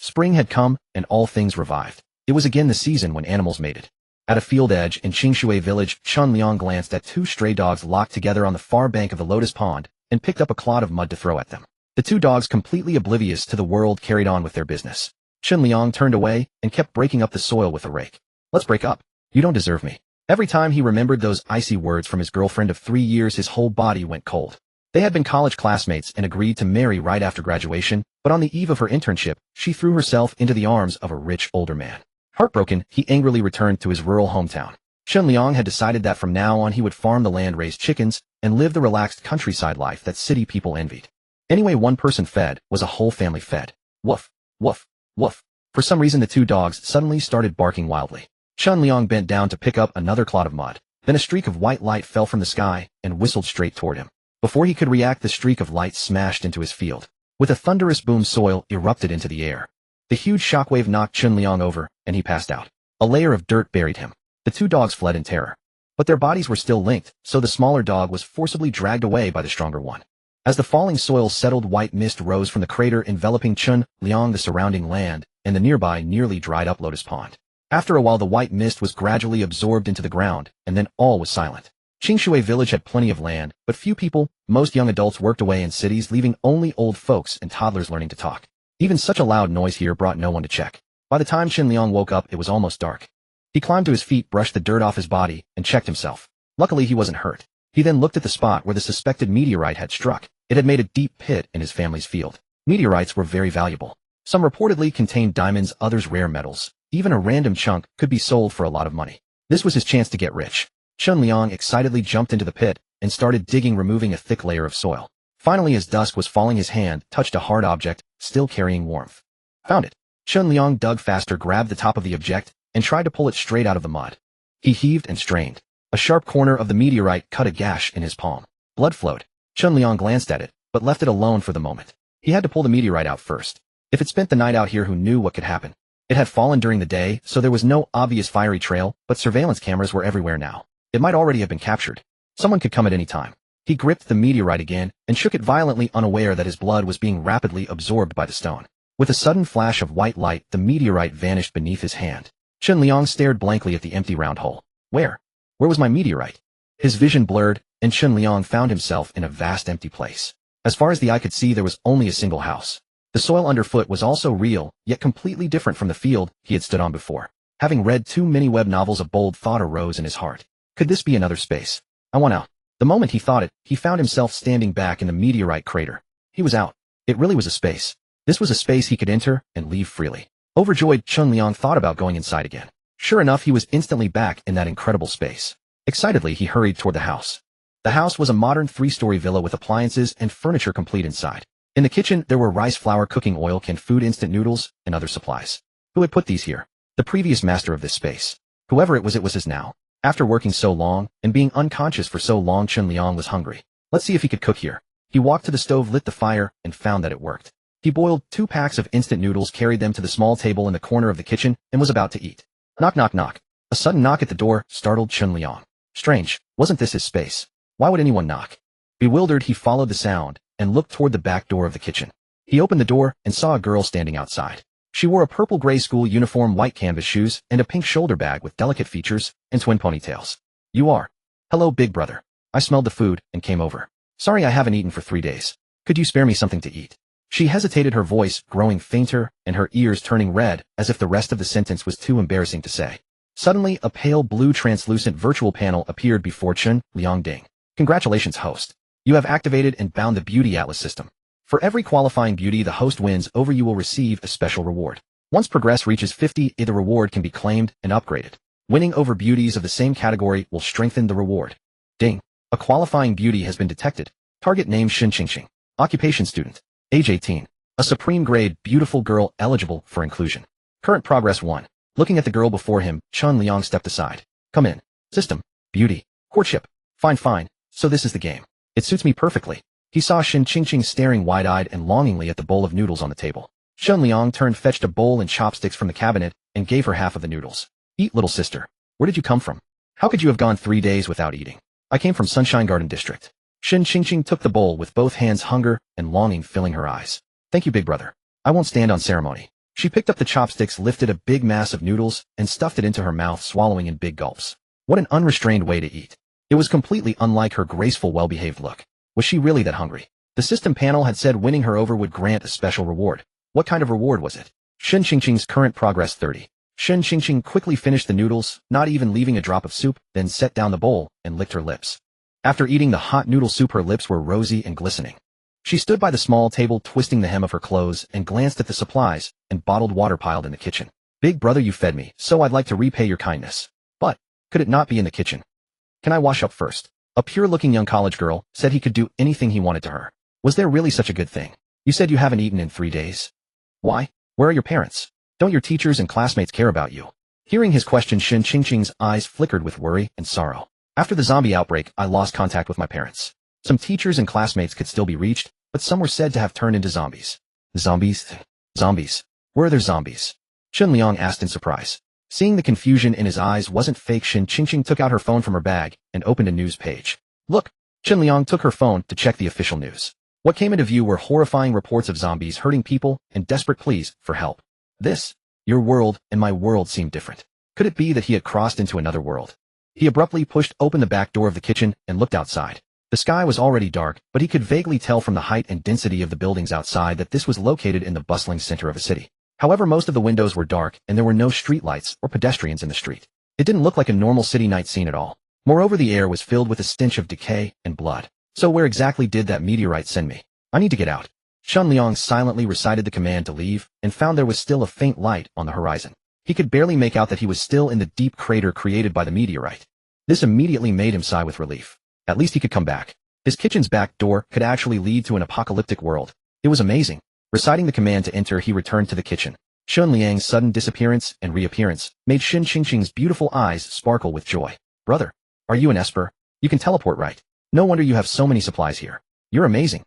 Spring had come, and all things revived. It was again the season when animals mated. At a field edge in Qingshui village, Chun Liang glanced at two stray dogs locked together on the far bank of the lotus pond and picked up a clod of mud to throw at them. The two dogs, completely oblivious to the world, carried on with their business. Chun Liang turned away and kept breaking up the soil with a rake. Let's break up. You don't deserve me. Every time he remembered those icy words from his girlfriend of 3 years, his whole body went cold. They had been college classmates and agreed to marry right after graduation, but on the eve of her internship, she threw herself into the arms of a rich older man. Heartbroken, he angrily returned to his rural hometown. Chun Liang had decided that from now on he would farm the land, raise chickens, and live the relaxed countryside life that city people envied. Anyway, one person fed was a whole family fed. Woof, woof, woof. For some reason the two dogs suddenly started barking wildly. Chun Liang bent down to pick up another clod of mud. Then a streak of white light fell from the sky and whistled straight toward him. Before he could react, the streak of light smashed into his field. With a thunderous boom, soil erupted into the air. The huge shockwave knocked Chun Liang over, and he passed out. A layer of dirt buried him. The two dogs fled in terror. But their bodies were still linked, so the smaller dog was forcibly dragged away by the stronger one. As the falling soil settled, white mist rose from the crater enveloping Chun Liang, the surrounding land, and the nearby, nearly dried-up lotus pond. After a while, the white mist was gradually absorbed into the ground, and then all was silent. Qingshui village had plenty of land, but few people. Most young adults worked away in cities, leaving only old folks and toddlers learning to talk. Even such a loud noise here brought no one to check. By the time Chun Liang woke up, it was almost dark. He climbed to his feet, brushed the dirt off his body, and checked himself. Luckily, he wasn't hurt. He then looked at the spot where the suspected meteorite had struck. It had made a deep pit in his family's field. Meteorites were very valuable. Some reportedly contained diamonds, others rare metals. Even a random chunk could be sold for a lot of money. This was his chance to get rich. Chun Liang excitedly jumped into the pit and started digging, removing a thick layer of soil. Finally, as dusk was falling, his hand touched a hard object, still carrying warmth. Found it. Chun Liang dug faster, grabbed the top of the object, and tried to pull it straight out of the mud. He heaved and strained. A sharp corner of the meteorite cut a gash in his palm. Blood flowed. Chun Liang glanced at it, but left it alone for the moment. He had to pull the meteorite out first. If it spent the night out here, who knew what could happen? It had fallen during the day, so there was no obvious fiery trail, but surveillance cameras were everywhere now. It might already have been captured. Someone could come at any time. He gripped the meteorite again and shook it violently, unaware that his blood was being rapidly absorbed by the stone. With a sudden flash of white light, the meteorite vanished beneath his hand. Chun Liang stared blankly at the empty round hole. Where was my meteorite? His vision blurred, and Chun Liang found himself in a vast empty place. As far as the eye could see, there was only a single house. The soil underfoot was also real, yet completely different from the field he had stood on before. Having read too many web novels, a bold thought arose in his heart. Could this be another space? I want out. The moment he thought it, he found himself standing back in the meteorite crater. He was out. It really was a space. This was a space he could enter and leave freely. Overjoyed, Chun Liang thought about going inside again. Sure enough, he was instantly back in that incredible space. Excitedly, he hurried toward the house. The house was a modern 3-story villa with appliances and furniture complete inside. In the kitchen, there were rice flour, cooking oil, canned food, instant noodles, and other supplies. Who had put these here? The previous master of this space. Whoever it was his now. After working so long and being unconscious for so long, Chun Liang was hungry. Let's see if he could cook here. He walked to the stove, lit the fire, and found that it worked. He boiled 2 packs of instant noodles, carried them to the small table in the corner of the kitchen, and was about to eat. Knock, knock, knock. A sudden knock at the door startled Chun Liang. Strange, wasn't this his space? Why would anyone knock? Bewildered, he followed the sound and looked toward the back door of the kitchen. He opened the door and saw a girl standing outside. She wore a purple-gray school uniform, white canvas shoes, and a pink shoulder bag with delicate features and twin ponytails. You are? Hello, big brother. I smelled the food and came over. Sorry I haven't eaten for 3 days. Could you spare me something to eat? She hesitated, her voice growing fainter and her ears turning red as if the rest of the sentence was too embarrassing to say. Suddenly, a pale blue translucent virtual panel appeared before Chun Liang. Ding. Congratulations, host. You have activated and bound the Beauty Atlas system. For every qualifying beauty the host wins over, you will receive a special reward. Once progress reaches 50, the reward can be claimed and upgraded. Winning over beauties of the same category will strengthen the reward. Ding. A qualifying beauty has been detected. Target name Shin Qingqing. Occupation student. Age 18. A supreme grade, beautiful girl eligible for inclusion. Current progress 1. Looking at the girl before him, Chun Liang stepped aside. Come in. System. Beauty. Courtship. Fine. So this is the game. It suits me perfectly. He saw Shin Qingqing staring wide-eyed and longingly at the bowl of noodles on the table. Chun Liang turned, fetched a bowl and chopsticks from the cabinet, and gave her half of the noodles. Eat, little sister. Where did you come from? How could you have gone 3 days without eating? I came from Sunshine Garden District. Shin Qingqing took the bowl with both hands, hunger and longing filling her eyes. Thank you, big brother. I won't stand on ceremony. She picked up the chopsticks, lifted a big mass of noodles, and stuffed it into her mouth, swallowing in big gulps. What an unrestrained way to eat. It was completely unlike her graceful, well-behaved look. Was she really that hungry? The system panel had said winning her over would grant a special reward. What kind of reward was it? Shen Qingqing's current progress 30. Shen Qingqing quickly finished the noodles, not even leaving a drop of soup, then set down the bowl and licked her lips. After eating the hot noodle soup, her lips were rosy and glistening. She stood by the small table, twisting the hem of her clothes, and glanced at the supplies and bottled water piled in the kitchen. Big brother, you fed me, so I'd like to repay your kindness. But, could it not be in the kitchen? Can I wash up first? A pure-looking young college girl said he could do anything he wanted to her. Was there really such a good thing? You said you haven't eaten in 3 days. Why? Where are your parents? Don't your teachers and classmates care about you? Hearing his question, Shen Qingqing's eyes flickered with worry and sorrow. After the zombie outbreak, I lost contact with my parents. Some teachers and classmates could still be reached, but some were said to have turned into zombies. Zombies? Zombies. Where are their zombies? Chen Liang asked in surprise. Seeing the confusion in his eyes wasn't fake, Shen Qingqing took out her phone from her bag and opened a news page. Look! Chen Liang took her phone to check the official news. What came into view were horrifying reports of zombies hurting people and desperate pleas for help. This, your world and my world seemed different. Could it be that he had crossed into another world? He abruptly pushed open the back door of the kitchen and looked outside. The sky was already dark, but he could vaguely tell from the height and density of the buildings outside that this was located in the bustling center of a city. However, most of the windows were dark and there were no streetlights or pedestrians in the street. It didn't look like a normal city night scene at all. Moreover, the air was filled with a stench of decay and blood. So where exactly did that meteorite send me? I need to get out. Shen Liang silently recited the command to leave and found there was still a faint light on the horizon. He could barely make out that he was still in the deep crater created by the meteorite. This immediately made him sigh with relief. At least he could come back. His kitchen's back door could actually lead to an apocalyptic world. It was amazing. Reciting the command to enter, he returned to the kitchen. Shen Liang's sudden disappearance and reappearance made Shen Qingqing's beautiful eyes sparkle with joy. Brother, are you an Esper? You can teleport, right? No wonder you have so many supplies here. You're amazing.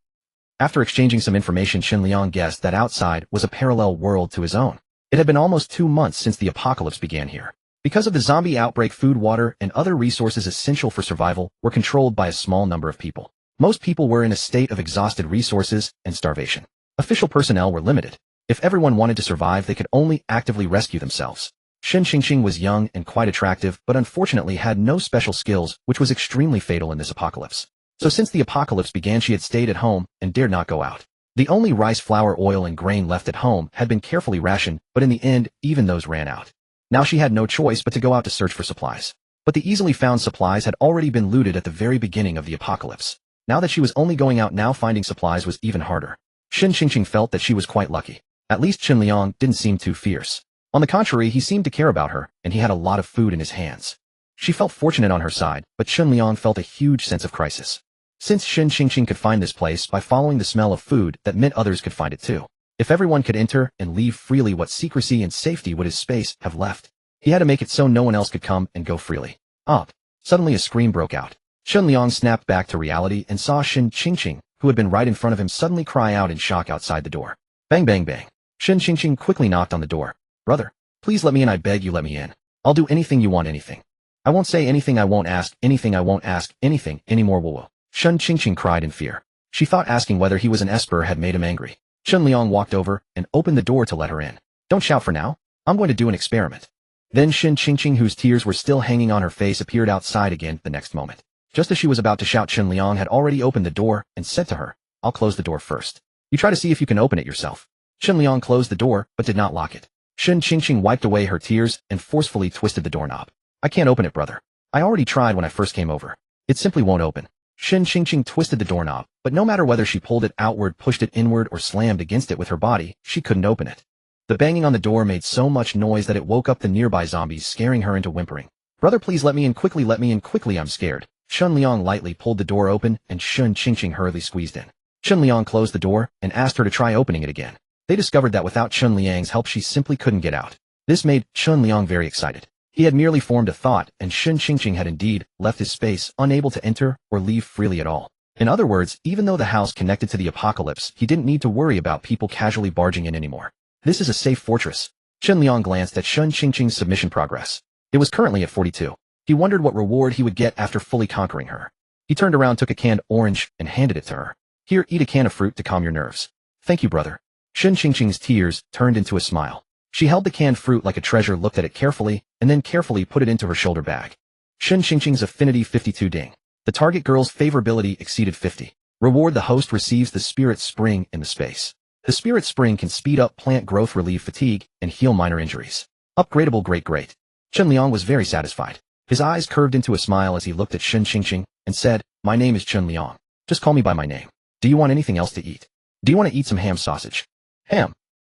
After exchanging some information, Shen Liang guessed that outside was a parallel world to his own. It had been almost 2 months since the apocalypse began here. Because of the zombie outbreak, food, water, and other resources essential for survival were controlled by a small number of people. Most people were in a state of exhausted resources and starvation. Official personnel were limited. If everyone wanted to survive, they could only actively rescue themselves. Shen Qingqing was young and quite attractive, but unfortunately had no special skills, which was extremely fatal in this apocalypse. So since the apocalypse began, she had stayed at home and dared not go out. The only rice, flour, oil, and grain left at home had been carefully rationed, but in the end, even those ran out. Now she had no choice but to go out to search for supplies. But the easily found supplies had already been looted at the very beginning of the apocalypse. Now that she was only going out, now finding supplies was even harder. Shen Qingqing felt that she was quite lucky. At least Chen Liang didn't seem too fierce. On the contrary, he seemed to care about her, and he had a lot of food in his hands. She felt fortunate on her side, but Chen Liang felt a huge sense of crisis. Since Shen Qingqing could find this place by following the smell of food, that meant others could find it too. If everyone could enter and leave freely, what secrecy and safety would his space have left? He had to make it so no one else could come and go freely. Up! Suddenly a scream broke out. Chen Liang snapped back to reality and saw Shen Qingqing, who had been right in front of him, suddenly cry out in shock outside the door. Bang, bang, bang. Shen Qingqing quickly knocked on the door. Brother, please let me in, I beg you, let me in. I'll do anything you want, anything. I won't say anything, I won't ask anything, I won't ask anything anymore, woo. Shen Qingqing cried in fear. She thought asking whether he was an Esper had made him angry. Chen Liang walked over and opened the door to let her in. Don't shout for now. I'm going to do an experiment. Then Shen Qingqing, whose tears were still hanging on her face, appeared outside again the next moment. Just as she was about to shout, Chen Liang had already opened the door and said to her, I'll close the door first. You try to see if you can open it yourself. Chen Liang closed the door, but did not lock it. Shen Qingqing wiped away her tears and forcefully twisted the doorknob. I can't open it, brother. I already tried when I first came over. It simply won't open. Shen Qingqing twisted the doorknob, but no matter whether she pulled it outward, pushed it inward, or slammed against it with her body, she couldn't open it. The banging on the door made so much noise that it woke up the nearby zombies, scaring her into whimpering. Brother, please let me in quickly, let me in quickly, I'm scared. Chen Liang lightly pulled the door open and Shen Qingqing hurriedly squeezed in. Chen Liang closed the door and asked her to try opening it again. They discovered that without Chen Liang's help she simply couldn't get out. This made Chen Liang very excited. He had merely formed a thought, and Shen Qingqing had indeed left his space, unable to enter or leave freely at all. In other words, even though the house connected to the apocalypse, he didn't need to worry about people casually barging in anymore. This is a safe fortress. Chen Liang glanced at Shen Qingqing's submission progress. It was currently at 42. He wondered what reward he would get after fully conquering her. He turned around, took a canned orange, and handed it to her. Here, eat a can of fruit to calm your nerves. Thank you, brother. Shen Qingqing's tears turned into a smile. She held the canned fruit like a treasure, looked at it carefully, and then carefully put it into her shoulder bag. Shen Qingqing's affinity 52 ding. The target girl's favorability exceeded 50. Reward: the host receives the Spirit Spring in the space. The Spirit Spring can speed up plant growth, relieve fatigue, and heal minor injuries. Upgradable. Great. Chen Liang was very satisfied. His eyes curved into a smile as he looked at Shen Qingqing and said, "My name is Chen Liang. Just call me by my name. Do you want anything else to eat? Do you want to eat some ham sausage?"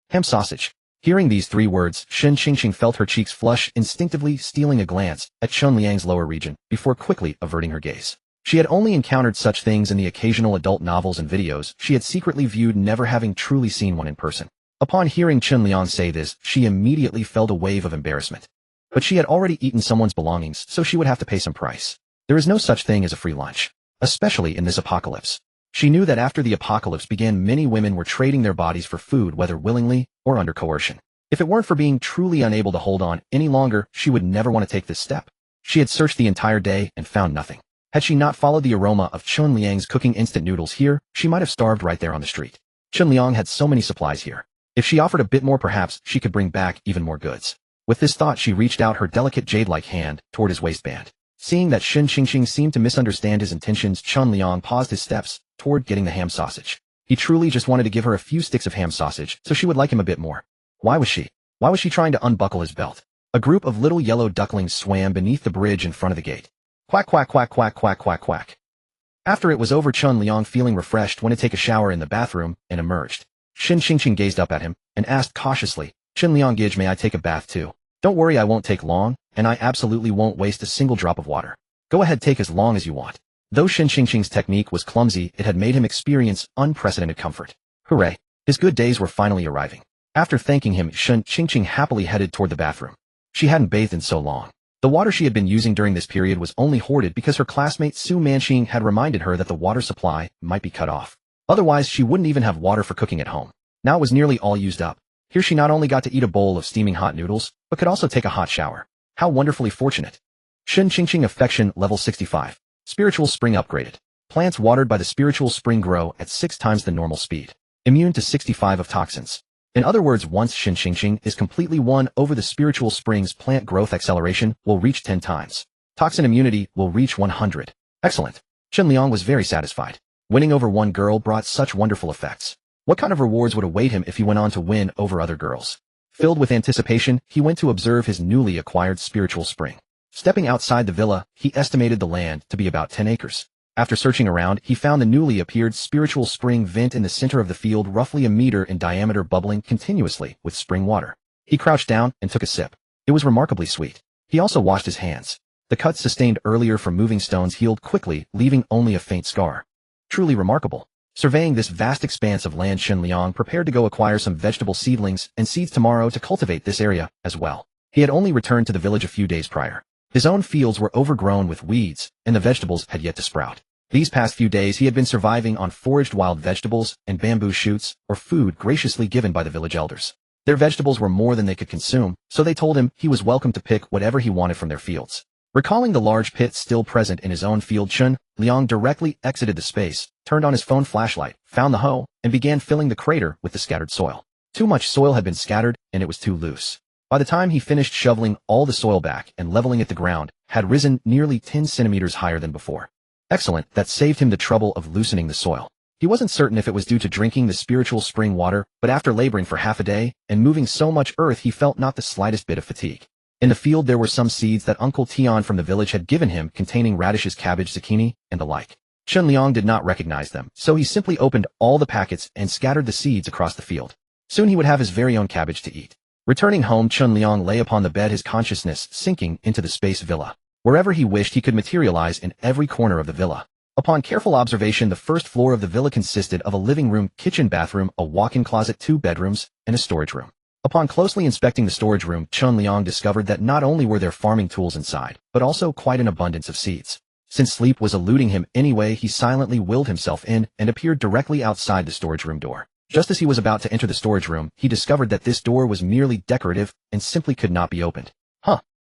Ham sausage. Hearing these 3 words, Shen Qingqing felt her cheeks flush, instinctively stealing a glance at Chen Liang's lower region before quickly averting her gaze. She had only encountered such things in the occasional adult novels and videos she had secretly viewed, never having truly seen one in person. Upon hearing Chen Liang say this, she immediately felt a wave of embarrassment. But she had already eaten someone's belongings, so she would have to pay some price. There is no such thing as a free lunch, especially in this apocalypse. She knew that after the apocalypse began, many women were trading their bodies for food, whether willingly or under coercion. If it weren't for being truly unable to hold on any longer, she would never want to take this step. She had searched the entire day and found nothing. Had she not followed the aroma of Chen Liang's cooking instant noodles here, she might have starved right there on the street. Chen Liang had so many supplies here. If she offered a bit more, perhaps she could bring back even more goods. With this thought, she reached out her delicate jade-like hand toward his waistband. Seeing that Shen Qingqing seemed to misunderstand his intentions, Chen Liang paused his steps toward getting the ham sausage. He truly just wanted to give her a few sticks of ham sausage so she would like him a bit more. Why was she trying to unbuckle his belt? A group of little yellow ducklings swam beneath the bridge in front of the gate. Quack, quack, quack, quack, quack, quack, quack. After it was over, Chen Liang, feeling refreshed, went to take a shower in the bathroom and emerged. Shen Qingqing gazed up at him and asked cautiously, "Chen Liang Gij, may I take a bath too?" "Don't worry, I won't take long, and I absolutely won't waste a single drop of water. Go ahead, take as long as you want." Though Shen Qingqing's technique was clumsy, it had made him experience unprecedented comfort. Hooray! His good days were finally arriving. After thanking him, Shen Qingqing happily headed toward the bathroom. She hadn't bathed in so long. The water she had been using during this period was only hoarded because her classmate Su Manqing had reminded her that the water supply might be cut off. Otherwise, she wouldn't even have water for cooking at home. Now it was nearly all used up. Here she not only got to eat a bowl of steaming hot noodles, but could also take a hot shower. How wonderfully fortunate. Shen Qingqing affection level 65. Spiritual spring upgraded. Plants watered by the spiritual spring grow at 6 times the normal speed. Immune to 65 of toxins. In other words, once Shen Qingqing is completely won over, the spiritual spring's plant growth acceleration will reach 10 times. Toxin immunity will reach 100. Excellent. Chen Liang was very satisfied. Winning over one girl brought such wonderful effects. What kind of rewards would await him if he went on to win over other girls? Filled with anticipation, he went to observe his newly acquired spiritual spring. Stepping outside the villa, he estimated the land to be about 10 acres. After searching around, he found the newly appeared spiritual spring vent in the center of the field, roughly a meter in diameter, bubbling continuously with spring water. He crouched down and took a sip. It was remarkably sweet. He also washed his hands. The cuts sustained earlier from moving stones healed quickly, leaving only a faint scar. Truly remarkable. Surveying this vast expanse of land, Shen Liang prepared to go acquire some vegetable seedlings and seeds tomorrow to cultivate this area as well. He had only returned to the village a few days prior. His own fields were overgrown with weeds, and the vegetables had yet to sprout. These past few days he had been surviving on foraged wild vegetables and bamboo shoots, or food graciously given by the village elders. Their vegetables were more than they could consume, so they told him he was welcome to pick whatever he wanted from their fields. Recalling the large pit still present in his own field, Chen Liang directly exited the space, turned on his phone flashlight, found the hoe, and began filling the crater with the scattered soil. Too much soil had been scattered, and it was too loose. By the time he finished shoveling all the soil back and leveling it, the ground had risen nearly 10 centimeters higher than before. Excellent, that saved him the trouble of loosening the soil. He wasn't certain if it was due to drinking the spiritual spring water, but after laboring for half a day and moving so much earth, he felt not the slightest bit of fatigue. In the field there were some seeds that Uncle Tian from the village had given him, containing radishes, cabbage, zucchini, and the like. Chen Liang did not recognize them, so he simply opened all the packets and scattered the seeds across the field. Soon he would have his very own cabbage to eat. Returning home, Chen Liang lay upon the bed, his consciousness sinking into the space villa. Wherever he wished, he could materialize in every corner of the villa. Upon careful observation, the first floor of the villa consisted of a living room, kitchen, bathroom, a walk-in closet, 2 bedrooms, and a storage room. Upon closely inspecting the storage room, Chen Liang discovered that not only were there farming tools inside, but also quite an abundance of seeds. Since sleep was eluding him anyway, he silently willed himself in and appeared directly outside the storage room door. Just as he was about to enter the storage room, he discovered that this door was merely decorative and simply could not be opened.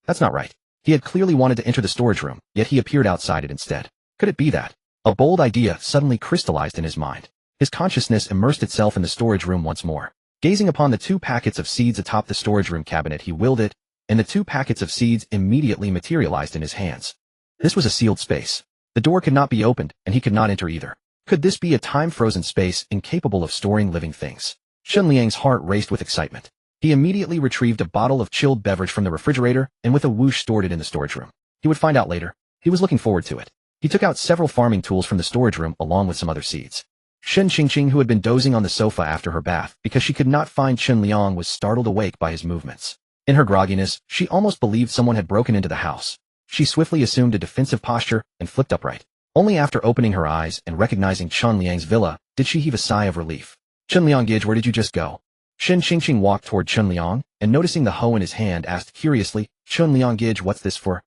That's not right. He had clearly wanted to enter the storage room, yet he appeared outside it instead. Could it be that? A bold idea suddenly crystallized in his mind. His consciousness immersed itself in the storage room once more. Gazing upon the 2 packets of seeds atop the storage room cabinet, he willed it, and the 2 packets of seeds immediately materialized in his hands. This was a sealed space. The door could not be opened, and he could not enter either. Could this be a time-frozen space incapable of storing living things? Shun Liang's heart raced with excitement. He immediately retrieved a bottle of chilled beverage from the refrigerator and with a whoosh stored it in the storage room. He would find out later. He was looking forward to it. He took out several farming tools from the storage room along with some other seeds. Shen Qingqing, who had been dozing on the sofa after her bath because she could not find Chen Liang, was startled awake by his movements. In her grogginess, she almost believed someone had broken into the house. She swiftly assumed a defensive posture and flipped upright. Only after opening her eyes and recognizing Chen Liang's villa did she heave a sigh of relief. Chen Liang Gage, where did you just go? Shen Qingqing walked toward Chen Liang and noticing the hoe in his hand asked curiously, Chen Liang Gage, what's this for?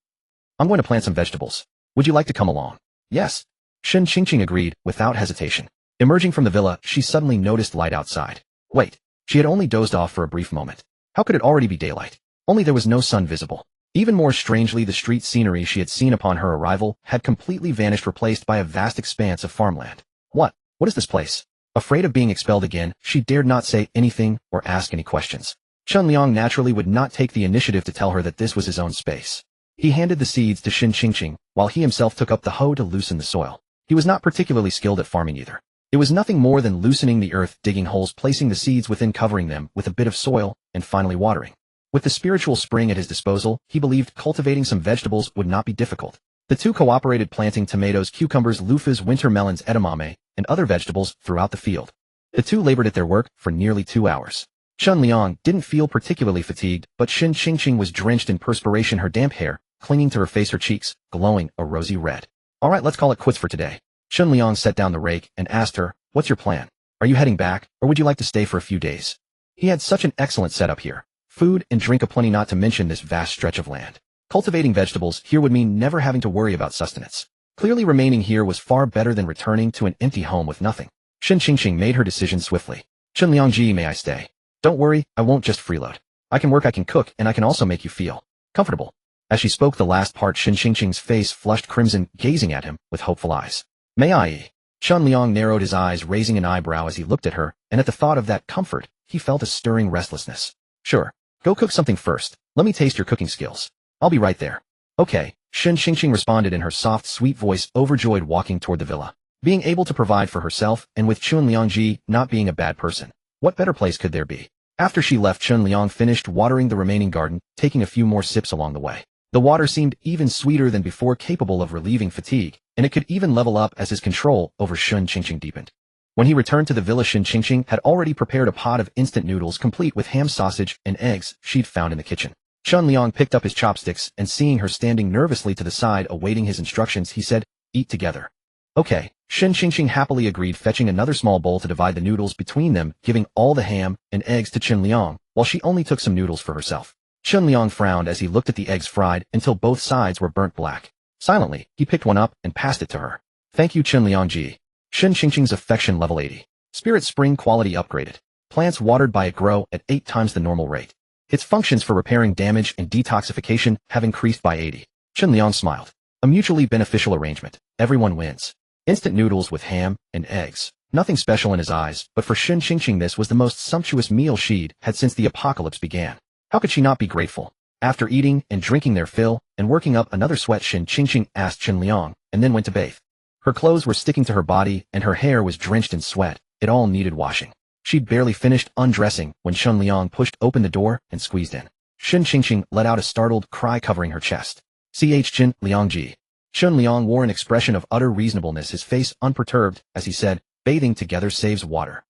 I'm going to plant some vegetables. Would you like to come along? Yes. Shen Qingqing agreed without hesitation. Emerging from the villa, she suddenly noticed light outside. Wait, she had only dozed off for a brief moment. How could it already be daylight? Only there was no sun visible. Even more strangely, the street scenery she had seen upon her arrival had completely vanished, replaced by a vast expanse of farmland. What is this place? Afraid of being expelled again, she dared not say anything or ask any questions. Chen Liang naturally would not take the initiative to tell her that this was his own space. He handed the seeds to Shen Qingqing, while he himself took up the hoe to loosen the soil. He was not particularly skilled at farming either. It was nothing more than loosening the earth, digging holes, placing the seeds within, covering them with a bit of soil, and finally watering. With the spiritual spring at his disposal, he believed cultivating some vegetables would not be difficult. The 2 cooperated, planting tomatoes, cucumbers, loofahs, winter melons, edamame, and other vegetables throughout the field. The 2 labored at their work for nearly 2 hours. Chen Liang didn't feel particularly fatigued, but Shen Qingqing was drenched in perspiration, her damp hair clinging to her face, her cheeks glowing a rosy red. All right, let's call it quits for today. Chen Liang set down the rake and asked her, what's your plan? Are you heading back, or would you like to stay for a few days? He had such an excellent setup here. Food and drink aplenty, not to mention this vast stretch of land. Cultivating vegetables here would mean never having to worry about sustenance. Clearly remaining here was far better than returning to an empty home with nothing. Shen Qingqing made her decision swiftly. Chen Liangji, may I stay? Don't worry, I won't just freeload. I can work, I can cook, and I can also make you feel comfortable. As she spoke the last part, Shen Qingqing's face flushed crimson, gazing at him with hopeful eyes. May I? Chen Liang narrowed his eyes, raising an eyebrow as he looked at her, and at the thought of that comfort, he felt a stirring restlessness. Sure. Go cook something first. Let me taste your cooking skills. I'll be right there. Okay, Shen Qingqing responded in her soft, sweet voice, overjoyed, walking toward the villa. Being able to provide for herself, and with Chun Liangji not being a bad person, what better place could there be? After she left, Chen Liang finished watering the remaining garden, taking a few more sips along the way. The water seemed even sweeter than before, capable of relieving fatigue, and it could even level up as his control over Shen Qingqing deepened. When he returned to the villa, Shen Qingqing had already prepared a pot of instant noodles complete with ham, sausage, and eggs she'd found in the kitchen. Chen Liang picked up his chopsticks and, seeing her standing nervously to the side awaiting his instructions, he said, "Eat together." Okay, Shen Qingqing happily agreed, fetching another small bowl to divide the noodles between them, giving all the ham and eggs to Chen Liang, while she only took some noodles for herself. Chen Liang frowned as he looked at the eggs fried until both sides were burnt black. Silently, he picked one up and passed it to her. Thank you, Chen Liangji. Shen Qingqing's affection level 80. Spirit spring quality upgraded. Plants watered by it grow at 8 times the normal rate. Its functions for repairing damage and detoxification have increased by 80. Chen Liang smiled. A mutually beneficial arrangement. Everyone wins. Instant noodles with ham and eggs. Nothing special in his eyes, but for Shen Qingqing this was the most sumptuous meal she'd had since the apocalypse began. How could she not be grateful? After eating and drinking their fill and working up another sweat, Shen Qingqing asked Chen Liang, and then went to bathe. Her clothes were sticking to her body and her hair was drenched in sweat. It all needed washing. She'd barely finished undressing when Chen Liang pushed open the door and squeezed in. Shen Qingqing let out a startled cry, covering her chest. Ch Chen Liangji. Chen Liang wore an expression of utter reasonableness, his face unperturbed, as he said, bathing together saves water.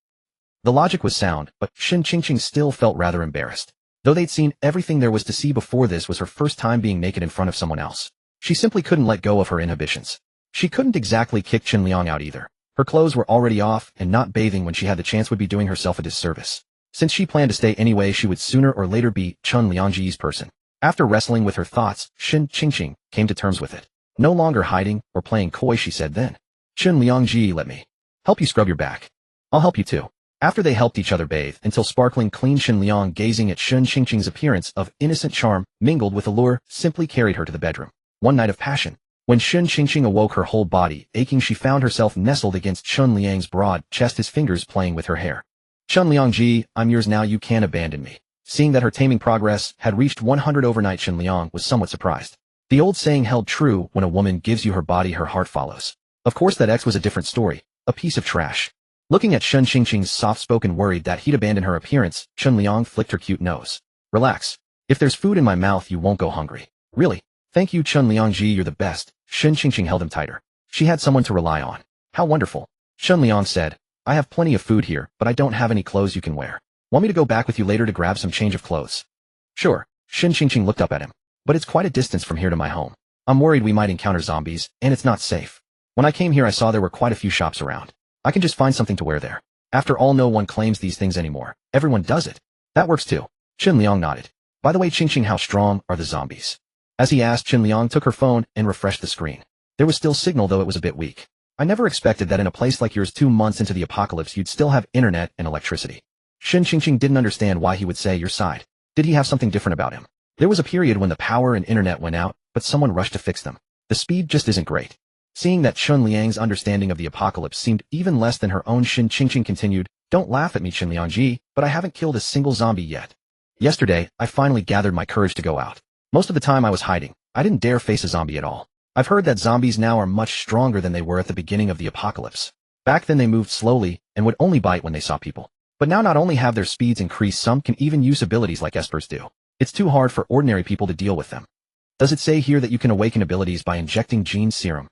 The logic was sound, but Shen Qingqing still felt rather embarrassed. Though they'd seen everything there was to see before, this was her first time being naked in front of someone else. She simply couldn't let go of her inhibitions. She couldn't exactly kick Chen Liang out either. Her clothes were already off, and not bathing when she had the chance would be doing herself a disservice. Since she planned to stay anyway, she would sooner or later be Chen Liangji's person. After wrestling with her thoughts, Shen Qingqing came to terms with it. No longer hiding or playing coy, she said then. Chen Liangji, let me help you scrub your back. I'll help you too. After they helped each other bathe until sparkling clean, Shen Liang, gazing at Shen Qingqing's appearance of innocent charm mingled with allure, simply carried her to the bedroom. One night of passion. When Shen Qingqing awoke, her whole body aching, she found herself nestled against Chen Liang's broad chest, his fingers playing with her hair. Chun Liangji, I'm yours now, you can't abandon me. Seeing that her taming progress had reached 100 overnight, Chun Liang was somewhat surprised. The old saying held true: when a woman gives you her body, her heart follows. Of course that ex was a different story, a piece of trash. Looking at Shun Qingqing's soft-spoken worried that he'd abandon her appearance, Chun Liang flicked her cute nose. Relax. If there's food in my mouth, you won't go hungry. Really? Thank you, Chun Liangji, you're the best. Shun Qingqing held him tighter. She had someone to rely on. How wonderful. Chun Liang said, I have plenty of food here, but I don't have any clothes you can wear. Want me to go back with you later to grab some change of clothes? Sure. Shun Qingqing looked up at him. But it's quite a distance from here to my home. I'm worried we might encounter zombies, and it's not safe. When I came here I saw there were quite a few shops around. I can just find something to wear there. After all, no one claims these things anymore. Everyone does it. That works too. Chun Liang nodded. By the way, Qingqing, how strong are the zombies? As he asked, Chun Liang took her phone and refreshed the screen. There was still signal, though it was a bit weak. I never expected that in a place like yours 2 months into the apocalypse you'd still have internet and electricity. Shun Qingqing didn't understand why he would say your side. Did he have something different about him? There was a period when the power and internet went out, but someone rushed to fix them. The speed just isn't great. Seeing that Chun Liang's understanding of the apocalypse seemed even less than her own, Shun Qingqing continued, Don't laugh at me, Chun Liangji, but I haven't killed a single zombie yet. Yesterday, I finally gathered my courage to go out. Most of the time I was hiding. I didn't dare face a zombie at all. I've heard that zombies now are much stronger than they were at the beginning of the apocalypse. Back then they moved slowly and would only bite when they saw people. But now not only have their speeds increased, some can even use abilities like espers do. It's too hard for ordinary people to deal with them. Does it say here that you can awaken abilities by injecting gene serum?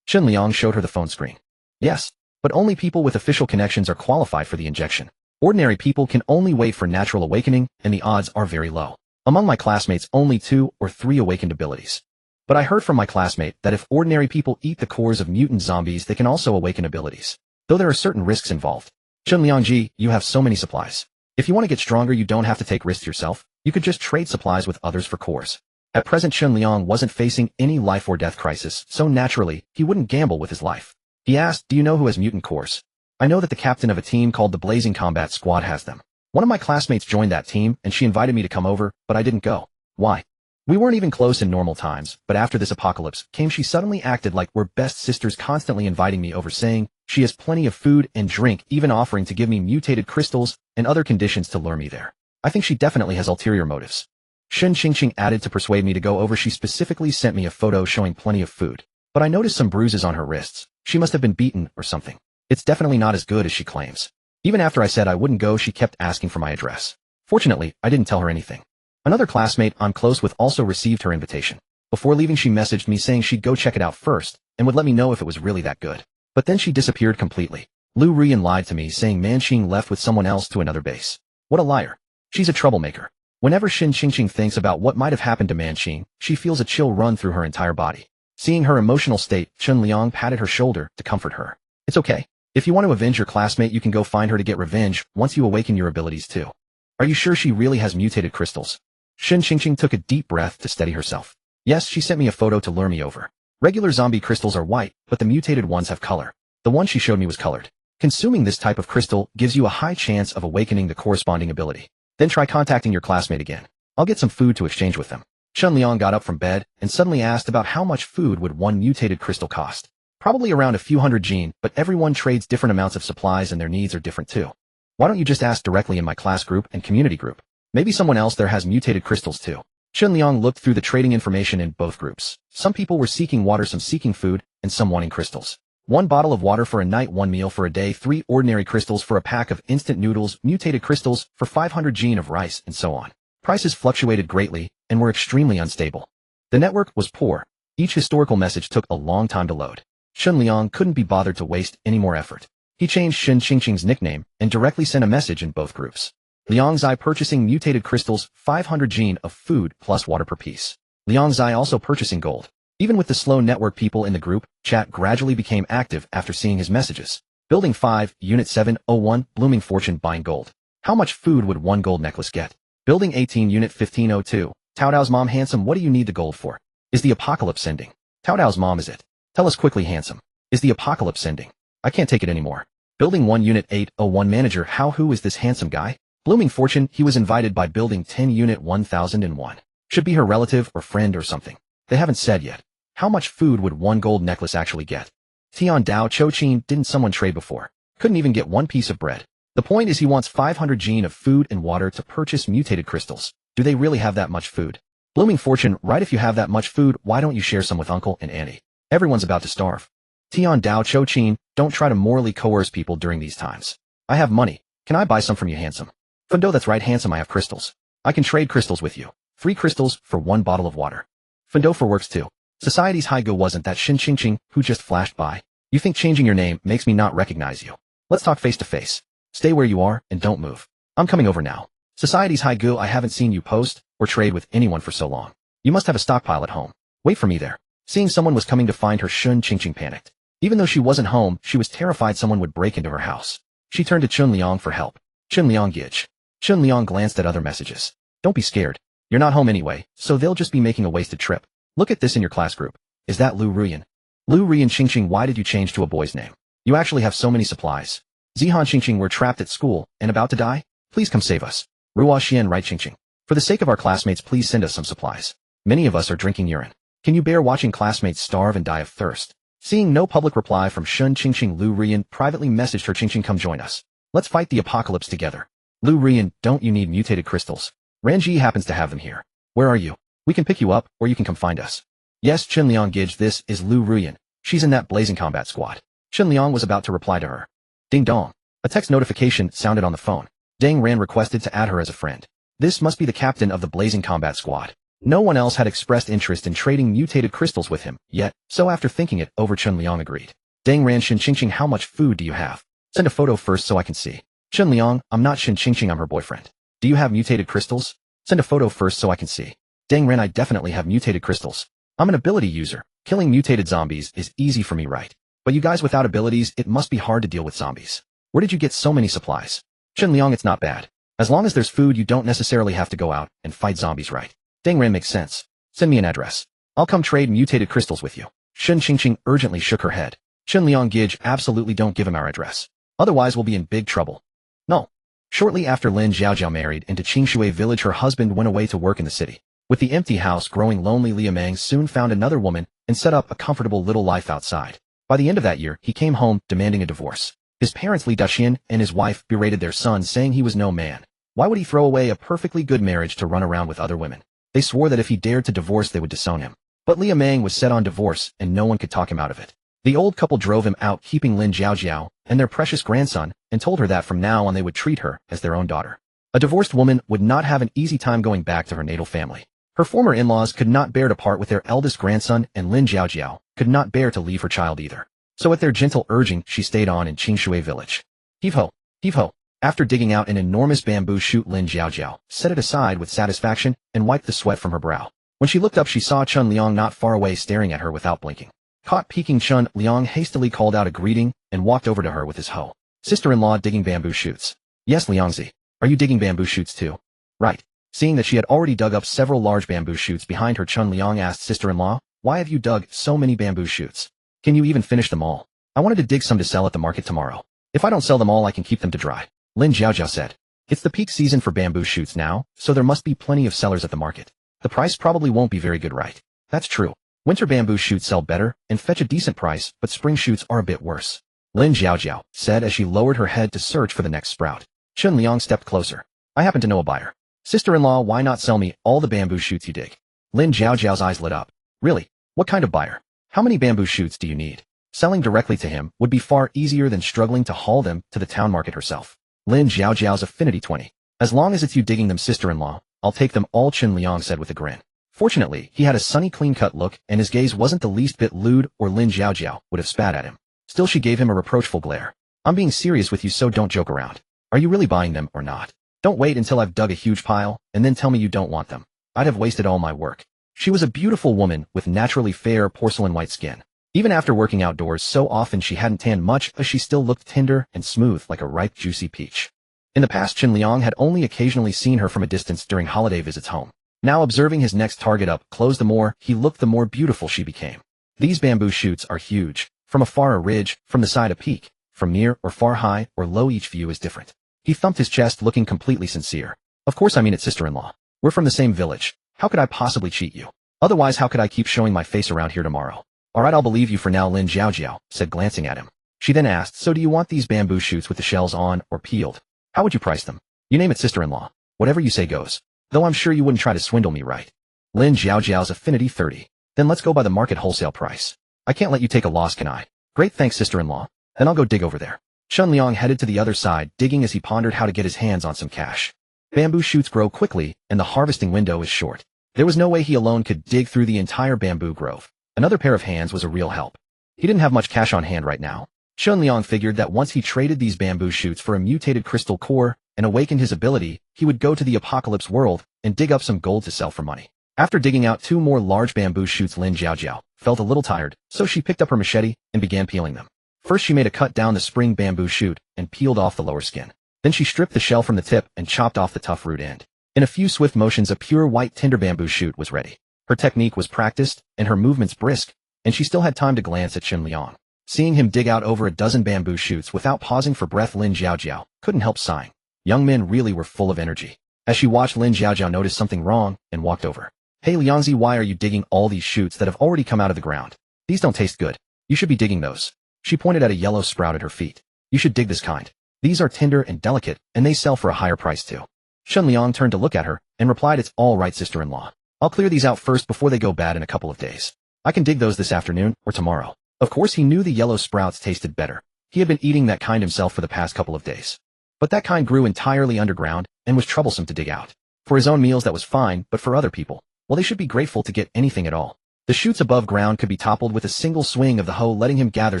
Chun Liang showed her the phone screen. Yes, but only people with official connections are qualified for the injection. Ordinary people can only wait for natural awakening, and the odds are very low. Among my classmates, only 2 or 3 awakened abilities. But I heard from my classmate that if ordinary people eat the cores of mutant zombies, they can also awaken abilities. Though there are certain risks involved. Chun Liangji, you have so many supplies. If you want to get stronger, you don't have to take risks yourself. You could just trade supplies with others for cores. At present, Chun Liang wasn't facing any life or death crisis, so naturally, he wouldn't gamble with his life. He asked, do you know who has mutant cores? I know that the captain of a team called the Blazing Combat Squad has them. One of my classmates joined that team, and she invited me to come over, but I didn't go. Why? We weren't even close in normal times, but after this apocalypse came, she suddenly acted like we're best sisters, constantly inviting me over, saying she has plenty of food and drink, even offering to give me mutated crystals and other conditions to lure me there. I think she definitely has ulterior motives. Shun Qingqing added, to persuade me to go over. She specifically sent me a photo showing plenty of food, but I noticed some bruises on her wrists. She must have been beaten or something. It's definitely not as good as she claims. Even after I said I wouldn't go, she kept asking for my address. Fortunately, I didn't tell her anything. Another classmate I'm close with also received her invitation. Before leaving, she messaged me saying she'd go check it out first and would let me know if it was really that good. But then she disappeared completely. Lu Rian lied to me, saying Manqing left with someone else to another base. What a liar. She's a troublemaker. Whenever Shun Qingqing thinks about what might have happened to Manqing, she feels a chill run through her entire body. Seeing her emotional state, Chun Liang patted her shoulder to comfort her. It's okay. If you want to avenge your classmate, you can go find her to get revenge once you awaken your abilities too. Are you sure she really has mutated crystals? Shun Qingqing took a deep breath to steady herself. Yes, she sent me a photo to lure me over. Regular zombie crystals are white, but the mutated ones have color. The one she showed me was colored. Consuming this type of crystal gives you a high chance of awakening the corresponding ability. Then try contacting your classmate again. I'll get some food to exchange with them. Chun Liang got up from bed and suddenly asked about how much food would one mutated crystal cost. Probably around a few hundred gene, but everyone trades different amounts of supplies and their needs are different too. Why don't you just ask directly in my class group and community group? Maybe someone else there has mutated crystals too. Chun Liang looked through the trading information in both groups. Some people were seeking water, some seeking food, and some wanting crystals. 1 bottle of water for a night, 1 meal for a day, 3 ordinary crystals for a pack of instant noodles, mutated crystals for 500 gene of rice, and so on. Prices fluctuated greatly and were extremely unstable. The network was poor. Each historical message took a long time to load. Chun Liang couldn't be bothered to waste any more effort. He changed Shun Qingqing's nickname and directly sent a message in both groups. Liang Zai purchasing mutated crystals, 500 gene of food plus water per piece. Liang Zai also purchasing gold. Even with the slow network, people in the group chat gradually became active after seeing his messages. Building 5, Unit 701, Blooming Fortune buying gold. How much food would 1 gold necklace get? Building 18, Unit 1502. Tao Dao's mom, handsome, what do you need the gold for? Is the apocalypse ending? Tao Dao's mom, is it? Tell us quickly, handsome. Is the apocalypse ending? I can't take it anymore. Building 1, Unit 801, manager, who is this handsome guy? Blooming Fortune, he was invited by Building 10, Unit 1001. Should be her relative or friend or something. They haven't said yet. How much food would 1 gold necklace actually get? Tian Dao, Cho Chin, didn't someone trade before? Couldn't even get 1 piece of bread. The point is he wants 500 gene of food and water to purchase mutated crystals. Do they really have that much food? Blooming fortune, right? If you have that much food, why don't you share some with Uncle and Auntie? Everyone's about to starve. Tian Dao Cho Chin, don't try to morally coerce people during these times. I have money. Can I buy some from you, handsome? Fundo, that's right, handsome, I have crystals. I can trade crystals with you. 3 crystals for 1 bottle of water. Fundo for works too. Society's high go wasn't that Shin Ching Ching who just flashed by. You think changing your name makes me not recognize you? Let's talk face to face. Stay where you are and don't move. I'm coming over now. Society's high go, I haven't seen you post or trade with anyone for so long. You must have a stockpile at home. Wait for me there. Seeing someone was coming to find her, Shun Ching Ching panicked. Even though she wasn't home, she was terrified someone would break into her house. She turned to Chun Liang for help. Chun Liang gidge. Chun Liang glanced at other messages. Don't be scared. You're not home anyway, so they'll just be making a wasted trip. Look at this in your class group. Is that Lu Ruyan? Lu Ruyan Ching Ching, why did you change to a boy's name? You actually have so many supplies. Zihan Ching Ching, we're trapped at school and about to die? Please come save us. Ruo Xian right Ching Ching. For the sake of our classmates, please send us some supplies. Many of us are drinking urine. Can you bear watching classmates starve and die of thirst? Seeing no public reply from Shun Ching Ching, Lu Ruyan privately messaged her, Ching Ching, come join us. Let's fight the apocalypse together. Lu Ruyan, don't you need mutated crystals? Ranji happens to have them here. Where are you? We can pick you up, or you can come find us. Yes, Chen Liang gidge, this is Lu Ruyan. She's in that blazing combat squad. Chen Liang was about to reply to her. Ding dong. A text notification sounded on the phone. Dang Ran requested to add her as a friend. This must be the captain of the blazing combat squad. No one else had expressed interest in trading mutated crystals with him, yet, so after thinking it over, Chen Liang agreed. Dang Ran, Shin Ching Ching, how much food do you have? Send a photo first so I can see. Chen Liang, I'm not Shin Ching Ching, I'm her boyfriend. Do you have mutated crystals? Send a photo first so I can see. Dang Ran, I definitely have mutated crystals. I'm an ability user. Killing mutated zombies is easy for me, right? But you guys without abilities, it must be hard to deal with zombies. Where did you get so many supplies? Chen Liang, it's not bad. As long as there's food, you don't necessarily have to go out and fight zombies, right? Dang Ran, makes sense. Send me an address. I'll come trade mutated crystals with you. Shin Ching Ching urgently shook her head. Chen Liang gidge, absolutely don't give him our address. Otherwise we'll be in big trouble. No. Shortly after Lin Xiaojiao married into Qingshui village, her husband went away to work in the city. With the empty house growing lonely, Liu Meng soon found another woman and set up a comfortable little life outside. By the end of that year, he came home demanding a divorce. His parents, Li Daxian and his wife, berated their son, saying he was no man. Why would he throw away a perfectly good marriage to run around with other women? They swore that if he dared to divorce, they would disown him. But Liu Meng was set on divorce, and no one could talk him out of it. The old couple drove him out, keeping Lin Xiaojiao and their precious grandson, and told her that from now on they would treat her as their own daughter. A divorced woman would not have an easy time going back to her natal family. Her former in-laws could not bear to part with their eldest grandson, and Lin Xiaojiao could not bear to leave her child either. So at their gentle urging, she stayed on in Qingshui village. Heave-ho, heave-ho. After digging out an enormous bamboo shoot, Lin Xiaojiao set it aside with satisfaction and wiped the sweat from her brow. When she looked up, she saw Chun Liang not far away staring at her without blinking. Caught peeking, Chun Liang hastily called out a greeting and walked over to her with his hoe. Sister-in-law digging bamboo shoots. Yes, Liangzi. Are you digging bamboo shoots too? Right. Seeing that she had already dug up several large bamboo shoots behind her, Chun Liang asked sister-in-law, why have you dug so many bamboo shoots? Can you even finish them all? I wanted to dig some to sell at the market tomorrow. If I don't sell them all, I can keep them to dry. Lin Xiaojiao said. It's the peak season for bamboo shoots now, so there must be plenty of sellers at the market. The price probably won't be very good, right? That's true. Winter bamboo shoots sell better and fetch a decent price, but spring shoots are a bit worse. Lin Xiaojiao said as she lowered her head to search for the next sprout. Chun Liang stepped closer. I happen to know a buyer. Sister-in-law, why not sell me all the bamboo shoots you dig? Lin Xiaojiao's eyes lit up. Really? What kind of buyer? How many bamboo shoots do you need? Selling directly to him would be far easier than struggling to haul them to the town market herself. Lin Xiaojiao's affinity 20. As long as it's you digging them, sister-in-law, I'll take them all, Chun Liang said with a grin. Fortunately, he had a sunny, clean-cut look, and his gaze wasn't the least bit lewd, or Lin Xiaojiao would have spat at him. Still, she gave him a reproachful glare. I'm being serious with you, so don't joke around. Are you really buying them or not? Don't wait until I've dug a huge pile, and then tell me you don't want them. I'd have wasted all my work. She was a beautiful woman with naturally fair porcelain white skin. Even after working outdoors so often she hadn't tanned much, but she still looked tender and smooth like a ripe, juicy peach. In the past, Chun Liang had only occasionally seen her from a distance during holiday visits home. Now, observing his next target up close, the more he looked, the more beautiful she became. These bamboo shoots are huge. From afar a ridge, from the side a peak, from near or far, high or low, each view is different. He thumped his chest, looking completely sincere. Of course I mean it, sister-in-law. We're from the same village. How could I possibly cheat you? Otherwise, how could I keep showing my face around here tomorrow? Alright, I'll believe you for now, Lin Xiaojiao said, glancing at him. She then asked, so do you want these bamboo shoots with the shells on or peeled? How would you price them? You name it, sister-in-law. Whatever you say goes. Though I'm sure you wouldn't try to swindle me, right? Lin Xiaojiao's affinity 30. Then let's go by the market wholesale price. I can't let you take a loss, can I? Great, thanks, sister-in-law. Then I'll go dig over there. Chun Liang headed to the other side, digging as he pondered how to get his hands on some cash. Bamboo shoots grow quickly, and the harvesting window is short. There was no way he alone could dig through the entire bamboo grove. Another pair of hands was a real help. He didn't have much cash on hand right now. Chun Liang figured that once he traded these bamboo shoots for a mutated crystal core and awakened his ability, he would go to the apocalypse world and dig up some gold to sell for money. After digging out 2 more large bamboo shoots, Lin Xiaojiao felt a little tired, so she picked up her machete and began peeling them. First she made a cut down the spring bamboo shoot and peeled off the lower skin. Then she stripped the shell from the tip and chopped off the tough root end. In a few swift motions, a pure white tinder bamboo shoot was ready. Her technique was practiced and her movements brisk, and she still had time to glance at Chun Liang. Seeing him dig out over a dozen bamboo shoots without pausing for breath, Lin Xiaojiao couldn't help sighing. Young men really were full of energy. As she watched, Lin Xiaojiao noticed something wrong and walked over. Hey Liangzi, why are you digging all these shoots that have already come out of the ground? These don't taste good. You should be digging those. She pointed at a yellow sprout at her feet. You should dig this kind. These are tender and delicate, and they sell for a higher price too. Chun Liang turned to look at her and replied, it's all right, sister-in-law. I'll clear these out first before they go bad in a couple of days. I can dig those this afternoon or tomorrow. Of course he knew the yellow sprouts tasted better. He had been eating that kind himself for the past couple of days. But that kind grew entirely underground and was troublesome to dig out. For his own meals that was fine, but for other people, well, they should be grateful to get anything at all. The shoots above ground could be toppled with a single swing of the hoe, letting him gather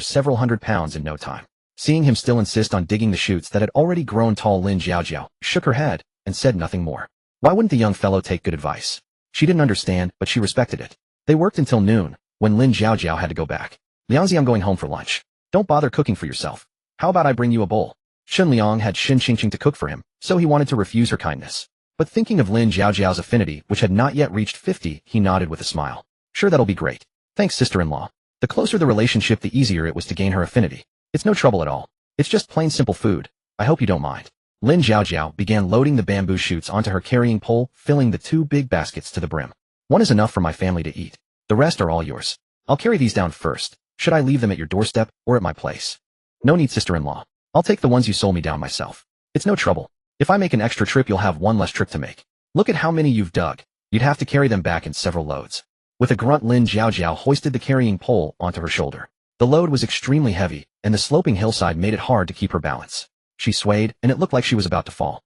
several hundred pounds in no time. Seeing him still insist on digging the shoots that had already grown tall, Lin Xiaojiao shook her head and said nothing more. Why wouldn't the young fellow take good advice? She didn't understand, but she respected it. They worked until noon, when Lin Xiaojiao had to go back. Liangzi, I'm going home for lunch. Don't bother cooking for yourself. How about I bring you a bowl? Chun Liang had Xin Qingqing to cook for him, so he wanted to refuse her kindness. But thinking of Lin Xiaojiao's affinity, which had not yet reached 50, he nodded with a smile. Sure, that'll be great. Thanks, sister-in-law. The closer the relationship, the easier it was to gain her affinity. It's no trouble at all. It's just plain simple food. I hope you don't mind. Lin Xiaojiao began loading the bamboo shoots onto her carrying pole, filling the 2 big baskets to the brim. One is enough for my family to eat. The rest are all yours. I'll carry these down first. Should I leave them at your doorstep or at my place? No need, sister-in-law. I'll take the ones you sold me down myself. It's no trouble. If I make an extra trip, you'll have one less trip to make. Look at how many you've dug. You'd have to carry them back in several loads. With a grunt, Lin Xiaojiao hoisted the carrying pole onto her shoulder. The load was extremely heavy, and the sloping hillside made it hard to keep her balance. She swayed, and it looked like she was about to fall.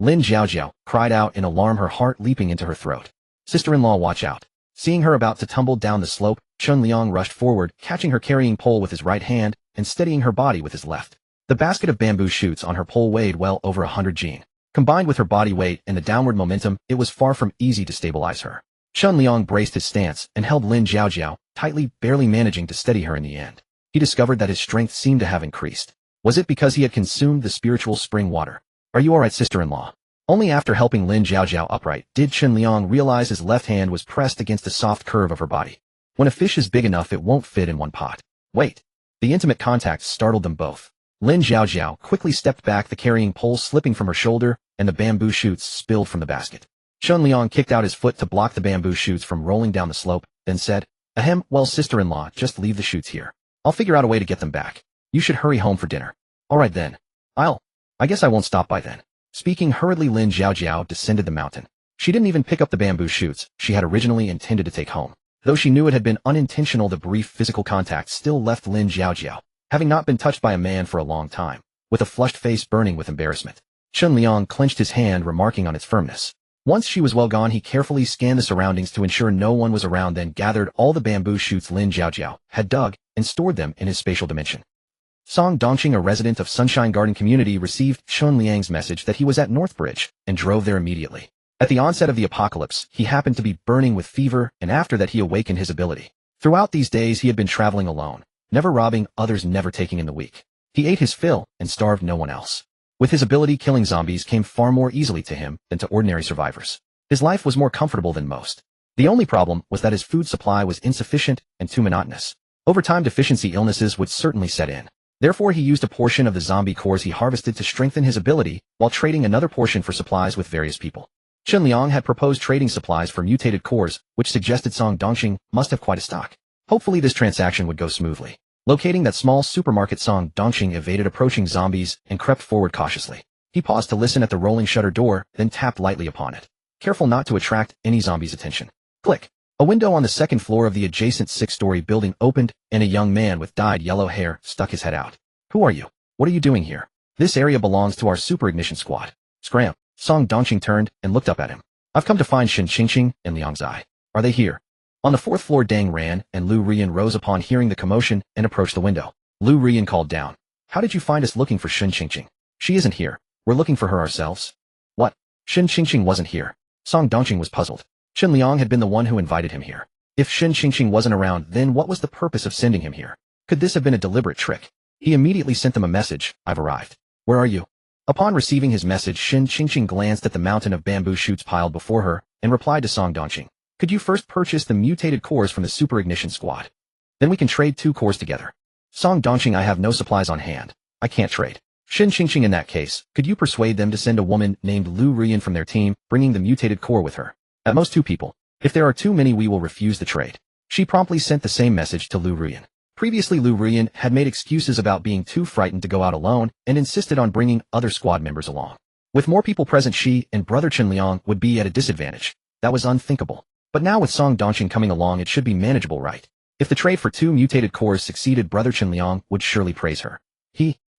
Lin Xiaojiao cried out in alarm, her heart leaping into her throat. Sister-in-law, watch out. Seeing her about to tumble down the slope, Chun Liang rushed forward, catching her carrying pole with his right hand and steadying her body with his left. The basket of bamboo shoots on her pole weighed well over 100 jin. Combined with her body weight and the downward momentum, it was far from easy to stabilize her. Chun Liang braced his stance and held Lin Xiaojiao tightly, barely managing to steady her in the end. He discovered that his strength seemed to have increased. Was it because he had consumed the spiritual spring water? Are you alright, sister-in-law? Only after helping Lin Xiaojiao upright did Chun Liang realize his left hand was pressed against the soft curve of her body. When a fish is big enough, it won't fit in one pot. Wait. The intimate contact startled them both. Lin Xiaojiao quickly stepped back, the carrying pole slipping from her shoulder, and the bamboo shoots spilled from the basket. Chun Liang kicked out his foot to block the bamboo shoots from rolling down the slope, then said, Ahem, well, sister-in-law, just leave the shoots here. I'll figure out a way to get them back. You should hurry home for dinner. Alright then. I guess I won't stop by then. Speaking hurriedly, Lin Xiaojiao descended the mountain. She didn't even pick up the bamboo shoots she had originally intended to take home. Though she knew it had been unintentional, the brief physical contact still left Lin Xiaojiao, having not been touched by a man for a long time, with a flushed face burning with embarrassment. Chun Liang clenched his hand, remarking on its firmness. Once she was well gone, he carefully scanned the surroundings to ensure no one was around, then gathered all the bamboo shoots Lin Xiaojiao had dug and stored them in his spatial dimension. Song Dongqing, a resident of Sunshine Garden Community, received Chun Liang's message that he was at Northbridge and drove there immediately. At the onset of the apocalypse, he happened to be burning with fever, and after that he awakened his ability. Throughout these days he had been traveling alone, never robbing others, never taking in the weak. He ate his fill and starved no one else. With his ability, killing zombies came far more easily to him than to ordinary survivors. His life was more comfortable than most. The only problem was that his food supply was insufficient and too monotonous. Over time, deficiency illnesses would certainly set in. Therefore, he used a portion of the zombie cores he harvested to strengthen his ability, while trading another portion for supplies with various people. Chun Liang had proposed trading supplies for mutated cores, which suggested Song Dongqing must have quite a stock. Hopefully this transaction would go smoothly. Locating that small supermarket, Song Dongqing evaded approaching zombies and crept forward cautiously. He paused to listen at the rolling shutter door, then tapped lightly upon it, careful not to attract any zombies' attention. Click. A window on the second floor of the adjacent 6-story building opened, and a young man with dyed yellow hair stuck his head out. Who are you? What are you doing here? This area belongs to our super ignition squad. Scram. Song Dongqing turned and looked up at him. I've come to find Shin Qingqing and Liang Zai. Are they here? On the 4th floor, Dang Ran and Lu Rian rose upon hearing the commotion and approached the window. Lu Rian called down. How did you find us looking for Shin Qingqing? She isn't here. We're looking for her ourselves. What? Shin Qingqing wasn't here. Song Dongqing was puzzled. Chen Liang had been the one who invited him here. If Shin Qingqing wasn't around, then what was the purpose of sending him here? Could this have been a deliberate trick? He immediately sent them a message. I've arrived. Where are you? Upon receiving his message, Shin Qingqing glanced at the mountain of bamboo shoots piled before her and replied to Song Dongqing. Could you first purchase the mutated cores from the super ignition squad? Then we can trade 2 cores together. Song Dongqing, I have no supplies on hand. I can't trade. Shin Qingqing, in that case, could you persuade them to send a woman named Lu Rian from their team, bringing the mutated core with her? At most 2 people. If there are too many, we will refuse the trade. She promptly sent the same message to Lu Rian. Previously, Lu Rian had made excuses about being too frightened to go out alone and insisted on bringing other squad members along. With more people present, she and brother Chen Liang would be at a disadvantage. That was unthinkable. But now with Song Dongqing coming along, it should be manageable, right? If the trade for 2 mutated cores succeeded, brother Chen Liang would surely praise her.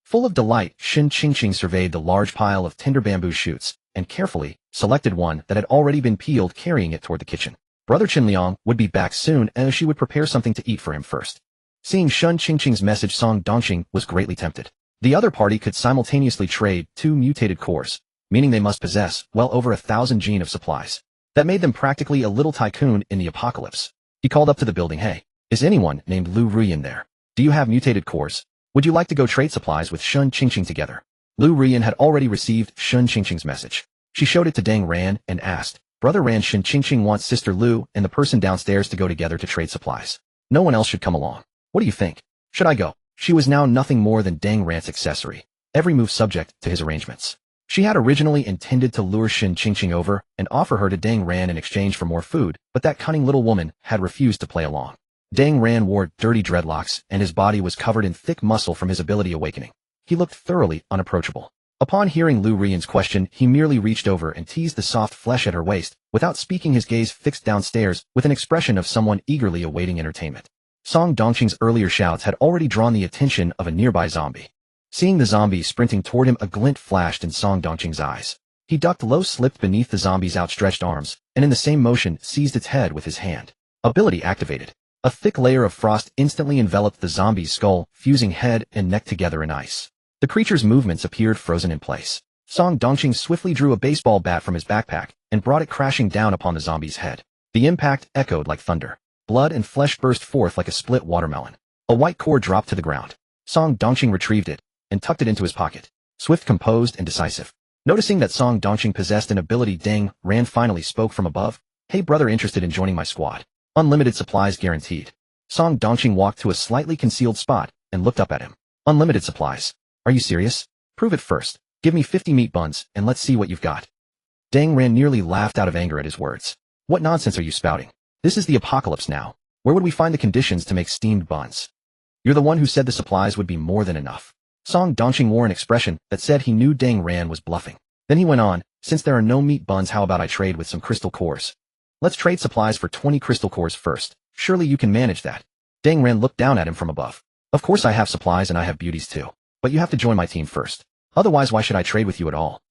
Full of delight, Shin Qingqing surveyed the large pile of tender bamboo shoots and carefully selected one that had already been peeled, carrying it toward the kitchen. Brother Chen Liang would be back soon, and she would prepare something to eat for him first. Seeing Shin Qingqing's message, Song Dongqing was greatly tempted. The other party could simultaneously trade 2 mutated cores, meaning they must possess well over 1,000 gene of supplies. That made them practically a little tycoon in the apocalypse. He called up to the building. Hey, is anyone named Lu Rian there? Do you have mutated cores? Would you like to go trade supplies with Shin Qingqing together? Lu Rian had already received Shin Qingqing's message. She showed it to Dang Ran and asked, Brother Ran, Shin Qingqing wants Sister Lu and the person downstairs to go together to trade supplies. No one else should come along. What do you think? Should I go? She was now nothing more than Dang Ran's accessory, every move subject to his arrangements. She had originally intended to lure Shin Qingqing over and offer her to Dang Ran in exchange for more food, but that cunning little woman had refused to play along. Dang Ran wore dirty dreadlocks, and his body was covered in thick muscle from his ability awakening. He looked thoroughly unapproachable. Upon hearing Lu Rian's question, he merely reached over and teased the soft flesh at her waist, without speaking, his gaze fixed downstairs with an expression of someone eagerly awaiting entertainment. Song Dongqing's earlier shouts had already drawn the attention of a nearby zombie. Seeing the zombie sprinting toward him, a glint flashed in Song Dongqing's eyes. He ducked low, slipped beneath the zombie's outstretched arms, and in the same motion seized its head with his hand. Ability activated. A thick layer of frost instantly enveloped the zombie's skull, fusing head and neck together in ice. The creature's movements appeared frozen in place. Song Dongqing swiftly drew a baseball bat from his backpack and brought it crashing down upon the zombie's head. The impact echoed like thunder. Blood and flesh burst forth like a split watermelon. A white core dropped to the ground. Song Dongqing retrieved it and tucked it into his pocket. Swift, composed, and decisive. Noticing that Song Dongqing possessed an ability, Dang Ran finally spoke from above. Hey brother, interested in joining my squad? Unlimited supplies guaranteed. Song Dongqing walked to a slightly concealed spot and looked up at him. Unlimited supplies? Are you serious? Prove it first. Give me 50 meat buns and let's see what you've got. Dang Ran nearly laughed out of anger at his words. What nonsense are you spouting? This is the apocalypse now. Where would we find the conditions to make steamed buns? You're the one who said the supplies would be more than enough. Song Dongqing wore an expression that said he knew Dang Ran was bluffing. Then he went on, since there are no meat buns, how about I trade with some crystal cores? Let's trade supplies for 20 crystal cores first. Surely you can manage that. Dang Ran looked down at him from above. Of course I have supplies and I have beauties too. But you have to join my team first. Otherwise, why should I trade with you at all?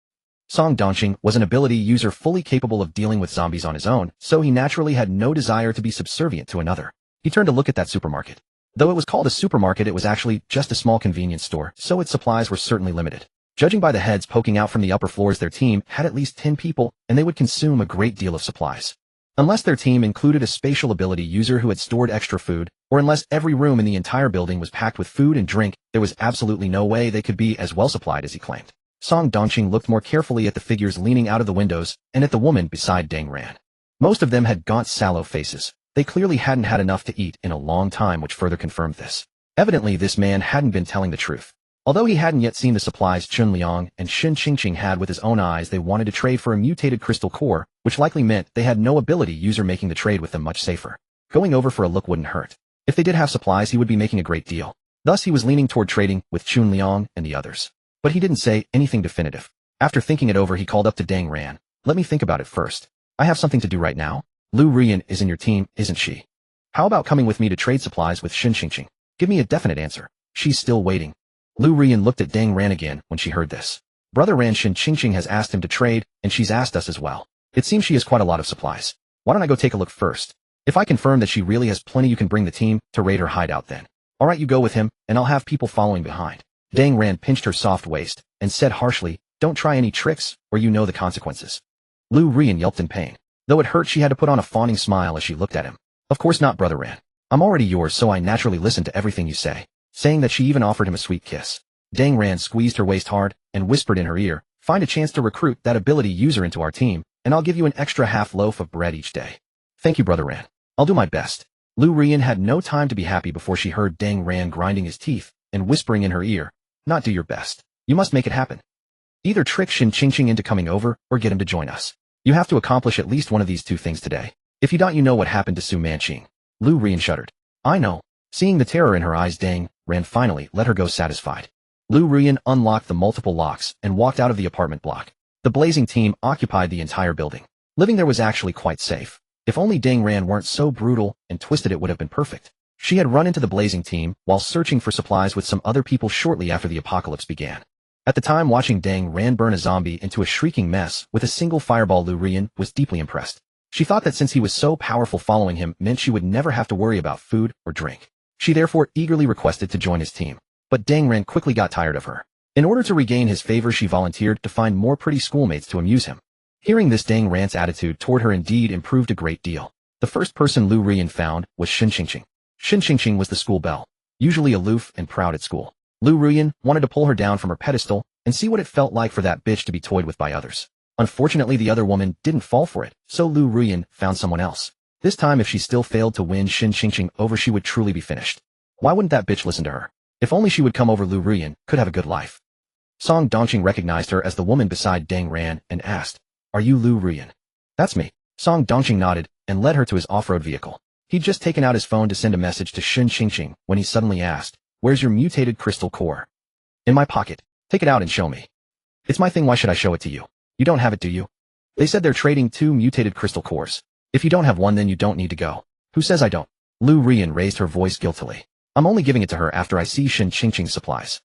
Song Dongqing was an ability user fully capable of dealing with zombies on his own, so he naturally had no desire to be subservient to another. He turned to look at that supermarket. Though it was called a supermarket, it was actually just a small convenience store, so its supplies were certainly limited. Judging by the heads poking out from the upper floors, their team had at least 10 people, and they would consume a great deal of supplies. Unless their team included a spatial ability user who had stored extra food, or unless every room in the entire building was packed with food and drink, there was absolutely no way they could be as well supplied as he claimed. Song Dongqing looked more carefully at the figures leaning out of the windows and at the woman beside Dang Ran. Most of them had gaunt, sallow faces. They clearly hadn't had enough to eat in a long time, which further confirmed this. Evidently, this man hadn't been telling the truth. Although he hadn't yet seen the supplies Chun Liang and Shin Qingqing had with his own eyes, they wanted to trade for a mutated crystal core, which likely meant they had no ability user, making the trade with them much safer. Going over for a look wouldn't hurt. If they did have supplies, he would be making a great deal. Thus he was leaning toward trading with Chun Liang and the others. But he didn't say anything definitive. After thinking it over, he called up to Dang Ran. Let me think about it first. I have something to do right now. Lu Rian is in your team, isn't she? How about coming with me to trade supplies with Shin Qingqing? Give me a definite answer. She's still waiting. Lu Rian looked at Dang Ran again when she heard this. Brother Ran Shin Qingqing has asked him to trade, and she's asked us as well. It seems she has quite a lot of supplies. Why don't I go take a look first? If I confirm that she really has plenty, you can bring the team to raid her hideout then. Alright, you go with him, and I'll have people following behind. Dang Ran pinched her soft waist, and said harshly, don't try any tricks, or you know the consequences. Lu Rian yelped in pain. Though it hurt, she had to put on a fawning smile as she looked at him. Of course not, Brother Ran. I'm already yours, so I naturally listen to everything you say. Saying that, she even offered him a sweet kiss. Dang Ran squeezed her waist hard, and whispered in her ear, find a chance to recruit that ability user into our team, and I'll give you an extra half loaf of bread each day. Thank you, Brother Ran. I'll do my best. Lu Rian had no time to be happy before she heard Dang Ran grinding his teeth, and whispering in her ear, not do your best. You must make it happen. Either trick Shin Qingqing into coming over, or get him to join us. You have to accomplish at least one of these two things today. If you don't, you know what happened to Su Manqing. Lu Rian shuddered. I know. Seeing the terror in her eyes, Dang Ran finally let her go satisfied. Lu Rian unlocked the multiple locks and walked out of the apartment block. The blazing team occupied the entire building. Living there was actually quite safe. If only Dang Ran weren't so brutal and twisted, it would have been perfect. She had run into the blazing team while searching for supplies with some other people shortly after the apocalypse began. At the time, watching Dang Ran burn a zombie into a shrieking mess with a single fireball, Lu Rian was deeply impressed. She thought that since he was so powerful, following him meant she would never have to worry about food or drink. She therefore eagerly requested to join his team. But Dang Ran quickly got tired of her. In order to regain his favor, she volunteered to find more pretty schoolmates to amuse him. Hearing this, Dang Ran's attitude toward her indeed improved a great deal. The first person Lu Rian found was Shin Qingqing. Shin Qingqing was the school belle, usually aloof and proud at school. Lu Rian wanted to pull her down from her pedestal and see what it felt like for that bitch to be toyed with by others. Unfortunately, the other woman didn't fall for it, so Lu Rian found someone else. This time, if she still failed to win Shin Qingqing over, she would truly be finished. Why wouldn't that bitch listen to her? If only she would come over, Lu Rian could have a good life. Song Dongqing recognized her as the woman beside Dang Ran and asked, are you Lu Rian? That's me. Song Dongqing nodded and led her to his off-road vehicle. He'd just taken out his phone to send a message to Shin Qingqing when he suddenly asked, where's your mutated crystal core? In my pocket. Take it out and show me. It's my thing, why should I show it to you? You don't have it, do you? They said they're trading 2 mutated crystal cores. If you don't have one, then you don't need to go. Who says I don't? Lu Rian raised her voice guiltily. I'm only giving it to her after I see Shin Qingqing's supplies.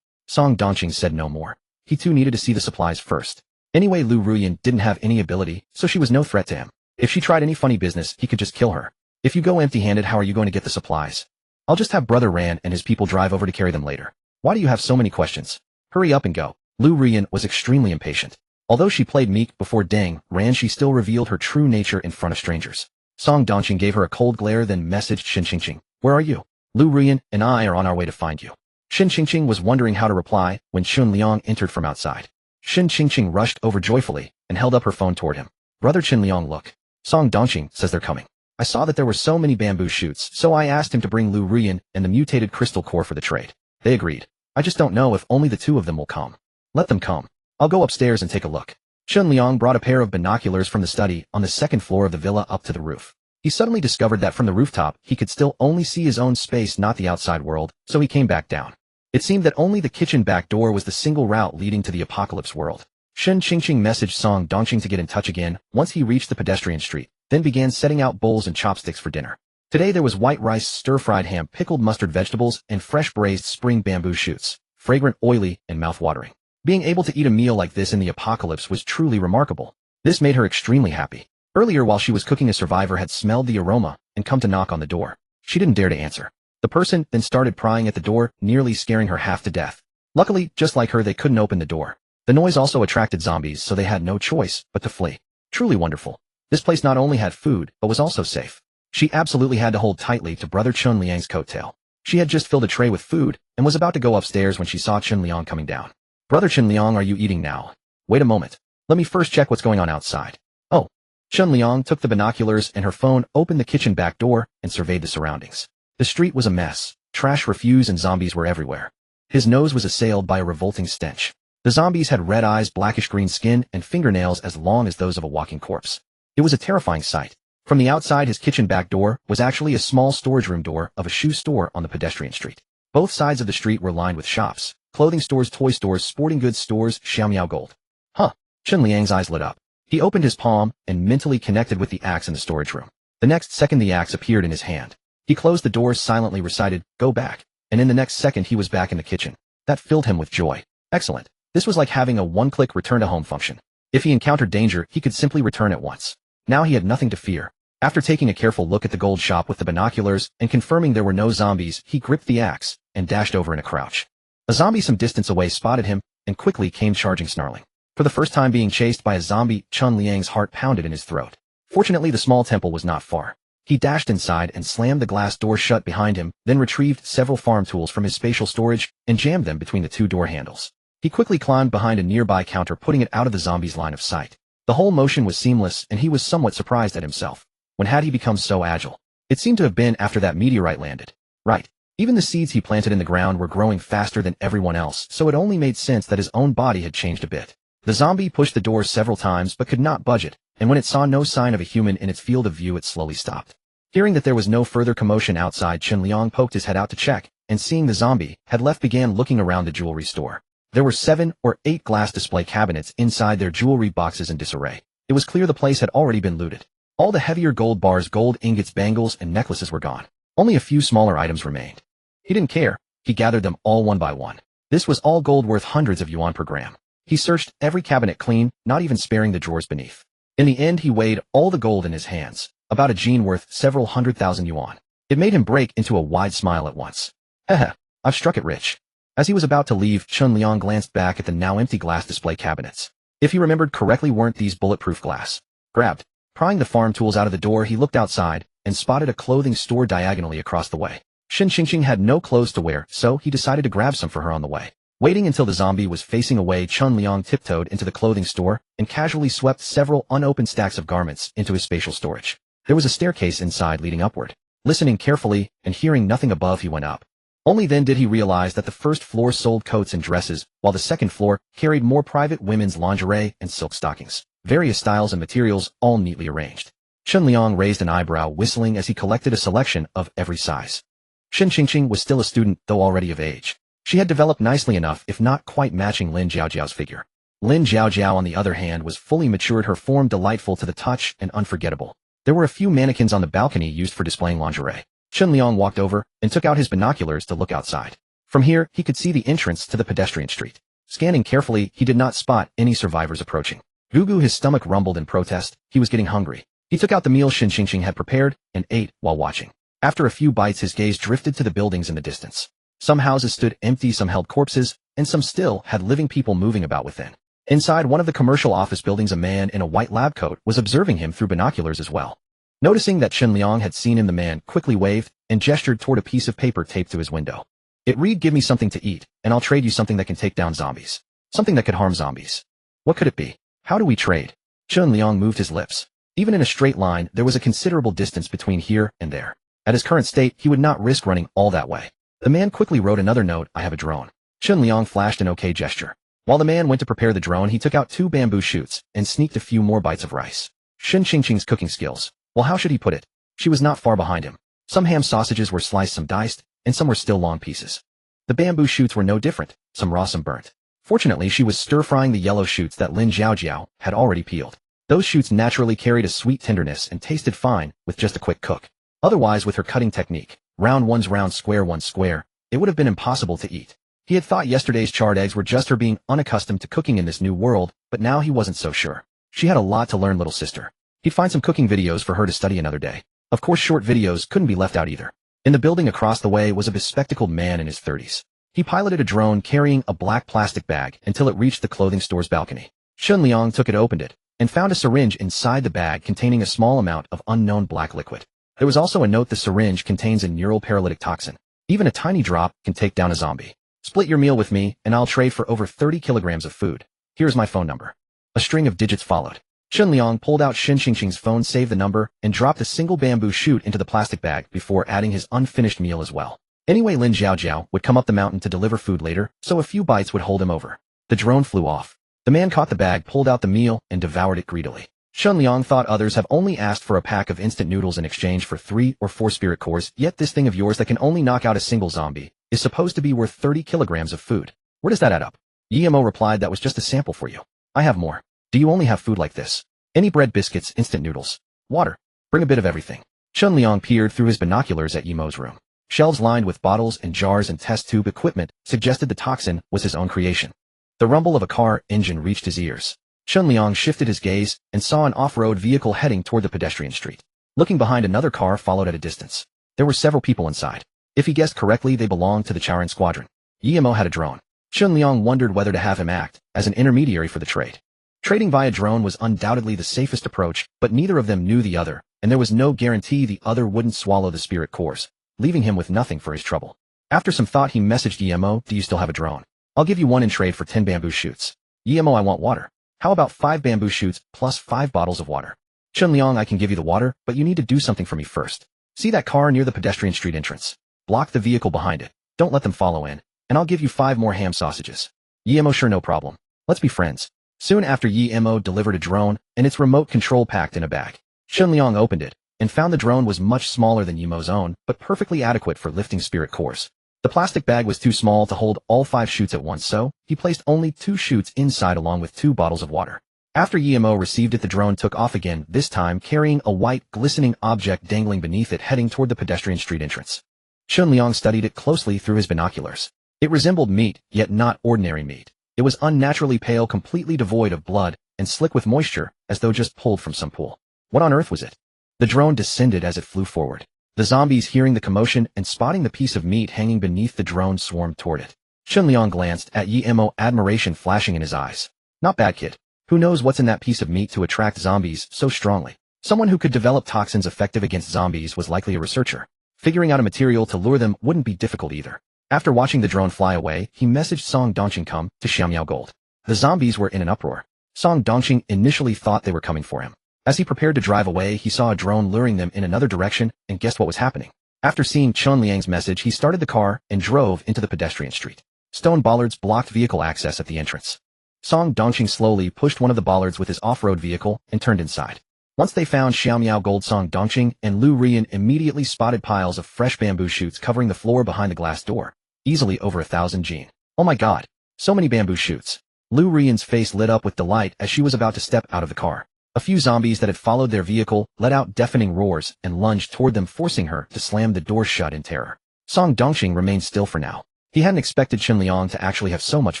Song Dongqing said no more. He too needed to see the supplies first. Anyway, Lu Rian didn't have any ability, so she was no threat to him. If she tried any funny business, he could just kill her. If you go empty-handed, how are you going to get the supplies? I'll just have Brother Ran and his people drive over to carry them later. Why do you have so many questions? Hurry up and go. Lu Rian was extremely impatient. Although she played meek before Dang Ran, she still revealed her true nature in front of strangers. Song Dongqing gave her a cold glare, then messaged Shin Qingqing. Where are you? Lu Rian and I are on our way to find you. Shin Qingqing was wondering how to reply when Chun Liang entered from outside. Shin Qingqing rushed over joyfully and held up her phone toward him. Brother Chun Liang, look. Song Dongqing says they're coming. I saw that there were so many bamboo shoots, so I asked him to bring Lu Rian and the mutated crystal core for the trade. They agreed. I just don't know if only the 2 of them will come. Let them come. I'll go upstairs and take a look. Chun Liang brought a pair of binoculars from the study on the 2nd floor of the villa up to the roof. He suddenly discovered that from the rooftop he could still only see his own space, not the outside world, so he came back down. It seemed that only the kitchen back door was the single route leading to the apocalypse world. Shin Qingqing messaged Song Dongqing to get in touch again once he reached the pedestrian street, then began setting out bowls and chopsticks for dinner. Today there was white rice, stir-fried ham, pickled mustard vegetables, and fresh braised spring bamboo shoots, fragrant, oily, and mouth-watering. Being able to eat a meal like this in the apocalypse was truly remarkable. This made her extremely happy. Earlier, while she was cooking, a survivor had smelled the aroma and come to knock on the door. She didn't dare to answer. The person then started prying at the door, nearly scaring her half to death. Luckily, just like her, they couldn't open the door. The noise also attracted zombies, so they had no choice but to flee. Truly wonderful. This place not only had food, but was also safe. She absolutely had to hold tightly to Brother Chun Liang's coattail. She had just filled a tray with food and was about to go upstairs when she saw Chun Liang coming down. Brother Chun Liang, are you eating now? Wait a moment. Let me first check what's going on outside. Oh. Chun Liang took the binoculars and her phone, opened the kitchen back door, and surveyed the surroundings. The street was a mess. Trash, refuse, and zombies were everywhere. His nose was assailed by a revolting stench. The zombies had red eyes, blackish-green skin, and fingernails as long as those of a walking corpse. It was a terrifying sight. From the outside, his kitchen back door was actually a small storage room door of a shoe store on the pedestrian street. Both sides of the street were lined with shops, clothing stores, toy stores, sporting goods stores, Xiaomiao gold. Huh. Chen Liang's eyes lit up. He opened his palm and mentally connected with the axe in the storage room. The next second the axe appeared in his hand. He closed the door, silently recited, "Go back," and in the next second he was back in the kitchen. That filled him with joy. Excellent. This was like having a one-click return-to-home function. If he encountered danger, he could simply return at once. Now he had nothing to fear. After taking a careful look at the gold shop with the binoculars and confirming there were no zombies, he gripped the axe and dashed over in a crouch. A zombie some distance away spotted him and quickly came charging, snarling. For the first time being chased by a zombie, Chen Liang's heart pounded in his throat. Fortunately, the small temple was not far. He dashed inside and slammed the glass door shut behind him, then retrieved several farm tools from his spatial storage and jammed them between the two door handles. He quickly climbed behind a nearby counter, putting it out of the zombie's line of sight. The whole motion was seamless, and he was somewhat surprised at himself. When had he become so agile? It seemed to have been after that meteorite landed. Right. Even the seeds he planted in the ground were growing faster than everyone else, so it only made sense that his own body had changed a bit. The zombie pushed the door several times but could not budge it, and when it saw no sign of a human in its field of view, it slowly stopped. Hearing that there was no further commotion outside, Chen Liang poked his head out to check, and seeing the zombie had left, began looking around the jewelry store. There were 7 or 8 glass display cabinets inside their jewelry boxes in disarray. It was clear the place had already been looted. All the heavier gold bars, gold ingots, bangles, and necklaces were gone. Only a few smaller items remained. He didn't care. He gathered them all one by one. This was all gold worth hundreds of yuan per gram. He searched every cabinet clean, not even sparing the drawers beneath. In the end, he weighed all the gold in his hands, about a gene worth several 100,000 yuan. It made him break into a wide smile at once. Heh, I've struck it rich. As he was about to leave, Chen Liang glanced back at the now empty glass display cabinets. If he remembered correctly, weren't these bulletproof glass? Grabbed. Prying the farm tools out of the door, he looked outside and spotted a clothing store diagonally across the way. Shin Qingqing had no clothes to wear, so he decided to grab some for her on the way. Waiting until the zombie was facing away, Chen Liang tiptoed into the clothing store and casually swept several unopened stacks of garments into his spatial storage. There was a staircase inside leading upward. Listening carefully and hearing nothing above, he went up. Only then did he realize that the first floor sold coats and dresses, while the second floor carried more private women's lingerie and silk stockings. Various styles and materials, all neatly arranged. Chen Liang raised an eyebrow, whistling as he collected a selection of every size. Shin Qingqing was still a student, though already of age. She had developed nicely enough, if not quite matching Lin Jiaojiao's figure. Lin Jiaojiao, on the other hand, was fully matured, her form delightful to the touch and unforgettable. There were a few mannequins on the balcony used for displaying lingerie. Chen Liang walked over and took out his binoculars to look outside. From here, he could see the entrance to the pedestrian street. Scanning carefully, he did not spot any survivors approaching. Gugu, his stomach rumbled in protest. He was getting hungry. He took out the meal Shin Qingqing had prepared and ate while watching. After a few bites, his gaze drifted to the buildings in the distance. Some houses stood empty, some held corpses, and some still had living people moving about within. Inside one of the commercial office buildings, a man in a white lab coat was observing him through binoculars as well. Noticing that Chen Liang had seen him, the man quickly waved and gestured toward a piece of paper taped to his window. It read, "Give me something to eat, and I'll trade you something that can take down zombies. Something that could harm zombies." What could it be? How do we trade? Chen Liang moved his lips. Even in a straight line, there was a considerable distance between here and there. At his current state, he would not risk running all that way. The man quickly wrote another note, "I have a drone." Chen Liang flashed an okay gesture. While the man went to prepare the drone, he took out 2 bamboo shoots and sneaked a few more bites of rice. Shin Qingqing's cooking skills. Well, how should he put it? She was not far behind him. Some ham sausages were sliced, some diced, and some were still long pieces. The bamboo shoots were no different, some raw, some burnt. Fortunately, she was stir-frying the yellow shoots that Lin Jiaojiao had already peeled. Those shoots naturally carried a sweet tenderness and tasted fine with just a quick cook. Otherwise, with her cutting technique, round one's round, square one's square, it would have been impossible to eat. He had thought yesterday's charred eggs were just her being unaccustomed to cooking in this new world, but now he wasn't so sure. She had a lot to learn, little sister. He'd find some cooking videos for her to study another day. Of course, short videos couldn't be left out either. In the building across the way was a bespectacled man in his 30s. He piloted a drone carrying a black plastic bag until it reached the clothing store's balcony. Chen Liang took it, opened it, and found a syringe inside the bag containing a small amount of unknown black liquid. There was also a note: the syringe contains a neural paralytic toxin. Even a tiny drop can take down a zombie. Split your meal with me, and I'll trade for over 30 kilograms of food. Here's my phone number. A string of digits followed. Chen Liang pulled out Shin Qingqing's phone, saved the number, and dropped a single bamboo shoot into the plastic bag before adding his unfinished meal as well. Anyway, Lin Jiaojiao would come up the mountain to deliver food later, so a few bites would hold him over. The drone flew off. The man caught the bag, pulled out the meal, and devoured it greedily. Shun Liang thought others have only asked for a pack of instant noodles in exchange for 3 or 4 spirit cores, yet this thing of yours that can only knock out a single zombie is supposed to be worth 30 kilograms of food. Where does that add up? Yemo replied that was just a sample for you. I have more. Do you only have food like this? Any bread, biscuits, instant noodles, water? Bring a bit of everything. Shun Liang peered through his binoculars at Yemo's room. Shelves lined with bottles and jars and test tube equipment suggested the toxin was his own creation. The rumble of a car engine reached his ears. Shun Liang shifted his gaze and saw an off-road vehicle heading toward the pedestrian street. Looking behind, another car followed at a distance. There were several people inside. If he guessed correctly, they belonged to the Charon squadron. Yemo had a drone. Shun Liang wondered whether to have him act as an intermediary for the trade. Trading via drone was undoubtedly the safest approach, but neither of them knew the other, and there was no guarantee the other wouldn't swallow the spirit cores, leaving him with nothing for his trouble. After some thought, he messaged Yemo, "Do you still have a drone? I'll give you one in trade for 10 bamboo shoots." Yemo, "I want water. How about 5 bamboo shoots plus 5 bottles of water?" Shun Liang, "I can give you the water, but you need to do something for me first. See that car near the pedestrian street entrance? Block the vehicle behind it. Don't let them follow in, and I'll give you 5 more ham sausages." Yemo, "Sure, no problem. Let's be friends." Soon after, Yemo delivered a drone and its remote control packed in a bag. Shun Liang opened it and found the drone was much smaller than Yemo's own, but perfectly adequate for lifting spirit cores. The plastic bag was too small to hold all 5 shoots at once, so he placed only 2 shoots inside along with 2 bottles of water. After Yemo received it, the drone took off again, this time carrying a white, glistening object dangling beneath it, heading toward the pedestrian street entrance. Shun Liang studied it closely through his binoculars. It resembled meat, yet not ordinary meat. It was unnaturally pale, completely devoid of blood, and slick with moisture, as though just pulled from some pool. What on earth was it? The drone descended as it flew forward. The zombies, hearing the commotion and spotting the piece of meat hanging beneath the drone, swarmed toward it. Shun Liang glanced at Yemo, admiration flashing in his eyes. "Not bad, kid. Who knows what's in that piece of meat to attract zombies so strongly? Someone who could develop toxins effective against zombies was likely a researcher. Figuring out a material to lure them wouldn't be difficult either." After watching the drone fly away, he messaged Song Dongqing, "Come to Xiaomiao Gold." The zombies were in an uproar. Song Dongqing initially thought they were coming for him. As he prepared to drive away, he saw a drone luring them in another direction and guessed what was happening. After seeing Shun Liang's message, he started the car and drove into the pedestrian street. Stone bollards blocked vehicle access at the entrance. Song Dongqing slowly pushed one of the bollards with his off-road vehicle and turned inside. Once they found Xiaomiao Gold, Song Dongqing and Lu Rian immediately spotted piles of fresh bamboo shoots covering the floor behind the glass door. Easily over 1,000 Gene. "Oh my god, so many bamboo shoots." Lu Rian's face lit up with delight as she was about to step out of the car. A few zombies that had followed their vehicle let out deafening roars and lunged toward them, forcing her to slam the door shut in terror. Song Dongqing remained still for now. He hadn't expected Shun Liang to actually have so much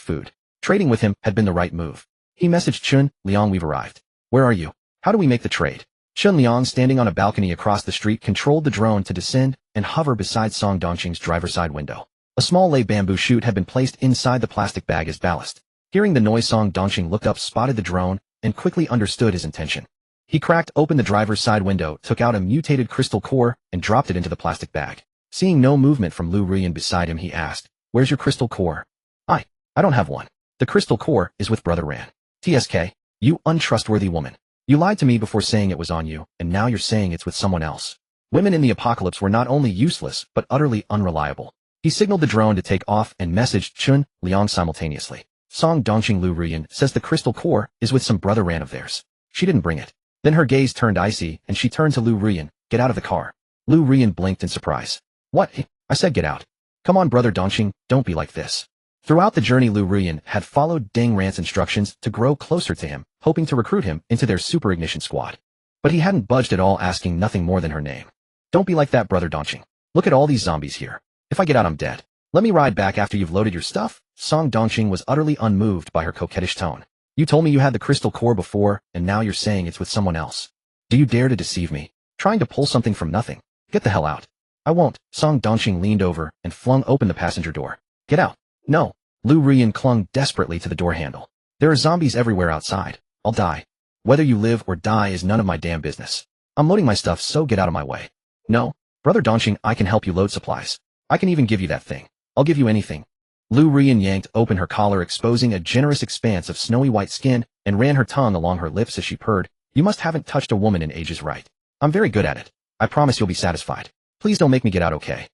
food. Trading with him had been the right move. He messaged Shun Liang, "We've arrived. Where are you? How do we make the trade?" Shun Liang, standing on a balcony across the street, controlled the drone to descend and hover beside Song Dongqing's driver's side window. A small lay bamboo shoot had been placed inside the plastic bag as ballast. Hearing the noise, Song Dongqing looked up, spotted the drone, and quickly understood his intention. He cracked open the driver's side window, took out a mutated crystal core, and dropped it into the plastic bag. Seeing no movement from Lu Rian beside him, he asked, "Where's your crystal core?" I don't have one. The crystal core is with Brother Ran." "TSK, you untrustworthy woman. You lied to me before saying it was on you, and now you're saying it's with someone else." Women in the apocalypse were not only useless, but utterly unreliable. He signaled the drone to take off and messaged Shun Liang simultaneously. "Song Dongqing, Lu Rian says the crystal core is with some Brother Ran of theirs. She didn't bring it." Then her gaze turned icy, and she turned to Lu Rian, "Get out of the car." Lu Rian blinked in surprise. "What? I said get out." "Come on, Brother Dongqing, don't be like this." Throughout the journey, Lu Rian had followed Deng Ran's instructions to grow closer to him, hoping to recruit him into their super ignition squad. But he hadn't budged at all, asking nothing more than her name. "Don't be like that, Brother Dongqing. Look at all these zombies here. If I get out, I'm dead. Let me ride back after you've loaded your stuff." Song Dongqing was utterly unmoved by her coquettish tone. "You told me you had the crystal core before, and now you're saying it's with someone else. Do you dare to deceive me? Trying to pull something from nothing? Get the hell out." "I won't." Song Dongqing leaned over and flung open the passenger door. "Get out." "No." Lu Rian clung desperately to the door handle. "There are zombies everywhere outside. I'll die. Whether you live or die is none of my damn business. I'm loading my stuff, so get out of my way." "No. Brother Dongqing, I can help you load supplies. I can even give you that thing. I'll give you anything." Lu Rian yanked open her collar, exposing a generous expanse of snowy white skin, and ran her tongue along her lips as she purred, "You must haven't touched a woman in ages, right? I'm very good at it. I promise you'll be satisfied. Please don't make me get out, okay?"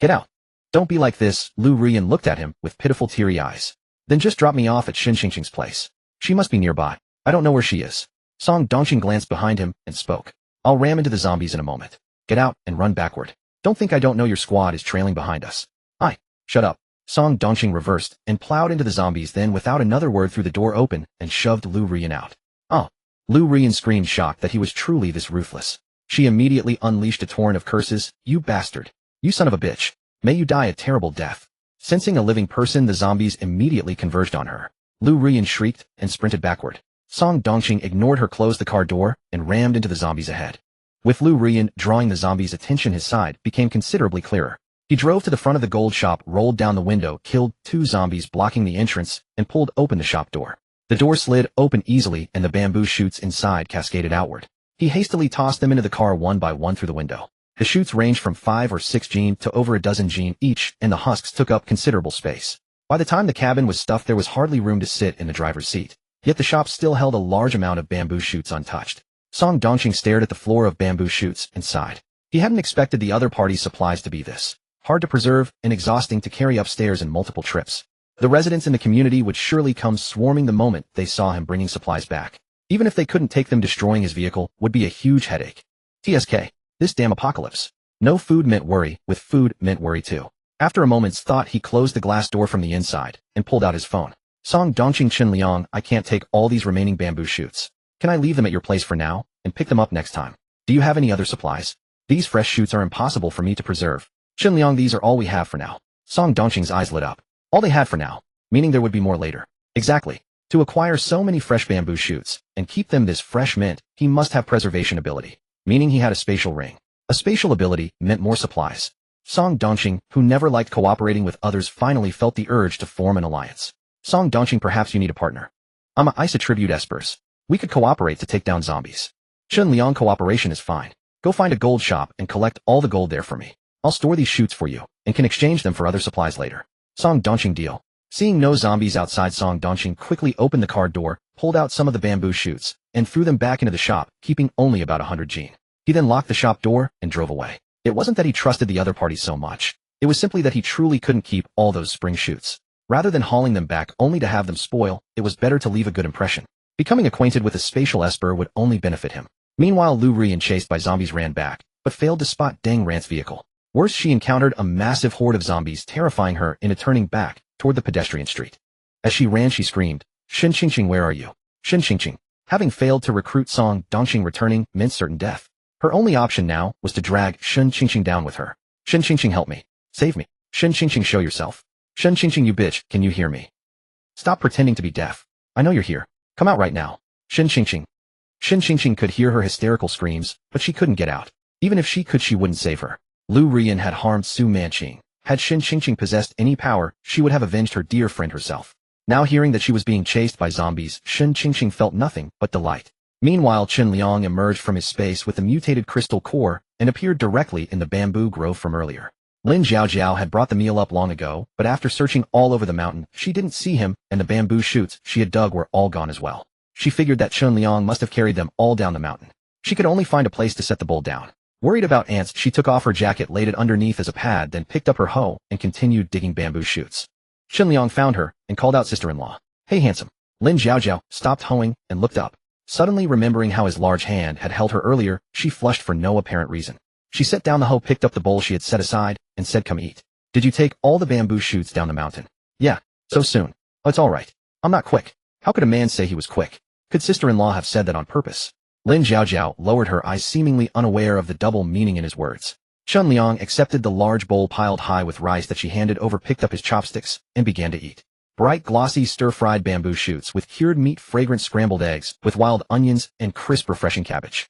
"Get out. Don't be like this." Lu Rian looked at him with pitiful, teary eyes. "Then just drop me off at Shin Xingxing's place. She must be nearby. I don't know where she is." Song Dongqing glanced behind him and spoke. I'll ram into the zombies in a moment. Get out and run backward. Don't think I don't know your squad is trailing behind us. Shut up. Song Dongqing reversed and plowed into the zombies, then without another word threw the door open and shoved Lu Rian out. Oh. Lu Rian screamed, shocked that he was truly this ruthless. She immediately unleashed a torrent of curses. You bastard. You son of a bitch. May you die a terrible death. Sensing a living person, the zombies immediately converged on her. Lu Rian shrieked and sprinted backward. Song Dongqing ignored her, closed the car door, and rammed into the zombies ahead. With Lu Rian drawing the zombies' attention, his side became considerably clearer. He drove to the front of the gold shop, rolled down the window, killed 2 zombies blocking the entrance, and pulled open the shop door. The door slid open easily and the bamboo shoots inside cascaded outward. He hastily tossed them into the car one by one through the window. The shoots ranged from 5 or 6 gene to over a dozen gene each, and the husks took up considerable space. By the time the cabin was stuffed, there was hardly room to sit in the driver's seat. Yet the shop still held a large amount of bamboo shoots untouched. Song Dongqing stared at the floor of bamboo shoots and sighed. He hadn't expected the other party's supplies to be this hard to preserve and exhausting to carry upstairs in multiple trips. The residents in the community would surely come swarming the moment they saw him bringing supplies back. Even if they couldn't take them, destroying his vehicle would be a huge headache. TSK. This damn apocalypse. No food meant worry, with food meant worry too. After a moment's thought, he closed the glass door from the inside and pulled out his phone. Song Dongqing Chen Liang, I can't take all these remaining bamboo shoots. Can I leave them at your place for now and pick them up next time? Do you have any other supplies? These fresh shoots are impossible for me to preserve. Chen Liang, these are all we have for now. Song Dongqing's eyes lit up. All they had for now, meaning there would be more later. Exactly. To acquire so many fresh bamboo shoots and keep them this fresh mint, he must have preservation ability, meaning he had a spatial ring. A spatial ability meant more supplies. Song Dongqing, who never liked cooperating with others, finally felt the urge to form an alliance. Song Dongqing, perhaps you need a partner. I attribute espers. We could cooperate to take down zombies. Chen Liang, cooperation is fine. Go find a gold shop and collect all the gold there for me. I'll store these shoots for you and can exchange them for other supplies later. Song Dongqing, deal. Seeing no zombies outside, Song Dongqing quickly opened the car door, pulled out some of the bamboo shoots, and threw them back into the shop, keeping only about 100 gene. He then locked the shop door and drove away. It wasn't that he trusted the other party so much. It was simply that he truly couldn't keep all those spring shoots. Rather than hauling them back only to have them spoil, it was better to leave a good impression. Becoming acquainted with a spatial esper would only benefit him. Meanwhile, Lu Rian, chased by zombies, ran back, but failed to spot Deng Rant's vehicle. Worse, she encountered a massive horde of zombies, terrifying her into turning back toward the pedestrian street. As she ran, she screamed, Shen Qingqing, where are you? Shen Qingqing. Having failed to recruit, Song Dongqing returning meant certain death. Her only option now was to drag Shen Qingqing down with her. Shen Qingqing, help me. Save me. Shen Qingqing, show yourself. Shen Qingqing, you bitch, can you hear me? Stop pretending to be deaf. I know you're here. Come out right now. Shen Qingqing. Shen Qingqing could hear her hysterical screams, but she couldn't get out. Even if she could, she wouldn't save her. Lu Rian had harmed Su Manqing. Had Shen Qingqing possessed any power, she would have avenged her dear friend herself. Now hearing that she was being chased by zombies, Shen Qingqing felt nothing but delight. Meanwhile, Chen Liang emerged from his space with the mutated crystal core and appeared directly in the bamboo grove from earlier. Lin Zhaojiao had brought the meal up long ago, but after searching all over the mountain, she didn't see him, and the bamboo shoots she had dug were all gone as well. She figured that Chen Liang must have carried them all down the mountain. She could only find a place to set the bowl down. Worried about ants, she took off her jacket, laid it underneath as a pad, then picked up her hoe and continued digging bamboo shoots. Chen Liang found her and called out, sister-in-law. Hey, handsome. Lin Zhaojiao stopped hoeing and looked up. Suddenly remembering how his large hand had held her earlier, she flushed for no apparent reason. She set down the hoe, picked up the bowl she had set aside, and said, come eat. Did you take all the bamboo shoots down the mountain? Yeah. So soon. Oh, it's all right. I'm not quick. How could a man say he was quick? Could sister-in-law have said that on purpose? Lin Zhaojiao lowered her eyes, seemingly unaware of the double meaning in his words. Chen Liang accepted the large bowl piled high with rice that she handed over, picked up his chopsticks, and began to eat. Bright, glossy, stir-fried bamboo shoots with cured meat, fragrant scrambled eggs, with wild onions, and crisp, refreshing cabbage.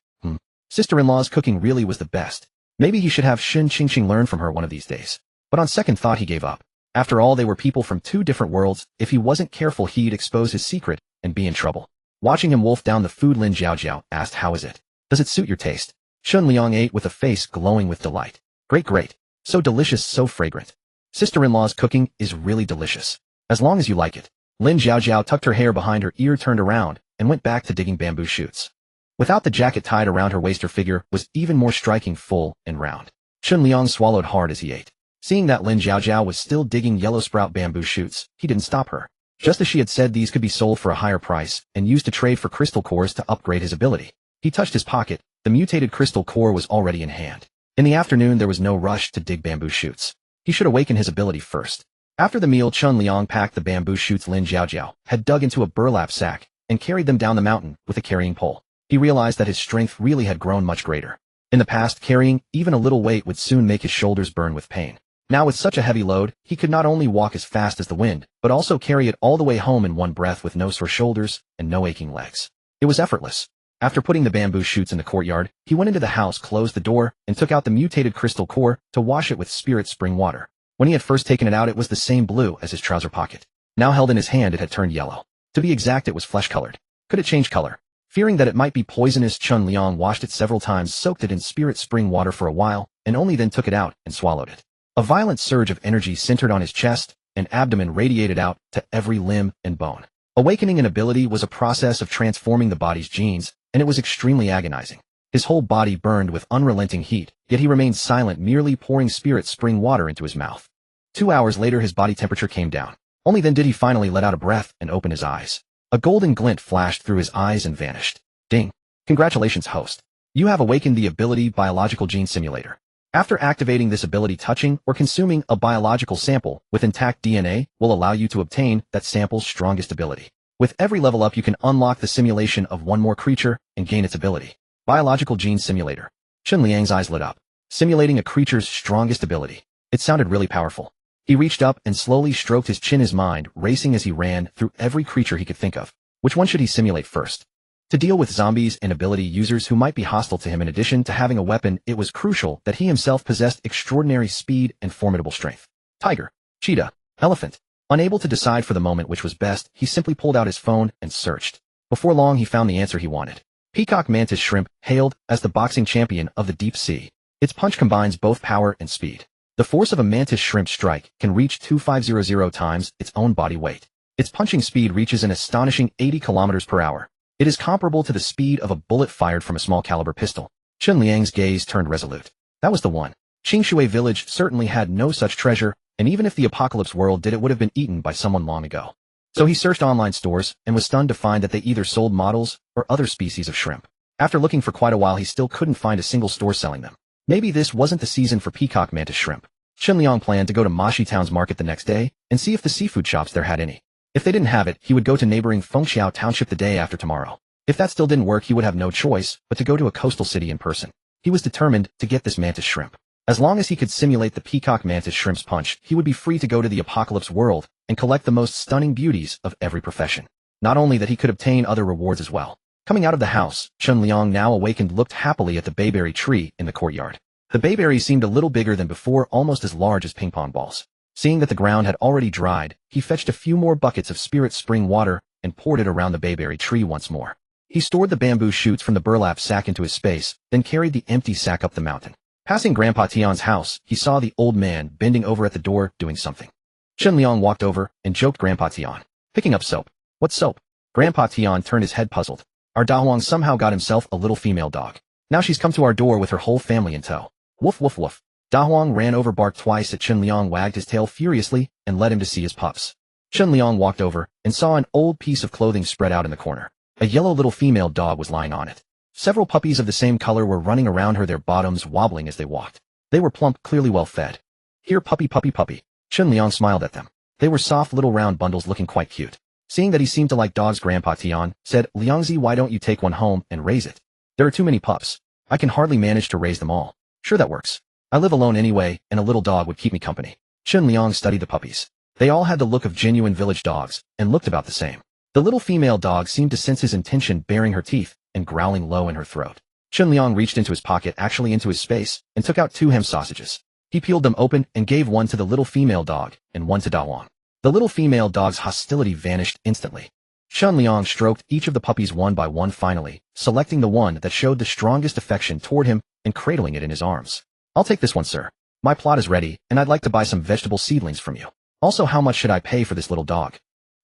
Sister-in-law's cooking really was the best. Maybe he should have Shen Qingqing learn from her one of these days. But on second thought, he gave up. After all, they were people from 2 different worlds. If he wasn't careful, he'd expose his secret and be in trouble. Watching him wolf down the food, Lin Zhaojiao asked, how is it? Does it suit your taste? Chen Liang ate with a face glowing with delight. Great. So delicious, so fragrant. Sister-in-law's cooking is really delicious. As long as you like it. Lin Zhaojiao tucked her hair behind her ear, turned around, and went back to digging bamboo shoots. Without the jacket tied around her waist, her figure was even more striking, full and round. Chen Liang swallowed hard as he ate. Seeing that Lin Zhaojiao was still digging yellow sprout bamboo shoots, he didn't stop her. Just as she had said, these could be sold for a higher price and used to trade for crystal cores to upgrade his ability. He touched his pocket. The mutated crystal core was already in hand. In the afternoon, there was no rush to dig bamboo shoots. He should awaken his ability first. After the meal, Chun Liang packed the bamboo shoots Lin Jiaojiao had dug into a burlap sack and carried them down the mountain with a carrying pole. He realized that his strength really had grown much greater. In the past, carrying even a little weight would soon make his shoulders burn with pain. Now with such a heavy load, he could not only walk as fast as the wind, but also carry it all the way home in one breath with no sore shoulders and no aching legs. It was effortless. After putting the bamboo shoots in the courtyard, he went into the house, closed the door, and took out the mutated crystal core to wash it with spirit spring water. When he had first taken it out, it was the same blue as his trouser pocket. Now held in his hand, it had turned yellow. To be exact, it was flesh-colored. Could it change color? Fearing that it might be poisonous, Chun Liang washed it several times, soaked it in spirit spring water for a while, and only then took it out and swallowed it. A violent surge of energy centered on his chest, and abdomen radiated out to every limb and bone. Awakening an ability was a process of transforming the body's genes, and it was extremely agonizing. His whole body burned with unrelenting heat, yet he remained silent, merely pouring spirit spring water into his mouth. 2 hours later, his body temperature came down. Only then did he finally let out a breath and open his eyes. A golden glint flashed through his eyes and vanished. Ding. Congratulations, host. You have awakened the ability Biological Gene Simulator. After activating this ability, touching or consuming a biological sample with intact DNA will allow you to obtain that sample's strongest ability. With every level up, you can unlock the simulation of one more creature and gain its ability. Biological Gene Simulator. Chun Liang's eyes lit up. Simulating a creature's strongest ability. It sounded really powerful. He reached up and slowly stroked his chin, his mind racing as he ran through every creature he could think of. Which one should he simulate first? To deal with zombies and ability users who might be hostile to him, in addition to having a weapon, it was crucial that he himself possessed extraordinary speed and formidable strength. Tiger, cheetah, elephant. Unable to decide for the moment which was best, he simply pulled out his phone and searched. Before long, he found the answer he wanted. Peacock mantis shrimp, hailed as the boxing champion of the deep sea. Its punch combines both power and speed. The force of a mantis shrimp strike can reach 2,500 times its own body weight. Its punching speed reaches an astonishing 80 kilometers per hour. It is comparable to the speed of a bullet fired from a small caliber pistol. Chun Liang's gaze turned resolute. That was the one. Qingshui village certainly had no such treasure, and even if the apocalypse world did, it would have been eaten by someone long ago. So he searched online stores and was stunned to find that they either sold models or other species of shrimp. After looking for quite a while, he still couldn't find a single store selling them. Maybe this wasn't the season for peacock mantis shrimp. Chun Liang planned to go to Mashi Town's market the next day and see if the seafood shops there had any. If they didn't have it, he would go to neighboring Fengxiao Township the day after tomorrow. If that still didn't work, he would have no choice but to go to a coastal city in person. He was determined to get this mantis shrimp. As long as he could simulate the peacock mantis shrimp's punch, he would be free to go to the apocalypse world and collect the most stunning beauties of every profession. Not only that, he could obtain other rewards as well. Coming out of the house, Chun Liang, now awakened, looked happily at the bayberry tree in the courtyard. The bayberry seemed a little bigger than before, almost as large as ping pong balls. Seeing that the ground had already dried, he fetched a few more buckets of spirit spring water and poured it around the bayberry tree once more. He stored the bamboo shoots from the burlap sack into his space, then carried the empty sack up the mountain. Passing Grandpa Tian's house, he saw the old man bending over at the door doing something. Chun Liang walked over and joked Grandpa Tian. Picking up soap. What soap? Grandpa Tian turned his head, puzzled. Our Da Huang somehow got himself a little female dog. Now she's come to our door with her whole family in tow. Woof woof woof. Da Huang ran over, barked twice at Chun Liang, wagged his tail furiously, and led him to see his pups. Chun Liang walked over and saw an old piece of clothing spread out in the corner. A yellow little female dog was lying on it. Several puppies of the same color were running around her, their bottoms wobbling as they walked. They were plump, clearly well fed. Here, puppy, puppy, puppy. Chun Liang smiled at them. They were soft little round bundles looking quite cute. Seeing that he seemed to like dogs, Grandpa Tian said, Liangzi, why don't you take one home and raise it? There are too many pups. I can hardly manage to raise them all. Sure, that works. I live alone anyway, and a little dog would keep me company. Chun Liang studied the puppies. They all had the look of genuine village dogs, and looked about the same. The little female dog seemed to sense his intention, baring her teeth and growling low in her throat. Chun Liang reached into his pocket, actually into his space, and took out 2 ham sausages. He peeled them open and gave one to the little female dog and one to Da Huang. The little female dog's hostility vanished instantly. Chun Liang stroked each of the puppies one by one, finally selecting the one that showed the strongest affection toward him and cradling it in his arms. I'll take this one, sir. My plot is ready, and I'd like to buy some vegetable seedlings from you. Also, how much should I pay for this little dog?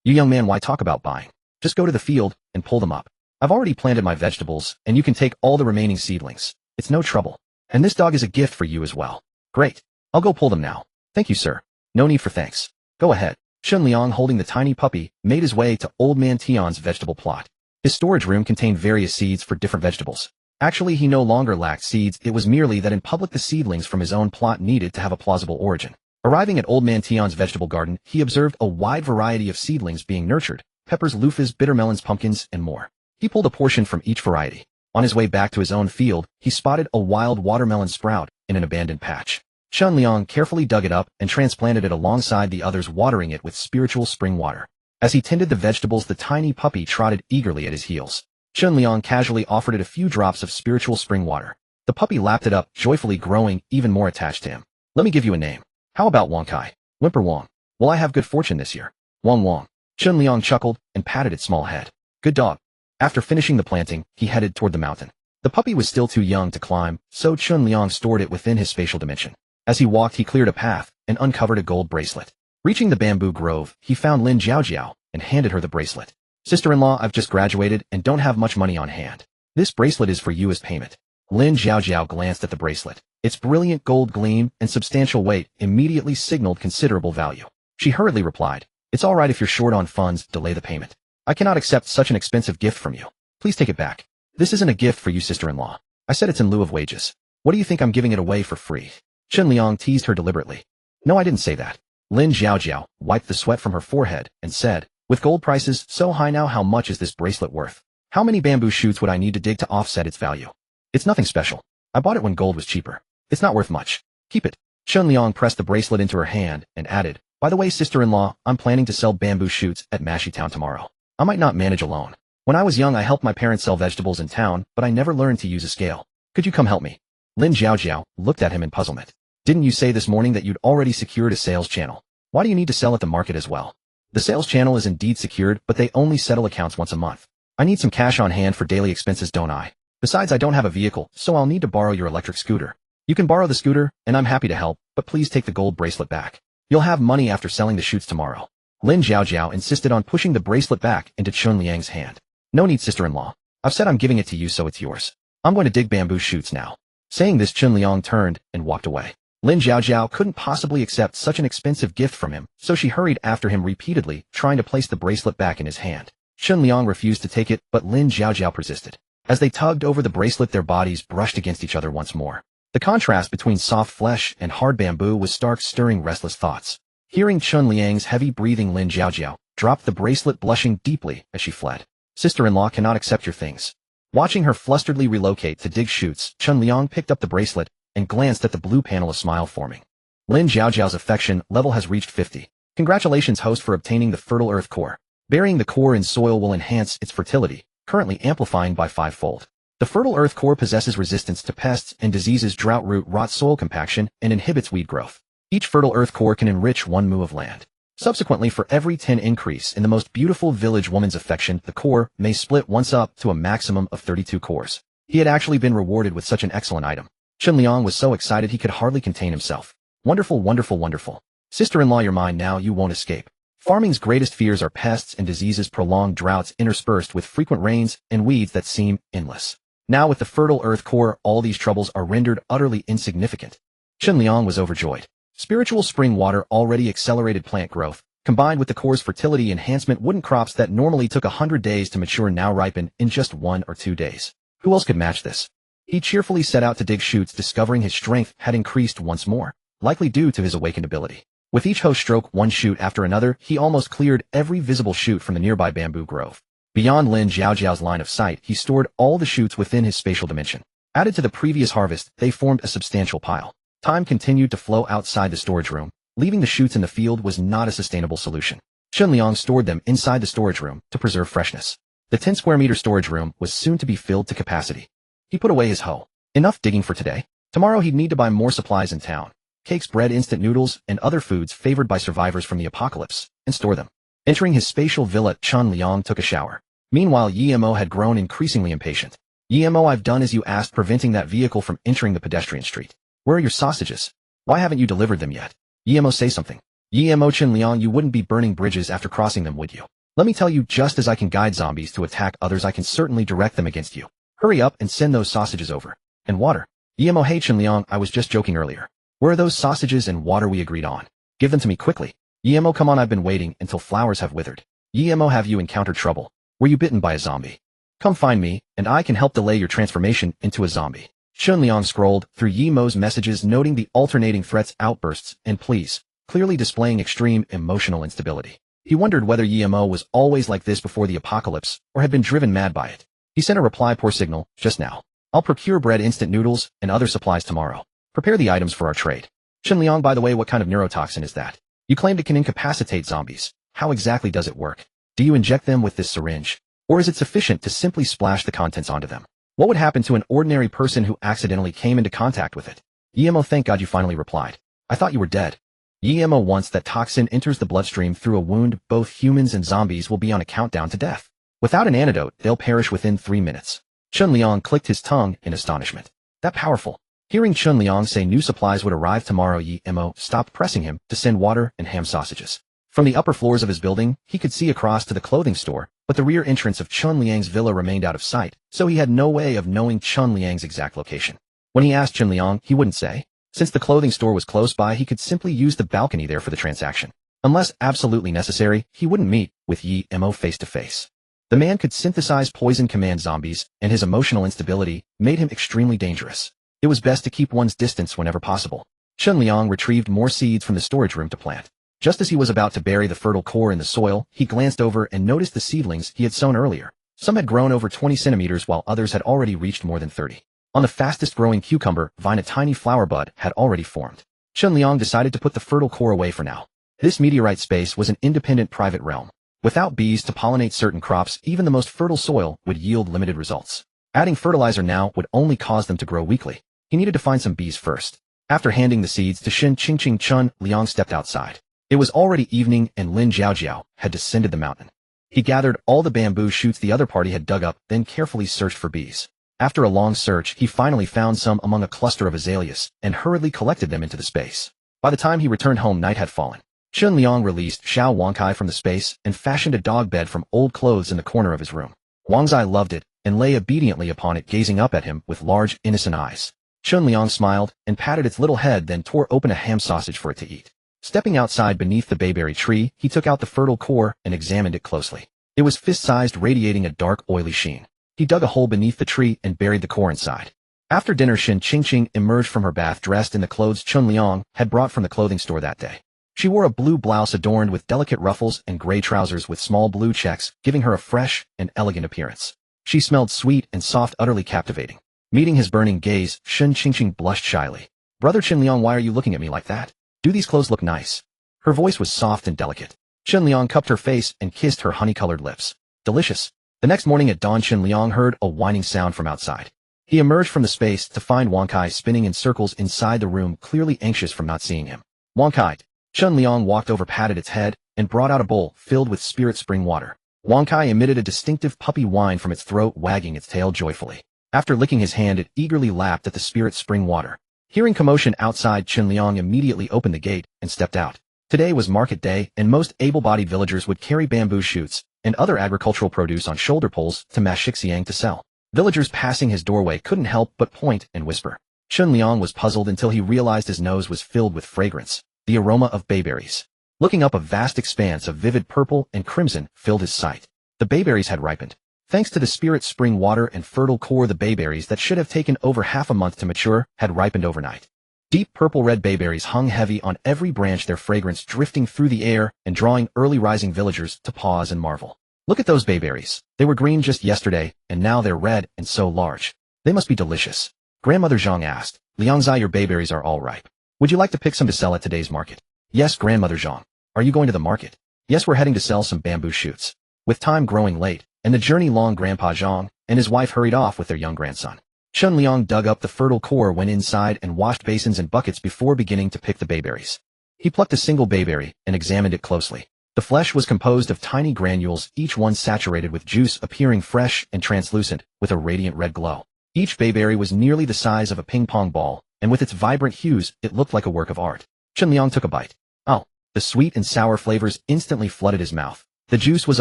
You young man, why talk about buying? Just go to the field and pull them up. I've already planted my vegetables, and you can take all the remaining seedlings. It's no trouble. And this dog is a gift for you as well. Great. I'll go pull them now. Thank you, sir. No need for thanks. Go ahead. Chun Liang, holding the tiny puppy, made his way to Old Man Tian's vegetable plot. His storage room contained various seeds for different vegetables. Actually, he no longer lacked seeds, it was merely that in public the seedlings from his own plot needed to have a plausible origin. Arriving at Old Man Tian's vegetable garden, he observed a wide variety of seedlings being nurtured: peppers, loofahs, bitter melons, pumpkins, and more. He pulled a portion from each variety. On his way back to his own field, he spotted a wild watermelon sprout in an abandoned patch. Chun Liang carefully dug it up and transplanted it alongside the others, watering it with spiritual spring water. As he tended the vegetables, the tiny puppy trotted eagerly at his heels. Chun Liang casually offered it a few drops of spiritual spring water. The puppy lapped it up, joyfully growing even more attached to him. Let me give you a name. How about Wong Kai? Whimper Wong. Will I have good fortune this year? Wong Wong. Chun Liang chuckled and patted its small head. Good dog. After finishing the planting, he headed toward the mountain. The puppy was still too young to climb, so Chun Liang stored it within his spatial dimension. As he walked, he cleared a path and uncovered a gold bracelet. Reaching the bamboo grove, he found Lin Jiaojiao and handed her the bracelet. Sister-in-law, I've just graduated and don't have much money on hand. This bracelet is for you as payment. Lin Jiaojiao glanced at the bracelet. Its brilliant gold gleam and substantial weight immediately signaled considerable value. She hurriedly replied, It's all right if you're short on funds, delay the payment. I cannot accept such an expensive gift from you. Please take it back. This isn't a gift for you, sister-in-law. I said it's in lieu of wages. What do you think I'm giving it away for free? Chun Liang teased her deliberately. No, I didn't say that. Lin Jiaojiao wiped the sweat from her forehead and said, With gold prices so high now, how much is this bracelet worth? How many bamboo shoots would I need to dig to offset its value? It's nothing special. I bought it when gold was cheaper. It's not worth much. Keep it. Chun Liang pressed the bracelet into her hand and added, By the way, sister-in-law, I'm planning to sell bamboo shoots at Mashy Town tomorrow. I might not manage alone. When I was young, I helped my parents sell vegetables in town, but I never learned to use a scale. Could you come help me? Lin Jiaojiao looked at him in puzzlement. Didn't you say this morning that you'd already secured a sales channel? Why do you need to sell at the market as well? The sales channel is indeed secured, but they only settle accounts once a month. I need some cash on hand for daily expenses, don't I? Besides, I don't have a vehicle, so I'll need to borrow your electric scooter. You can borrow the scooter, and I'm happy to help, but please take the gold bracelet back. You'll have money after selling the shoots tomorrow. Lin Jiaojiao insisted on pushing the bracelet back into Chun Liang's hand. No need, sister-in-law. I've said I'm giving it to you, so it's yours. I'm going to dig bamboo shoots now. Saying this, Chun Liang turned and walked away. Lin Jiaojiao couldn't possibly accept such an expensive gift from him, so she hurried after him repeatedly, trying to place the bracelet back in his hand. Chun Liang refused to take it, but Lin Jiaojiao persisted. As they tugged over the bracelet, their bodies brushed against each other once more. The contrast between soft flesh and hard bamboo was stark, stirring restless thoughts. Hearing Chun Liang's heavy breathing, Lin Jiaojiao dropped the bracelet, blushing deeply as she fled. Sister-in-law cannot accept your things. Watching her flusteredly relocate to dig shoots, Chun Liang picked up the bracelet and glanced at the blue panel, a smile forming. Lin Jiaojiao's affection level has reached 50. Congratulations, host, for obtaining the fertile earth core. Burying the core in soil will enhance its fertility, currently amplifying by 5-fold. The fertile earth core possesses resistance to pests and diseases, drought, root rot, soil compaction, and inhibits weed growth. Each fertile earth core can enrich 1 mu of land. Subsequently, for every 10 increase in the most beautiful village woman's affection, the core may split once up to a maximum of 32 cores. He had actually been rewarded with such an excellent item. Chun Liang was so excited he could hardly contain himself. Wonderful, wonderful, wonderful. Sister-in-law, you're mine now, you won't escape. Farming's greatest fears are pests and diseases, prolonged droughts interspersed with frequent rains, and weeds that seem endless. Now with the fertile earth core, all these troubles are rendered utterly insignificant. Chun Liang was overjoyed. Spiritual spring water already accelerated plant growth. Combined with the core's fertility enhancement, wooden crops that normally took 100 days to mature now ripen in just 1 or 2 days. Who else could match this? He cheerfully set out to dig shoots, discovering his strength had increased once more, likely due to his awakened ability. With each hoe stroke, one shoot after another, he almost cleared every visible shoot from the nearby bamboo grove. Beyond Lin Jiaojiao's line of sight, he stored all the shoots within his spatial dimension. Added to the previous harvest, they formed a substantial pile. Time continued to flow outside the storage room. Leaving the shoots in the field was not a sustainable solution. Chun Liang stored them inside the storage room to preserve freshness. The 10 square meter storage room was soon to be filled to capacity. He put away his hoe. Enough digging for today. Tomorrow he'd need to buy more supplies in town. Cakes, bread, instant noodles, and other foods favored by survivors from the apocalypse, and store them. Entering his spatial villa, Chun Liang took a shower. Meanwhile, Yemo had grown increasingly impatient. Yemo, I've done as you asked, preventing that vehicle from entering the pedestrian street. Where are your sausages? Why haven't you delivered them yet? Yemo, say something. Yemo, Chun Liang, you wouldn't be burning bridges after crossing them, would you? Let me tell you, just as I can guide zombies to attack others, I can certainly direct them against you. Hurry up and send those sausages over. And water. Yemo, hey Chun Liang, I was just joking earlier. Where are those sausages and water we agreed on? Give them to me quickly. Yemo, come on, I've been waiting until flowers have withered. Yemo, have you encountered trouble? Were you bitten by a zombie? Come find me, and I can help delay your transformation into a zombie. Shunliang scrolled through Yemo's messages, noting the alternating threats, outbursts, and pleas, clearly displaying extreme emotional instability. He wondered whether Yemo was always like this before the apocalypse, or had been driven mad by it. He sent a reply, poor signal, just now. I'll procure bread, instant noodles, and other supplies tomorrow. Prepare the items for our trade. Shunliang, by the way, what kind of neurotoxin is that? You claimed it can incapacitate zombies. How exactly does it work? Do you inject them with this syringe? Or is it sufficient to simply splash the contents onto them? What would happen to an ordinary person who accidentally came into contact with it? Yemo, thank God you finally replied. I thought you were dead. Yemo, once that toxin enters the bloodstream through a wound, both humans and zombies will be on a countdown to death. Without an antidote, they'll perish within 3 minutes. Shunliang clicked his tongue in astonishment. That powerful. Hearing Shunliang say new supplies would arrive tomorrow, Yemo stopped pressing him to send water and ham sausages. From the upper floors of his building, he could see across to the clothing store, but the rear entrance of Chunliang's villa remained out of sight, so he had no way of knowing Chunliang's exact location. When he asked Chunliang, he wouldn't say. Since the clothing store was close by, he could simply use the balcony there for the transaction. Unless absolutely necessary, he wouldn't meet with Yemo face to face. The man could synthesize poison command zombies, and his emotional instability made him extremely dangerous. It was best to keep one's distance whenever possible. Shunliang retrieved more seeds from the storage room to plant. Just as he was about to bury the fertile core in the soil, he glanced over and noticed the seedlings he had sown earlier. Some had grown over 20 centimeters while others had already reached more than 30. On the fastest growing cucumber vine, a tiny flower bud had already formed. Shunliang decided to put the fertile core away for now. This meteorite space was an independent private realm. Without bees to pollinate certain crops, even the most fertile soil would yield limited results. Adding fertilizer now would only cause them to grow weakly. He needed to find some bees first. After handing the seeds to Shin Chingching, Chun Liang stepped outside. It was already evening and Lin Jiaojiao had descended the mountain. He gathered all the bamboo shoots the other party had dug up, then carefully searched for bees. After a long search, he finally found some among a cluster of azaleas and hurriedly collected them into the space. By the time he returned home, night had fallen. Chun Liang released Xiao Wangkai from the space and fashioned a dog bed from old clothes in the corner of his room. Wangzai loved it and lay obediently upon it, gazing up at him with large, innocent eyes. Chun Liang smiled and patted its little head, then tore open a ham sausage for it to eat. Stepping outside beneath the bayberry tree, he took out the fertile core and examined it closely. It was fist-sized, radiating a dark, oily sheen. He dug a hole beneath the tree and buried the core inside. After dinner, Shin Qingqing emerged from her bath dressed in the clothes Chun Liang had brought from the clothing store that day. She wore a blue blouse adorned with delicate ruffles and gray trousers with small blue checks, giving her a fresh and elegant appearance. She smelled sweet and soft, utterly captivating. Meeting his burning gaze, Shin Qingqing blushed shyly. Brother Chun Liang, why are you looking at me like that? Do these clothes look nice? Her voice was soft and delicate. Chun Liang cupped her face and kissed her honey-colored lips. Delicious. The next morning at dawn, Chun Liang heard a whining sound from outside. He emerged from the space to find Wang Kai spinning in circles inside the room, clearly anxious from not seeing him. Wang Kai. Chun Liang walked over, patted its head, and brought out a bowl filled with spirit spring water. Wang Kai emitted a distinctive puppy whine from its throat, wagging its tail joyfully. After licking his hand, it eagerly lapped at the spirit spring water. Hearing commotion outside, Chun Liang immediately opened the gate and stepped out. Today was market day, and most able-bodied villagers would carry bamboo shoots and other agricultural produce on shoulder poles to Mashixiang to sell. Villagers passing his doorway couldn't help but point and whisper. Chun Liang was puzzled until he realized his nose was filled with fragrance. The aroma of bayberries. Looking up, a vast expanse of vivid purple and crimson filled his sight. The bayberries had ripened. Thanks to the spirit spring water and fertile core, the bayberries that should have taken over half a month to mature had ripened overnight. Deep purple-red bayberries hung heavy on every branch, their fragrance drifting through the air and drawing early rising villagers to pause and marvel. Look at those bayberries. They were green just yesterday, and now they're red and so large. They must be delicious. Grandmother Zhang asked. Liangzai, your bayberries are all ripe. Would you like to pick some to sell at today's market? Yes, Grandmother Zhang. Are you going to the market? Yes, we're heading to sell some bamboo shoots. With time growing late, and the journey long, Grandpa Zhang and his wife hurried off with their young grandson. Chun Liang dug up the fertile core, went inside, and washed basins and buckets before beginning to pick the bayberries. He plucked a single bayberry and examined it closely. The flesh was composed of tiny granules, each one saturated with juice, appearing fresh and translucent with a radiant red glow. Each bayberry was nearly the size of a ping-pong ball, and with its vibrant hues, it looked like a work of art. Chun Liang took a bite. Oh, the sweet and sour flavors instantly flooded his mouth. The juice was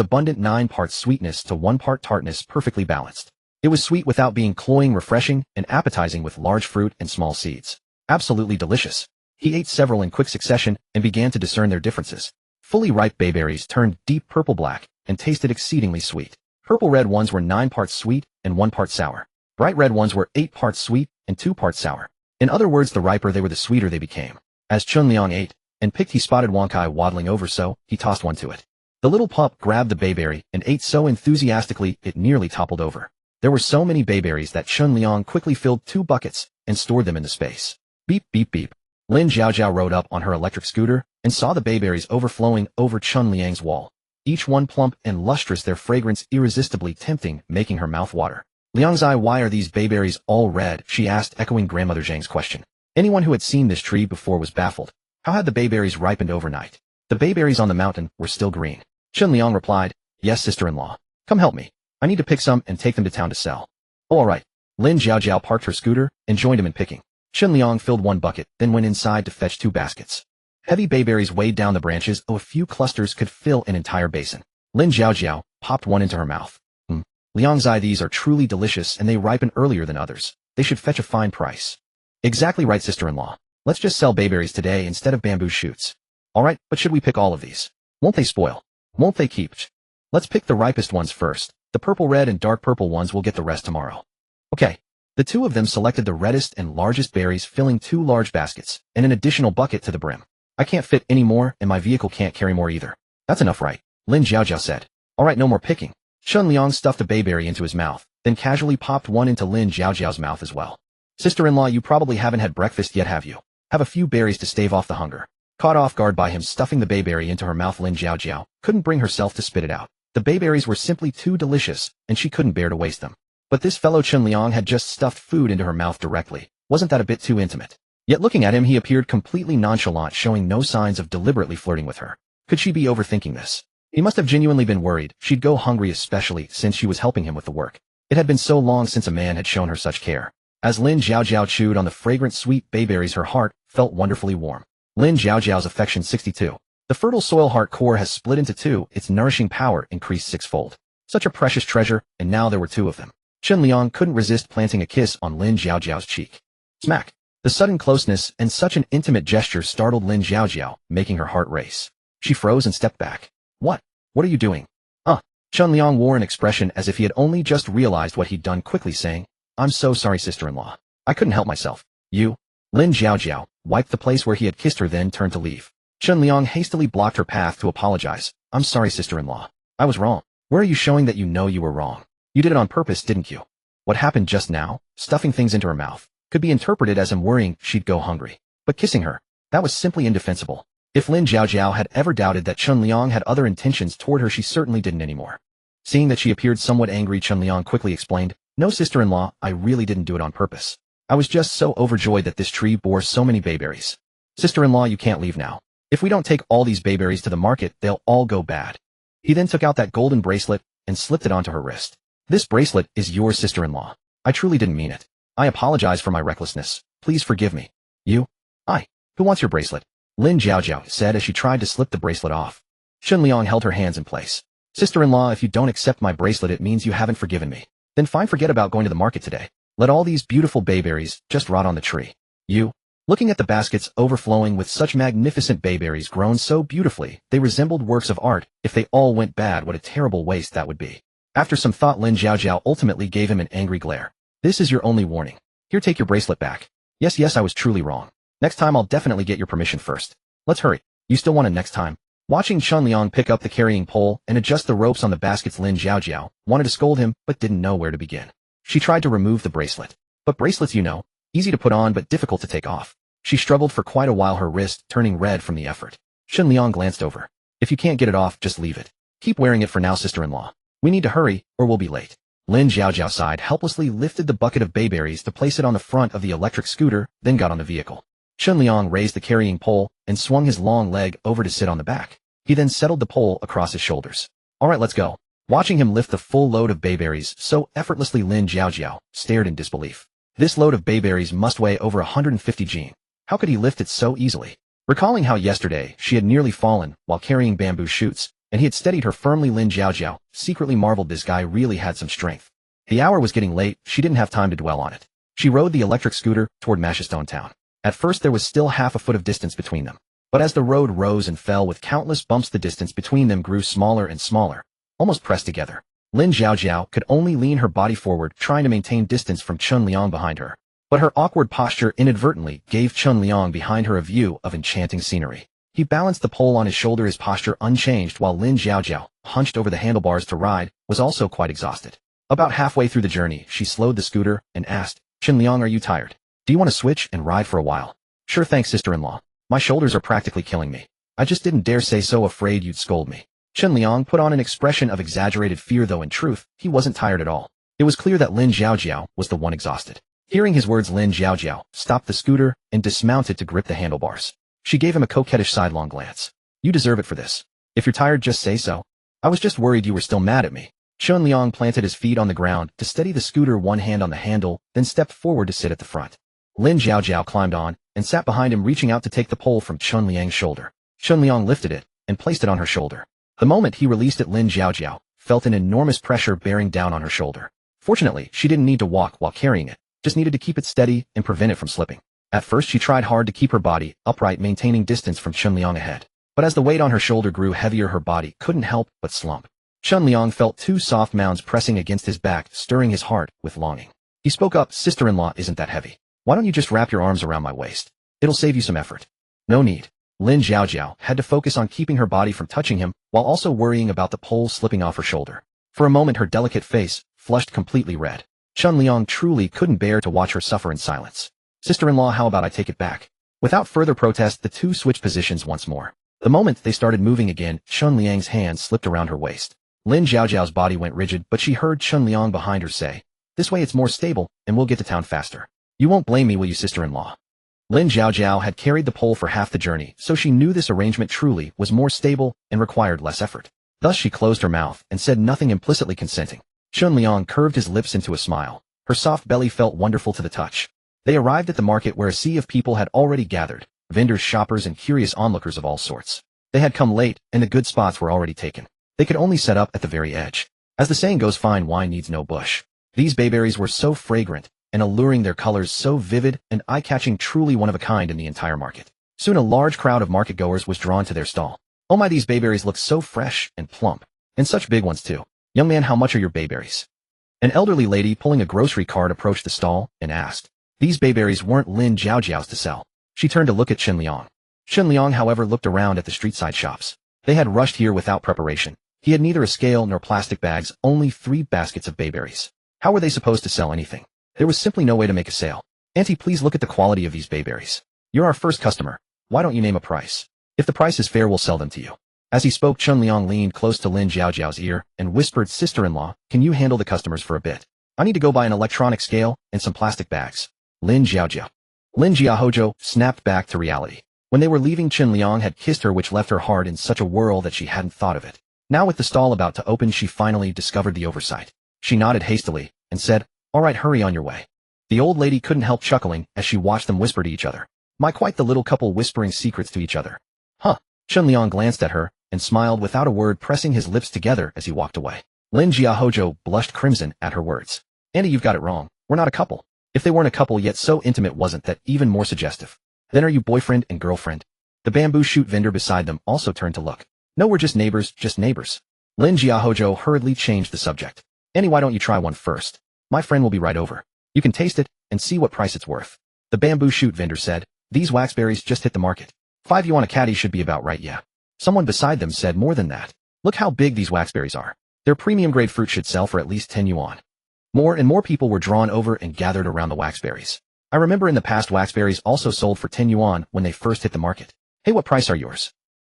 abundant, 9 parts sweetness to 1 part tartness, perfectly balanced. It was sweet without being cloying, refreshing, and appetizing with large fruit and small seeds. Absolutely delicious. He ate several in quick succession and began to discern their differences. Fully ripe bayberries turned deep purple-black and tasted exceedingly sweet. Purple-red ones were 9 parts sweet and 1 part sour. Bright red ones were 8 parts sweet and 2 parts sour. In other words, the riper they were, the sweeter they became. As Chunliang ate and picked, he spotted Wang Kai waddling over, so he tossed one to it. The little pup grabbed the bayberry and ate so enthusiastically it nearly toppled over. There were so many bayberries that Chunliang quickly filled 2 buckets and stored them in the space. Beep, beep, beep. Lin Jiaojiao rode up on her electric scooter and saw the bayberries overflowing over Chunliang's wall. Each one plump and lustrous, their fragrance irresistibly tempting, making her mouth water. Liangzai, why are these bayberries all red? She asked, echoing Grandmother Zhang's question. Anyone who had seen this tree before was baffled. How had the bayberries ripened overnight? The bayberries on the mountain were still green. Chunliang replied, yes, sister-in-law. Come help me. I need to pick some and take them to town to sell. Oh, all right. Lin Jiaojiao parked her scooter and joined him in picking. Chunliang filled 1 bucket, then went inside to fetch 2 baskets. Heavy bayberries weighed down the branches, a few clusters could fill an entire basin. Lin Jiaojiao popped one into her mouth. Liangzai, these are truly delicious and they ripen earlier than others. They should fetch a fine price. Exactly right, sister-in-law. Let's just sell bayberries today instead of bamboo shoots. All right, but should we pick all of these? Won't they spoil? Won't they keep? Let's pick the ripest ones first. The purple red and dark purple ones will get the rest tomorrow. Okay. The 2 of them selected the reddest and largest berries, filling 2 large baskets and an additional bucket to the brim. I can't fit any more and my vehicle can't carry more either. That's enough, right? Lin Jiaojiao said. All right, no more picking. Chunliang stuffed a bayberry into his mouth, then casually popped one into Lin Jiaojiao's mouth as well. Sister-in-law, you probably haven't had breakfast yet, have you? Have a few berries to stave off the hunger. Caught off guard by him stuffing the bayberry into her mouth, Lin Jiaojiao couldn't bring herself to spit it out. The bayberries were simply too delicious, and she couldn't bear to waste them. But this fellow Chunliang had just stuffed food into her mouth directly. Wasn't that a bit too intimate? Yet looking at him, he appeared completely nonchalant, showing no signs of deliberately flirting with her. Could she be overthinking this? He must have genuinely been worried she'd go hungry, especially since she was helping him with the work. It had been so long since a man had shown her such care. As Lin Jiaojiao chewed on the fragrant sweet bayberries, her heart felt wonderfully warm. Lin Jiaojiao's affection 62. The fertile soil heart core has split into 2, its nourishing power increased 6-fold. Such a precious treasure, and now there were 2 of them. Chunliang couldn't resist planting a kiss on Lin Jiaojiao's cheek. Smack! The sudden closeness and such an intimate gesture startled Lin Jiaojiao, making her heart race. She froze and stepped back. What? What are you doing? Chunliang wore an expression as if he had only just realized what he'd done, quickly saying, I'm so sorry, sister-in-law. I couldn't help myself. You? Lin Jiaojiao wiped the place where he had kissed her, then turned to leave. Chunliang hastily blocked her path to apologize. I'm sorry, sister-in-law. I was wrong. Where are you showing that you know you were wrong? You did it on purpose, didn't you? What happened just now, stuffing things into her mouth, could be interpreted as him worrying she'd go hungry. But kissing her, that was simply indefensible. If Lin Jiaojiao had ever doubted that Chunliang had other intentions toward her, she certainly didn't anymore. Seeing that she appeared somewhat angry, Chunliang quickly explained, no, sister-in-law, I really didn't do it on purpose. I was just so overjoyed that this tree bore so many bayberries. Sister-in-law, you can't leave now. If we don't take all these bayberries to the market, they'll all go bad. He then took out that golden bracelet and slipped it onto her wrist. This bracelet is yours, sister-in-law. I truly didn't mean it. I apologize for my recklessness. Please forgive me. You? Who wants your bracelet? Lin Jiaojiao said as she tried to slip the bracelet off. Chunliang held her hands in place. Sister-in-law, if you don't accept my bracelet, it means you haven't forgiven me. Then fine, forget about going to the market today. Let all these beautiful bayberries just rot on the tree. You? Looking at the baskets overflowing with such magnificent bayberries grown so beautifully, they resembled works of art. If they all went bad, what a terrible waste that would be. After some thought, Lin Jiaojiao ultimately gave him an angry glare. This is your only warning. Here, take your bracelet back. Yes, I was truly wrong. Next time I'll definitely get your permission first. Let's hurry. You still want it next time? Watching Chunliang pick up the carrying pole and adjust the ropes on the baskets, Lin Jiaojiao wanted to scold him, but didn't know where to begin. She tried to remove the bracelet. But bracelets, you know, easy to put on but difficult to take off. She struggled for quite a while, her wrist turning red from the effort. Chunliang glanced over. If you can't get it off, just leave it. Keep wearing it for now, sister-in-law. We need to hurry, or we'll be late. Lin Jiaojiao sighed, helplessly lifted the bucket of bayberries to place it on the front of the electric scooter, then got on the vehicle. Chunliang raised the carrying pole and swung his long leg over to sit on the back. He then settled the pole across his shoulders. All right, let's go. Watching him lift the full load of bayberries so effortlessly, Lin Jiaojiao stared in disbelief. This load of bayberries must weigh over 150 g. How could he lift it so easily? Recalling how yesterday she had nearly fallen while carrying bamboo shoots, and he had steadied her firmly, Lin Jiaojiao secretly marveled this guy really had some strength. The hour was getting late, she didn't have time to dwell on it. She rode the electric scooter toward Mashistone town. At first there was still half a foot of distance between them. But as the road rose and fell with countless bumps, the distance between them grew smaller and smaller, almost pressed together. Lin Xiaojiao could only lean her body forward, trying to maintain distance from Chun Liang behind her. But her awkward posture inadvertently gave Chun Liang behind her a view of enchanting scenery. He balanced the pole on his shoulder, his posture unchanged, while Lin Xiaojiao, hunched over the handlebars to ride, was also quite exhausted. About halfway through the journey, she slowed the scooter and asked, "Chun Liang, are you tired? Do you want to switch and ride for a while?" "Sure, thanks, sister-in-law. My shoulders are practically killing me. I just didn't dare say so, afraid you'd scold me." Chun Liang put on an expression of exaggerated fear, though in truth, he wasn't tired at all. It was clear that Lin Xiaojiao was the one exhausted. Hearing his words, Lin Xiaojiao stopped the scooter and dismounted to grip the handlebars. She gave him a coquettish sidelong glance. "You deserve it for this. If you're tired, just say so. I was just worried you were still mad at me." Chun Liang planted his feet on the ground to steady the scooter, one hand on the handle, then stepped forward to sit at the front. Lin Xiaojiao climbed on and sat behind him, reaching out to take the pole from Chun Liang's shoulder. Chun Liang lifted it and placed it on her shoulder. The moment he released it, Lin Xiaojiao felt an enormous pressure bearing down on her shoulder. Fortunately, she didn't need to walk while carrying it, just needed to keep it steady and prevent it from slipping. At first, she tried hard to keep her body upright, maintaining distance from Chun Liang ahead. But as the weight on her shoulder grew heavier, her body couldn't help but slump. Chun Liang felt two soft mounds pressing against his back, stirring his heart with longing. He spoke up, "Sister-in-law isn't that heavy. Why don't you just wrap your arms around my waist? It'll save you some effort." "No need." Lin Xiaojiao had to focus on keeping her body from touching him, while also worrying about the pole slipping off her shoulder. For a moment, her delicate face flushed completely red. Chun Liang truly couldn't bear to watch her suffer in silence. "Sister-in-law, how about I take it back?" Without further protest, the two switched positions once more. The moment they started moving again, Chun Liang's hand slipped around her waist. Lin Xiaojiao's body went rigid, but she heard Chun Liang behind her say, "This way it's more stable, and we'll get to town faster. You won't blame me, will you, sister-in-law?" Lin Xiaojiao had carried the pole for half the journey, so she knew this arrangement truly was more stable and required less effort. Thus she closed her mouth and said nothing, implicitly consenting. Chun Liang curved his lips into a smile. Her soft belly felt wonderful to the touch. They arrived at the market, where a sea of people had already gathered, vendors, shoppers, and curious onlookers of all sorts. They had come late, and the good spots were already taken. They could only set up at the very edge. As the saying goes, fine wine needs no bush. These bayberries were so fragrant and alluring, their colors so vivid and eye-catching, truly one of a kind in the entire market. Soon a large crowd of market-goers was drawn to their stall. "Oh my, these bayberries look so fresh and plump. And such big ones too. Young man, how much are your bayberries?" An elderly lady pulling a grocery cart approached the stall and asked. These bayberries weren't Lin Xiaojiao's to sell. She turned to look at Chun Liang. Chun Liang, however, looked around at the street-side shops. They had rushed here without preparation. He had neither a scale nor plastic bags, only 3 baskets of bayberries. How were they supposed to sell anything? There was simply no way to make a sale. "Auntie, please look at the quality of these bayberries. You're our first customer. Why don't you name a price? If the price is fair, we'll sell them to you." As he spoke, Chun Liang leaned close to Lin Xiaojiao's ear and whispered, "Sister-in-law, can you handle the customers for a bit? I need to go buy an electronic scale and some plastic bags." Lin Xiaojiao. Lin Xiaojiao snapped back to reality. When they were leaving, Chun Liang had kissed her, which left her heart in such a whirl that she hadn't thought of it. Now with the stall about to open, she finally discovered the oversight. She nodded hastily and said, "All right, hurry on your way." The old lady couldn't help chuckling as she watched them whisper to each other. My, quite the little couple whispering secrets to each other. Huh. Chun Liang glanced at her and smiled without a word, pressing his lips together as he walked away. Lin Xiaojiao blushed crimson at her words. "Andy, you've got it wrong. We're not a couple." If they weren't a couple, yet so intimate, wasn't that even more suggestive? "Then are you boyfriend and girlfriend?" The bamboo shoot vendor beside them also turned to look. "No, we're just neighbors, just neighbors." Lin Xiaojiao hurriedly changed the subject. "Annie, why don't you try one first? My friend will be right over. You can taste it and see what price it's worth." The bamboo shoot vendor said, "These waxberries just hit the market. 5 yuan a caddy should be about right, yeah." Someone beside them said, "More than that. Look how big these waxberries are. Their premium grade fruit should sell for at least 10 yuan. More and more people were drawn over and gathered around the waxberries. I remember in the past, waxberries also sold for 10 yuan when they first hit the market. "Hey, what price are yours?"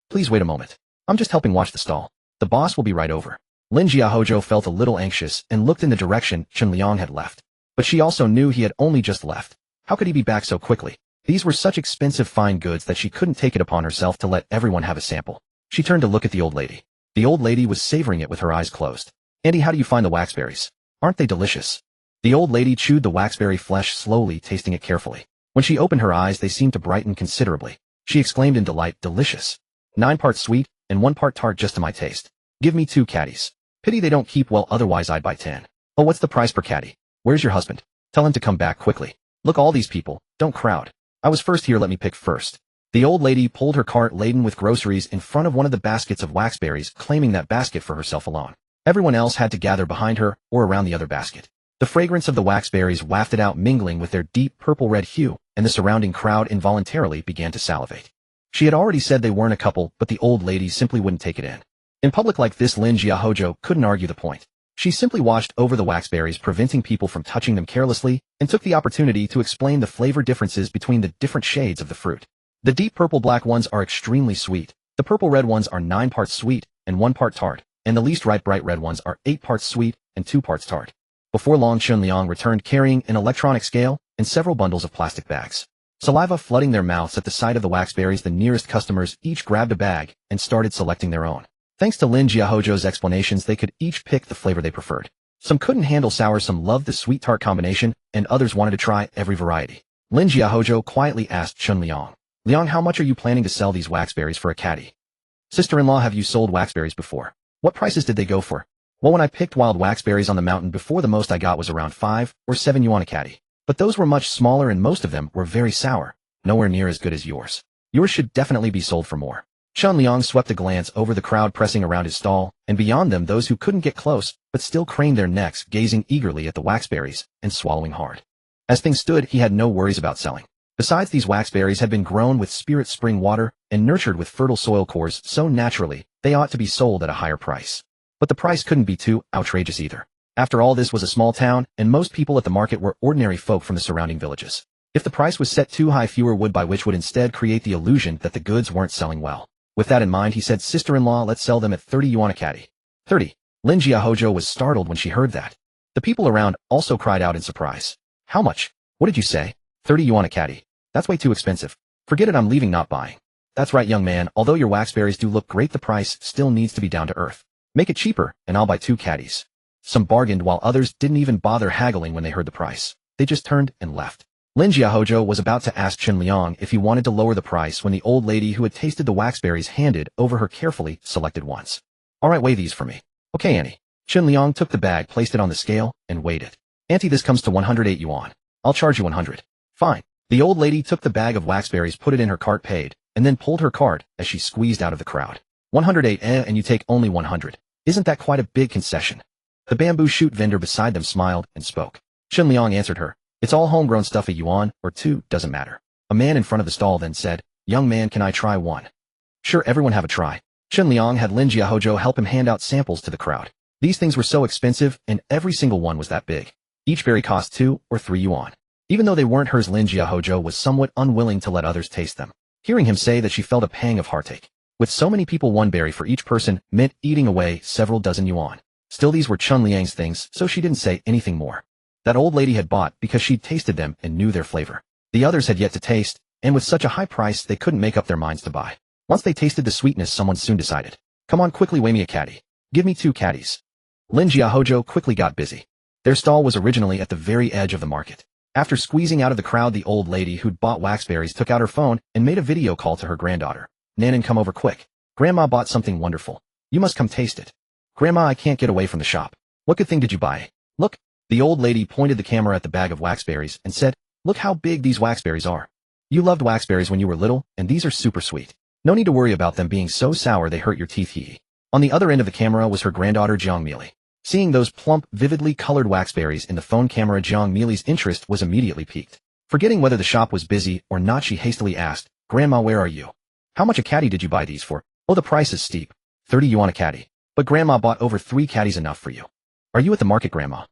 "Please wait a moment. I'm just helping watch the stall. The boss will be right over." Lin Xiaojiao felt a little anxious and looked in the direction Chun Liang had left. But she also knew he had only just left. How could he be back so quickly? These were such expensive fine goods that she couldn't take it upon herself to let everyone have a sample. She turned to look at the old lady. The old lady was savoring it with her eyes closed. "Andy, how do you find the waxberries? Aren't they delicious?" The old lady chewed the waxberry flesh slowly, tasting it carefully. When she opened her eyes, they seemed to brighten considerably. She exclaimed in delight, "Delicious. 9 parts sweet and 1 part tart, just to my taste. Give me 2 caddies. Pity they don't keep well, otherwise I'd buy 10. Oh, what's the price per caddy? Where's your husband? Tell him to come back quickly. Look, all these people, don't crowd. I was first here, let me pick first." The old lady pulled her cart laden with groceries in front of one of the baskets of waxberries, claiming that basket for herself alone. Everyone else had to gather behind her or around the other basket. The fragrance of the waxberries wafted out, mingling with their deep purple-red hue, and the surrounding crowd involuntarily began to salivate. She had already said they weren't a couple, but the old lady simply wouldn't take it in. In public like this, Lin Jiahojo couldn't argue the point. She simply watched over the waxberries, preventing people from touching them carelessly, and took the opportunity to explain the flavor differences between the different shades of the fruit. The deep purple-black ones are extremely sweet, the purple-red ones are 9 parts sweet and 1 part tart, and the least ripe bright red ones are 8 parts sweet and 2 parts tart. Before long, Chunliang returned carrying an electronic scale and several bundles of plastic bags. Saliva flooding their mouths at the sight of the waxberries, the nearest customers each grabbed a bag and started selecting their own. Thanks to Lin Jiahojo's explanations, they could each pick the flavor they preferred. Some couldn't handle sour, some loved the sweet-tart combination, and others wanted to try every variety. Lin Jiahojo quietly asked Chunliang, "Liang, how much are you planning to sell these waxberries for a caddy?" "Sister-in-law, have you sold waxberries before? What prices did they go for?" "Well, when I picked wild waxberries on the mountain before, the most I got was around 5 or 7 yuan a caddy. But those were much smaller and most of them were very sour, nowhere near as good as yours. Yours should definitely be sold for more." Chunliang swept a glance over the crowd pressing around his stall, and beyond them those who couldn't get close, but still craned their necks, gazing eagerly at the waxberries and swallowing hard. As things stood, he had no worries about selling. Besides, these waxberries had been grown with spirit spring water and nurtured with fertile soil cores so naturally, they ought to be sold at a higher price. But the price couldn't be too outrageous either. After all, this was a small town, and most people at the market were ordinary folk from the surrounding villages. If the price was set too high, fewer would buy, which would instead create the illusion that the goods weren't selling well. With that in mind, he said, "Sister-in-law, let's sell them at 30 yuan a caddy." 30. Lin Jiahojo was startled when she heard that. The people around also cried out in surprise. "How much? What did you say? 30 yuan a caddy? That's way too expensive. Forget it, I'm leaving, not buying." "That's right, young man, although your waxberries do look great, the price still needs to be down to earth. Make it cheaper, and I'll buy 2 caddies." Some bargained, while others didn't even bother haggling when they heard the price. They just turned and left. Lin Jiahojo was about to ask Chunliang if he wanted to lower the price when the old lady who had tasted the waxberries handed over her carefully selected ones. "All right, weigh these for me." "Okay, Auntie." Chunliang took the bag, placed it on the scale, and weighed it. "Auntie, this comes to 108 yuan. I'll charge you 100. "Fine." The old lady took the bag of waxberries, put it in her cart, paid, and then pulled her cart as she squeezed out of the crowd. 108, and you take only 100. Isn't that quite a big concession? The bamboo shoot vendor beside them smiled and spoke. Chunliang answered her, "It's all homegrown stuff, a yuan or 2 doesn't matter." A man in front of the stall then said, "Young man, can I try one?" "Sure, everyone have a try." Chunliang had Lin Jiahojo help him hand out samples to the crowd. These things were so expensive, and every single one was that big. Each berry cost 2 or 3 yuan. Even though they weren't hers, Lin Jiahojo was somewhat unwilling to let others taste them. Hearing him say that, she felt a pang of heartache. With so many people, 1 berry for each person meant eating away several dozen yuan. Still, these were Chunliang's things, so she didn't say anything more. That old lady had bought because she'd tasted them and knew their flavor. The others had yet to taste, and with such a high price they couldn't make up their minds to buy. Once they tasted the sweetness, someone soon decided, "Come on, quickly weigh me a caddy. Give me 2 caddies." Lin Jiahojo quickly got busy. Their stall was originally at the very edge of the market. After squeezing out of the crowd, the old lady who'd bought waxberries took out her phone and made a video call to her granddaughter. "Nanan, come over quick. Grandma bought something wonderful. You must come taste it." "Grandma, I can't get away from the shop." "What good thing did you buy?" "Look." The old lady pointed the camera at the bag of waxberries and said, "Look how big these waxberries are. You loved waxberries when you were little, and these are super sweet. No need to worry about them being so sour they hurt your teeth, hee." On the other end of the camera was her granddaughter Jiang Meili. Seeing those plump, vividly colored waxberries in the phone camera, Jiang Meili's interest was immediately piqued. Forgetting whether the shop was busy or not, she hastily asked, "Grandma, where are you? How much a caddy did you buy these for?" "Oh, the price is steep. 30 yuan a caddy. But Grandma bought over 3 caddies, enough for you." "Are you at the market, Grandma?"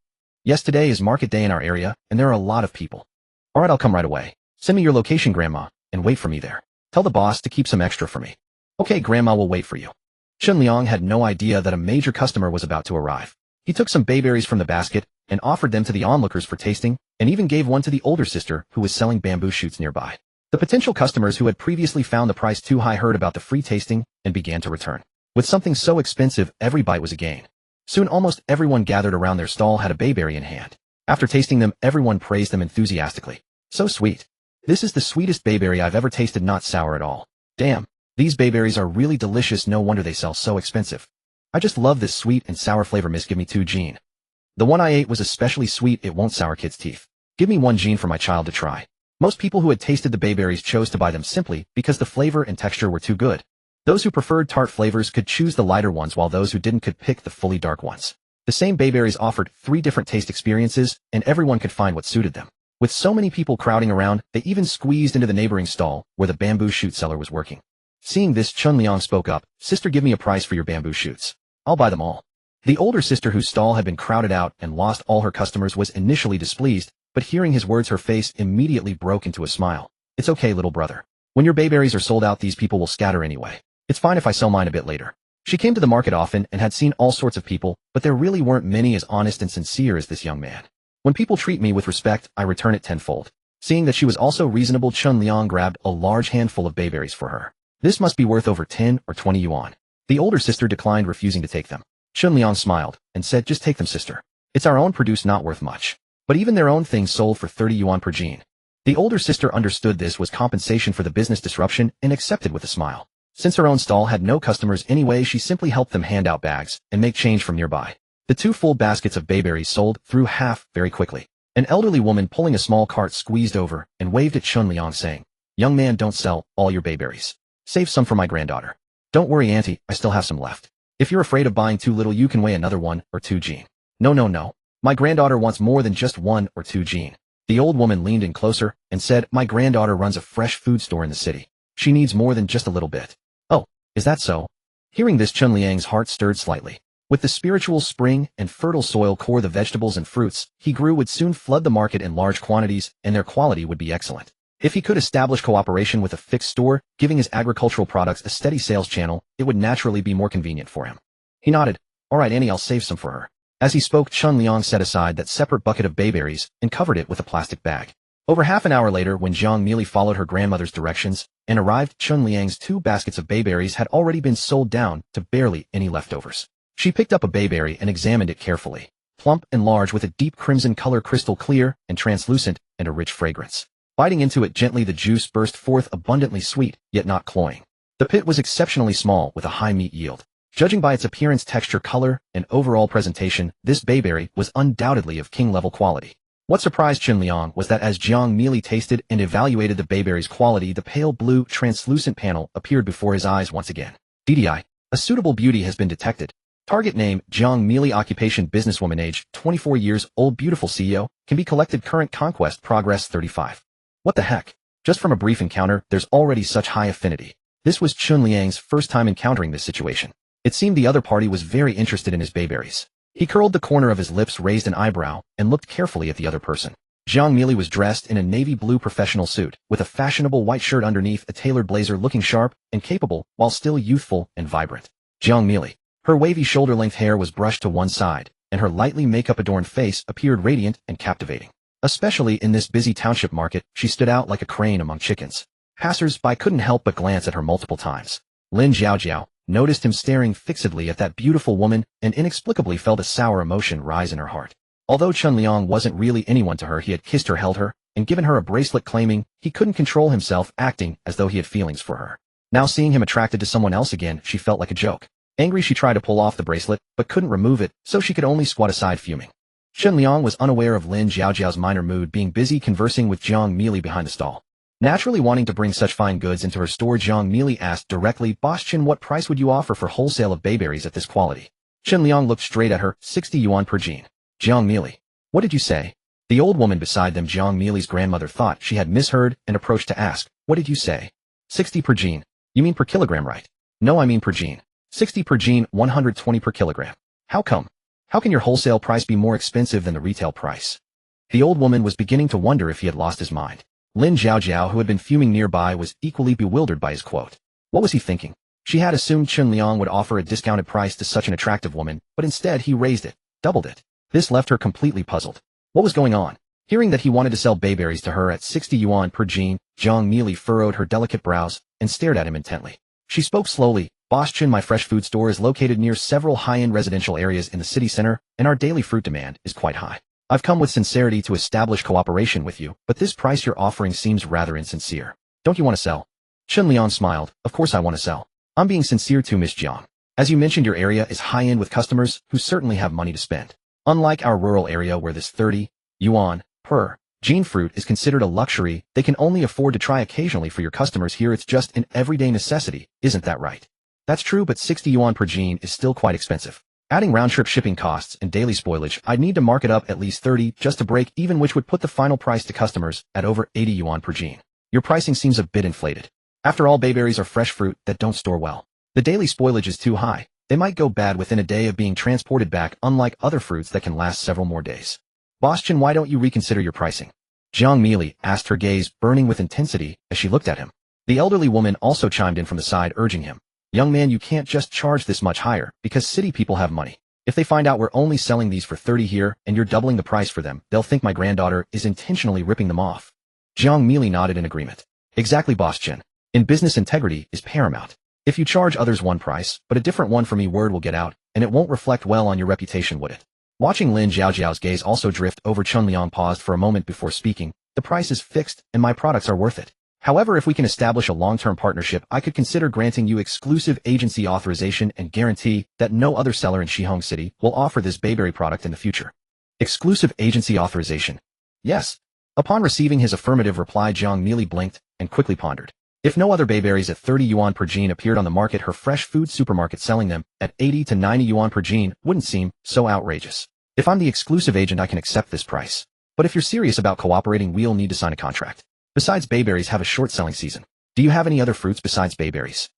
"Yes, today is market day in our area, and there are a lot of people." "All right, I'll come right away. Send me your location, Grandma, and wait for me there. Tell the boss to keep some extra for me." "Okay, Grandma, will wait for you." Chunliang had no idea that a major customer was about to arrive. He took some bayberries from the basket and offered them to the onlookers for tasting, and even gave one to the older sister who was selling bamboo shoots nearby. The potential customers who had previously found the price too high heard about the free tasting and began to return. With something so expensive, every bite was a gain. Soon almost everyone gathered around their stall had a bayberry in hand. After tasting them, everyone praised them enthusiastically. "So sweet. This is the sweetest bayberry I've ever tasted, not sour at all. Damn, these bayberries are really delicious, no wonder they sell so expensive. I just love this sweet and sour flavor, miss, give me 2, Jean. The one I ate was especially sweet, it won't sour kids' teeth. Give me 1, Jean, for my child to try." Most people who had tasted the bayberries chose to buy them simply because the flavor and texture were too good. Those who preferred tart flavors could choose the lighter ones while those who didn't could pick the fully dark ones. The same bayberries offered 3 different taste experiences, and everyone could find what suited them. With so many people crowding around, they even squeezed into the neighboring stall where the bamboo shoot seller was working. Seeing this, Chun Liang spoke up, "Sister, give me a price for your bamboo shoots. I'll buy them all." The older sister, whose stall had been crowded out and lost all her customers, was initially displeased, but hearing his words, her face immediately broke into a smile. "It's okay, little brother. When your bayberries are sold out, these people will scatter anyway. It's fine if I sell mine a bit later." She came to the market often and had seen all sorts of people, but there really weren't many as honest and sincere as this young man. "When people treat me with respect, I return it tenfold." Seeing that she was also reasonable, Chun Liang grabbed a large handful of bayberries for her. "This must be worth over 10 or 20 yuan. The older sister declined, refusing to take them. Chun Liang smiled and said, "Just take them, sister. It's our own produce, not worth much." But even their own things sold for 30 yuan per jean. The older sister understood this was compensation for the business disruption and accepted with a smile. Since her own stall had no customers anyway, she simply helped them hand out bags and make change from nearby. The 2 full baskets of bayberries sold through half very quickly. An elderly woman pulling a small cart squeezed over and waved at Chun Liang, saying, "Young man, don't sell all your bayberries. Save some for my granddaughter." "Don't worry, auntie, I still have some left. If you're afraid of buying too little, you can weigh another 1 or 2 jean." No. My granddaughter wants more than just 1 or 2 jean." The old woman leaned in closer and said, "My granddaughter runs a fresh food store in the city. She needs more than just a little bit." "Oh, is that so?" Hearing this, Chun Liang's heart stirred slightly. With the spiritual spring and fertile soil core, the vegetables and fruits he grew would soon flood the market in large quantities, and their quality would be excellent. If he could establish cooperation with a fixed store, giving his agricultural products a steady sales channel, it would naturally be more convenient for him. He nodded. "All right, Annie, I'll save some for her." As he spoke, Chun Liang set aside that separate bucket of bayberries and covered it with a plastic bag. Over half an hour later, when Jiang Meili followed her grandmother's directions and arrived, Chun Liang's 2 baskets of bayberries had already been sold down to barely any leftovers. She picked up a bayberry and examined it carefully. Plump and large, with a deep crimson color, crystal clear and translucent, and a rich fragrance. Biting into it gently, the juice burst forth, abundantly sweet, yet not cloying. The pit was exceptionally small, with a high meat yield. Judging by its appearance, texture, color, and overall presentation, this bayberry was undoubtedly of king-level quality. What surprised Chun Liang was that as Jiang Meili tasted and evaluated the bayberry's quality, the pale blue, translucent panel appeared before his eyes once again. DDI. A suitable beauty has been detected. Target name, Jiang Meili. Occupation, businesswoman. Age, 24 years old. Beautiful CEO. Can be collected. Current conquest. Progress, 35. What the heck? Just from a brief encounter, there's already such high affinity. This was Chun Liang's first time encountering this situation. It seemed the other party was very interested in his bayberries. He curled the corner of his lips, raised an eyebrow, and looked carefully at the other person. Jiang Meili was dressed in a navy blue professional suit, with a fashionable white shirt underneath a tailored blazer, looking sharp and capable, while still youthful and vibrant. Jiang Meili. Her wavy shoulder-length hair was brushed to one side, and her lightly makeup-adorned face appeared radiant and captivating. Especially in this busy township market, she stood out like a crane among chickens. Passers-by couldn't help but glance at her multiple times. Lin Jiaojiao noticed him staring fixedly at that beautiful woman and inexplicably felt a sour emotion rise in her heart. Although Chun Liang wasn't really anyone to her, he had kissed her, held her, and given her a bracelet, claiming he couldn't control himself, acting as though he had feelings for her. Now seeing him attracted to someone else again, she felt like a joke. Angry, she tried to pull off the bracelet, but couldn't remove it, so she could only squat aside, fuming. Chun Liang was unaware of Lin Jiaojiao's minor mood, being busy conversing with Jiang Meili behind the stall. Naturally wanting to bring such fine goods into her store, Jiang Meili asked directly, "Boss Chun, what price would you offer for wholesale of bayberries at this quality?" Chun Liang looked straight at her. 60 yuan per jean. Jiang Meili. What did you say? The old woman beside them, Jiang Meili's grandmother, thought she had misheard and approached to ask, "What did you say?" 60 per jean. You mean per kilogram, right? No, I mean per jean. 60 per jean, 120 per kilogram. How come? How can your wholesale price be more expensive than the retail price? The old woman was beginning to wonder if he had lost his mind. Lin Jiaojiao, who had been fuming nearby, was equally bewildered by his quote. What was he thinking? She had assumed Chun Liang would offer a discounted price to such an attractive woman, but instead he raised it, doubled it. This left her completely puzzled. What was going on? Hearing that he wanted to sell bayberries to her at 60 yuan per jean, Jiang Meili furrowed her delicate brows and stared at him intently. She spoke slowly. "Boss Chun, my fresh food store is located near several high-end residential areas in the city center, and our daily fruit demand is quite high. I've come with sincerity to establish cooperation with you, but this price you're offering seems rather insincere. Don't you want to sell?" Chun Liang smiled. "Of course I want to sell. I'm being sincere too, Miss Jiang. As you mentioned, your area is high-end with customers who certainly have money to spend. Unlike our rural area where this 30 yuan per Gene fruit is considered a luxury they can only afford to try occasionally. For your customers here it's just an everyday necessity, isn't that right? That's true, but 60 yuan per gene is still quite expensive. Adding round-trip shipping costs and daily spoilage, I'd need to mark it up at least 30 just to break even, which would put the final price to customers at over 80 yuan per gene. Your pricing seems a bit inflated. After all, bayberries are fresh fruit that don't store well. The daily spoilage is too high. They might go bad within a day of being transported back, unlike other fruits that can last several more days. Boss Chen, why don't you reconsider your pricing? Jiang Meili asked, her gaze burning with intensity as she looked at him. The elderly woman also chimed in from the side, urging him. Young man, you can't just charge this much higher, because city people have money. If they find out we're only selling these for 30 here and you're doubling the price for them, they'll think my granddaughter is intentionally ripping them off. Jiang Meili nodded in agreement. Exactly, Boss Chen. In business, integrity is paramount. If you charge others one price, but a different one for me, word will get out, and it won't reflect well on your reputation, would it? Watching Lin Xiaojiao's gaze also drift over, Chun Liang paused for a moment before speaking. The price is fixed, and my products are worth it. However, if we can establish a long-term partnership, I could consider granting you exclusive agency authorization and guarantee that no other seller in Shihong City will offer this bayberry product in the future. Exclusive agency authorization? Yes. Upon receiving his affirmative reply, Jiang Meili blinked and quickly pondered. If no other bayberries at 30 yuan per gene appeared on the market, her fresh food supermarket selling them at 80 to 90 yuan per gene wouldn't seem so outrageous. If I'm the exclusive agent, I can accept this price. But if you're serious about cooperating, we'll need to sign a contract. Besides, bayberries have a short selling season. Do you have any other fruits besides bayberries?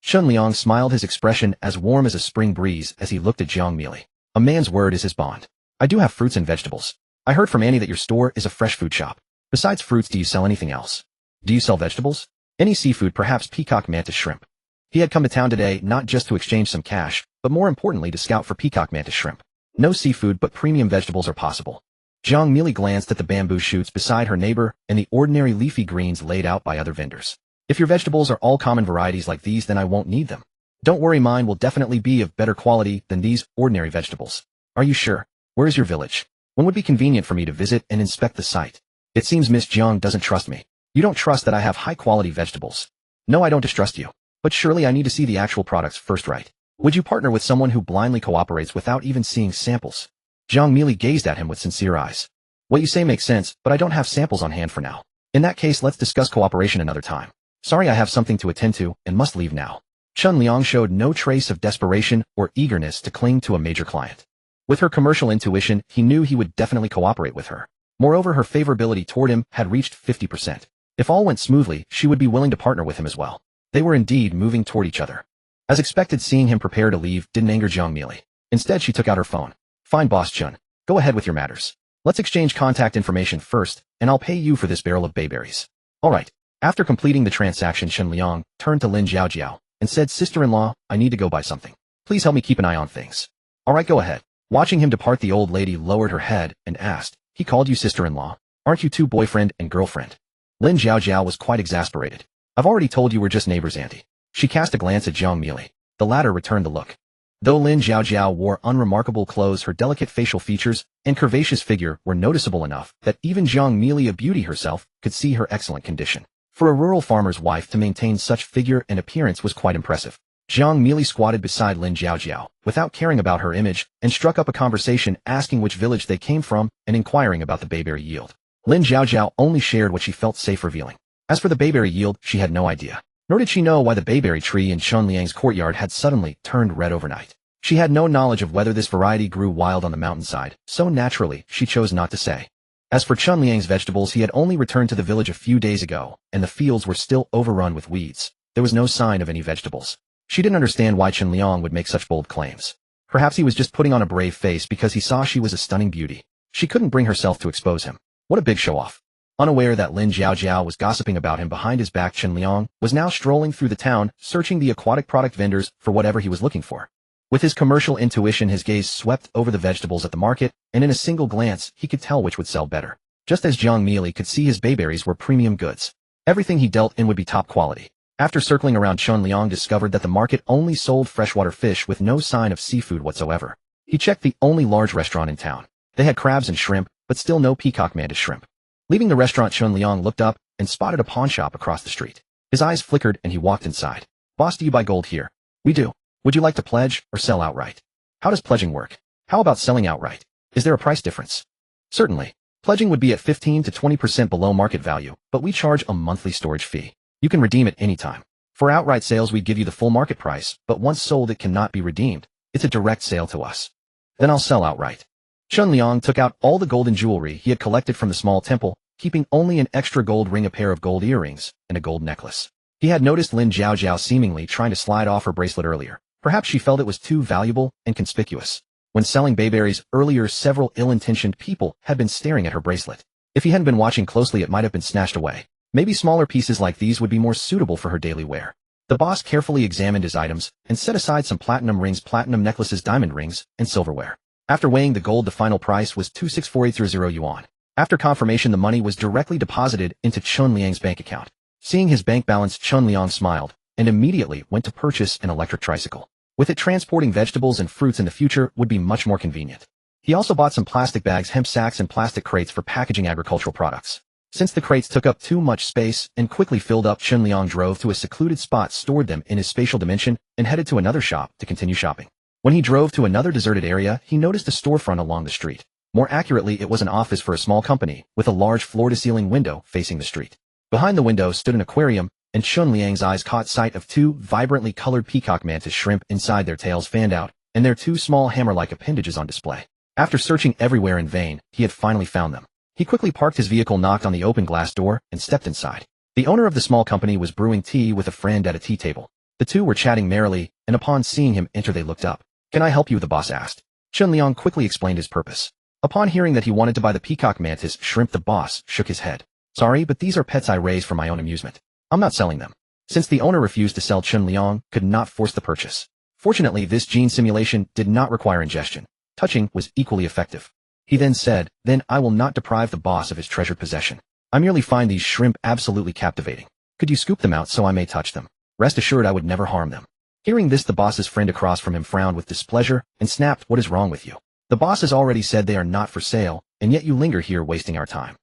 Chun Liang smiled, his expression as warm as a spring breeze as he looked at Jiang Meili. A man's word is his bond. I do have fruits and vegetables. I heard from Annie that your store is a fresh food shop. Besides fruits, do you sell anything else? Do you sell vegetables? Any seafood, perhaps peacock mantis shrimp? He had come to town today not just to exchange some cash, but more importantly to scout for peacock mantis shrimp. No seafood, but premium vegetables are possible. Jiang Meili glanced at the bamboo shoots beside her neighbor and the ordinary leafy greens laid out by other vendors. If your vegetables are all common varieties like these, then I won't need them. Don't worry, mine will definitely be of better quality than these ordinary vegetables. Are you sure? Where is your village? When would be convenient for me to visit and inspect the site? It seems Miss Jiang doesn't trust me. You don't trust that I have high-quality vegetables. No, I don't distrust you. But surely I need to see the actual products first, right? Would you partner with someone who blindly cooperates without even seeing samples? Jiang Meili gazed at him with sincere eyes. What you say makes sense, but I don't have samples on hand for now. In that case, let's discuss cooperation another time. Sorry, I have something to attend to and must leave now. Chun Liang showed no trace of desperation or eagerness to cling to a major client. With her commercial intuition, he knew he would definitely cooperate with her. Moreover, her favorability toward him had reached 50%. If all went smoothly, she would be willing to partner with him as well. They were indeed moving toward each other. As expected, seeing him prepare to leave didn't anger Jiang Meili. Instead, she took out her phone. Fine, Boss Chun. Go ahead with your matters. Let's exchange contact information first, and I'll pay you for this barrel of bayberries. All right. After completing the transaction, Chun Liang turned to Lin Xiaojiao and said, Sister-in-law, I need to go buy something. Please help me keep an eye on things. All right, go ahead. Watching him depart, the old lady lowered her head and asked, He called you sister-in-law? Aren't you two boyfriend and girlfriend? Lin Xiaojiao was quite exasperated. I've already told you we're just neighbors, auntie. She cast a glance at Jiang Meili. The latter returned the look. Though Lin Xiaojiao wore unremarkable clothes, her delicate facial features and curvaceous figure were noticeable enough that even Jiang Meili, a beauty herself, could see her excellent condition. For a rural farmer's wife to maintain such figure and appearance was quite impressive. Jiang Meili squatted beside Lin Xiaojiao, without caring about her image, and struck up a conversation asking which village they came from and inquiring about the bayberry yield. Lin Xiaojiao only shared what she felt safe revealing. As for the bayberry yield, she had no idea. Nor did she know why the bayberry tree in Chun Liang's courtyard had suddenly turned red overnight. She had no knowledge of whether this variety grew wild on the mountainside, so naturally, she chose not to say. As for Chun Liang's vegetables, he had only returned to the village a few days ago, and the fields were still overrun with weeds. There was no sign of any vegetables. She didn't understand why Chun Liang would make such bold claims. Perhaps he was just putting on a brave face because he saw she was a stunning beauty. She couldn't bring herself to expose him. What a big show-off. Unaware that Lin Xiaojiao was gossiping about him behind his back, Chun Liang was now strolling through the town, searching the aquatic product vendors for whatever he was looking for. With his commercial intuition, his gaze swept over the vegetables at the market, and in a single glance, he could tell which would sell better. Just as Jiang Meili could see, his bayberries were premium goods. Everything he dealt in would be top quality. After circling around, Chun Liang discovered that the market only sold freshwater fish with no sign of seafood whatsoever. He checked the only large restaurant in town. They had crabs and shrimp, but still no peacock mantis shrimp. Leaving the restaurant, Chun Liang looked up and spotted a pawn shop across the street. His eyes flickered and he walked inside. Boss, do you buy gold here? We do. Would you like to pledge or sell outright? How does pledging work? How about selling outright? Is there a price difference? Certainly. Pledging would be at 15 to 20% below market value, but we charge a monthly storage fee. You can redeem it anytime. For outright sales, we'd give you the full market price, but once sold, it cannot be redeemed. It's a direct sale to us. Then I'll sell outright. Chun Liang took out all the golden jewelry he had collected from the small temple, keeping only an extra gold ring, a pair of gold earrings, and a gold necklace. He had noticed Lin Zhaojiao seemingly trying to slide off her bracelet earlier. Perhaps she felt it was too valuable and conspicuous. When selling bayberries earlier, several ill-intentioned people had been staring at her bracelet. If he hadn't been watching closely, it might have been snatched away. Maybe smaller pieces like these would be more suitable for her daily wear. The boss carefully examined his items and set aside some platinum rings, platinum necklaces, diamond rings, and silverware. After weighing the gold, the final price was 264800 yuan. After confirmation, the money was directly deposited into Chun Liang's bank account. Seeing his bank balance, Chun Liang smiled and immediately went to purchase an electric tricycle. With it, transporting vegetables and fruits in the future would be much more convenient. He also bought some plastic bags, hemp sacks, and plastic crates for packaging agricultural products. Since the crates took up too much space and quickly filled up, Chun Liang drove to a secluded spot, stored them in his spatial dimension, and headed to another shop to continue shopping. When he drove to another deserted area, he noticed a storefront along the street. More accurately, it was an office for a small company, with a large floor-to-ceiling window facing the street. Behind the window stood an aquarium, and Chun Liang's eyes caught sight of two vibrantly colored peacock mantis shrimp inside, their tails fanned out, and their two small hammer-like appendages on display. After searching everywhere in vain, he had finally found them. He quickly parked his vehicle, knocked on the open glass door, and stepped inside. The owner of the small company was brewing tea with a friend at a tea table. The two were chatting merrily, and upon seeing him enter, they looked up. "Can I help you?" the boss asked. Chun Liang quickly explained his purpose. Upon hearing that he wanted to buy the peacock mantis shrimp, the boss shook his head. "Sorry, but these are pets I raise for my own amusement. I'm not selling them." Since the owner refused to sell, Chun Liang could not force the purchase. Fortunately, this gene simulation did not require ingestion. Touching was equally effective. He then said, "Then I will not deprive the boss of his treasured possession. I merely find these shrimp absolutely captivating. Could you scoop them out so I may touch them? Rest assured I would never harm them." Hearing this, the boss's friend across from him frowned with displeasure and snapped, "What is wrong with you? The boss has already said they are not for sale, and yet you linger here wasting our time.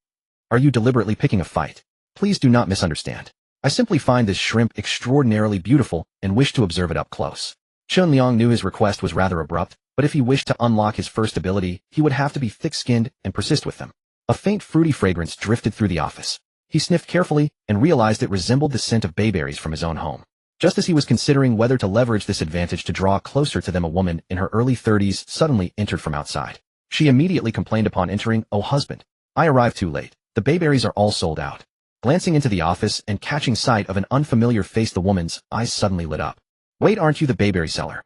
Are you deliberately picking a fight? Please do not misunderstand. I simply find this shrimp extraordinarily beautiful and wish to observe it up close." Chun Liang knew his request was rather abrupt, but if he wished to unlock his first ability, he would have to be thick-skinned and persist with them. A faint fruity fragrance drifted through the office. He sniffed carefully and realized it resembled the scent of bayberries from his own home. Just as he was considering whether to leverage this advantage to draw closer to them, a woman in her early 30s suddenly entered from outside. She immediately complained upon entering, "Oh husband, I arrived too late. The bayberries are all sold out." Glancing into the office and catching sight of an unfamiliar face, the woman's eyes suddenly lit up. "Wait, aren't you the bayberry seller?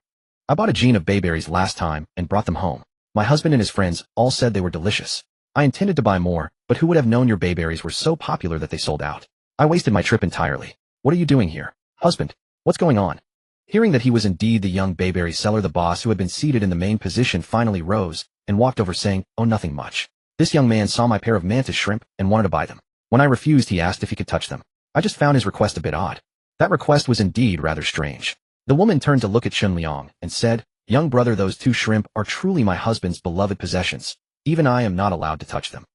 I bought a gene of bayberries last time and brought them home. My husband and his friends all said they were delicious. I intended to buy more, but who would have known your bayberries were so popular that they sold out? I wasted my trip entirely. What are you doing here? Husband, what's going on?" Hearing that he was indeed the young bayberry seller, the boss, who had been seated in the main position, finally rose and walked over, saying, "Oh, nothing much. This young man saw my pair of mantis shrimp and wanted to buy them. When I refused, he asked if he could touch them. I just found his request a bit odd." That request was indeed rather strange. The woman turned to look at Chun Liang and said, "Young brother, those two shrimp are truly my husband's beloved possessions. Even I am not allowed to touch them.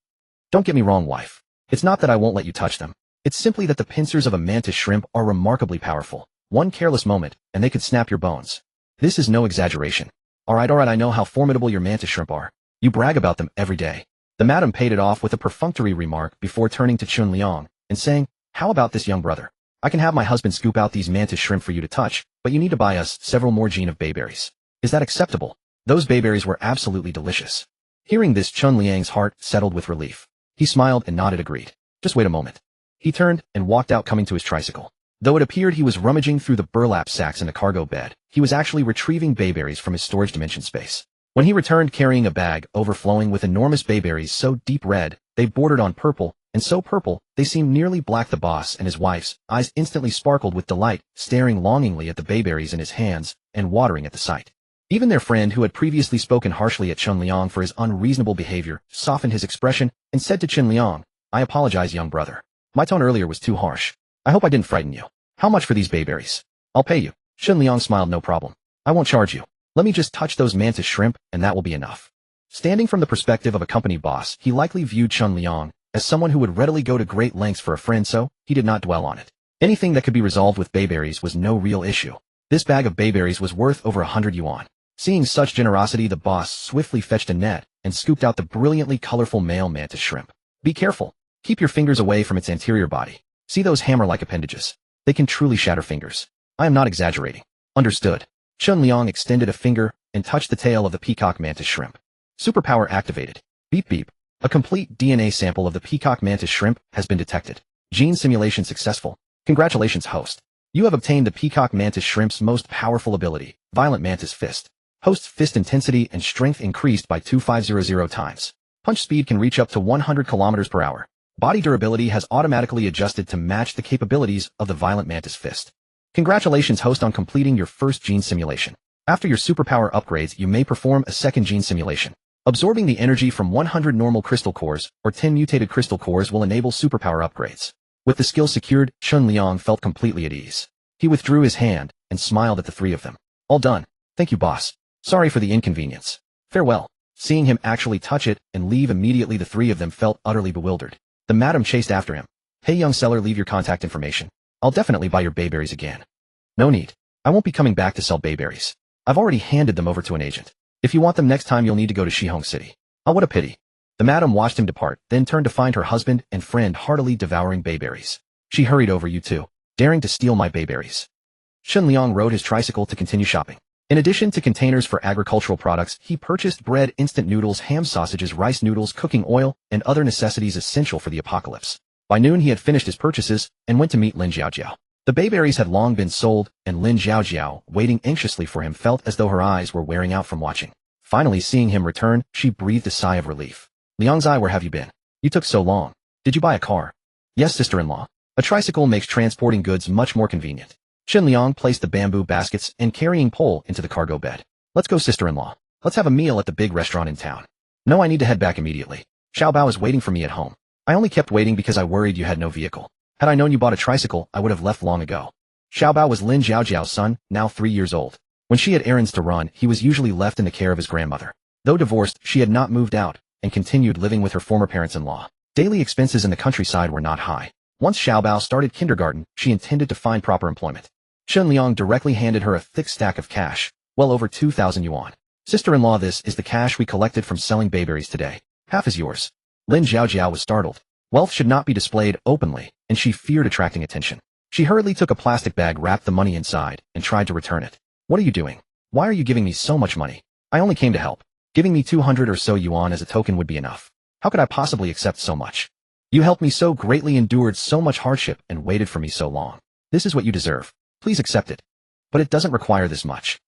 Don't get me wrong, wife. It's not that I won't let you touch them. It's simply that the pincers of a mantis shrimp are remarkably powerful. One careless moment, and they could snap your bones. This is no exaggeration. Alright, I know how formidable your mantis shrimp are. You brag about them every day." The madam paid it off with a perfunctory remark before turning to Chun Liang and saying, "How about this, young brother? I can have my husband scoop out these mantis shrimp for you to touch, but you need to buy us several more gene of bayberries. Is that acceptable?" Those bayberries were absolutely delicious. Hearing this, Chun Liang's heart settled with relief. He smiled and nodded, agreed. "Just wait a moment." He turned and walked out, coming to his tricycle. Though it appeared he was rummaging through the burlap sacks in the cargo bed, he was actually retrieving bayberries from his storage dimension space. When he returned carrying a bag overflowing with enormous bayberries so deep red, they bordered on purple, and so purple, they seemed nearly black, the boss and his wife's eyes instantly sparkled with delight, staring longingly at the bayberries in his hands and watering at the sight. Even their friend, who had previously spoken harshly at Chun Liang for his unreasonable behavior, softened his expression and said to Chun Liang, "I apologize, young brother. My tone earlier was too harsh. I hope I didn't frighten you. How much for these bayberries?" "I'll pay you." Chun Liang smiled, "No problem. I won't charge you. Let me just touch those mantis shrimp, and that will be enough." Standing from the perspective of a company boss, he likely viewed Chun Liang as someone who would readily go to great lengths for a friend, so he did not dwell on it. Anything that could be resolved with bayberries was no real issue. This bag of bayberries was worth over 100 yuan. Seeing such generosity, the boss swiftly fetched a net and scooped out the brilliantly colorful male mantis shrimp. Be careful. Keep your fingers away from its anterior body. See those hammer-like appendages? They can truly shatter fingers. I am not exaggerating. Understood. Chun Liang extended a finger and touched the tail of the peacock mantis shrimp. Superpower activated. Beep beep. A complete DNA sample of the peacock mantis shrimp has been detected. Gene simulation successful. Congratulations, host. You have obtained the peacock mantis shrimp's most powerful ability, Violent Mantis Fist. Host's fist intensity and strength increased by 2500 times. Punch speed can reach up to 100 kilometers per hour. Body durability has automatically adjusted to match the capabilities of the Violent Mantis Fist. Congratulations, host, on completing your first gene simulation. After your superpower upgrades, you may perform a second gene simulation. Absorbing the energy from 100 normal crystal cores or 10 mutated crystal cores will enable superpower upgrades. With the skill secured, Chun Liang felt completely at ease. He withdrew his hand and smiled at the three of them. All done. Thank you, boss. Sorry for the inconvenience. Farewell. Seeing him actually touch it and leave immediately, the three of them felt utterly bewildered. The madam chased after him. Hey, young seller, leave your contact information. I'll definitely buy your bayberries again. No need. I won't be coming back to sell bayberries. I've already handed them over to an agent. If you want them next time, you'll need to go to Shihong City. Oh, what a pity. The madam watched him depart, then turned to find her husband and friend heartily devouring bayberries. She hurried over. You two, daring to steal my bayberries. Chun Liang rode his tricycle to continue shopping. In addition to containers for agricultural products, he purchased bread, instant noodles, ham sausages, rice noodles, cooking oil, and other necessities essential for the apocalypse. By noon, he had finished his purchases and went to meet Lin Jiaojiao. The bayberries had long been sold, and Lin Jiaojiao, waiting anxiously for him, felt as though her eyes were wearing out from watching. Finally, seeing him return, she breathed a sigh of relief. Liangzai, where have you been? You took so long. Did you buy a car? Yes, sister-in-law. A tricycle makes transporting goods much more convenient. Chun Liang placed the bamboo baskets and carrying pole into the cargo bed. Let's go, sister-in-law. Let's have a meal at the big restaurant in town. No, I need to head back immediately. Xiaobao is waiting for me at home. I only kept waiting because I worried you had no vehicle. Had I known you bought a tricycle, I would have left long ago. Xiaobao was Lin Jiaojiao's son, now 3 years old. When she had errands to run, he was usually left in the care of his grandmother. Though divorced, she had not moved out and continued living with her former parents-in-law. Daily expenses in the countryside were not high. Once Xiaobao started kindergarten, she intended to find proper employment. Chun Liang directly handed her a thick stack of cash, well over 2,000 yuan. Sister-in-law, this is the cash we collected from selling bayberries today. Half is yours. Lin Jiaojiao was startled. Wealth should not be displayed openly, and she feared attracting attention. She hurriedly took a plastic bag, wrapped the money inside, and tried to return it. What are you doing? Why are you giving me so much money? I only came to help. Giving me 200 or so yuan as a token would be enough. How could I possibly accept so much? You helped me so greatly, endured so much hardship, and waited for me so long. This is what you deserve. Please accept it. But it doesn't require this much.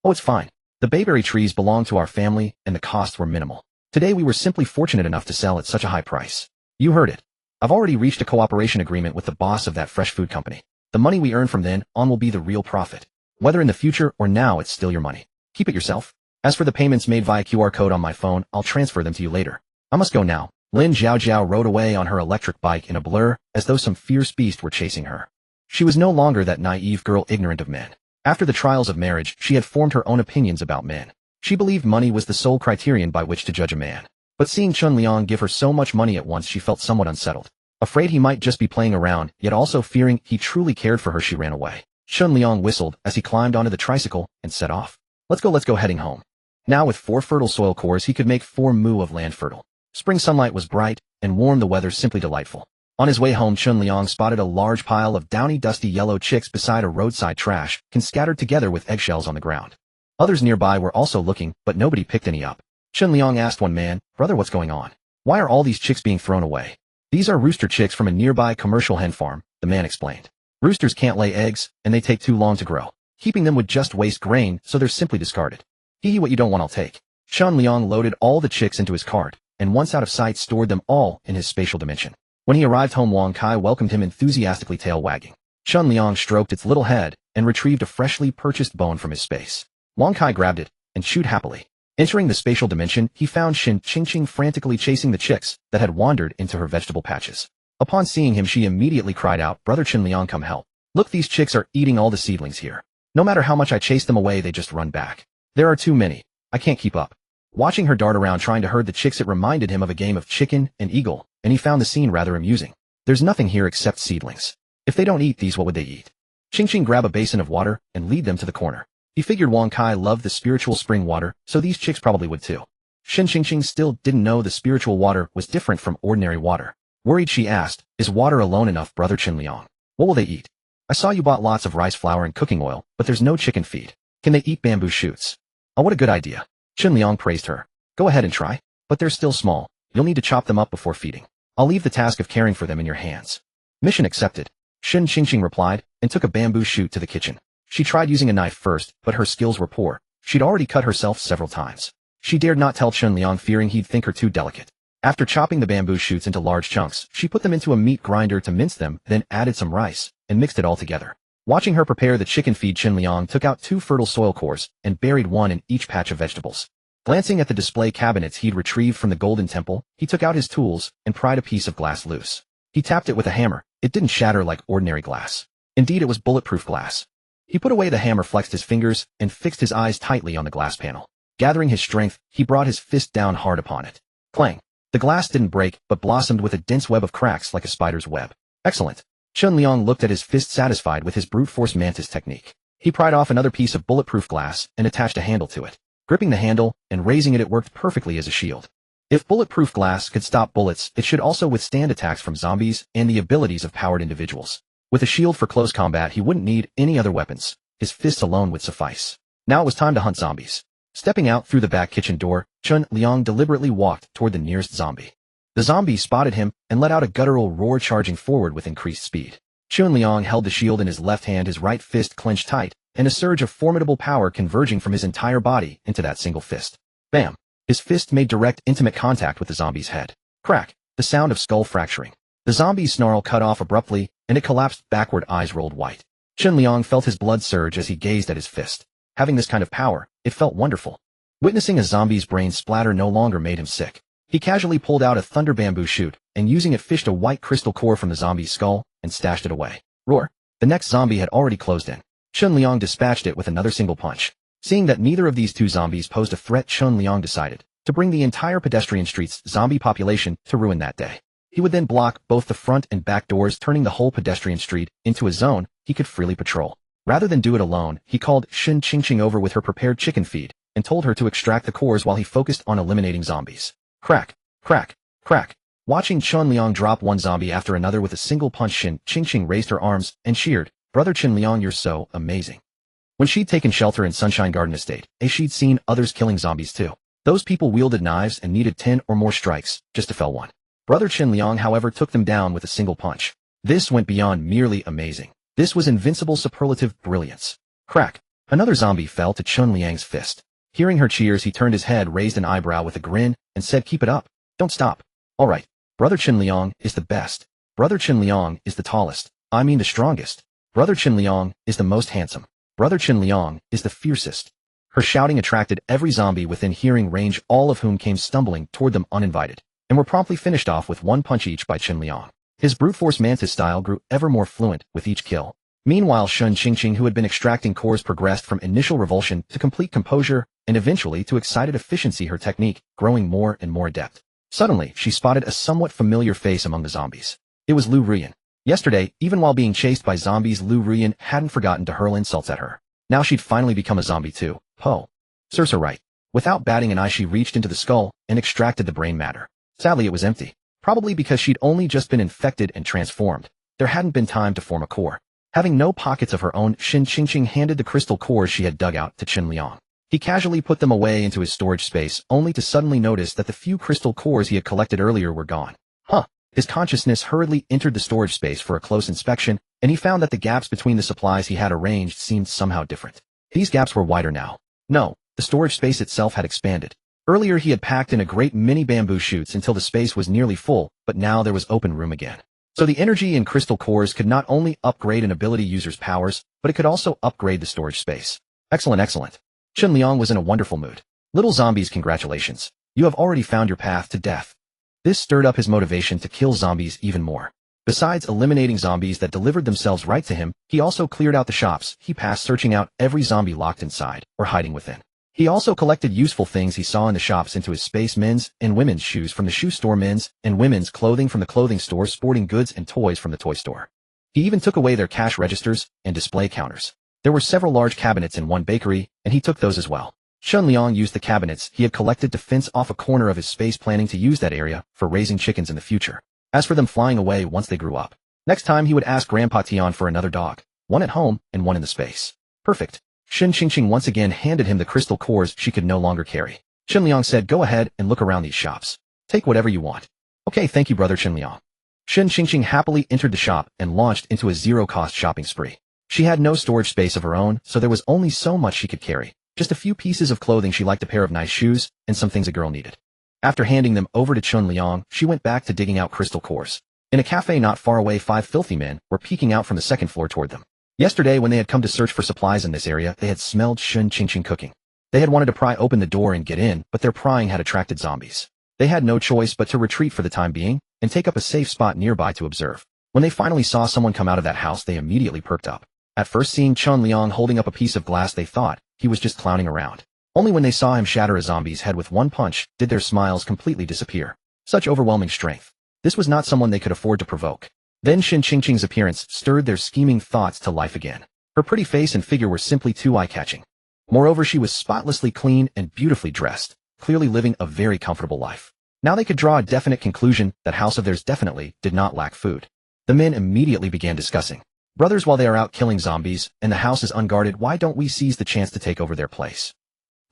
Oh, it's fine. The bayberry trees belong to our family, and the costs were minimal. Today we were simply fortunate enough to sell at such a high price. You heard it. I've already reached a cooperation agreement with the boss of that fresh food company. The money we earn from then on will be the real profit. Whether in the future or now, it's still your money. Keep it yourself. As for the payments made via QR code on my phone, I'll transfer them to you later. I must go now. Lin Jiaojiao rode away on her electric bike in a blur, as though some fierce beast were chasing her. She was no longer that naive girl ignorant of men. After the trials of marriage, she had formed her own opinions about men. She believed money was the sole criterion by which to judge a man. But seeing Chun Liang give her so much money at once, she felt somewhat unsettled. Afraid he might just be playing around, yet also fearing he truly cared for her, she ran away. Chun Liang whistled as he climbed onto the tricycle and set off. Let's go, heading home. Now with 4 fertile soil cores, he could make 4 mu of land fertile. Spring sunlight was bright and warm, the weather simply delightful. On his way home, Chun Liang spotted a large pile of downy, dusty yellow chicks beside a roadside trash can scattered together with eggshells on the ground. Others nearby were also looking, but nobody picked any up. Chun Liang asked one man, "Brother, what's going on? Why are all these chicks being thrown away?" "These are rooster chicks from a nearby commercial hen farm," the man explained. "Roosters can't lay eggs, and they take too long to grow. Keeping them would just waste grain, so they're simply discarded." "Hee, what you don't want I'll take." Chun Liang loaded all the chicks into his cart, and once out of sight stored them all in his spatial dimension. When he arrived home, Wang Kai welcomed him enthusiastically, tail wagging. Chun Liang stroked its little head and retrieved a freshly purchased bone from his space. Wang Kai grabbed it and chewed happily. Entering the spatial dimension, he found Shin Qingqing frantically chasing the chicks that had wandered into her vegetable patches. Upon seeing him, she immediately cried out, "Brother Chun Liang, come help. Look, these chicks are eating all the seedlings here. No matter how much I chase them away, they just run back. There are too many. I can't keep up." Watching her dart around trying to herd the chicks, it reminded him of a game of chicken and eagle, and he found the scene rather amusing. There's nothing here except seedlings. If they don't eat these, what would they eat? Qingqing grabbed a basin of water and lead them to the corner. He figured Wang Kai loved the spiritual spring water, so these chicks probably would too. Shin Qingqing still didn't know the spiritual water was different from ordinary water. Worried, she asked, "Is water alone enough, Brother Qinliang? What will they eat? I saw you bought lots of rice flour and cooking oil, but there's no chicken feed. Can they eat bamboo shoots?" "Oh, what a good idea." Qinliang praised her. "Go ahead and try. But they're still small. You'll need to chop them up before feeding. I'll leave the task of caring for them in your hands." "Mission accepted," Shin Qingqing replied, and took a bamboo shoot to the kitchen. She tried using a knife first, but her skills were poor. She'd already cut herself several times. She dared not tell Qinliang, fearing he'd think her too delicate. After chopping the bamboo shoots into large chunks, she put them into a meat grinder to mince them, then added some rice, and mixed it all together. Watching her prepare the chicken feed, Qinliang took out 2 fertile soil cores and buried one in each patch of vegetables. Glancing at the display cabinets he'd retrieved from the Golden Temple, he took out his tools and pried a piece of glass loose. He tapped it with a hammer. It didn't shatter like ordinary glass. Indeed, it was bulletproof glass. He put away the hammer, flexed his fingers, and fixed his eyes tightly on the glass panel. Gathering his strength, he brought his fist down hard upon it. Clang! The glass didn't break, but blossomed with a dense web of cracks like a spider's web. Excellent. Qinliang looked at his fist, satisfied with his brute force mantis technique. He pried off another piece of bulletproof glass and attached a handle to it. Gripping the handle and raising it, it worked perfectly as a shield. If bulletproof glass could stop bullets, it should also withstand attacks from zombies and the abilities of powered individuals. With a shield for close combat, he wouldn't need any other weapons. His fists alone would suffice. Now it was time to hunt zombies. Stepping out through the back kitchen door, Qinliang deliberately walked toward the nearest zombie. The zombie spotted him and let out a guttural roar, charging forward with increased speed. Qinliang held the shield in his left hand, his right fist clenched tight, and a surge of formidable power converging from his entire body into that single fist. Bam! His fist made direct, intimate contact with the zombie's head. Crack! The sound of skull fracturing. The zombie's snarl cut off abruptly, and it collapsed backward, eyes rolled white. Qinliang felt his blood surge as he gazed at his fist. Having this kind of power, it felt wonderful. Witnessing a zombie's brain splatter no longer made him sick. He casually pulled out a thunder bamboo shoot, and using it fished a white crystal core from the zombie's skull, and stashed it away. Roar! The next zombie had already closed in. Qinliang dispatched it with another single punch. Seeing that neither of these two zombies posed a threat, Qinliang decided to bring the entire pedestrian street's zombie population to ruin that day. He would then block both the front and back doors, turning the whole pedestrian street into a zone he could freely patrol. Rather than do it alone, he called Shin Qingqing over with her prepared chicken feed, and told her to extract the cores while he focused on eliminating zombies. Crack! Crack! Crack! Watching Qinliang drop one zombie after another with a single punch, Shin Qingqing raised her arms and cheered, "Brother Qinliang, you're so amazing." When she'd taken shelter in Sunshine Garden Estate, she'd seen others killing zombies too. Those people wielded knives and needed 10 or more strikes just to fell one. Brother Qinliang, however, took them down with a single punch. This went beyond merely amazing. This was invincible superlative brilliance. Crack! Another zombie fell to Qinliang's fist. Hearing her cheers, he turned his head, raised an eyebrow with a grin, and said, "Keep it up. Don't stop. All right. Brother Qinliang is the best. Brother Qinliang is the tallest. I mean the strongest. Brother Qinliang is the most handsome. Brother Qinliang is the fiercest." Her shouting attracted every zombie within hearing range, all of whom came stumbling toward them uninvited, and were promptly finished off with one punch each by Qinliang. His brute force mantis style grew ever more fluent with each kill. Meanwhile, Shin Qingqing, who had been extracting cores, progressed from initial revulsion to complete composure, and eventually to excited efficiency, her technique growing more and more adept. Suddenly, she spotted a somewhat familiar face among the zombies. It was Lu Ruyan. Yesterday, even while being chased by zombies, Lu Ruyan hadn't forgotten to hurl insults at her. Now she'd finally become a zombie too. Po. Serves her right. Without batting an eye, she reached into the skull and extracted the brain matter. Sadly, it was empty. Probably because she'd only just been infected and transformed. There hadn't been time to form a core. Having no pockets of her own, Shin Qingqing handed the crystal cores she had dug out to Qinliang. He casually put them away into his storage space, only to suddenly notice that the few crystal cores he had collected earlier were gone. His consciousness hurriedly entered the storage space for a close inspection, and he found that the gaps between the supplies he had arranged seemed somehow different. These gaps were wider now. No, the storage space itself had expanded. Earlier he had packed in a great many bamboo shoots until the space was nearly full, but now there was open room again. So the energy in crystal cores could not only upgrade an ability user's powers, but it could also upgrade the storage space. Excellent, excellent. Qinliang was in a wonderful mood. Little zombies, congratulations. You have already found your path to death. This stirred up his motivation to kill zombies even more. Besides eliminating zombies that delivered themselves right to him, he also cleared out the shops he passed, searching out every zombie locked inside or hiding within. He also collected useful things he saw in the shops into his space: men's and women's shoes from the shoe store, men's and women's clothing from the clothing store, sporting goods and toys from the toy store. He even took away their cash registers and display counters. There were several large cabinets in one bakery, and he took those as well. Shun Liang used the cabinets he had collected to fence off a corner of his space, planning to use that area for raising chickens in the future. As for them flying away once they grew up, next time he would ask Grandpa Tian for another dog, one at home and one in the space. Perfect. Shin Qingqing once again handed him the crystal cores she could no longer carry. Shin Liang said, go ahead and look around these shops. Take whatever you want. Okay, thank you, brother Shin Liang. Shin Qingqing happily entered the shop and launched into a zero-cost shopping spree. She had no storage space of her own, so there was only so much she could carry. Just a few pieces of clothing she liked, a pair of nice shoes, and some things a girl needed. After handing them over to Chun Liang, she went back to digging out crystal cores. In a cafe not far away, 5 filthy men were peeking out from the second floor toward them. Yesterday, when they had come to search for supplies in this area, they had smelled Shin Qingqing cooking. They had wanted to pry open the door and get in, but their prying had attracted zombies. They had no choice but to retreat for the time being and take up a safe spot nearby to observe. When they finally saw someone come out of that house, they immediately perked up. At first, seeing Chun Liang holding up a piece of glass, they thought he was just clowning around. Only when they saw him shatter a zombie's head with one punch did their smiles completely disappear. Such overwhelming strength. This was not someone they could afford to provoke. Then Shin Qingqing's appearance stirred their scheming thoughts to life again. Her pretty face and figure were simply too eye-catching. Moreover, she was spotlessly clean and beautifully dressed, clearly living a very comfortable life. Now they could draw a definite conclusion that house of theirs definitely did not lack food. The men immediately began discussing. Brothers, while they are out killing zombies and the house is unguarded, why don't we seize the chance to take over their place?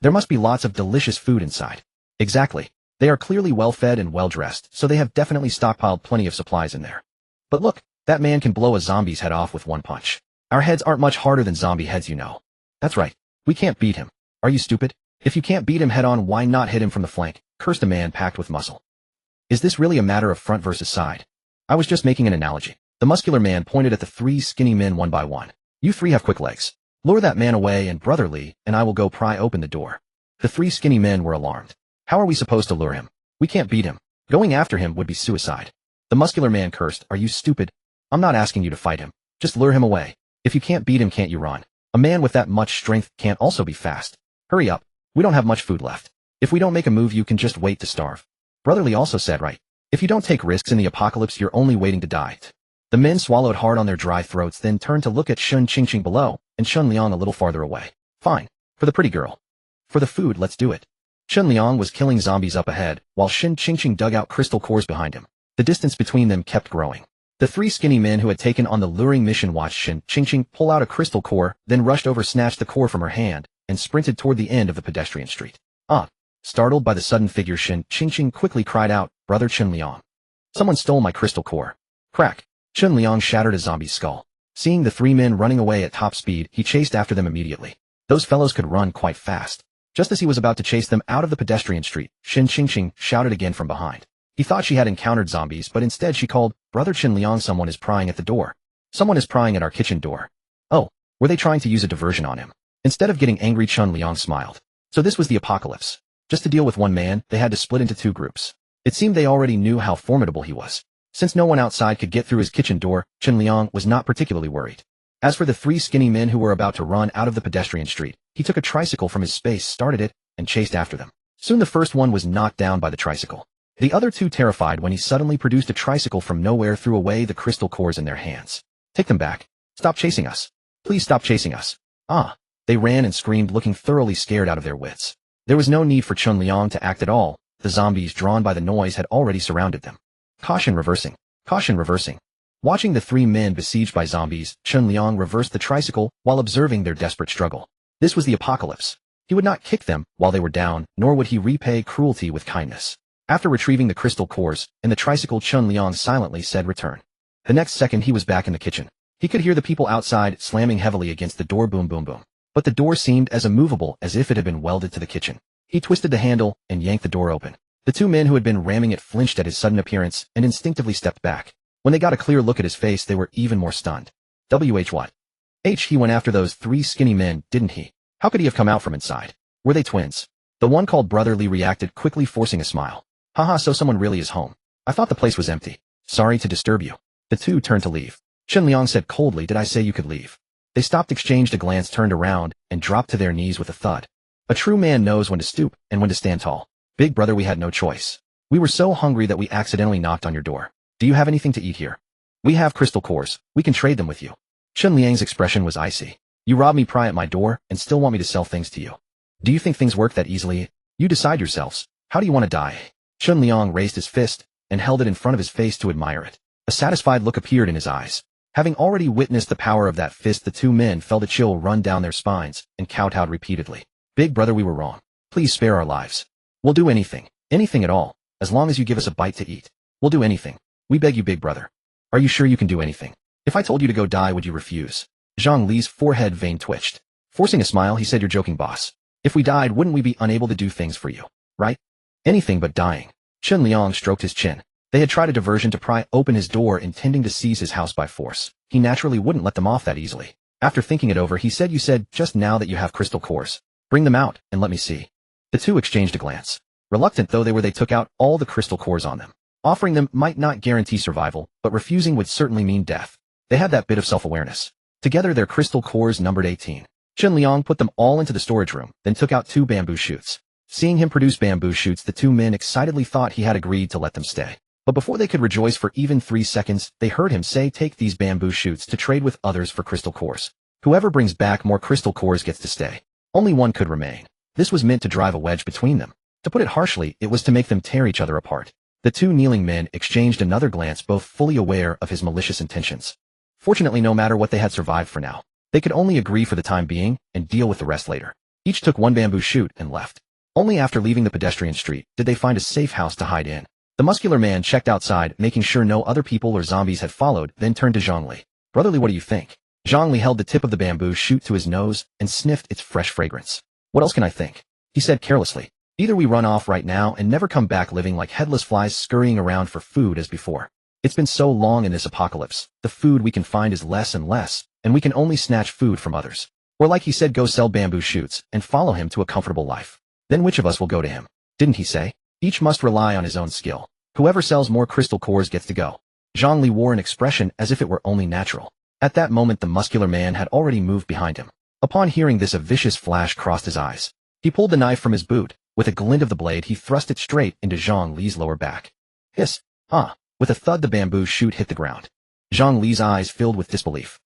There must be lots of delicious food inside. Exactly. They are clearly well-fed and well-dressed, so they have definitely stockpiled plenty of supplies in there. But look, that man can blow a zombie's head off with one punch. Our heads aren't much harder than zombie heads, you know. That's right. We can't beat him. Are you stupid? If you can't beat him head-on, why not hit him from the flank? Cursed a man packed with muscle. Is this really a matter of front versus side? I was just making an analogy. The muscular man pointed at the 3 skinny men one by one. You 3 have quick legs. Lure that man away and brotherly, and I will go pry open the door. The 3 skinny men were alarmed. How are we supposed to lure him? We can't beat him. Going after him would be suicide. The muscular man cursed, are you stupid? I'm not asking you to fight him. Just lure him away. If you can't beat him, can't you run? A man with that much strength can't also be fast. Hurry up. We don't have much food left. If we don't make a move, you can just wait to starve. Brotherly also said, right. If you don't take risks in the apocalypse, you're only waiting to die. The men swallowed hard on their dry throats, then turned to look at Shin Qingqing below and Shun Liang a little farther away. Fine. For the pretty girl. For the food, let's do it. Shun Liang was killing zombies up ahead, while Shin Qingqing dug out crystal cores behind him. The distance between them kept growing. The 3 skinny men who had taken on the luring mission watched Shin Qingqing pull out a crystal core, then rushed over, snatched the core from her hand, and sprinted toward the end of the pedestrian street. Ah! Startled by the sudden figure, Shin Qingqing quickly cried out, Brother Chun Liang. Someone stole my crystal core. Crack! Chun Liang shattered a zombie's skull. Seeing the 3 men running away at top speed, he chased after them immediately. Those fellows could run quite fast. Just as he was about to chase them out of the pedestrian street, Shin Qingqing shouted again from behind. He thought she had encountered zombies, but instead she called, Brother Chun Liang, someone is prying at the door. Someone is prying at our kitchen door. Oh, were they trying to use a diversion on him? Instead of getting angry, Chun Liang smiled. So this was the apocalypse. Just to deal with one man, they had to split into 2 groups. It seemed they already knew how formidable he was. Since no one outside could get through his kitchen door, Chun Liang was not particularly worried. As for the 3 skinny men who were about to run out of the pedestrian street, he took a tricycle from his space, started it, and chased after them. Soon the first one was knocked down by the tricycle. The other 2, terrified when he suddenly produced a tricycle from nowhere, threw away the crystal cores in their hands. Take them back. Stop chasing us. Please stop chasing us. Ah! They ran and screamed, looking thoroughly scared out of their wits. There was no need for Chun Liang to act at all. The zombies, drawn by the noise, had already surrounded them. Caution reversing. Caution reversing. Watching the 3 men besieged by zombies, Chun Liang reversed the tricycle while observing their desperate struggle. This was the apocalypse. He would not kick them while they were down, nor would he repay cruelty with kindness. After retrieving the crystal cores and the tricycle, Chun Liang silently said, return. The next second he was back in the kitchen. He could hear the people outside slamming heavily against the door, boom boom boom. But the door seemed as immovable as if it had been welded to the kitchen. He twisted the handle and yanked the door open. The 2 men who had been ramming it flinched at his sudden appearance and instinctively stepped back. When they got a clear look at his face, they were even more stunned. What? He went after those 3 skinny men, didn't he? How could he have come out from inside? Were they twins? The one called Brotherly reacted quickly, forcing a smile. Haha, so someone really is home. I thought the place was empty. Sorry to disturb you. The 2 turned to leave. Chun Liang said coldly, did I say you could leave? They stopped, exchanged a glance, turned around, and dropped to their knees with a thud. A true man knows when to stoop and when to stand tall. Big brother, we had no choice. We were so hungry that we accidentally knocked on your door. Do you have anything to eat here? We have crystal cores. We can trade them with you. Chun Liang's expression was icy. You robbed me, pry at my door, and still want me to sell things to you. Do you think things work that easily? You decide yourselves. How do you want to die? Chun Liang raised his fist and held it in front of his face to admire it. A satisfied look appeared in his eyes. Having already witnessed the power of that fist, the two men felt a chill run down their spines and kowtowed repeatedly. Big brother, we were wrong. Please spare our lives. We'll do anything. Anything at all. As long as you give us a bite to eat. We'll do anything. We beg you, big brother. Are you sure you can do anything? If I told you to go die, would you refuse? Zhang Li's forehead vein twitched. Forcing a smile, he said, you're joking, boss. If we died, wouldn't we be unable to do things for you? Right? Anything but dying. Chun Liang stroked his chin. They had tried a diversion to pry open his door, intending to seize his house by force. He naturally wouldn't let them off that easily. After thinking it over, he said, you said just now that you have crystal cores. Bring them out, and let me see. The two exchanged a glance. Reluctant though they were, they took out all the crystal cores on them. Offering them might not guarantee survival, but refusing would certainly mean death. They had that bit of self-awareness. Together their crystal cores numbered 18. Chun Liang put them all into the storage room, then took out 2 bamboo shoots. Seeing him produce bamboo shoots, the two men excitedly thought he had agreed to let them stay. But before they could rejoice for even 3 seconds, they heard him say, take these bamboo shoots to trade with others for crystal cores. Whoever brings back more crystal cores gets to stay. Only one could remain. This was meant to drive a wedge between them. To put it harshly, it was to make them tear each other apart. The two kneeling men exchanged another glance, both fully aware of his malicious intentions. Fortunately, no matter what, they had survived for now. They could only agree for the time being and deal with the rest later. Each took 1 bamboo shoot and left. Only after leaving the pedestrian street did they find a safe house to hide in. The muscular man checked outside, making sure no other people or zombies had followed, then turned to Zhang Li. Brotherly, what do you think? Zhang Li held the tip of the bamboo shoot to his nose and sniffed its fresh fragrance. What else can I think? He said carelessly. Either we run off right now and never come back living like headless flies scurrying around for food as before. It's been so long in this apocalypse, the food we can find is less and less, and we can only snatch food from others. Or like he said, go sell bamboo shoots and follow him to a comfortable life. Then which of us will go to him? Didn't he say? Each must rely on his own skill. Whoever sells more crystal cores gets to go. Zhang Li wore an expression as if it were only natural. At that moment the muscular man had already moved behind him. Upon hearing this, a vicious flash crossed his eyes. He pulled the knife from his boot. With a glint of the blade, he thrust it straight into Zhang Li's lower back. Hiss! Ah! With a thud, the bamboo shoot hit the ground. Zhang Li's eyes filled with disbelief.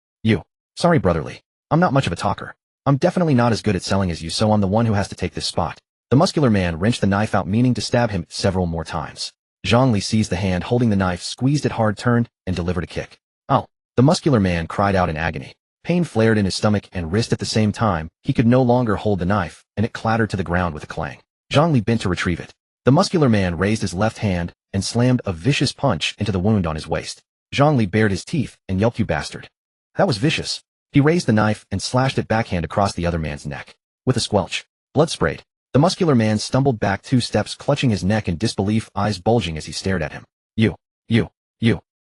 Sorry, brotherly. I'm not much of a talker. I'm definitely not as good at selling as you, so I'm the one who has to take this spot. The muscular man wrenched the knife out, meaning to stab him several more times. Zhang Li seized the hand holding the knife, squeezed it hard, turned, and delivered a kick. Ow! The muscular man cried out in agony. Pain flared in his stomach and wrist at the same time. He could no longer hold the knife, and it clattered to the ground with a clang. Zhang Li bent to retrieve it. The muscular man raised his left hand and slammed a vicious punch into the wound on his waist. Zhang Li bared his teeth and yelped, "You bastard." That was vicious. He raised the knife and slashed it backhand across the other man's neck. With a squelch, blood sprayed. The muscular man stumbled back 2 steps, clutching his neck in disbelief, eyes bulging as he stared at him. You.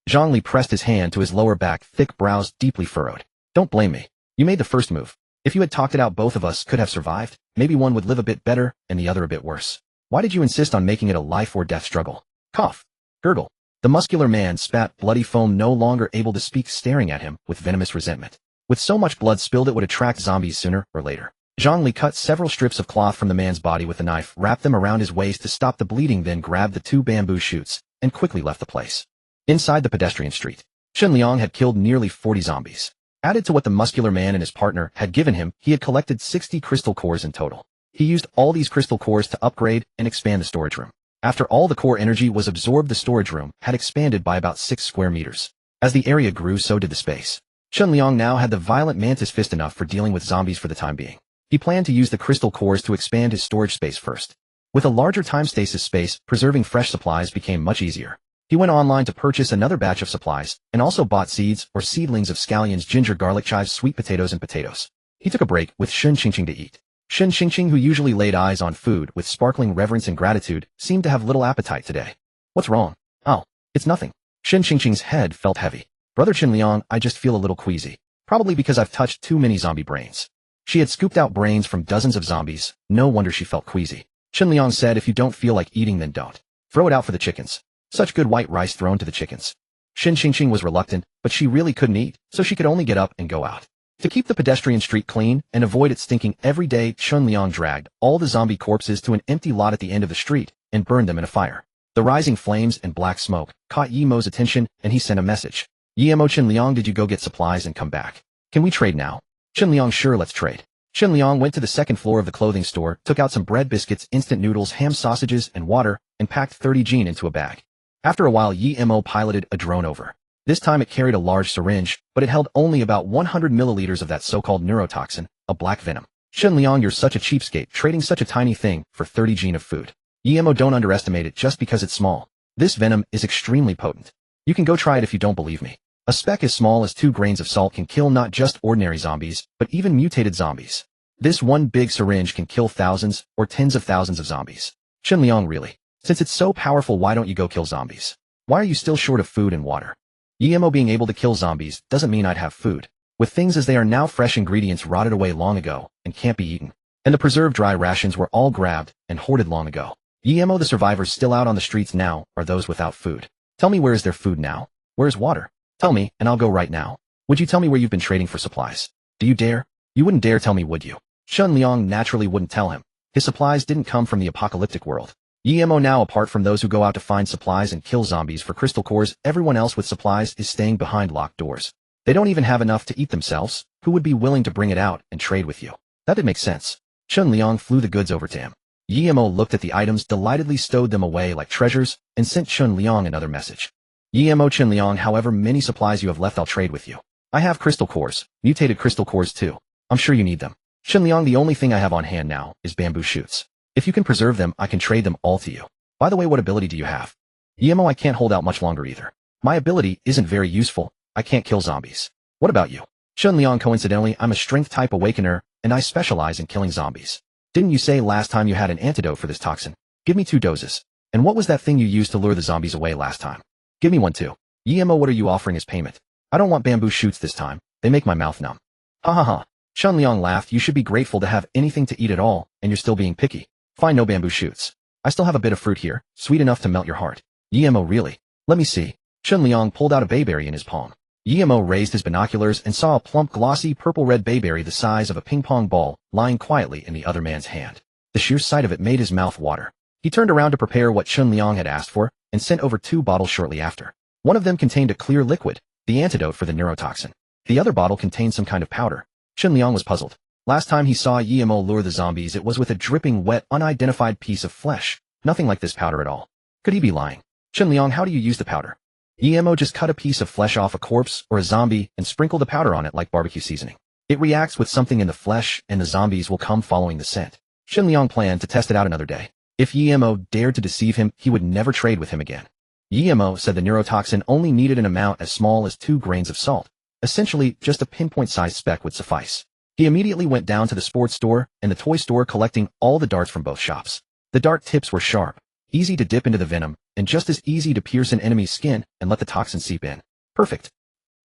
Zhang Li pressed his hand to his lower back, thick brows deeply furrowed. Don't blame me. You made the first move. If you had talked it out, both of us could have survived. Maybe one would live a bit better and the other a bit worse. Why did you insist on making it a life or death struggle? Cough. Gurgle. The muscular man spat bloody foam, no longer able to speak, staring at him with venomous resentment. With so much blood spilled, it would attract zombies sooner or later. Zhang Li cut several strips of cloth from the man's body with a knife, wrapped them around his waist to stop the bleeding, then grabbed the 2 bamboo shoots and quickly left the place. Inside the pedestrian street, Chun Liang had killed nearly 40 zombies. Added to what the muscular man and his partner had given him, he had collected 60 crystal cores in total. He used all these crystal cores to upgrade and expand the storage room. After all the core energy was absorbed, the storage room had expanded by about 6 square meters. As the area grew, so did the space. Chun Liang now had the violent mantis fist enough for dealing with zombies for the time being. He planned to use the crystal cores to expand his storage space first. With a larger time stasis space, preserving fresh supplies became much easier. He went online to purchase another batch of supplies, and also bought seeds or seedlings of scallions, ginger, garlic, chives, sweet potatoes, and potatoes. He took a break with Shun Qingqing to eat. Shun Qingqing, who usually laid eyes on food with sparkling reverence and gratitude, seemed to have little appetite today. What's wrong? Oh, it's nothing. Shun Qingqing's head felt heavy. Brother Chun Liang, I just feel a little queasy. Probably because I've touched too many zombie brains. She had scooped out brains from dozens of zombies. No wonder she felt queasy. Chun Liang said, if you don't feel like eating, then don't. Throw it out for the chickens. Such good white rice thrown to the chickens. Shun Qingqing was reluctant, but she really couldn't eat, so she could only get up and go out. To keep the pedestrian street clean and avoid it stinking every day, Chun Liang dragged all the zombie corpses to an empty lot at the end of the street and burned them in a fire. The rising flames and black smoke caught Yimo's attention, and he sent a message. Yimo, Chun Liang, did you go get supplies and come back? Can we trade now? Chun Liang, sure, let's trade. Liang went to the second floor of the clothing store, took out some bread biscuits, instant noodles, ham sausages, and water, and packed 30 jean into a bag. After a while, Mo piloted a drone over. This time it carried a large syringe, but it held only about 100 milliliters of that so-called neurotoxin, a black venom. Liang, you're such a cheapskate, trading such a tiny thing for 30 jean of food. Mo, don't underestimate it just because it's small. This venom is extremely potent. You can go try it if you don't believe me. A speck as small as 2 grains of salt can kill not just ordinary zombies, but even mutated zombies. This one big syringe can kill thousands or tens of thousands of zombies. Liang, really? Since it's so powerful, why don't you go kill zombies? Why are you still short of food and water? Mo, being able to kill zombies doesn't mean I'd have food. With things as they are now, fresh ingredients rotted away long ago and can't be eaten. And the preserved dry rations were all grabbed and hoarded long ago. Mo, the survivors still out on the streets now are those without food. Tell me, where is their food now? Where is water? Tell me, and I'll go right now. Would you tell me where you've been trading for supplies? Do you dare? You wouldn't dare tell me, would you? Liang naturally wouldn't tell him. His supplies didn't come from the apocalyptic world. Mo, now apart from those who go out to find supplies and kill zombies for crystal cores, everyone else with supplies is staying behind locked doors. They don't even have enough to eat themselves. Who would be willing to bring it out and trade with you? That did make sense. Liang flew the goods over to him. Mo looked at the items, delightedly stowed them away like treasures, and sent Liang another message. Mo, Liang, however many supplies you have left, I'll trade with you. I have crystal cores, mutated crystal cores too. I'm sure you need them. Liang, the only thing I have on hand now is bamboo shoots. If you can preserve them, I can trade them all to you. By the way, what ability do you have? Mo, I can't hold out much longer either. My ability isn't very useful. I can't kill zombies. What about you? Liang, coincidentally, I'm a strength type awakener, and I specialize in killing zombies. Didn't you say last time you had an antidote for this toxin? Give me 2 doses. And what was that thing you used to lure the zombies away last time? Give me one too. Mo, what are you offering as payment? I don't want bamboo shoots this time. They make my mouth numb. Ha ha ha. Liang laughed. You should be grateful to have anything to eat at all, and you're still being picky. Fine, no bamboo shoots. I still have a bit of fruit here, sweet enough to melt your heart. Mo, really? Let me see. Liang pulled out a bayberry in his palm. Mo raised his binoculars and saw a plump, glossy, purple-red bayberry the size of a ping-pong ball lying quietly in the other man's hand. The sheer sight of it made his mouth water. He turned around to prepare what Liang had asked for and sent over 2 bottles shortly after. One of them contained a clear liquid, the antidote for the neurotoxin. The other bottle contained some kind of powder. Liang was puzzled. Last time he saw Mo lure the zombies, it was with a dripping, wet, unidentified piece of flesh. Nothing like this powder at all. Could he be lying? Liang, how do you use the powder? Mo, just cut a piece of flesh off a corpse or a zombie and sprinkle the powder on it like barbecue seasoning. It reacts with something in the flesh and the zombies will come following the scent. Liang planned to test it out another day. If Mo dared to deceive him, he would never trade with him again. Mo said the neurotoxin only needed an amount as small as 2 grains of salt. Essentially, just a pinpoint-sized speck would suffice. He immediately went down to the sports store and the toy store, collecting all the darts from both shops. The dart tips were sharp, easy to dip into the venom, and just as easy to pierce an enemy's skin and let the toxin seep in. Perfect.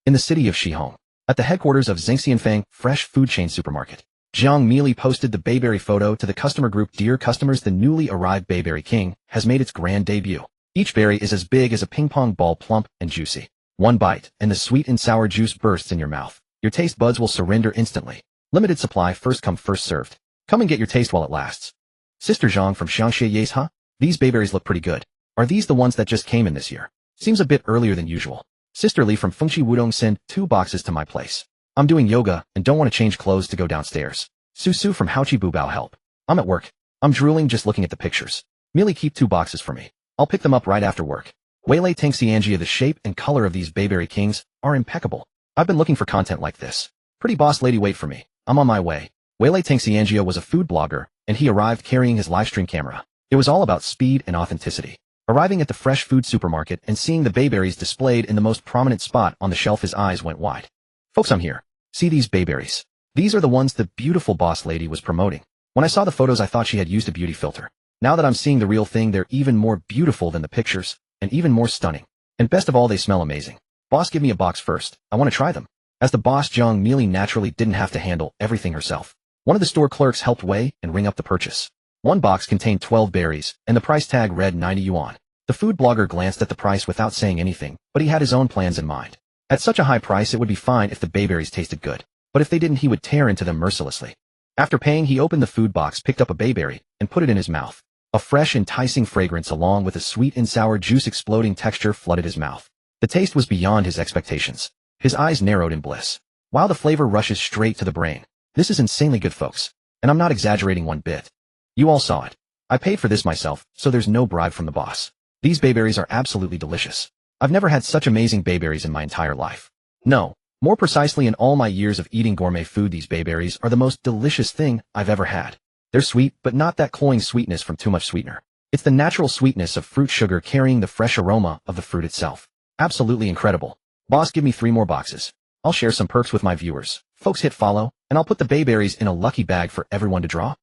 In the city of Shihong, at the headquarters of Zhengxianfang fresh food chain supermarket, Jiang Meili posted the bayberry photo to the customer group. Dear customers, the newly arrived Bayberry King has made its grand debut. Each berry is as big as a ping-pong ball, plump and juicy. One bite, and the sweet and sour juice bursts in your mouth. Your taste buds will surrender instantly. Limited supply, first come, first served. Come and get your taste while it lasts. Sister Zhang from Xiangxie, yes, huh? These bayberries look pretty good. Are these the ones that just came in this year? Seems a bit earlier than usual. Sister Li from Fengxi Wudong, send 2 boxes to my place. I'm doing yoga and don't want to change clothes to go downstairs. Su from Haochi Bubao, help. I'm at work. I'm drooling just looking at the pictures. Mealy, keep 2 boxes for me. I'll pick them up right after work. Weilei Tangxianjia, the shape and color of these Bayberry Kings are impeccable. I've been looking for content like this. Pretty boss lady, wait for me. I'm on my way. Weilei Tangxianjia was a food blogger, and he arrived carrying his livestream camera. It was all about speed and authenticity. Arriving at the fresh food supermarket and seeing the bayberries displayed in the most prominent spot on the shelf, his eyes went wide. Folks, I'm here. See these bayberries? These are the ones the beautiful boss lady was promoting. When I saw the photos, I thought she had used a beauty filter. Now that I'm seeing the real thing, they're even more beautiful than the pictures, and even more stunning. And best of all, they smell amazing. Boss, give me a box first. I want to try them. As the boss, Jiang Meili naturally didn't have to handle everything herself. One of the store clerks helped weigh and ring up the purchase. One box contained 12 berries, and the price tag read 90 yuan. The food blogger glanced at the price without saying anything, but he had his own plans in mind. At such a high price, it would be fine if the bayberries tasted good, but if they didn't, he would tear into them mercilessly. After paying, he opened the food box, picked up a bayberry, and put it in his mouth. A fresh, enticing fragrance along with a sweet and sour juice exploding texture flooded his mouth. The taste was beyond his expectations. His eyes narrowed in bliss. Wow, the flavor rushes straight to the brain. This is insanely good, folks. And I'm not exaggerating one bit. You all saw it. I paid for this myself, so there's no bribe from the boss. These bayberries are absolutely delicious. I've never had such amazing bayberries in my entire life. No, more precisely in all my years of eating gourmet food, these bayberries are the most delicious thing I've ever had. They're sweet, but not that cloying sweetness from too much sweetener. It's the natural sweetness of fruit sugar carrying the fresh aroma of the fruit itself. Absolutely incredible. Boss, give me 3 more boxes. I'll share some perks with my viewers. Folks, hit follow, and I'll put the bayberries in a lucky bag for everyone to draw.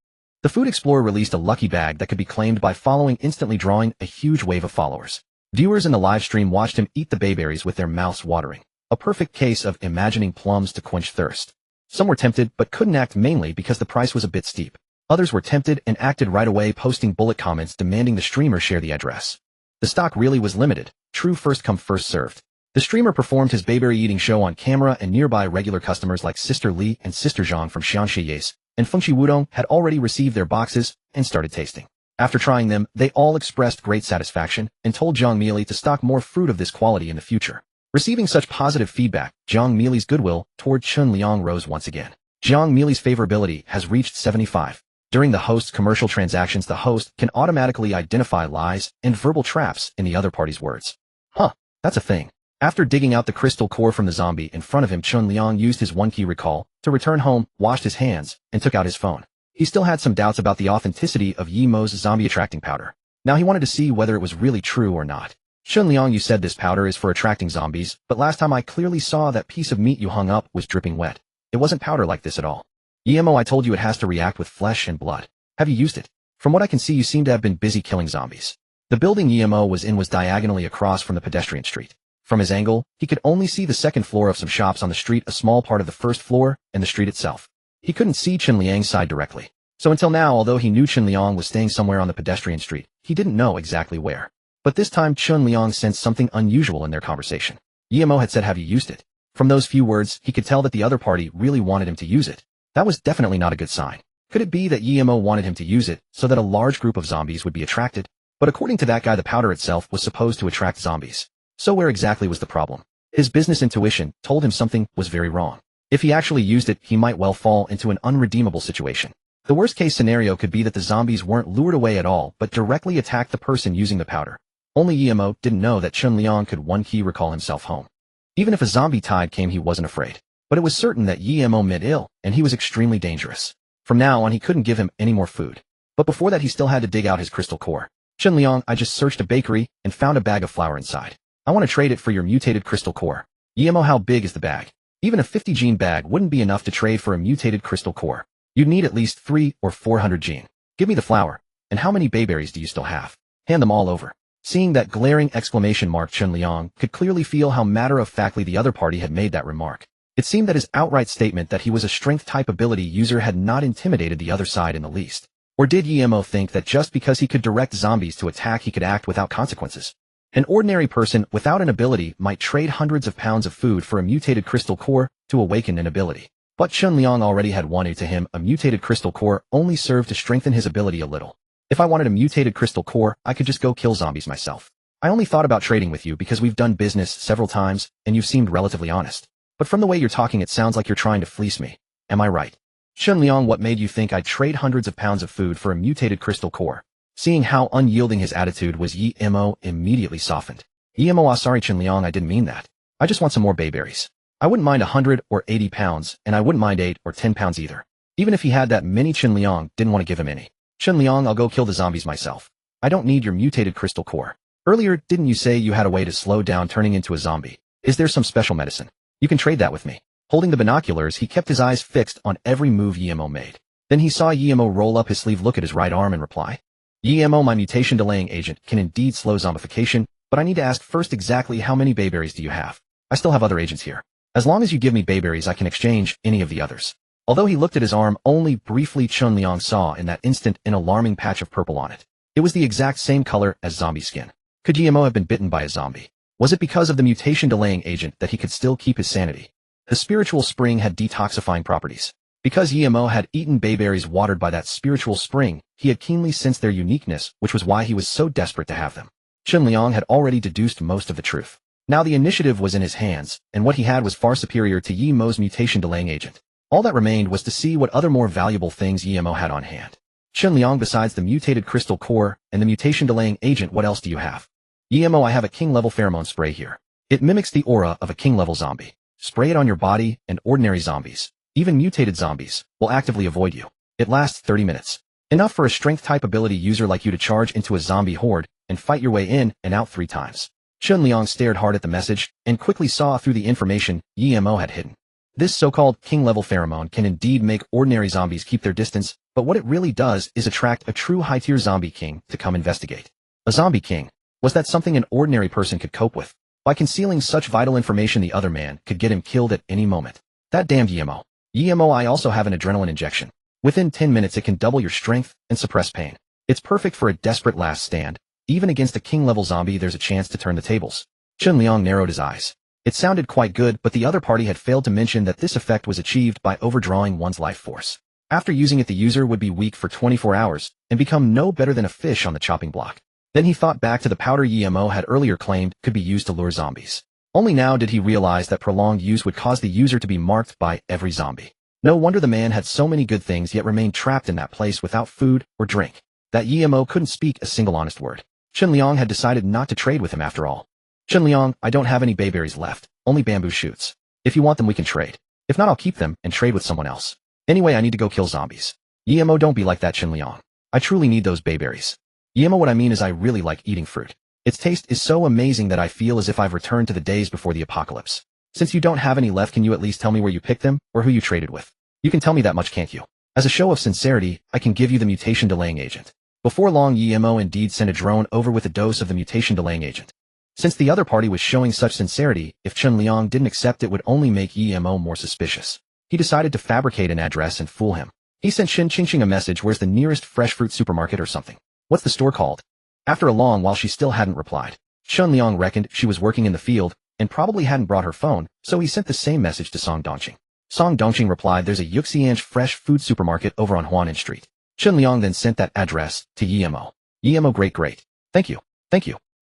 The Food Explorer released a lucky bag that could be claimed by following, instantly drawing a huge wave of followers. Viewers in the live stream watched him eat the bayberries with their mouths watering. A perfect case of imagining plums to quench thirst. Some were tempted but couldn't act, mainly because the price was a bit steep. Others were tempted and acted right away, posting bullet comments demanding the streamer share the address. The stock really was limited, true first come first served. The streamer performed his bayberry eating show on camera, and nearby regular customers like Sister Li and Sister Zhang from Xianxi and Fengqi Wudong had already received their boxes and started tasting. After trying them, they all expressed great satisfaction and told Zhang Meili to stock more fruit of this quality in the future. Receiving such positive feedback, Zhang Meili's goodwill toward Chen Liang rose once again. Zhang Meili's favorability has reached 75. During the host's commercial transactions, the host can automatically identify lies and verbal traps in the other party's words. Huh, that's a thing. After digging out the crystal core from the zombie in front of him, Chen Liang used his one key recall to return home, washed his hands, and took out his phone. He still had some doubts about the authenticity of Yi Mo's zombie-attracting powder. Now he wanted to see whether it was really true or not. Chen Liang, you said this powder is for attracting zombies, but last time I clearly saw that piece of meat you hung up was dripping wet. It wasn't powder like this at all. Yi Mo, I told you it has to react with flesh and blood. Have you used it? From what I can see, you seem to have been busy killing zombies. The building Yi Mo was in was diagonally across from the pedestrian street. From his angle, he could only see the second floor of some shops on the street, a small part of the first floor, and the street itself. He couldn't see Chen Liang's side directly. So until now, although he knew Chen Liang was staying somewhere on the pedestrian street, he didn't know exactly where. But this time, Chen Liang sensed something unusual in their conversation. Yi Mo had said, have you used it? From those few words, he could tell that the other party really wanted him to use it. That was definitely not a good sign. Could it be that Yi Mo wanted him to use it so that a large group of zombies would be attracted? But according to that guy, the powder itself was supposed to attract zombies. So where exactly was the problem? His business intuition told him something was very wrong. If he actually used it, he might well fall into an unredeemable situation. The worst case scenario could be that the zombies weren't lured away at all, but directly attacked the person using the powder. Only Yi Mo didn't know that Chen Liang could one key recall himself home. Even if a zombie tide came, he wasn't afraid. But it was certain that Yi Mo meant ill, and he was extremely dangerous. From now on, he couldn't give him any more food. But before that, he still had to dig out his crystal core. Chen Liang, I just searched a bakery and found a bag of flour inside. I want to trade it for your mutated crystal core. Yi Mo, how big is the bag? Even a 50 gene bag wouldn't be enough to trade for a mutated crystal core. You'd need at least 300 or 400 gene. Give me the flour. And how many bayberries do you still have? Hand them all over. Seeing that glaring exclamation mark, Chen Liang could clearly feel how matter-of-factly the other party had made that remark. It seemed that his outright statement that he was a strength-type ability user had not intimidated the other side in the least. Or did Yi Mo think that just because he could direct zombies to attack, he could act without consequences? An ordinary person without an ability might trade hundreds of pounds of food for a mutated crystal core to awaken an ability. But Chen Liang already had one. To him, a mutated crystal core only served to strengthen his ability a little. If I wanted a mutated crystal core, I could just go kill zombies myself. I only thought about trading with you because we've done business several times, and you've seemed relatively honest. But from the way you're talking, it sounds like you're trying to fleece me. Am I right? Chen Liang, what made you think I'd trade hundreds of pounds of food for a mutated crystal core? Seeing how unyielding his attitude was, Yi Mo immediately softened. Yi Mo, sorry Chen Liang, I didn't mean that. I just want some more bayberries. I wouldn't mind 100 or 80 pounds, and I wouldn't mind 8 or 10 pounds either. Even if he had that many, Chen Liang didn't want to give him any. Chen Liang, I'll go kill the zombies myself. I don't need your mutated crystal core. Earlier, didn't you say you had a way to slow down turning into a zombie? Is there some special medicine? You can trade that with me. Holding the binoculars, he kept his eyes fixed on every move Yi Mo made. Then he saw Yi Mo roll up his sleeve, look at his right arm, and reply. Yi Mo, my mutation delaying agent can indeed slow zombification, but I need to ask first exactly how many bayberries do you have? I still have other agents here. As long as you give me bayberries, I can exchange any of the others. Although he looked at his arm only briefly, Chen Liang saw in that instant an alarming patch of purple on it. It was the exact same color as zombie skin. Could Yi Mo have been bitten by a zombie? Was it because of the mutation delaying agent that he could still keep his sanity? The spiritual spring had detoxifying properties. Because Yi Mo had eaten bayberries watered by that spiritual spring, he had keenly sensed their uniqueness, which was why he was so desperate to have them. Chen Liang had already deduced most of the truth. Now the initiative was in his hands, and what he had was far superior to Yi Mo's mutation delaying agent. All that remained was to see what other more valuable things Emo had on hand. Chen Liang, besides the mutated crystal core and the mutation-delaying agent, what else do you have? Emo, I have a king-level pheromone spray here. It mimics the aura of a king-level zombie. Spray it on your body, and ordinary zombies, even mutated zombies, will actively avoid you. It lasts 30 minutes. Enough for a strength-type ability user like you to charge into a zombie horde and fight your way in and out 3 times. Chen Liang stared hard at the message and quickly saw through the information Emo had hidden. This so-called king-level pheromone can indeed make ordinary zombies keep their distance, but what it really does is attract a true high-tier zombie king to come investigate. A zombie king? Was that something an ordinary person could cope with? By concealing such vital information, the other man could get him killed at any moment. That damned Emo. Emo, I also have an adrenaline injection. Within 10 minutes it can double your strength and suppress pain. It's perfect for a desperate last stand. Even against a king-level zombie there's a chance to turn the tables. Chen Liang narrowed his eyes. It sounded quite good, but the other party had failed to mention that this effect was achieved by overdrawing one's life force. After using it, the user would be weak for 24 hours and become no better than a fish on the chopping block. Then he thought back to the powder Emo had earlier claimed could be used to lure zombies. Only now did he realize that prolonged use would cause the user to be marked by every zombie. No wonder the man had so many good things yet remained trapped in that place without food or drink. That Emo couldn't speak a single honest word. Chen Liang had decided not to trade with him after all. Chen Liang, I don't have any bayberries left, only bamboo shoots. If you want them we can trade. If not I'll keep them and trade with someone else. Anyway, I need to go kill zombies. Emo, don't be like that, Chen Liang. I truly need those bayberries. Emo, what I mean is I really like eating fruit. Its taste is so amazing that I feel as if I've returned to the days before the apocalypse. Since you don't have any left, can you at least tell me where you picked them or who you traded with? You can tell me that much, can't you? As a show of sincerity, I can give you the mutation delaying agent. Before long, Emo indeed sent a drone over with a dose of the mutation delaying agent. Since the other party was showing such sincerity, if Chen Liang didn't accept it would only make Emo more suspicious. He decided to fabricate an address and fool him. He sent Shin Qingqing a message, where's the nearest fresh fruit supermarket or something. What's the store called? After a long while she still hadn't replied. Chen Liang reckoned she was working in the field and probably hadn't brought her phone, so he sent the same message to Song Dongqing. Song Dongqing replied, there's a Yuxiange fresh food supermarket over on Huanan Street. Chen Liang then sent that address to Emo. Emo, great. Thank you.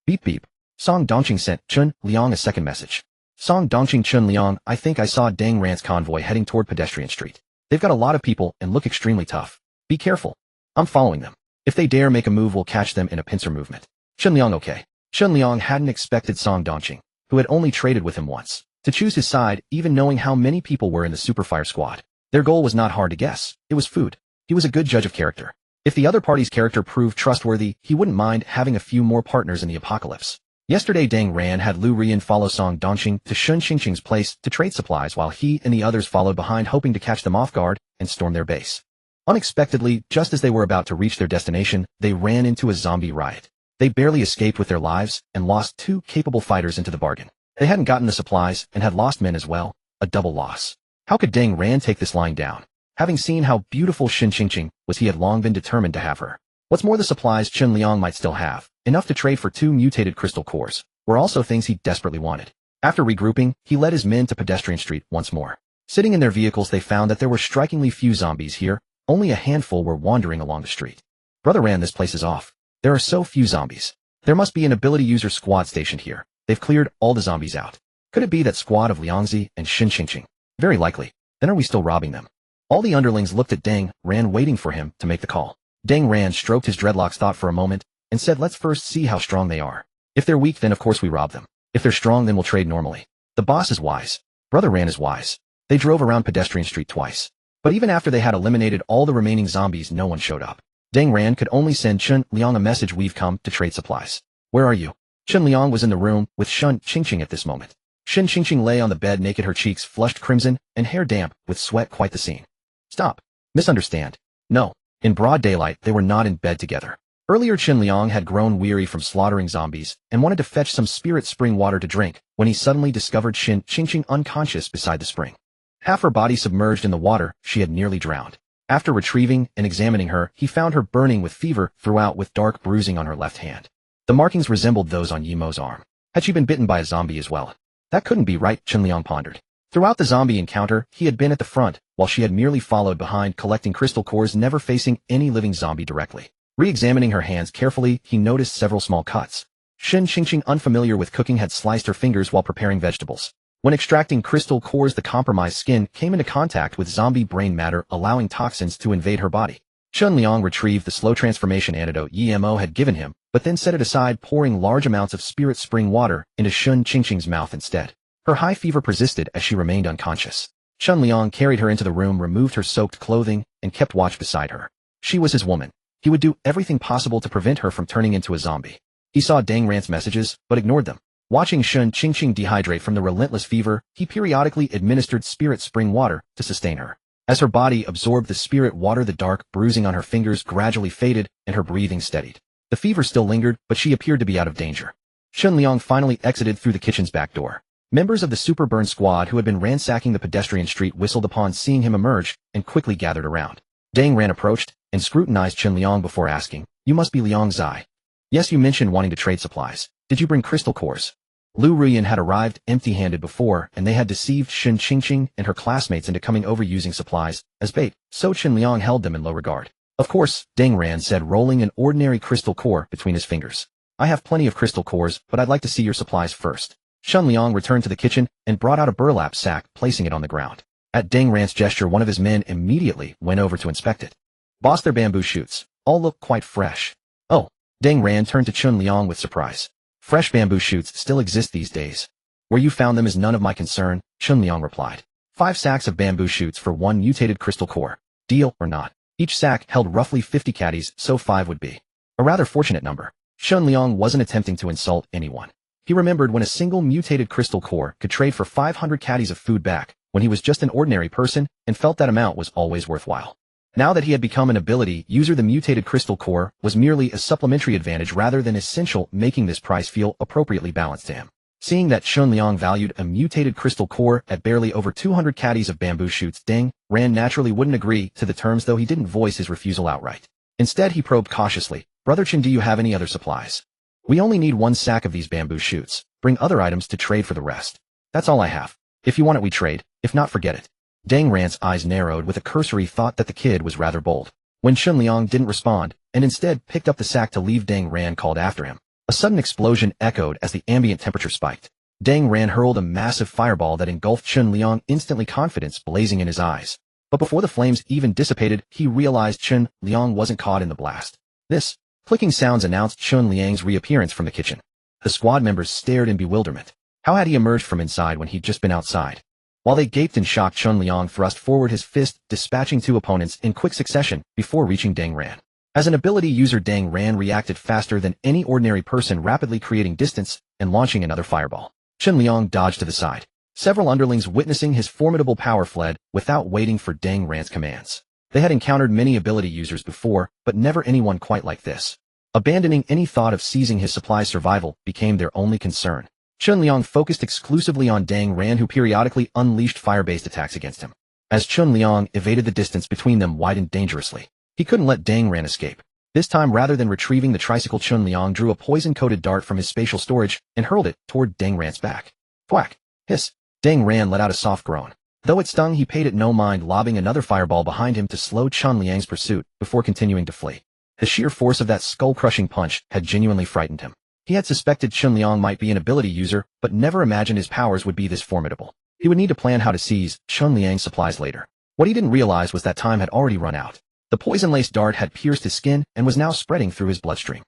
Beep beep. Song Dongqing sent Chen Liang a second message. Song Dongqing, Chen Liang, I think I saw Dang Ran's convoy heading toward Pedestrian Street. They've got a lot of people and look extremely tough. Be careful. I'm following them. If they dare make a move, we'll catch them in a pincer movement. Chen Liang, okay. Chen Liang hadn't expected Song Dongqing, who had only traded with him once, to choose his side, even knowing how many people were in the Superfire squad. Their goal was not hard to guess. It was food. He was a good judge of character. If the other party's character proved trustworthy, he wouldn't mind having a few more partners in the apocalypse. Yesterday, Dang Ran had Lu Rian follow Song Dongqing to Shun Qingqing's place to trade supplies while he and the others followed behind, hoping to catch them off guard and storm their base. Unexpectedly, just as they were about to reach their destination, they ran into a zombie riot. They barely escaped with their lives and lost 2 capable fighters into the bargain. They hadn't gotten the supplies and had lost men as well, a double loss. How could Dang Ran take this lying down? Having seen how beautiful Shin Qingqing was, he had long been determined to have her. What's more, the supplies Chen Liang might still have, enough to trade for 2 mutated crystal cores, were also things he desperately wanted. After regrouping, he led his men to Pedestrian Street once more. Sitting in their vehicles, they found that there were strikingly few zombies here. Only a handful were wandering along the street. Brother Ran, this place is off. There are so few zombies. There must be an ability user squad stationed here. They've cleared all the zombies out. Could it be that squad of Liangzi and Shin Qingqing? Very likely. Then are we still robbing them? All the underlings looked at Dang Ran, waiting for him to make the call. Dang Ran stroked his dreadlocks, thought for a moment, and said, let's first see how strong they are. If they're weak, then of course we rob them. If they're strong, then we'll trade normally. The boss is wise. Brother Ran is wise. They drove around Pedestrian Street twice. But even after they had eliminated all the remaining zombies, no one showed up. Dang Ran could only send Chen Liang a message, we've come to trade supplies. Where are you? Chen Liang was in the room with Shun Qingqing at this moment. Shin Qingqing lay on the bed naked, her cheeks flushed crimson and hair damp with sweat, quite the scene. Stop. Misunderstand. No. In broad daylight, they were not in bed together. Earlier, Chen Liang had grown weary from slaughtering zombies and wanted to fetch some spirit spring water to drink when he suddenly discovered Shin Qingqing unconscious beside the spring. Half her body submerged in the water, she had nearly drowned. After retrieving and examining her, he found her burning with fever throughout, with dark bruising on her left hand. The markings resembled those on Yemo's arm. Had she been bitten by a zombie as well? That couldn't be right, Chen Liang pondered. Throughout the zombie encounter, he had been at the front, while she had merely followed behind, collecting crystal cores, never facing any living zombie directly. Re-examining her hands carefully, he noticed several small cuts. Shin Qingqing, unfamiliar with cooking, had sliced her fingers while preparing vegetables. When extracting crystal cores, the compromised skin came into contact with zombie brain matter, allowing toxins to invade her body. Chun Liang retrieved the slow transformation antidote Yemo had given him, but then set it aside, pouring large amounts of spirit spring water into Shun Qingqing's mouth instead. Her high fever persisted as she remained unconscious. Chun Liang carried her into the room, removed her soaked clothing, and kept watch beside her. She was his woman. He would do everything possible to prevent her from turning into a zombie. He saw Dang Ran's messages, but ignored them. Watching Shun Qingqing dehydrate from the relentless fever, he periodically administered spirit spring water to sustain her. As her body absorbed the spirit water, the dark bruising on her fingers gradually faded and her breathing steadied. The fever still lingered, but she appeared to be out of danger. Chun Liang finally exited through the kitchen's back door. Members of the Super Burn squad who had been ransacking the pedestrian street whistled upon seeing him emerge and quickly gathered around. Dang Ran approached and scrutinized Chun Liang before asking, "You must be Liang Zai. Yes, you mentioned wanting to trade supplies. Did you bring crystal cores?" Lu Ruyan had arrived empty-handed before, and they had deceived Shun Qingqing and her classmates into coming over using supplies as bait, so Chun Liang held them in low regard. "Of course," Dang Ran said, rolling an ordinary crystal core between his fingers. "I have plenty of crystal cores, but I'd like to see your supplies first." Chun Liang returned to the kitchen and brought out a burlap sack, placing it on the ground. At Dang Ran's gesture, one of his men immediately went over to inspect it. "Boss, they're bamboo shoots. All look quite fresh." "Oh." Dang Ran turned to Chun Liang with surprise. "Fresh bamboo shoots still exist these days. Where you found them is none of my concern," Chun Liang replied. 5 sacks of bamboo shoots for 1 mutated crystal core. Deal or not? Each sack held roughly 50 caddies, so 5 would be a rather fortunate number. Chun Liang wasn't attempting to insult anyone. He remembered when a single mutated crystal core could trade for 500 caddies of food back when he was just an ordinary person, and felt that amount was always worthwhile. Now that he had become an ability user, the mutated crystal core was merely a supplementary advantage rather than essential, making this price feel appropriately balanced to him. Seeing that Chun Liang valued a mutated crystal core at barely over 200 caddies of bamboo shoots, Dang Ran naturally wouldn't agree to the terms, though he didn't voice his refusal outright. Instead, he probed cautiously, "Brother Chen, do you have any other supplies? We only need 1 sack of these bamboo shoots. Bring other items to trade for the rest." "That's all I have. If you want it, we trade. If not, forget it." Dang Ran's eyes narrowed with a cursory thought that the kid was rather bold. When Chun Liang didn't respond, and instead picked up the sack to leave, Dang Ran called after him. A sudden explosion echoed as the ambient temperature spiked. Dang Ran hurled a massive fireball that engulfed Chun Liang, instantly, confidence blazing in his eyes. But before the flames even dissipated, he realized Chun Liang wasn't caught in the blast. This clicking sounds announced Chun Liang's reappearance from the kitchen. The squad members stared in bewilderment. How had he emerged from inside when he'd just been outside? While they gaped in shock, Chun Liang thrust forward his fist, dispatching 2 opponents in quick succession before reaching Dang Ran. As an ability user, Dang Ran reacted faster than any ordinary person, rapidly creating distance and launching another fireball. Chun Liang dodged to the side. Several underlings, witnessing his formidable power, fled without waiting for Dang Ran's commands. They had encountered many ability users before, but never anyone quite like this. Abandoning any thought of seizing his supply's survival became their only concern. Chun Liang focused exclusively on Dang Ran, who periodically unleashed fire-based attacks against him. As Chun Liang evaded, the distance between them widened dangerously. He couldn't let Dang Ran escape. This time, rather than retrieving the tricycle, Chun Liang drew a poison-coated dart from his spatial storage and hurled it toward Dang Ran's back. Thwack! Hiss! Dang Ran let out a soft groan. Though it stung, he paid it no mind, lobbing another fireball behind him to slow Chun Liang's pursuit before continuing to flee. The sheer force of that skull-crushing punch had genuinely frightened him. He had suspected Chun Liang might be an ability user, but never imagined his powers would be this formidable. He would need to plan how to seize Chun Liang's supplies later. What he didn't realize was that time had already run out. The poison-laced dart had pierced his skin and was now spreading through his bloodstream.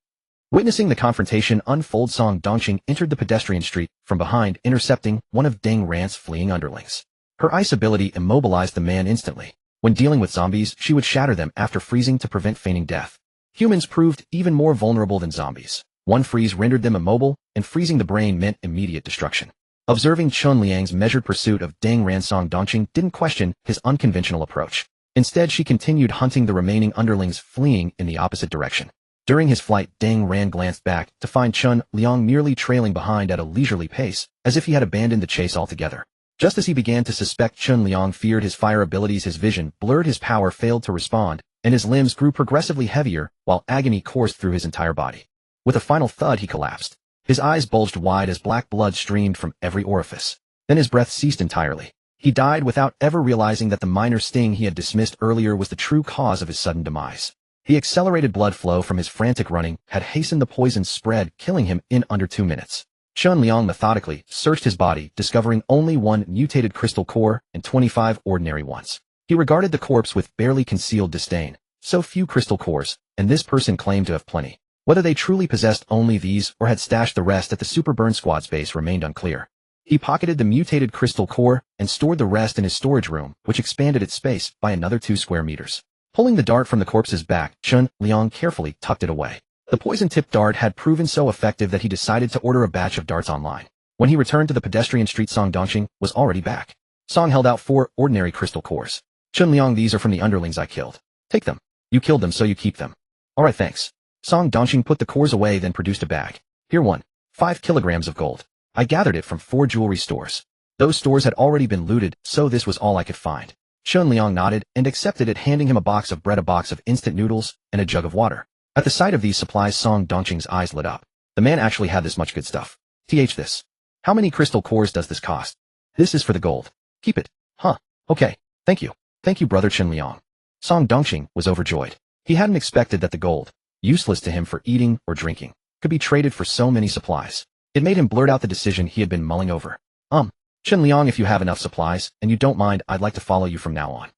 Witnessing the confrontation unfold, Song Dongqing entered the pedestrian street from behind, intercepting one of Dang Ran's fleeing underlings. Her ice ability immobilized the man instantly. When dealing with zombies, she would shatter them after freezing to prevent feigning death. Humans proved even more vulnerable than zombies. One freeze rendered them immobile, and freezing the brain meant immediate destruction. Observing Chun Liang's measured pursuit of Dang Ran, Song Dongqing didn't question his unconventional approach. Instead, she continued hunting the remaining underlings fleeing in the opposite direction. During his flight, Dang Ran glanced back to find Chun Liang merely trailing behind at a leisurely pace, as if he had abandoned the chase altogether. Just as he began to suspect Chun Liang feared his fire abilities, his vision blurred, his power failed to respond, and his limbs grew progressively heavier while agony coursed through his entire body. With a final thud, he collapsed. His eyes bulged wide as black blood streamed from every orifice. Then his breath ceased entirely. He died without ever realizing that the minor sting he had dismissed earlier was the true cause of his sudden demise. The accelerated blood flow from his frantic running had hastened the poison's spread, killing him in under 2 minutes. Chen Liang methodically searched his body, discovering only one mutated crystal core and 25 ordinary ones. He regarded the corpse with barely concealed disdain. So few crystal cores, and this person claimed to have plenty. Whether they truly possessed only these or had stashed the rest at the Super Burn Squad's base remained unclear. He pocketed the mutated crystal core and stored the rest in his storage room, which expanded its space by another 2 square meters. Pulling the dart from the corpse's back, Chen Liang carefully tucked it away. The poison-tipped dart had proven so effective that he decided to order a batch of darts online. When he returned to the pedestrian street, Song Dongqing was already back. Song held out 4 ordinary crystal cores. Chen Liang, these are from the underlings I killed. Take them. You killed them, so you keep them. Alright, thanks. Song Dongqing put the cores away, then produced a bag. Here one. 5 kilograms of gold. I gathered it from 4 jewelry stores. Those stores had already been looted, so this was all I could find. Chen Liang nodded and accepted it, handing him a box of bread, a box of instant noodles, and a jug of water. At the sight of these supplies, Song Dongqing's eyes lit up. The man actually had this much good stuff. This. How many crystal cores does this cost? This is for the gold. Keep it. Huh. Okay. Thank you. Thank you, brother Chen Liang. Song Dongqing was overjoyed. He hadn't expected that the gold, useless to him for eating or drinking, could be traded for so many supplies. It made him blurt out the decision he had been mulling over. Chen Liang, if you have enough supplies, and you don't mind, I'd like to follow you from now on.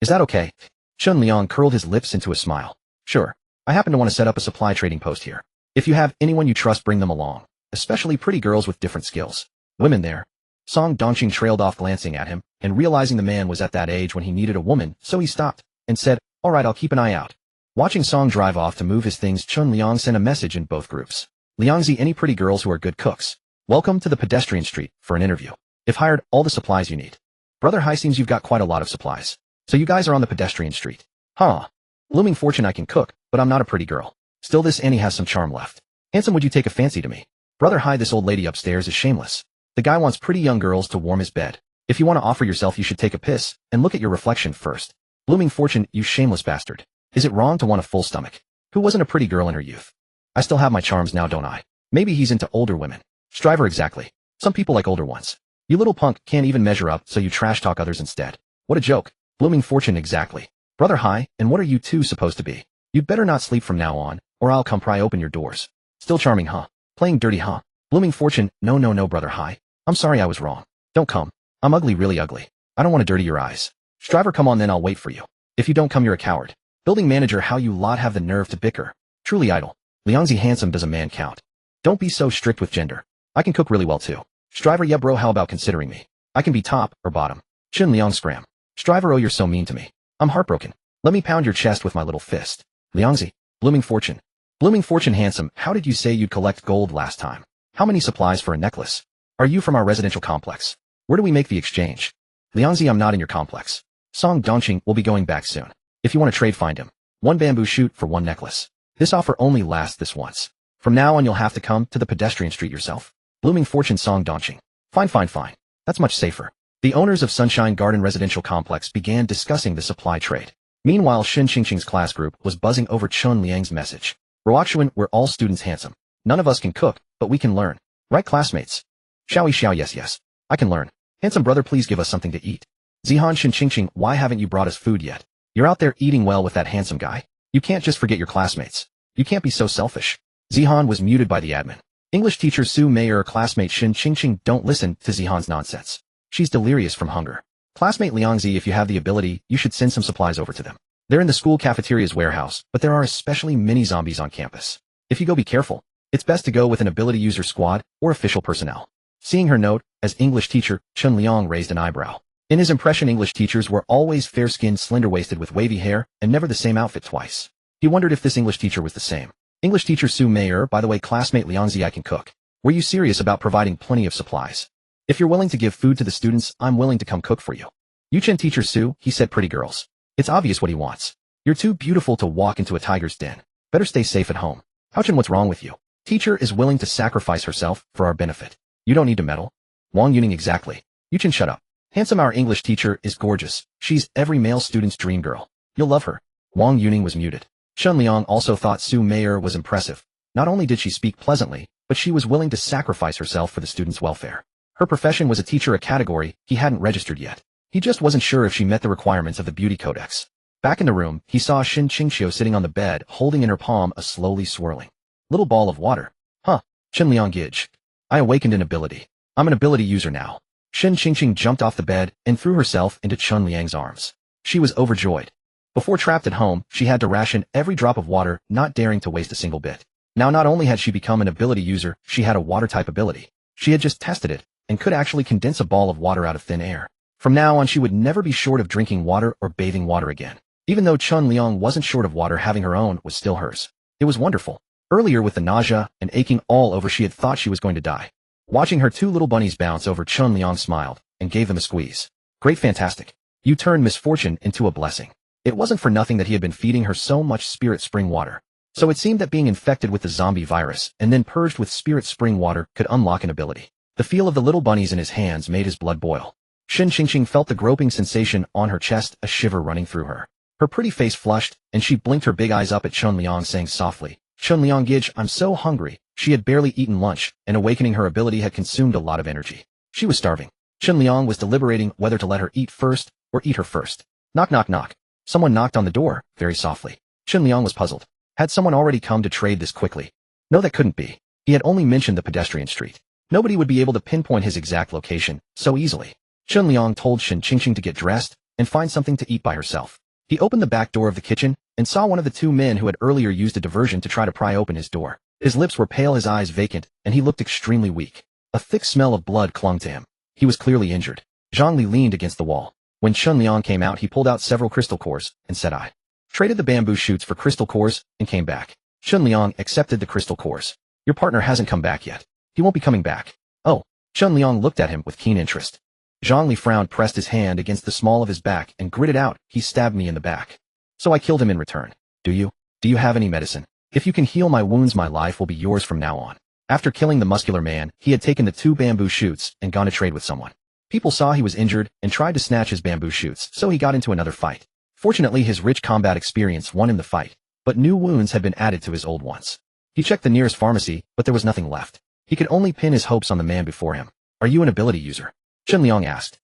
Is that okay? Chen Liang curled his lips into a smile. Sure. I happen to want to set up a supply trading post here. If you have anyone you trust, bring them along. Especially pretty girls with different skills. Women there. Song Dongqing trailed off, glancing at him, and realizing the man was at that age when he needed a woman, so he stopped, and said, alright, I'll keep an eye out. Watching Song drive off to move his things, Chen Liang sent a message in both groups. Liangzi, any pretty girls who are good cooks? Welcome to the pedestrian street for an interview. If hired, all the supplies you need. Brother Hai, seems you've got quite a lot of supplies. So you guys are on the pedestrian street. Huh. Blooming fortune, I can cook, but I'm not a pretty girl. Still, this Annie has some charm left. Handsome, would you take a fancy to me? Brother Hai, this old lady upstairs is shameless. The guy wants pretty young girls to warm his bed. If you want to offer yourself, you should take a piss and look at your reflection first. Blooming fortune, you shameless bastard. Is it wrong to want a full stomach? Who wasn't a pretty girl in her youth? I still have my charms now, don't I? Maybe he's into older women. Striver, exactly. Some people like older ones. You little punk, can't even measure up, so you trash talk others instead. What a joke. Blooming fortune, exactly. Brother Hai, and what are you two supposed to be? You'd better not sleep from now on, or I'll come pry open your doors. Still charming, huh? Playing dirty, huh? Blooming fortune, no, brother Hai. I'm sorry, I was wrong. Don't come. I'm ugly, really ugly. I don't want to dirty your eyes. Striver, come on, then I'll wait for you. If you don't come, you're a coward. Building manager, how you lot have the nerve to bicker. Truly idle. Liangzi, handsome, does a man count? Don't be so strict with gender. I can cook really well too. Striver, yeah bro, how about considering me? I can be top or bottom. Chen Liang scram. Striver, oh, you're so mean to me. I'm heartbroken. Let me pound your chest with my little fist. Liangzi. Blooming fortune. Blooming fortune, handsome, how did you say you'd collect gold last time? How many supplies for a necklace? Are you from our residential complex? Where do we make the exchange? Liangzi, I'm not in your complex. Song Dongqing will be going back soon. If you want to trade, find him. 1 bamboo shoot for 1 necklace. This offer only lasts this once. From now on, you'll have to come to the pedestrian street yourself. Blooming fortune, Song Dongqing. Fine. That's much safer. The owners of Sunshine Garden Residential Complex began discussing the supply trade. Meanwhile, Shin Qingqing's class group was buzzing over Chen Liang's message. Roakshuan, we're all students, handsome. None of us can cook, but we can learn. Right, classmates? Xiao, yes. I can learn. Handsome brother, please give us something to eat. Zihan, Shin Qingqing, why haven't you brought us food yet? You're out there eating well with that handsome guy. You can't just forget your classmates. You can't be so selfish. Zihan was muted by the admin. English teacher Su Mei or classmate Shin Qingqing, don't listen to Zihan's nonsense. She's delirious from hunger. Classmate Liangzi, if you have the ability, you should send some supplies over to them. They're in the school cafeteria's warehouse, but there are especially mini zombies on campus. If you go, be careful. It's best to go with an ability user squad or official personnel. Seeing her note, as English teacher, Chen Liang raised an eyebrow. In his impression, English teachers were always fair-skinned, slender-waisted with wavy hair, and never the same outfit twice. He wondered if this English teacher was the same. English teacher Su Mei, by the way, classmate Liangzi, I can cook. Were you serious about providing plenty of supplies? If you're willing to give food to the students, I'm willing to come cook for you. Yuchen teacher Su, he said, pretty girls. It's obvious what he wants. You're too beautiful to walk into a tiger's den. Better stay safe at home. Houchen, what's wrong with you? Teacher is willing to sacrifice herself for our benefit. You don't need to meddle. Wang Yuning, exactly. Yuchen, shut up. Handsome, our English teacher is gorgeous. She's every male student's dream girl. You'll love her. Wang Yuning was muted. Chen Liang also thought Su Mei was impressive. Not only did she speak pleasantly, but she was willing to sacrifice herself for the students' welfare. Her profession was a teacher, a category he hadn't registered yet. He just wasn't sure if she met the requirements of the beauty codex. Back in the room, he saw Shin Qingqiu sitting on the bed, holding in her palm a slowly swirling little ball of water. Huh. Chen Liang gidge. I awakened an ability. I'm an ability user now. Shen Qingqing jumped off the bed and threw herself into Chun Liang's arms. She was overjoyed. Before trapped at home, she had to ration every drop of water, not daring to waste a single bit. Now not only had she become an ability user, she had a water-type ability. She had just tested it, and could actually condense a ball of water out of thin air. From now on she would never be short of drinking water or bathing water again. Even though Chun Liang wasn't short of water, having her own was still hers. It was wonderful. Earlier with the nausea and aching all over, she had thought she was going to die. Watching her two little bunnies bounce over, Chun Liang smiled and gave them a squeeze. Great, fantastic. You turned misfortune into a blessing. It wasn't for nothing that he had been feeding her so much spirit spring water. So it seemed that being infected with the zombie virus and then purged with spirit spring water could unlock an ability. The feel of the little bunnies in his hands made his blood boil. Shen Qingqing felt the groping sensation on her chest, a shiver running through her. Her pretty face flushed, and she blinked her big eyes up at Chun Liang, saying softly, Chun Liang Gij, I'm so hungry. She had barely eaten lunch, and awakening her ability had consumed a lot of energy. She was starving. Chun Liang was deliberating whether to let her eat first or eat her first. Knock, knock, knock. Someone knocked on the door, very softly. Chun Liang was puzzled. Had someone already come to trade this quickly? No, that couldn't be. He had only mentioned the pedestrian street. Nobody would be able to pinpoint his exact location so easily. Chun Liang told Shen Qingqing to get dressed and find something to eat by herself. He opened the back door of the kitchen and saw one of the two men who had earlier used a diversion to try to pry open his door. His lips were pale, his eyes vacant, and he looked extremely weak. A thick smell of blood clung to him. He was clearly injured. Zhongli leaned against the wall. When Chun Liang came out, he pulled out several crystal cores and said, I traded the bamboo shoots for crystal cores and came back. Chun Liang accepted the crystal cores. Your partner hasn't come back yet. He won't be coming back. Oh. Chun Liang looked at him with keen interest. Zhongli frowned, pressed his hand against the small of his back, and gritted out, he stabbed me in the back. So I killed him in return. Do you? Do you have any medicine? If you can heal my wounds, my life will be yours from now on. After killing the muscular man, he had taken the two bamboo shoots and gone to trade with someone. People saw he was injured and tried to snatch his bamboo shoots, so he got into another fight. Fortunately, his rich combat experience won him the fight, but new wounds had been added to his old ones. He checked the nearest pharmacy, but there was nothing left. He could only pin his hopes on the man before him. Are you an ability user? Chun Liang asked.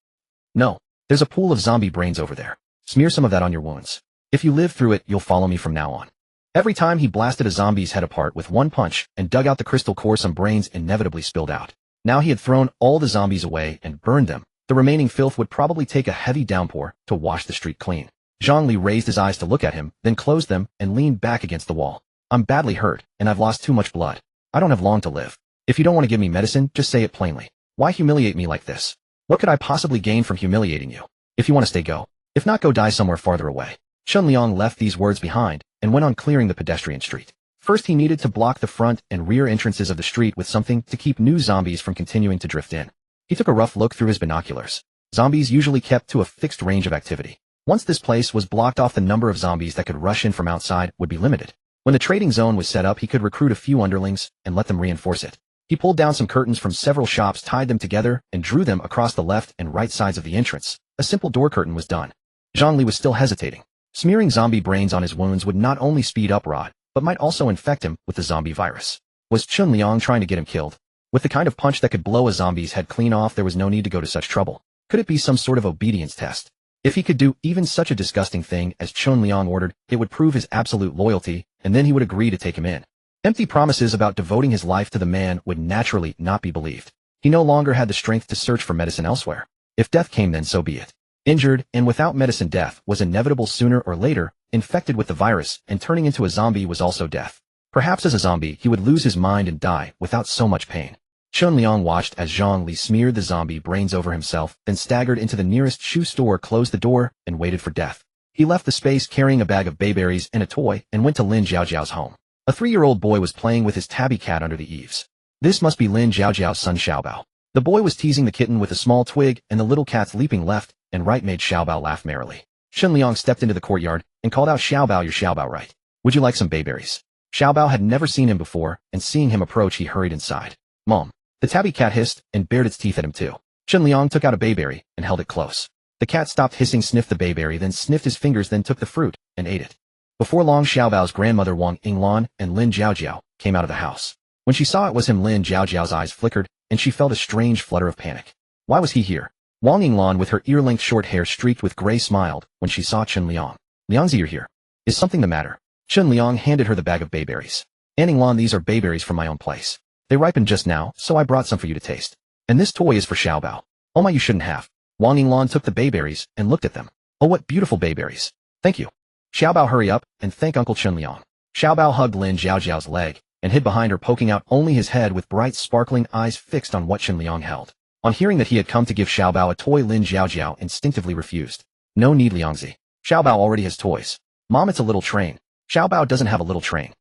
No. There's a pool of zombie brains over there. Smear some of that on your wounds. If you live through it, you'll follow me from now on. Every time he blasted a zombie's head apart with one punch and dug out the crystal core, some brains inevitably spilled out. Now he had thrown all the zombies away and burned them. The remaining filth would probably take a heavy downpour to wash the street clean. Zhongli raised his eyes to look at him, then closed them and leaned back against the wall. I'm badly hurt, and I've lost too much blood. I don't have long to live. If you don't want to give me medicine, just say it plainly. Why humiliate me like this? What could I possibly gain from humiliating you? If you want to stay, go. If not, go die somewhere farther away. Chun Liang left these words behind and went on clearing the pedestrian street. First, he needed to block the front and rear entrances of the street with something to keep new zombies from continuing to drift in. He took a rough look through his binoculars. Zombies usually kept to a fixed range of activity. Once this place was blocked off, the number of zombies that could rush in from outside would be limited. When the trading zone was set up, he could recruit a few underlings and let them reinforce it. He pulled down some curtains from several shops, tied them together, and drew them across the left and right sides of the entrance. A simple door curtain was done. Zhongli was still hesitating. Smearing zombie brains on his wounds would not only speed up rot, but might also infect him with the zombie virus. Was Chun Liang trying to get him killed? With the kind of punch that could blow a zombie's head clean off, there was no need to go to such trouble. Could it be some sort of obedience test? If he could do even such a disgusting thing as Chun Liang ordered, it would prove his absolute loyalty, and then he would agree to take him in. Empty promises about devoting his life to the man would naturally not be believed. He no longer had the strength to search for medicine elsewhere. If death came, then so be it. Injured and without medicine, death was inevitable sooner or later. Infected with the virus and turning into a zombie was also death. Perhaps as a zombie, he would lose his mind and die without so much pain. Chun Liang watched as Zhongli smeared the zombie brains over himself, then staggered into the nearest shoe store, closed the door, and waited for death. He left the space carrying a bag of bayberries and a toy and went to Lin Jiaojiao's home. A 3-year-old boy was playing with his tabby cat under the eaves. This must be Lin Jiaojiao's son Xiaobao. The boy was teasing the kitten with a small twig, and the little cat's leaping left and right made Xiaobao laugh merrily. Chun Liang stepped into the courtyard and called out, Xiaobao, you're Xiaobao, right? Would you like some bayberries? Xiaobao had never seen him before, and seeing him approach, he hurried inside. Mom. The tabby cat hissed and bared its teeth at him too. Chun Liang took out a bayberry and held it close. The cat stopped hissing, sniffed the bayberry, then sniffed his fingers, then took the fruit and ate it. Before long, Xiaobao's grandmother Wang Yinglan and Lin Jiaojiao came out of the house. When she saw it was him, Lin Jiaojiao's eyes flickered, and she felt a strange flutter of panic. Why was he here? Wang Yinglan, with her ear-length short hair streaked with gray, smiled when she saw Chun Liang. Liangzi, you're here. Is something the matter? Chun Liang handed her the bag of bayberries. Yinglan, these are bayberries from my own place. They ripened just now, so I brought some for you to taste. And this toy is for Xiaobao. Oh my, you shouldn't have. Wang Yinglan took the bayberries and looked at them. Oh, what beautiful bayberries. Thank you. Xiaobao, hurry up and thank Uncle Chunliang. Xiaobao hugged Lin Zhaojiao's leg and hid behind her, poking out only his head with bright sparkling eyes fixed on what Chunliang held. On hearing that he had come to give Xiaobao a toy, Lin Zhaojiao instinctively refused. No need, Liangzi. Xiaobao already has toys. Mom, it's a little train. Xiaobao doesn't have a little train.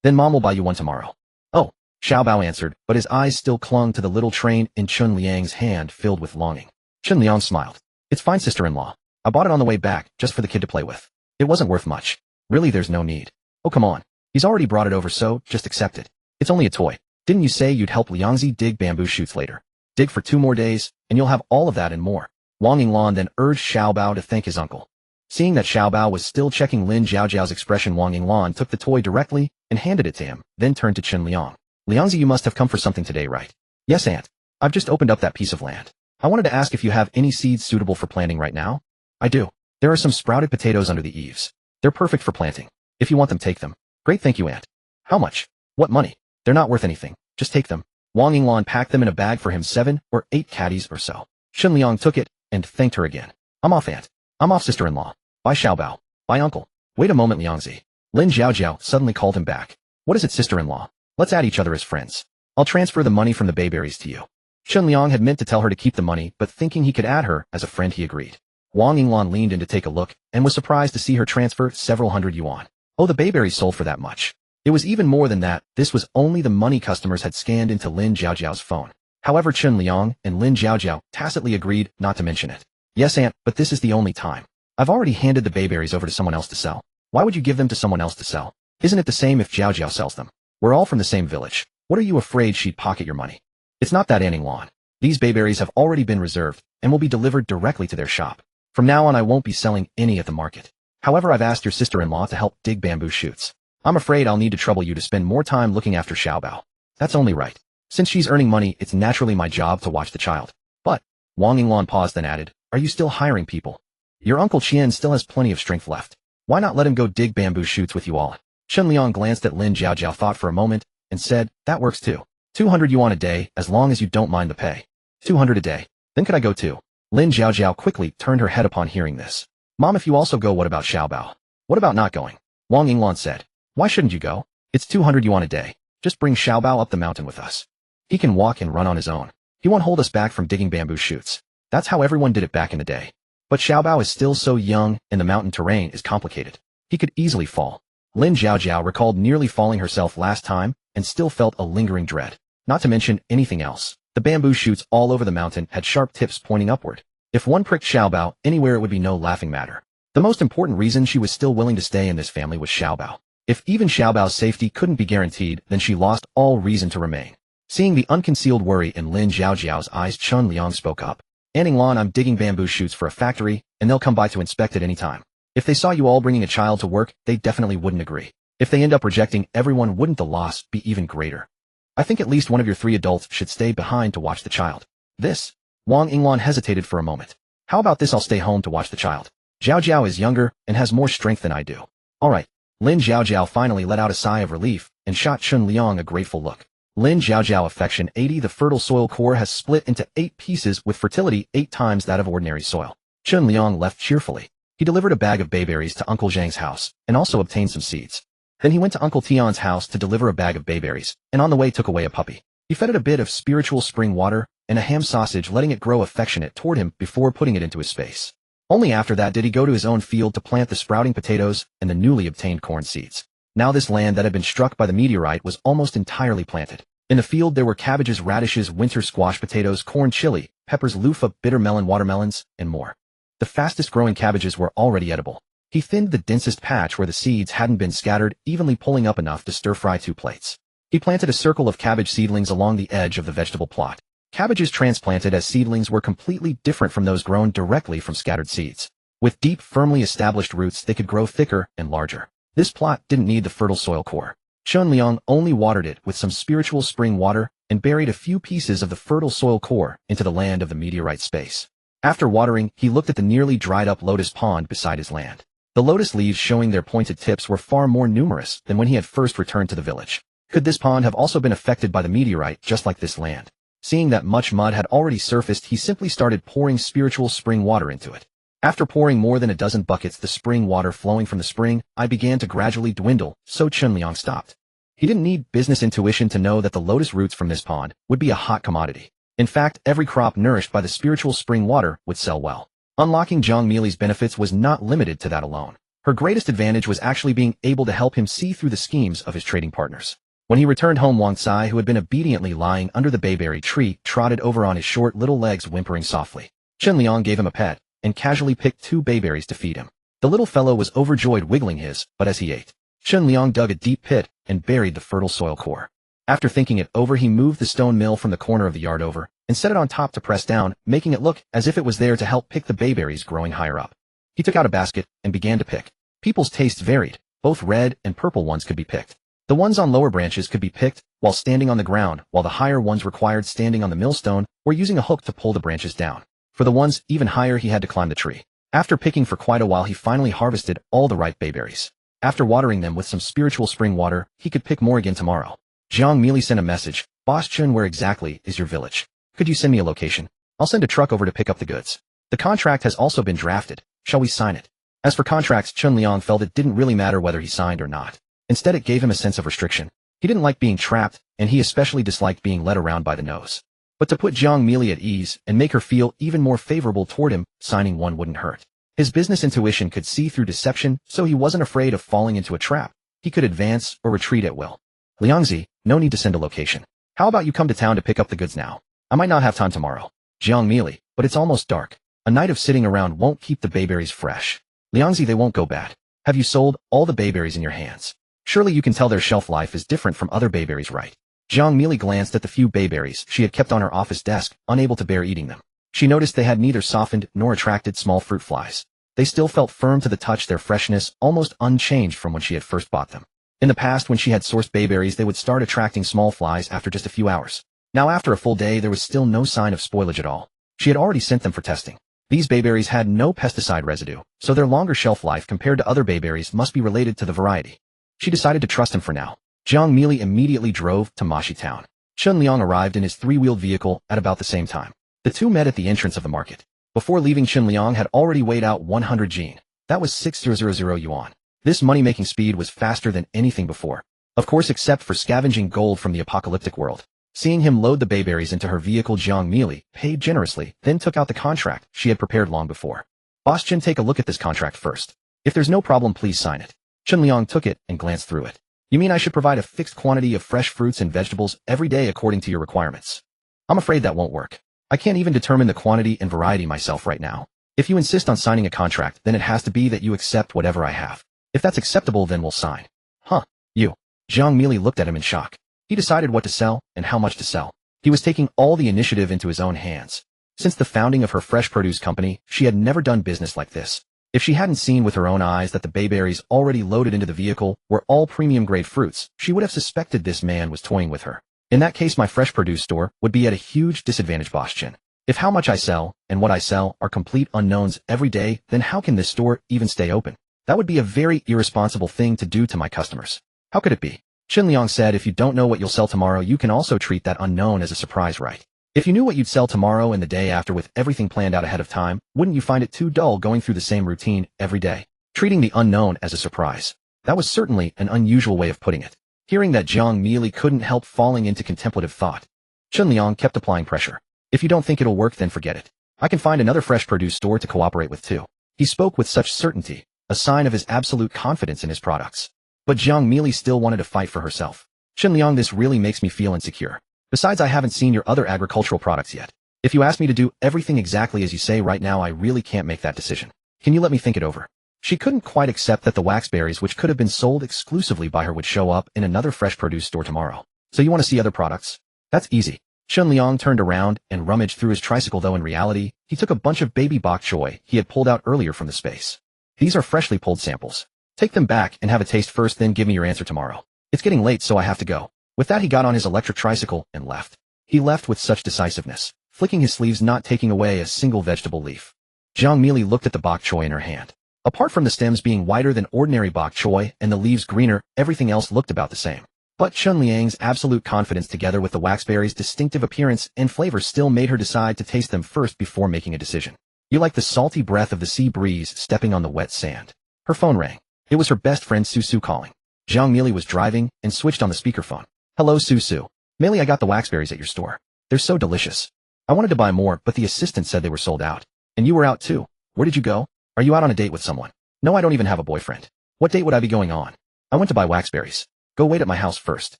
Then Mom will buy you one tomorrow. Oh, Xiaobao answered, but his eyes still clung to the little train in Chun Liang's hand, filled with longing. Chun Liang smiled. It's fine, sister-in-law. I bought it on the way back, just for the kid to play with. It wasn't worth much. Really, there's no need. Oh, come on. He's already brought it over, so just accept it. It's only a toy. Didn't you say you'd help Liangzi dig bamboo shoots later? Dig for 2 more days, and you'll have all of that and more. Wang Yinglan then urged Xiaobao to thank his uncle. Seeing that Xiaobao was still checking Lin Zhaojiao's expression, Wang Yinglan took the toy directly and handed it to him, then turned to Chun Liang. Liangzi, you must have come for something today, right? Yes, Aunt. I've just opened up that piece of land. I wanted to ask if you have any seeds suitable for planting right now? I do. There are some sprouted potatoes under the eaves. They're perfect for planting. If you want them, take them. Great, thank you, Aunt. How much? What money? They're not worth anything. Just take them. Wang Yinglan packed them in a bag for him, 7 or 8 caddies or so. Chun Liang took it and thanked her again. I'm off, Aunt. I'm off, sister-in-law. Bye, Xiaobao. Bye, uncle. Wait a moment, Liangzi. Lin Zhaojiao suddenly called him back. What is it, sister-in-law? Let's add each other as friends. I'll transfer the money from the bayberries to you. Chun Liang had meant to tell her to keep the money, but thinking he could add her as a friend, he agreed. Wang Yinglan leaned in to take a look and was surprised to see her transfer several hundred yuan. Oh, the bayberries sold for that much. It was even more than that. This was only the money customers had scanned into Lin Zhaojiao's phone. However, Chun Liang and Lin Zhaojiao tacitly agreed not to mention it. Yes, Aunt, but this is the only time. I've already handed the bayberries over to someone else to sell. Why would you give them to someone else to sell? Isn't it the same if Zhaojiao sells them? We're all from the same village. What are you afraid she'd pocket your money? It's not that, Aunt Yinglan. These bayberries have already been reserved and will be delivered directly to their shop. From now on, I won't be selling any at the market. However, I've asked your sister-in-law to help dig bamboo shoots. I'm afraid I'll need to trouble you to spend more time looking after Xiaobao. That's only right. Since she's earning money, it's naturally my job to watch the child. But, Wang Yinglan paused then added, are you still hiring people? Your Uncle Qian still has plenty of strength left. Why not let him go dig bamboo shoots with you all? Chun Liang glanced at Lin Zhaojiao, thought for a moment, and said, that works too. 200 yuan a day, as long as you don't mind the pay. 200 a day. Then could I go too? Lin Zhaojiao quickly turned her head upon hearing this. Mom, if you also go, what about Xiaobao? What about not going? Wang Yinglan said. Why shouldn't you go? It's 200 yuan a day. Just bring Xiaobao up the mountain with us. He can walk and run on his own. He won't hold us back from digging bamboo shoots. That's how everyone did it back in the day. But Xiaobao is still so young, and the mountain terrain is complicated. He could easily fall. Lin Zhaojiao recalled nearly falling herself last time, and still felt a lingering dread. Not to mention anything else. The bamboo shoots all over the mountain had sharp tips pointing upward. If one pricked Xiaobao anywhere, it would be no laughing matter. The most important reason she was still willing to stay in this family was Xiaobao. If even Xiaobao's safety couldn't be guaranteed, then she lost all reason to remain. Seeing the unconcealed worry in Lin Zhaojiao's eyes, Chun Liang spoke up. Aunt Yinglan, I'm digging bamboo shoots for a factory, and they'll come by to inspect it any time. If they saw you all bringing a child to work, they definitely wouldn't agree. If they end up rejecting everyone, wouldn't the loss be even greater? I think at least one of your 3 adults should stay behind to watch the child. This? Wang Yinglan hesitated for a moment. How about this? I'll stay home to watch the child. Zhaojiao is younger and has more strength than I do. All right. Lin Zhaojiao finally let out a sigh of relief and shot Chun Liang a grateful look. Lin Zhaojiao affection 80. The fertile soil core has split into 8 pieces with fertility 8 times that of ordinary soil. Chun Liang left cheerfully. He delivered a bag of bayberries to Uncle Zhang's house and also obtained some seeds. Then he went to Uncle Tian's house to deliver a bag of bayberries, and on the way took away a puppy. He fed it a bit of spiritual spring water and a ham sausage, letting it grow affectionate toward him before putting it into his space. Only after that did he go to his own field to plant the sprouting potatoes and the newly obtained corn seeds. Now this land that had been struck by the meteorite was almost entirely planted. In the field there were cabbages, radishes, winter squash, potatoes, corn, chili, peppers, loofah, bitter melon, watermelons, and more. The fastest growing cabbages were already edible. He thinned the densest patch where the seeds hadn't been scattered, evenly pulling up enough to stir-fry 2 plates. He planted a circle of cabbage seedlings along the edge of the vegetable plot. Cabbages transplanted as seedlings were completely different from those grown directly from scattered seeds. With deep, firmly established roots, they could grow thicker and larger. This plot didn't need the fertile soil core. Chun Liang only watered it with some spiritual spring water and buried a few pieces of the fertile soil core into the land of the meteorite space. After watering, he looked at the nearly dried-up lotus pond beside his land. The lotus leaves showing their pointed tips were far more numerous than when he had first returned to the village. Could this pond have also been affected by the meteorite just like this land? Seeing that much mud had already surfaced, he simply started pouring spiritual spring water into it. After pouring more than a dozen buckets, the spring water flowing from the spring began to gradually dwindle, so Chunliang stopped. He didn't need business intuition to know that the lotus roots from this pond would be a hot commodity. In fact, every crop nourished by the spiritual spring water would sell well. Unlocking Zhang Meili's benefits was not limited to that alone. Her greatest advantage was actually being able to help him see through the schemes of his trading partners. When he returned home, Wang Cai, who had been obediently lying under the bayberry tree, trotted over on his short little legs, whimpering softly. Chunliang gave him a pet and casually picked 2 bayberries to feed him. The little fellow was overjoyed, wiggling his butt as he ate. Chunliang dug a deep pit and buried the fertile soil core. After thinking it over, he moved the stone mill from the corner of the yard over and set it on top to press down, making it look as if it was there to help pick the bayberries growing higher up. He took out a basket and began to pick. People's tastes varied. Both red and purple ones could be picked. The ones on lower branches could be picked while standing on the ground, while the higher ones required standing on the millstone or using a hook to pull the branches down. For the ones even higher, he had to climb the tree. After picking for quite a while, he finally harvested all the ripe bayberries. After watering them with some spiritual spring water, he could pick more again tomorrow. Zhang Meili sent a message. Boss Chun, where exactly is your village? Could you send me a location? I'll send a truck over to pick up the goods. The contract has also been drafted. Shall we sign it? As for contracts, Chunliang felt it didn't really matter whether he signed or not. Instead, it gave him a sense of restriction. He didn't like being trapped, and he especially disliked being led around by the nose. But to put Zhang Meili at ease and make her feel even more favorable toward him, signing one wouldn't hurt. His business intuition could see through deception, so he wasn't afraid of falling into a trap. He could advance or retreat at will. Liangzi, no need to send a location. How about you come to town to pick up the goods now? I might not have time tomorrow. Zhang Meili, but it's almost dark. A night of sitting around won't keep the bayberries fresh. Liangzi, they won't go bad. Have you sold all the bayberries in your hands? Surely you can tell their shelf life is different from other bayberries, right? Zhang Meili glanced at the few bayberries she had kept on her office desk, unable to bear eating them. She noticed they had neither softened nor attracted small fruit flies. They still felt firm to the touch, their freshness almost unchanged from when she had first bought them. In the past, when she had sourced bayberries, they would start attracting small flies after just a few hours. Now, after a full day, there was still no sign of spoilage at all. She had already sent them for testing. These bayberries had no pesticide residue, so their longer shelf life compared to other bayberries must be related to the variety. She decided to trust him for now. Zhang Meili immediately drove to Mashi town. Chunliang arrived in his 3-wheeled vehicle at about the same time. The two met at the entrance of the market. Before leaving, Chunliang had already weighed out 100 jin. That was 6,000 yuan. This money-making speed was faster than anything before. Of course, except for scavenging gold from the apocalyptic world. Seeing him load the bayberries into her vehicle, Zhang Meili paid generously, then took out the contract she had prepared long before. Boss Chen, take a look at this contract first. If there's no problem, please sign it. Chunliang took it and glanced through it. You mean I should provide a fixed quantity of fresh fruits and vegetables every day according to your requirements? I'm afraid that won't work. I can't even determine the quantity and variety myself right now. If you insist on signing a contract, then it has to be that you accept whatever I have. If that's acceptable, then we'll sign. Huh, you. Zhang Meili looked at him in shock. He decided what to sell and how much to sell. He was taking all the initiative into his own hands. Since the founding of her fresh produce company, she had never done business like this. If she hadn't seen with her own eyes that the bayberries already loaded into the vehicle were all premium-grade fruits, she would have suspected this man was toying with her. In that case, my fresh produce store would be at a huge disadvantage, Boss Chen. If how much I sell and what I sell are complete unknowns every day, then how can this store even stay open? That would be a very irresponsible thing to do to my customers. How could it be? Chunliang said, if you don't know what you'll sell tomorrow, you can also treat that unknown as a surprise, right? If you knew what you'd sell tomorrow and the day after with everything planned out ahead of time, wouldn't you find it too dull going through the same routine every day? Treating the unknown as a surprise. That was certainly an unusual way of putting it. Hearing that, Zhang Meili couldn't help falling into contemplative thought. Chunliang kept applying pressure. If you don't think it'll work, then forget it. I can find another fresh produce store to cooperate with too. He spoke with such certainty, a sign of his absolute confidence in his products. But Zhang Meili still wanted to fight for herself. Chunliang, this really makes me feel insecure. Besides, I haven't seen your other agricultural products yet. If you ask me to do everything exactly as you say right now, I really can't make that decision. Can you let me think it over? She couldn't quite accept that the waxberries, which could have been sold exclusively by her, would show up in another fresh produce store tomorrow. So you want to see other products? That's easy. Chunliang turned around and rummaged through his tricycle, though in reality, he took a bunch of baby bok choy he had pulled out earlier from the space. These are freshly pulled samples. Take them back and have a taste first, then give me your answer tomorrow. It's getting late, so I have to go. With that, he got on his electric tricycle and left. He left with such decisiveness, flicking his sleeves, not taking away a single vegetable leaf. Zhang Meili looked at the bok choy in her hand. Apart from the stems being wider than ordinary bok choy and the leaves greener, everything else looked about the same. But Chun Liang's absolute confidence together with the waxberry's distinctive appearance and flavor still made her decide to taste them first before making a decision. You like the salty breath of the sea breeze stepping on the wet sand. Her phone rang. It was her best friend Susu calling. Zhang Meili was driving and switched on the speakerphone. Hello Susu. Meili, I got the waxberries at your store. They're so delicious. I wanted to buy more, but the assistant said they were sold out. And you were out too. Where did you go? Are you out on a date with someone? No, I don't even have a boyfriend. What date would I be going on? I went to buy waxberries. Go wait at my house first.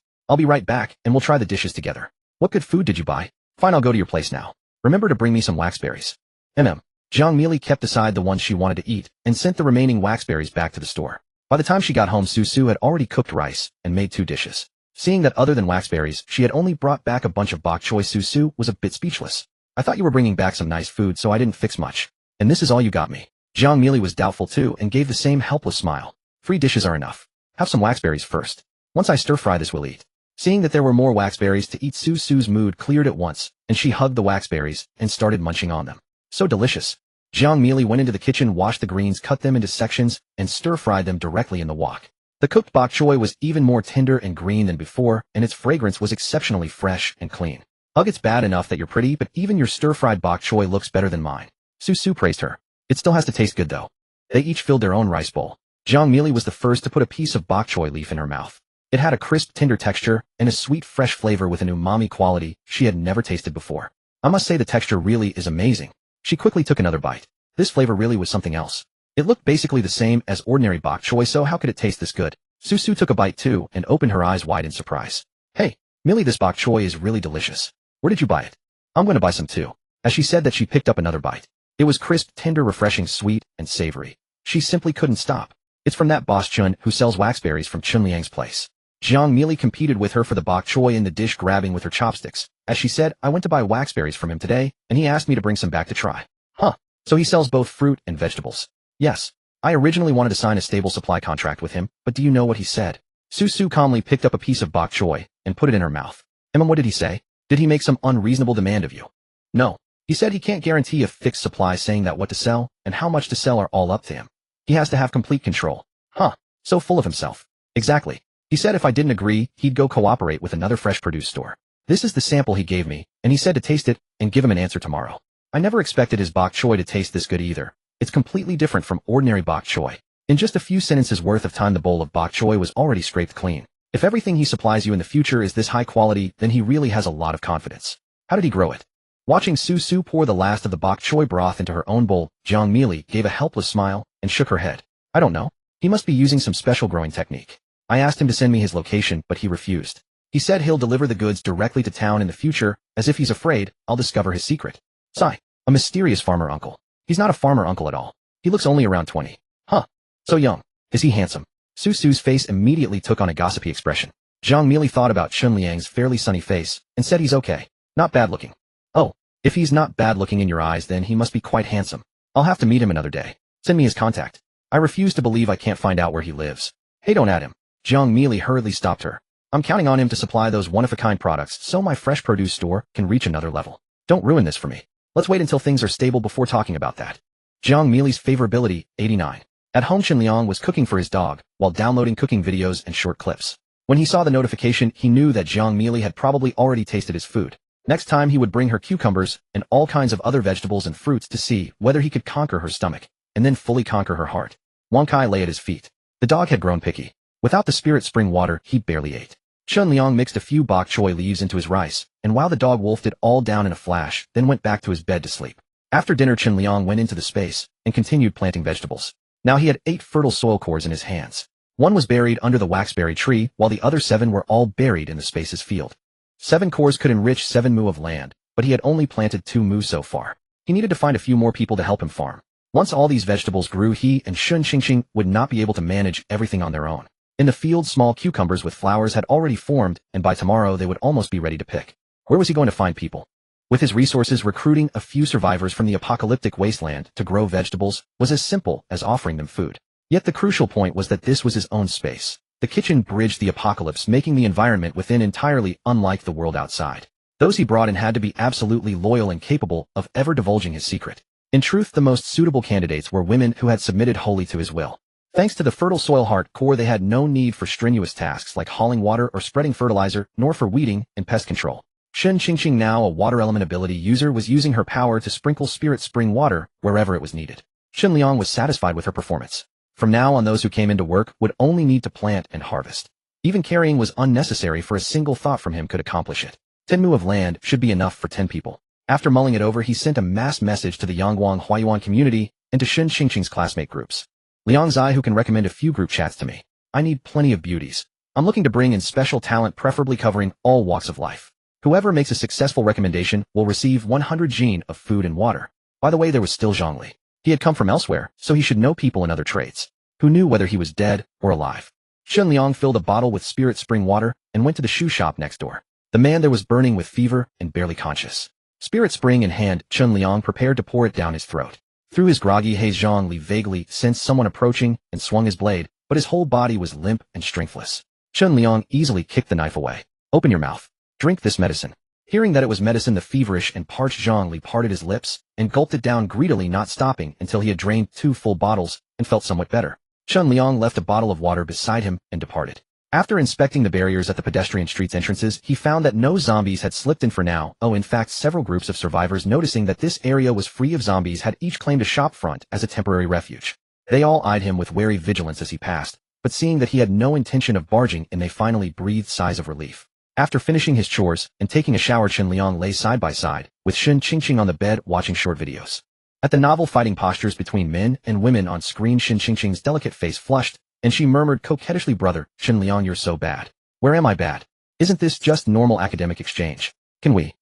I'll be right back, and we'll try the dishes together. What good food did you buy? Fine, I'll go to your place now. Remember to bring me some waxberries. Zhang Meili kept aside the ones she wanted to eat, and sent the remaining waxberries back to the store. By the time she got home, Susu had already cooked rice, and made 2 dishes. Seeing that other than waxberries, she had only brought back a bunch of bok choy, Susu was a bit speechless. I thought you were bringing back some nice food, so I didn't fix much. And this is all you got me. Zhang Meili was doubtful too, and gave the same helpless smile. 3 dishes are enough. Have some waxberries first. Once I stir-fry this, we'll eat. Seeing that there were more waxberries to eat, Susu's mood cleared at once, and she hugged the waxberries and started munching on them. So delicious. Zhang Meili went into the kitchen, washed the greens, cut them into sections, and stir-fried them directly in the wok. The cooked bok choy was even more tender and green than before, and its fragrance was exceptionally fresh and clean. Ugh, it's bad enough that you're pretty, but even your stir-fried bok choy looks better than mine. Susu praised her. It still has to taste good though. They each filled their own rice bowl. Zhang Meili was the first to put a piece of bok choy leaf in her mouth. It had a crisp, tender texture, and a sweet, fresh flavor with an umami quality she had never tasted before. I must say the texture really is amazing. She quickly took another bite. This flavor really was something else. It looked basically the same as ordinary bok choy, so how could it taste this good? Susu took a bite too, and opened her eyes wide in surprise. Hey, Meili, this bok choy is really delicious. Where did you buy it? I'm going to buy some too. As she said that, she picked up another bite. It was crisp, tender, refreshing, sweet, and savory. She simply couldn't stop. It's from that boss Chun who sells waxberries from Chun Liang's place. Zhang Meili competed with her for the bok choy in the dish, grabbing with her chopsticks. As she said, I went to buy waxberries from him today, and he asked me to bring some back to try. Huh. So he sells both fruit and vegetables. Yes. I originally wanted to sign a stable supply contract with him, but do you know what he said? Susu calmly picked up a piece of bok choy and put it in her mouth. What did he say? Did he make some unreasonable demand of you? No. He said he can't guarantee a fixed supply, saying that what to sell and how much to sell are all up to him. He has to have complete control. Huh. So full of himself. Exactly. He said if I didn't agree, he'd go cooperate with another fresh produce store. This is the sample he gave me, and he said to taste it and give him an answer tomorrow. I never expected his bok choy to taste this good either. It's completely different from ordinary bok choy. In just a few sentences worth of time, the bowl of bok choy was already scraped clean. If everything he supplies you in the future is this high quality, then he really has a lot of confidence. How did he grow it? Watching Susu pour the last of the bok choy broth into her own bowl, Zhang Meili gave a helpless smile and shook her head. I don't know. He must be using some special growing technique. I asked him to send me his location, but he refused. He said he'll deliver the goods directly to town in the future, as if he's afraid I'll discover his secret. Sigh. A mysterious farmer uncle. He's not a farmer uncle at all. He looks only around 20. Huh. So young. Is he handsome? Susu's face immediately took on a gossipy expression. Zhang Meili thought about Chun Liang's fairly sunny face, and said he's okay. Not bad looking. Oh, if he's not bad looking in your eyes, then he must be quite handsome. I'll have to meet him another day. Send me his contact. I refuse to believe I can't find out where he lives. Hey, don't add him. Zhang Meili hurriedly stopped her. I'm counting on him to supply those one-of-a-kind products so my fresh produce store can reach another level. Don't ruin this for me. Let's wait until things are stable before talking about that. Zhang Meili's favorability, 89. At home, Chen Liang was cooking for his dog, while downloading cooking videos and short clips. When he saw the notification, he knew that Zhang Meili had probably already tasted his food. Next time he would bring her cucumbers and all kinds of other vegetables and fruits to see whether he could conquer her stomach, and then fully conquer her heart. Wang Kai lay at his feet. The dog had grown picky. Without the spirit spring water, he barely ate. Chen Liang mixed a few bok choy leaves into his rice, and while the dog wolfed it all down in a flash, then went back to his bed to sleep. After dinner, Chen Liang went into the space and continued planting vegetables. Now he had 8 fertile soil cores in his hands. 1 was buried under the waxberry tree, while the other 7 were all buried in the space's field. 7 cores could enrich 7 mu of land, but he had only planted 2 mu so far. He needed to find a few more people to help him farm. Once all these vegetables grew, he and Shun Qingqing would not be able to manage everything on their own. In the field, small cucumbers with flowers had already formed, and by tomorrow they would almost be ready to pick. Where was he going to find people? With his resources, recruiting a few survivors from the apocalyptic wasteland to grow vegetables was as simple as offering them food. Yet the crucial point was that this was his own space. The kitchen bridged the apocalypse, making the environment within entirely unlike the world outside. Those he brought in had to be absolutely loyal and capable of ever divulging his secret. In truth, the most suitable candidates were women who had submitted wholly to his will. Thanks to the fertile soil heart core, they had no need for strenuous tasks like hauling water or spreading fertilizer, nor for weeding and pest control. Shen Qingqing, now a water element ability user, was using her power to sprinkle spirit spring water wherever it was needed. Shen Liang was satisfied with her performance. From now on, those who came into work would only need to plant and harvest. Even carrying was unnecessary, for a single thought from him could accomplish it. 10 mu of land should be enough for 10 people. After mulling it over, he sent a mass message to the Yangguang Huayuan community and to Shen Qingqing's classmate groups. Liang Zai, who can recommend a few group chats to me. I need plenty of beauties. I'm looking to bring in special talent, preferably covering all walks of life. Whoever makes a successful recommendation will receive 100 jin of food and water. By the way, there was still Zhongli. He had come from elsewhere, so he should know people in other trades. Who knew whether he was dead or alive? Shen Liang filled a bottle with spirit spring water and went to the shoe shop next door. The man there was burning with fever and barely conscious. Spirit spring in hand, Chen Liang prepared to pour it down his throat. Through his groggy haze, Zhongli vaguely sensed someone approaching and swung his blade, but his whole body was limp and strengthless. Chen Liang easily kicked the knife away. Open your mouth. Drink this medicine. Hearing that it was medicine, the feverish and parched Zhongli parted his lips and gulped it down greedily, not stopping until he had drained 2 full bottles and felt somewhat better. Chen Liang left a bottle of water beside him and departed. After inspecting the barriers at the pedestrian street's entrances, he found that no zombies had slipped in for now. In fact, several groups of survivors, noticing that this area was free of zombies, had each claimed a shop front as a temporary refuge. They all eyed him with wary vigilance as he passed, but seeing that he had no intention of barging in, they finally breathed sighs of relief. After finishing his chores and taking a shower, Chen Liang lay side by side with Shen Qingqing on the bed, watching short videos. At the novel fighting postures between men and women on screen, Shen Qingqing's delicate face flushed, and she murmured coquettishly, "Brother, Shen Liang, you're so bad." "Where am I bad? Isn't this just normal academic exchange? Can we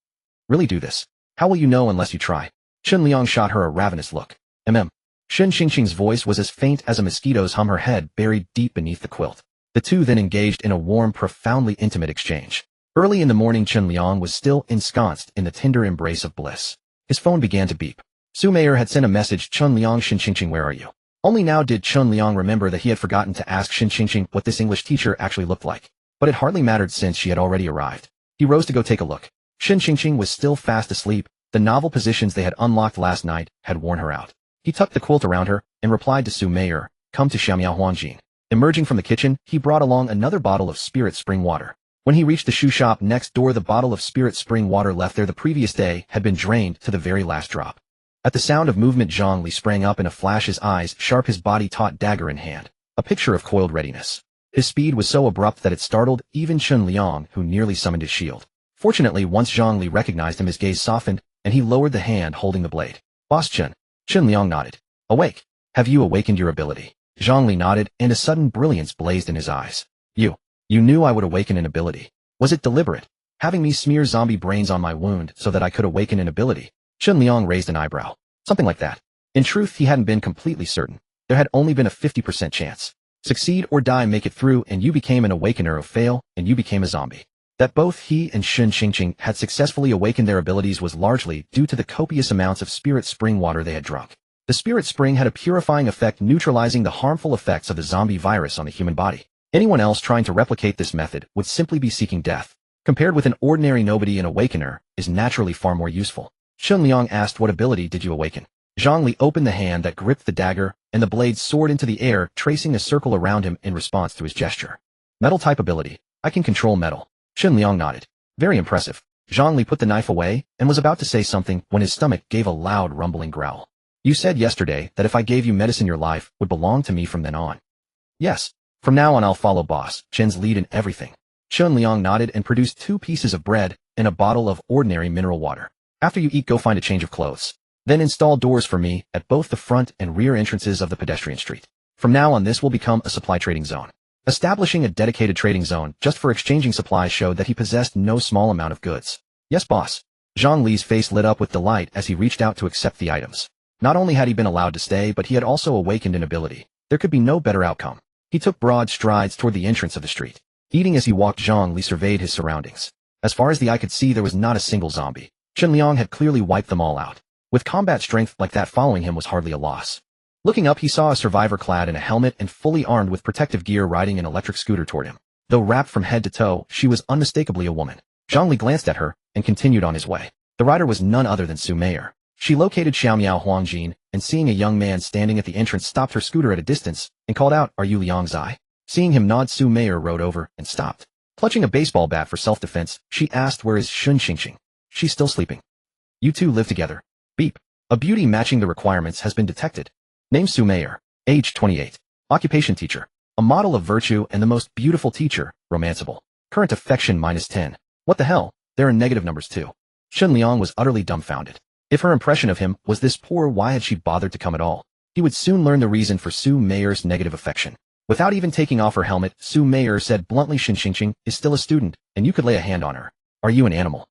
really do this? How will you know unless you try?" Shen Liang shot her a ravenous look. Shen Qingqing's voice was as faint as a mosquito's hum, her head buried deep beneath the quilt. The two then engaged in a warm, profoundly intimate exchange. Early in the morning, Chen Liang was still ensconced in the tender embrace of bliss. His phone began to beep. Su Meier had sent a message. "Chen Liang, Shen Qingqing, where are you?" Only now did Chen Liang remember that he had forgotten to ask Shen Qingqing what this English teacher actually looked like. But it hardly mattered since she had already arrived. He rose to go take a look. Shen Qingqing was still fast asleep. The novel positions they had unlocked last night had worn her out. He tucked the quilt around her and replied to Su Meier, "Come to Xiaomiao Huangjing." Emerging from the kitchen, he brought along another bottle of spirit spring water. When he reached the shoe shop next door, the bottle of spirit spring water left there the previous day had been drained to the very last drop. At the sound of movement, Zhongli sprang up in a flash, his eyes sharp, his body taut, dagger in hand, a picture of coiled readiness. His speed was so abrupt that it startled even Chen Liang, who nearly summoned his shield. Fortunately, once Zhongli recognized him, his gaze softened, and he lowered the hand holding the blade. "Boss Chen." Chen Liang nodded. "Awake. Have you awakened your ability?" Zhongli nodded, and a sudden brilliance blazed in his eyes. You knew I would awaken an ability. Was it deliberate? Having me smear zombie brains on my wound so that I could awaken an ability?" Chen Liang raised an eyebrow. "Something like that." In truth, he hadn't been completely certain. There had only been a 50% chance. Succeed or die, make it through, and you became an awakener, or fail, and you became a zombie. That both he and Shen Qingqing had successfully awakened their abilities was largely due to the copious amounts of spirit spring water they had drunk. The spirit spring had a purifying effect, neutralizing the harmful effects of the zombie virus on the human body. Anyone else trying to replicate this method would simply be seeking death. Compared with an ordinary nobody, an awakener is naturally far more useful. Chen Liang asked, "What ability did you awaken?" Zhongli opened the hand that gripped the dagger, and the blade soared into the air, tracing a circle around him in response to his gesture. "Metal type ability. I can control metal." Chen Liang nodded. "Very impressive." Zhongli put the knife away and was about to say something when his stomach gave a loud rumbling growl. "You said yesterday that if I gave you medicine, your life would belong to me from then on." "Yes. From now on, I'll follow Boss Chen's lead in everything." Chen Liang nodded and produced 2 pieces of bread and a bottle of ordinary mineral water. "After you eat, go find a change of clothes. Then install doors for me at both the front and rear entrances of the pedestrian street. From now on, this will become a supply trading zone." Establishing a dedicated trading zone just for exchanging supplies showed that he possessed no small amount of goods. "Yes, boss." Zhang Li's face lit up with delight as he reached out to accept the items. Not only had he been allowed to stay, but he had also awakened an ability. There could be no better outcome. He took broad strides toward the entrance of the street. Eating as he walked, Zhang Li surveyed his surroundings. As far as the eye could see, there was not a single zombie. Chen Liang had clearly wiped them all out. With combat strength like that, following him was hardly a loss. Looking up, he saw a survivor clad in a helmet and fully armed with protective gear riding an electric scooter toward him. Though wrapped from head to toe, she was unmistakably a woman. Zhang Li glanced at her and continued on his way. The rider was none other than Su Meier. She located Xiaomiao Huangjin, and seeing a young man standing at the entrance stopped her scooter at a distance and called out, "Are you Liang Zai?" Seeing him nod, Su Meier rode over and stopped. Clutching a baseball bat for self-defense, she asked, "Where is Shun Xingxing?" "She's still sleeping." "You two live together." Beep. A beauty matching the requirements has been detected. Name Su Meier. Age 28. Occupation teacher. A model of virtue and the most beautiful teacher, romanceable. Current affection -10. What the hell? There are negative numbers too. Shun Liang was utterly dumbfounded. If her impression of him was this poor, why had she bothered to come at all? He would soon learn the reason for Su Meier's negative affection. Without even taking off her helmet, Su Meier said bluntly, "Shun Xingxing is still a student, and you could lay a hand on her. Are you an animal?"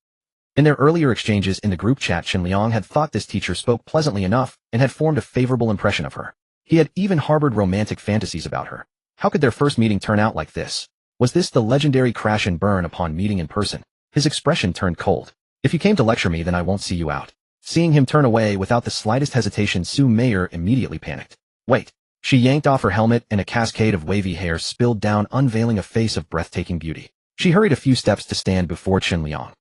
In their earlier exchanges in the group chat, Shun Liang had thought this teacher spoke pleasantly enough and had formed a favorable impression of her. He had even harbored romantic fantasies about her. How could their first meeting turn out like this? Was this the legendary crash and burn upon meeting in person? His expression turned cold. "If you came to lecture me, then I won't see you out." Seeing him turn away without the slightest hesitation, Su Meier immediately panicked. "Wait." She yanked off her helmet and a cascade of wavy hair spilled down, unveiling a face of breathtaking beauty. She hurried a few steps to stand before Shun Liang.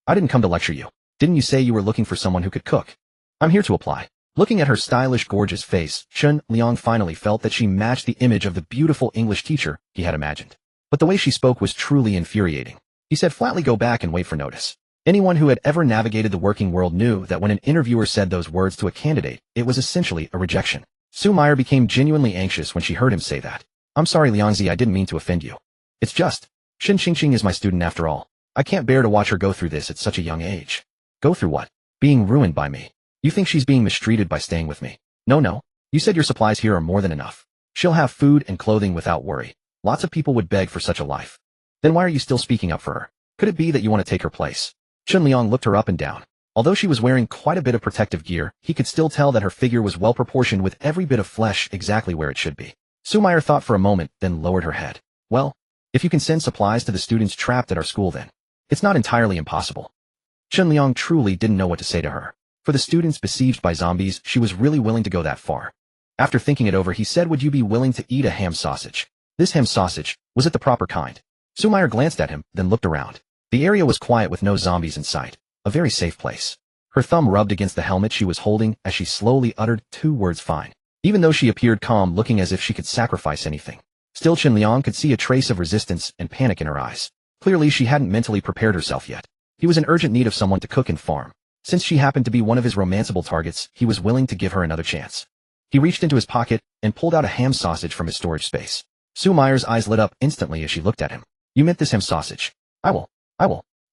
I didn't come to lecture you. Didn't you say you were looking for someone who could cook?" "I'm here to apply." Looking at her stylish, gorgeous face, Shun Liang finally felt that she matched the image of the beautiful English teacher he had imagined. But the way she spoke was truly infuriating. He said flatly, "Go back and wait for notice." Anyone who had ever navigated the working world knew that when an interviewer said those words to a candidate, it was essentially a rejection. Su Meier became genuinely anxious when she heard him say that. "I'm sorry, Liangzi, I didn't mean to offend you. It's just, Shun Xingxing is my student after all. I can't bear to watch her go through this at such a young age." "Go through what?" "Being ruined by me. You think she's being mistreated by staying with me?" No. You said your supplies here are more than enough. She'll have food and clothing without worry. Lots of people would beg for such a life. Then why are you still speaking up for her? Could it be that you want to take her place?" Shun Liang looked her up and down. Although she was wearing quite a bit of protective gear, he could still tell that her figure was well proportioned with every bit of flesh exactly where it should be. Su Meier thought for a moment, then lowered her head. "Well, if you can send supplies to the students trapped at our school, then it's not entirely impossible." Shun Liang truly didn't know what to say to her. For the students besieged by zombies, she was really willing to go that far. After thinking it over, he said, "Would you be willing to eat a ham sausage?" This ham sausage, was it the proper kind? Su Meier glanced at him, then looked around. The area was quiet with no zombies in sight. A very safe place. Her thumb rubbed against the helmet she was holding as she slowly uttered 2 words, "Fine." Even though she appeared calm, looking as if she could sacrifice anything. Still, Shun Liang could see a trace of resistance and panic in her eyes. Clearly, she hadn't mentally prepared herself yet. He was in urgent need of someone to cook and farm. Since she happened to be one of his romanceable targets, he was willing to give her another chance. He reached into his pocket and pulled out a ham sausage from his storage space. Su Meier's eyes lit up instantly as she looked at him. "You meant this ham sausage?" I will.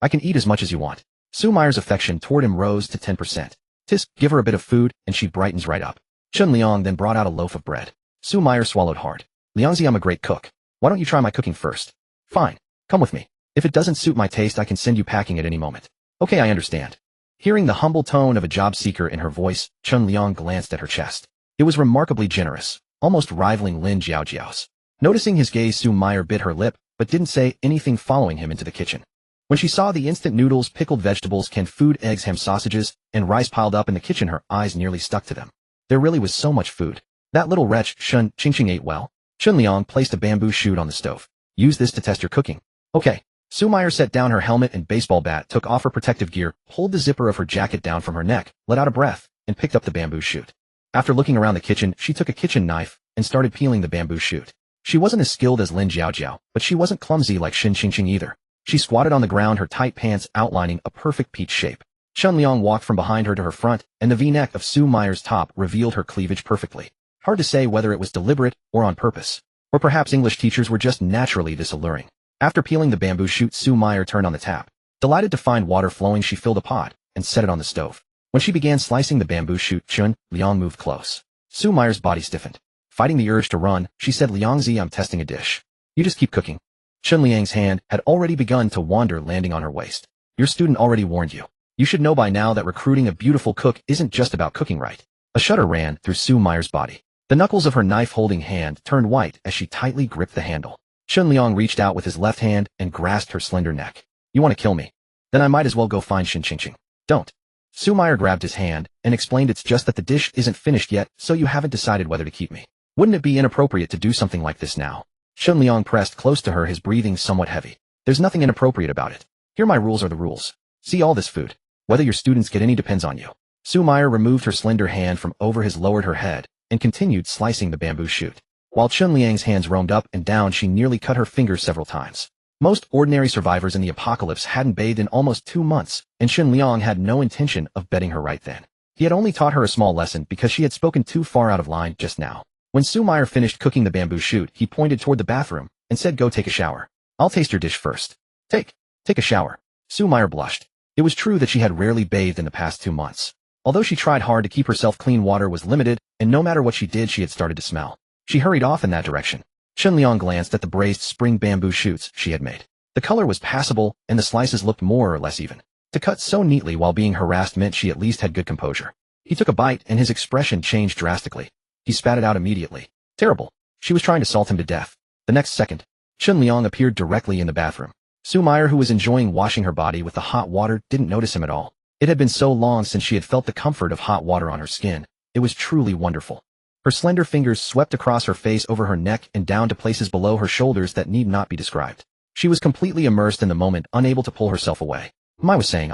I can eat as much as you want." Su Meier's affection toward him rose to 10%. "Tisk, give her a bit of food, and she brightens right up." Shun Liang then brought out a loaf of bread. Su Meier swallowed hard. "Liangzi, I'm a great cook. Why don't you try my cooking first?" "Fine. Come with me. If it doesn't suit my taste, I can send you packing at any moment." "Okay, I understand." Hearing the humble tone of a job seeker in her voice, Shun Liang glanced at her chest. It was remarkably generous, almost rivaling Lin Jiaojiao's. Noticing his gaze, Su Meier bit her lip, but didn't say anything, following him into the kitchen. When she saw the instant noodles, pickled vegetables, canned food, eggs, ham sausages, and rice piled up in the kitchen, her eyes nearly stuck to them. There really was so much food. That little wretch, Shun Xingxing, ate well. Shun Liang placed a bamboo shoot on the stove. "Use this to test your cooking." "Okay." Su Meier set down her helmet and baseball bat, took off her protective gear, pulled the zipper of her jacket down from her neck, let out a breath, and picked up the bamboo shoot. After looking around the kitchen, she took a kitchen knife and started peeling the bamboo shoot. She wasn't as skilled as Lin Jiaojiao, but she wasn't clumsy like Shun Xingxing either. She squatted on the ground, her tight pants outlining a perfect peach shape. Shun Liang walked from behind her to her front, and the V-neck of Su Meier's top revealed her cleavage perfectly. Hard to say whether it was deliberate or on purpose. Or perhaps English teachers were just naturally this alluring. After peeling the bamboo shoot, Su Meier turned on the tap. Delighted to find water flowing, she filled a pot and set it on the stove. When she began slicing the bamboo shoot, Shun Liang moved close. Su Meier's body stiffened. Fighting the urge to run, she said, "Liangzi, I'm testing a dish. You just keep cooking." Shun Liang's hand had already begun to wander, landing on her waist. "Your student already warned you. You should know by now that recruiting a beautiful cook isn't just about cooking right." A shudder ran through Su Meier's body. The knuckles of her knife-holding hand turned white as she tightly gripped the handle. Shun Liang reached out with his left hand and grasped her slender neck. "You want to kill me? Then I might as well go find Shun Xingxing." "Don't." Su Meier grabbed his hand and explained, "It's just that the dish isn't finished yet, so you haven't decided whether to keep me. Wouldn't it be inappropriate to do something like this now?" Shun Liang pressed close to her, his breathing somewhat heavy. "There's nothing inappropriate about it. Here my rules are the rules. See all this food. Whether your students get any depends on you. Su Meyer removed her slender hand from over his, lowered her head, and continued slicing the bamboo shoot. While Chun Liang's hands roamed up and down, she nearly cut her fingers several times. Most ordinary survivors in the apocalypse hadn't bathed in almost 2 months, and Chun Liang had no intention of betting her right then. He had only taught her a small lesson because she had spoken too far out of line just now. When Su Meyer finished cooking the bamboo shoot, he pointed toward the bathroom and said, "Go take a shower. I'll taste your dish first." Take a shower. Su Meyer blushed. It was true that she had rarely bathed in the past 2 months. Although she tried hard to keep herself clean, water was limited, and no matter what she did, she had started to smell. She hurried off in that direction. Chun Liang glanced at the braised spring bamboo shoots she had made. The color was passable, and the slices looked more or less even. To cut so neatly while being harassed meant she at least had good composure. He took a bite, and his expression changed drastically. He spat it out immediately. Terrible. She was trying to salt him to death. The next second, Chun Liang appeared directly in the bathroom. Su Meyer, who was enjoying washing her body with the hot water, didn't notice him at all. It had been so long since she had felt the comfort of hot water on her skin. It was truly wonderful. Her slender fingers swept across her face, over her neck, and down to places below her shoulders that need not be described. She was completely immersed in the moment, unable to pull herself away. I was saying,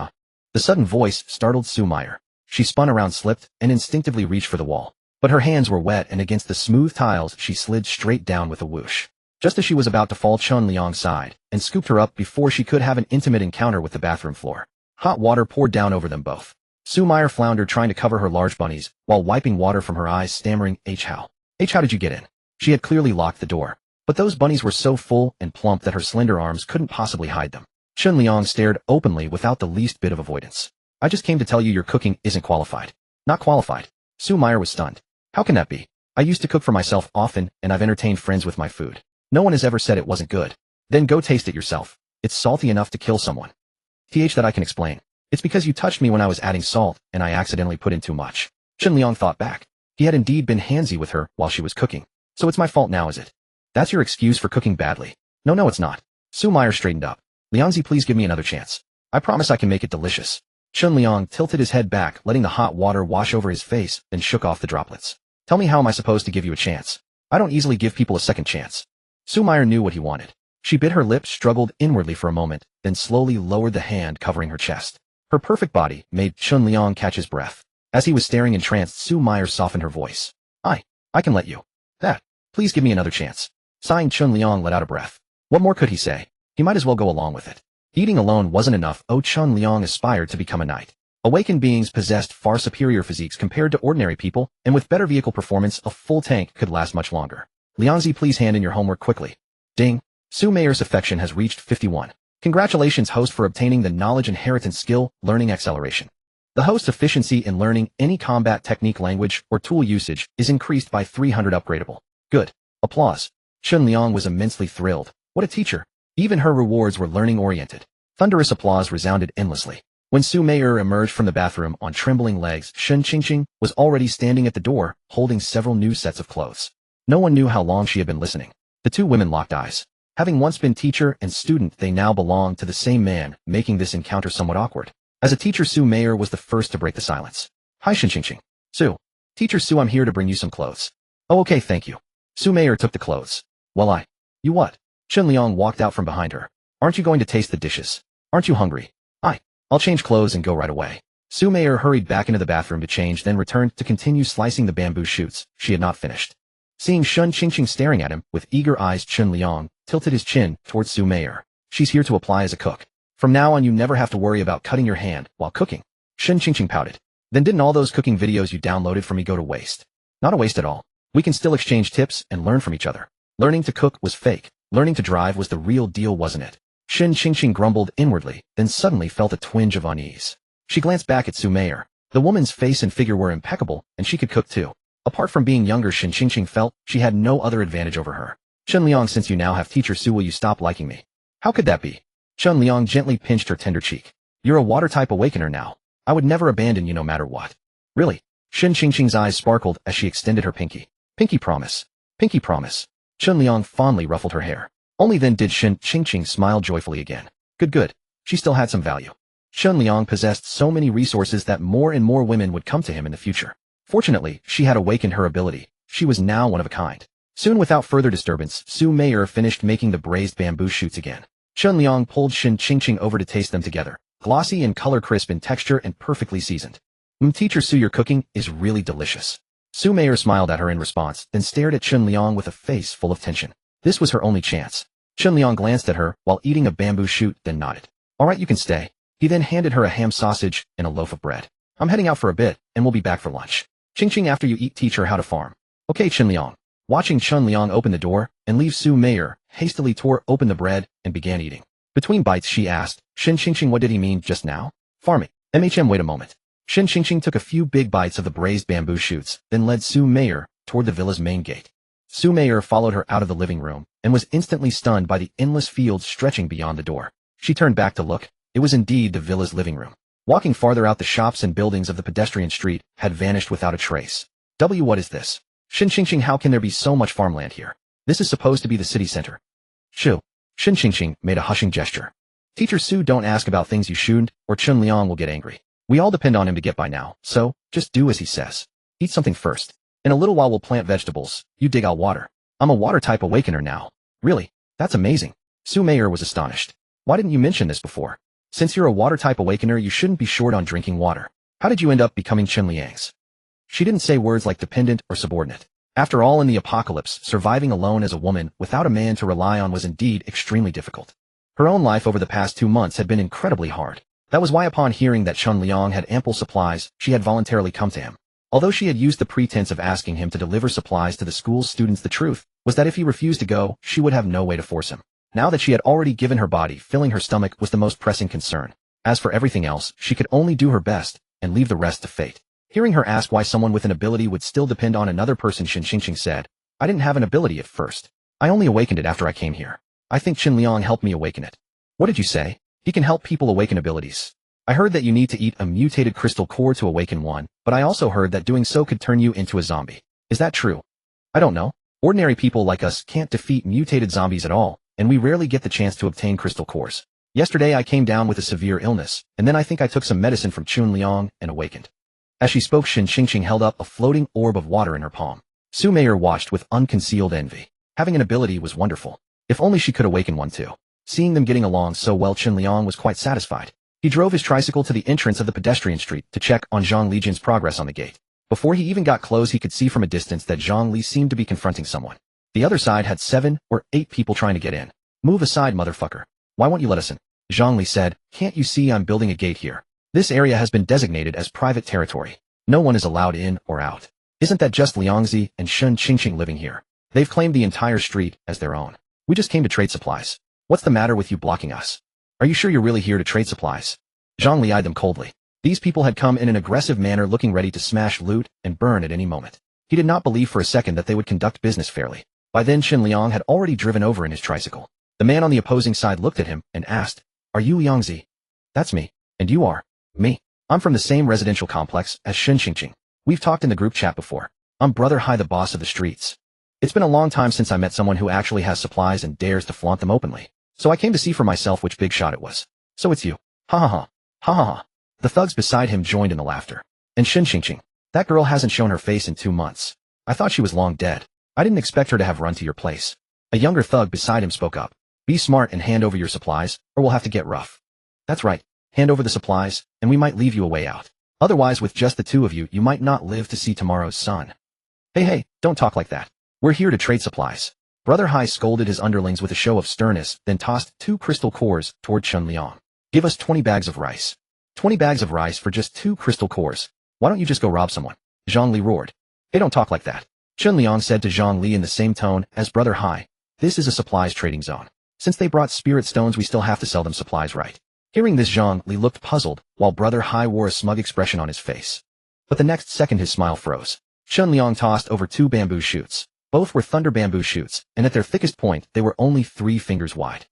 The sudden voice startled Su Meyer. She spun around, slipped, and instinctively reached for the wall. But her hands were wet, and against the smooth tiles she slid straight down with a whoosh. Just as she was about to fall, Chun Liang sighed and scooped her up before she could have an intimate encounter with the bathroom floor. Hot water poured down over them both. Su Meyer floundered, trying to cover her large bunnies, while wiping water from her eyes, stammering, how did you get in?" She had clearly locked the door. But those bunnies were so full and plump that her slender arms couldn't possibly hide them. Chun Liang stared openly without the least bit of avoidance. "I just came to tell you your cooking isn't qualified." "Not qualified?" Su Meyer was stunned. "How can that be? I used to cook for myself often, and I've entertained friends with my food. No one has ever said it wasn't good." "Then go taste it yourself. It's salty enough to kill someone." That I can explain. It's because you touched me when I was adding salt, and I accidentally put in too much." Chun Liang thought back. He had indeed been handsy with her while she was cooking. "So it's my fault now, is it? That's your excuse for cooking badly?" No, it's not." Su Meyer straightened up. "Liangzi, please give me another chance. I promise I can make it delicious." Chun Liang tilted his head back, letting the hot water wash over his face, then shook off the droplets. "Tell me, how am I supposed to give you a chance? I don't easily give people a second chance." Su Meyer knew what he wanted. She bit her lip, struggled inwardly for a moment, then slowly lowered the hand covering her chest. Her perfect body made Chun Liang catch his breath. As he was staring entranced, Su Meyer softened her voice. I can let you. Please give me another chance." Sighing, Chun Liang let out a breath. What more could he say? He might as well go along with it. Eating alone wasn't enough. Chun Liang aspired to become a knight. Awakened beings possessed far superior physiques compared to ordinary people, and with better vehicle performance, a full tank could last much longer. "Liangzi, please hand in your homework quickly." Ding. Su Meyer's affection has reached 51. Congratulations, host, for obtaining the knowledge inheritance skill, learning acceleration. The host's efficiency in learning any combat technique, language, or tool usage is increased by 300 upgradable. Good. Applause. Chun Liang was immensely thrilled. What a teacher. Even her rewards were learning-oriented. Thunderous applause resounded endlessly. When Su Meyer emerged from the bathroom on trembling legs, Shen Qingqing was already standing at the door, holding several new sets of clothes. No one knew how long she had been listening. The two women locked eyes. Having once been teacher and student, they now belonged to the same man, making this encounter somewhat awkward. As a teacher, Su Meyer was the first to break the silence. "Hi, Shen Qingqing." "Su. Teacher Su, I'm here to bring you some clothes." "Oh, okay, thank you." Su Meyer took the clothes. "Well, you what?" Chun Liang walked out from behind her. "Aren't you going to taste the dishes? Aren't you hungry?" I'll change clothes and go right away." Su Meyer hurried back into the bathroom to change, then returned to continue slicing the bamboo shoots she had not finished. Seeing Shen Qingqing staring at him with eager eyes, Chun Liang tilted his chin towards Su Meyer. "She's here to apply as a cook. From now on, you never have to worry about cutting your hand while cooking." Shen Qingqing pouted. "Then didn't all those cooking videos you downloaded for me go to waste?" "Not a waste at all. We can still exchange tips and learn from each other. Learning to cook was fake. Learning to drive was the real deal, wasn't it?" Shen Qingqing grumbled inwardly, then suddenly felt a twinge of unease. She glanced back at Su Meyer. The woman's face and figure were impeccable, and she could cook too. Apart from being younger, Shen Qingqing felt she had no other advantage over her. "Chun Liang, since you now have teacher Su, will you stop liking me?" "How could that be?" Chun Liang gently pinched her tender cheek. "You're a water-type awakener now. I would never abandon you no matter what." "Really?" Shen Qingqing's eyes sparkled as she extended her pinky. "Pinky promise. Pinky promise." Chun Liang fondly ruffled her hair. Only then did Shen Qingqing smile joyfully again. Good. She still had some value. Chun Liang possessed so many resources that more and more women would come to him in the future. Fortunately, she had awakened her ability. She was now one of a kind. Soon, without further disturbance, Su Meyer finished making the braised bamboo shoots again. Chun Liang pulled Shen Qingqing over to taste them together, glossy in color, crisp in texture, and perfectly seasoned. Teacher Su, your cooking is really delicious. Su Meier smiled at her in response, then stared at Chun Liang with a face full of tension. This was her only chance. Chun Liang glanced at her while eating a bamboo shoot, then nodded. All right, you can stay. He then handed her a ham sausage and a loaf of bread. I'm heading out for a bit, and we'll be back for lunch. Ching Ching, after you eat, teach her how to farm. Okay, Chun Liang. Watching Chun Liang open the door and leave, Su Meier hastily tore open the bread and began eating. Between bites, she asked, Shin Ching Ching, what did he mean just now? Farming. Wait a moment. Shin Ching Ching took a few big bites of the braised bamboo shoots, then led Su Meier toward the villa's main gate. Su Meier followed her out of the living room and was instantly stunned by the endless fields stretching beyond the door. She turned back to look. It was indeed the villa's living room. Walking farther out, the shops and buildings of the pedestrian street had vanished without a trace. What is this? Shin Ching Ching, how can there be so much farmland here? This is supposed to be the city center. Shoo. Shin Ching Ching made a hushing gesture. Teacher Su, don't ask about things you shouldn't, or Chun Liang will get angry. We all depend on him to get by now, so just do as he says. Eat something first. In a little while we'll plant vegetables. You dig out water. I'm a water-type awakener now. Really? That's amazing. Su Meier was astonished. Why didn't you mention this before? Since you're a water-type awakener, you shouldn't be short on drinking water. How did you end up becoming Chun Liang's? She didn't say words like dependent or subordinate. After all, in the apocalypse, surviving alone as a woman without a man to rely on was indeed extremely difficult. Her own life over the past 2 months had been incredibly hard. That was why, upon hearing that Chun Liang had ample supplies, she had voluntarily come to him. Although she had used the pretense of asking him to deliver supplies to the school's students, the truth was that if he refused to go, she would have no way to force him. Now that she had already given her body, filling her stomach was the most pressing concern. As for everything else, she could only do her best and leave the rest to fate. Hearing her ask why someone with an ability would still depend on another person, Shin Ching Ching said, I didn't have an ability at first. I only awakened it after I came here. I think Chun Liang helped me awaken it. What did you say? He can help people awaken abilities. I heard that you need to eat a mutated crystal core to awaken one, but I also heard that doing so could turn you into a zombie. Is that true? I don't know. Ordinary people like us can't defeat mutated zombies at all, and we rarely get the chance to obtain crystal cores. Yesterday I came down with a severe illness, and then I think I took some medicine from Chun Liang and awakened. As she spoke, Shin Ching Ching held up a floating orb of water in her palm. Su Meier watched with unconcealed envy. Having an ability was wonderful. If only she could awaken one too. Seeing them getting along so well, Chun Liang was quite satisfied. He drove his tricycle to the entrance of the pedestrian street to check on Zhang Lijin's progress on the gate. Before he even got close, he could see from a distance that Zhang Li seemed to be confronting someone. The other side had 7 or 8 people trying to get in. Move aside, motherfucker. Why won't you let us in? Zhang Li said, can't you see I'm building a gate here? This area has been designated as private territory. No one is allowed in or out. Isn't that just Liangzi and Shin Ching Ching living here? They've claimed the entire street as their own. We just came to trade supplies. What's the matter with you blocking us? Are you sure you're really here to trade supplies? Zhang Li eyed them coldly. These people had come in an aggressive manner, looking ready to smash, loot, and burn at any moment. He did not believe for a second that they would conduct business fairly. By then, Shin Liang had already driven over in his tricycle. The man on the opposing side looked at him and asked, Are you Liangzi? That's me. And you are? Me. I'm from the same residential complex as Shin Ching Ching. We've talked in the group chat before. I'm Brother Hai, the boss of the streets. It's been a long time since I met someone who actually has supplies and dares to flaunt them openly. So I came to see for myself which big shot it was. So it's you. Ha ha ha. Ha ha ha. The thugs beside him joined in the laughter. And Shin Ching Ching. That girl hasn't shown her face in 2 months. I thought she was long dead. I didn't expect her to have run to your place. A younger thug beside him spoke up. Be smart and hand over your supplies, or we'll have to get rough. That's right. Hand over the supplies, and we might leave you a way out. Otherwise, with just the 2 of you, you might not live to see tomorrow's sun. Hey, don't talk like that. We're here to trade supplies. Brother Hai scolded his underlings with a show of sternness, then tossed 2 crystal cores toward Chun Liang. Give us 20 bags of rice. 20 bags of rice for just 2 crystal cores. Why don't you just go rob someone? Zhang Li roared. Hey, don't talk like that. Chun Liang said to Zhang Li in the same tone as Brother Hai. This is a supplies trading zone. Since they brought spirit stones, we still have to sell them supplies, right? Hearing this, Zhang Li looked puzzled, while Brother Hai wore a smug expression on his face. But the next second his smile froze. Chun Liang tossed over 2 bamboo shoots. Both were thunder bamboo shoots, and at their thickest point, they were only 3 fingers wide.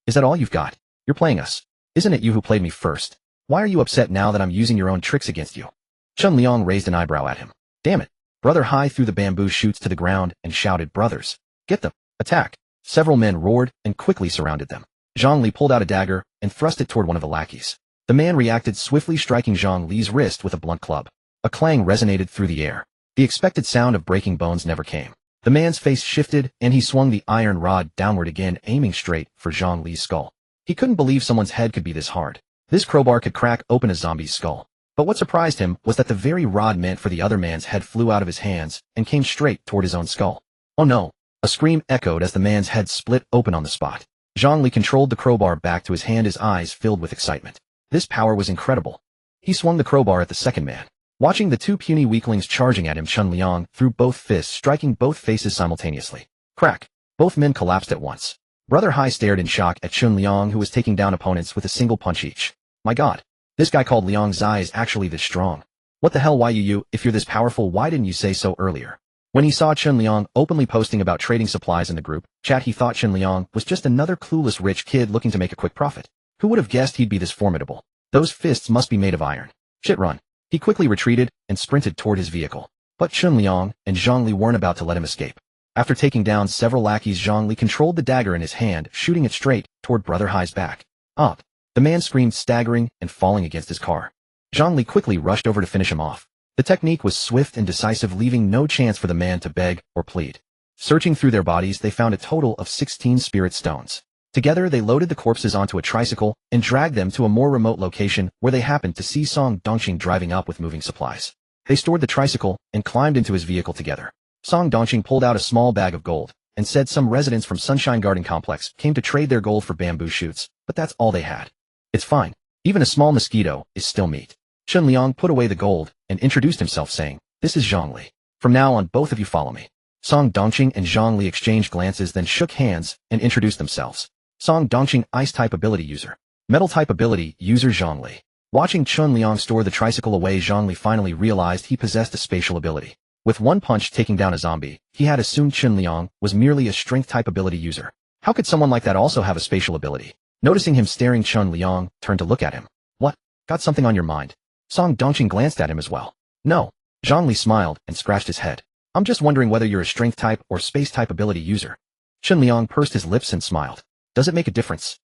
Is that all you've got? You're playing us. Isn't it you who played me first? Why are you upset now that I'm using your own tricks against you? Chun Liang raised an eyebrow at him. Damn it. Brother Hai threw the bamboo shoots to the ground and shouted, Brothers, get them. Attack. Several men roared and quickly surrounded them. Zhang Li pulled out a dagger and thrust it toward one of the lackeys. The man reacted swiftly, striking Zhang Li's wrist with a blunt club. A clang resonated through the air. The expected sound of breaking bones never came. The man's face shifted, and he swung the iron rod downward again, aiming straight for Zhang Li's skull. He couldn't believe someone's head could be this hard. This crowbar could crack open a zombie's skull. But what surprised him was that the very rod meant for the other man's head flew out of his hands and came straight toward his own skull. Oh no! A scream echoed as the man's head split open on the spot. Zhongli controlled the crowbar back to his hand, his eyes filled with excitement. This power was incredible. He swung the crowbar at the second man. Watching the two puny weaklings charging at him, Chun Liang threw both fists, striking both faces simultaneously. Crack! Both men collapsed at once. Brother Hai stared in shock at Chun Liang, who was taking down opponents with a single punch each. My god! This guy called Liang Zai is actually this strong. What the hell, why you, if you're this powerful, why didn't you say so earlier? When he saw Chun Liang openly posting about trading supplies in the group chat, he thought Chun Liang was just another clueless rich kid looking to make a quick profit. Who would have guessed he'd be this formidable? Those fists must be made of iron. Shit, run. He quickly retreated and sprinted toward his vehicle. But Chun Liang and Zhongli weren't about to let him escape. After taking down several lackeys, Zhongli controlled the dagger in his hand, shooting it straight toward Brother Hai's back. Up! The man screamed, staggering and falling against his car. Zhongli quickly rushed over to finish him off. The technique was swift and decisive, leaving no chance for the man to beg or plead. Searching through their bodies, they found a total of 16 spirit stones. Together, they loaded the corpses onto a tricycle and dragged them to a more remote location where they happened to see Song Dongqing driving up with moving supplies. They stored the tricycle and climbed into his vehicle together. Song Dongqing pulled out a small bag of gold and said some residents from Sunshine Garden Complex came to trade their gold for bamboo shoots, but that's all they had. It's fine. Even a small mosquito is still meat. Chun Liang put away the gold and introduced himself, saying, "This is Zhongli. From now on, both of you follow me." Song Dongqing and Zhongli exchanged glances, then shook hands and introduced themselves. Song Dongqing, Ice-type ability user. Metal-type ability user Zhongli. Watching Chun Liang store the tricycle away, Zhongli finally realized he possessed a spatial ability. With one punch taking down a zombie, he had assumed Chun Liang was merely a strength-type ability user. How could someone like that also have a spatial ability? Noticing him staring, Chun Liang turned to look at him. What? Got something on your mind? Song Dongqing glanced at him as well. No. Zhongli smiled and scratched his head. I'm just wondering whether you're a strength-type or space-type ability user. Chun Liang pursed his lips and smiled. Does it make a difference?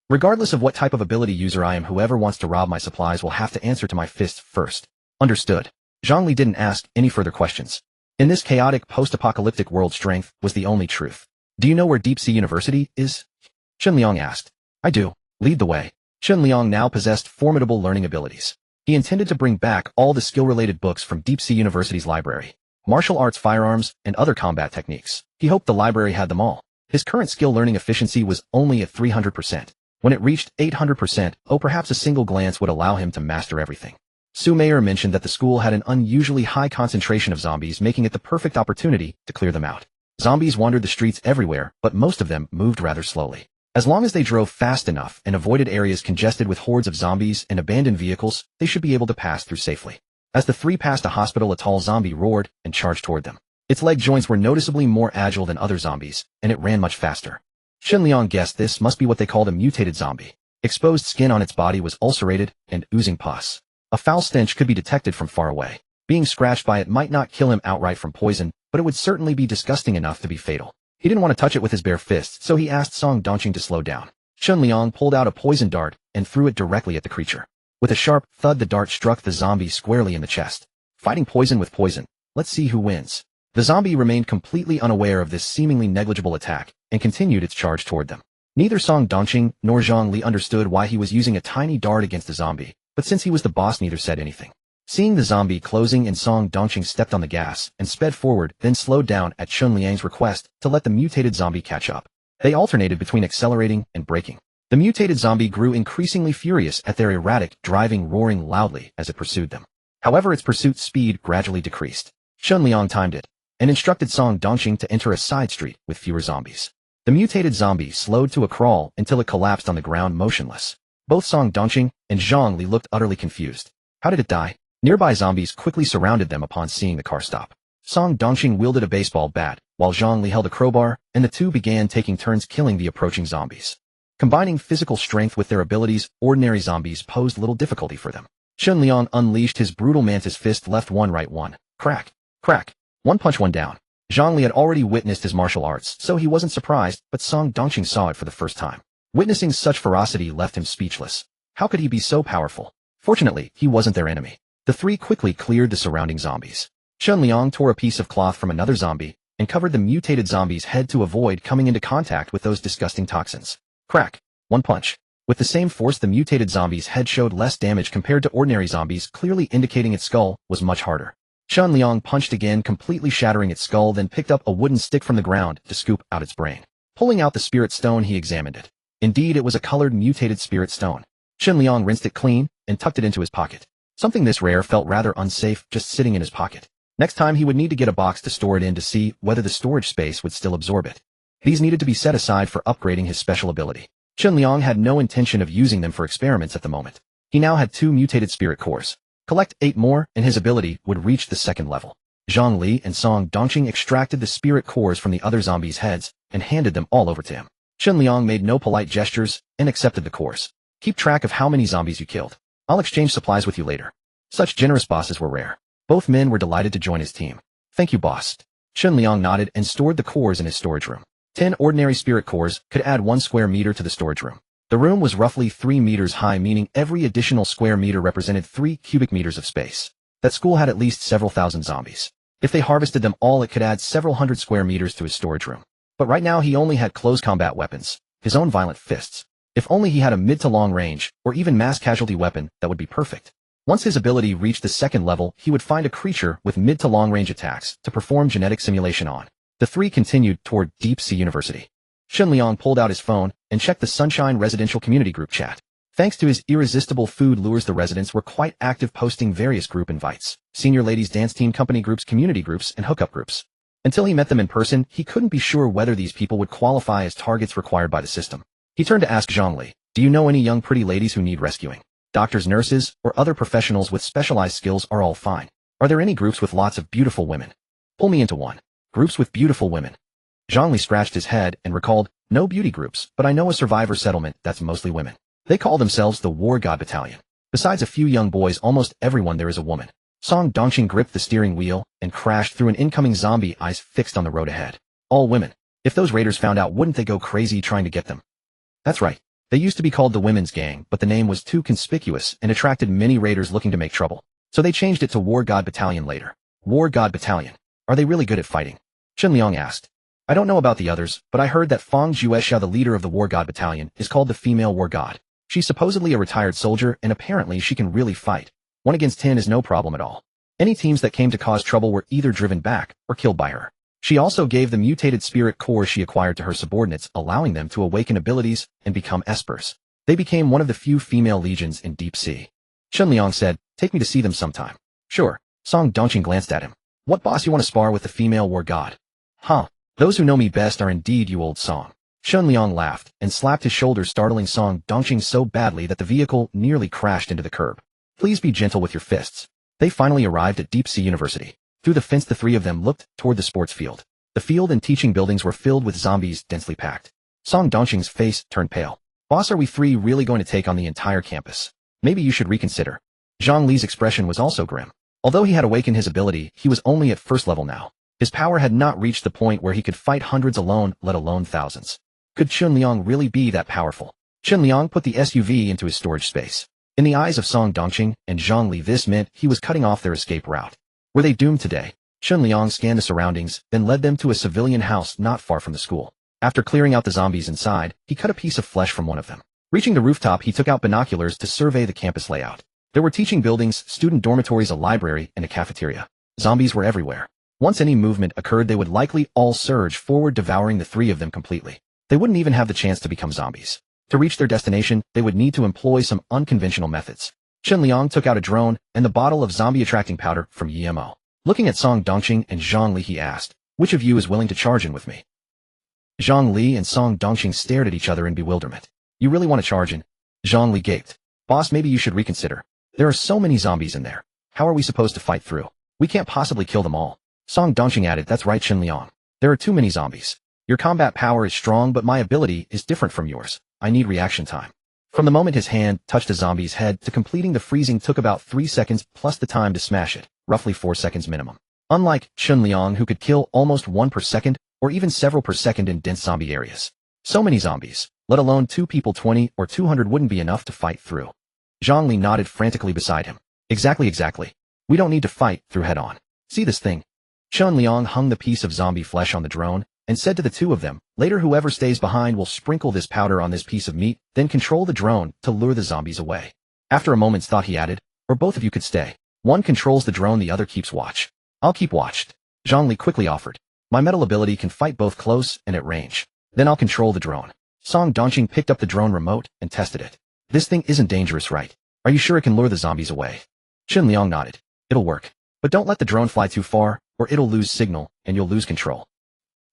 Regardless of what type of ability user I am, whoever wants to rob my supplies will have to answer to my fists first. Understood. Zhongli didn't ask any further questions. In this chaotic post-apocalyptic world, strength was the only truth. Do you know where Deep Sea University is? Chun Liang asked. I do. Lead the way. Chun Liang now possessed formidable learning abilities. He intended to bring back all the skill-related books from Deep Sea University's library. Martial arts, firearms, and other combat techniques. He hoped the library had them all. His current skill learning efficiency was only at 300%. When it reached 800%, perhaps a single glance would allow him to master everything. Su Mayer mentioned that the school had an unusually high concentration of zombies, making it the perfect opportunity to clear them out. Zombies wandered the streets everywhere, but most of them moved rather slowly. As long as they drove fast enough and avoided areas congested with hordes of zombies and abandoned vehicles, they should be able to pass through safely. As the three passed a hospital, a tall zombie roared and charged toward them. Its leg joints were noticeably more agile than other zombies, and it ran much faster. Chun Liang guessed this must be what they called a mutated zombie. Exposed skin on its body was ulcerated and oozing pus. A foul stench could be detected from far away. Being scratched by it might not kill him outright from poison, but it would certainly be disgusting enough to be fatal. He didn't want to touch it with his bare fists, so he asked Song Dongqing to slow down. Chun Liang pulled out a poison dart and threw it directly at the creature. With a sharp thud, the dart struck the zombie squarely in the chest. Fighting poison with poison. Let's see who wins. The zombie remained completely unaware of this seemingly negligible attack and continued its charge toward them. Neither Song Dongqing nor Zhongli understood why he was using a tiny dart against the zombie, but since he was the boss, neither said anything. Seeing the zombie closing, and Song Dongqing stepped on the gas and sped forward, then slowed down at Chun Liang's request to let the mutated zombie catch up. They alternated between accelerating and braking. The mutated zombie grew increasingly furious at their erratic driving, roaring loudly as it pursued them. However, its pursuit speed gradually decreased. Chun Liang timed it and instructed Song Dongqing to enter a side street with fewer zombies. The mutated zombie slowed to a crawl until it collapsed on the ground motionless. Both Song Dongqing and Zhongli looked utterly confused. How did it die? Nearby zombies quickly surrounded them upon seeing the car stop. Song Dongqing wielded a baseball bat, while Zhongli held a crowbar, and the two began taking turns killing the approaching zombies. Combining physical strength with their abilities, ordinary zombies posed little difficulty for them. Chun Liang unleashed his brutal mantis fist, left one, right one. Crack! Crack! One punch, one down. Zhongli had already witnessed his martial arts, so he wasn't surprised, but Song Dongqing saw it for the first time. Witnessing such ferocity left him speechless. How could he be so powerful? Fortunately, he wasn't their enemy. The three quickly cleared the surrounding zombies. Chun Liang tore a piece of cloth from another zombie and covered the mutated zombie's head to avoid coming into contact with those disgusting toxins. Crack! One punch. With the same force, the mutated zombie's head showed less damage compared to ordinary zombies, clearly indicating its skull was much harder. Chun Liang punched again, completely shattering its skull, then picked up a wooden stick from the ground to scoop out its brain. Pulling out the spirit stone, he examined it. Indeed, it was a colored mutated spirit stone. Chun Liang rinsed it clean and tucked it into his pocket. Something this rare felt rather unsafe just sitting in his pocket. Next time he would need to get a box to store it in to see whether the storage space would still absorb it. These needed to be set aside for upgrading his special ability. Chun Liang had no intention of using them for experiments at the moment. He now had 2 mutated spirit cores. Collect 8 more, and his ability would reach the 2nd level. Zhang Li and Song Dongqing extracted the spirit cores from the other zombies' heads and handed them all over to him. Chun Liang made no polite gestures and accepted the cores. Keep track of how many zombies you killed. I'll exchange supplies with you later. Such generous bosses were rare. Both men were delighted to join his team. Thank you, boss. Chun Liang nodded and stored the cores in his storage room. 10 ordinary spirit cores could add 1 square meter to the storage room. The room was roughly 3 meters high, meaning every additional square meter represented 3 cubic meters of space. That school had at least several thousand zombies. If they harvested them all, it could add several hundred square meters to his storage room. But right now he only had close combat weapons, his own violent fists. If only he had a mid to long range, or even mass casualty weapon, that would be perfect. Once his ability reached the 2nd level, he would find a creature with mid to long range attacks to perform genetic simulation on. The 3 continued toward Deep Sea University. Chun Liang pulled out his phone and checked the Sunshine Residential Community Group chat. Thanks to his irresistible food lures, the residents were quite active, posting various group invites, senior ladies dance team, company groups, community groups, and hookup groups. Until he met them in person, he couldn't be sure whether these people would qualify as targets required by the system. He turned to ask Zhang Li, do you know any young pretty ladies who need rescuing? Doctors, nurses, or other professionals with specialized skills are all fine. Are there any groups with lots of beautiful women? Pull me into one. Groups with beautiful women. Zhang Li scratched his head and recalled, no beauty groups, but I know a survivor settlement that's mostly women. They call themselves the War God Battalion. Besides a few young boys, almost everyone there is a woman. Song Dongqing gripped the steering wheel and crashed through an incoming zombie, eyes fixed on the road ahead. All women. If those raiders found out, wouldn't they go crazy trying to get them? That's right. They used to be called the Women's Gang, but the name was too conspicuous and attracted many raiders looking to make trouble. So they changed it to War God Battalion later. War God Battalion. Are they really good at fighting? Chun Liang asked. I don't know about the others, but I heard that Fang Juexia, the leader of the War God Battalion, is called the Female War God. She's supposedly a retired soldier, and apparently she can really fight. 1 against 10 is no problem at all. Any teams that came to cause trouble were either driven back or killed by her. She also gave the mutated spirit core she acquired to her subordinates, allowing them to awaken abilities and become espers. They became one of the few female legions in Deep Sea. Chun Liang said, take me to see them sometime. Sure. Song Dongqing glanced at him. What boss, you want to spar with the female war god? Huh. Those who know me best are indeed you, old Song. Chun Liang laughed and slapped his shoulder, startling Song Dongqing so badly that the vehicle nearly crashed into the curb. Please be gentle with your fists. They finally arrived at Deep Sea University. Through the fence, the 3 of them looked toward the sports field. The field and teaching buildings were filled with zombies, densely packed. Song Dongqing's face turned pale. Boss, are we 3 really going to take on the entire campus? Maybe you should reconsider. Zhang Li's expression was also grim. Although he had awakened his ability, he was only at 1st level now. His power had not reached the point where he could fight hundreds alone, let alone thousands. Could Chun Liang really be that powerful? Chun Liang put the SUV into his storage space. In the eyes of Song Dongqing and Zhang Li, this meant he was cutting off their escape route. Were they doomed today? Chun Liang scanned the surroundings, then led them to a civilian house not far from the school. After clearing out the zombies inside, he cut a piece of flesh from one of them. Reaching the rooftop, he took out binoculars to survey the campus layout. There were teaching buildings, student dormitories, a library, and a cafeteria. Zombies were everywhere. Once any movement occurred, they would likely all surge forward, devouring the 3 of them completely. They wouldn't even have the chance to become zombies. To reach their destination, they would need to employ some unconventional methods. Chun Liang took out a drone and the bottle of zombie-attracting powder from YMO. Looking at Song Dongqing and Zhang Li, he asked, which of you is willing to charge in with me? Zhang Li and Song Dongqing stared at each other in bewilderment. You really want to charge in? Zhang Li gaped. Boss, maybe you should reconsider. There are so many zombies in there. How are we supposed to fight through? We can't possibly kill them all. Song Dongqing added, that's right, Chun Liang. There are too many zombies. Your combat power is strong, but my ability is different from yours. I need reaction time. From the moment his hand touched a zombie's head to completing the freezing took about 3 seconds plus the time to smash it, roughly 4 seconds minimum. Unlike Chun Liang, who could kill almost 1 per second or even several per second in dense zombie areas. So many zombies, let alone 2 people, 20 or 200 wouldn't be enough to fight through. Zhang Li nodded frantically beside him. Exactly. We don't need to fight through head on. See this thing? Chun Liang hung the piece of zombie flesh on the drone and said to the two of them, "Later whoever stays behind will sprinkle this powder on this piece of meat, then control the drone to lure the zombies away." After a moment's thought he added, "Or both of you could stay. One controls the drone, the other keeps watch." "I'll keep watch," Zhongli quickly offered. "My metal ability can fight both close and at range. Then I'll control the drone." Song Dongqing picked up the drone remote and tested it. "This thing isn't dangerous, right? Are you sure it can lure the zombies away?" Chen Liang nodded. "It'll work. But don't let the drone fly too far, or it'll lose signal, and you'll lose control."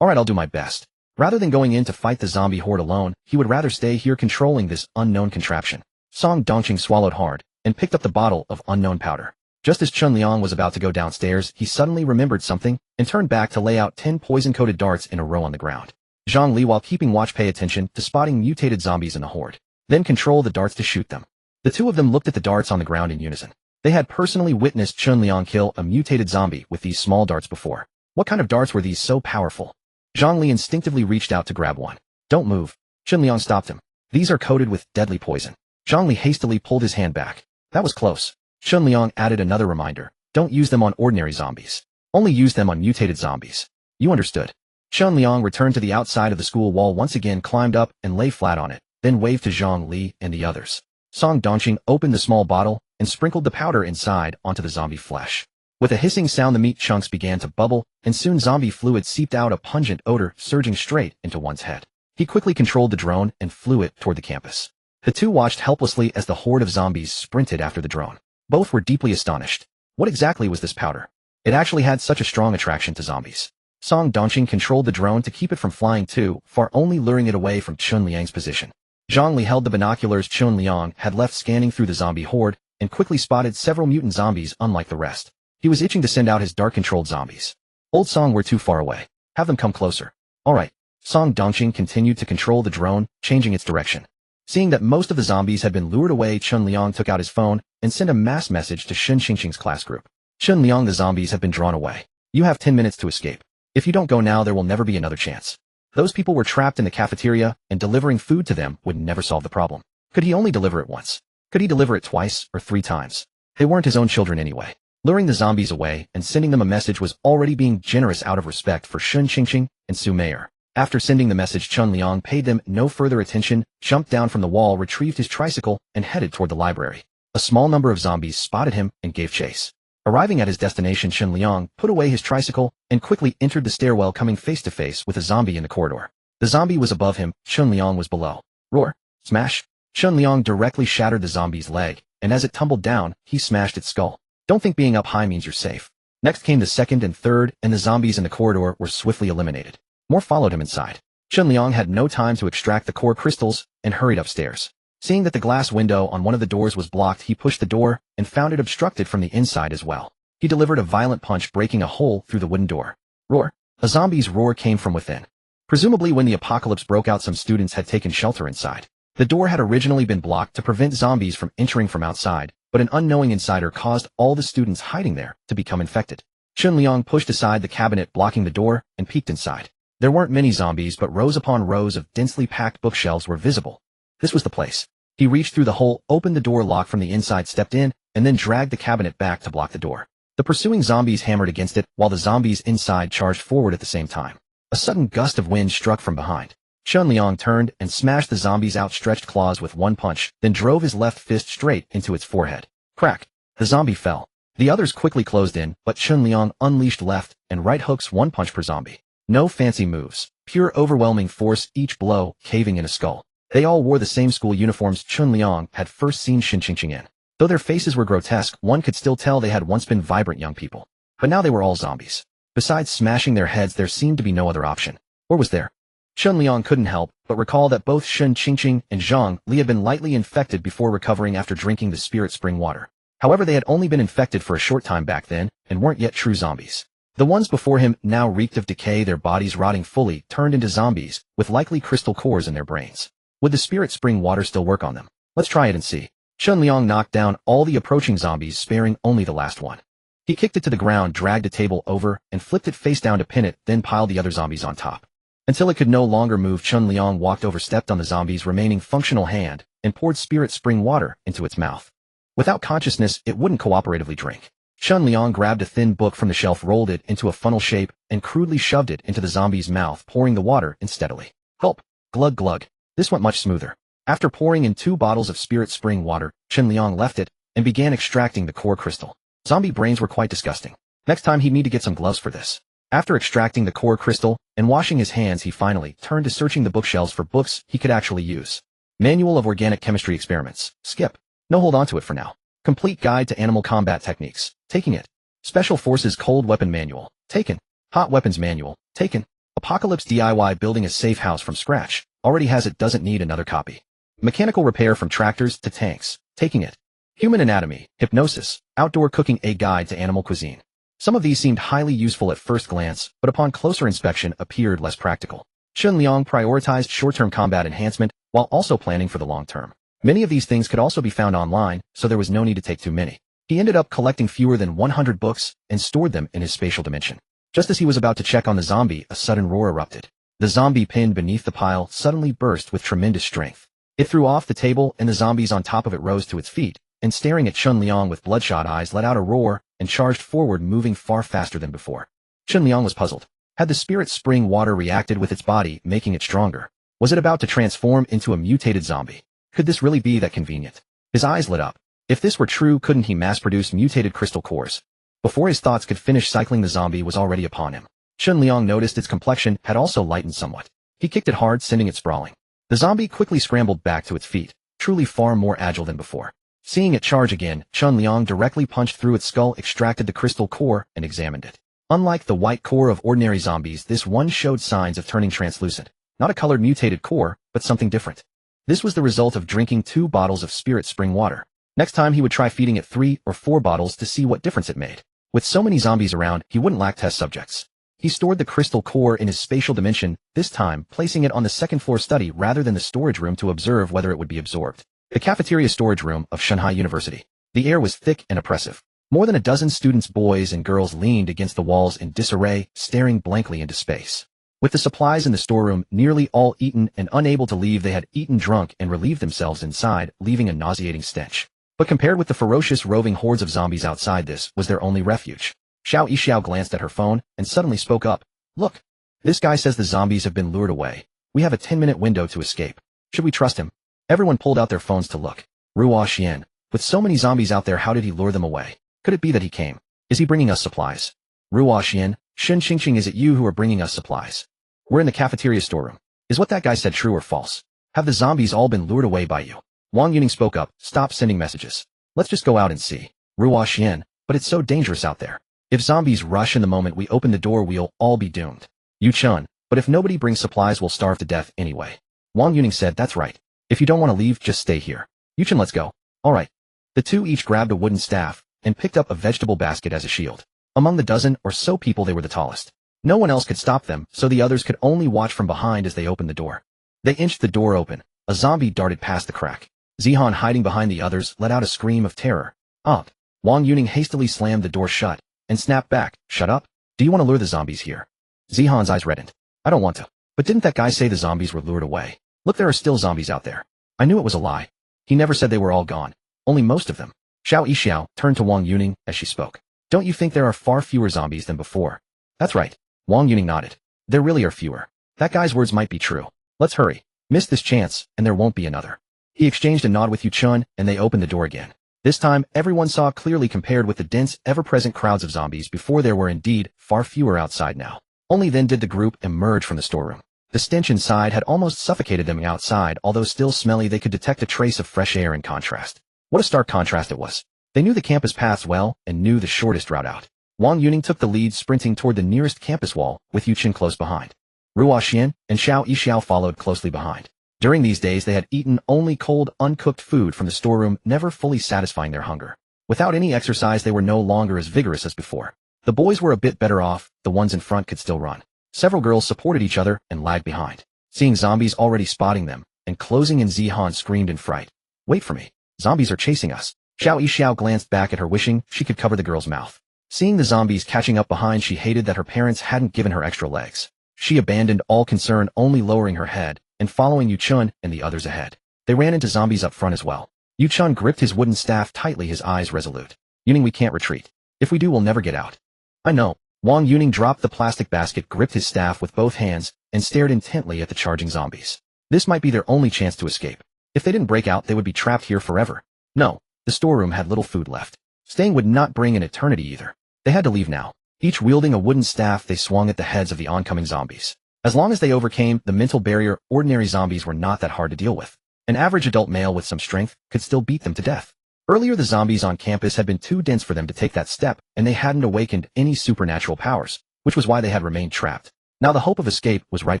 "Alright, I'll do my best." Rather than going in to fight the zombie horde alone, he would rather stay here controlling this unknown contraption. Song Dongqing swallowed hard, and picked up the bottle of unknown powder. Just as Chen Liang was about to go downstairs, he suddenly remembered something, and turned back to lay out 10 poison-coated darts in a row on the ground. Zhang Li, while keeping watch, pay attention to spotting mutated zombies in the horde. Then control the darts to shoot them. The two of them looked at the darts on the ground in unison. They had personally witnessed Chen Liang kill a mutated zombie with these small darts before. What kind of darts were these so powerful? Zhang Li instinctively reached out to grab one. "Don't move." Chen Liang stopped him. "These are coated with deadly poison." Zhang Li hastily pulled his hand back. "That was close." Chen Liang added another reminder. "Don't use them on ordinary zombies. Only use them on mutated zombies." "You understood." Chen Liang returned to the outside of the school wall, once again climbed up and lay flat on it, then waved to Zhang Li and the others. Song Dongqing opened the small bottle and sprinkled the powder inside onto the zombie flesh. With a hissing sound, the meat chunks began to bubble, and soon zombie fluid seeped out, a pungent odor surging straight into one's head. He quickly controlled the drone and flew it toward the campus. The two watched helplessly as the horde of zombies sprinted after the drone. Both were deeply astonished. What exactly was this powder? It actually had such a strong attraction to zombies. Song Dongqing controlled the drone to keep it from flying too far, only luring it away from Chen Liang's position. Zhang Li held the binoculars Chen Liang had left, scanning through the zombie horde, and quickly spotted several mutant zombies unlike the rest. He was itching to send out his dark-controlled zombies. "Old Song, we're too far away. Have them come closer." "Alright." Song Dongqing continued to control the drone, changing its direction. Seeing that most of the zombies had been lured away, Chen Liang took out his phone and sent a mass message to Shen Qingqing's class group. "Chen Liang, the zombies have been drawn away. You have 10 minutes to escape. If you don't go now, there will never be another chance." Those people were trapped in the cafeteria, and delivering food to them would never solve the problem. Could he only deliver it once? Could he deliver it twice or 3 times? They weren't his own children anyway. Luring the zombies away and sending them a message was already being generous out of respect for Shen Qingqing and Su Meier. After sending the message, Chen Liang paid them no further attention, jumped down from the wall, retrieved his tricycle, and headed toward the library. A small number of zombies spotted him and gave chase. Arriving at his destination, Chen Liang put away his tricycle and quickly entered the stairwell, coming face to face with a zombie in the corridor. The zombie was above him, Chen Liang was below. Roar! Smash! Chen Liang directly shattered the zombie's leg, and as it tumbled down, he smashed its skull. Don't think being up high means you're safe. Next came the second and third, and the zombies in the corridor were swiftly eliminated. More followed him inside. Chen Liang had no time to extract the core crystals and hurried upstairs. Seeing that the glass window on one of the doors was blocked, he pushed the door and found it obstructed from the inside as well. He delivered a violent punch, breaking a hole through the wooden door. Roar! A zombie's roar came from within. Presumably when the apocalypse broke out, some students had taken shelter inside. The door had originally been blocked to prevent zombies from entering from outside, but an unknowing insider caused all the students hiding there to become infected. Chen Liang pushed aside the cabinet blocking the door and peeked inside. There weren't many zombies, but rows upon rows of densely packed bookshelves were visible. This was the place. He reached through the hole, opened the door lock from the inside, stepped in, and then dragged the cabinet back to block the door. The pursuing zombies hammered against it, while the zombies inside charged forward at the same time. A sudden gust of wind struck from behind. Chen Liang turned and smashed the zombie's outstretched claws with one punch, then drove his left fist straight into its forehead. Crack! The zombie fell. The others quickly closed in, but Chen Liang unleashed left and right hooks, one punch per zombie. No fancy moves, pure overwhelming force, each blow caving in a skull. They all wore the same school uniforms Chen Liang had first seen Shen Qingqing in. Though their faces were grotesque, one could still tell they had once been vibrant young people. But now they were all zombies. Besides smashing their heads, there seemed to be no other option. Or was there? Chen Liang couldn't help but recall that both Shen Qingqing and Zhang Li had been lightly infected before recovering after drinking the spirit spring water. However, they had only been infected for a short time back then, and weren't yet true zombies. The ones before him now reeked of decay, their bodies rotting fully, turned into zombies, with likely crystal cores in their brains. Would the spirit spring water still work on them? Let's try it and see. Chen Liang knocked down all the approaching zombies, sparing only the last one. He kicked it to the ground, dragged a table over, and flipped it face down to pin it, then piled the other zombies on top. Until it could no longer move, Chen Liang walked over, stepped on the zombie's remaining functional hand, and poured spirit spring water into its mouth. Without consciousness, it wouldn't cooperatively drink. Chun Liang grabbed a thin book from the shelf, rolled it into a funnel shape, and crudely shoved it into the zombie's mouth, pouring the water in steadily. Gulp. Glug glug. This went much smoother. After pouring in 2 bottles of spirit spring water, Chun Liang left it and began extracting the core crystal. Zombie brains were quite disgusting. Next time he'd need to get some gloves for this. After extracting the core crystal and washing his hands, he finally turned to searching the bookshelves for books he could actually use. Manual of Organic Chemistry Experiments. Skip. No, hold on to it for now. Complete Guide to Animal Combat Techniques. Taking it. Special Forces Cold Weapon Manual. Taken. Hot Weapons Manual. Taken. Apocalypse DIY Building a Safe House from Scratch. Already has it, doesn't need another copy. Mechanical Repair from Tractors to Tanks. Taking it. Human Anatomy, Hypnosis, Outdoor Cooking, A Guide to Animal Cuisine. Some of these seemed highly useful at first glance, but upon closer inspection appeared less practical. Chun Liang prioritized short-term combat enhancement while also planning for the long term. Many of these things could also be found online, so there was no need to take too many. He ended up collecting fewer than 100 books and stored them in his spatial dimension. Just as he was about to check on the zombie, a sudden roar erupted. The zombie pinned beneath the pile suddenly burst with tremendous strength. It threw off the table, and the zombies on top of it rose to its feet, and staring at Chun Liang with bloodshot eyes let out a roar and charged forward, moving far faster than before. Chun Liang was puzzled. Had the spirit spring water reacted with its body, making it stronger? Was it about to transform into a mutated zombie? Could this really be that convenient? His eyes lit up. If this were true, couldn't he mass-produce mutated crystal cores? Before his thoughts could finish cycling, the zombie was already upon him. Chun Liang noticed its complexion had also lightened somewhat. He kicked it hard, sending it sprawling. The zombie quickly scrambled back to its feet, truly far more agile than before. Seeing it charge again, Chun Liang directly punched through its skull, extracted the crystal core, and examined it. Unlike the white core of ordinary zombies, this one showed signs of turning translucent. Not a colored mutated core, but something different. This was the result of drinking 2 bottles of spirit spring water. Next time he would try feeding it 3 or 4 bottles to see what difference it made. With so many zombies around, he wouldn't lack test subjects. He stored the crystal core in his spatial dimension, this time placing it on the second-floor study rather than the storage room to observe whether it would be absorbed. The cafeteria storage room of Shanghai University. The air was thick and oppressive. More than a dozen students, boys and girls, leaned against the walls in disarray, staring blankly into space. With the supplies in the storeroom nearly all eaten and unable to leave, they had eaten, drunk, and relieved themselves inside, leaving a nauseating stench. But compared with the ferocious roving hordes of zombies outside, this was their only refuge. Xiao Yixiao glanced at her phone and suddenly spoke up. Look. This guy says the zombies have been lured away. We have a 10-minute window to escape. Should we trust him? Everyone pulled out their phones to look. Ruo Xian. With so many zombies out there, how did he lure them away? Could it be that he came? Is he bringing us supplies? Ruo Xian. Shen Qingqing, is it you who are bringing us supplies? We're in the cafeteria storeroom. Is what that guy said true or false? Have the zombies all been lured away by you? Wang Yuning spoke up. Stop sending messages. Let's just go out and see. Ruo Xian. But it's so dangerous out there. If zombies rush in the moment we open the door, we'll all be doomed. Yu Chun. But if nobody brings supplies, we'll starve to death anyway. Wang Yuning said, that's right. If you don't want to leave, just stay here. Yu Chun, let's go. All right. The two each grabbed a wooden staff and picked up a vegetable basket as a shield. Among the dozen or so people, they were the tallest. No one else could stop them, so the others could only watch from behind as they opened the door. They inched the door open. A zombie darted past the crack. Zihan, hiding behind the others, let out a scream of terror. Up. Wang Yuning hastily slammed the door shut and snapped back. Shut up. Do you want to lure the zombies here? Zihan's eyes reddened. I don't want to. But didn't that guy say the zombies were lured away? Look, there are still zombies out there. I knew it was a lie. He never said they were all gone. Only most of them. Xiao Yixiao turned to Wang Yuning as she spoke. Don't you think there are far fewer zombies than before? That's right. Wang Yuning nodded. There really are fewer. That guy's words might be true. Let's hurry. Miss this chance, and there won't be another. He exchanged a nod with Yu Chun, and they opened the door again. This time, everyone saw clearly compared with the dense, ever-present crowds of zombies before. There were indeed far fewer outside now. Only then did the group emerge from the storeroom. The stench inside had almost suffocated them outside. Although still smelly, they could detect a trace of fresh air in contrast. What a stark contrast it was. They knew the campus paths well and knew the shortest route out. Wang Yuning took the lead, sprinting toward the nearest campus wall, with Yu Chun close behind. Ruo Xian and Xiao Yixiao followed closely behind. During these days, they had eaten only cold, uncooked food from the storeroom, never fully satisfying their hunger. Without any exercise, they were no longer as vigorous as before. The boys were a bit better off. The ones in front could still run. Several girls supported each other and lagged behind. Seeing zombies already spotting them and closing in, Zihan screamed in fright. Wait for me. Zombies are chasing us. Xiao Yixiao glanced back at her, wishing she could cover the girl's mouth. Seeing the zombies catching up behind, she hated that her parents hadn't given her extra legs. She abandoned all concern, only lowering her head and following Yu Chun and the others ahead. They ran into zombies up front as well. Yu Chun gripped his wooden staff tightly, his eyes resolute. Yuning, we can't retreat. If we do, we'll never get out. I know. Wang Yuning dropped the plastic basket, gripped his staff with both hands, and stared intently at the charging zombies. This might be their only chance to escape. If they didn't break out, they would be trapped here forever. No, the storeroom had little food left. Staying would not bring an eternity either. They had to leave now. Each wielding a wooden staff, they swung at the heads of the oncoming zombies. As long as they overcame the mental barrier, ordinary zombies were not that hard to deal with. An average adult male with some strength could still beat them to death. Earlier, the zombies on campus had been too dense for them to take that step, and they hadn't awakened any supernatural powers, which was why they had remained trapped. Now the hope of escape was right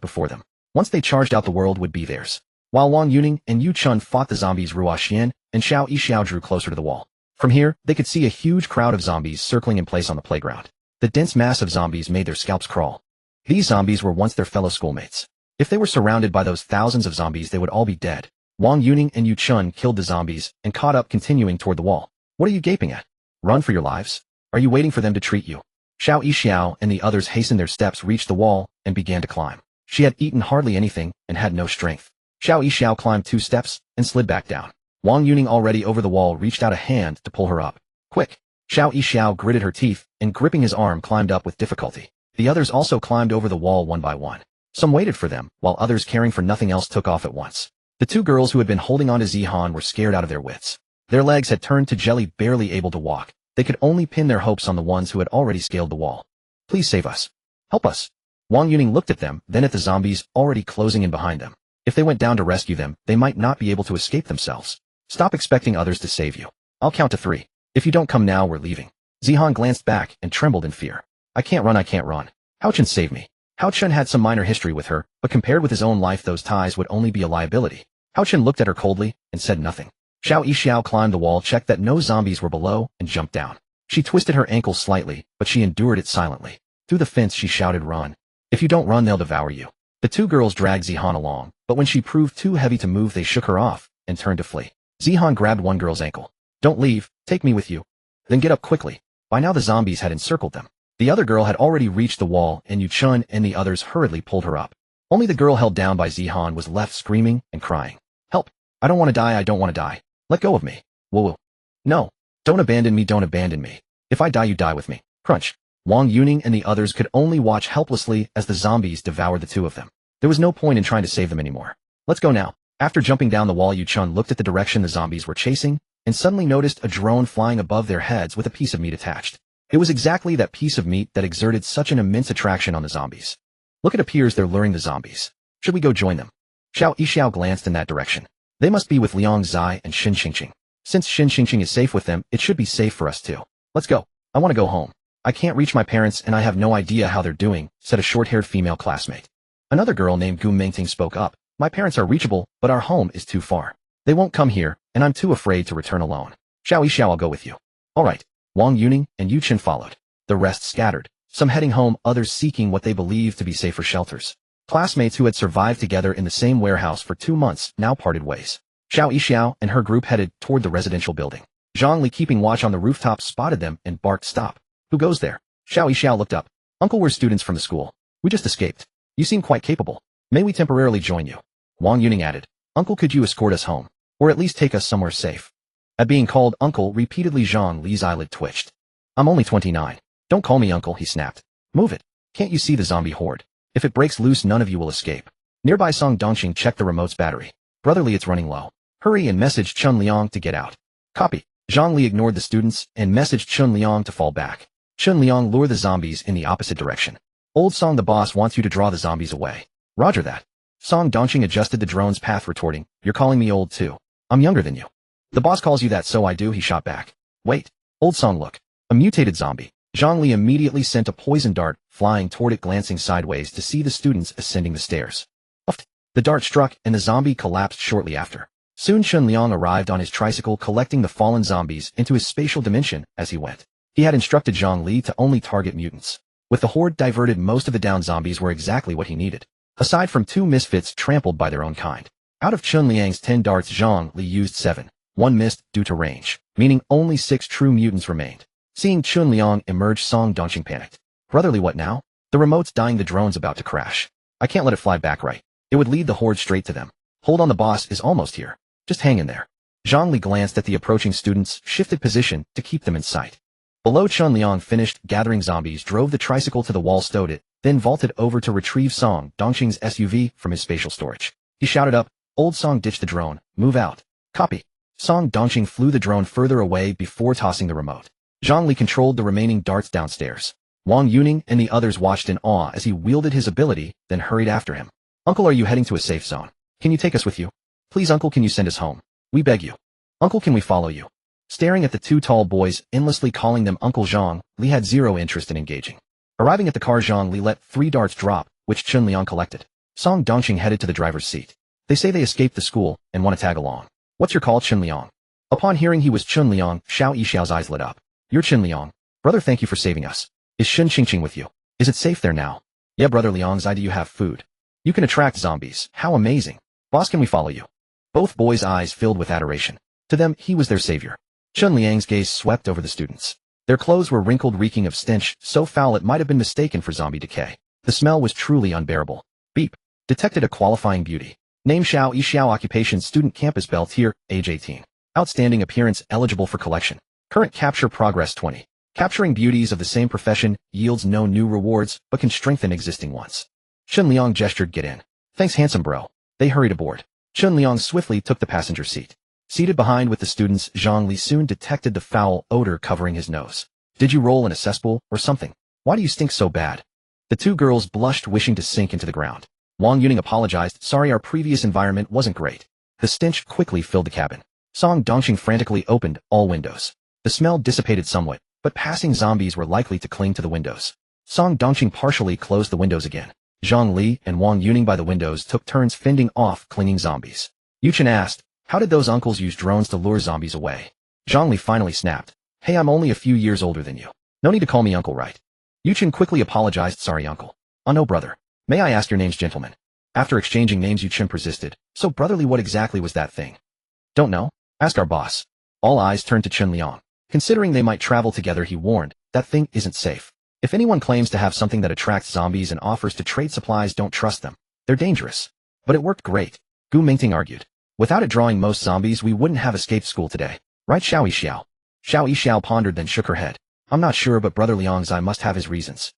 before them. Once they charged out, the world would be theirs. While Wang Yuning and Yu Chun fought the zombies, Ruo Xian and Xiao Yixiao drew closer to the wall. From here, they could see a huge crowd of zombies circling in place on the playground. The dense mass of zombies made their scalps crawl. These zombies were once their fellow schoolmates. If they were surrounded by those thousands of zombies, they would all be dead. Wang Yuning and Yu Chun killed the zombies and caught up, continuing toward the wall. What are you gaping at? Run for your lives? Are you waiting for them to treat you? Xiao Yixiao and the others hastened their steps, reached the wall, and began to climb. She had eaten hardly anything and had no strength. Xiao Yixiao climbed 2 steps and slid back down. Wang Yuning, already over the wall, reached out a hand to pull her up. Quick! Xiao Yixiao gritted her teeth and, gripping his arm, climbed up with difficulty. The others also climbed over the wall one by one. Some waited for them, while others, caring for nothing else, took off at once. The 2 girls who had been holding on to Zihan were scared out of their wits. Their legs had turned to jelly, barely able to walk. They could only pin their hopes on the ones who had already scaled the wall. Please save us. Help us. Wang Yuning looked at them, then at the zombies already closing in behind them. If they went down to rescue them, they might not be able to escape themselves. Stop expecting others to save you. I'll count to 3. If you don't come now, we're leaving. Zihan glanced back and trembled in fear. I can't run, I can't run. Hao Chun save me. Hao Chun had some minor history with her, but compared with his own life, those ties would only be a liability. Hao Chun looked at her coldly and said nothing. Xiao Yixiao climbed the wall, checked that no zombies were below, and jumped down. She twisted her ankle slightly, but she endured it silently. Through the fence, she shouted, "Run. If you don't run, they'll devour you." The 2 girls dragged Zihan along, but when she proved too heavy to move, they shook her off and turned to flee. Zihan grabbed one girl's ankle. "Don't leave, take me with you. Then get up quickly." By now the zombies had encircled them. The other girl had already reached the wall, and Yu Chun and the others hurriedly pulled her up. Only the girl held down by Zihan was left screaming and crying. "Help! I don't want to die, I don't want to die. Let go of me. Whoa. No. Don't abandon me, don't abandon me. If I die, you die with me." Crunch. Wang Yuning and the others could only watch helplessly as the zombies devoured the 2 of them. There was no point in trying to save them anymore. "Let's go now." After jumping down the wall, Yu Chun looked at the direction the zombies were chasing and suddenly noticed a drone flying above their heads with a piece of meat attached. It was exactly that piece of meat that exerted such an immense attraction on the zombies. "Look, it appears they're luring the zombies. Should we go join them?" Xiao Yixiao glanced in that direction. They must be with Liang Zai and Xin Qingqing. Since Xin Qingqing is safe with them, it should be safe for us too. "Let's go. I want to go home. I can't reach my parents and I have no idea how they're doing," said a short-haired female classmate. Another girl named Gu Mengting spoke up. "My parents are reachable, but our home is too far. They won't come here, and I'm too afraid to return alone." "Xiao Yixiao, I'll go with you." "All right." Wang Yuning and Yu Chen followed. The rest scattered, some heading home, others seeking what they believed to be safer shelters. Classmates who had survived together in the same warehouse for 2 months now parted ways. Xiao Yixiao and her group headed toward the residential building. Zhang Li, keeping watch on the rooftop, spotted them and barked, "Stop. Who goes there?" Xiao Yixiao looked up. "Uncle, we're students from the school. We just escaped. You seem quite capable. May we temporarily join you?" Wang Yuning added, "Uncle, could you escort us home? Or at least take us somewhere safe?" At being called uncle repeatedly, Zhang Li's eyelid twitched. "I'm only 29. Don't call me uncle," he snapped. "Move it. Can't you see the zombie horde? If it breaks loose, none of you will escape." Nearby Song Dongqing checked the remote's battery. "Brotherly, it's running low. Hurry and message Chun Liang to get out." "Copy." Zhang Li ignored the students and messaged Chun Liang to fall back. Chun Liang lured the zombies in the opposite direction. "Old Song, the boss wants you to draw the zombies away." "Roger that." Song Dongqing adjusted the drone's path, retorting, "You're calling me old too. I'm younger than you." "The boss calls you that, so I do," he shot back. "Wait. Old Song, look. A mutated zombie." Zhang Li immediately sent a poison dart flying toward it, glancing sideways to see the students ascending the stairs. Uffed. The dart struck and the zombie collapsed shortly after. Soon Chun Liang arrived on his tricycle, collecting the fallen zombies into his spatial dimension as he went. He had instructed Zhang Li to only target mutants. With the horde diverted, most of the downed zombies were exactly what he needed. Aside from 2 misfits trampled by their own kind. Out of Chun Liang's 10 darts, Zhang Li used 7. 1 missed due to range, meaning only 6 true mutants remained. Seeing Chun Liang emerge, Song Dongqing panicked. "Brotherly, what now? The remote's dying, the drone's about to crash. I can't let it fly back right. It would lead the horde straight to them. Hold on, the boss is almost here. Just hang in there." Zhang Li glanced at the approaching students, shifted position to keep them in sight. Below, Chun Liang finished gathering zombies, drove the tricycle to the wall, stowed it, then vaulted over to retrieve Song Dongqing's SUV from his spatial storage. He shouted up, "Old Song, ditch the drone, move out." Copy. Song Dongqing flew the drone further away before tossing the remote. Zhang Li controlled the remaining darts downstairs. Wang Yuning and the others watched in awe as he wielded his ability, then hurried after him. "Uncle, are you heading to a safe zone? Can you take us with you? Please, Uncle, can you send us home? We beg you. Uncle, can we follow you?" Staring at the two tall boys, endlessly calling them Uncle, Zhang Li had zero interest in engaging. Arriving at the car, Zhang Li let 3 darts drop, which Chun Liang collected. Song Dongqing headed to the driver's seat. "They say they escaped the school and want to tag along. What's your call, Chun Liang?" Upon hearing he was Chun Liang, Xiao Yixiao's eyes lit up. "You're Chun Liang. Brother, thank you for saving us. Is Shen Qingqing with you? Is it safe there now?" "Yeah, Brother Liang's eye, do you have food? You can attract zombies. How amazing. Boss, can we follow you?" Both boys' eyes filled with adoration. To them, he was their savior. Chun Liang's gaze swept over the students. Their clothes were wrinkled, reeking of stench, so foul it might have been mistaken for zombie decay. The smell was truly unbearable. Beep. Detected a qualifying beauty. Name Xiao Yixiao, occupation student, campus belle tier, age 18. Outstanding appearance, eligible for collection. Current capture progress 20. Capturing beauties of the same profession yields no new rewards, but can strengthen existing ones. Chun Liang gestured, "Get in." "Thanks, handsome bro." They hurried aboard. Chun Liang swiftly took the passenger seat. Seated behind with the students, Zhang Li soon detected the foul odor covering his nose. "Did you roll in a cesspool or something? Why do you stink so bad?" The two girls blushed, wishing to sink into the ground. Wang Yuning apologized, "Sorry, our previous environment wasn't great." The stench quickly filled the cabin. Song Dongqing frantically opened all windows. The smell dissipated somewhat, but passing zombies were likely to cling to the windows. Song Dongqing partially closed the windows again. Zhang Li and Wang Yuning by the windows took turns fending off clinging zombies. Yuchen asked, "How did those uncles use drones to lure zombies away?" Zhang Li finally snapped, "Hey, I'm only a few years older than you. No need to call me uncle, right?" Yuchen quickly apologized, "Sorry, uncle." "Oh no, brother. May I ask your names, gentlemen?" After exchanging names, Yuchen persisted, "So brotherly, what exactly was that thing?" "Don't know. Ask our boss." All eyes turned to Chun Liang. Considering they might travel together, he warned, "That thing isn't safe. If anyone claims to have something that attracts zombies and offers to trade supplies, don't trust them. They're dangerous." "But it worked great," Gu Mingting argued. "Without it drawing most zombies, we wouldn't have escaped school today. Right, Xiao Yixiao?" Xiao Yixiao pondered, then shook her head. "I'm not sure, but Brother Liang's eye must have his reasons."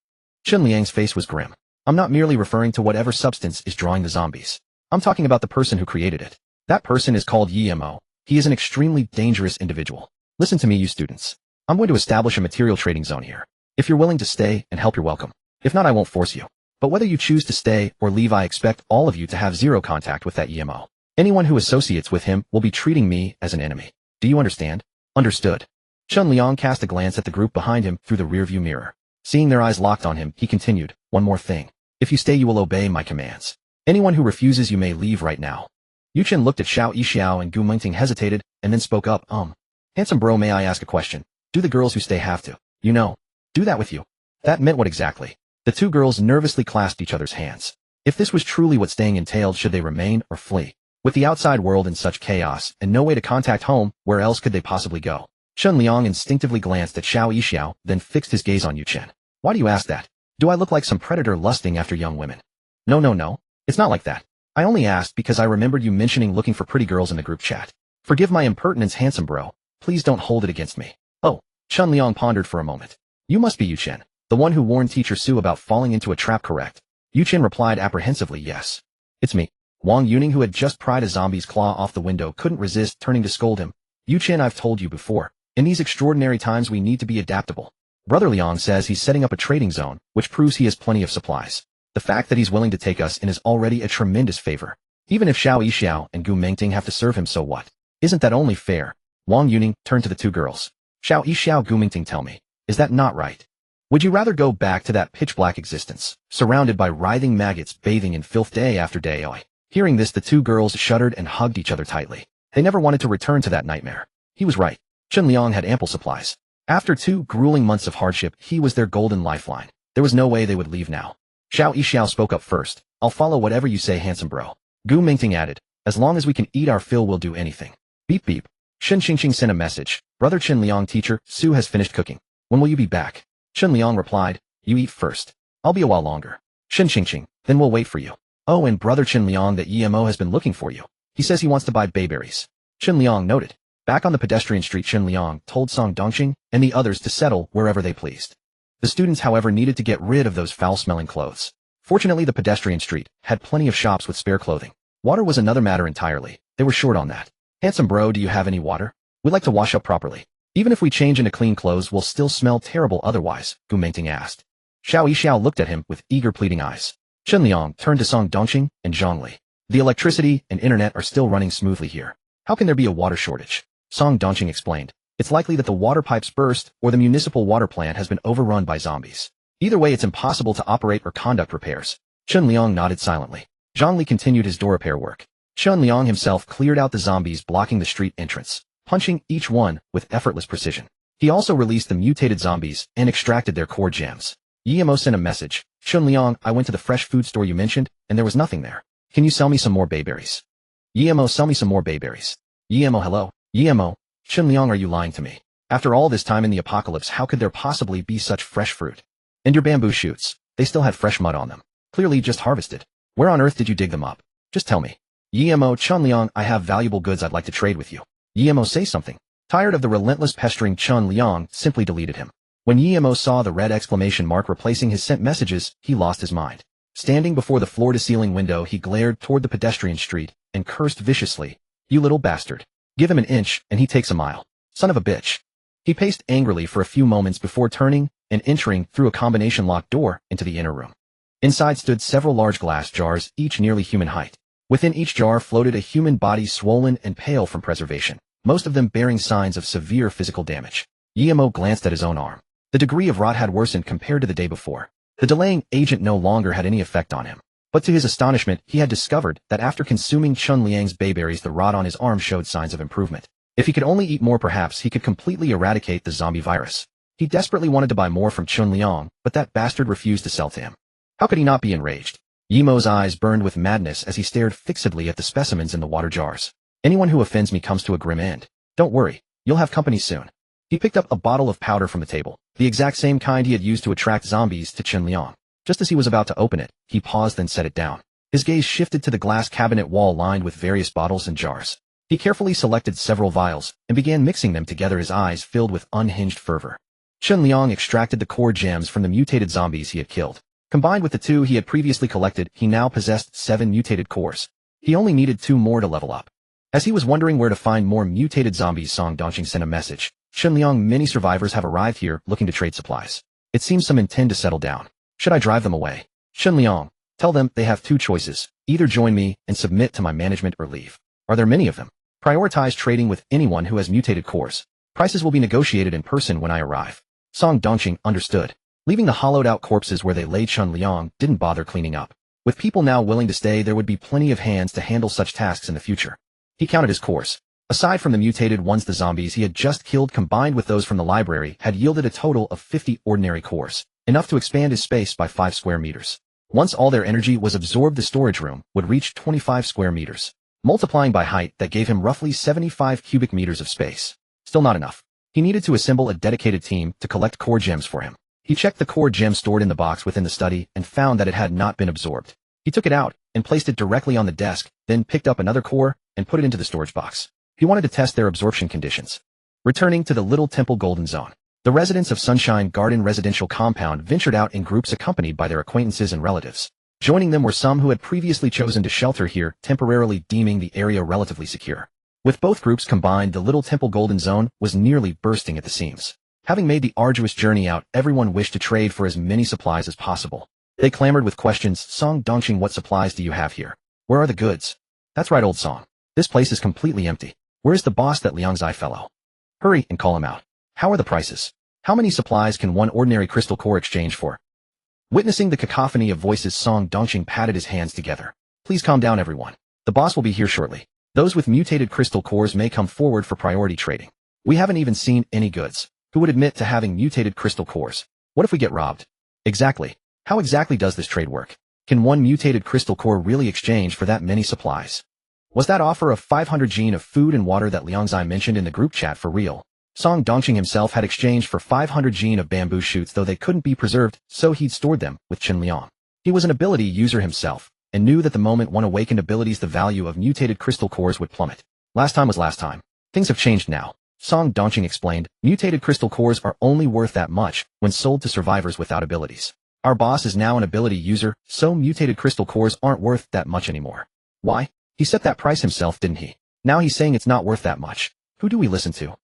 Chun Liang's face was grim. "I'm not merely referring to whatever substance is drawing the zombies. I'm talking about the person who created it. That person is called Yimo. He is an extremely dangerous individual. Listen to me, you students. I'm going to establish a material trading zone here. If you're willing to stay and help, you're welcome. If not, I won't force you. But whether you choose to stay or leave, I expect all of you to have zero contact with that Yimo. Anyone who associates with him will be treating me as an enemy. Do you understand?" "Understood." Chun Liang cast a glance at the group behind him through the rearview mirror. Seeing their eyes locked on him, he continued, "One more thing. If you stay, you will obey my commands. Anyone who refuses, you may leave right now." Yuchen looked at Xiao Yixiao and Gu Mingting hesitated, and then spoke up, Handsome bro, may I ask a question? Do the girls who stay have to, do that with you?" That meant what exactly? The two girls nervously clasped each other's hands. If this was truly what staying entailed, should they remain or flee? With the outside world in such chaos and no way to contact home, where else could they possibly go? Chun Liang instinctively glanced at Xiao Yixiao, then fixed his gaze on Yuchen. "Why do you ask that? Do I look like some predator lusting after young women?" No. It's not like that. I only asked because I remembered you mentioning looking for pretty girls in the group chat. Forgive my impertinence, handsome bro. Please don't hold it against me." "Oh." Chun Liang pondered for a moment. "You must be Yuchen, the one who warned Teacher Su about falling into a trap, correct?" Yuchen replied apprehensively, "Yes. It's me." Wang Yuning, who had just pried a zombie's claw off the window, couldn't resist turning to scold him. "Yuchen, I've told you before. In these extraordinary times, we need to be adaptable. Brother Liang says he's setting up a trading zone, which proves he has plenty of supplies. The fact that he's willing to take us in is already a tremendous favor. Even if Xiao Yixiao and Gu Mingting have to serve him, so what? Isn't that only fair?" Wang Yuning turned to the two girls. "Xiao Yixiao, Gu Mingting, tell me, is that not right? Would you rather go back to that pitch-black existence, surrounded by writhing maggots bathing in filth day after day?" Hearing this, the two girls shuddered and hugged each other tightly. They never wanted to return to that nightmare. He was right. Chun Liang had ample supplies. After 2 grueling months of hardship, he was their golden lifeline. There was no way they would leave now. Xiao Yixiao spoke up first. "I'll follow whatever you say, handsome bro." Gu Mingting added, "As long as we can eat our fill, we'll do anything." Beep beep. Shen Qingqing sent a message. "Brother Chun Liang, teacher Su has finished cooking. When will you be back?" Chun Liang replied, "You eat first. I'll be a while longer." Shen Qingqing, "Then we'll wait for you." "Oh, and Brother Chun Liang, that Emo has been looking for you. He says he wants to buy bayberries." Chun Liang noted. Back on the pedestrian street, Chen Liang told Song Dongqing and the others to settle wherever they pleased. The students, however, needed to get rid of those foul-smelling clothes. Fortunately, the pedestrian street had plenty of shops with spare clothing. Water was another matter entirely. They were short on that. Handsome bro, do you have any water? We'd like to wash up properly. Even if we change into clean clothes, we'll still smell terrible otherwise, Gu Mingting asked. Xiao Yixiao looked at him with eager pleading eyes. Chen Liang turned to Song Dongqing and Zhang Li. The electricity and internet are still running smoothly here. How can there be a water shortage? Song Dongqing explained. It's likely that the water pipes burst or the municipal water plant has been overrun by zombies. Either way, it's impossible to operate or conduct repairs. Chen Liang nodded silently. Zhang Li continued his door repair work. Chen Liang himself cleared out the zombies blocking the street entrance, punching each one with effortless precision. He also released the mutated zombies and extracted their core gems. Yemo sent a message. Chen Liang, I went to the fresh food store you mentioned, and there was nothing there. Can you sell me some more bayberries? Yemo, sell me some more bayberries. Yemo, hello. Yemo, Chen Liang, are you lying to me? After all this time in the apocalypse, how could there possibly be such fresh fruit? And your bamboo shoots, they still had fresh mud on them. Clearly just harvested. Where on earth did you dig them up? Just tell me. Yemo, Chen Liang, I have valuable goods I'd like to trade with you. Yemo, say something. Tired of the relentless pestering, Chen Liang simply deleted him. When Yemo saw the red exclamation mark replacing his sent messages, he lost his mind. Standing before the floor-to-ceiling window, he glared toward the pedestrian street and cursed viciously. You little bastard. Give him an inch and he takes a mile. Son of a bitch. He paced angrily for a few moments before turning and entering through a combination locked door into the inner room. Inside stood several large glass jars, each nearly human height. Within each jar floated a human body swollen and pale from preservation, most of them bearing signs of severe physical damage. Yemo glanced at his own arm. The degree of rot had worsened compared to the day before. The delaying agent no longer had any effect on him. But to his astonishment, he had discovered that after consuming Chen Liang's bayberries, the rot on his arm showed signs of improvement. If he could only eat more, perhaps he could completely eradicate the zombie virus. He desperately wanted to buy more from Chen Liang, but that bastard refused to sell to him. How could he not be enraged? Yemo's eyes burned with madness as he stared fixedly at the specimens in the water jars. Anyone who offends me comes to a grim end. Don't worry, you'll have company soon. He picked up a bottle of powder from the table, the exact same kind he had used to attract zombies to Chen Liang. Just as he was about to open it, he paused and set it down. His gaze shifted to the glass cabinet wall lined with various bottles and jars. He carefully selected several vials and began mixing them together, his eyes filled with unhinged fervor. Chen Liang extracted the core gems from the mutated zombies he had killed. Combined with the 2 he had previously collected, he now possessed 7 mutated cores. He only needed 2 more to level up. As he was wondering where to find more mutated zombies, Song Dongqing sent a message. Chen Liang, many survivors have arrived here looking to trade supplies. It seems some intend to settle down. Should I drive them away? Chen Liang, tell them they have 2 choices. Either join me and submit to my management or leave. Are there many of them? Prioritize trading with anyone who has mutated cores. Prices will be negotiated in person when I arrive. Song Dongqing understood. Leaving the hollowed-out corpses where they lay, Chen Liang didn't bother cleaning up. With people now willing to stay, there would be plenty of hands to handle such tasks in the future. He counted his cores. Aside from the mutated ones, the zombies he had just killed combined with those from the library had yielded a total of 50 ordinary cores, enough to expand his space by 5 square meters. Once all their energy was absorbed, the storage room would reach 25 square meters. Multiplying by height, that gave him roughly 75 cubic meters of space. Still not enough. He needed to assemble a dedicated team to collect core gems for him. He checked the core gem stored in the box within the study and found that it had not been absorbed. He took it out and placed it directly on the desk, then picked up another core and put it into the storage box. He wanted to test their absorption conditions. Returning to the Little Temple Golden Zone, the residents of Sunshine Garden Residential Compound ventured out in groups accompanied by their acquaintances and relatives. Joining them were some who had previously chosen to shelter here, temporarily deeming the area relatively secure. With both groups combined, the Little Temple Golden Zone was nearly bursting at the seams. Having made the arduous journey out, everyone wished to trade for as many supplies as possible. They clamored with questions. Song Dongqing, what supplies do you have here? Where are the goods? That's right, old Song. This place is completely empty. Where's the boss, that Liangzai fellow? Hurry and call him out. How are the prices? How many supplies can one ordinary crystal core exchange for? Witnessing the cacophony of voices, Song Dongqing patted his hands together. Please calm down, everyone. The boss will be here shortly. Those with mutated crystal cores may come forward for priority trading. We haven't even seen any goods. Who would admit to having mutated crystal cores? What if we get robbed? Exactly. How exactly does this trade work? Can one mutated crystal core really exchange for that many supplies? Was that offer of 500 gene of food and water that Liangzai mentioned in the group chat for real? Song Dongqing himself had exchanged for 500 gene of bamboo shoots, though they couldn't be preserved, so he'd stored them with Chen Liang. He was an ability user himself, and knew that the moment one awakened abilities, the value of mutated crystal cores would plummet. Last time was last time. Things have changed now. Song Dongqing explained, mutated crystal cores are only worth that much when sold to survivors without abilities. Our boss is now an ability user, so mutated crystal cores aren't worth that much anymore. Why? He set that price himself, didn't he? Now he's saying it's not worth that much. Who do we listen to?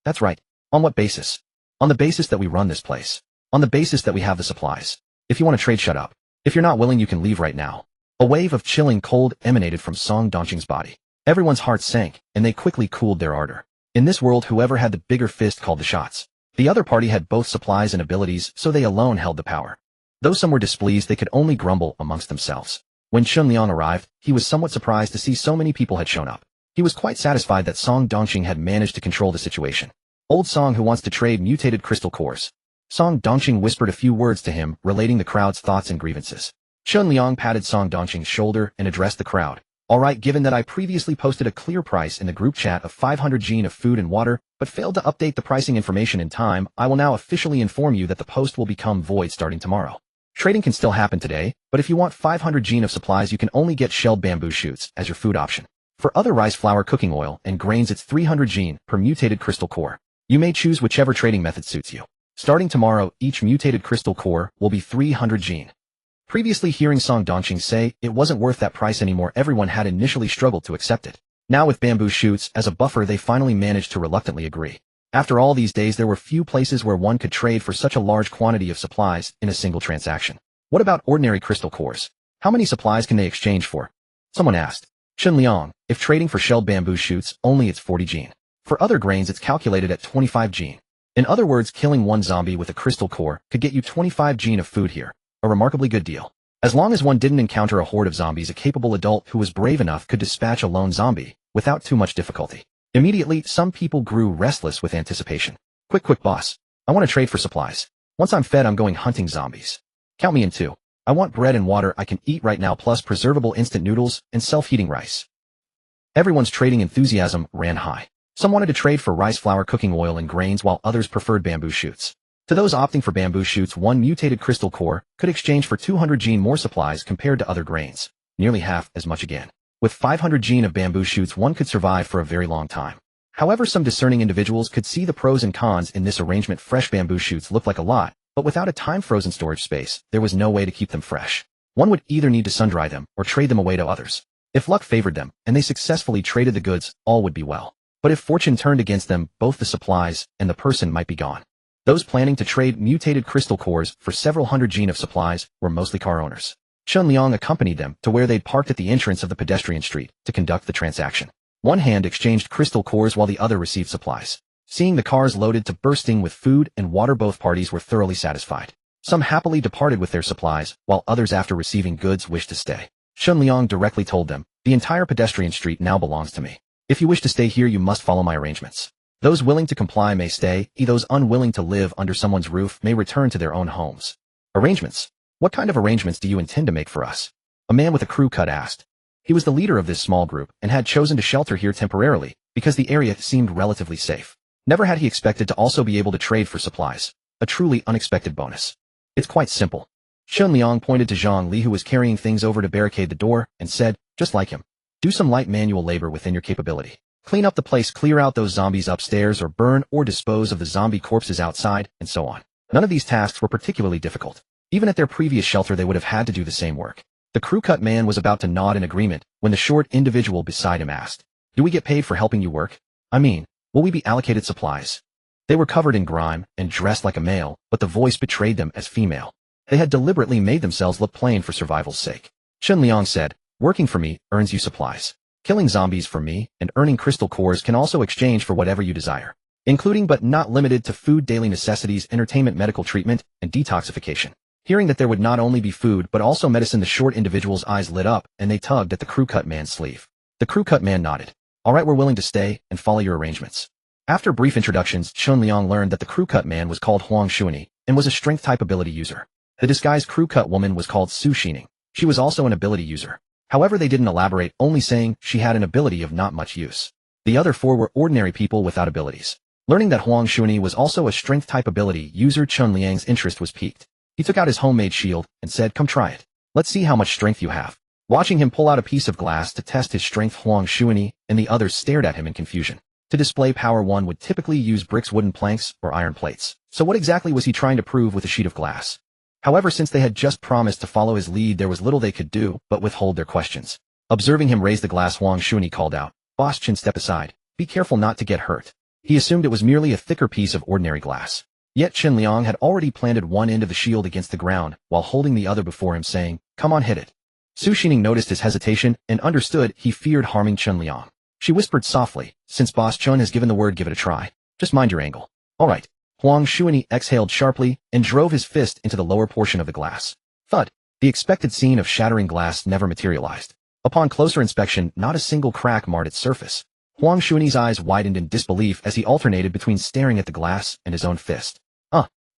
That's right. On what basis? On the basis that we run this place. On the basis that we have the supplies. If you want to trade, shut up. If you're not willing, you can leave right now. A wave of chilling cold emanated from Song Dongqing's body. Everyone's hearts sank, and they quickly cooled their ardor. In this world, whoever had the bigger fist called the shots. The other party had both supplies and abilities, so they alone held the power. Though some were displeased, they could only grumble amongst themselves. When Chunliang arrived, he was somewhat surprised to see so many people had shown up. He was quite satisfied that Song Dongqing had managed to control the situation. Old Song who wants to trade mutated crystal cores. Song Dongqing whispered a few words to him, relating the crowd's thoughts and grievances. Chunliang patted Song Dongqing's shoulder and addressed the crowd. Alright, given that I previously posted a clear price in the group chat of 500 gene of food and water, but failed to update the pricing information in time, I will now officially inform you that the post will become void starting tomorrow. Trading can still happen today, but if you want 500 gene of supplies, you can only get shelled bamboo shoots as your food option. For other rice flour, cooking oil, and grains, it's 300 gene per mutated crystal core. You may choose whichever trading method suits you. Starting tomorrow, each mutated crystal core will be 300 gene. Previously hearing Song Dongqing say it wasn't worth that price anymore, everyone had initially struggled to accept it. Now with bamboo shoots as a buffer, they finally managed to reluctantly agree. After all these days, there were few places where one could trade for such a large quantity of supplies in a single transaction. What about ordinary crystal cores? How many supplies can they exchange for? Someone asked. Chunliang, if trading for shelled bamboo shoots, only it's 40 gene. For other grains, it's calculated at 25 gene. In other words, killing one zombie with a crystal core could get you 25 gene of food here. A remarkably good deal. As long as one didn't encounter a horde of zombies, a capable adult who was brave enough could dispatch a lone zombie without too much difficulty. Immediately, some people grew restless with anticipation. Quick, boss. I want to trade for supplies. Once I'm fed, I'm going hunting zombies. Count me in too. I want bread and water I can eat right now, plus preservable instant noodles and self-heating rice. Everyone's trading enthusiasm ran high. Some wanted to trade for rice flour, cooking oil, and grains, while others preferred bamboo shoots. To those opting for bamboo shoots, one mutated crystal core could exchange for 200 gene more supplies compared to other grains. Nearly half as much again. With 500 gene of bamboo shoots, one could survive for a very long time. However, some discerning individuals could see the pros and cons in this arrangement. Fresh bamboo shoots looked like a lot, but without a time-frozen storage space, there was no way to keep them fresh. One would either need to sun-dry them or trade them away to others. If luck favored them, and they successfully traded the goods, all would be well. But if fortune turned against them, both the supplies and the person might be gone. Those planning to trade mutated crystal cores for several hundred gene of supplies were mostly car owners. Chunliang accompanied them to where they'd parked at the entrance of the pedestrian street to conduct the transaction. One hand exchanged crystal cores while the other received supplies. Seeing the cars loaded to bursting with food and water, both parties were thoroughly satisfied. Some happily departed with their supplies, while others, after receiving goods, wished to stay. Chunliang directly told them, "The entire pedestrian street now belongs to me. If you wish to stay here, you must follow my arrangements. Those willing to comply may stay, those unwilling to live under someone's roof may return to their own homes." Arrangements? What kind of arrangements do you intend to make for us? A man with a crew cut asked. He was the leader of this small group and had chosen to shelter here temporarily because the area seemed relatively safe. Never had he expected to also be able to trade for supplies. A truly unexpected bonus. It's quite simple. Chunliang pointed to Zhang Li, who was carrying things over to barricade the door, and said, just like him. Do some light manual labor within your capability. Clean up the place, clear out those zombies upstairs, or burn or dispose of the zombie corpses outside, and so on. None of these tasks were particularly difficult. Even at their previous shelter, they would have had to do the same work. The crew-cut man was about to nod in agreement when the short individual beside him asked, "Do we get paid for helping you work? I mean, will we be allocated supplies?" They were covered in grime and dressed like a male, but the voice betrayed them as female. They had deliberately made themselves look plain for survival's sake. Chunliang said, "Working for me earns you supplies. Killing zombies for me and earning crystal cores can also exchange for whatever you desire, including but not limited to food, daily necessities, entertainment, medical treatment, and detoxification." Hearing that there would not only be food but also medicine, the short individual's eyes lit up and they tugged at the crew-cut man's sleeve. The crew-cut man nodded. "All right, we're willing to stay and follow your arrangements." After brief introductions, Chunliang learned that the crew-cut man was called Huang Xuani and was a strength-type ability user. The disguised crew-cut woman was called Su Xining. She was also an ability user. However, they didn't elaborate, only saying she had an ability of not much use. The other four were ordinary people without abilities. Learning that Huang Xuani was also a strength-type ability user, Chunliang's interest was piqued. He took out his homemade shield and said, "Come try it. Let's see how much strength you have." Watching him pull out a piece of glass to test his strength, Huang Xuani and the others stared at him in confusion. To display power, one would typically use bricks, wooden planks, or iron plates. So what exactly was he trying to prove with a sheet of glass? However, since they had just promised to follow his lead, there was little they could do but withhold their questions. Observing him raise the glass, Huang Xuanyi called out, "Boss Chen, step aside. Be careful not to get hurt." He assumed it was merely a thicker piece of ordinary glass. Yet Chen Liang had already planted one end of the shield against the ground while holding the other before him, saying, "Come on, hit it." Su Xining noticed his hesitation and understood he feared harming Chen Liang. She whispered softly, "Since Boss Chen has given the word, give it a try. Just mind your angle." "All right." Huang Xuanyi exhaled sharply and drove his fist into the lower portion of the glass. Thud. The expected scene of shattering glass never materialized. Upon closer inspection, not a single crack marred its surface. Huang Xuanyi's eyes widened in disbelief as he alternated between staring at the glass and his own fist.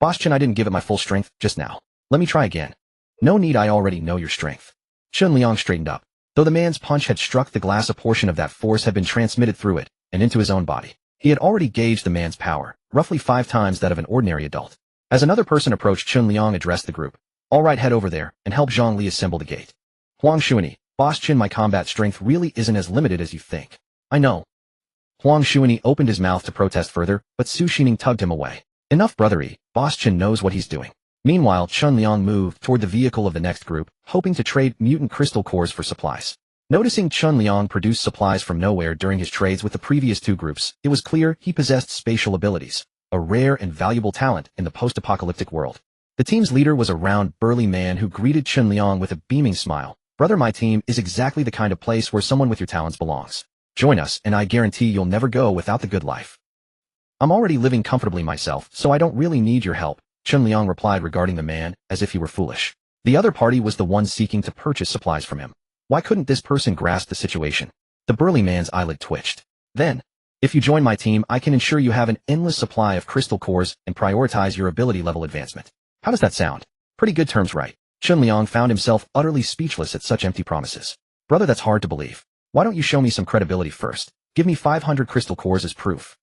Boss Chen, I didn't give it my full strength just now. Let me try again." "No need, I already know your strength." Chen Liang straightened up. Though the man's punch had struck the glass, a portion of that force had been transmitted through it and into his own body. He had already gauged the man's power, roughly 5 times that of an ordinary adult. As another person approached, Chen Liang addressed the group. "All right, head over there and help Zhang Li assemble the gate." Huang Xuanyi, "Boss Chen, my combat strength really isn't as limited as you think." "I know." Huang Xuanyi opened his mouth to protest further, but Su Xining tugged him away. "Enough, brothery. Boss Chen knows what he's doing." Meanwhile, Chen Liang moved toward the vehicle of the next group, hoping to trade mutant crystal cores for supplies. Noticing Chen Liang produce supplies from nowhere during his trades with the previous 2 groups, it was clear he possessed spatial abilities, a rare and valuable talent in the post-apocalyptic world. The team's leader was a round, burly man who greeted Chen Liang with a beaming smile. "Brother, my team is exactly the kind of place where someone with your talents belongs. Join us, and I guarantee you'll never go without the good life." "I'm already living comfortably myself, so I don't really need your help," Chen Liang replied, regarding the man as if he were foolish. The other party was the one seeking to purchase supplies from him. Why couldn't this person grasp the situation? The burly man's eyelid twitched. "Then, if you join my team, I can ensure you have an endless supply of crystal cores and prioritize your ability level advancement." How does that sound? Pretty good terms, right? Chen Liang found himself utterly speechless at such empty promises. "Brother, that's hard to believe. Why don't you show me some credibility first? Give me 500 crystal cores as proof."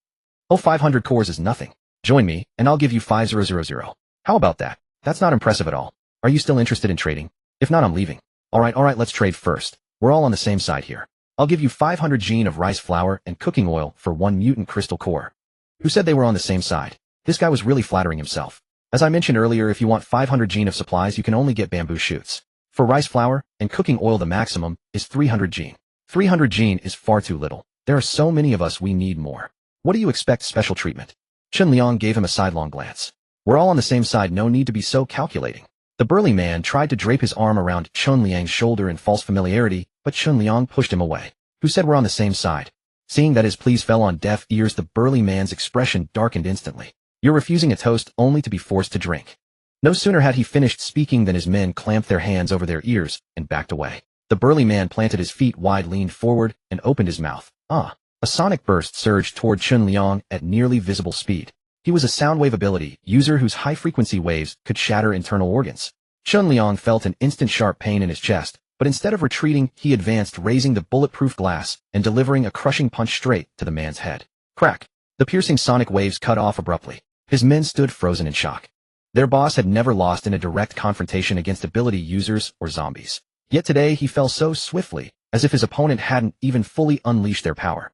"Oh, 500 cores is nothing. Join me, and I'll give you 5000. How about that? That's not impressive at all. Are you still interested in trading? If not, I'm leaving." All right, let's trade first. We're all on the same side here. I'll give you 500 gene of rice flour and cooking oil for 1 mutant crystal core." Who said they were on the same side? This guy was really flattering himself. As I mentioned earlier, if you want 500 gene of supplies, you can only get bamboo shoots. For rice flour and cooking oil, the maximum is 300 gene. 300 gene is far too little. There are so many of us, we need more. What do you expect special treatment? Chen Liang gave him a sidelong glance. "We're all on the same side, no need to be so calculating." The burly man tried to drape his arm around Chen Liang's shoulder in false familiarity, but Chen Liang pushed him away. "Who said we're on the same side?" Seeing that his pleas fell on deaf ears, the burly man's expression darkened instantly. "You're refusing a toast only to be forced to drink." No sooner had he finished speaking than his men clamped their hands over their ears and backed away. The burly man planted his feet wide, leaned forward, and opened his mouth. A sonic burst surged toward Chen Liang at nearly visible speed. He was a soundwave ability user whose high-frequency waves could shatter internal organs. Chen Liang felt an instant sharp pain in his chest, but instead of retreating, he advanced, raising the bulletproof glass and delivering a crushing punch straight to the man's head. Crack! The piercing sonic waves cut off abruptly. His men stood frozen in shock. Their boss had never lost in a direct confrontation against ability users or zombies. Yet today he fell so swiftly, as if his opponent hadn't even fully unleashed their power.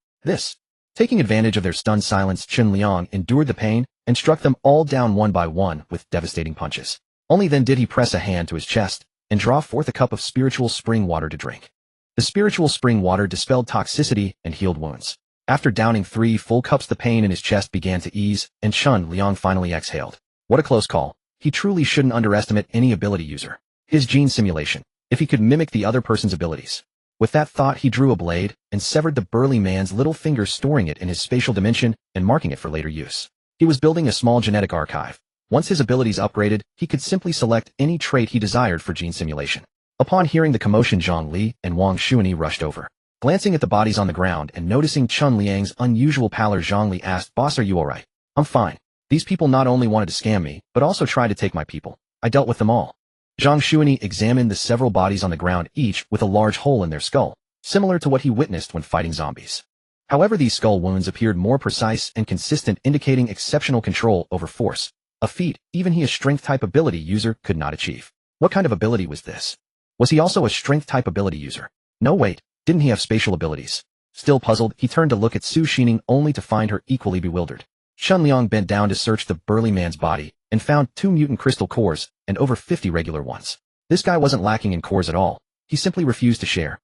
Taking advantage of their stunned silence, Chen Liang endured the pain and struck them all down one by one with devastating punches. Only then did he press a hand to his chest and draw forth a cup of spiritual spring water to drink. The spiritual spring water dispelled toxicity and healed wounds. After downing 3 full cups, the pain in his chest began to ease, and Chen Liang finally exhaled. What a close call. He truly shouldn't underestimate any ability user. His gene simulation, if he could mimic the other person's abilities. With that thought, he drew a blade and severed the burly man's little finger, storing it in his spatial dimension and marking it for later use. He was building a small genetic archive. Once his abilities upgraded, he could simply select any trait he desired for gene simulation. Upon hearing the commotion, Zhang Li and Huang Xuanyi rushed over. Glancing at the bodies on the ground and noticing Chen Liang's unusual pallor, Zhang Li asked, "Boss, are you alright?" "I'm fine. These people not only wanted to scam me, but also tried to take my people. I dealt with them all." Zhang Xuanyi examined the several bodies on the ground, each with a large hole in their skull, similar to what he witnessed when fighting zombies. However, these skull wounds appeared more precise and consistent, indicating exceptional control over force, a feat even he, a strength-type ability user, could not achieve. What kind of ability was this? Was he also a strength-type ability user? No, wait, didn't he have spatial abilities? Still puzzled, he turned to look at Su Xining only to find her equally bewildered. Shun Liang bent down to search the burly man's body and found 2 mutant crystal cores and over 50 regular ones. This guy wasn't lacking in cores at all. He simply refused to share.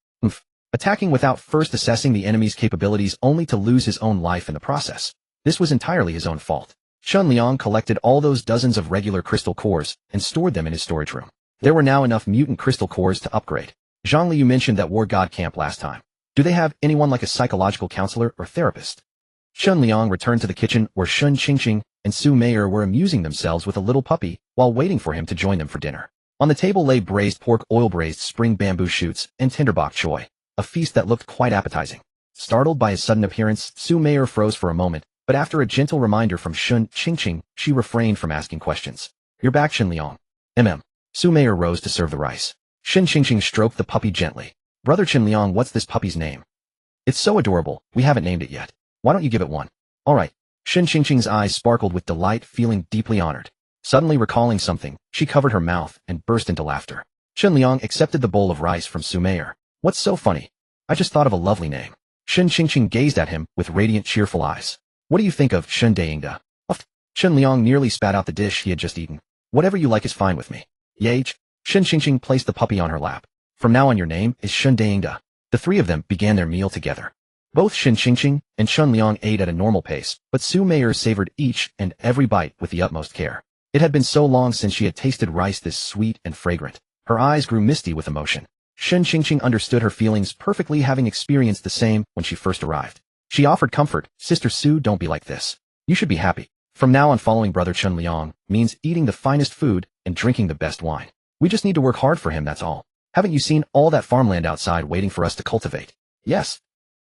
Attacking without first assessing the enemy's capabilities only to lose his own life in the process. This was entirely his own fault. Shun Liang collected all those dozens of regular crystal cores and stored them in his storage room. There were now enough mutant crystal cores to upgrade. Zhongli, you mentioned that war god camp last time. Do they have anyone like a psychological counselor or therapist? Shun Liang returned to the kitchen where Shun Qingqing and Su Meier were amusing themselves with a little puppy while waiting for him to join them for dinner. On the table lay braised pork, oil-braised spring bamboo shoots, and tinderbok choy, a feast that looked quite appetizing. Startled by his sudden appearance, Su Meier froze for a moment, but after a gentle reminder from Shun Qingqing, she refrained from asking questions. You're back, Shun Liang. Su Meier rose to serve the rice. Shun Qingqing stroked the puppy gently. Brother Qin Liang, what's this puppy's name? It's so adorable, we haven't named it yet. Why don't you give it one? All right. Shun Qingqing's eyes sparkled with delight, feeling deeply honored. Suddenly recalling something, she covered her mouth and burst into laughter. Shun Liang accepted the bowl of rice from Su Meier. What's so funny? I just thought of a lovely name. Shun Qingqing gazed at him with radiant, cheerful eyes. What do you think of Shun Daingda? Shun Liang nearly spat out the dish he had just eaten. Whatever you like is fine with me. Yage. Shun Qingqing placed the puppy on her lap. From now on your name is Shun Daingda. The 3 of them began their meal together. Both Shun Qingqing and Shun Liang ate at a normal pace, but Su Meier savored each and every bite with the utmost care. It had been so long since she had tasted rice this sweet and fragrant. Her eyes grew misty with emotion. Shun Qingqing understood her feelings perfectly, having experienced the same when she first arrived. She offered comfort. Sister Su, don't be like this. You should be happy. From now on, following Brother Chun Liang means eating the finest food and drinking the best wine. We just need to work hard for him, that's all. Haven't you seen all that farmland outside waiting for us to cultivate? Yes.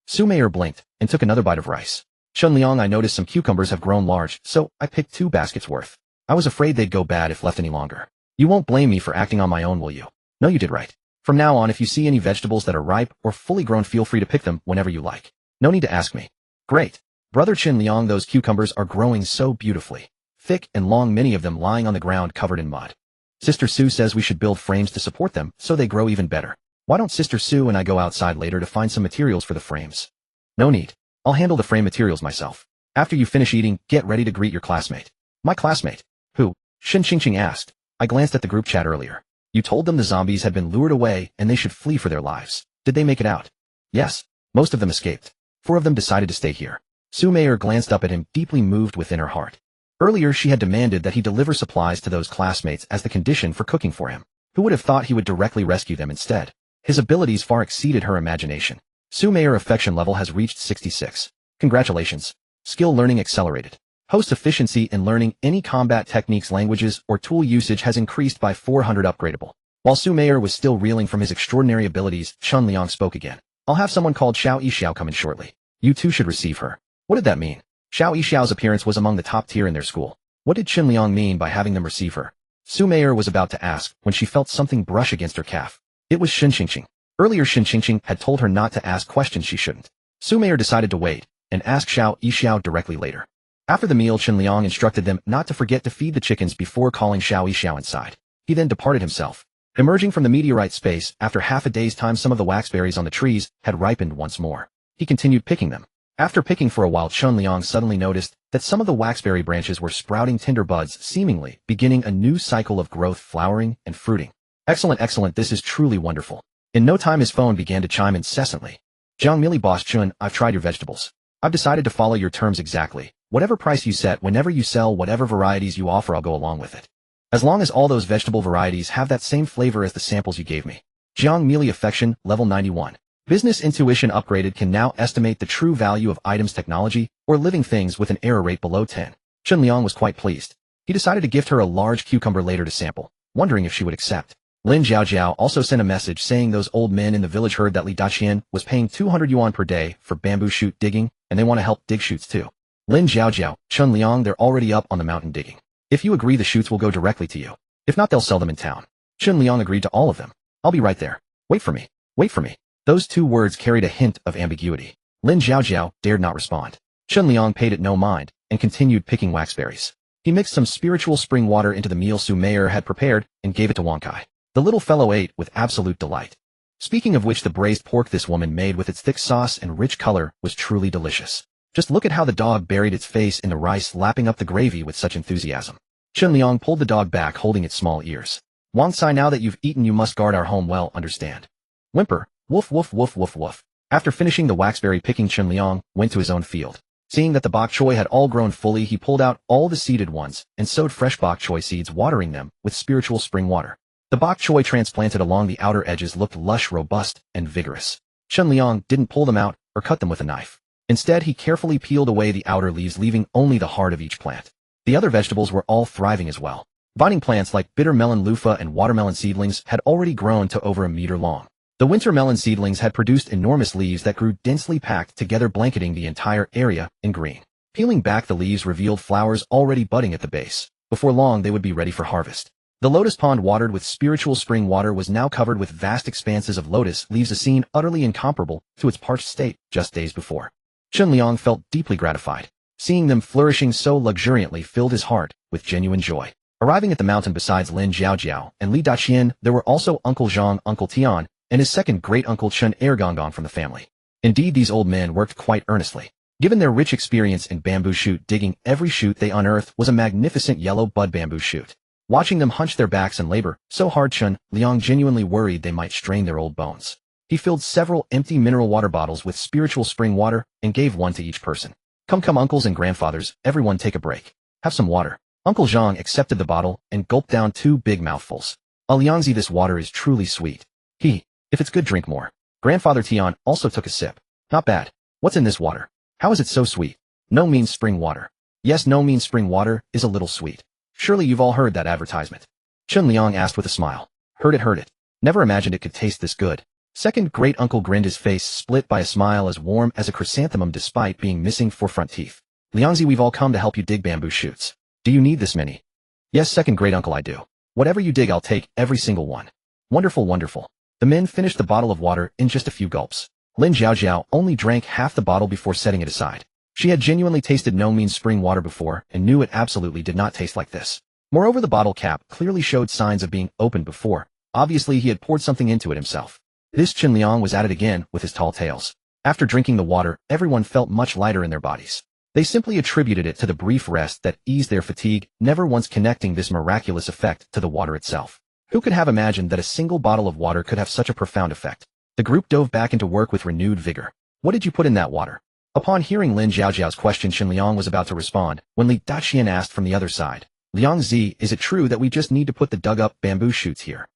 Su Meier blinked and took another bite of rice. Chun Liang, I noticed some cucumbers have grown large, so I picked 2 baskets worth. I was afraid they'd go bad if left any longer. You won't blame me for acting on my own, will you? No, you did right. From now on, if you see any vegetables that are ripe or fully grown, feel free to pick them whenever you like. No need to ask me. Great. Brother Qin Liang, those cucumbers are growing so beautifully. Thick and long, many of them lying on the ground covered in mud. Sister Su says we should build frames to support them so they grow even better. Why don't Sister Su and I go outside later to find some materials for the frames? No need. I'll handle the frame materials myself. After you finish eating, get ready to greet your classmate. My classmate? Who? Shin Qingqing asked. I glanced at the group chat earlier. You told them the zombies had been lured away and they should flee for their lives. Did they make it out? Yes. Most of them escaped. 4 of them decided to stay here. Su Meier glanced up at him, deeply moved within her heart. Earlier she had demanded that he deliver supplies to those classmates as the condition for cooking for him. Who would have thought he would directly rescue them instead? His abilities far exceeded her imagination. Su Meier affection level has reached 66. Congratulations. Skill learning accelerated. Host efficiency in learning any combat techniques, languages, or tool usage has increased by 400 upgradable. While Su Meier was still reeling from his extraordinary abilities, Chun Liang spoke again. I'll have someone called Xiao Yixiao come in shortly. You too should receive her. What did that mean? Xiao Yixiao's appearance was among the top tier in their school. What did Qin Liang mean by having them receive her? Su Meier was about to ask when she felt something brush against her calf. It was Shin Qingqing. Earlier Shin Qingqing had told her not to ask questions she shouldn't. Su Meier decided to wait and ask Xiao Yixiao directly later. After the meal, Qin Liang instructed them not to forget to feed the chickens before calling Xiao Yixiao inside. He then departed himself. Emerging from the meteorite space, after half a day's time, some of the waxberries on the trees had ripened once more. He continued picking them. After picking for a while, Chun Liang suddenly noticed that some of the waxberry branches were sprouting tender buds, seemingly beginning a new cycle of growth, flowering, and fruiting. Excellent, excellent, this is truly wonderful. In no time his phone began to chime incessantly. Jiang Mili Boss Chun, I've tried your vegetables. I've decided to follow your terms exactly. Whatever price you set, whenever you sell, whatever varieties you offer, I'll go along with it. As long as all those vegetable varieties have that same flavor as the samples you gave me. Jiang Mili Affection, level 91. Business intuition upgraded, can now estimate the true value of items, technology, or living things with an error rate below 10. Chun Liang was quite pleased. He decided to gift her a large cucumber later to sample, wondering if she would accept. Lin Jiaojiao also sent a message saying those old men in the village heard that Li Daqian was paying 200 yuan per day for bamboo shoot digging, and they want to help dig shoots too. Lin Jiaojiao, Chun Liang, they're already up on the mountain digging. If you agree, the shoots will go directly to you. If not, they'll sell them in town. Chun Liang agreed to all of them. I'll be right there. Wait for me. Wait for me. Those 2 words carried a hint of ambiguity. Lin Jiaojiao dared not respond. Chun Liang paid it no mind and continued picking waxberries. He mixed some spiritual spring water into the meal Su Meier had prepared and gave it to Wang Kai. The little fellow ate with absolute delight. Speaking of which, the braised pork this woman made with its thick sauce and rich color was truly delicious. Just look at how the dog buried its face in the rice, lapping up the gravy with such enthusiasm. Chun Liang pulled the dog back, holding its small ears. Wang Sai, now that you've eaten, you must guard our home well, understand? Whimper, woof woof woof woof woof. After finishing the waxberry picking, Chun Liang went to his own field. Seeing that the bok choy had all grown fully, he pulled out all the seeded ones and sowed fresh bok choy seeds, watering them with spiritual spring water. The bok choy transplanted along the outer edges looked lush, robust, and vigorous. Chun Liang didn't pull them out or cut them with a knife. Instead, he carefully peeled away the outer leaves, leaving only the heart of each plant. The other vegetables were all thriving as well. Vining plants like bitter melon, loofah, and watermelon seedlings had already grown to over a meter long. The winter melon seedlings had produced enormous leaves that grew densely packed together, blanketing the entire area in green. Peeling back the leaves revealed flowers already budding at the base. Before long, they would be ready for harvest. The lotus pond, watered with spiritual spring water, was now covered with vast expanses of lotus leaves, a scene utterly incomparable to its parched state just days before. Chun Liang felt deeply gratified. Seeing them flourishing so luxuriantly filled his heart with genuine joy. Arriving at the mountain, besides Lin Jiaojiao and Li Daqian, there were also Uncle Zhang, Uncle Tian, and his second great-uncle Chun Ergonggong from the family. Indeed, these old men worked quite earnestly. Given their rich experience in bamboo shoot digging, every shoot they unearthed was a magnificent yellow bud bamboo shoot. Watching them hunch their backs and labor so hard, Chun Liang genuinely worried they might strain their old bones. He filled several empty mineral water bottles with spiritual spring water and gave one to each person. Come, uncles and grandfathers, everyone take a break. Have some water. Uncle Zhang accepted the bottle and gulped down 2 big mouthfuls. Liangzi, this water is truly sweet. If it's good, drink more. Grandfather Tian also took a sip. Not bad. What's in this water? How is it so sweet? No means spring water. Yes, no means spring water is a little sweet. Surely you've all heard that advertisement. Chun Liang asked with a smile. Heard it. Never imagined it could taste this good. Second great uncle grinned, his face split by a smile as warm as a chrysanthemum despite being missing 4 front teeth. Liangzi, we've all come to help you dig bamboo shoots. Do you need this many? Yes, second great uncle, I do. Whatever you dig, I'll take every single one. Wonderful, wonderful. The men finished the bottle of water in just a few gulps. Lin Jiaojiao only drank half the bottle before setting it aside. She had genuinely tasted no means spring water before and knew it absolutely did not taste like this. Moreover, the bottle cap clearly showed signs of being opened before. Obviously, he had poured something into it himself. This Chun Liang was at it again with his tall tales. After drinking the water, everyone felt much lighter in their bodies. They simply attributed it to the brief rest that eased their fatigue, never once connecting this miraculous effect to the water itself. Who could have imagined that a single bottle of water could have such a profound effect? The group dove back into work with renewed vigor. What did you put in that water? Upon hearing Lin Jiaojiao's question, Chun Liang was about to respond when Li Daqian asked from the other side. Liangzi, is it true that we just need to put the dug-up bamboo shoots here?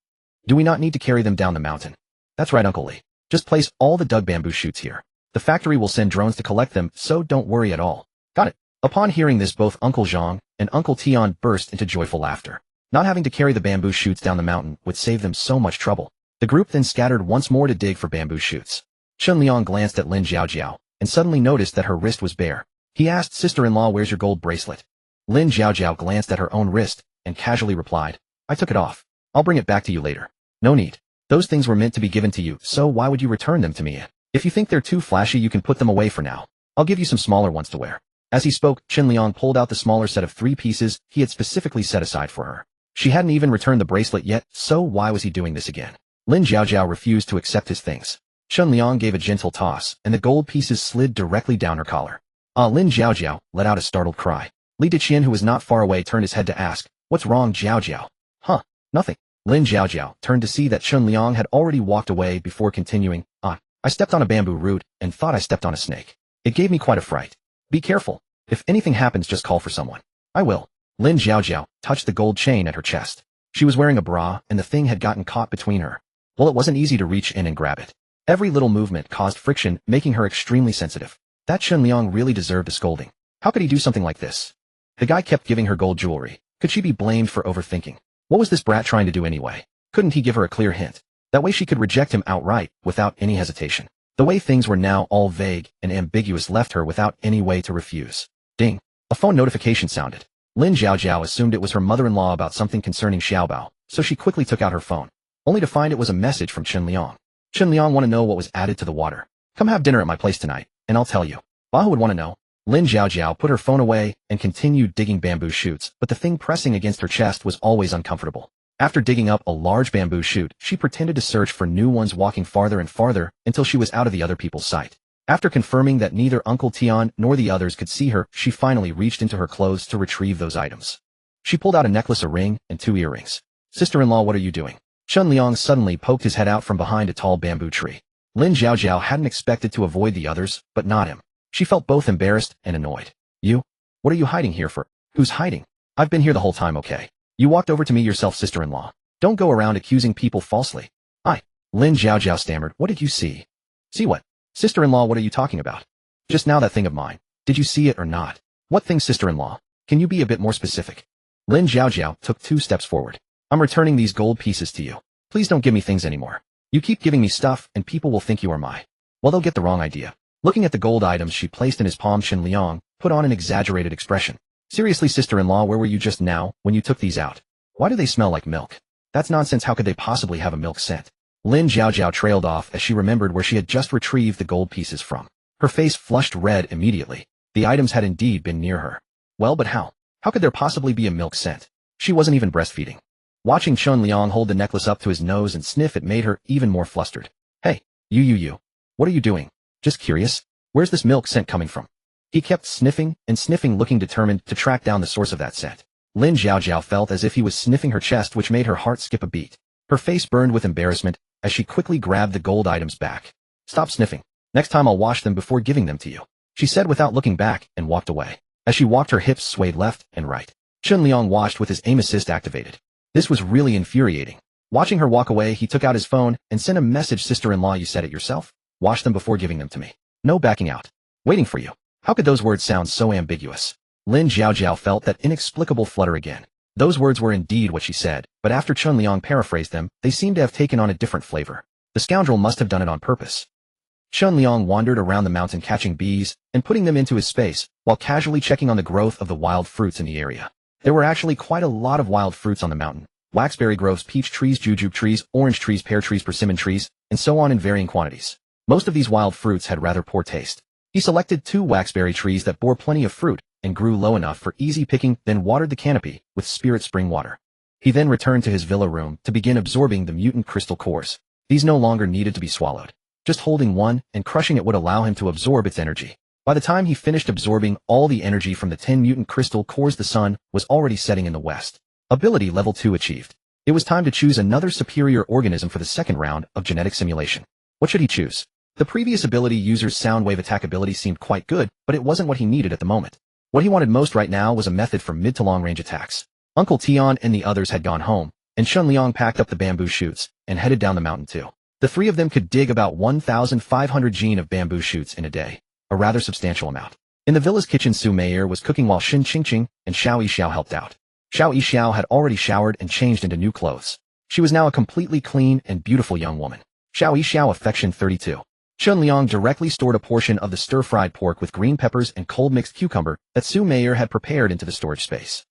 Do we not need to carry them down the mountain? That's right, Uncle Li. Just place all the dug bamboo shoots here. The factory will send drones to collect them, so don't worry at all. Got it. Upon hearing this, both Uncle Zhang and Uncle Tian burst into joyful laughter. Not having to carry the bamboo shoots down the mountain would save them so much trouble. The group then scattered once more to dig for bamboo shoots. Chun Liang glanced at Lin Jiaojiao and suddenly noticed that her wrist was bare. He asked, sister-in-law, where's your gold bracelet? Lin Jiaojiao glanced at her own wrist and casually replied, I took it off. I'll bring it back to you later. No need. Those things were meant to be given to you, so why would you return them to me? If you think they're too flashy, you can put them away for now. I'll give you some smaller ones to wear. As he spoke, Chun Liang pulled out the smaller set of 3 pieces he had specifically set aside for her. She hadn't even returned the bracelet yet, so why was he doing this again? Lin Jiaojiao refused to accept his things. Chun Liang gave a gentle toss, and the gold pieces slid directly down her collar. Lin Jiaojiao let out a startled cry. Li Daqian, who was not far away, turned his head to ask, what's wrong, Jiaojiao? Huh, nothing. Lin Jiaojiao turned to see that Chun Liang had already walked away before continuing, I stepped on a bamboo root and thought I stepped on a snake. It gave me quite a fright. Be careful. If anything happens, just call for someone. I will. Lin Jiaojiao touched the gold chain at her chest. She was wearing a bra, and the thing had gotten caught between her. Well, it wasn't easy to reach in and grab it. Every little movement caused friction, making her extremely sensitive. That Chun Liang really deserved a scolding. How could he do something like this? The guy kept giving her gold jewelry. Could she be blamed for overthinking? What was this brat trying to do anyway? Couldn't he give her a clear hint? That way she could reject him outright, without any hesitation. The way things were now all vague and ambiguous left her without any way to refuse. Ding. A phone notification sounded. Lin Jiaojiao assumed it was her mother-in-law about something concerning Xiaobao, so she quickly took out her phone, only to find it was a message from Chun Liang. Chun Liang want to know what was added to the water. Come have dinner at my place tonight, and I'll tell you. Bahu would want to know. Lin Jiaojiao put her phone away and continued digging bamboo shoots, but the thing pressing against her chest was always uncomfortable. After digging up a large bamboo shoot, she pretended to search for new ones, walking farther and farther until she was out of the other people's sight. After confirming that neither Uncle Tian nor the others could see her, she finally reached into her clothes to retrieve those items. She pulled out a necklace, a ring, and 2 earrings. "Sister-in-law, what are you doing?" Chun Liang suddenly poked his head out from behind a tall bamboo tree. Lin Zhaojiao hadn't expected to avoid the others, but not him. She felt both embarrassed and annoyed. "You? What are you hiding here for?" "Who's hiding? I've been here the whole time, okay? You walked over to me yourself, sister-in-law. Don't go around accusing people falsely." Lin Zhaojiao stammered. "What did you see?" "See what? Sister-in-law, what are you talking about?" "Just now, that thing of mine. Did you see it or not?" "What thing, sister-in-law? Can you be a bit more specific?" Lin Zhaojiao took 2 steps forward. "I'm returning these gold pieces to you. Please don't give me things anymore. You keep giving me stuff and people will think you are well, they'll get the wrong idea." Looking at the gold items she placed in his palm, Chun Liang put on an exaggerated expression. "Seriously, sister-in-law, where were you just now when you took these out? Why do they smell like milk? That's nonsense. How could they possibly have a milk scent?" Lin Zhaojiao trailed off as she remembered where she had just retrieved the gold pieces from. Her face flushed red immediately. The items had indeed been near her. Well, but how? How could there possibly be a milk scent? She wasn't even breastfeeding. Watching Chun Liang hold the necklace up to his nose and sniff it made her even more flustered. "Hey, you. What are you doing? Just curious. Where's this milk scent coming from?" He kept sniffing and sniffing, looking determined to track down the source of that scent. Lin Zhaojiao felt as if he was sniffing her chest, which made her heart skip a beat. Her face burned with embarrassment as she quickly grabbed the gold items back. "Stop sniffing. Next time I'll wash them before giving them to you," she said without looking back, and walked away. As she walked, her hips swayed left and right. Chun Liang watched with his aim assist activated. This was really infuriating. Watching her walk away, he took out his phone and sent a message. "Sister-in-law, you said it yourself. Wash them before giving them to me. No backing out. Waiting for you." How could those words sound so ambiguous? Lin Zhaojiao felt that inexplicable flutter again. Those words were indeed what she said, but after Chun Liang paraphrased them, they seemed to have taken on a different flavor. The scoundrel must have done it on purpose. Chun Liang wandered around the mountain, catching bees and putting them into his space, while casually checking on the growth of the wild fruits in the area. There were actually quite a lot of wild fruits on the mountain. Waxberry groves, peach trees, jujube trees, orange trees, pear trees, persimmon trees, and so on in varying quantities. Most of these wild fruits had rather poor taste. He selected 2 waxberry trees that bore plenty of fruit and grew low enough for easy picking, then watered the canopy with spirit spring water. He then returned to his villa room to begin absorbing the mutant crystal cores. These no longer needed to be swallowed. Just holding one and crushing it would allow him to absorb its energy. By the time he finished absorbing all the energy from the 10 mutant crystal cores, the sun was already setting in the west. Ability level 2 achieved. It was time to choose another superior organism for the second round of genetic simulation. What should he choose? The previous ability user's sound wave attack ability seemed quite good, but it wasn't what he needed at the moment. What he wanted most right now was a method for mid to long range attacks. Uncle Tian and the others had gone home, and Chun Liang packed up the bamboo shoots and headed down the mountain too. The 3 of them could dig about 1,500 gene of bamboo shoots in a day, a rather substantial amount. In the villa's kitchen, Su Meier was cooking while Xin Qingqing and Xiao Yixiao helped out. Xiao Yixiao had already showered and changed into new clothes. She was now a completely clean and beautiful young woman. Xiao Yixiao affection 32. Chun Liang directly stored a portion of the stir-fried pork with green peppers and cold mixed cucumber that Su Meier had prepared into the storage space.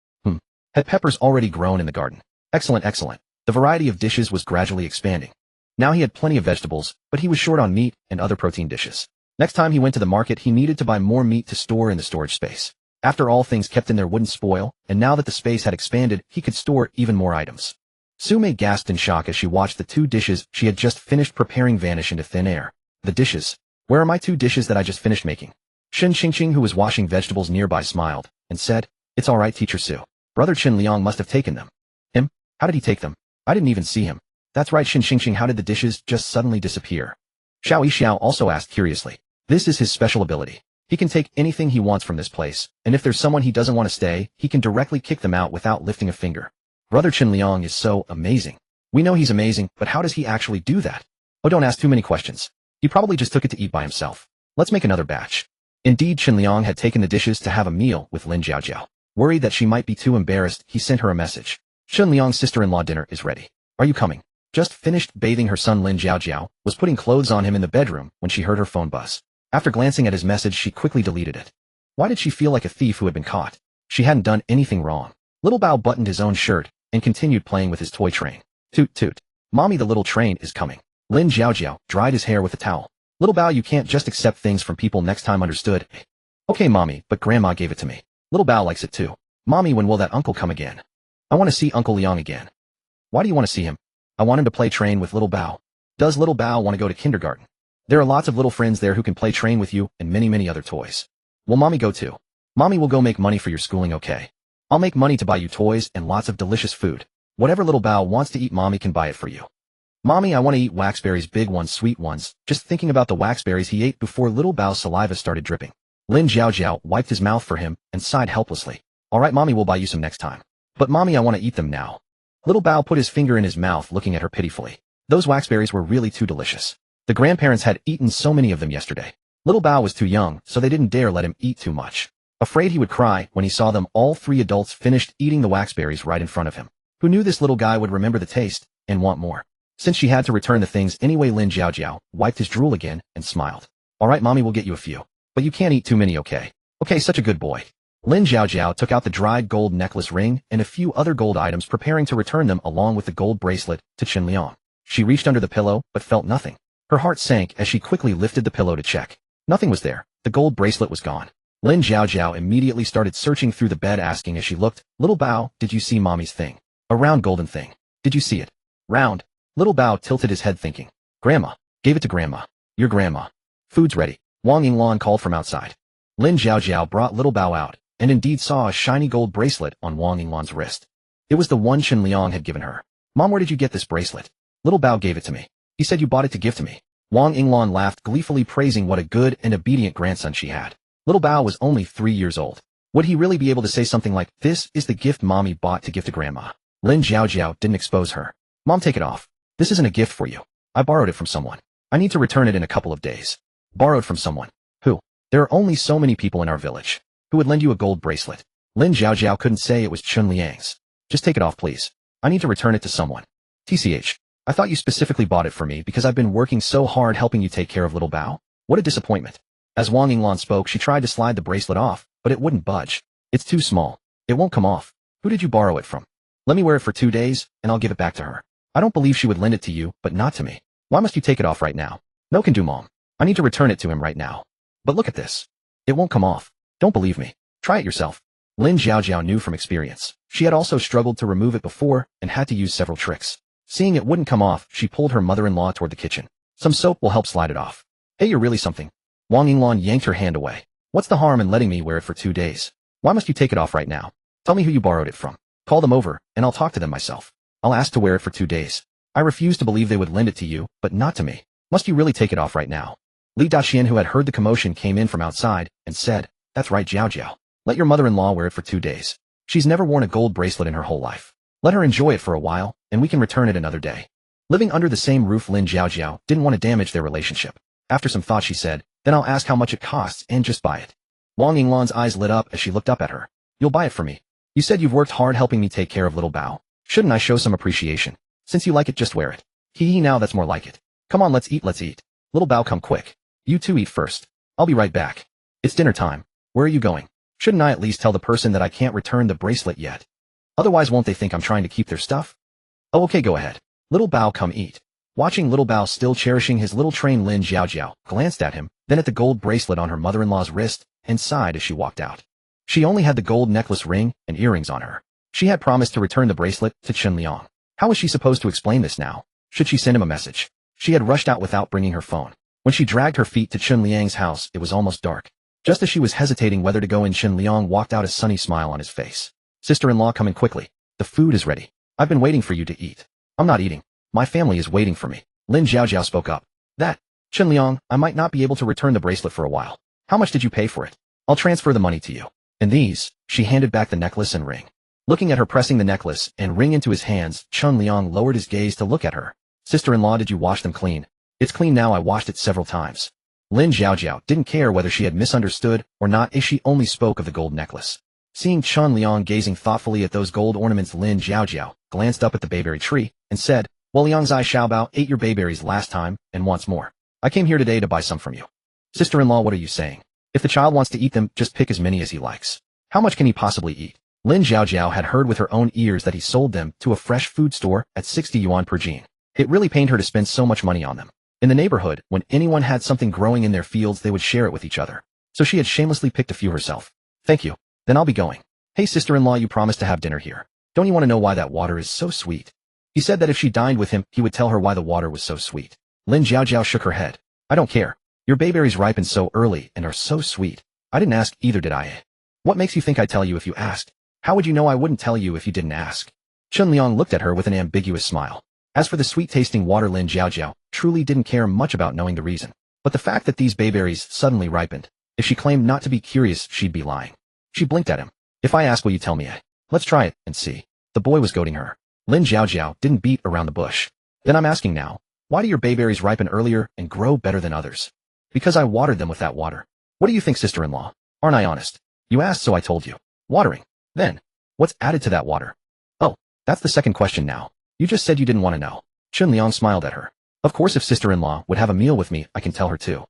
Had peppers already grown in the garden? Excellent. The variety of dishes was gradually expanding. Now he had plenty of vegetables, but he was short on meat and other protein dishes. Next time he went to the market, he needed to buy more meat to store in the storage space. After all, things kept in there wouldn't spoil, and now that the space had expanded, he could store even more items. Su Mei gasped in shock as she watched the 2 dishes she had just finished preparing vanish into thin air. The dishes? Where are my 2 dishes that I just finished making? Xin Qingqing, who was washing vegetables nearby, smiled and said, "It's all right, Teacher Su. Brother Chun Liang must have taken them." "Him? How did he take them? I didn't even see him." "That's right, Xin Qingqing. How did the dishes just suddenly disappear?" Xiao Yixiao also asked curiously. "This is his special ability. He can take anything he wants from this place, and if there's someone he doesn't want to stay, he can directly kick them out without lifting a finger. Brother Chun Liang is so amazing." "We know he's amazing, but how does he actually do that?" "Oh, don't ask too many questions. He probably just took it to eat by himself. Let's make another batch." Indeed, Chun Liang had taken the dishes to have a meal with Lin Zhaojiao. Worried that she might be too embarrassed, he sent her a message. "Chun Liang's sister-in-law dinner is ready. Are you coming?" Just finished bathing her son, Lin Zhaojiao was putting clothes on him in the bedroom when she heard her phone buzz. After glancing at his message, she quickly deleted it. Why did she feel like a thief who had been caught? She hadn't done anything wrong. Little Bao buttoned his own shirt and continued playing with his toy train. Toot toot. "Mommy, the little train is coming." Lin Zhaojiao dried his hair with a towel. "Little Bao, you can't just accept things from people next time, understood?" "Okay, Mommy, but Grandma gave it to me." "Little Bao likes it too." "Mommy, when will that uncle come again? I want to see Uncle Liang again." Why do you want to see him? I want him to play train with little Bao. Does little Bao want to go to kindergarten? There are lots of little friends there who can play train with you and many, many other toys. Will mommy go too? Mommy will go make money for your schooling, okay? I'll make money to buy you toys and lots of delicious food. Whatever little Bao wants to eat, mommy can buy it for you. Mommy, I want to eat waxberries, big ones, sweet ones. Just thinking about the waxberries he ate before little Bao's saliva started dripping. Lin Jiao wiped his mouth for him and sighed helplessly. All right, mommy will buy you some next time. But mommy, I want to eat them now. Little Bao put his finger in his mouth, looking at her pitifully. Those waxberries were really too delicious. The grandparents had eaten so many of them yesterday. Little Bao was too young, so they didn't dare let him eat too much. Afraid he would cry when he saw them, all three adults finished eating the waxberries right in front of him. Who knew this little guy would remember the taste and want more? Since she had to return the things anyway, Lin Jiao wiped his drool again and smiled. All right, mommy will get you a few. But you can't eat too many, okay? Okay, such a good boy. Lin Jiao took out the dried gold necklace ring and a few other gold items, preparing to return them along with the gold bracelet to Chen Liang. She reached under the pillow but felt nothing. Her heart sank as she quickly lifted the pillow to check. Nothing was there. The gold bracelet was gone. Lin Jiao immediately started searching through the bed, asking as she looked, Little Bao, did you see mommy's thing? A round golden thing. Did you see it? Round. Little Bao tilted his head, thinking. Grandma. Gave it to grandma. Your grandma. Food's ready. Wang Yinglan called from outside. Lin Jiao brought little Bao out, and indeed saw a shiny gold bracelet on Wang Yinglan's wrist. It was the one Chen Liang had given her. Mom, where did you get this bracelet? Little Bao gave it to me. He said you bought it to give to me. Wang Yinglan laughed gleefully, praising what a good and obedient grandson she had. Little Bao was only 3 years old. Would he really be able to say something like, this is the gift mommy bought to give to grandma? Lin Jiao didn't expose her. Mom, take it off. This isn't a gift for you. I borrowed it from someone. I need to return it in a couple of days. Borrowed from someone. Who? There are only so many people in our village. Who would lend you a gold bracelet? Lin Jiao couldn't say it was Chun Liang's. Just take it off, please. I need to return it to someone. TCH. I thought you specifically bought it for me because I've been working so hard helping you take care of little Bao. What a disappointment. As Wang Yinglan spoke, she tried to slide the bracelet off, but it wouldn't budge. It's too small. It won't come off. Who did you borrow it from? Let me wear it for 2 days, and I'll give it back to her. I don't believe she would lend it to you, but not to me. Why must you take it off right now? No can do, Mom. I need to return it to him right now. But look at this. It won't come off. Don't believe me. Try it yourself. Lin Jiao knew from experience. She had also struggled to remove it before and had to use several tricks. Seeing it wouldn't come off, she pulled her mother-in-law toward the kitchen. Some soap will help slide it off. Hey, you're really something. Wang Yinglan yanked her hand away. What's the harm in letting me wear it for 2 days? Why must you take it off right now? Tell me who you borrowed it from. Call them over, and I'll talk to them myself. I'll ask to wear it for 2 days. I refuse to believe they would lend it to you, but not to me. Must you really take it off right now? Li Daxian, who had heard the commotion, came in from outside and said, That's right, Jiao. Let your mother-in-law wear it for 2 days. She's never worn a gold bracelet in her whole life. Let her enjoy it for a while, and we can return it another day. Living under the same roof, Lin Jiao didn't want to damage their relationship. After some thought, she said, Then I'll ask how much it costs and just buy it. Wang Yinglan's eyes lit up as she looked up at her. You'll buy it for me. You said you've worked hard helping me take care of little Bao. Shouldn't I show some appreciation? Since you like it, just wear it. Hee, now that's more like it. Come on, let's eat. Little Bao, come quick. You two eat first. I'll be right back. It's dinner time. Where are you going? Shouldn't I at least tell the person that I can't return the bracelet yet? Otherwise, won't they think I'm trying to keep their stuff? Oh, okay, go ahead. Little Bao, come eat. Watching little Bao still cherishing his little train, Lin Jiao glanced at him, then at the gold bracelet on her mother-in-law's wrist, and sighed as she walked out. She only had the gold necklace, ring, and earrings on her. She had promised to return the bracelet to Chen Liang. How was she supposed to explain this now? Should she send him a message? She had rushed out without bringing her phone. When she dragged her feet to Chen Liang's house, it was almost dark. Just as she was hesitating whether to go in, Chen Liang walked out, a sunny smile on his face. Sister-in-law, come in quickly. The food is ready. I've been waiting for you to eat. I'm not eating. My family is waiting for me. Lin Jiao spoke up. That, Chen Liang, I might not be able to return the bracelet for a while. How much did you pay for it? I'll transfer the money to you. And these, she handed back the necklace and ring. Looking at her pressing the necklace and ring into his hands, Chen Liang lowered his gaze to look at her. Sister-in-law, did you wash them clean? It's clean now, I washed it several times. Lin Jiao didn't care whether she had misunderstood or not, as she only spoke of the gold necklace. Seeing Chen Liang gazing thoughtfully at those gold ornaments, Lin Jiao glanced up at the bayberry tree and said, Well, Liang Zai Xiaobao ate your bayberries last time and wants more. I came here today to buy some from you. Sister-in-law, what are you saying? If the child wants to eat them, just pick as many as he likes. How much can he possibly eat? Lin Jiao had heard with her own ears that he sold them to a fresh food store at 60 yuan per jean. It really pained her to spend so much money on them. In the neighborhood, when anyone had something growing in their fields, they would share it with each other. So she had shamelessly picked a few herself. Thank you. Then I'll be going. Hey, sister-in-law, you promised to have dinner here. Don't you want to know why that water is so sweet? He said that if she dined with him, he would tell her why the water was so sweet. Lin Jiaojiao shook her head. I don't care. Your bayberries ripen so early and are so sweet. I didn't ask either, did I? What makes you think I'd tell you if you asked? How would you know I wouldn't tell you if you didn't ask? Chun Liang looked at her with an ambiguous smile. As for the sweet-tasting water, Lin Jiaojiao truly didn't care much about knowing the reason. But the fact that these bayberries suddenly ripened, if she claimed not to be curious, she'd be lying. She blinked at him. If I ask, will you tell me? Let's try it and see. The boy was goading her. Lin Jiaojiao didn't beat around the bush. Then I'm asking now, why do your bayberries ripen earlier and grow better than others? Because I watered them with that water. What do you think, sister-in-law? Aren't I honest? You asked, so I told you. Watering. Then, what's added to that water? Oh, that's the second question now. You just said you didn't want to know. Chun Liang smiled at her. Of course, if sister-in-law would have a meal with me, I can tell her too.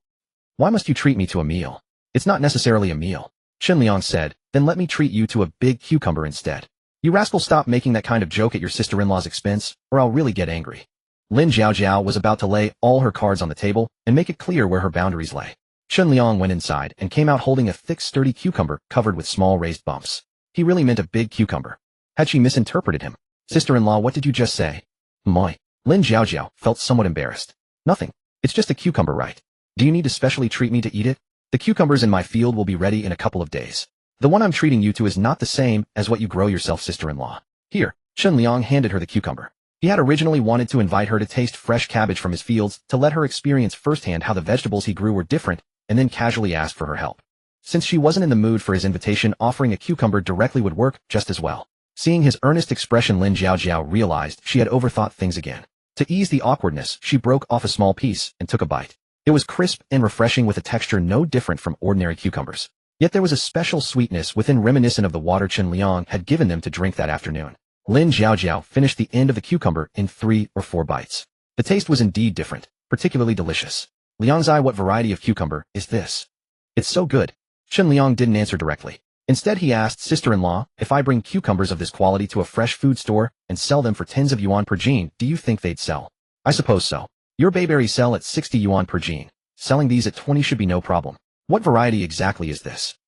Why must you treat me to a meal? It's not necessarily a meal. Chun Liang said, then let me treat you to a big cucumber instead. You rascal, stop making that kind of joke at your sister-in-law's expense, or I'll really get angry. Lin Jiaojiao was about to lay all her cards on the table and make it clear where her boundaries lay. Chun Liang went inside and came out holding a thick, sturdy cucumber covered with small raised bumps. He really meant a big cucumber. Had she misinterpreted him? Sister-in-law, what did you just say? Moi. Lin Jiaojiao felt somewhat embarrassed. Nothing. It's just a cucumber, right? Do you need to specially treat me to eat it? The cucumbers in my field will be ready in a couple of days. The one I'm treating you to is not the same as what you grow yourself, sister-in-law. Here, Chun Liang handed her the cucumber. He had originally wanted to invite her to taste fresh cabbage from his fields to let her experience firsthand how the vegetables he grew were different, and then casually asked for her help. Since she wasn't in the mood for his invitation, offering a cucumber directly would work just as well. Seeing his earnest expression, Lin Jiaojiao realized she had overthought things again. To ease the awkwardness, she broke off a small piece and took a bite. It was crisp and refreshing with a texture no different from ordinary cucumbers. Yet there was a special sweetness within, reminiscent of the water Chun Liang had given them to drink that afternoon. Lin Jiaojiao finished the end of the cucumber in 3 or 4 bites. The taste was indeed different, particularly delicious. Liangzai, what variety of cucumber is this? It's so good. Chun Liang didn't answer directly. Instead, he asked, sister-in-law, if I bring cucumbers of this quality to a fresh food store and sell them for tens of yuan per gene, do you think they'd sell? I suppose so. Your bayberries sell at 60 yuan per gene. Selling these at 20 should be no problem. What variety exactly is this?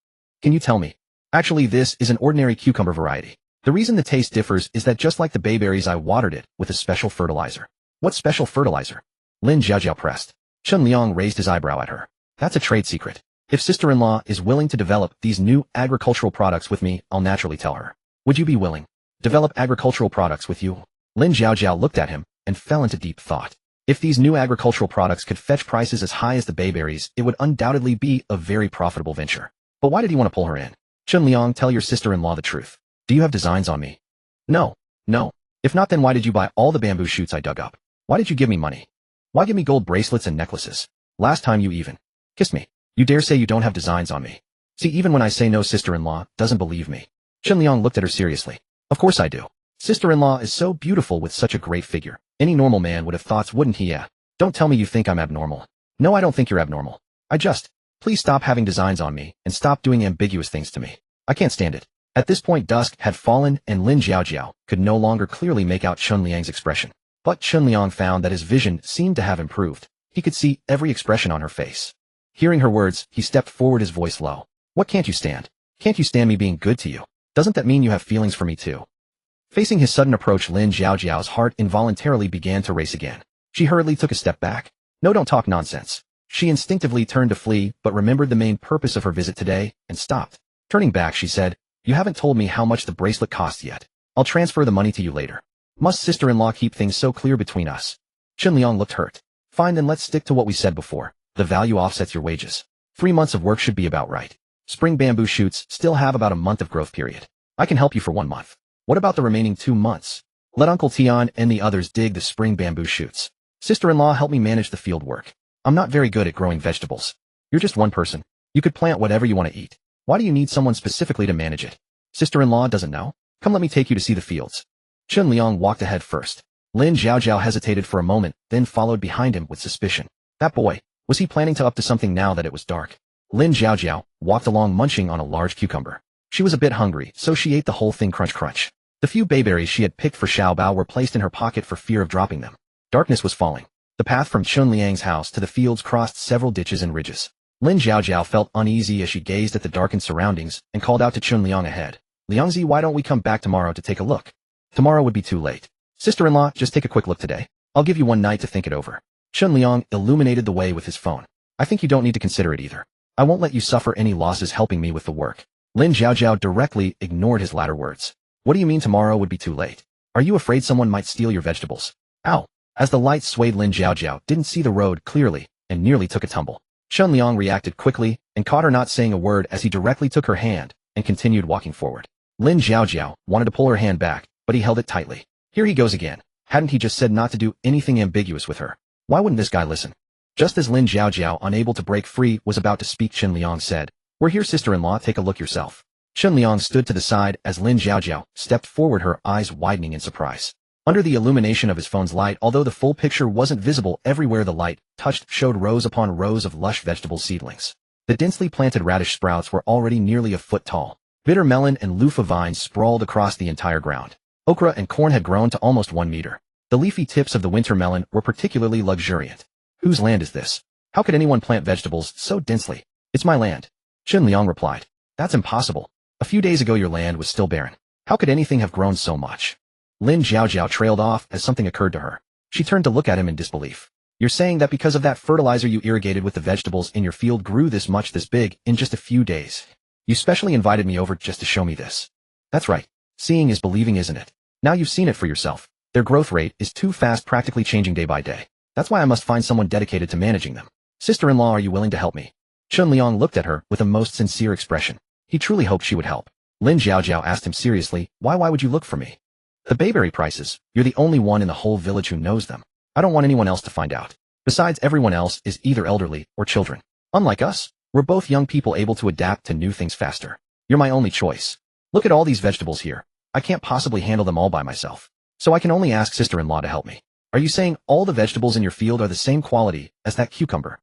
Can you tell me? Actually, this is an ordinary cucumber variety. The reason the taste differs is that just like the bayberries, I watered it with a special fertilizer. What special fertilizer? Lin Jiaojiao pressed. Chun Liang raised his eyebrow at her. That's a trade secret. If sister-in-law is willing to develop these new agricultural products with me, I'll naturally tell her. Would you be willing? Develop agricultural products with you? Lin Jiaojiao looked at him and fell into deep thought. If these new agricultural products could fetch prices as high as the bayberries, it would undoubtedly be a very profitable venture. But why did he want to pull her in? Chun Liang, tell your sister-in-law the truth. Do you have designs on me? No. If not, then why did you buy all the bamboo shoots I dug up? Why did you give me money? Why give me gold bracelets and necklaces? Last time you even kissed me. You dare say you don't have designs on me? See, even when I say no, sister-in-law doesn't believe me. Chun Liang looked at her seriously. Of course I do. Sister-in-law is so beautiful with such a great figure. Any normal man would have thoughts, wouldn't he? Yeah. Don't tell me you think I'm abnormal. No, I don't think you're abnormal. Please stop having designs on me and stop doing ambiguous things to me. I can't stand it. At this point, dusk had fallen and Lin Jiaojiao could no longer clearly make out Chun Liang's expression. But Chun Liang found that his vision seemed to have improved. He could see every expression on her face. Hearing her words, he stepped forward, his voice low. What can't you stand? Can't you stand me being good to you? Doesn't that mean you have feelings for me too? Facing his sudden approach, Lin Jiaojiao's heart involuntarily began to race again. She hurriedly took a step back. No, don't talk nonsense. She instinctively turned to flee, but remembered the main purpose of her visit today, and stopped. Turning back, she said, you haven't told me how much the bracelet costs yet. I'll transfer the money to you later. Must sister-in-law keep things so clear between us? Chun Liang looked hurt. Fine, then let's stick to what we said before. The value offsets your wages. 3 months of work should be about right. Spring bamboo shoots still have about a month of growth period. I can help you for 1 month. What about the remaining 2 months? Let Uncle Tian and the others dig the spring bamboo shoots. Sister-in-law, help me manage the field work. I'm not very good at growing vegetables. You're just one person. You could plant whatever you want to eat. Why do you need someone specifically to manage it? Sister-in-law doesn't know? Come, let me take you to see the fields. Chun Liang walked ahead first. Lin Jiaojiao hesitated for a moment, then followed behind him with suspicion. That boy, was he planning to up to something now that it was dark? Lin Jiaojiao walked along munching on a large cucumber. She was a bit hungry, so she ate the whole thing crunch crunch. The few bayberries she had picked for Xiao Bao were placed in her pocket for fear of dropping them. Darkness was falling. The path from Chun Liang's house to the fields crossed several ditches and ridges. Lin Jiaojiao felt uneasy as she gazed at the darkened surroundings and called out to Chun Liang ahead. Liangzi, why don't we come back tomorrow to take a look? Tomorrow would be too late. Sister-in-law, just take a quick look today. I'll give you one night to think it over. Chun Liang illuminated the way with his phone. I think you don't need to consider it either. I won't let you suffer any losses helping me with the work. Lin Zhaojiao directly ignored his latter words. What do you mean tomorrow would be too late? Are you afraid someone might steal your vegetables? Ow! As the light swayed, Lin Zhaojiao didn't see the road clearly and nearly took a tumble. Chun Liang reacted quickly and caught her not saying a word as he directly took her hand and continued walking forward. Lin Zhaojiao wanted to pull her hand back, but he held it tightly. Here he goes again. Hadn't he just said not to do anything ambiguous with her? Why wouldn't this guy listen? Just as Lin Zhaojiao, unable to break free, was about to speak, Chun Liang said, "We're here, sister-in-law, take a look yourself." Chun Liang stood to the side as Lin Zhaojiao stepped forward, her eyes widening in surprise. Under the illumination of his phone's light, although the full picture wasn't visible everywhere the light touched, showed rows upon rows of lush vegetable seedlings. The densely planted radish sprouts were already nearly a foot tall. Bitter melon and loofah vines sprawled across the entire ground. Okra and corn had grown to almost 1 meter. The leafy tips of the winter melon were particularly luxuriant. Whose land is this? How could anyone plant vegetables so densely? It's my land. Chun Liang replied. That's impossible. A few days ago your land was still barren. How could anything have grown so much? Lin Zhaojiao trailed off as something occurred to her. She turned to look at him in disbelief. You're saying that because of that fertilizer you irrigated with the vegetables in your field grew this much, this big, in just a few days? You specially invited me over just to show me this. That's right. Seeing is believing, isn't it? Now you've seen it for yourself. Their growth rate is too fast, practically changing day by day. That's why I must find someone dedicated to managing them. Sister-in-law, are you willing to help me? Chun Liang looked at her with a most sincere expression. He truly hoped she would help. Lin Zhaojiao asked him seriously, why would you look for me? The bayberry prices. You're the only one in the whole village who knows them. I don't want anyone else to find out. Besides, everyone else is either elderly or children. Unlike us, we're both young people able to adapt to new things faster. You're my only choice. Look at all these vegetables here. I can't possibly handle them all by myself. So I can only ask sister-in-law to help me. Are you saying all the vegetables in your field are the same quality as that cucumber?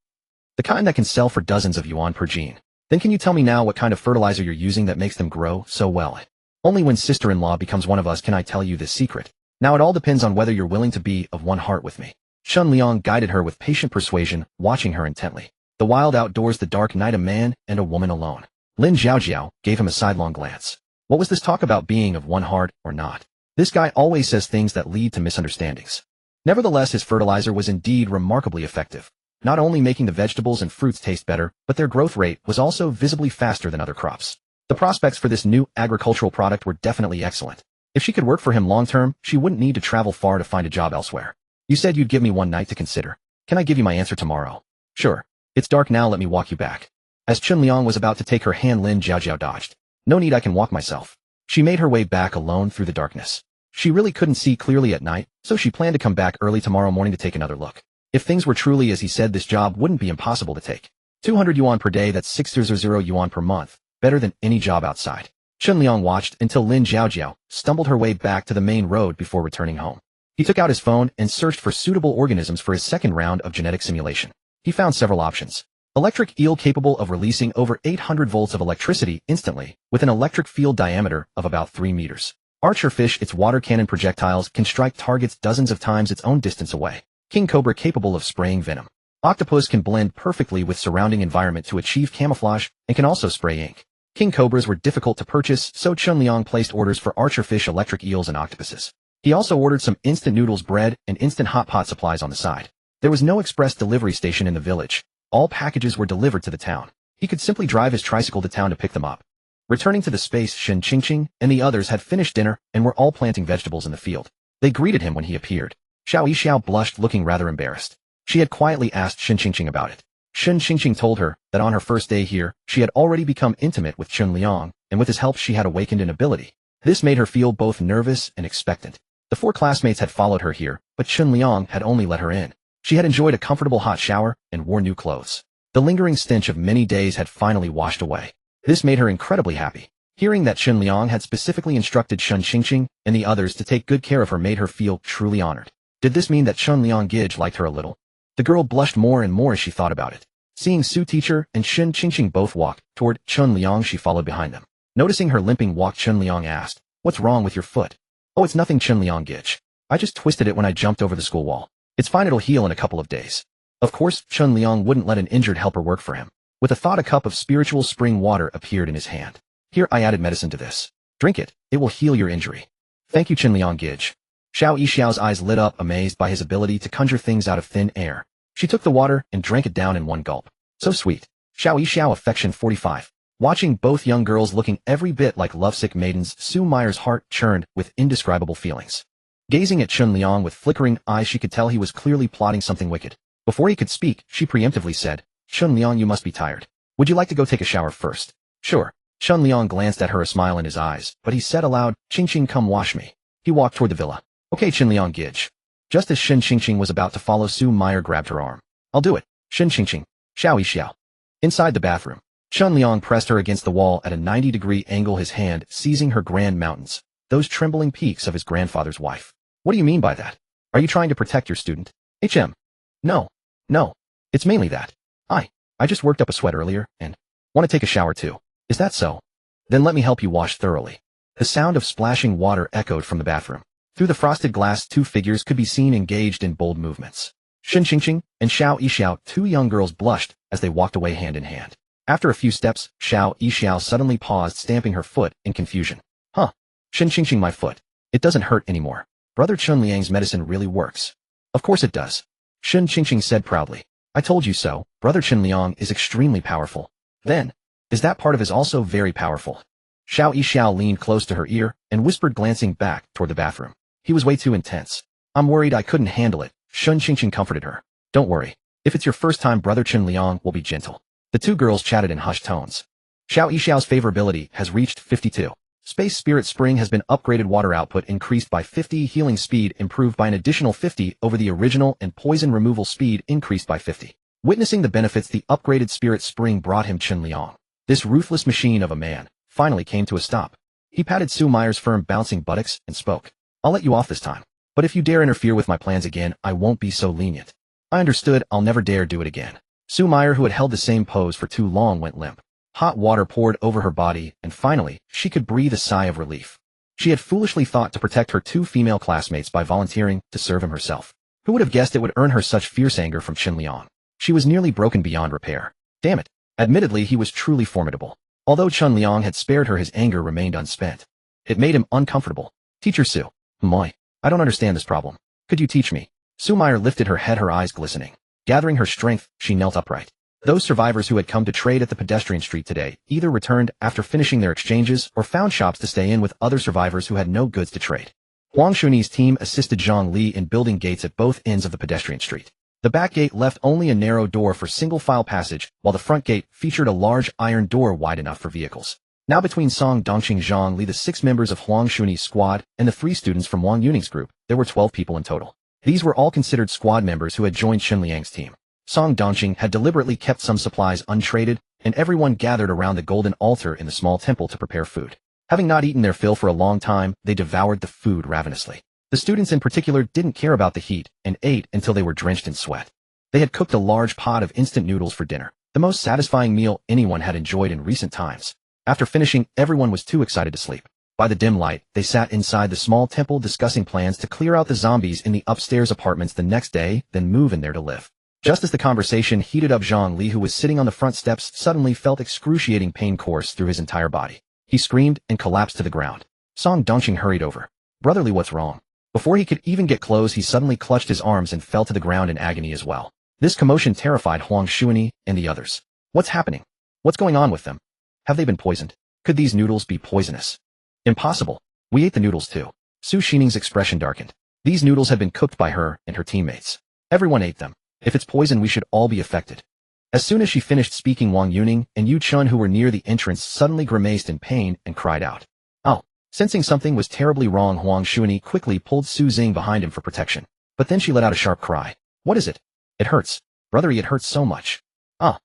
The kind that can sell for dozens of yuan per gene. Then can you tell me now what kind of fertilizer you're using that makes them grow so well? Only when sister-in-law becomes one of us can I tell you this secret. Now it all depends on whether you're willing to be of one heart with me. Chun Liang guided her with patient persuasion, watching her intently. The wild outdoors, the dark night, a man and a woman alone. Lin Zhaojiao gave him a sidelong glance. What was this talk about being of one heart or not? This guy always says things that lead to misunderstandings. Nevertheless, his fertilizer was indeed remarkably effective, not only making the vegetables and fruits taste better, but their growth rate was also visibly faster than other crops. The prospects for this new agricultural product were definitely excellent. If she could work for him long-term, she wouldn't need to travel far to find a job elsewhere. You said you'd give me one night to consider. Can I give you my answer tomorrow? Sure. It's dark now, let me walk you back. As Chun Liang was about to take her hand, Lin Zhaojiao dodged. No need, I can walk myself. She made her way back alone through the darkness. She really couldn't see clearly at night, so she planned to come back early tomorrow morning to take another look. If things were truly as he said, this job wouldn't be impossible to take. 200 yuan per day, that's 600 yuan per month, better than any job outside. Chun Liang watched until Lin Zhaojiao stumbled her way back to the main road before returning home. He took out his phone and searched for suitable organisms for his second round of genetic simulation. He found several options. Electric eel capable of releasing over 800 volts of electricity instantly, with an electric field diameter of about 3 meters. Archer fish, its water cannon projectiles can strike targets dozens of times its own distance away. King cobra capable of spraying venom. Octopus can blend perfectly with surrounding environment to achieve camouflage and can also spray ink. King cobras were difficult to purchase, so Chun Liang placed orders for archer fish, electric eels, and octopuses. He also ordered some instant noodles, bread, and instant hot pot supplies on the side. There was no express delivery station in the village. All packages were delivered to the town. He could simply drive his tricycle to town to pick them up. Returning to the space, Shen Qingqing and the others had finished dinner and were all planting vegetables in the field. They greeted him when he appeared. Xiao Yixiao blushed, looking rather embarrassed. She had quietly asked Shen Qingqing about it. Shen Qingqing told her that on her first day here, she had already become intimate with Chun Liang, and with his help she had awakened an ability. This made her feel both nervous and expectant. The 4 classmates had followed her here, but Chun Liang had only let her in. She had enjoyed a comfortable hot shower and wore new clothes. The lingering stench of many days had finally washed away. This made her incredibly happy. Hearing that Chun Liang had specifically instructed Shen Qingqing and the others to take good care of her made her feel truly honored. Did this mean that Chun Liang Gij liked her a little? The girl blushed more and more as she thought about it. Seeing Su teacher and Shen Qingqing both walk toward Chun Liang, she followed behind them. Noticing her limping walk, Chun Liang asked, "What's wrong with your foot?" "Oh, it's nothing, Chun Liang Gij. I just twisted it when I jumped over the school wall. It's fine, it'll heal in a couple of days." Of course, Chun Liang wouldn't let an injured helper work for him. With a thought, a cup of spiritual spring water appeared in his hand. "Here, I added medicine to this. Drink it, it will heal your injury." "Thank you, Chun Liang Gij." Xiao Yixiao's eyes lit up, amazed by his ability to conjure things out of thin air. She took the water and drank it down in one gulp. So sweet. Xiao Yixiao affection 45. Watching both young girls looking every bit like lovesick maidens, Su Meyer's heart churned with indescribable feelings. Gazing at Chun Liang with flickering eyes, she could tell he was clearly plotting something wicked. Before he could speak, she preemptively said, "Chun Liang, you must be tired. Would you like to go take a shower first?" "Sure." Chun Liang glanced at her, a smile in his eyes, but he said aloud, "Ching Ching, come wash me." He walked toward the villa. "Okay, Chun Liang, gidge." Just as Ching Ching was about to follow, Su Meyer grabbed her arm. "I'll do it." Ching Ching. Xiao Yixiao. Inside the bathroom, Chun Liang pressed her against the wall at a 90-degree angle, his hand seizing her grand mountains, those trembling peaks of his grandfather's wife. "What do you mean by that? Are you trying to protect your student?" No. It's mainly that. I just worked up a sweat earlier, and want to take a shower too. Is that so? Then let me help you wash thoroughly. The sound of splashing water echoed from the bathroom. Through the frosted glass, two figures could be seen engaged in bold movements. Ching Ching and Xiao Yixiao, two young girls, blushed as they walked away hand in hand. After a few steps, Xiao Yixiao suddenly paused, stamping her foot in confusion. "Huh. Ching Ching, my foot. It doesn't hurt anymore. Brother Chun Liang's medicine really works." "Of course it does," Ching Ching said proudly. "I told you so. Brother Chun Liang is extremely powerful." "Then, is that part of is also very powerful?" Xiao Yixiao leaned close to her ear and whispered, glancing back toward the bathroom. "He was way too intense. I'm worried I couldn't handle it." Ching Ching comforted her. "Don't worry. If it's your first time, Brother Chun Liang will be gentle." The two girls chatted in hushed tones. Xiao Yixiao's favorability has reached 52. Space Spirit Spring has been upgraded, water output increased by 50, healing speed improved by an additional 50 over the original, and poison removal speed increased by 50. Witnessing the benefits the upgraded Spirit Spring brought him, Chun Liang, this ruthless machine of a man, finally came to a stop. He patted Su Meyer's firm, bouncing buttocks and spoke. "I'll let you off this time. But if you dare interfere with my plans again, I won't be so lenient." "I understood. I'll never dare do it again." Su Meyer, who had held the same pose for too long, went limp. Hot water poured over her body, and finally, she could breathe a sigh of relief. She had foolishly thought to protect her two female classmates by volunteering to serve him herself. Who would have guessed it would earn her such fierce anger from Chun Liang? She was nearly broken beyond repair. Damn it. Admittedly, he was truly formidable. Although Chun Liang had spared her, his anger remained unspent. It made him uncomfortable. "Teacher Su. Moi. I don't understand this problem. Could you teach me?" Su Meyer lifted her head, her eyes glistening. Gathering her strength, she knelt upright. Those survivors who had come to trade at the pedestrian street today either returned after finishing their exchanges or found shops to stay in with other survivors who had no goods to trade. Huang Shuni's team assisted Zhang Li in building gates at both ends of the pedestrian street. The back gate left only a narrow door for single-file passage, while the front gate featured a large iron door wide enough for vehicles. Now between Song Dongqing, Zhang Li, the 6 members of Huang Shuni's squad, and the 3 students from Wang Yuning's group, there were 12 people in total. These were all considered squad members who had joined Chun Liang's team. Song Dongqing had deliberately kept some supplies untraded, and everyone gathered around the golden altar in the small temple to prepare food. Having not eaten their fill for a long time, they devoured the food ravenously. The students in particular didn't care about the heat and ate until they were drenched in sweat. They had cooked a large pot of instant noodles for dinner, the most satisfying meal anyone had enjoyed in recent times. After finishing, everyone was too excited to sleep. By the dim light, they sat inside the small temple discussing plans to clear out the zombies in the upstairs apartments the next day, then move in there to live. Just as the conversation heated up, Zhang Li, who was sitting on the front steps, suddenly felt excruciating pain course through his entire body. He screamed and collapsed to the ground. Song Dongqing hurried over. "Brotherly, what's wrong?" Before he could even get close, he suddenly clutched his arms and fell to the ground in agony as well. This commotion terrified Huang Shuni and the others. "What's happening? What's going on with them? Have they been poisoned? Could these noodles be poisonous?" "Impossible. We ate the noodles too." Su Xining's expression darkened. These noodles had been cooked by her and her teammates. Everyone ate them. If it's poison, we should all be affected. As soon as she finished speaking, Wang Yuning and Yu Chun, who were near the entrance, suddenly grimaced in pain and cried out. "Oh!" Sensing something was terribly wrong, Huang Shuni quickly pulled Su Xing behind him for protection. But then she let out a sharp cry. "What is it?" "It hurts. Brothery, it hurts so much." "Ah."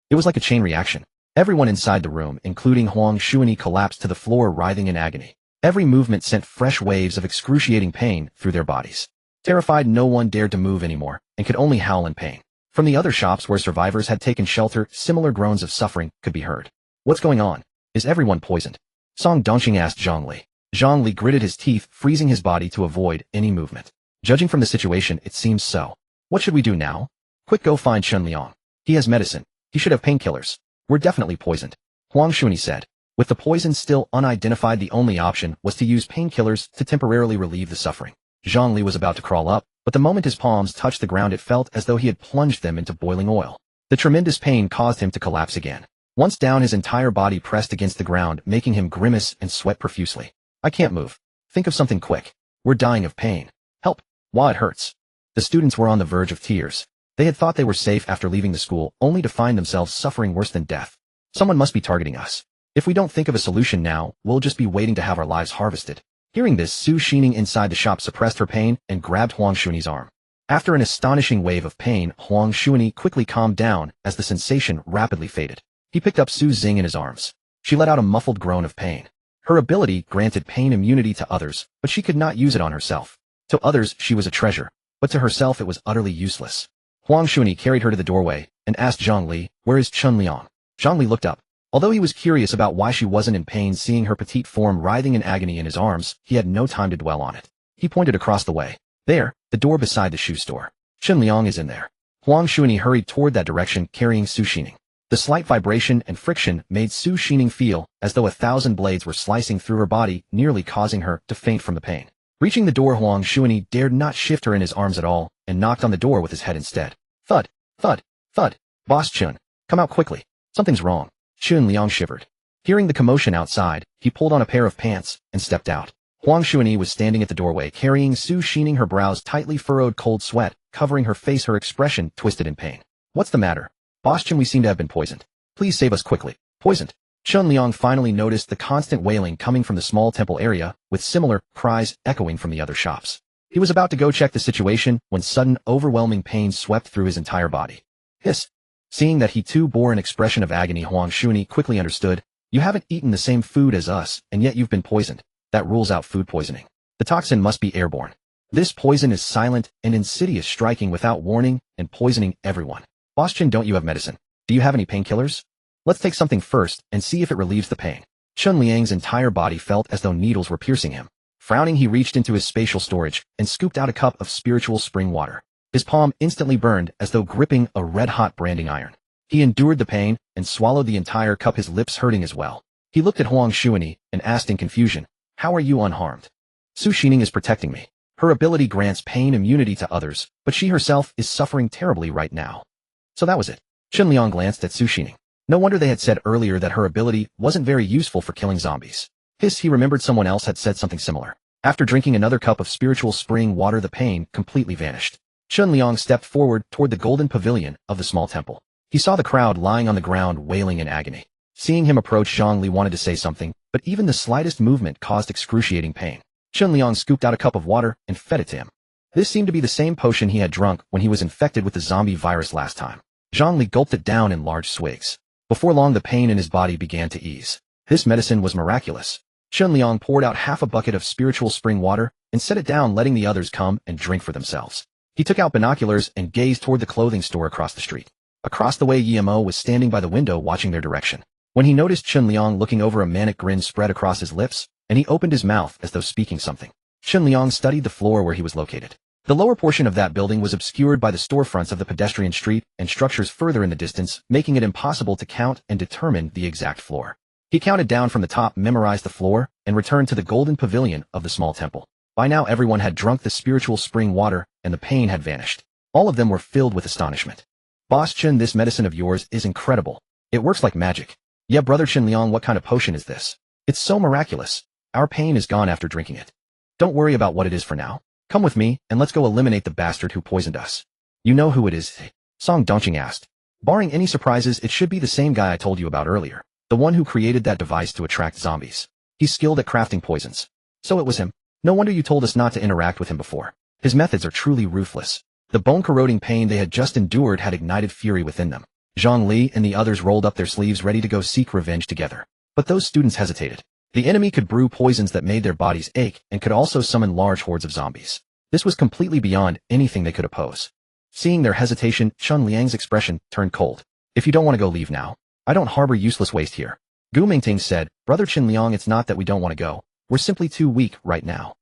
It was like a chain reaction. Everyone inside the room, including Huang Shuni, collapsed to the floor, writhing in agony. Every movement sent fresh waves of excruciating pain through their bodies. Terrified, no one dared to move anymore, and could only howl in pain. From the other shops where survivors had taken shelter, similar groans of suffering could be heard. "What's going on? Is everyone poisoned?" Song Dongqing asked Zhang Li. Zhang Li gritted his teeth, freezing his body to avoid any movement. "Judging from the situation, it seems so. What should we do now?" "Quick, go find Chun Liang. He has medicine. He should have painkillers. We're definitely poisoned," Huang Shuni said. With the poison still unidentified, the only option was to use painkillers to temporarily relieve the suffering. Zhang Li was about to crawl up, but the moment his palms touched the ground it felt as though he had plunged them into boiling oil. The tremendous pain caused him to collapse again. Once down, his entire body pressed against the ground, making him grimace and sweat profusely. I can't move. Think of something quick. We're dying of pain. Help. Why it hurts. The students were on the verge of tears. They had thought they were safe after leaving the school, only to find themselves suffering worse than death. Someone must be targeting us. If we don't think of a solution now, we'll just be waiting to have our lives harvested. Hearing this, Su Xining inside the shop suppressed her pain and grabbed Huang Xuani's arm. After an astonishing wave of pain, Huang Xuani quickly calmed down as the sensation rapidly faded. He picked up Su Xing in his arms. She let out a muffled groan of pain. Her ability granted pain immunity to others, but she could not use it on herself. To others, she was a treasure, but to herself it was utterly useless. Huang Xuani carried her to the doorway and asked Zhang Li, "Where is Chun Liang?" Zhang Li looked up. Although he was curious about why she wasn't in pain seeing her petite form writhing in agony in his arms, he had no time to dwell on it. He pointed across the way. There, the door beside the shoe store. Chun Liang is in there. Huang Xuani hurried toward that direction carrying Su Xining. The slight vibration and friction made Su Xining feel as though 1,000 blades were slicing through her body, nearly causing her to faint from the pain. Reaching the door, Huang Xuani dared not shift her in his arms at all and knocked on the door with his head instead. Thud, thud, thud. Boss Chun, come out quickly. Something's wrong. Chun Liang shivered. Hearing the commotion outside, he pulled on a pair of pants and stepped out. Huang Xuani was standing at the doorway carrying Su Xining, her brows tightly furrowed, cold sweat covering her face, her expression twisted in pain. What's the matter? Boss Chun, we seem to have been poisoned. Please save us quickly. Poisoned? Chun Liang finally noticed the constant wailing coming from the small temple area, with similar cries echoing from the other shops. He was about to go check the situation when sudden, overwhelming pain swept through his entire body. Hiss. Seeing that he too bore an expression of agony, Huang Xuani quickly understood. You haven't eaten the same food as us, and yet you've been poisoned. That rules out food poisoning. The toxin must be airborne. This poison is silent and insidious, striking without warning and poisoning everyone. Boss Chun, don't you have medicine? Do you have any painkillers? Let's take something first and see if it relieves the pain. Chun Liang's entire body felt as though needles were piercing him. Frowning, he reached into his spatial storage and scooped out a cup of spiritual spring water. His palm instantly burned as though gripping a red-hot branding iron. He endured the pain and swallowed the entire cup, his lips hurting as well. He looked at Huang Xuani and asked in confusion, "How are you unharmed?" Su Xining is protecting me. Her ability grants pain immunity to others, but she herself is suffering terribly right now. So that was it. Chun Liang glanced at Su Xining. No wonder they had said earlier that her ability wasn't very useful for killing zombies. He remembered someone else had said something similar. After drinking another cup of spiritual spring water, the pain completely vanished. Chun Liang stepped forward toward the golden pavilion of the small temple. He saw the crowd lying on the ground wailing in agony. Seeing him approach, Zhang Li wanted to say something, but even the slightest movement caused excruciating pain. Chun Liang scooped out a cup of water and fed it to him. This seemed to be the same potion he had drunk when he was infected with the zombie virus last time. Zhang Li gulped it down in large swigs. Before long, the pain in his body began to ease. This medicine was miraculous. Chun Liang poured out half a bucket of spiritual spring water and set it down, letting the others come and drink for themselves. He took out binoculars and gazed toward the clothing store across the street. Across the way, Yimo was standing by the window watching their direction. When he noticed Chun Liang looking over, a manic grin spread across his lips, and he opened his mouth as though speaking something. Chun Liang studied the floor where he was located. The lower portion of that building was obscured by the storefronts of the pedestrian street and structures further in the distance, making it impossible to count and determine the exact floor. He counted down from the top, memorized the floor, and returned to the golden pavilion of the small temple. By now everyone had drunk the spiritual spring water, and the pain had vanished. All of them were filled with astonishment. Boss Chun, this medicine of yours is incredible. It works like magic. Yeah, brother Chun Liang, what kind of potion is this? It's so miraculous. Our pain is gone after drinking it. Don't worry about what it is for now. Come with me, and let's go eliminate the bastard who poisoned us. You know who it is? Song Dongqing asked. Barring any surprises, it should be the same guy I told you about earlier. The one who created that device to attract zombies. He's skilled at crafting poisons. So it was him. No wonder you told us not to interact with him before. His methods are truly ruthless. The bone-corroding pain they had just endured had ignited fury within them. Zhang Li and the others rolled up their sleeves, ready to go seek revenge together. But those students hesitated. The enemy could brew poisons that made their bodies ache and could also summon large hordes of zombies. This was completely beyond anything they could oppose. Seeing their hesitation, Chun Liang's expression turned cold. If you don't want to go, leave now. I don't harbor useless waste here. Gu Mingting said, Brother Chun Liang, it's not that we don't want to go. We're simply too weak right now.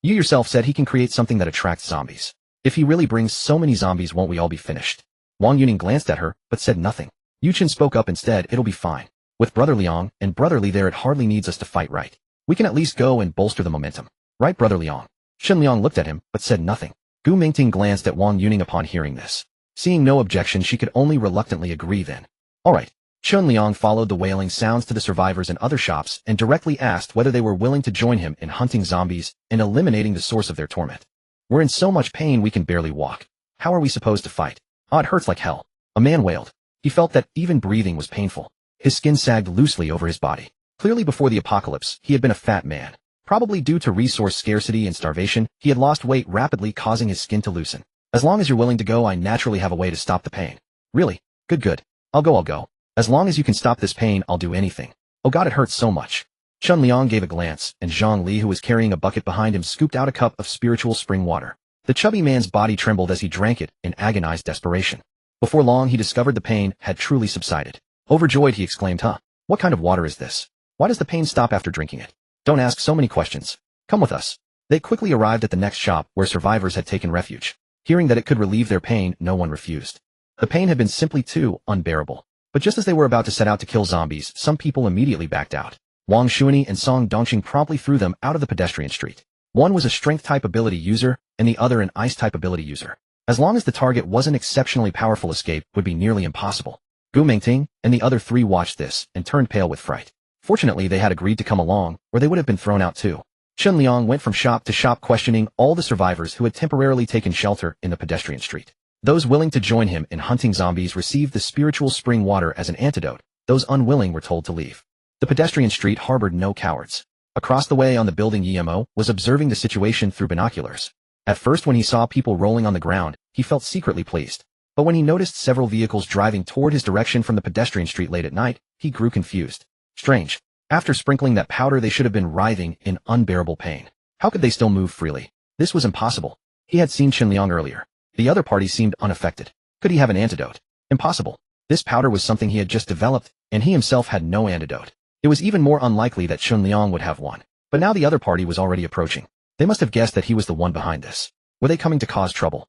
You yourself said he can create something that attracts zombies. If he really brings so many zombies, won't we all be finished? Wang Yuning glanced at her, but said nothing. Yu Chen spoke up instead, it'll be fine. With Brother Liang and Brother Li there, it hardly needs us to fight, right? We can at least go and bolster the momentum. Right, Brother Liang? Liang looked at him, but said nothing. Gu Mingting glanced at Wang Yuning upon hearing this. Seeing no objection, she could only reluctantly agree then. Alright. Liang followed the wailing sounds to the survivors in other shops and directly asked whether they were willing to join him in hunting zombies and eliminating the source of their torment. We're in so much pain we can barely walk. How are we supposed to fight? Oh, it hurts like hell. A man wailed. He felt that even breathing was painful. His skin sagged loosely over his body. Clearly before the apocalypse, he had been a fat man. Probably due to resource scarcity and starvation, he had lost weight rapidly, causing his skin to loosen. As long as you're willing to go, I naturally have a way to stop the pain. Really? Good. I'll go. As long as you can stop this pain, I'll do anything. Oh god, it hurts so much. Liang gave a glance, and Zhang Li, who was carrying a bucket behind him, scooped out a cup of spiritual spring water. The chubby man's body trembled as he drank it in agonized desperation. Before long, he discovered the pain had truly subsided. Overjoyed, he exclaimed, What kind of water is this? Why does the pain stop after drinking it? Don't ask so many questions. Come with us. They quickly arrived at the next shop where survivors had taken refuge. Hearing that it could relieve their pain, no one refused. The pain had been simply too unbearable. But just as they were about to set out to kill zombies, some people immediately backed out. Wang Xuani and Song Dongqing promptly threw them out of the pedestrian street. One was a strength-type ability user, and the other an ice-type ability user. As long as the target wasn't exceptionally powerful, escape would be nearly impossible. Gu Mingting and the other three watched this and turned pale with fright. Fortunately, they had agreed to come along, or they would have been thrown out too. Liang went from shop to shop questioning all the survivors who had temporarily taken shelter in the pedestrian street. Those willing to join him in hunting zombies received the spiritual spring water as an antidote. Those unwilling were told to leave. The pedestrian street harbored no cowards. Across the way on the building, Yemo was observing the situation through binoculars. At first, when he saw people rolling on the ground, he felt secretly pleased. But when he noticed several vehicles driving toward his direction from the pedestrian street late at night, he grew confused. Strange. After sprinkling that powder, they should have been writhing in unbearable pain. How could they still move freely? This was impossible. He had seen Liang earlier. The other party seemed unaffected. Could he have an antidote? Impossible. This powder was something he had just developed, and he himself had no antidote. It was even more unlikely that Liang would have one. But now the other party was already approaching. They must have guessed that he was the one behind this. Were they coming to cause trouble?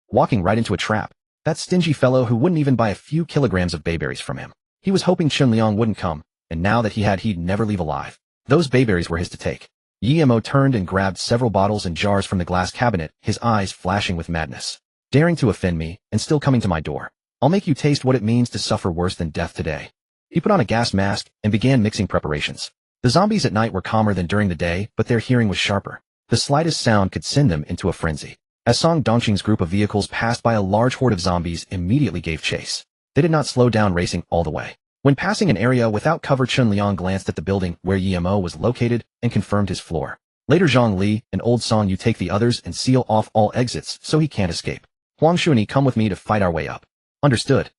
Walking right into a trap. That stingy fellow who wouldn't even buy a few kilograms of bayberries from him. He was hoping Liang wouldn't come, and now that he'd never leave alive. Those bayberries were his to take. Yemo turned and grabbed several bottles and jars from the glass cabinet, his eyes flashing with madness. Daring to offend me, and still coming to my door. I'll make you taste what it means to suffer worse than death today. He put on a gas mask and began mixing preparations. The zombies at night were calmer than during the day, but their hearing was sharper. The slightest sound could send them into a frenzy. As Song Dongqing's group of vehicles passed by, a large horde of zombies immediately gave chase. They did not slow down, racing all the way. When passing an area without cover, Liang glanced at the building where Yemo was located and confirmed his floor. Later, Zhang Li and Old Song, you take the others and seal off all exits so he can't escape. Huang Xuani, come with me to fight our way up. Understood.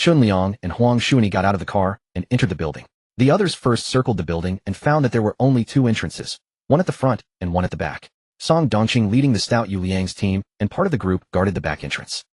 Liang and Huang Xuani got out of the car and entered the building. The others first circled the building and found that there were only two entrances, one at the front and one at the back. Song Dongqing, leading the stout Yu Liang's team, and part of the group guarded the back entrance.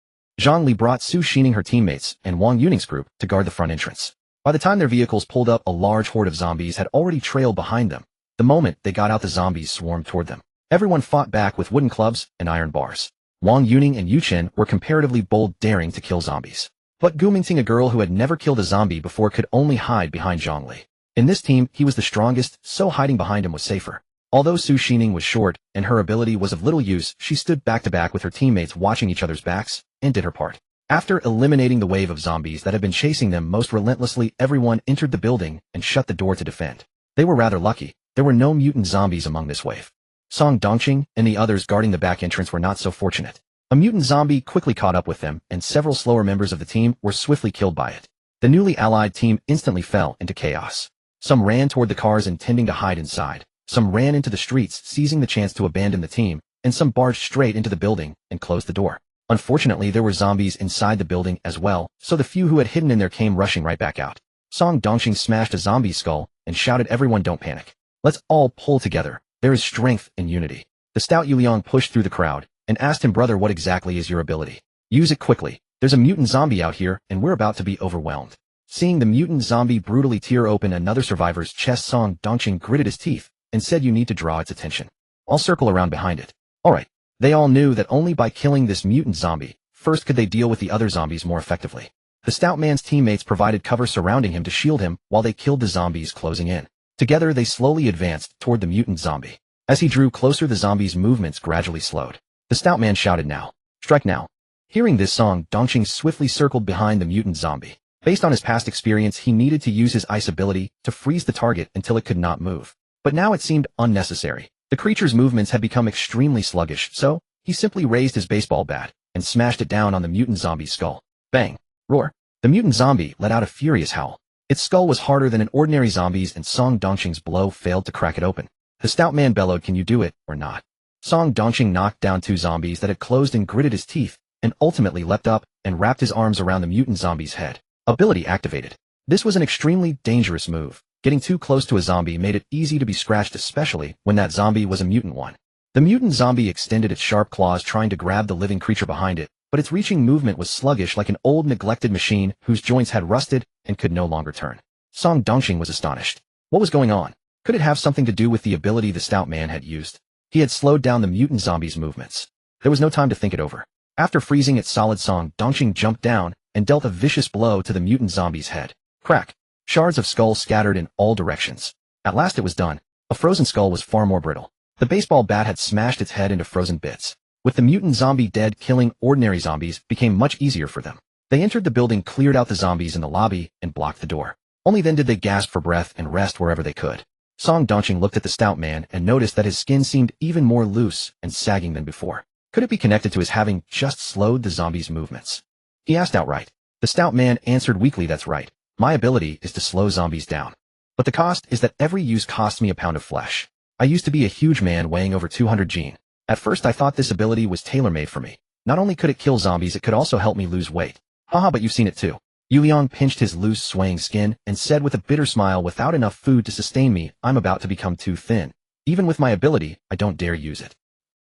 Zhang Li brought Su Xining, her teammates, and Wang Yuning's group to guard the front entrance. By the time their vehicles pulled up, a large horde of zombies had already trailed behind them. The moment they got out, the zombies swarmed toward them. Everyone fought back with wooden clubs and iron bars. Wang Yuning and Yu Chen were comparatively bold, daring to kill zombies. But Gu Mingting, a girl who had never killed a zombie before, could only hide behind Zhang Li. In this team, he was the strongest, so hiding behind him was safer. Although Su Xining was short and her ability was of little use, she stood back to back with her teammates, watching each other's backs, and did her part. After eliminating the wave of zombies that had been chasing them most relentlessly, everyone entered the building and shut the door to defend. They were rather lucky. There were no mutant zombies among this wave. Song Dongqing and the others guarding the back entrance were not so fortunate. A mutant zombie quickly caught up with them, and several slower members of the team were swiftly killed by it. The newly allied team instantly fell into chaos. Some ran toward the cars intending to hide inside. Some ran into the streets, seizing the chance to abandon the team, and some barged straight into the building and closed the door. Unfortunately, there were zombies inside the building as well, so the few who had hidden in there came rushing right back out. Song Dongqing smashed a zombie's skull and shouted, "Everyone, don't panic. Let's all pull together. There is strength in unity." The stout Yu Liang pushed through the crowd and asked him, "Brother, what exactly is your ability? Use it quickly. There's a mutant zombie out here, and we're about to be overwhelmed." Seeing the mutant zombie brutally tear open another survivor's chest, Song Dongqing gritted his teeth and said, "You need to draw its attention. I'll circle around behind it." Alright. They all knew that only by killing this mutant zombie first could they deal with the other zombies more effectively. The stout man's teammates provided cover surrounding him to shield him while they killed the zombies closing in. Together they slowly advanced toward the mutant zombie. As he drew closer, the zombie's movements gradually slowed. The stout man shouted, "Now! Strike now!" Hearing this song, Dongqing swiftly circled behind the mutant zombie. Based on his past experience, he needed to use his ice ability to freeze the target until it could not move. But now it seemed unnecessary. The creature's movements had become extremely sluggish, so he simply raised his baseball bat and smashed it down on the mutant zombie's skull. Bang! Roar! The mutant zombie let out a furious howl. Its skull was harder than an ordinary zombie's, and Song Dongqing's blow failed to crack it open. The stout man bellowed, "Can you do it, or not?" Song Dongqing knocked down two zombies that had closed and gritted his teeth, and ultimately leapt up and wrapped his arms around the mutant zombie's head. Ability activated. This was an extremely dangerous move. Getting too close to a zombie made it easy to be scratched, especially when that zombie was a mutant one. The mutant zombie extended its sharp claws trying to grab the living creature behind it, but its reaching movement was sluggish like an old neglected machine whose joints had rusted and could no longer turn. Song Dongqing was astonished. What was going on? Could it have something to do with the ability the stout man had used? He had slowed down the mutant zombie's movements. There was no time to think it over. After freezing its solid, Song Dongqing jumped down and dealt a vicious blow to the mutant zombie's head. Crack! Shards of skull scattered in all directions. At last it was done. A frozen skull was far more brittle. The baseball bat had smashed its head into frozen bits. With the mutant zombie dead, killing ordinary zombies became much easier for them. They entered the building, cleared out the zombies in the lobby, and blocked the door. Only then did they gasp for breath and rest wherever they could. Song Dongqing looked at the stout man and noticed that his skin seemed even more loose and sagging than before. Could it be connected to his having just slowed the zombies' movements? He asked outright. The stout man answered weakly, "That's right. My ability is to slow zombies down. But the cost is that every use costs me a pound of flesh. I used to be a huge man weighing over 200 gene. At first I thought this ability was tailor-made for me. Not only could it kill zombies, it could also help me lose weight. Haha, but you've seen it too." Yu Liang pinched his loose, swaying skin and said with a bitter smile, "Without enough food to sustain me, I'm about to become too thin. Even with my ability, I don't dare use it."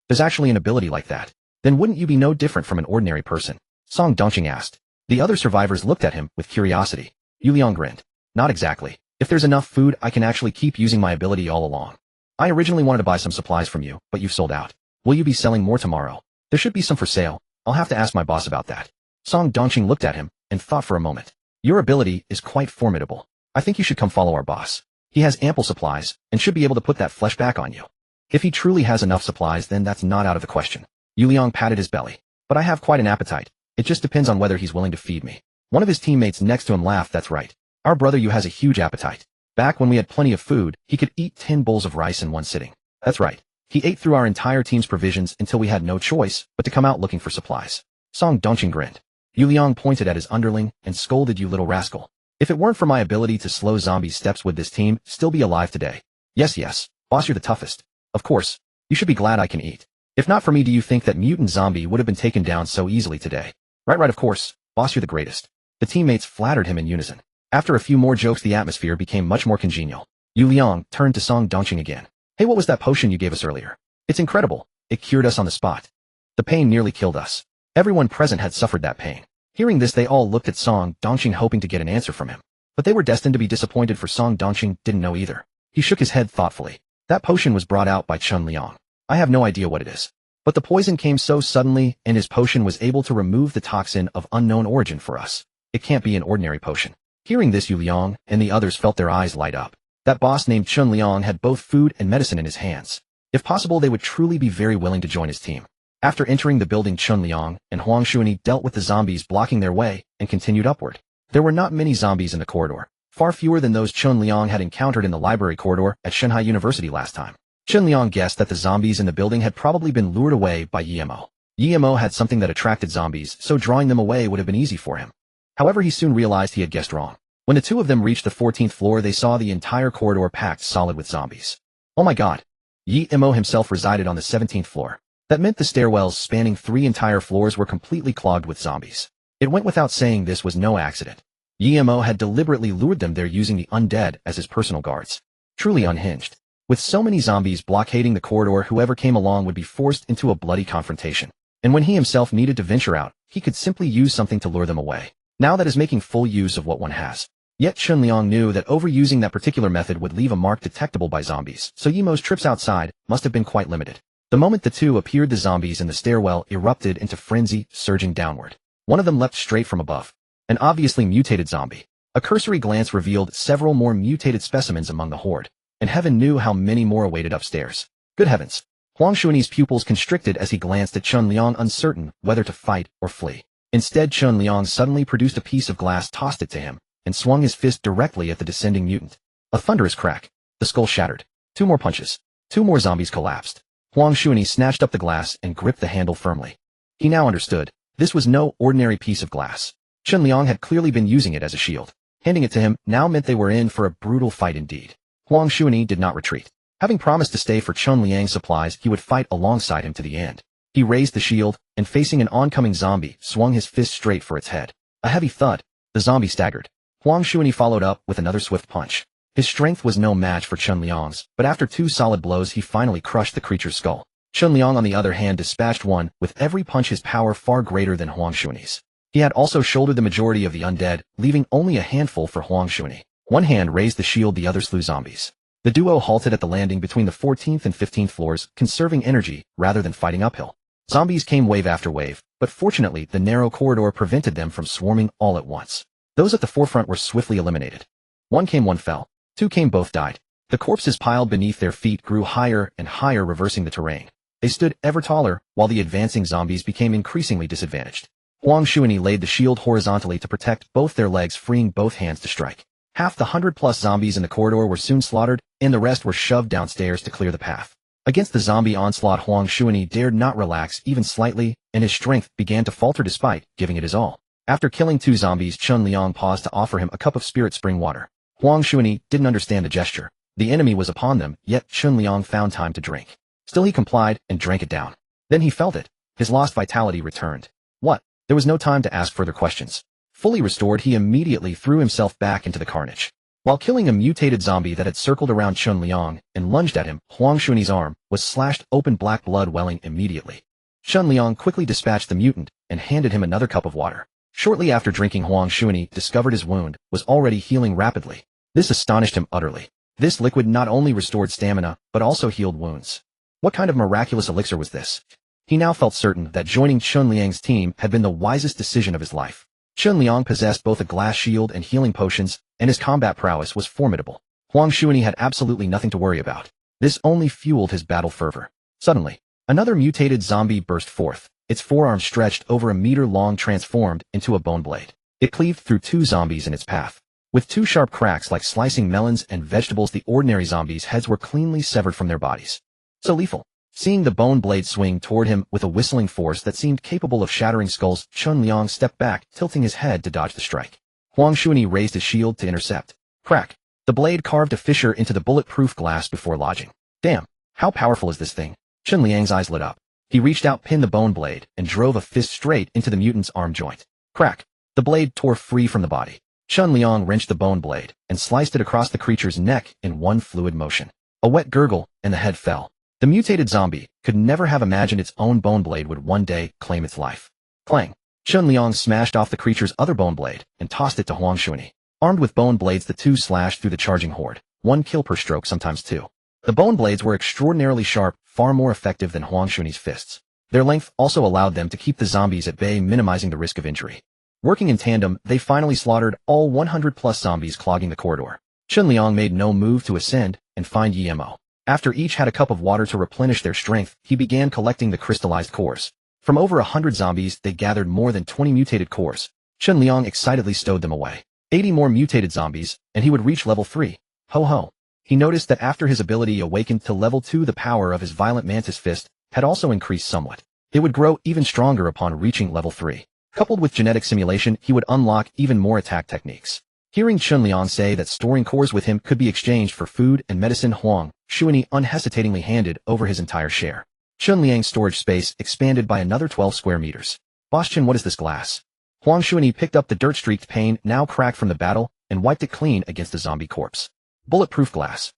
"There's actually an ability like that. Then wouldn't you be no different from an ordinary person?" Song Dongqing asked. The other survivors looked at him with curiosity. Yu Liang grinned. "Not exactly. If there's enough food, I can actually keep using my ability all along. I originally wanted to buy some supplies from you, but you've sold out. Will you be selling more tomorrow? There should be some for sale. I'll have to ask my boss about that." Song Dongqing looked at him and thought for a moment. "Your ability is quite formidable. I think you should come follow our boss. He has ample supplies and should be able to put that flesh back on you." "If he truly has enough supplies, then that's not out of the question." Yu Liang patted his belly. "But I have quite an appetite. It just depends on whether he's willing to feed me." One of his teammates next to him laughed. "That's right. Our brother Yu has a huge appetite. Back when we had plenty of food, he could eat 10 bowls of rice in one sitting. That's right. He ate through our entire team's provisions until we had no choice but to come out looking for supplies." Song Dongqing grinned. Yu Liang pointed at his underling and scolded, "You little rascal. If it weren't for my ability to slow zombies' steps, would this team still be alive today?" Yes, boss, you're the toughest. Of course. You should be glad I can eat. If not for me, do you think that mutant zombie would have been taken down so easily today?" Right, of course. Boss, you're the greatest." The teammates flattered him in unison. After a few more jokes, the atmosphere became much more congenial. Yu Liang turned to Song Dongqing again. "Hey, what was that potion you gave us earlier? It's incredible. It cured us on the spot. The pain nearly killed us." Everyone present had suffered that pain. Hearing this, they all looked at Song Dongqing hoping to get an answer from him. But they were destined to be disappointed, for Song Dongqing didn't know either. He shook his head thoughtfully. "That potion was brought out by Chun Liang. I have no idea what it is. But the poison came so suddenly, and his potion was able to remove the toxin of unknown origin for us. It can't be an ordinary potion." Hearing this, Yu Liang and the others felt their eyes light up. That boss named Chun Liang had both food and medicine in his hands. If possible, they would truly be very willing to join his team. After entering the building, Chun Liang and Huang Shuani dealt with the zombies blocking their way and continued upward. There were not many zombies in the corridor, far fewer than those Chun Liang had encountered in the library corridor at Shanghai University last time. Chun Liang guessed that the zombies in the building had probably been lured away by Yemo. Yemo had something that attracted zombies, so drawing them away would have been easy for him. However, he soon realized he had guessed wrong. When the two of them reached the 14th floor, they saw the entire corridor packed solid with zombies. Oh my god. Yemo himself resided on the 17th floor. That meant the stairwells spanning 3 entire floors were completely clogged with zombies. It went without saying this was no accident. Yemo had deliberately lured them there using the undead as his personal guards. Truly unhinged. With so many zombies blockading the corridor, whoever came along would be forced into a bloody confrontation. And when he himself needed to venture out, he could simply use something to lure them away. Now that is making full use of what one has. Yet Chun Liang knew that overusing that particular method would leave a mark detectable by zombies, so Yemo's trips outside must have been quite limited. The moment the two appeared, the zombies in the stairwell erupted into frenzy, surging downward. One of them leapt straight from above. An obviously mutated zombie. A cursory glance revealed several more mutated specimens among the horde, and heaven knew how many more awaited upstairs. Good heavens. Huang Xuani's pupils constricted as he glanced at Chun Liang, uncertain whether to fight or flee. Instead, Chun Liang suddenly produced a piece of glass, tossed it to him, and swung his fist directly at the descending mutant. A thunderous crack. The skull shattered. 2 more punches. 2 more zombies collapsed. Huang Xuani snatched up the glass and gripped the handle firmly. He now understood. This was no ordinary piece of glass. Chun Liang had clearly been using it as a shield. Handing it to him now meant they were in for a brutal fight indeed. Huang Xuani did not retreat. Having promised to stay for Chun Liang's supplies, he would fight alongside him to the end. He raised the shield, and facing an oncoming zombie, swung his fist straight for its head. A heavy thud. The zombie staggered. Huang Xuani followed up with another swift punch. His strength was no match for Chun Liang's, but after 2 solid blows he finally crushed the creature's skull. Chun Liang, on the other hand, dispatched one, with every punch his power far greater than Huang Xuani's. He had also shouldered the majority of the undead, leaving only a handful for Huang Xuani. One hand raised the shield, the other slew zombies. The duo halted at the landing between the 14th and 15th floors, conserving energy rather than fighting uphill. Zombies came wave after wave, but fortunately the narrow corridor prevented them from swarming all at once. Those at the forefront were swiftly eliminated. 1 came, 1 fell. 2 came, both died. The corpses piled beneath their feet grew higher and higher, reversing the terrain. They stood ever taller, while the advancing zombies became increasingly disadvantaged. Huang Xuani laid the shield horizontally to protect both their legs, freeing both hands to strike. Half the 100+ zombies in the corridor were soon slaughtered, and the rest were shoved downstairs to clear the path. Against the zombie onslaught, Huang Xuani dared not relax even slightly, and his strength began to falter despite giving it his all. After killing 2 zombies, Chun Liang paused to offer him a cup of spirit spring water. Huang Xuani didn't understand the gesture. The enemy was upon them, yet Chun Liang found time to drink. Still he complied and drank it down. Then he felt it. His lost vitality returned. What? There was no time to ask further questions. Fully restored, he immediately threw himself back into the carnage. While killing a mutated zombie that had circled around Chun Liang and lunged at him, Huang Xuani's arm was slashed open, black blood welling immediately. Chun Liang quickly dispatched the mutant and handed him another cup of water. Shortly after drinking, Huang Xuani discovered his wound was already healing rapidly. This astonished him utterly. This liquid not only restored stamina, but also healed wounds. What kind of miraculous elixir was this? He now felt certain that joining Chun Liang's team had been the wisest decision of his life. Chun Liang possessed both a glass shield and healing potions, and his combat prowess was formidable. Huang Xuani had absolutely nothing to worry about. This only fueled his battle fervor. Suddenly, another mutated zombie burst forth. Its forearm, stretched over a meter long, transformed into a bone blade. It cleaved through 2 zombies in its path. With 2 sharp cracks like slicing melons and vegetables, the ordinary zombies' heads were cleanly severed from their bodies. So lethal. Seeing the bone blade swing toward him with a whistling force that seemed capable of shattering skulls, Chun Liang stepped back, tilting his head to dodge the strike. Huang Xuani raised his shield to intercept. Crack. The blade carved a fissure into the bulletproof glass before lodging. Damn, how powerful is this thing? Chun Liang's eyes lit up. He reached out, pinned the bone blade, and drove a fist straight into the mutant's arm joint. Crack. The blade tore free from the body. Chun Liang wrenched the bone blade and sliced it across the creature's neck in one fluid motion. A wet gurgle, and the head fell. The mutated zombie could never have imagined its own bone blade would one day claim its life. Clang! Chun Liang smashed off the creature's other bone blade and tossed it to Huang Xuani. Armed with bone blades, the two slashed through the charging horde. 1 kill per stroke, sometimes 2. The bone blades were extraordinarily sharp, far more effective than Huang Xuani's fists. Their length also allowed them to keep the zombies at bay, minimizing the risk of injury. Working in tandem, they finally slaughtered all 100+ zombies clogging the corridor. Chun Liang made no move to ascend and find Yemo. After each had a cup of water to replenish their strength, he began collecting the crystallized cores. From over 100 zombies, they gathered more than 20 mutated cores. Chun Liang excitedly stowed them away. 80 more mutated zombies, and he would reach level 3. Ho ho. He noticed that after his ability awakened to level 2, the power of his violent mantis fist had also increased somewhat. It would grow even stronger upon reaching level 3. Coupled with genetic simulation, he would unlock even more attack techniques. Hearing Chun Liang say that storing cores with him could be exchanged for food and medicine, Huang Xuani unhesitatingly handed over his entire share. Chun Liang's storage space expanded by another 12 square meters. Boss Chun, what is this glass? Huang Xuani picked up the dirt-streaked pane, now cracked from the battle, and wiped it clean against the zombie corpse. Bulletproof glass.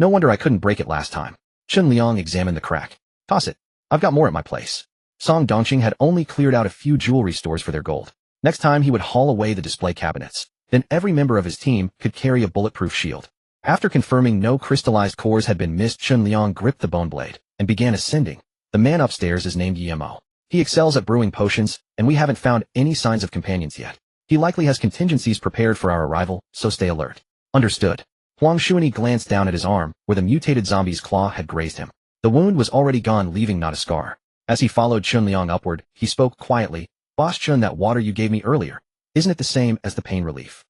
No wonder I couldn't break it last time. Chun Liang examined the crack. Toss it. I've got more at my place. Song Dongqing had only cleared out a few jewelry stores for their gold. Next time he would haul away the display cabinets. Then every member of his team could carry a bulletproof shield. After confirming no crystallized cores had been missed, Chun Liang gripped the bone blade and began ascending. The man upstairs is named Yemo. He excels at brewing potions, and we haven't found any signs of companions yet. He likely has contingencies prepared for our arrival, so stay alert. Understood. Huang Xuani glanced down at his arm, where the mutated zombie's claw had grazed him. The wound was already gone, leaving not a scar. As he followed Chunliang upward, he spoke quietly. Boss Chun, that water you gave me earlier, isn't it the same as the pain relief?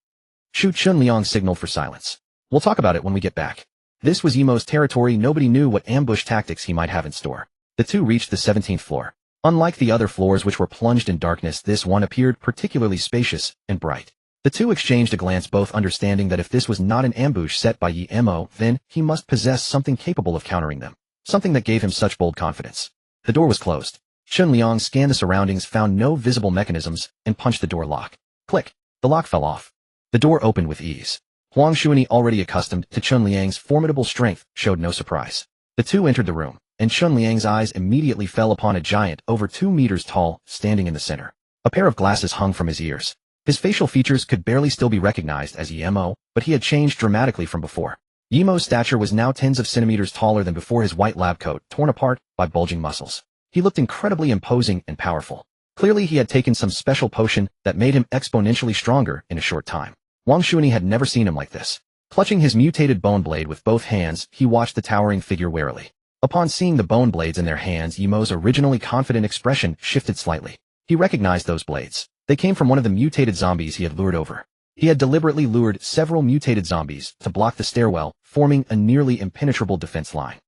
Chunliang signaled for silence. We'll talk about it when we get back. This was Yemo's territory. Nobody knew what ambush tactics he might have in store. The two reached the 17th floor. Unlike the other floors which were plunged in darkness, this one appeared particularly spacious and bright. The two exchanged a glance, both understanding that if this was not an ambush set by Yemo, then he must possess something capable of countering them. Something that gave him such bold confidence. The door was closed. Chunliang scanned the surroundings, found no visible mechanisms, and punched the door lock. Click. The lock fell off. The door opened with ease. Huang Xuanyi, already accustomed to Chunliang's formidable strength, showed no surprise. The two entered the room, and Chunliang's eyes immediately fell upon a giant over 2 meters tall, standing in the center. A pair of glasses hung from his ears. His facial features could barely still be recognized as Yemo, but he had changed dramatically from before. Yemo's stature was now tens of centimeters taller than before, his white lab coat torn apart by bulging muscles. He looked incredibly imposing and powerful. Clearly he had taken some special potion that made him exponentially stronger in a short time. Huang Xuanyi had never seen him like this. Clutching his mutated bone blade with both hands, he watched the towering figure warily. Upon seeing the bone blades in their hands, Yemo's originally confident expression shifted slightly. He recognized those blades. They came from one of the mutated zombies he had lured over. He had deliberately lured several mutated zombies to block the stairwell, forming a nearly impenetrable defense line.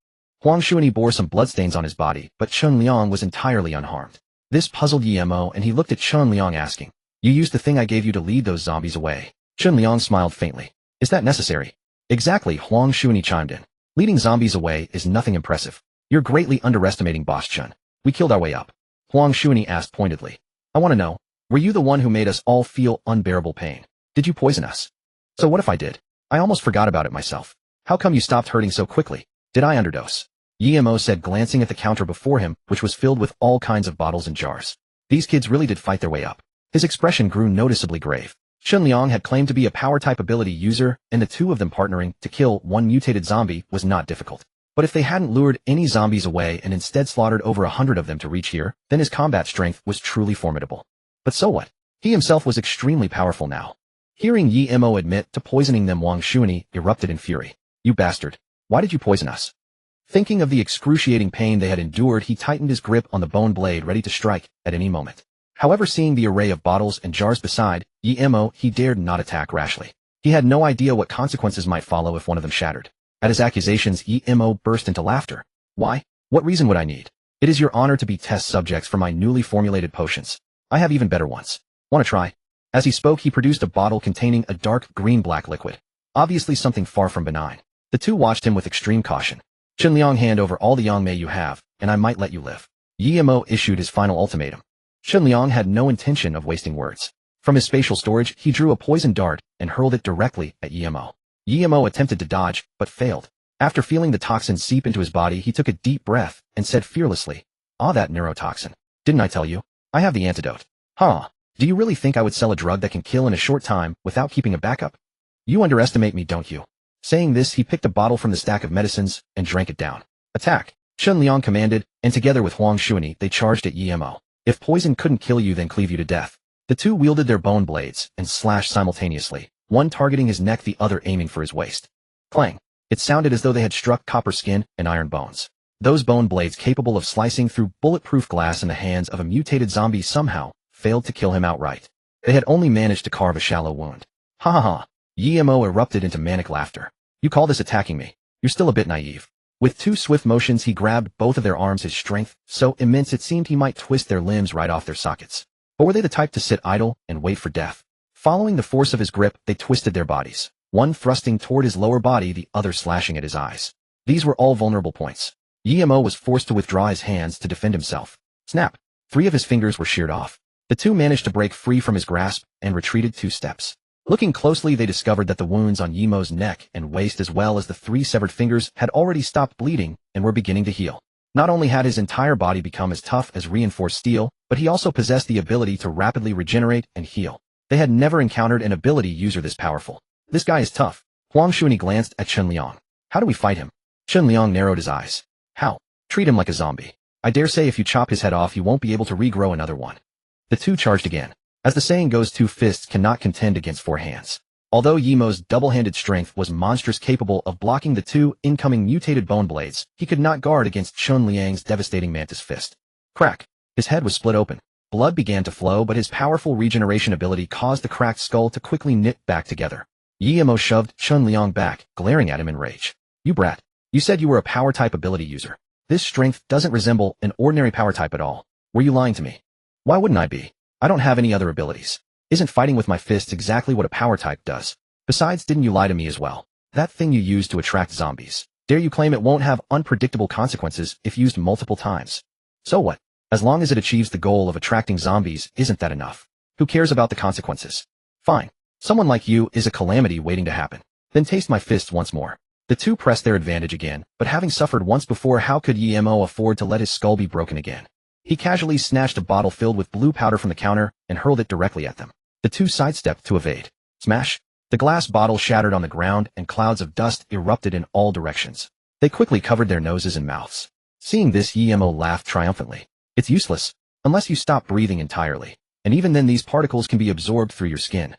Huang Xuanyi bore some bloodstains on his body, but Chunliang was entirely unharmed. This puzzled Yemo, and he looked at Chunliang, asking, "You used the thing I gave you to lead those zombies away?" Chunliang smiled faintly. "Is that necessary?" "Exactly," Huang Xuanyi chimed in. "Leading zombies away is nothing impressive. You're greatly underestimating Boss Chun. We killed our way up." Huang Xuanyi asked pointedly. "I want to know, were you the one who made us all feel unbearable pain? Did you poison us?" "So what if I did? I almost forgot about it myself. How come you stopped hurting so quickly? Did I underdose?" Yemo said, glancing at the counter before him, which was filled with all kinds of bottles and jars. These kids really did fight their way up. His expression grew noticeably grave. Chunliang had claimed to be a power-type ability user, and the two of them partnering to kill one mutated zombie was not difficult. But if they hadn't lured any zombies away and instead slaughtered over 100 of them to reach here, then his combat strength was truly formidable. But so what? He himself was extremely powerful now. Hearing Yemo admit to poisoning them, Huang Xuanyi erupted in fury. "You bastard! Why did you poison us?" Thinking of the excruciating pain they had endured, he tightened his grip on the bone blade, ready to strike at any moment. However, seeing the array of bottles and jars beside Yemo, he dared not attack rashly. He had no idea what consequences might follow if one of them shattered. At his accusations, Yemo burst into laughter. "Why? What reason would I need? It is your honor to be test subjects for my newly formulated potions. I have even better ones. Want to try?" As he spoke, he produced a bottle containing a dark green-black liquid. Obviously something far from benign. The two watched him with extreme caution. "Chunliang, hand over all the yangmei you have, and I might let you live." Yemo issued his final ultimatum. Chunliang had no intention of wasting words. From his spatial storage, he drew a poison dart and hurled it directly at Yemo. Yemo attempted to dodge, but failed. After feeling the toxin seep into his body, he took a deep breath and said fearlessly, "Ah, that neurotoxin. Didn't I tell you? I have the antidote." "Huh. Do you really think I would sell a drug that can kill in a short time without keeping a backup? You underestimate me, don't you?" Saying this, he picked a bottle from the stack of medicines and drank it down. "Attack!" Chunliang commanded, and together with Huang Xuanyi, they charged at Yemo. If poison couldn't kill you, then cleave you to death. The two wielded their bone blades and slashed simultaneously, one targeting his neck, the other aiming for his waist. Clang! It sounded as though they had struck copper skin and iron bones. Those bone blades, capable of slicing through bulletproof glass in the hands of a mutated zombie, somehow failed to kill him outright. They had only managed to carve a shallow wound. "Ha ha ha!" Yemo erupted into manic laughter. "You call this attacking me? You're still a bit naive." With 2 swift motions, he grabbed both of their arms, his strength so immense it seemed he might twist their limbs right off their sockets. But were they the type to sit idle and wait for death? Following the force of his grip, they twisted their bodies, one thrusting toward his lower body, the other slashing at his eyes. These were all vulnerable points. Yemo was forced to withdraw his hands to defend himself. Snap! 3 of his fingers were sheared off. The two managed to break free from his grasp and retreated 2 steps. Looking closely, they discovered that the wounds on Yemo's neck and waist, as well as the 3 severed fingers, had already stopped bleeding and were beginning to heal. Not only had his entire body become as tough as reinforced steel, but he also possessed the ability to rapidly regenerate and heal. They had never encountered an ability user this powerful. "This guy is tough." Huang Xuanyi glanced at Chunliang. "How do we fight him?" Chunliang narrowed his eyes. "How? Treat him like a zombie. I dare say if you chop his head off, he won't be able to regrow another one." The two charged again. As the saying goes, 2 fists cannot contend against 4 hands. Although Yimo's double-handed strength was monstrous, capable of blocking the two incoming mutated bone blades, he could not guard against Chun Liang's devastating mantis fist. Crack! His head was split open. Blood began to flow, but his powerful regeneration ability caused the cracked skull to quickly knit back together. Yimo shoved Chun Liang back, glaring at him in rage. You brat. You said you were a power-type ability user. This strength doesn't resemble an ordinary power type at all. Were you lying to me? Why wouldn't I be? I don't have any other abilities. Isn't fighting with my fists exactly what a power type does? Besides, didn't you lie to me as well? That thing you used to attract zombies. Dare you claim it won't have unpredictable consequences if used multiple times? So what? As long as it achieves the goal of attracting zombies, isn't that enough? Who cares about the consequences? Fine. Someone like you is a calamity waiting to happen. Then taste my fists once more. The two pressed their advantage again, but having suffered once before, how could Yimo afford to let his skull be broken again? He casually snatched a bottle filled with blue powder from the counter and hurled it directly at them. The two sidestepped to evade. Smash! The glass bottle shattered on the ground and clouds of dust erupted in all directions. They quickly covered their noses and mouths. Seeing this, Yimo laughed triumphantly. It's useless, unless you stop breathing entirely, and even then these particles can be absorbed through your skin.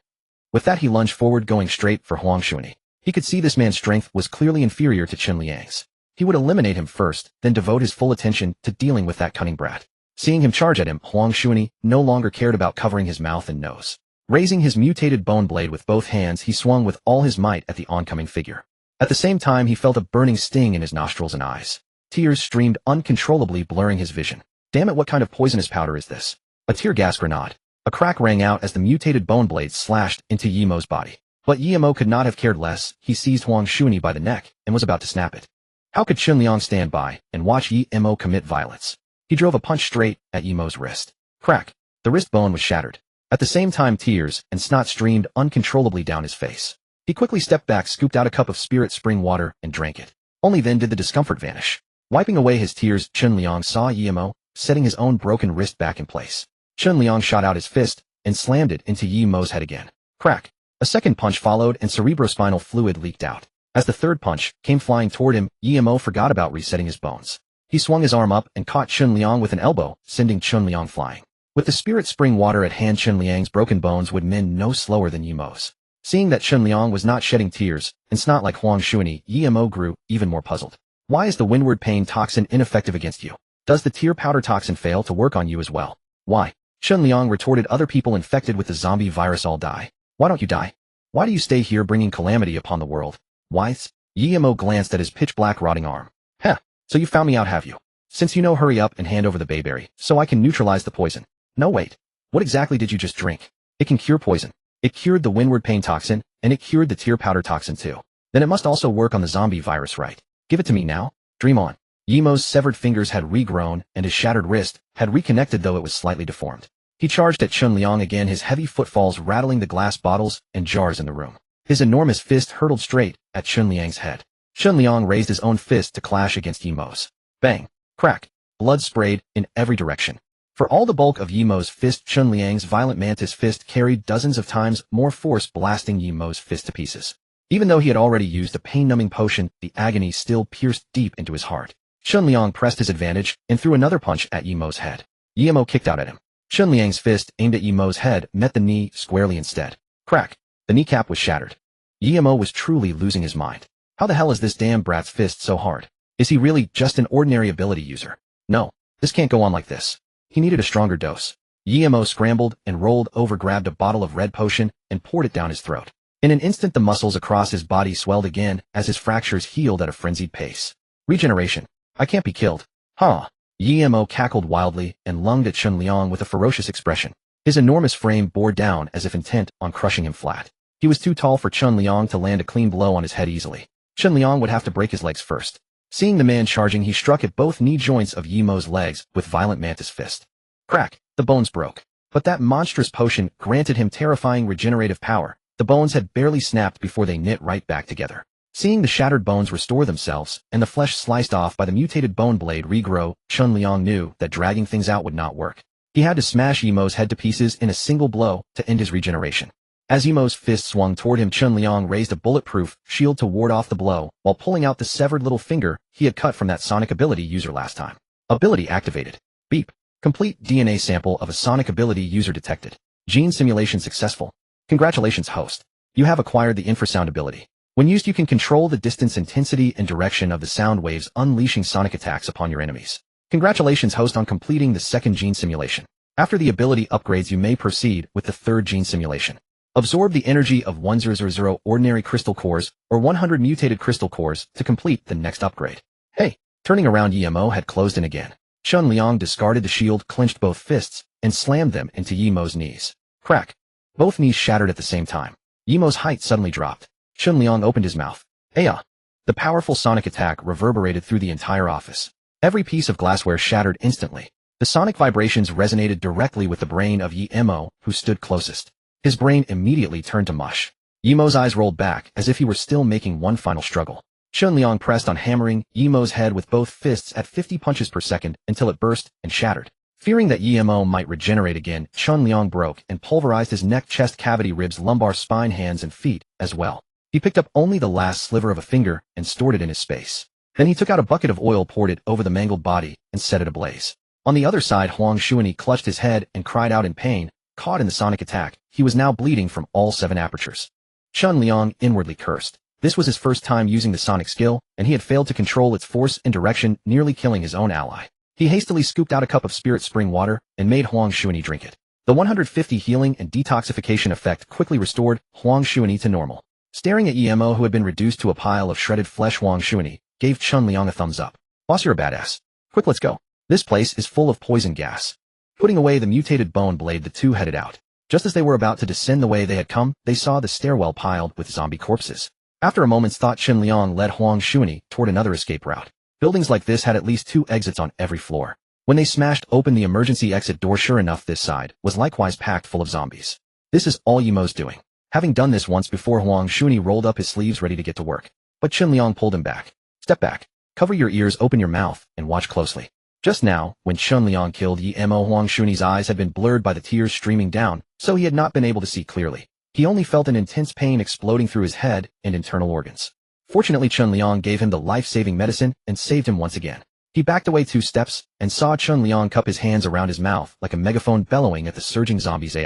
With that, he lunged forward, going straight for Huang Xuanyi. He could see this man's strength was clearly inferior to Chun Liang's. He would eliminate him first, then devote his full attention to dealing with that cunning brat. Seeing him charge at him, Huang Xuanyi no longer cared about covering his mouth and nose. Raising his mutated bone blade with both hands, he swung with all his might at the oncoming figure. At the same time, he felt a burning sting in his nostrils and eyes. Tears streamed uncontrollably, blurring his vision. Damn it, what kind of poisonous powder is this? A tear gas grenade. A crack rang out as the mutated bone blade slashed into Yimo's body. But Yimo could not have cared less. He seized Huang Xuanyi by the neck and was about to snap it. How could Chun Liang stand by and watch Yimo commit violence? He drove a punch straight at Yimo's wrist. Crack! The wrist bone was shattered. At the same time, tears and snot streamed uncontrollably down his face. He quickly stepped back, scooped out a cup of spirit spring water, and drank it. Only then did the discomfort vanish. Wiping away his tears, Chun Liang saw Yimo setting his own broken wrist back in place. Chun Liang shot out his fist and slammed it into Yimo's head again. Crack! A second punch followed and cerebrospinal fluid leaked out. As the third punch came flying toward him, Yimo forgot about resetting his bones. He swung his arm up and caught Chun Liang with an elbow, sending Chun Liang flying. With the spirit spring water at hand, Chun Liang's broken bones would mend no slower than Yimo's. Seeing that Chun Liang was not shedding tears and snot like Huang Xuanyi, Yimo grew even more puzzled. Why is the windward pain toxin ineffective against you? Does the tear powder toxin fail to work on you as well? Why? Chun Liang retorted, other people infected with the zombie virus all die. Why don't you die? Why do you stay here bringing calamity upon the world? Why? Yimo glanced at his pitch-black rotting arm. Heh, so you found me out, have you? Since you know, hurry up and hand over the bayberry, so I can neutralize the poison. No, wait. What exactly did you just drink? It can cure poison. It cured the windward pain toxin, and it cured the tear powder toxin too. Then it must also work on the zombie virus, right? Give it to me now. Dream on. Yimo's severed fingers had regrown, and his shattered wrist had reconnected, though it was slightly deformed. He charged at Chun Liang again, his heavy footfalls rattling the glass bottles and jars in the room. His enormous fist hurtled straight at Chun Liang's head. Chun Liang raised his own fist to clash against Yimo's. Bang! Crack! Blood sprayed in every direction. For all the bulk of Yimo's fist, Chun Liang's violent mantis fist carried dozens of times more force, blasting Yimo's fist to pieces. Even though he had already used a pain-numbing potion, the agony still pierced deep into his heart. Chun Liang pressed his advantage and threw another punch at Yimo's head. Yimo kicked out at him. Chun Liang's fist, aimed at Yimo's head, met the knee squarely instead. Crack! The kneecap was shattered. Yimo was truly losing his mind. How the hell is this damn brat's fist so hard? Is he really just an ordinary ability user? No, this can't go on like this. He needed a stronger dose. Yimo scrambled and rolled over, grabbed a bottle of red potion, and poured it down his throat. In an instant, the muscles across his body swelled again as his fractures healed at a frenzied pace. Regeneration. I can't be killed. Huh. Yimo cackled wildly and lunged at Chun Liang with a ferocious expression. His enormous frame bore down as if intent on crushing him flat. He was too tall for Chun Liang to land a clean blow on his head easily. Chun Liang would have to break his legs first. Seeing the man charging, he struck at both knee joints of Yimo's legs with violent mantis fist. Crack! The bones broke. But that monstrous potion granted him terrifying regenerative power. The bones had barely snapped before they knit right back together. Seeing the shattered bones restore themselves and the flesh sliced off by the mutated bone blade regrow, Chun Liang knew that dragging things out would not work. He had to smash Yimo's head to pieces in a single blow to end his regeneration. As Yimo's fist swung toward him, Chun Liang raised a bulletproof shield to ward off the blow, while pulling out the severed little finger he had cut from that sonic ability user last time. Ability activated. Beep. Complete DNA sample of a sonic ability user detected. Gene simulation successful. Congratulations, host. You have acquired the infrasound ability. When used, you can control the distance, intensity, and direction of the sound waves, unleashing sonic attacks upon your enemies. Congratulations, host, on completing the second gene simulation. After the ability upgrades, you may proceed with the third gene simulation. Absorb the energy of 1000 ordinary crystal cores or 100 mutated crystal cores to complete the next upgrade. Hey! Turning around, Yimo had closed in again. Chun Liang discarded the shield, clenched both fists, and slammed them into Yimo's knees. Crack! Both knees shattered at the same time. Yimo's height suddenly dropped. Chun Liang opened his mouth. Aya! The powerful sonic attack reverberated through the entire office. Every piece of glassware shattered instantly. The sonic vibrations resonated directly with the brain of Yimo, who stood closest. His brain immediately turned to mush. Yimo's eyes rolled back as if he were still making one final struggle. Chun Liang pressed on, hammering Yimo's head with both fists at 50 punches per second until it burst and shattered. Fearing that Yimo might regenerate again, Chun Liang broke and pulverized his neck, chest cavity, ribs, lumbar, spine, hands, and feet as well. He picked up only the last sliver of a finger and stored it in his space. Then he took out a bucket of oil, poured it over the mangled body, and set it ablaze. On the other side, Huang Xuanyi clutched his head and cried out in pain. Caught in the sonic attack, he was now bleeding from all 7 apertures. Chun Liang inwardly cursed. This was his first time using the sonic skill, and he had failed to control its force and direction, nearly killing his own ally. He hastily scooped out a cup of spirit spring water and made Huang Xuanyi drink it. The 150 healing and detoxification effect quickly restored Huang Xuanyi to normal. Staring at Yimo, who had been reduced to a pile of shredded flesh, Huang Xuanyi gave Chun Liang a thumbs up. Boss, you're a badass. Quick, let's go. This place is full of poison gas. Putting away the mutated bone blade, the two headed out. Just as they were about to descend the way they had come, they saw the stairwell piled with zombie corpses. After a moment's thought, Chun Liang led Huang Xuanyi toward another escape route. Buildings like this had at least 2 exits on every floor. When they smashed open the emergency exit door, sure enough, this side was likewise packed full of zombies. This is all Yimo's doing. Having done this once before, Huang Xuanyi rolled up his sleeves ready to get to work. But Chun Liang pulled him back. Step back. Cover your ears, open your mouth, and watch closely. Just now, when Chun Liang killed Yimo, Huang Xuanyi's eyes had been blurred by the tears streaming down, so he had not been able to see clearly. He only felt an intense pain exploding through his head and internal organs. Fortunately, Chun Liang gave him the life-saving medicine and saved him once again. He backed away 2 steps and saw Chun Liang cup his hands around his mouth like a megaphone, bellowing at the surging zombies.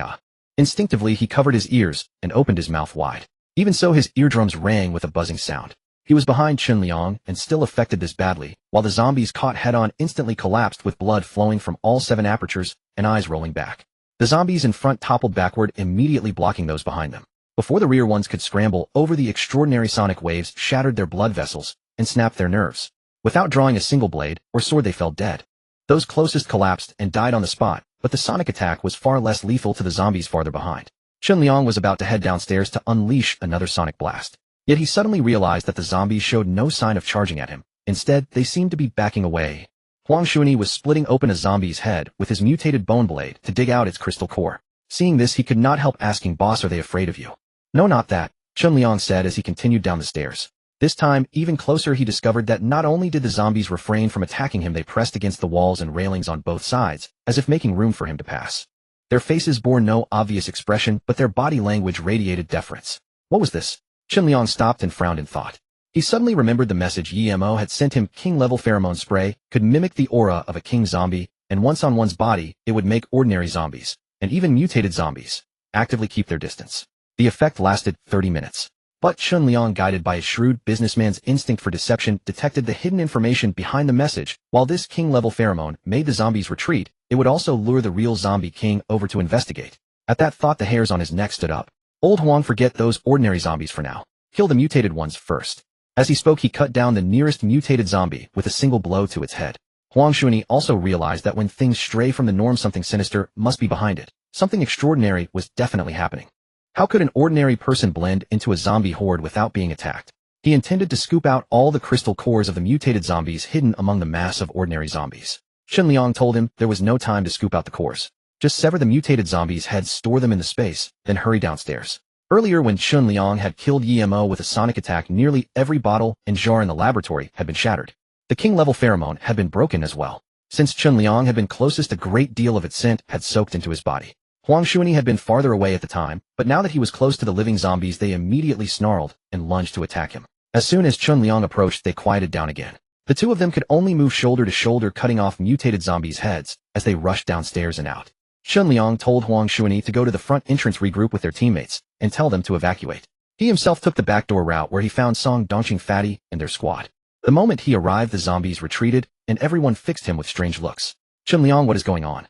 Instinctively, he covered his ears and opened his mouth wide. Even so, his eardrums rang with a buzzing sound. He was behind Chun Liang and still affected this badly, while the zombies caught head-on instantly collapsed with blood flowing from all 7 apertures and eyes rolling back. The zombies in front toppled backward, immediately blocking those behind them. Before the rear ones could scramble over, the extraordinary sonic waves shattered their blood vessels and snapped their nerves. Without drawing a single blade or sword, they fell dead. Those closest collapsed and died on the spot, but the sonic attack was far less lethal to the zombies farther behind. Chun Liang was about to head downstairs to unleash another sonic blast. Yet he suddenly realized that the zombies showed no sign of charging at him. Instead, they seemed to be backing away. Huang Xuanyi was splitting open a zombie's head with his mutated bone blade to dig out its crystal core. Seeing this, he could not help asking, "Boss, are they afraid of you?" "No, not that," Chun Liang said as he continued down the stairs. This time, even closer, he discovered that not only did the zombies refrain from attacking him, they pressed against the walls and railings on both sides, as if making room for him to pass. Their faces bore no obvious expression, but their body language radiated deference. What was this? Chun Liang stopped and frowned in thought. He suddenly remembered the message Yimo had sent him. King-level pheromone spray could mimic the aura of a king zombie, and once on one's body, it would make ordinary zombies, and even mutated zombies, actively keep their distance. The effect lasted 30 minutes. But Chun Liang, guided by a shrewd businessman's instinct for deception, detected the hidden information behind the message. While this king-level pheromone made the zombies retreat, it would also lure the real zombie king over to investigate. At that thought, the hairs on his neck stood up. Old Huang, forget those ordinary zombies for now. Kill the mutated ones first. As he spoke, he cut down the nearest mutated zombie with a single blow to its head. Huang Xuanyi also realized that when things stray from the norm, something sinister must be behind it. Something extraordinary was definitely happening. How could an ordinary person blend into a zombie horde without being attacked? He intended to scoop out all the crystal cores of the mutated zombies hidden among the mass of ordinary zombies. Chun Liang told him there was no time to scoop out the cores. Just sever the mutated zombies' heads, store them in the space, then hurry downstairs. Earlier, when Chun Liang had killed Yimo with a sonic attack, nearly every bottle and jar in the laboratory had been shattered. The king-level pheromone had been broken as well. Since Chun Liang had been closest, a great deal of its scent had soaked into his body. Huang Xuanyi had been farther away at the time, but now that he was close to the living zombies, they immediately snarled and lunged to attack him. As soon as Chun Liang approached, they quieted down again. The two of them could only move shoulder to shoulder, cutting off mutated zombies' heads as they rushed downstairs and out. Chun Liang told Huang Xuanyi to go to the front entrance, regroup with their teammates, and tell them to evacuate. He himself took the backdoor route where he found Song Dongqing Fatty and their squad. The moment he arrived, the zombies retreated, and everyone fixed him with strange looks. Chun Liang, what is going on?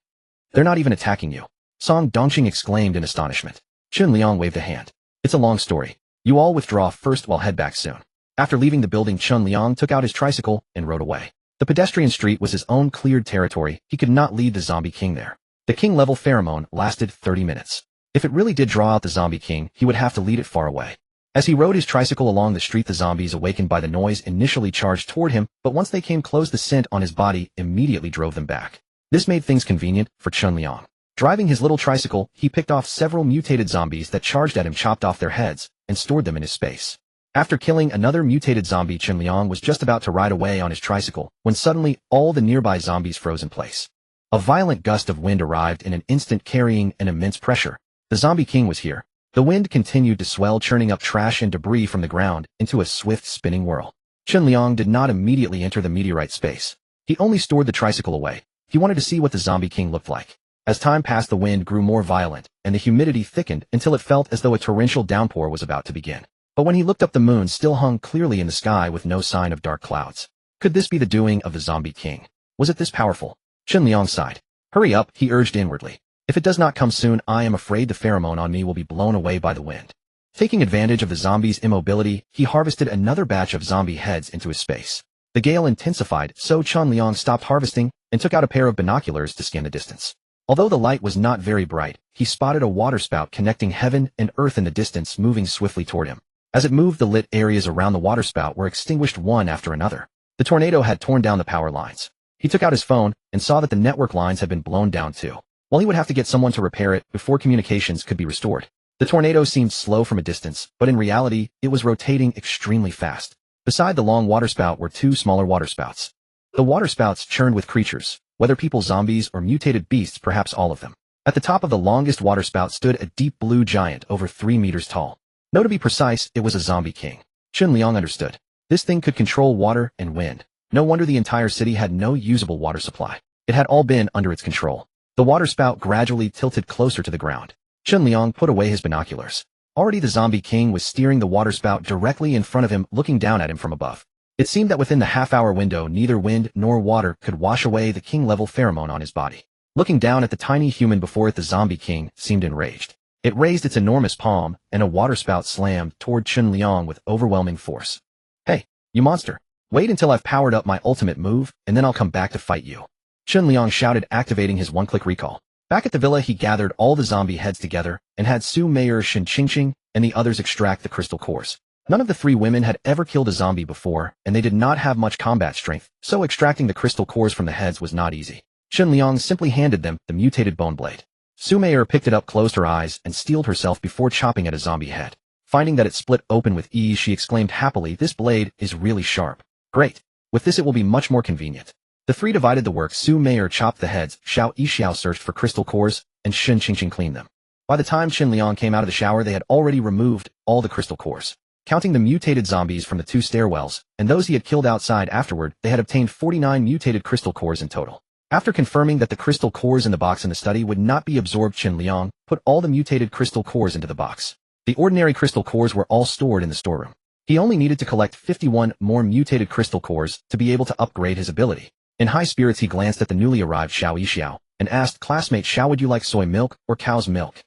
They're not even attacking you. Song Dongqing exclaimed in astonishment. Chun Liang waved a hand. It's a long story. You all withdraw first, while head back soon. After leaving the building, Chun Liang took out his tricycle and rode away. The pedestrian street was his own cleared territory. He could not lead the zombie king there. The king-level pheromone lasted 30 minutes. If it really did draw out the zombie king, he would have to lead it far away. As he rode his tricycle along the street, the zombies, awakened by the noise, initially charged toward him, but once they came close, the scent on his body immediately drove them back. This made things convenient for Chun Liang. Driving his little tricycle, he picked off several mutated zombies that charged at him, chopped off their heads, and stored them in his space. After killing another mutated zombie, Chun Liang was just about to ride away on his tricycle, when suddenly all the nearby zombies froze in place. A violent gust of wind arrived in an instant, carrying an immense pressure. The zombie king was here. The wind continued to swell, churning up trash and debris from the ground into a swift spinning whirl. Chun Liang did not immediately enter the meteorite space. He only stored the tricycle away. He wanted to see what the zombie king looked like. As time passed, the wind grew more violent, and the humidity thickened until it felt as though a torrential downpour was about to begin. But when he looked up, the moon still hung clearly in the sky with no sign of dark clouds. Could this be the doing of the zombie king? Was it this powerful? Chun Liang sighed. Hurry up, he urged inwardly. If it does not come soon, I am afraid the pheromone on me will be blown away by the wind. Taking advantage of the zombies' immobility, he harvested another batch of zombie heads into his space. The gale intensified, so Chun Liang stopped harvesting and took out a pair of binoculars to scan the distance. Although the light was not very bright, he spotted a waterspout connecting heaven and earth in the distance, moving swiftly toward him. As it moved, the lit areas around the waterspout were extinguished one after another. The tornado had torn down the power lines. He took out his phone and saw that the network lines had been blown down too. Well, he would have to get someone to repair it before communications could be restored. The tornado seemed slow from a distance, but in reality, it was rotating extremely fast. Beside the long waterspout were two smaller waterspouts. The waterspouts churned with creatures, whether people, zombies, or mutated beasts, perhaps all of them. At the top of the longest waterspout stood a deep blue giant over 3 meters tall. No, to be precise, it was a zombie king. Chun Liang understood. This thing could control water and wind. No wonder the entire city had no usable water supply. It had all been under its control. The waterspout gradually tilted closer to the ground. Chun Liang put away his binoculars. Already the zombie king was steering the waterspout directly in front of him, looking down at him from above. It seemed that within the half-hour window, neither wind nor water could wash away the king-level pheromone on his body. Looking down at the tiny human before it, the zombie king seemed enraged. It raised its enormous palm, and a waterspout slammed toward Chun Liang with overwhelming force. Hey, you monster! Wait until I've powered up my ultimate move, and then I'll come back to fight you. Chun Liang shouted, activating his one-click recall. Back at the villa, he gathered all the zombie heads together and had Su Mayor, Shin Qingqing, and the others extract the crystal cores. None of the 3 women had ever killed a zombie before, and they did not have much combat strength, so extracting the crystal cores from the heads was not easy. Chun Liang simply handed them the mutated bone blade. Su Mayor picked it up, closed her eyes, and steeled herself before chopping at a zombie head. Finding that it split open with ease, she exclaimed happily, "This blade is really sharp. Great. With this it will be much more convenient." The 3 divided the work. Su Mayor chopped the heads, Xiao Yixiao searched for crystal cores, and Shin Qingqing cleaned them. By the time Chun Liang came out of the shower, they had already removed all the crystal cores. Counting the mutated zombies from the 2 stairwells, and those he had killed outside afterward, they had obtained 49 mutated crystal cores in total. After confirming that the crystal cores in the box in the study would not be absorbed, Chun Liang put all the mutated crystal cores into the box. The ordinary crystal cores were all stored in the storeroom. He only needed to collect 51 more mutated crystal cores to be able to upgrade his ability. In high spirits, he glanced at the newly arrived Xiao Yixiao and asked, "Classmate Xiao, would you like soy milk or cow's milk?"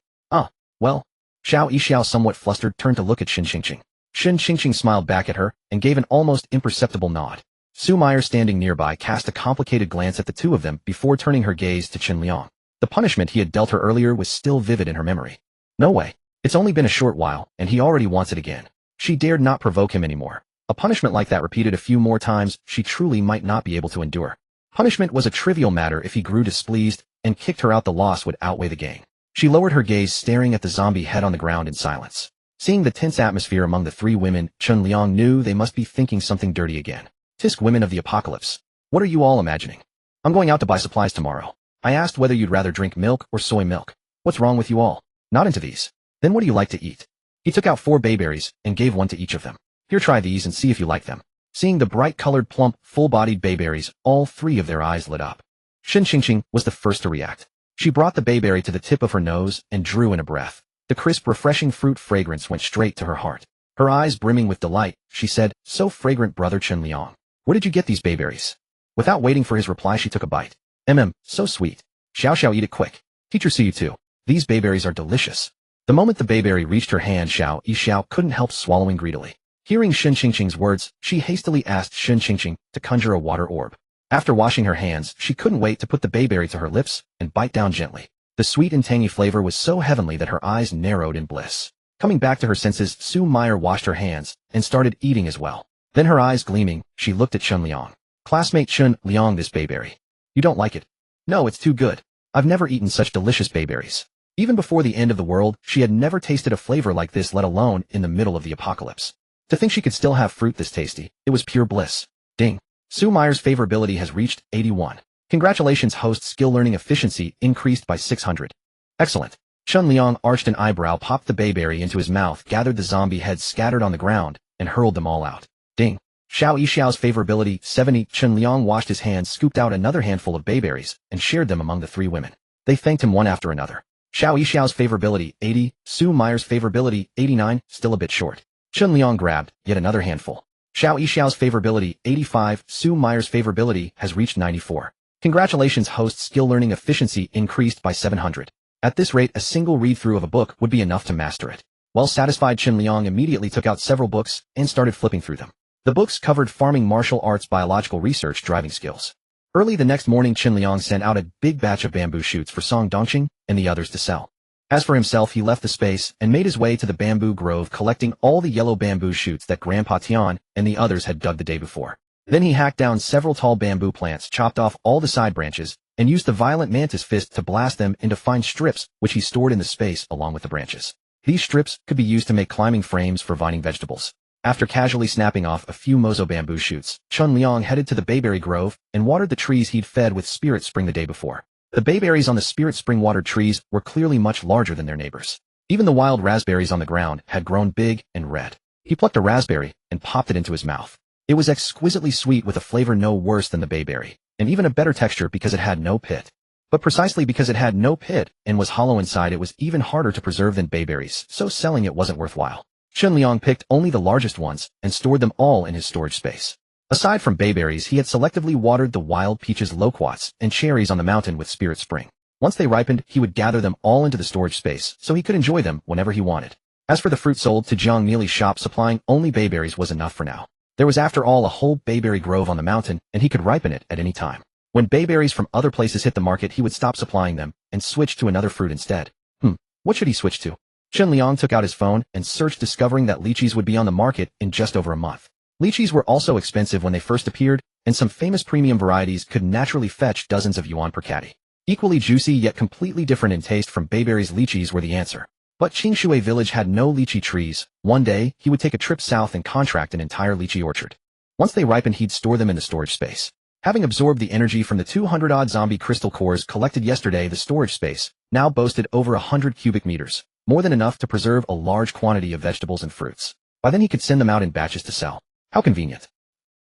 Well. Xiao Yixiao, somewhat flustered, turned to look at Shin Qingqing. Shin Qingqing smiled back at her and gave an almost imperceptible nod. Su Mayor, standing nearby, cast a complicated glance at the 2 of them before turning her gaze to Chun Liang. The punishment he had dealt her earlier was still vivid in her memory. No way. It's only been a short while, and he already wants it again. She dared not provoke him anymore. A punishment like that repeated a few more times, she truly might not be able to endure. Punishment was a trivial matter. If he grew displeased and kicked her out, the loss would outweigh the gain. She lowered her gaze, staring at the zombie head on the ground in silence. Seeing the tense atmosphere among the 3 women, Chun Liang knew they must be thinking something dirty again. Tisk, women of the apocalypse. What are you all imagining? I'm going out to buy supplies tomorrow. I asked whether you'd rather drink milk or soy milk. What's wrong with you all? Not into these. Then what do you like to eat? He took out 4 bayberries and gave one to each of them. Here, try these and see if you like them. Seeing the bright-colored, plump, full-bodied bayberries, all 3 of their eyes lit up. Shin Qingqing was the first to react. She brought the bayberry to the tip of her nose and drew in a breath. The crisp, refreshing fruit fragrance went straight to her heart. Her eyes brimming with delight, she said, "So fragrant, brother Chen Liang. Where did you get these bayberries?" Without waiting for his reply, she took a bite. So sweet. Xiao, eat it quick. Teacher, see you too. These bayberries are delicious. The moment the bayberry reached her hand, Xiao couldn't help swallowing greedily. Hearing Shen Qingqing's words, she hastily asked Shen Qingqing to conjure a water orb. After washing her hands, she couldn't wait to put the bayberry to her lips and bite down gently. The sweet and tangy flavor was so heavenly that her eyes narrowed in bliss. Coming back to her senses, Su Meyer washed her hands and started eating as well. Then her eyes gleaming, she looked at Chen Liang. "Classmate Chen Liang, this bayberry. You don't like it?" "No, it's too good. I've never eaten such delicious bayberries." Even before the end of the world, she had never tasted a flavor like this, let alone in the middle of the apocalypse. To think she could still have fruit this tasty, it was pure bliss. Ding. Su Meyer's favorability has reached 81. Congratulations, host. Skill learning efficiency increased by 600. Excellent. Chen Liang arched an eyebrow, popped the bayberry into his mouth, gathered the zombie heads scattered on the ground, and hurled them all out. Ding. Xiao's favorability 70. Chen Liang washed his hands, scooped out another handful of bayberries, and shared them among the three women. They thanked him one after another. Xiao's favorability 80. Su Meyer's favorability 89, still a bit short. Chen Liang grabbed yet another handful. Xiao's favorability 85. Su Meyer's favorability has reached 94. Congratulations, host. Skill learning efficiency increased by 700. At this rate, a single read-through of a book would be enough to master it. Well satisfied, Chen Liang immediately took out several books and started flipping through them. The books covered farming, martial arts, biological research, driving skills. Early the next morning, Chen Liang sent out a big batch of bamboo shoots for Song Dongqing and the others to sell. As for himself, he left the space and made his way to the bamboo grove, collecting all the yellow bamboo shoots that Grandpa Tian and the others had dug the day before. Then he hacked down several tall bamboo plants, chopped off all the side branches, and used the violent mantis fist to blast them into fine strips, which he stored in the space along with the branches. These strips could be used to make climbing frames for vining vegetables. After casually snapping off a few mozo bamboo shoots, Chen Liang headed to the bayberry grove and watered the trees he'd fed with spirit spring the day before. The bayberries on the spirit spring watered trees were clearly much larger than their neighbors. Even the wild raspberries on the ground had grown big and red. He plucked a raspberry and popped it into his mouth. It was exquisitely sweet with a flavor no worse than the bayberry, and even a better texture because it had no pit. But precisely because it had no pit and was hollow inside, it was even harder to preserve than bayberries, so selling it wasn't worthwhile. Chen Liang picked only the largest ones and stored them all in his storage space. Aside from bayberries, he had selectively watered the wild peaches, loquats, and cherries on the mountain with spirit spring. Once they ripened, he would gather them all into the storage space so he could enjoy them whenever he wanted. As for the fruit sold to Jiang Neely's shop, supplying only bayberries was enough for now. There was after all a whole bayberry grove on the mountain, and he could ripen it at any time. When bayberries from other places hit the market, he would stop supplying them and switch to another fruit instead. What should he switch to? Chen Liang took out his phone and searched, discovering that lychees would be on the market in just over a month. Lychees were also expensive when they first appeared, and some famous premium varieties could naturally fetch dozens of yuan per caddy. Equally juicy yet completely different in taste from bayberries, lychees were the answer. But Qingshui village had no lychee trees. One day, he would take a trip south and contract an entire lychee orchard. Once they ripened, he'd store them in the storage space. Having absorbed the energy from the 200-odd zombie crystal cores collected yesterday, the storage space now boasted over 100 cubic meters. More than enough to preserve a large quantity of vegetables and fruits. By then he could send them out in batches to sell. How convenient.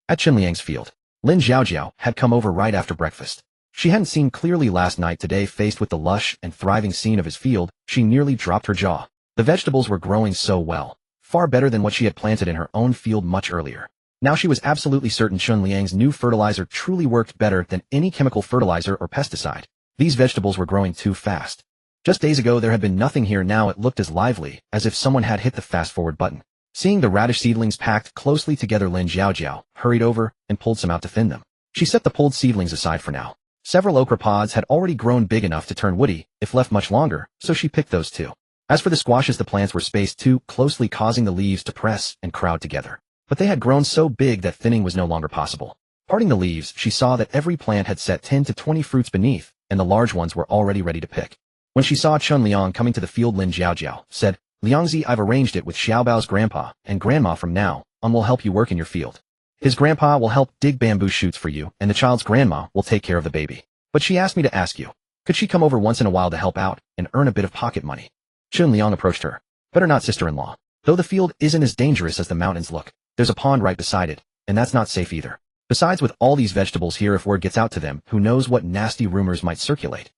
At Chen Liang's field, Lin Xiaojiao had come over right after breakfast. She hadn't seen clearly last night. Today, faced with the lush and thriving scene of his field, she nearly dropped her jaw. The vegetables were growing so well, far better than what she had planted in her own field much earlier. Now she was absolutely certain Chen Liang's new fertilizer truly worked better than any chemical fertilizer or pesticide. These vegetables were growing too fast. Just days ago there had been nothing here, now it looked as lively as if someone had hit the fast-forward button. Seeing the radish seedlings packed closely together, Lin Xiaojiao hurried over and pulled some out to thin them. She set the pulled seedlings aside for now. Several okra pods had already grown big enough to turn woody if left much longer, so she picked those too. As for the squashes, the plants were spaced too closely, causing the leaves to press and crowd together. But they had grown so big that thinning was no longer possible. Parting the leaves, she saw that every plant had set 10 to 20 fruits beneath, and the large ones were already ready to pick. When she saw Chen Liang coming to the field, Lin Xiaojiao said, "Liangzi, I've arranged it with Xiaobao's grandpa and grandma. From now on will help you work in your field. His grandpa will help dig bamboo shoots for you, and the child's grandma will take care of the baby. But she asked me to ask you, could she come over once in a while to help out and earn a bit of pocket money?" Chen Liang approached her. "Better not, sister-in-law. Though the field isn't as dangerous as the mountains look, there's a pond right beside it, and that's not safe either. Besides, with all these vegetables here, if word gets out to them, who knows what nasty rumors might circulate."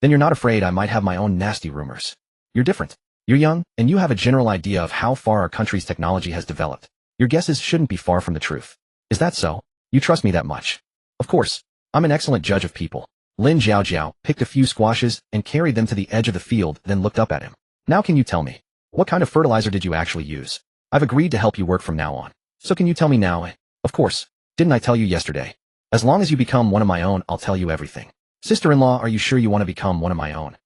"Then you're not afraid I might have my own nasty rumors?" "You're different. You're young, and you have a general idea of how far our country's technology has developed. Your guesses shouldn't be far from the truth. Is that so? You trust me that much? Of course. I'm an excellent judge of people. Lin Jiao picked a few squashes and carried them to the edge of the field, then looked up at him. Now can you tell me, what kind of fertilizer did you actually use? I've agreed to help you work from now on. So can you tell me now? Of course. Didn't I tell you yesterday? As long as you become one of my own, I'll tell you everything. Sister-in-law, are you sure you want to become one of my own?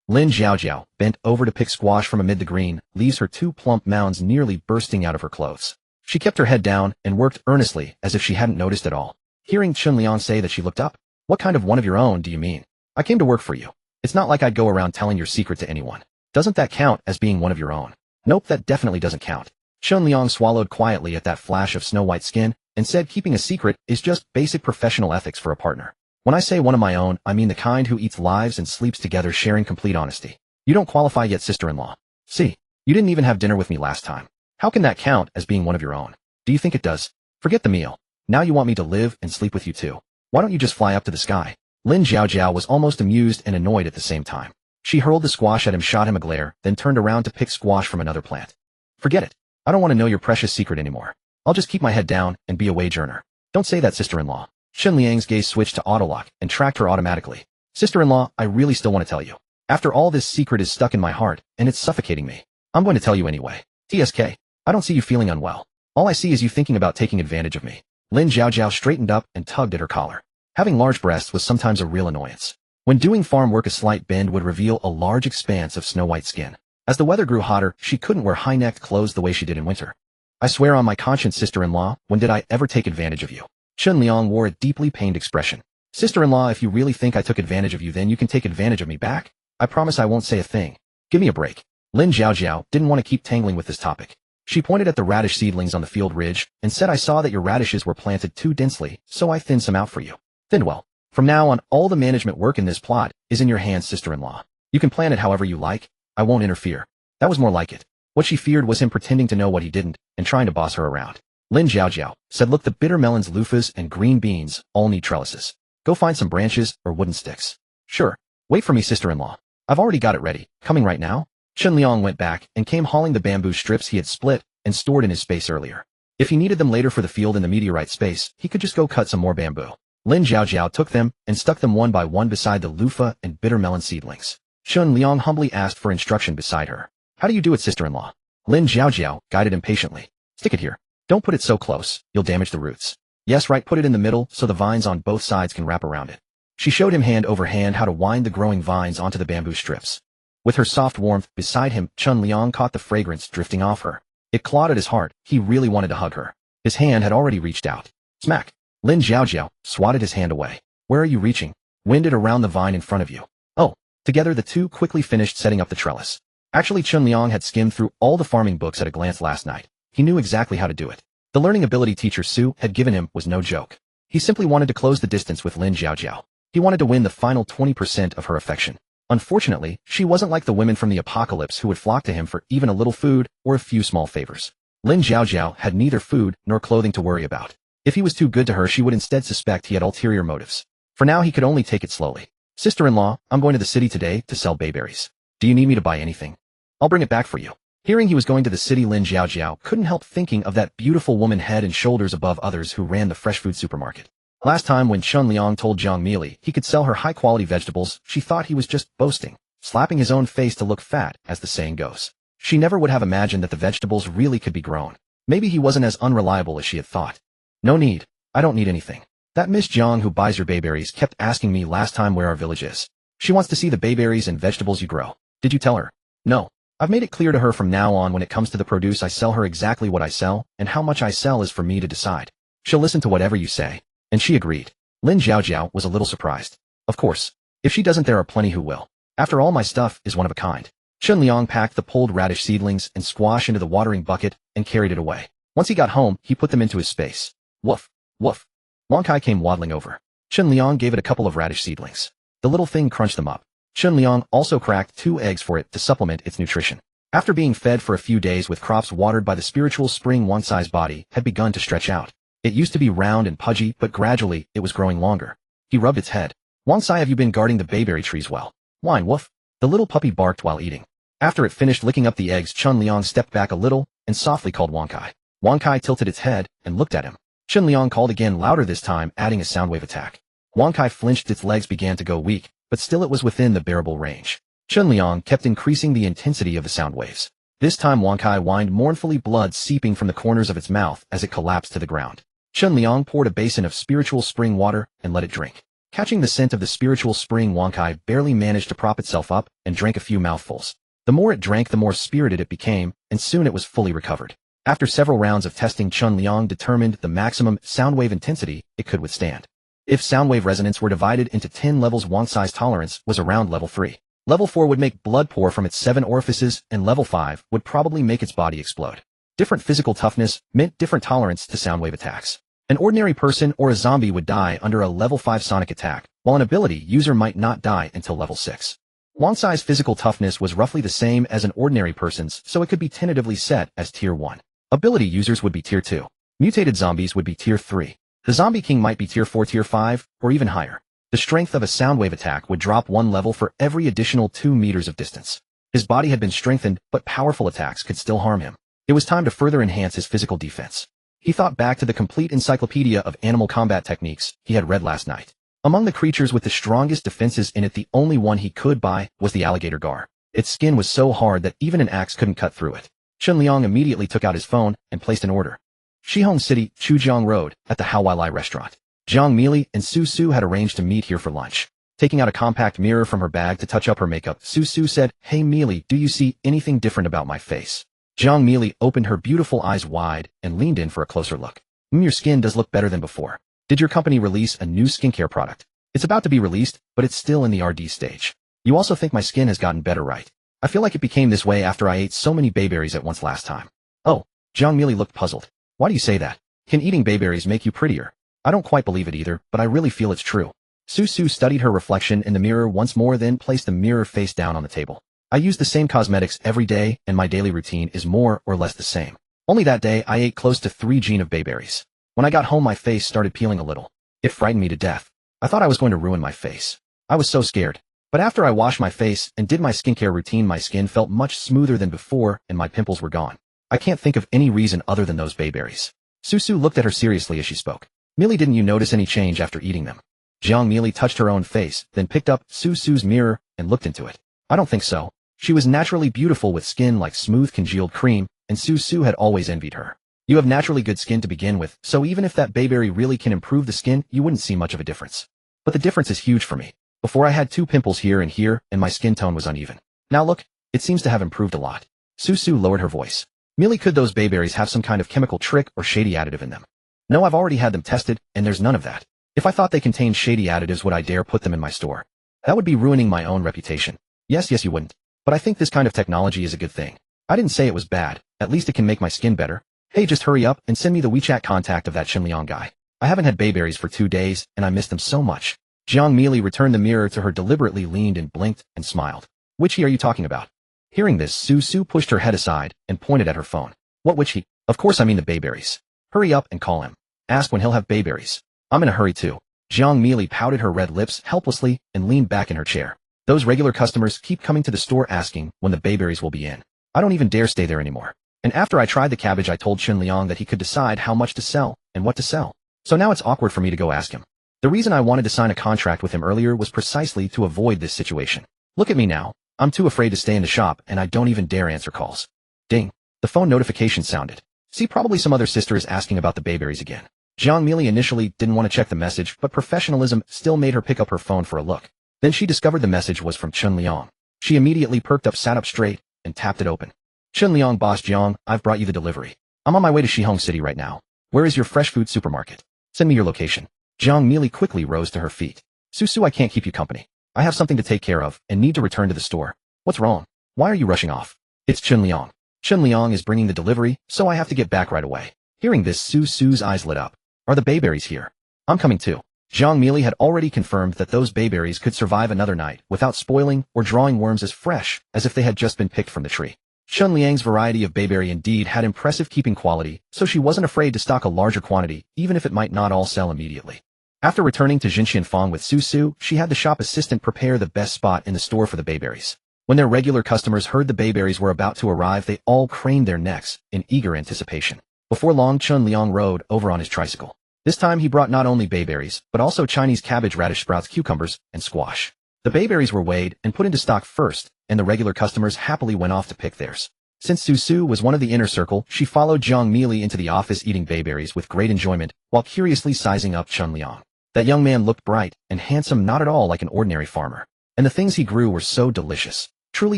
Lin Jiao bent over to pick squash from amid the green, leaves her two plump mounds nearly bursting out of her clothes. She kept her head down and worked earnestly as if she hadn't noticed at all. Hearing Chun Liang say that she looked up, what kind of one of your own do you mean? I came to work for you. It's not like I'd go around telling your secret to anyone. Doesn't that count as being one of your own? Nope, that definitely doesn't count. Chun Liang swallowed quietly at that flash of snow-white skin and said keeping a secret is just basic professional ethics for a partner. When I say one of my own, I mean the kind who eats lives and sleeps together sharing complete honesty. You don't qualify yet, sister-in-law. See, you didn't even have dinner with me last time. How can that count as being one of your own? Do you think it does? Forget the meal. Now you want me to live and sleep with you too. Why don't you just fly up to the sky? Lin Jiao was almost amused and annoyed at the same time. She hurled the squash at him, shot him a glare, then turned around to pick squash from another plant. Forget it. I don't want to know your precious secret anymore. I'll just keep my head down and be a wage earner. Don't say that, sister-in-law. Chun Liang's gaze switched to autolock and tracked her automatically. Sister-in-law, I really still want to tell you. After all, this secret is stuck in my heart, and it's suffocating me. I'm going to tell you anyway. TSK, I don't see you feeling unwell. All I see is you thinking about taking advantage of me. Lin Jiao straightened up and tugged at her collar. Having large breasts was sometimes a real annoyance. When doing farm work, a slight bend would reveal a large expanse of snow-white skin. As the weather grew hotter, she couldn't wear high-necked clothes the way she did in winter. I swear on my conscience, sister-in-law, when did I ever take advantage of you? Chun Liang wore a deeply pained expression. Sister-in-law, if you really think I took advantage of you, then you can take advantage of me back. I promise I won't say a thing. Give me a break. Lin Jiao didn't want to keep tangling with this topic. She pointed at the radish seedlings on the field ridge and said, I saw that your radishes were planted too densely, so I thinned some out for you. Thinned well. From now on, all the management work in this plot is in your hands, sister-in-law. You can plan it however you like. I won't interfere. That was more like it. What she feared was him pretending to know what he didn't and trying to boss her around. Lin Jiao said, look, the bitter melons, loofahs, and green beans all need trellises. Go find some branches or wooden sticks. Sure. Wait for me, sister-in-law. I've already got it ready. Coming right now? Chun Liang went back and came hauling the bamboo strips he had split and stored in his space earlier. If he needed them later for the field in the meteorite space, he could just go cut some more bamboo. Lin Jiao took them and stuck them one by one beside the loofah and bitter melon seedlings. Chun Liang humbly asked for instruction beside her. How do you do it, sister-in-law? Lin Jiao guided impatiently. Stick it here. Don't put it so close, you'll damage the roots. Yes, right, put it in the middle so the vines on both sides can wrap around it. She showed him hand over hand how to wind the growing vines onto the bamboo strips. With her soft warmth beside him, Chun Liang caught the fragrance drifting off her. It clawed at his heart. He really wanted to hug her. His hand had already reached out. Smack! Lin Jiao swatted his hand away. Where are you reaching? Wind it around the vine in front of you. Oh. Together the two quickly finished setting up the trellis. Actually, Chun Liang had skimmed through all the farming books at a glance last night. He knew exactly how to do it. The learning ability teacher Su had given him was no joke. He simply wanted to close the distance with Lin Jiao. He wanted to win the final 20% of her affection. Unfortunately, she wasn't like the women from the apocalypse who would flock to him for even a little food or a few small favors. Lin Jiao had neither food nor clothing to worry about. If he was too good to her, she would instead suspect he had ulterior motives. For now, he could only take it slowly. Sister-in-law, I'm going to the city today to sell bayberries. Do you need me to buy anything? I'll bring it back for you. Hearing he was going to the city, Lin Jiao couldn't help thinking of that beautiful woman head and shoulders above others who ran the fresh food supermarket. Last time when Chun Liang told Jiang Meili he could sell her high-quality vegetables, she thought he was just boasting, slapping his own face to look fat, as the saying goes. She never would have imagined that the vegetables really could be grown. Maybe he wasn't as unreliable as she had thought. No need. I don't need anything. That Miss Jiang who buys your bayberries kept asking me last time where our village is. She wants to see the bayberries and vegetables you grow. Did you tell her? No. I've made it clear to her from now on when it comes to the produce I sell her exactly what I sell, and how much I sell is for me to decide. She'll listen to whatever you say. And she agreed. Lin Jiao was a little surprised. Of course. If she doesn't, there are plenty who will. After all, my stuff is one of a kind. Chun Liang packed the pulled radish seedlings and squash into the watering bucket and carried it away. Once he got home, he put them into his space. Woof, woof. Wang Kai came waddling over. Chun Liang gave it a couple of radish seedlings. The little thing crunched them up. Chun Liang also cracked 2 eggs for it to supplement its nutrition. After being fed for a few days with crops watered by the spiritual spring, Wang Sai's body had begun to stretch out. It used to be round and pudgy, but gradually it was growing longer. He rubbed its head. Wang Sai, have you been guarding the bayberry trees well? Whine, woof. The little puppy barked while eating. After it finished licking up the eggs, Chun Liang stepped back a little and softly called Wang Kai. Wang Kai tilted its head and looked at him. Chun Liang called again, louder this time, adding a soundwave attack. Wang Kai flinched, its legs began to go weak, but still it was within the bearable range. Chun Liang kept increasing the intensity of the sound waves. This time Wang Kai whined mournfully, blood seeping from the corners of its mouth as it collapsed to the ground. Chun Liang poured a basin of spiritual spring water and let it drink. Catching the scent of the spiritual spring, Wang Kai barely managed to prop itself up and drank a few mouthfuls. The more it drank, the more spirited it became, and soon it was fully recovered. After several rounds of testing, Chun Liang determined the maximum soundwave intensity it could withstand. If soundwave resonance were divided into 10 levels, Wang Kai's tolerance was around level 3. Level 4 would make blood pour from its 7 orifices, and level 5 would probably make its body explode. Different physical toughness meant different tolerance to soundwave attacks. An ordinary person or a zombie would die under a level 5 sonic attack, while an ability user might not die until level 6. Wang Kai's physical toughness was roughly the same as an ordinary person's, so it could be tentatively set as Tier 1. Ability users would be Tier 2. Mutated zombies would be Tier 3. The Zombie King might be Tier 4, Tier 5, or even higher. The strength of a soundwave attack would drop 1 level for every additional 2 meters of distance. His body had been strengthened, but powerful attacks could still harm him. It was time to further enhance his physical defense. He thought back to the complete encyclopedia of animal combat techniques he had read last night. Among the creatures with the strongest defenses in it, the only one he could buy was the alligator gar. Its skin was so hard that even an axe couldn't cut through it. Chun Liang immediately took out his phone and placed an order. Shihong City, Chujiang Road, at the Hawaii restaurant. Jiang Meili and Su Su had arranged to meet here for lunch. Taking out a compact mirror from her bag to touch up her makeup, Su Su said, "Hey Meili, do you see anything different about my face?" Jiang Meili opened her beautiful eyes wide and leaned in for a closer look. Your skin does look better than before. Did your company release a new skincare product?" "It's about to be released, but it's still in the RD stage." "You also think my skin has gotten better, right?" "I feel like it became this way after I ate so many bayberries at once last time." "Oh." Jiang Meili looked puzzled. "Why do you say that? Can eating bayberries make you prettier?" "I don't quite believe it either, but I really feel it's true." Su Su studied her reflection in the mirror once more, then placed the mirror face down on the table. "I use the same cosmetics every day, and my daily routine is more or less the same. Only that day I ate close to 3 genes of bayberries. When I got home, my face started peeling a little. It frightened me to death. I thought I was going to ruin my face. I was so scared. But after I washed my face and did my skincare routine, my skin felt much smoother than before and my pimples were gone. I can't think of any reason other than those bayberries." Su Su looked at her seriously as she spoke. "Meili, didn't you notice any change after eating them?" Jiang Meili touched her own face, then picked up Su Su's mirror and looked into it. "I don't think so. She was naturally beautiful with skin like smooth congealed cream, and Su Su had always envied her. You have naturally good skin to begin with, so even if that bayberry really can improve the skin, you wouldn't see much of a difference. But the difference is huge for me. Before I had 2 pimples here, and my skin tone was uneven. Now look, it seems to have improved a lot." Su Su lowered her voice. "Meili, could those bayberries have some kind of chemical trick or shady additive in them?" "No, I've already had them tested, and there's none of that. If I thought they contained shady additives, would I dare put them in my store? That would be ruining my own reputation." Yes, you wouldn't. But I think this kind of technology is a good thing. I didn't say it was bad. At least it can make my skin better. Hey, just hurry up and send me the WeChat contact of that Chun Liang guy. I haven't had bayberries for 2 days, and I miss them so much." Jiang Meili returned the mirror to her, deliberately leaned and blinked and smiled. "Which he are you talking about?" Hearing this, Su Su pushed her head aside and pointed at her phone. "What which he? Of course I mean the bayberries. Hurry up and call him. Ask when he'll have bayberries. I'm in a hurry too." Jiang Meili pouted her red lips helplessly and leaned back in her chair. "Those regular customers keep coming to the store asking when the bayberries will be in. I don't even dare stay there anymore. And after I tried the cabbage, I told Chun Liang that he could decide how much to sell and what to sell. So now it's awkward for me to go ask him. The reason I wanted to sign a contract with him earlier was precisely to avoid this situation. Look at me now. I'm too afraid to stay in the shop, and I don't even dare answer calls." Ding. The phone notification sounded. See, probably some other sister is asking about the bayberries again. Jiang Meili initially didn't want to check the message, but professionalism still made her pick up her phone for a look. Then she discovered the message was from Chun Liang. She immediately perked up, sat up straight, and tapped it open. "Chun Liang, Boss Jiang, I've brought you the delivery. I'm on my way to Shihong City right now. Where is your fresh food supermarket? Send me your location." Jiang Meili quickly rose to her feet. "Su Su, I can't keep you company. I have something to take care of and need to return to the store." "What's wrong? Why are you rushing off?" "It's Chun Liang. Chun Liang is bringing the delivery, so I have to get back right away." Hearing this, Su Su's eyes lit up. "Are the bayberries here?" "I'm coming too." Jiang Meili had already confirmed that those bayberries could survive another night without spoiling or drawing worms as fresh as if they had just been picked from the tree. Chun Liang's variety of bayberry indeed had impressive keeping quality, so she wasn't afraid to stock a larger quantity, even if it might not all sell immediately. After returning to Jinxianfang with Su Su, she had the shop assistant prepare the best spot in the store for the bayberries. When their regular customers heard the bayberries were about to arrive, they all craned their necks in eager anticipation. Before long, Chun Liang rode over on his tricycle. This time he brought not only bayberries, but also Chinese cabbage, radish sprouts, cucumbers, and squash. The bayberries were weighed and put into stock first, and the regular customers happily went off to pick theirs. Since Su Su was one of the inner circle, she followed Zhang Meili into the office, eating bayberries with great enjoyment, while curiously sizing up Chun Liang. That young man looked bright and handsome, not at all like an ordinary farmer. And the things he grew were so delicious. Truly,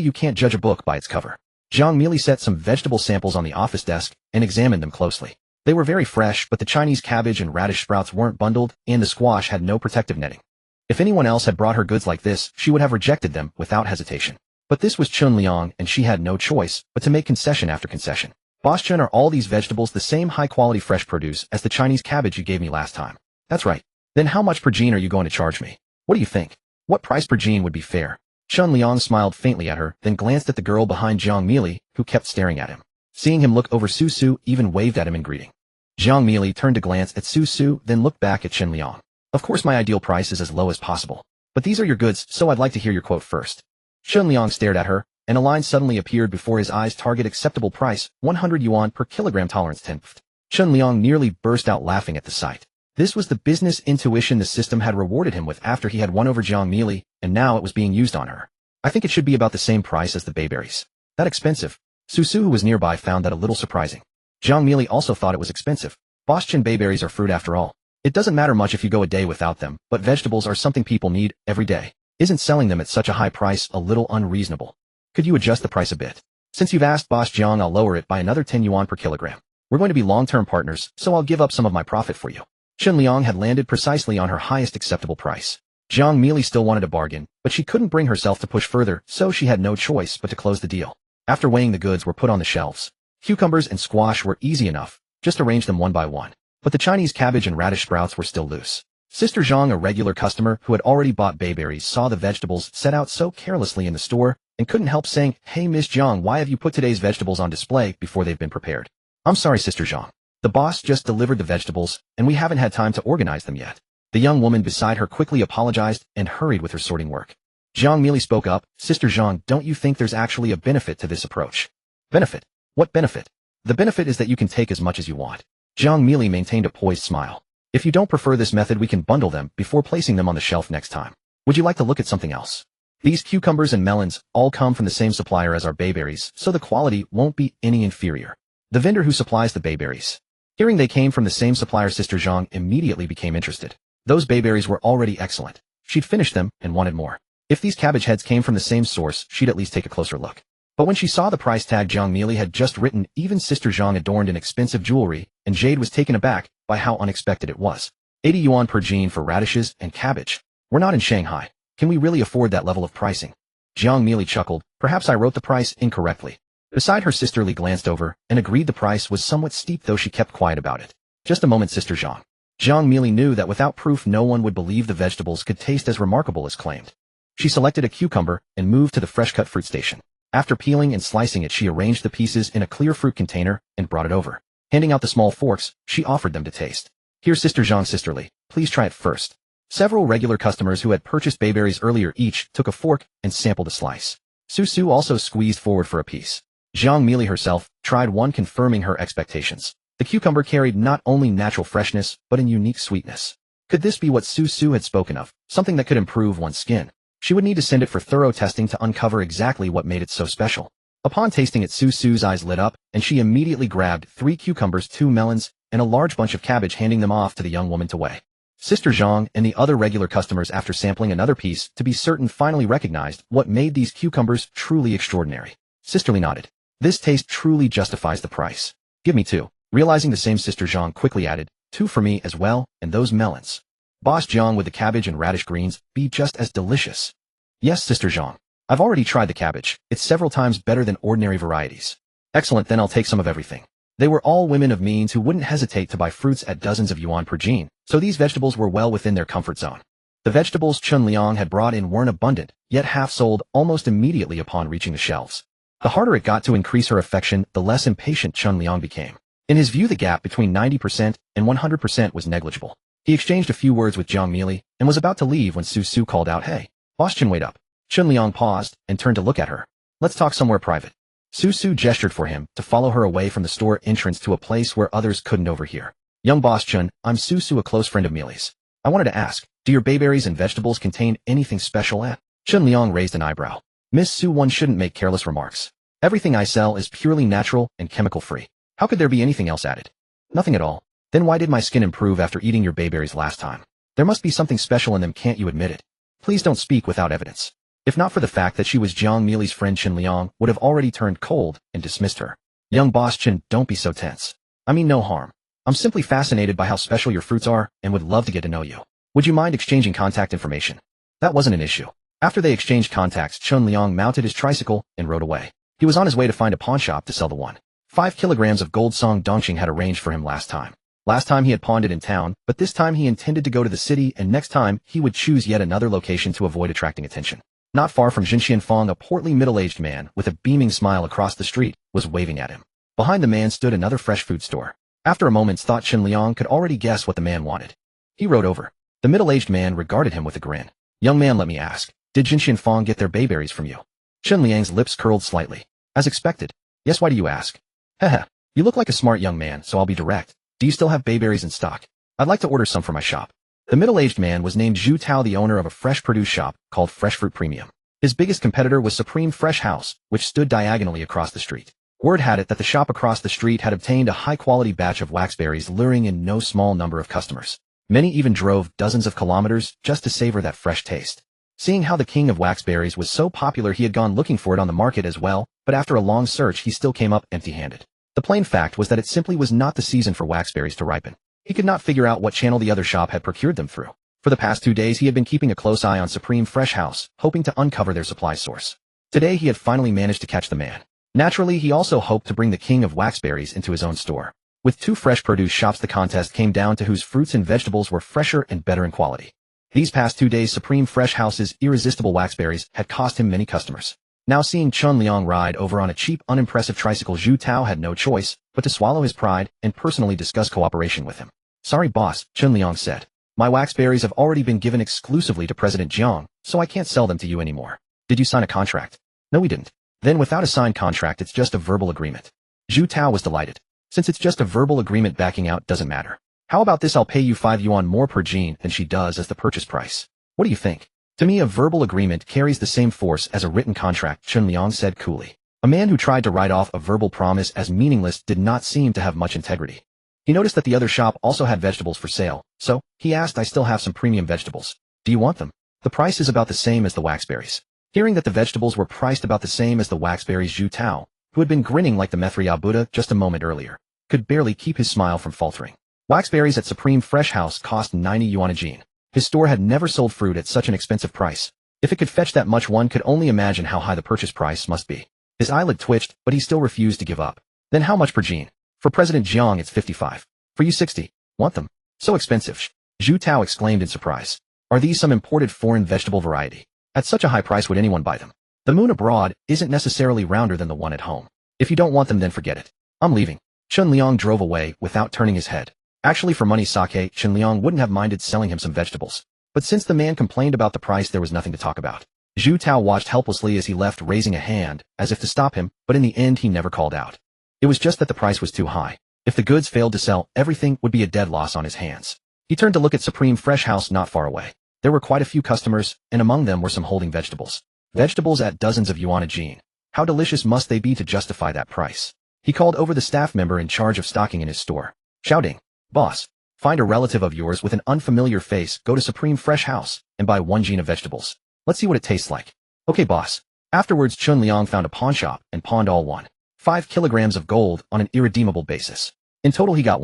you can't judge a book by its cover. Zhang Meili set some vegetable samples on the office desk and examined them closely. They were very fresh, but the Chinese cabbage and radish sprouts weren't bundled, and the squash had no protective netting. If anyone else had brought her goods like this, she would have rejected them without hesitation. But this was Chun Liang, and she had no choice but to make concession after concession. Boss Chun, are all these vegetables the same high-quality fresh produce as the Chinese cabbage you gave me last time? That's right. Then how much per gene are you going to charge me? What do you think? What price per gene would be fair? Chun Liang smiled faintly at her, then glanced at the girl behind Zhang Meili, who kept staring at him. Seeing him look over, Su Su even waved at him in greeting. Zhang Meili turned to glance at Su Su, then looked back at Chun Liang. Of course my ideal price is as low as possible. But these are your goods, so I'd like to hear your quote first. Chun Liang stared at her, and a line suddenly appeared before his eyes. Target acceptable price, 100 yuan per kilogram, tolerance 10. Chun Liang nearly burst out laughing at the sight. This was the business intuition the system had rewarded him with after he had won over Zhang Meili, and now it was being used on her. I think it should be about the same price as the bayberries. That expensive? Su Su, who was nearby, found that a little surprising. Zhang Meili also thought it was expensive. Boss Chun, bayberries are fruit after all. It doesn't matter much if you go a day without them, but vegetables are something people need every day. Isn't selling them at such a high price a little unreasonable? Could you adjust the price a bit? Since you've asked, Boss Jiang, I'll lower it by another 10 yuan per kilogram. We're going to be long-term partners, so I'll give up some of my profit for you. Chun Liang had landed precisely on her highest acceptable price. Zhang Meili still wanted a bargain, but she couldn't bring herself to push further, so she had no choice but to close the deal. After weighing, the goods were put on the shelves. Cucumbers and squash were easy enough, just arrange them one by one. But the Chinese cabbage and radish sprouts were still loose. Sister Zhang, a regular customer who had already bought bayberries, saw the vegetables set out so carelessly in the store and couldn't help saying, "Hey Miss Zhang, why have you put today's vegetables on display before they've been prepared?" "I'm sorry, Sister Zhang. The boss just delivered the vegetables, and we haven't had time to organize them yet." The young woman beside her quickly apologized and hurried with her sorting work. Zhang Meili spoke up, "Sister Zhang, don't you think there's actually a benefit to this approach?" "Benefit? What benefit?" "The benefit is that you can take as much as you want." Zhang Meili maintained a poised smile. "If you don't prefer this method, we can bundle them before placing them on the shelf next time. Would you like to look at something else? These cucumbers and melons all come from the same supplier as our bayberries, so the quality won't be any inferior." The vendor who supplies the bayberries. Hearing they came from the same supplier, Sister Zhang immediately became interested. Those bayberries were already excellent. She'd finished them and wanted more. If these cabbage heads came from the same source, she'd at least take a closer look. But when she saw the price tag Zhang Meili had just written, even Sister Zhang, adorned in expensive jewelry, and jade, was taken aback by how unexpected it was. 80 yuan per gene for radishes and cabbage. We're not in Shanghai. Can we really afford that level of pricing? Zhang Meili chuckled. Perhaps I wrote the price incorrectly. Beside her, Sister Li glanced over and agreed the price was somewhat steep, though she kept quiet about it. Just a moment, Sister Zhang. Zhang Meili knew that without proof no one would believe the vegetables could taste as remarkable as claimed. She selected a cucumber and moved to the fresh-cut fruit station. After peeling and slicing it, she arranged the pieces in a clear fruit container and brought it over. Handing out the small forks, she offered them to taste. "Here, Sister Zhang, Sister Li, please try it first." Several regular customers who had purchased bayberries earlier each took a fork and sampled a slice. Su Su also squeezed forward for a piece. Zhang Meili herself tried one, confirming her expectations. The cucumber carried not only natural freshness, but a unique sweetness. Could this be what Su Su had spoken of, something that could improve one's skin? She would need to send it for thorough testing to uncover exactly what made it so special. Upon tasting it, Su Su's eyes lit up, and she immediately grabbed 3 cucumbers, 2 melons, and a large bunch of cabbage, handing them off to the young woman to weigh. Sister Zhang and the other regular customers, after sampling another piece to be certain, finally recognized what made these cucumbers truly extraordinary. Sister Li nodded. "This taste truly justifies the price. Give me 2. Realizing the same, Sister Zhang quickly added, 2 for me as well, and those melons. Boss Zhang, with the cabbage and radish greens, be just as delicious." "Yes, Sister Zhang. I've already tried the cabbage. It's several times better than ordinary varieties." "Excellent, then I'll take some of everything." They were all women of means who wouldn't hesitate to buy fruits at dozens of yuan per gene, so these vegetables were well within their comfort zone. The vegetables Chun Liang had brought in weren't abundant, yet half sold almost immediately upon reaching the shelves. The harder it got to increase her affection, the less impatient Chun Liang became. In his view, the gap between 90% and 100% was negligible. He exchanged a few words with Zhang Meili and was about to leave when Su Su called out, "Hey, Boss Chun, wait up." Chun Liang paused and turned to look at her. Let's talk somewhere private. Su Su gestured for him to follow her away from the store entrance to a place where others couldn't overhear. Young boss Chun, I'm Su Su, a close friend of Mealy's. I wanted to ask, do your bayberries and vegetables contain anything special? Chun Liang raised an eyebrow. Miss Su, one shouldn't make careless remarks. Everything I sell is purely natural and chemical-free. How could there be anything else added? Nothing at all. Then why did my skin improve after eating your bayberries last time? There must be something special in them, can't you admit it? Please don't speak without evidence. If not for the fact that she was Jiang Mealy's friend, Chun Liang would have already turned cold and dismissed her. Young boss Chun, don't be so tense. I mean no harm. I'm simply fascinated by how special your fruits are and would love to get to know you. Would you mind exchanging contact information? That wasn't an issue. After they exchanged contacts, Chun Liang mounted his tricycle and rode away. He was on his way to find a pawn shop to sell the 1.5 kilograms of gold Song Dongqing had arranged for him last time. Last time he had pawned it in town, but this time he intended to go to the city, and next time he would choose yet another location to avoid attracting attention. Not far from Jinxian Fong, a portly middle-aged man with a beaming smile across the street was waving at him. Behind the man stood another fresh food store. After a moment's thought, Chun Liang could already guess what the man wanted. He rode over. The middle-aged man regarded him with a grin. Young man, let me ask, did Jinxian Fong get their bayberries from you? Chun Liang's lips curled slightly. As expected. Yes, why do you ask? Haha, you look like a smart young man, so I'll be direct. Do you still have bayberries in stock? I'd like to order some for my shop. The middle-aged man was named Zhu Tao, the owner of a fresh produce shop called Fresh Fruit Premium. His biggest competitor was Supreme Fresh House, which stood diagonally across the street. Word had it that the shop across the street had obtained a high-quality batch of waxberries, luring in no small number of customers. Many even drove dozens of kilometers just to savor that fresh taste. Seeing how the king of waxberries was so popular, he had gone looking for it on the market as well, but after a long search he still came up empty-handed. The plain fact was that it simply was not the season for waxberries to ripen. He could not figure out what channel the other shop had procured them through. For the past 2 days he had been keeping a close eye on Supreme Fresh House, hoping to uncover their supply source. Today he had finally managed to catch the man. Naturally, he also hoped to bring the king of waxberries into his own store. With 2 fresh produce shops, the contest came down to whose fruits and vegetables were fresher and better in quality. These past 2 days, Supreme Fresh House's irresistible waxberries had cost him many customers. Now seeing Chun Liang ride over on a cheap, unimpressive tricycle, Zhu Tao had no choice but to swallow his pride and personally discuss cooperation with him. Sorry boss, Chun Liang said. My waxberries have already been given exclusively to President Jiang, so I can't sell them to you anymore. Did you sign a contract? No, we didn't. Then without a signed contract, it's just a verbal agreement. Zhu Tao was delighted. Since it's just a verbal agreement, backing out doesn't matter. How about this? I'll pay you 5 yuan more per jean than she does as the purchase price. What do you think? To me, a verbal agreement carries the same force as a written contract, Chun Liang said coolly. A man who tried to write off a verbal promise as meaningless did not seem to have much integrity. He noticed that the other shop also had vegetables for sale, so he asked, I still have some premium vegetables. Do you want them? The price is about the same as the waxberries. Hearing that the vegetables were priced about the same as the waxberries, Zhu Tao, who had been grinning like the Methriya Buddha just a moment earlier, could barely keep his smile from faltering. Waxberries at Supreme Fresh House cost 90 yuan a jean. His store had never sold fruit at such an expensive price. If it could fetch that much, one could only imagine how high the purchase price must be. His eyelid twitched, but he still refused to give up. Then how much per jean? For President Jiang it's 55. For you 60. Want them? So expensive? Zhu Tao exclaimed in surprise. Are these some imported foreign vegetable variety? At such a high price would anyone buy them? The moon abroad isn't necessarily rounder than the one at home. If you don't want them, then forget it. I'm leaving. Chun Liang drove away without turning his head. Actually, for money's sake, Chun Liang wouldn't have minded selling him some vegetables. But since the man complained about the price, there was nothing to talk about. Zhu Tao watched helplessly as he left, raising a hand as if to stop him, but in the end he never called out. It was just that the price was too high. If the goods failed to sell, everything would be a dead loss on his hands. He turned to look at Supreme Fresh House not far away. There were quite a few customers, and among them were some holding vegetables. Vegetables at dozens of yuan a jean. How delicious must they be to justify that price? He called over the staff member in charge of stocking in his store, shouting, Boss, find a relative of yours with an unfamiliar face, go to Supreme Fresh House, and buy 1 jean of vegetables. Let's see what it tastes like. Okay, boss. Afterwards, Chun Liang found a pawn shop and pawned all 1.5 kilograms of gold on an irredeemable basis. In total he got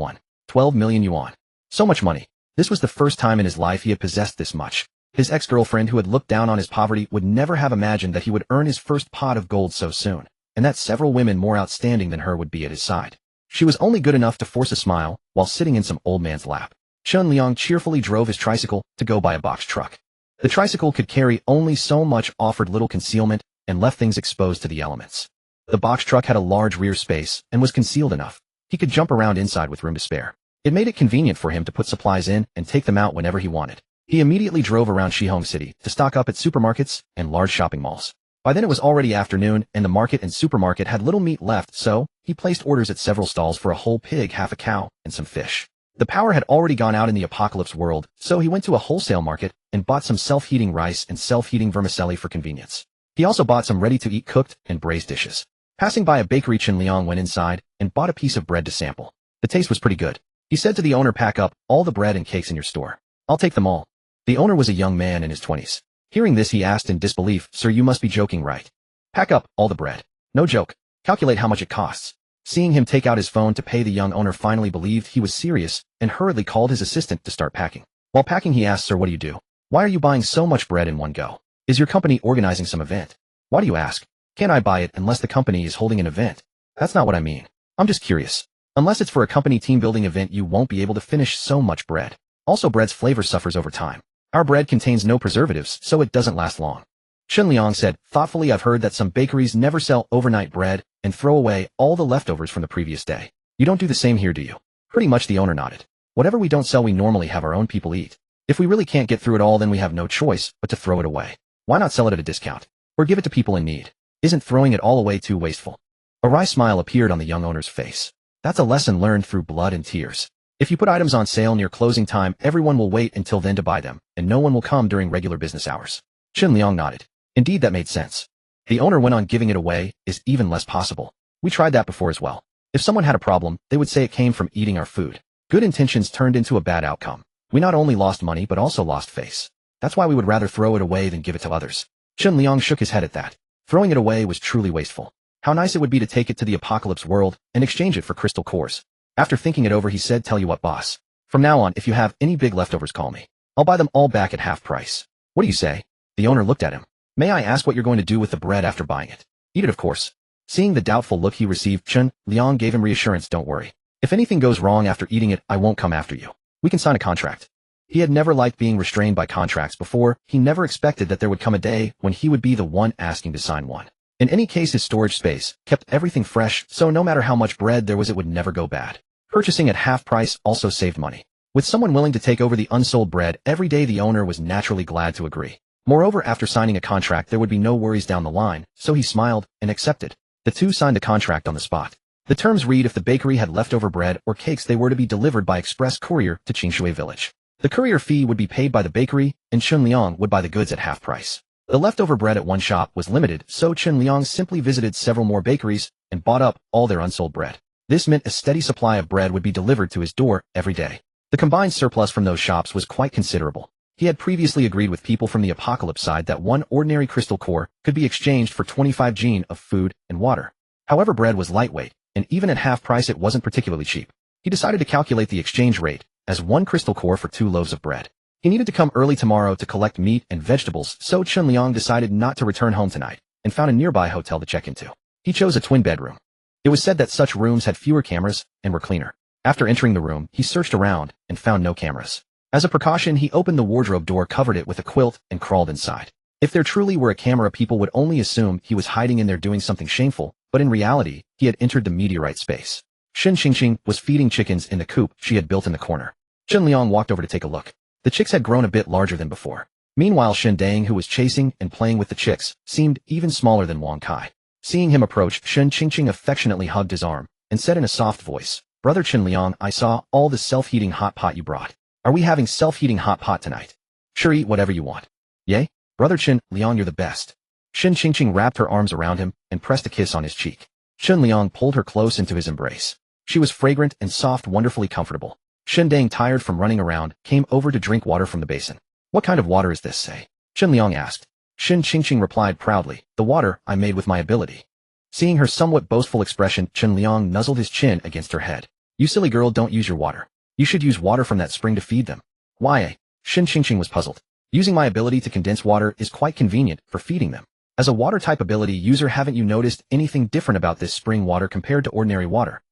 12 million yuan. So much money. This was the first time in his life he had possessed this much. His ex-girlfriend, who had looked down on his poverty, would never have imagined that he would earn his first pot of gold so soon, and that several women more outstanding than her would be at his side. She was only good enough to force a smile while sitting in some old man's lap. Chun Liang cheerfully drove his tricycle to go buy a box truck. The tricycle could carry only so much, offered little concealment, and left things exposed to the elements. The box truck had a large rear space and was concealed enough. He could jump around inside with room to spare. It made it convenient for him to put supplies in and take them out whenever he wanted. He immediately drove around Shihong City to stock up at supermarkets and large shopping malls. By then it was already afternoon, and the market and supermarket had little meat left, so he placed orders at several stalls for a whole pig, half a cow, and some fish. The power had already gone out in the apocalypse world, so he went to a wholesale market and bought some self-heating rice and self-heating vermicelli for convenience. He also bought some ready-to-eat cooked and braised dishes. Passing by a bakery, Chen Liang went inside and bought a piece of bread to sample. The taste was pretty good. He said to the owner, "Pack up all the bread and cakes in your store. I'll take them all." The owner was a young man in his 20s. Hearing this, he asked in disbelief, "Sir, you must be joking, right? Pack up all the bread. No joke. Calculate how much it costs." Seeing him take out his phone to pay, the young owner finally believed he was serious and hurriedly called his assistant to start packing. While packing, he asked, "Sir, what do you do? Why are you buying so much bread in one go? Is your company organizing some event?" "Why do you ask? Can't I buy it unless the company is holding an event?" "That's not what I mean. I'm just curious. Unless it's for a company team building event, you won't be able to finish so much bread. Also, bread's flavor suffers over time. Our bread contains no preservatives, so it doesn't last long." Chen Liang said, thoughtfully, "I've heard that some bakeries never sell overnight bread and throw away all the leftovers from the previous day. You don't do the same here, do you?" "Pretty much," the owner nodded. "Whatever we don't sell, we normally have our own people eat. If we really can't get through it all, then we have no choice but to throw it away. Why not sell it at a discount? Or give it to people in need? Isn't throwing it all away too wasteful?" A wry smile appeared on the young owner's face. "That's a lesson learned through blood and tears. If you put items on sale near closing time, everyone will wait until then to buy them, and no one will come during regular business hours." Chen Liang nodded. Indeed, that made sense. The owner went on, "Giving it away is even less possible. We tried that before as well. If someone had a problem, they would say it came from eating our food. Good intentions turned into a bad outcome. We not only lost money but also lost face. That's why we would rather throw it away than give it to others." Chen Liang shook his head at that. Throwing it away was truly wasteful. How nice it would be to take it to the apocalypse world and exchange it for crystal cores. After thinking it over, he said, "Tell you what, boss. From now on, if you have any big leftovers, call me. I'll buy them all back at half price." "What do you say?" The owner looked at him. "May I ask what you're going to do with the bread after buying it?" "Eat it, of course." Seeing the doubtful look he received, Chen Liang gave him reassurance, "Don't worry. If anything goes wrong after eating it, I won't come after you. We can sign a contract." He had never liked being restrained by contracts before. He never expected that there would come a day when he would be the one asking to sign one. In any case, his storage space kept everything fresh, so no matter how much bread there was, it would never go bad. Purchasing at half price also saved money. With someone willing to take over the unsold bread every day, the owner was naturally glad to agree. Moreover, after signing a contract, there would be no worries down the line, so he smiled and accepted. The two signed the contract on the spot. The terms read, if the bakery had leftover bread or cakes, they were to be delivered by express courier to Qingshui village. The courier fee would be paid by the bakery, and Chen Liang would buy the goods at half price. The leftover bread at one shop was limited, so Chen Liang simply visited several more bakeries and bought up all their unsold bread. This meant a steady supply of bread would be delivered to his door every day. The combined surplus from those shops was quite considerable. He had previously agreed with people from the apocalypse side that one ordinary crystal core could be exchanged for 25 gene of food and water. However, bread was lightweight, and even at half price it wasn't particularly cheap. He decided to calculate the exchange rate as one crystal core for 2 loaves of bread. He needed to come early tomorrow to collect meat and vegetables, so Chen Liang decided not to return home tonight and found a nearby hotel to check into. He chose a twin bedroom. It was said that such rooms had fewer cameras and were cleaner. After entering the room, he searched around and found no cameras. As a precaution, he opened the wardrobe door, covered it with a quilt, and crawled inside. If there truly were a camera, people would only assume he was hiding in there doing something shameful, but in reality, he had entered the meteorite space. Shen Qingqing was feeding chickens in the coop she had built in the corner. Chen Liang walked over to take a look. The chicks had grown a bit larger than before. Meanwhile, Shen Dang, who was chasing and playing with the chicks, seemed even smaller than Wang Kai. Seeing him approach, Shen Qingqing affectionately hugged his arm and said in a soft voice, "Brother Chen Liang, I saw all the self-heating hot pot you brought. Are we having self-heating hot pot tonight?" "Sure, eat whatever you want." "Yay? Brother Chen Liang, you're the best." Shen Qingqing wrapped her arms around him and pressed a kiss on his cheek. Chen Liang pulled her close into his embrace. She was fragrant and soft, wonderfully comfortable. Shen Dang, tired from running around, came over to drink water from the basin. "What kind of water is this, say?" Chen Liang asked. Shen Qingqing replied proudly, "The water I made with my ability." Seeing her somewhat boastful expression, Chen Liang nuzzled his chin against her head. "You silly girl, don't use your water. You should use water from that spring to feed them." "Why?" Shen Qingqing was puzzled. "Using my ability to condense water is quite convenient for feeding them. As a water-type ability user, haven't you noticed anything different about this spring water compared to ordinary water?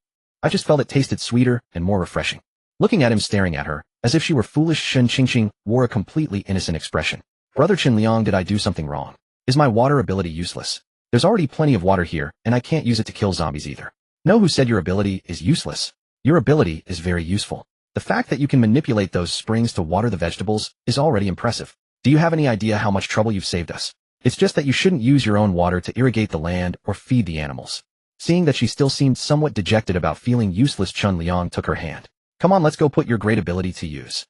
I just felt it tasted sweeter and more refreshing." Looking at him, staring at her, as if she were foolish, Shen Qingqing wore a completely innocent expression. "Brother Chen Liang, did I do something wrong? Is my water ability useless? There's already plenty of water here, and I can't use it to kill zombies either." "No, who said your ability is useless? Your ability is very useful. The fact that you can manipulate those springs to water the vegetables is already impressive. Do you have any idea how much trouble you've saved us? It's just that you shouldn't use your own water to irrigate the land or feed the animals. Seeing that she still seemed somewhat dejected about feeling useless, Chun Liang took her hand. Come on, let's go put your great ability to use.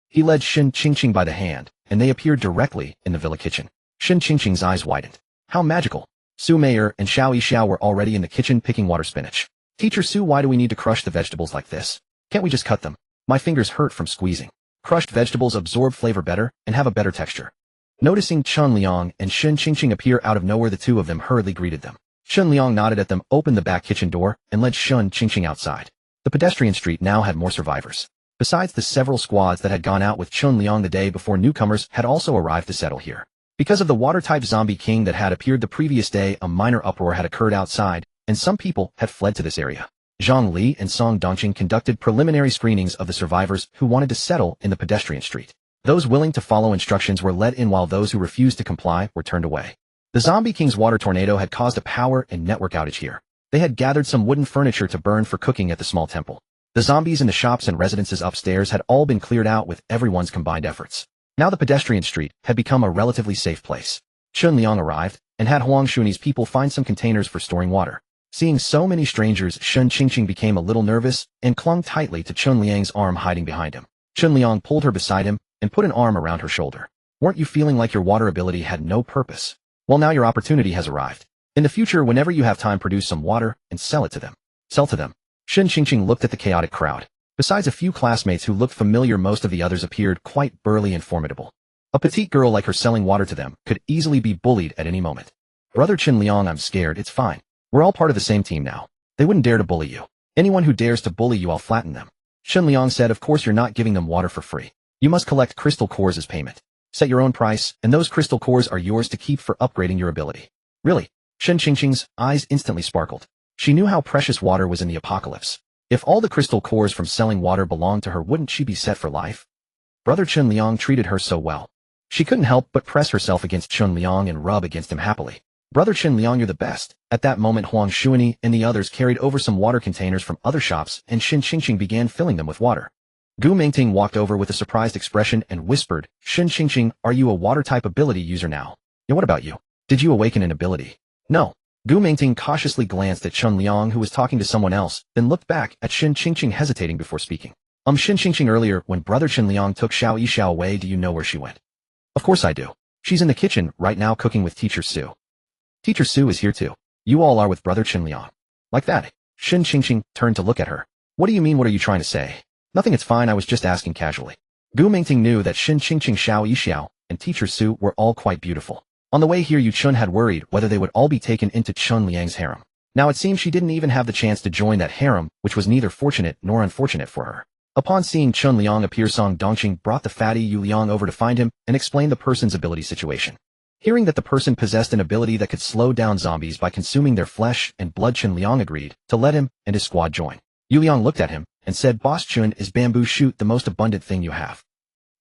He led Shin Qingqing by the hand, and they appeared directly in the villa kitchen. Shin Qingqing's eyes widened. How magical. Su Meier and Xiao Yixiao were already in the kitchen picking water spinach. Teacher Su, why do we need to crush the vegetables like this? Can't we just cut them? My fingers hurt from squeezing. Crushed vegetables absorb flavor better and have a better texture. Noticing Chun Liang and Shin Qingqing appear out of nowhere, the two of them hurriedly greeted them. Chun Liang nodded at them, opened the back kitchen door, and led Shin Qingqing outside. The pedestrian street now had more survivors. Besides the several squads that had gone out with Chun Liang the day before, newcomers had also arrived to settle here. Because of the water-type zombie king that had appeared the previous day, a minor uproar had occurred outside, and some people had fled to this area. Zhang Li and Song Dongqing conducted preliminary screenings of the survivors who wanted to settle in the pedestrian street. Those willing to follow instructions were let in, while those who refused to comply were turned away. The Zombie King's water tornado had caused a power and network outage here. They had gathered some wooden furniture to burn for cooking at the small temple. The zombies in the shops and residences upstairs had all been cleared out with everyone's combined efforts. Now the pedestrian street had become a relatively safe place. Chun Liang arrived and had Huang Shuni's people find some containers for storing water. Seeing so many strangers, Shin Qingqing became a little nervous and clung tightly to Chun Liang's arm, hiding behind him. Chun Liang pulled her beside him and put an arm around her shoulder. Weren't you feeling like your water ability had no purpose? Well, now your opportunity has arrived. In the future, whenever you have time, produce some water and sell it to them. Sell to them. Shin Qingqing looked at the chaotic crowd. Besides a few classmates who looked familiar, most of the others appeared quite burly and formidable. A petite girl like her selling water to them could easily be bullied at any moment. Brother Chun Liang, I'm scared. It's fine. We're all part of the same team now. They wouldn't dare to bully you. Anyone who dares to bully you, I'll flatten them. Chun Liang said, of course you're not giving them water for free. You must collect crystal cores as payment. Set your own price, and those crystal cores are yours to keep for upgrading your ability. Really? Shin Qingqing's eyes instantly sparkled. She knew how precious water was in the apocalypse. If all the crystal cores from selling water belonged to her, wouldn't she be set for life? Brother Chun Liang treated her so well. She couldn't help but press herself against Chun Liang and rub against him happily. Brother Chun Liang, you're the best. At that moment, Huang Shuani and the others carried over some water containers from other shops, and Shin Qingqing began filling them with water. Gu Mingting walked over with a surprised expression and whispered, Shin Qingqing, are you a water-type ability user now? Yeah, what about you? Did you awaken an ability? No. Gu Mingting cautiously glanced at Chun Liang, who was talking to someone else, then looked back at Shin Qingqing, hesitating before speaking. Shin Qingqing, earlier, when Brother Chun Liang took Xiao Yixiao away, do you know where she went? Of course I do. She's in the kitchen right now cooking with Teacher Su. Teacher Su is here too. You all are with Brother Chun Liang. Like that. Shin Qingqing turned to look at her. What do you mean? What are you trying to say? Nothing, it's fine, I was just asking casually. Gu Mingting knew that Shin Qingqing, Xiao Yixiao, and Teacher Su were all quite beautiful. On the way here, Yu Chun had worried whether they would all be taken into Chun Liang's harem. Now it seems she didn't even have the chance to join that harem, which was neither fortunate nor unfortunate for her. Upon seeing Chun Liang appear, Song Dongqing brought the fatty Yu Liang over to find him and explain the person's ability situation. Hearing that the person possessed an ability that could slow down zombies by consuming their flesh and blood, Chun Liang agreed to let him and his squad join. Yu Liang looked at him and said, Boss Chun, is bamboo shoot the most abundant thing you have?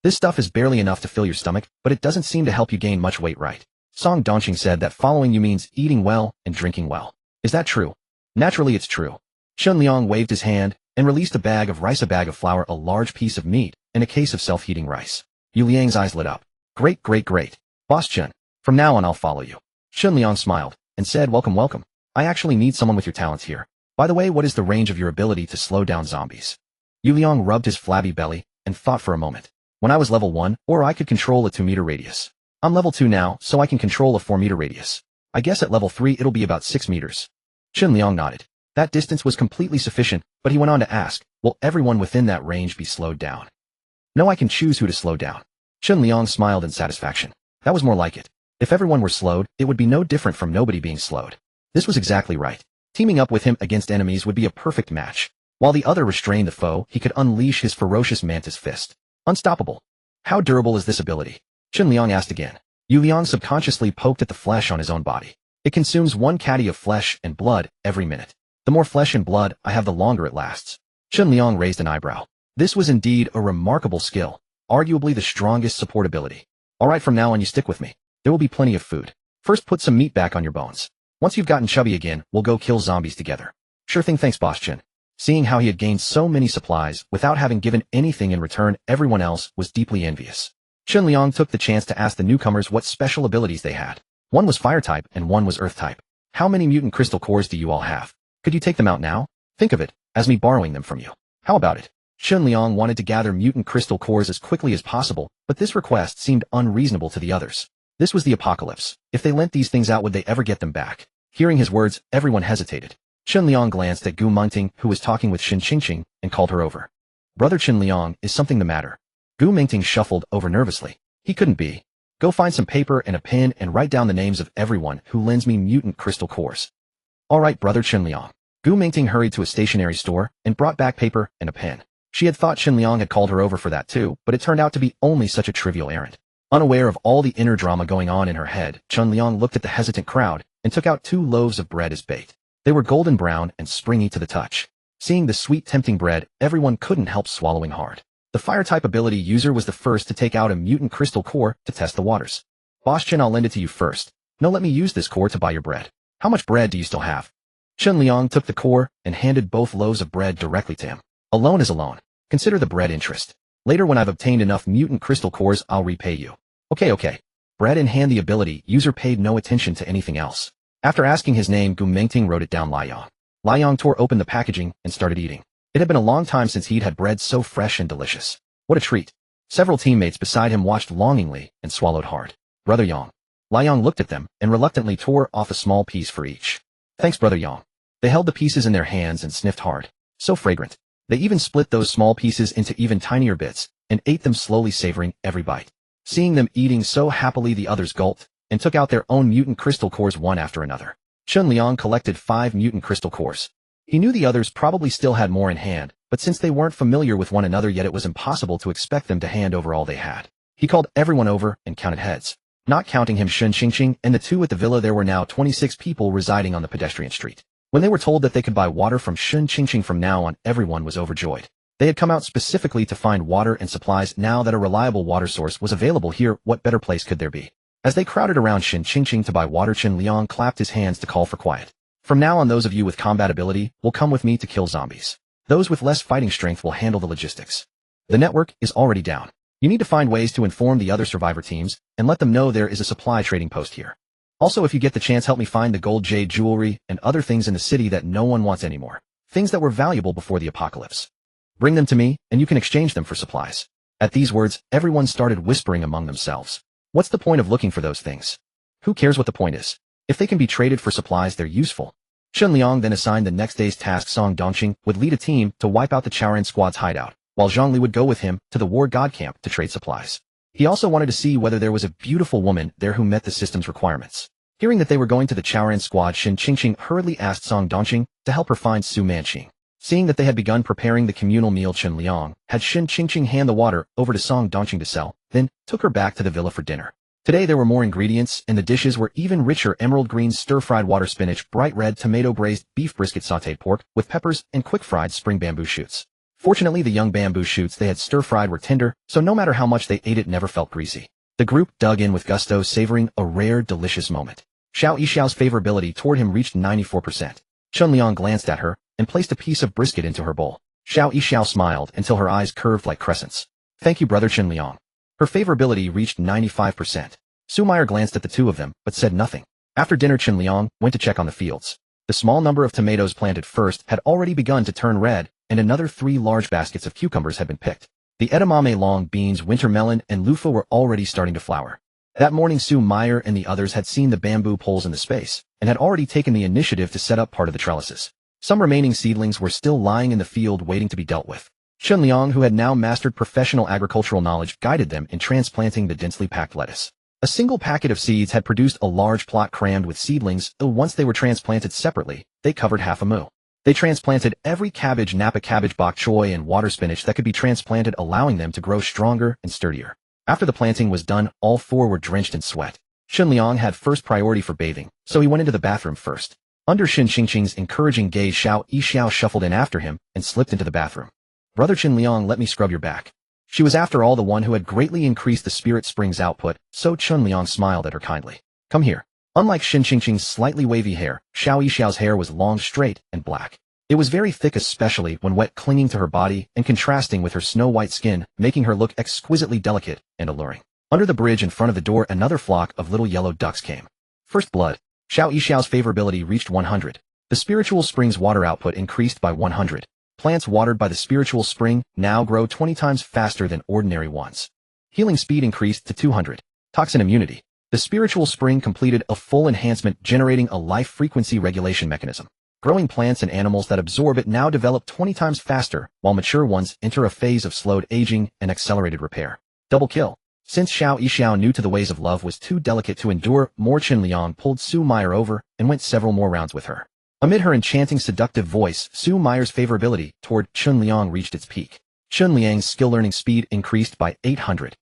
This stuff is barely enough to fill your stomach, but it doesn't seem to help you gain much weight, right? Song Dongqing said that following you means eating well and drinking well. Is that true? Naturally it's true. Chun Liang waved his hand and released a bag of rice, a bag of flour, a large piece of meat, and a case of self-heating rice. Yu Liang's eyes lit up. Great, great, great. Boss Chun. From now on I'll follow you. Chun Liang smiled and said, welcome, welcome. I actually need someone with your talents here. By the way, what is the range of your ability to slow down zombies? Yu Liang rubbed his flabby belly and thought for a moment. When I was level 1, or I could control a 2-meter radius. I'm level 2 now, so I can control a 4-meter radius. I guess at level 3 it'll be about 6 meters. Chun Liang nodded. That distance was completely sufficient, but he went on to ask, will everyone within that range be slowed down? No, I can choose who to slow down. Chun Liang smiled in satisfaction. That was more like it. If everyone were slowed, it would be no different from nobody being slowed. This was exactly right. Teaming up with him against enemies would be a perfect match. While the other restrained the foe, he could unleash his ferocious mantis fist. Unstoppable. How durable is this ability? Chun Liang asked again. Yu Liang subconsciously poked at the flesh on his own body. It consumes 1 caddy of flesh and blood every minute. The more flesh and blood I have, the longer it lasts. Chun Liang raised an eyebrow. This was indeed a remarkable skill, arguably the strongest support ability. Alright, from now on you stick with me. There will be plenty of food. First put some meat back on your bones. Once you've gotten chubby again, we'll go kill zombies together. Sure thing, thanks Boss Chun. Seeing how he had gained so many supplies without having given anything in return, everyone else was deeply envious. Chen Liang took the chance to ask the newcomers what special abilities they had. One was fire type and one was earth type. How many mutant crystal cores do you all have? Could you take them out now? Think of it as me borrowing them from you. How about it? Chen Liang wanted to gather mutant crystal cores as quickly as possible, but this request seemed unreasonable to the others. This was the apocalypse. If they lent these things out, would they ever get them back? Hearing his words, everyone hesitated. Chen Liang glanced at Gu Mengting, who was talking with Shin Qingqing, and called her over. Brother Chen Liang, is something the matter? Gu Mengting shuffled over nervously. He couldn't be. Go find some paper and a pen and write down the names of everyone who lends me mutant crystal cores. All right, Brother Chen Liang. Gu Mengting hurried to a stationery store and brought back paper and a pen. She had thought Chen Liang had called her over for that too, but it turned out to be only such a trivial errand. Unaware of all the inner drama going on in her head, Chen Liang looked at the hesitant crowd and took out 2 loaves of bread as bait. They were golden brown and springy to the touch. Seeing the sweet, tempting bread, everyone couldn't help swallowing hard. The fire-type ability user was the first to take out a mutant crystal core to test the waters. Boss Chen, I'll lend it to you first. No, let me use this core to buy your bread. How much bread do you still have? Chen Liang took the core and handed both loaves of bread directly to him. A loan is a loan. Consider the bread interest. Later, when I've obtained enough mutant crystal cores, I'll repay you. Okay. Bread in hand. The ability user paid no attention to anything else. After asking his name, Gu Mengting wrote it down. Liang. Liang tore open the packaging and started eating. It had been a long time since he'd had bread so fresh and delicious. What a treat. Several teammates beside him watched longingly and swallowed hard. Brother Yang. Liang looked at them and reluctantly tore off a small piece for each. Thanks, Brother Yang. They held the pieces in their hands and sniffed hard. So fragrant. They even split those small pieces into even tinier bits and ate them slowly, savoring every bite. Seeing them eating so happily, the others gulped and took out their own mutant crystal cores one after another. Chen Liang collected 5 mutant crystal cores. He knew the others probably still had more in hand, but since they weren't familiar with one another yet, it was impossible to expect them to hand over all they had. He called everyone over and counted heads. Not counting him, Shin Qingqing, and the 2 at the villa, there were now 26 people residing on the pedestrian street. When they were told that they could buy water from Shin Qingqing from now on, everyone was overjoyed. They had come out specifically to find water and supplies. Now that a reliable water source was available here, what better place could there be? As they crowded around Shin Qingqing to buy water, Chen Liang clapped his hands to call for quiet. From now on, those of you with combat ability will come with me to kill zombies. Those with less fighting strength will handle the logistics. The network is already down. You need to find ways to inform the other survivor teams and let them know there is a supply trading post here. Also, if you get the chance, help me find the gold jade jewelry and other things in the city that no one wants anymore. Things that were valuable before the apocalypse. Bring them to me, and you can exchange them for supplies. At these words, everyone started whispering among themselves. What's the point of looking for those things? Who cares what the point is? If they can be traded for supplies, they're useful. Chen Liang then assigned the next day's task. Song Dongqing would lead a team to wipe out the Chaoran squad's hideout, while Zhongli would go with him to the War God camp to trade supplies. He also wanted to see whether there was a beautiful woman there who met the system's requirements. Hearing that they were going to the Chaoran squad, Shin Qingqing hurriedly asked Song Dongqing to help her find Su Manqing. Seeing that they had begun preparing the communal meal, Chen Liang had Shin Qingqing hand the water over to Song Dongqing to sell, then took her back to the villa for dinner. Today there were more ingredients, and the dishes were even richer: emerald green stir-fried water spinach, bright red tomato braised beef brisket, sautéed pork with peppers, and quick-fried spring bamboo shoots. Fortunately, the young bamboo shoots they had stir-fried were tender, so no matter how much they ate, it never felt greasy. The group dug in with gusto, savoring a rare, delicious moment. Xiao Yixiao's favorability toward him reached 94%. Chen Liang glanced at her and placed a piece of brisket into her bowl. Xiao Yixiao smiled until her eyes curved like crescents. Thank you, Brother Chen Liang. Her favorability reached 95%. Su Meyer glanced at the 2 of them, but said nothing. After dinner, Chen Liang went to check on the fields. The small number of tomatoes planted first had already begun to turn red, and another 3 large baskets of cucumbers had been picked. The edamame, long beans, winter melon, and loofah were already starting to flower. That morning, Su Meyer and the others had seen the bamboo poles in the space, and had already taken the initiative to set up part of the trellises. Some remaining seedlings were still lying in the field waiting to be dealt with. Chen Liang, who had now mastered professional agricultural knowledge, guided them in transplanting the densely packed lettuce. A single packet of seeds had produced a large plot crammed with seedlings, though once they were transplanted separately, they covered half a mu. They transplanted every cabbage, Napa cabbage, bok choy, and water spinach that could be transplanted, allowing them to grow stronger and sturdier. After the planting was done, all 4 were drenched in sweat. Chen Liang had first priority for bathing, so he went into the bathroom first. Under Shin Qingqing's encouraging gaze, Xiao Yixiao shuffled in after him and slipped into the bathroom. Brother Chen Liang, let me scrub your back. She was after all the one who had greatly increased the spirit spring's output, so Chen Liang smiled at her kindly. Come here. Unlike Shin Qingqing's slightly wavy hair, Xiao Yixiao's hair was long, straight, and black. It was very thick, especially when wet, clinging to her body and contrasting with her snow-white skin, making her look exquisitely delicate and alluring. Under the bridge in front of the door, another flock of little yellow ducks came. First blood. Xiao Yishao's favorability reached 100. The spiritual spring's water output increased by 100. Plants watered by the spiritual spring now grow 20 times faster than ordinary ones. Healing speed increased to 200. Toxin immunity. The spiritual spring completed a full enhancement, generating a life frequency regulation mechanism. Growing plants and animals that absorb it now develop 20 times faster, while mature ones enter a phase of slowed aging and accelerated repair. Double kill. Since Xiao Yishiao, new to the ways of love, was too delicate to endure, Chen Liang pulled Su Meyer over and went several more rounds with her. Amid her enchanting, seductive voice, Su Meyer's favorability toward Chen Liang reached its peak. Chen Liang's skill learning speed increased by 800.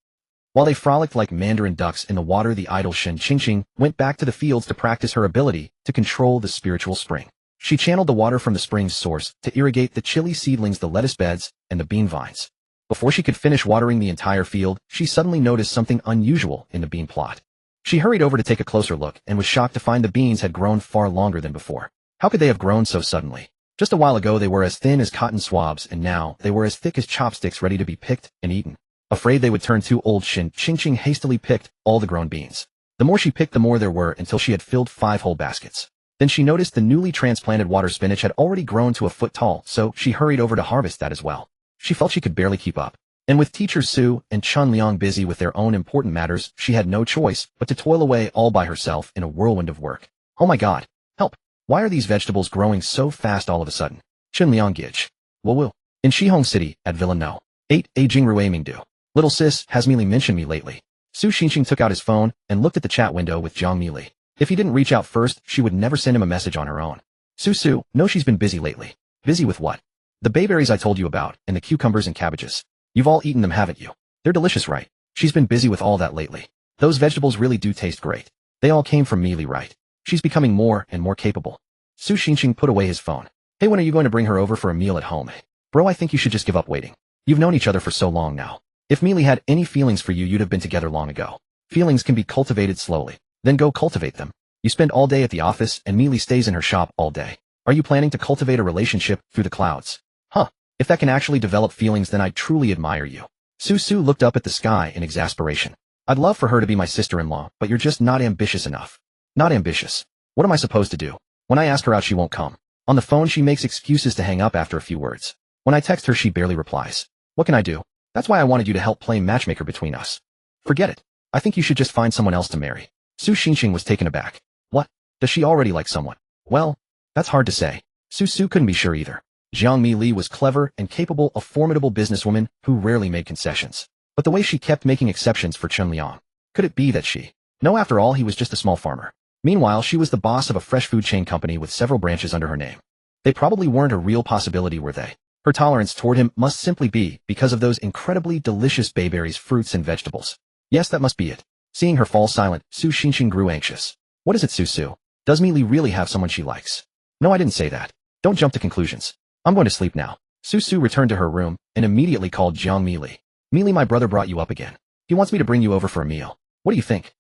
While they frolicked like mandarin ducks in the water, the idle Shen Qingqing went back to the fields to practice her ability to control the spiritual spring. She channeled the water from the spring's source to irrigate the chili seedlings, the lettuce beds, and the bean vines. Before she could finish watering the entire field, she suddenly noticed something unusual in the bean plot. She hurried over to take a closer look and was shocked to find the beans had grown far longer than before. How could they have grown so suddenly? Just a while ago they were as thin as cotton swabs, and now they were as thick as chopsticks, ready to be picked and eaten. Afraid they would turn too old, Shen Qingqing hastily picked all the grown beans. The more she picked, the more there were, until she had filled 5 whole baskets. Then she noticed the newly transplanted water spinach had already grown to a foot tall, so she hurried over to harvest that as well. She felt she could barely keep up. And with teachers Su and Chen Liang busy with their own important matters, she had no choice but to toil away all by herself in a whirlwind of work. Oh my god. Help. Why are these vegetables growing so fast all of a sudden? Chen Liang Gij. Woo. In Shihong City, at Villa No. 8, A Jingruei Mingdu. Little sis, has Meili mentioned me lately? Su Xinqing took out his phone and looked at the chat window with Jiang Meili. If he didn't reach out first, she would never send him a message on her own. Su, no, she's been busy lately. Busy with what? The bayberries I told you about, and the cucumbers and cabbages. You've all eaten them, haven't you? They're delicious, right? She's been busy with all that lately. Those vegetables really do taste great. They all came from Meili, right? She's becoming more and more capable. Su Xinqing put away his phone. Hey, when are you going to bring her over for a meal at home? Bro, I think you should just give up waiting. You've known each other for so long now. If Meili had any feelings for you, you'd have been together long ago. Feelings can be cultivated slowly. Then go cultivate them. You spend all day at the office, and Meili stays in her shop all day. Are you planning to cultivate a relationship through the clouds? Huh. If that can actually develop feelings, then I truly admire you. Su looked up at the sky in exasperation. I'd love for her to be my sister-in-law, but you're just not ambitious enough. Not ambitious. What am I supposed to do? When I ask her out, she won't come. On the phone, she makes excuses to hang up after a few words. When I text her, she barely replies. What can I do? That's why I wanted you to help play matchmaker between us. Forget it. I think you should just find someone else to marry. Su Xinqing was taken aback. What? Does she already like someone? Well, that's hard to say. Su couldn't be sure either. Jiang Meili was clever and capable, a formidable businesswoman who rarely made concessions. But the way she kept making exceptions for Chen Liang. Could it be that she? No, after all, he was just a small farmer. Meanwhile, she was the boss of a fresh food chain company with several branches under her name. They probably weren't a real possibility, were they? Her tolerance toward him must simply be because of those incredibly delicious bayberries, fruits, and vegetables. Yes, that must be it. Seeing her fall silent, Su Xinqing grew anxious. What is it, Su? Does Meili really have someone she likes? No, I didn't say that. Don't jump to conclusions. I'm going to sleep now. Su returned to her room and immediately called Jiang Meili. Meili, my brother brought you up again. He wants me to bring you over for a meal. What do you think?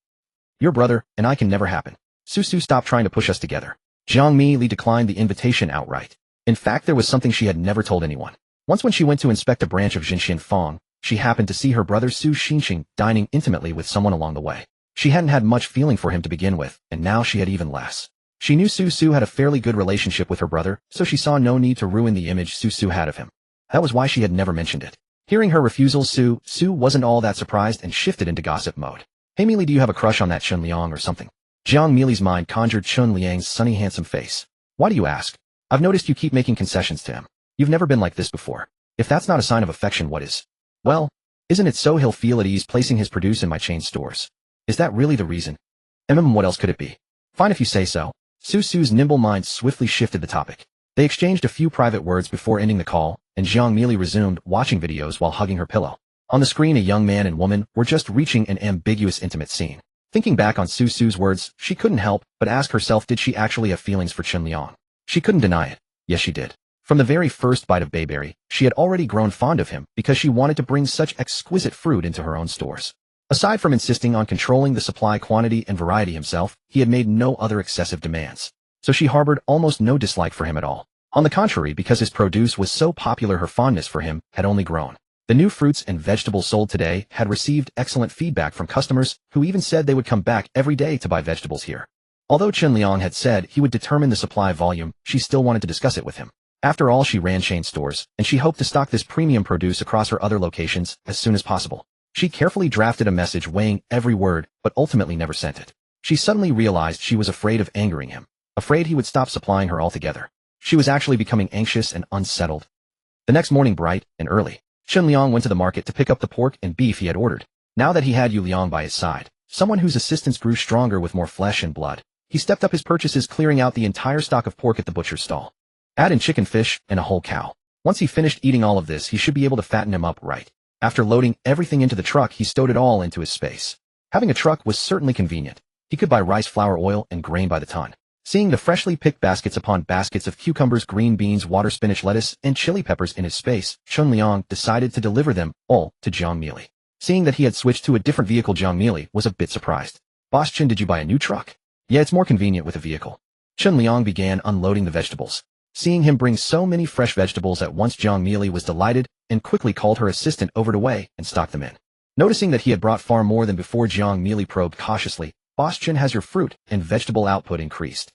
Your brother and I can never happen. Su stopped trying to push us together. Jiang Meili declined the invitation outright. In fact, there was something she had never told anyone. Once when she went to inspect a branch of Jinxian Fong, she happened to see her brother Su Xinqing dining intimately with someone along the way. She hadn't had much feeling for him to begin with, and now she had even less. She knew Su had a fairly good relationship with her brother, so she saw no need to ruin the image Su had of him. That was why she had never mentioned it. Hearing her refusal, Su wasn't all that surprised and shifted into gossip mode. Hey Meili, do you have a crush on that Chen Liang or something? Jiang Meili's mind conjured Chen Liang's sunny, handsome face. Why do you ask? I've noticed you keep making concessions to him. You've never been like this before. If that's not a sign of affection, what is? Well, isn't it so he'll feel at ease placing his produce in my chain stores? Is that really the reason? What else could it be? Fine if you say so. Su's nimble mind swiftly shifted the topic. They exchanged a few private words before ending the call, and Jiang Meili resumed watching videos while hugging her pillow. On the screen, a young man and woman were just reaching an ambiguous intimate scene. Thinking back on Su's words, she couldn't help but ask herself, did she actually have feelings for Chen Liang? She couldn't deny it. Yes, she did. From the very first bite of bayberry, she had already grown fond of him because she wanted to bring such exquisite fruit into her own stores. Aside from insisting on controlling the supply, quantity, and variety himself, he had made no other excessive demands. So she harbored almost no dislike for him at all. On the contrary, because his produce was so popular, her fondness for him had only grown. The new fruits and vegetables sold today had received excellent feedback from customers who even said they would come back every day to buy vegetables here. Although Chen Liang had said he would determine the supply volume, she still wanted to discuss it with him. After all, she ran chain stores, and she hoped to stock this premium produce across her other locations as soon as possible. She carefully drafted a message weighing every word, but ultimately never sent it. She suddenly realized she was afraid of angering him, afraid he would stop supplying her altogether. She was actually becoming anxious and unsettled. The next morning, bright and early, Chen Liang went to the market to pick up the pork and beef he had ordered. Now that he had Yu Liang by his side, someone whose assistance grew stronger with more flesh and blood, he stepped up his purchases, clearing out the entire stock of pork at the butcher's stall. Add in chicken, fish, and a whole cow. Once he finished eating all of this, he should be able to fatten him up right. After loading everything into the truck, he stowed it all into his space. Having a truck was certainly convenient. He could buy rice flour, oil, and grain by the ton. Seeing the freshly picked baskets upon baskets of cucumbers, green beans, water spinach, lettuce, and chili peppers in his space, Chen Liang decided to deliver them all to Jiang Meili. Seeing that he had switched to a different vehicle, Jiang Meili was a bit surprised. "Boss Chen, did you buy a new truck?" "Yeah, it's more convenient with a vehicle." Chen Liang began unloading the vegetables. Seeing him bring so many fresh vegetables at once, Jiang Meili was delighted and quickly called her assistant over to weigh and stock them in. Noticing that he had brought far more than before, Jiang Meili probed cautiously, "Boss Chen, has your fruit and vegetable output increased?"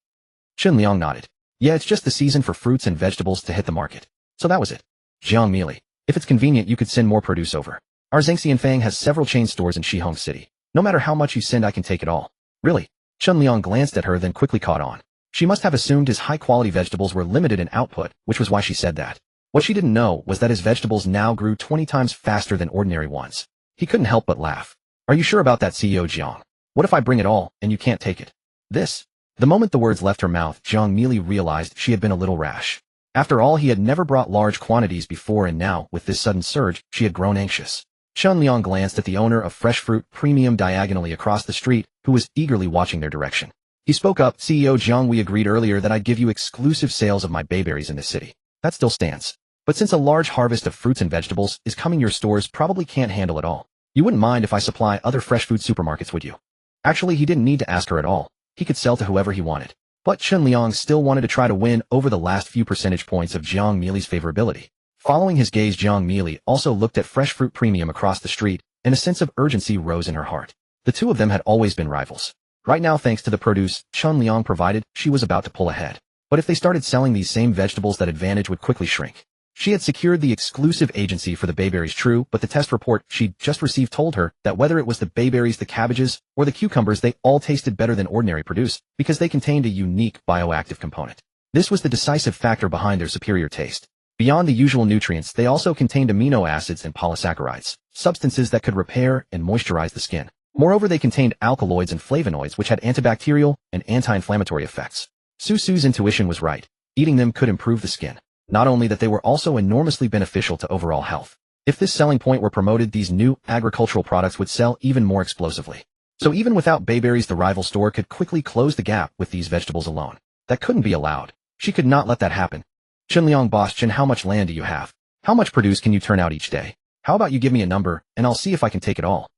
Chen Liang nodded. "Yeah, it's just the season for fruits and vegetables to hit the market." So that was it. "Jiang Meili, if it's convenient, you could send more produce over. Our Zhangxian Fang has several chain stores in Shihong City. No matter how much you send, I can take it all." "Really?" Chen Liang glanced at her, then quickly caught on. She must have assumed his high-quality vegetables were limited in output, which was why she said that. What she didn't know was that his vegetables now grew 20 times faster than ordinary ones. He couldn't help but laugh. "Are you sure about that, CEO Jiang? What if I bring it all, and you can't take it?" The moment the words left her mouth, Jiang Meili realized she had been a little rash. After all, he had never brought large quantities before, and now, with this sudden surge, she had grown anxious. Chen Liang glanced at the owner of Fresh Fruit Premium diagonally across the street, who was eagerly watching their direction. He spoke up, "CEO Jiang, we agreed earlier that I'd give you exclusive sales of my bayberries in this city. That still stands. But since a large harvest of fruits and vegetables is coming, your stores probably can't handle it all. You wouldn't mind if I supply other fresh food supermarkets, would you?" Actually, he didn't need to ask her at all. He could sell to whoever he wanted. But Chen Liang still wanted to try to win over the last few percentage points of Jiang Meili's favorability. Following his gaze, Jiang Meili also looked at Fresh Fruit Premium across the street, and a sense of urgency rose in her heart. The two of them had always been rivals. Right now, thanks to the produce Chen Liang provided, she was about to pull ahead. But if they started selling these same vegetables, that advantage would quickly shrink. She had secured the exclusive agency for the bayberries, true, but the test report she'd just received told her that whether it was the bayberries, the cabbages, or the cucumbers, they all tasted better than ordinary produce because they contained a unique bioactive component. This was the decisive factor behind their superior taste. Beyond the usual nutrients, they also contained amino acids and polysaccharides, substances that could repair and moisturize the skin. Moreover, they contained alkaloids and flavonoids, which had antibacterial and anti-inflammatory effects. Su's intuition was right. Eating them could improve the skin. Not only that, they were also enormously beneficial to overall health. If this selling point were promoted, these new agricultural products would sell even more explosively. So even without bayberries, the rival store could quickly close the gap with these vegetables alone. That couldn't be allowed. She could not let that happen. "Chen Liang, boss Chen, how much land do you have? How much produce can you turn out each day? How about you give me a number, and I'll see if I can take it all?"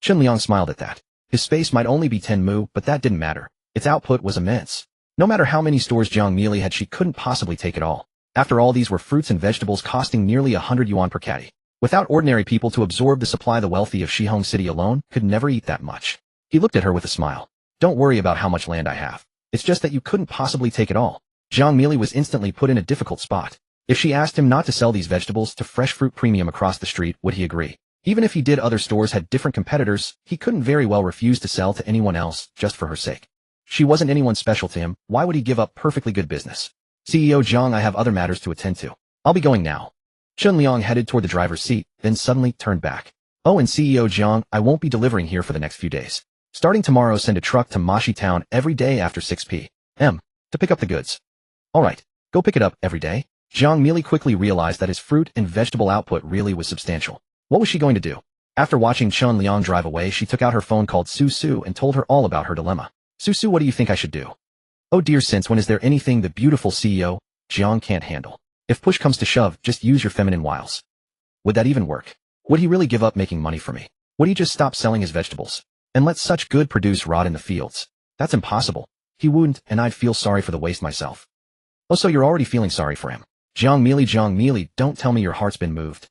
Chen Liang smiled at that. His space might only be 10 mu, but that didn't matter. Its output was immense. No matter how many stores Jiang Meili had, she couldn't possibly take it all. After all, these were fruits and vegetables costing nearly 100 yuan per caddy. Without ordinary people to absorb the supply, the wealthy of Shihong City alone could never eat that much. He looked at her with a smile. "Don't worry about how much land I have. It's just that you couldn't possibly take it all." Jiang Meili was instantly put in a difficult spot. If she asked him not to sell these vegetables to Fresh Fruit Premium across the street, would he agree? Even if he did, other stores had different competitors. He couldn't very well refuse to sell to anyone else just for her sake. She wasn't anyone special to him. Why would he give up perfectly good business? "CEO Jiang, I have other matters to attend to. I'll be going now." Chen Liang headed toward the driver's seat, then suddenly turned back. "Oh, and CEO Jiang, I won't be delivering here for the next few days. Starting tomorrow, send a truck to Mashi Town every day after 6 p.m. to pick up the goods." "All right, go pick it up every day." Jiang Meili quickly realized that his fruit and vegetable output really was substantial. What was she going to do? After watching Chen Liang drive away, she took out her phone, called Su and told her all about her dilemma. "Su, what do you think I should do?" "Oh dear, since when is there anything the beautiful CEO Jiang can't handle? If push comes to shove, just use your feminine wiles." "Would that even work? Would he really give up making money for me? Would he just stop selling his vegetables and let such good produce rot in the fields? That's impossible. He wouldn't, and I'd feel sorry for the waste myself." Oh, so you're already feeling sorry for him. Jiang Meili, don't tell me your heart's been moved.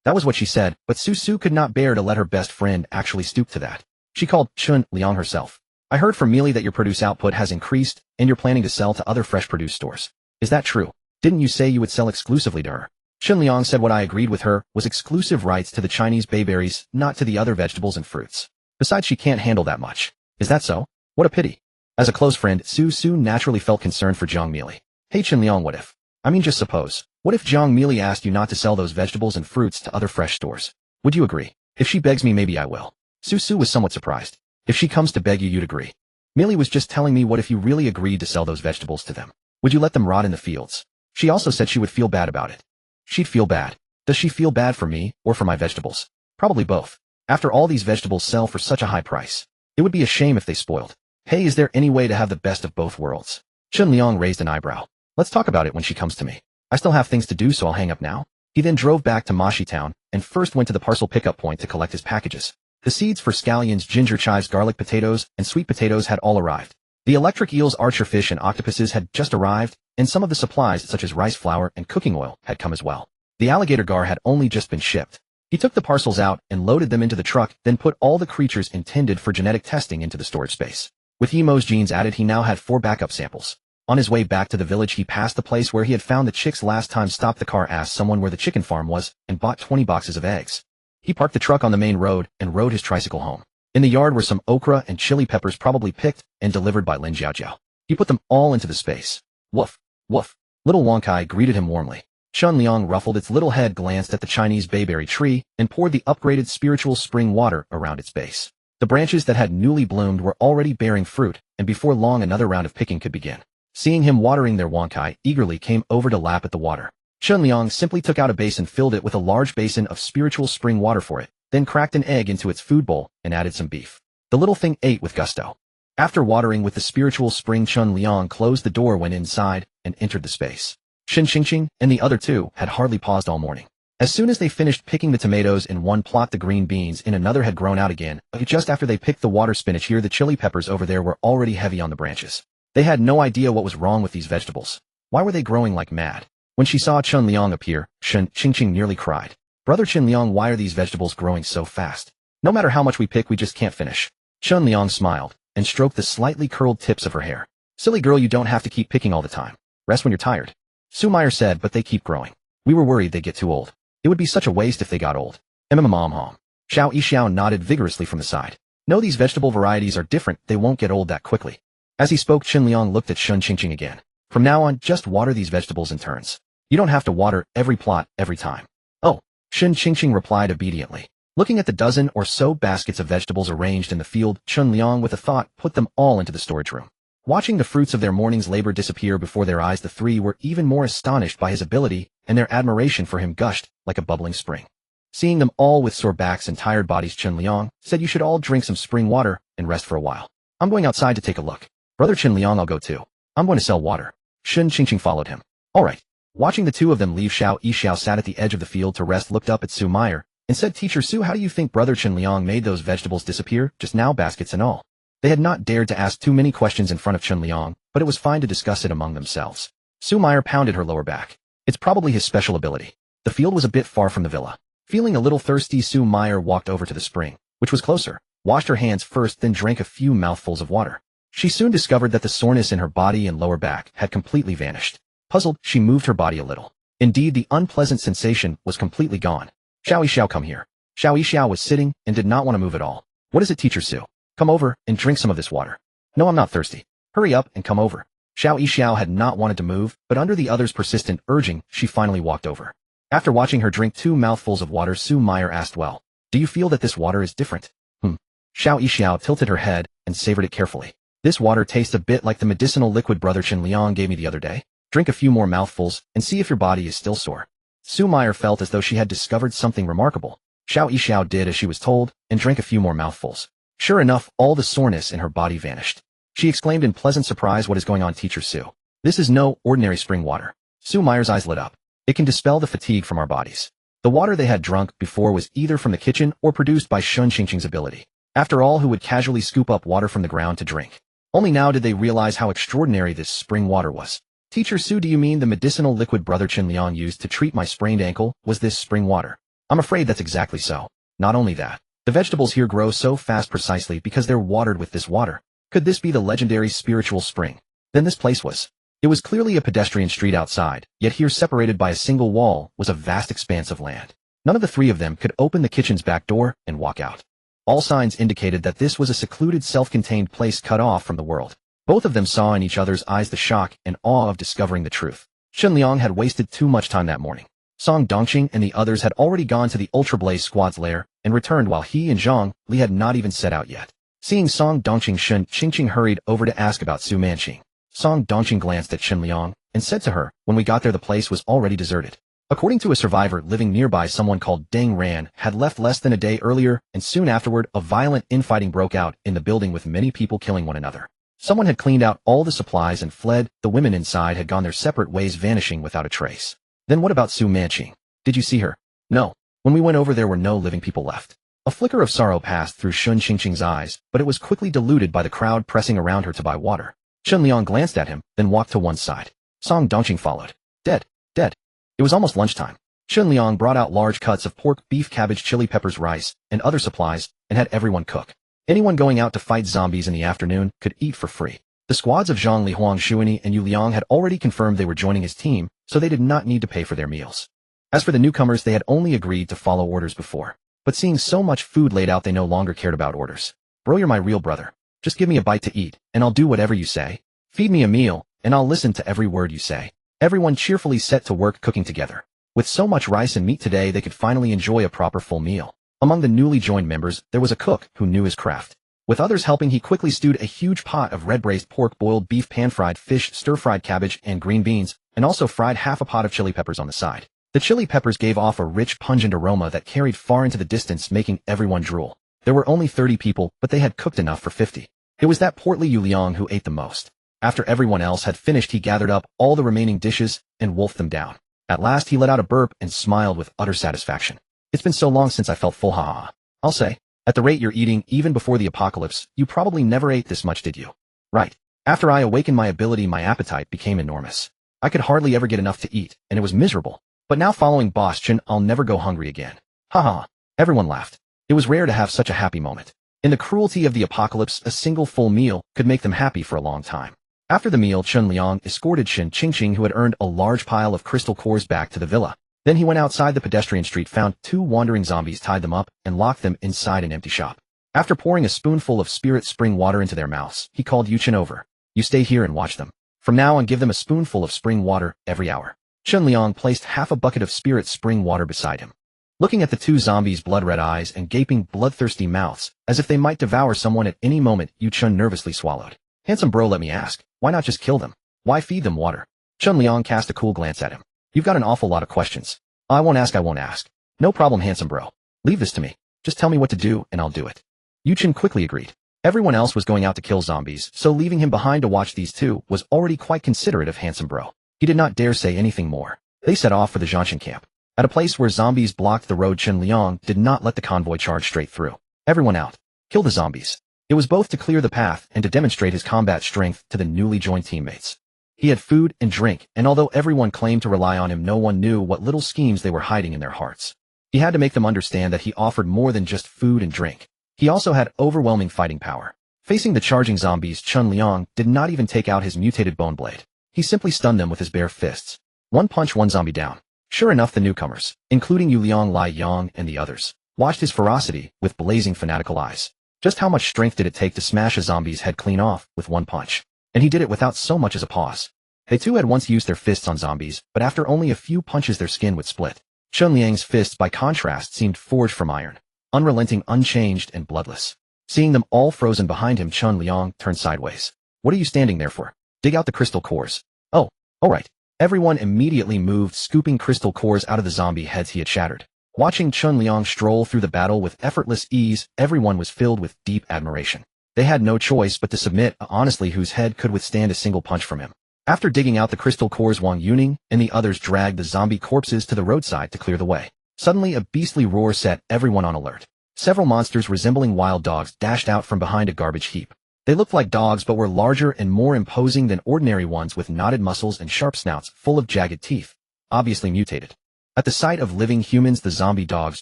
That was what she said, but Su could not bear to let her best friend actually stoop to that. She called Chun Liang herself. I heard from Meili that your produce output has increased, and you're planning to sell to other fresh produce stores. Is that true? Didn't you say you would sell exclusively to her? Chun Liang said what I agreed with her was exclusive rights to the Chinese bayberries, not to the other vegetables and fruits. Besides, she can't handle that much. Is that so? What a pity. As a close friend, Su naturally felt concerned for Jiang Meili. Hey Chun Liang, what if? I mean, just suppose. What if Jiang Meili asked you not to sell those vegetables and fruits to other fresh stores? Would you agree? If she begs me, maybe I will. Su was somewhat surprised. If she comes to beg you, you'd agree. Meili was just telling me what if you really agreed to sell those vegetables to them. Would you let them rot in the fields? She also said she would feel bad about it. She'd feel bad. Does she feel bad for me, or for my vegetables? Probably both. After all, these vegetables sell for such a high price. It would be a shame if they spoiled. Hey, is there any way to have the best of both worlds? Chun Liang raised an eyebrow. Let's talk about it when she comes to me. I still have things to do, so I'll hang up now. He then drove back to Mashi Town, and first went to the parcel pickup point to collect his packages. The seeds for scallions, ginger chives, garlic potatoes, and sweet potatoes had all arrived. The electric eels, archerfish, and octopuses had just arrived, and some of the supplies such as rice flour and cooking oil had come as well. The alligator gar had only just been shipped. He took the parcels out and loaded them into the truck, then put all the creatures intended for genetic testing into the storage space. With Yemo's genes added, he now had 4 backup samples. On his way back to the village, he passed the place where he had found the chicks last time, stopped the car, asked someone where the chicken farm was, and bought 20 boxes of eggs. He parked the truck on the main road and rode his tricycle home. In the yard were some okra and chili peppers, probably picked and delivered by Lin Jiaojiao. He put them all into the space. Woof, woof. Little Wonkai greeted him warmly. Chun Liang ruffled its little head, glanced at the Chinese bayberry tree, and poured the upgraded spiritual spring water around its base. The branches that had newly bloomed were already bearing fruit, and before long another round of picking could begin. Seeing him watering their, Wonkai eagerly came over to lap at the water. Chun Liang simply took out a basin, filled it with a large basin of spiritual spring water for it, then cracked an egg into its food bowl and added some beef. The little thing ate with gusto. After watering with the spiritual spring, Chun Liang closed the door, went inside, and entered the space. Shin Qingqing and the other two had hardly paused all morning. As soon as they finished picking the tomatoes in one plot, the green beans in another had grown out again, but just after they picked the water spinach here, the chili peppers over there were already heavy on the branches. They had no idea what was wrong with these vegetables. Why were they growing like mad? When she saw Chun Liang appear, Shin Qingqing nearly cried. Brother Chun Liang, why are these vegetables growing so fast? No matter how much we pick, we just can't finish. Chun Liang smiled and stroked the slightly curled tips of her hair. Silly girl, you don't have to keep picking all the time. Rest when you're tired. Su Meyer said, but they keep growing. We were worried they'd get too old. It would be such a waste if they got old. Mom. Xiao Yixiao nodded vigorously from the side. No, these vegetable varieties are different, they won't get old that quickly. As he spoke, Chun Liang looked at Shin Qingqing again. From now on, just water these vegetables in turns. You don't have to water every plot every time. Oh, Shin Qingqing replied obediently. Looking at the dozen or so baskets of vegetables arranged in the field, Chun Liang with a thought put them all into the storage room. Watching the fruits of their morning's labor disappear before their eyes, the three were even more astonished by his ability, and their admiration for him gushed like a bubbling spring. Seeing them all with sore backs and tired bodies, Chun Liang said, you should all drink some spring water and rest for a while. I'm going outside to take a look. Brother Chun Liang, I'll go too. I'm going to sell water. Shin Qingqing followed him. All right. Watching the two of them leave, Xiao Yixiao sat at the edge of the field to rest, looked up at Su Meyer, and said, Teacher Su, how do you think Brother Chun Liang made those vegetables disappear just now, baskets and all? They had not dared to ask too many questions in front of Chun Liang, but it was fine to discuss it among themselves. Su Meyer pounded her lower back. It's probably his special ability. The field was a bit far from the villa. Feeling a little thirsty, Su Meyer walked over to the spring, which was closer, washed her hands first, then drank a few mouthfuls of water. She soon discovered that the soreness in her body and lower back had completely vanished. Puzzled, she moved her body a little. Indeed, the unpleasant sensation was completely gone. Xiao Yixiao, come here. Xiao Yixiao was sitting and did not want to move at all. What is it, Teacher Su? Come over and drink some of this water. No, I'm not thirsty. Hurry up and come over. Xiao Yixiao had not wanted to move, but under the other's persistent urging, she finally walked over. After watching her drink 2 mouthfuls of water, Su Meyer asked, well, do you feel that this water is different? Xiao Yixiao tilted her head and savored it carefully. This water tastes a bit like the medicinal liquid Brother Chun Liang gave me the other day. Drink a few more mouthfuls and see if your body is still sore. Su Meyer felt as though she had discovered something remarkable. Xiao Yixiao did as she was told and drank a few more mouthfuls. Sure enough, all the soreness in her body vanished. She exclaimed in pleasant surprise, what is going on, Teacher Su? This is no ordinary spring water. Su Meyer's eyes lit up. It can dispel the fatigue from our bodies. The water they had drunk before was either from the kitchen or produced by Shin Qingqing's ability. After all, who would casually scoop up water from the ground to drink? Only now did they realize how extraordinary this spring water was. Teacher Su, do you mean the medicinal liquid Brother Chen Liang used to treat my sprained ankle was this spring water? I'm afraid that's exactly so. Not only that, the vegetables here grow so fast precisely because they're watered with this water. Could this be the legendary spiritual spring? Then this place was. It was clearly a pedestrian street outside, yet here separated by a single wall was a vast expanse of land. None of the three of them could open the kitchen's back door and walk out. All signs indicated that this was a secluded self-contained place cut off from the world. Both of them saw in each other's eyes the shock and awe of discovering the truth. Chen Liang had wasted too much time that morning. Song Dongqing and the others had already gone to the Ultra Blaze Squad's lair and returned while he and Zhang Li had not even set out yet. Seeing Song Dongqing, Shen Qingqing hurried over to ask about Su Manqing. Song Dongqing glanced at Chen Liang and said to her, when we got there the place was already deserted. According to a survivor living nearby, someone called Deng Ran had left less than a day earlier, and soon afterward a violent infighting broke out in the building with many people killing one another. Someone had cleaned out all the supplies and fled. The women inside had gone their separate ways, vanishing without a trace. Then what about Su Manqing? Did you see her? No. When we went over there were no living people left. A flicker of sorrow passed through Shun Qingqing's eyes, but it was quickly diluted by the crowd pressing around her to buy water. Chen Liang glanced at him, then walked to one side. Song Dongqing followed. Dead. Dead. It was almost lunchtime. Chen Liang brought out large cuts of pork, beef, cabbage, chili peppers, rice, and other supplies, and had everyone cook. Anyone going out to fight zombies in the afternoon could eat for free. The squads of Zhang Li, Huang Shuini, and Yu Liang had already confirmed they were joining his team, so they did not need to pay for their meals. As for the newcomers, they had only agreed to follow orders before. But seeing so much food laid out, they no longer cared about orders. Bro, you're my real brother. Just give me a bite to eat, and I'll do whatever you say. Feed me a meal, and I'll listen to every word you say. Everyone cheerfully set to work cooking together. With so much rice and meat today, they could finally enjoy a proper full meal. Among the newly joined members, there was a cook who knew his craft. With others helping, he quickly stewed a huge pot of red-braised pork, boiled beef, pan-fried fish, stir-fried cabbage, and green beans, and also fried half a pot of chili peppers on the side. The chili peppers gave off a rich, pungent aroma that carried far into the distance, making everyone drool. There were only 30 people, but they had cooked enough for 50. It was that portly Yu Liang who ate the most. After everyone else had finished, he gathered up all the remaining dishes and wolfed them down. At last, he let out a burp and smiled with utter satisfaction. It's been so long since I felt full, ha. I'll say, at the rate you're eating, even before the apocalypse, you probably never ate this much, did you? Right. After I awakened my ability, my appetite became enormous. I could hardly ever get enough to eat, and it was miserable. But now following Boss Chen, I'll never go hungry again. Ha ha. Everyone laughed. It was rare to have such a happy moment. In the cruelty of the apocalypse, a single full meal could make them happy for a long time. After the meal, Chen Liang escorted Shen Qingqing, who had earned a large pile of crystal cores, back to the villa. Then he went outside the pedestrian street, found 2 wandering zombies, tied them up, and locked them inside an empty shop. After pouring a spoonful of spirit spring water into their mouths, he called Yu Chen over. You stay here and watch them. From now on, give them a spoonful of spring water every hour. Chen Liang placed half a bucket of spirit spring water beside him. Looking at the 2 zombies' blood-red eyes and gaping, bloodthirsty mouths, as if they might devour someone at any moment, Yu Chen nervously swallowed. Handsome bro, let me ask, why not just kill them? Why feed them water? Chen Liang cast a cool glance at him. You've got an awful lot of questions. I won't ask. No problem, handsome bro. Leave this to me. Just tell me what to do, and I'll do it. Yu Chen quickly agreed. Everyone else was going out to kill zombies, so leaving him behind to watch these 2 was already quite considerate of handsome bro. He did not dare say anything more. They set off for the Zhanshan camp. At a place where zombies blocked the road, Chen Liang did not let the convoy charge straight through. Everyone out. Kill the zombies. It was both to clear the path and to demonstrate his combat strength to the newly joined teammates. He had food and drink, and although everyone claimed to rely on him, no one knew what little schemes they were hiding in their hearts. He had to make them understand that he offered more than just food and drink. He also had overwhelming fighting power. Facing the charging zombies, Chen Liang did not even take out his mutated bone blade. He simply stunned them with his bare fists. One punch, one zombie down. Sure enough, the newcomers, including Yu Liang, Lai Yang, and the others, watched his ferocity with blazing, fanatical eyes. Just how much strength did it take to smash a zombie's head clean off with one punch? And he did it without so much as a pause. They too had once used their fists on zombies, but after only a few punches their skin would split. Chen Liang's fists, by contrast, seemed forged from iron, unrelenting, unchanged, and bloodless. Seeing them all frozen behind him, Chen Liang turned sideways. What are you standing there for? Dig out the crystal cores. Oh, all right. Everyone immediately moved, scooping crystal cores out of the zombie heads he had shattered. Watching Chen Liang stroll through the battle with effortless ease, everyone was filled with deep admiration. They had no choice but to submit, honestly, whose head could withstand a single punch from him. After digging out the crystal cores, Wang Yuning and the others dragged the zombie corpses to the roadside to clear the way. Suddenly, a beastly roar set everyone on alert. Several monsters resembling wild dogs dashed out from behind a garbage heap. They looked like dogs but were larger and more imposing than ordinary ones, with knotted muscles and sharp snouts full of jagged teeth, obviously mutated. At the sight of living humans, the zombie dogs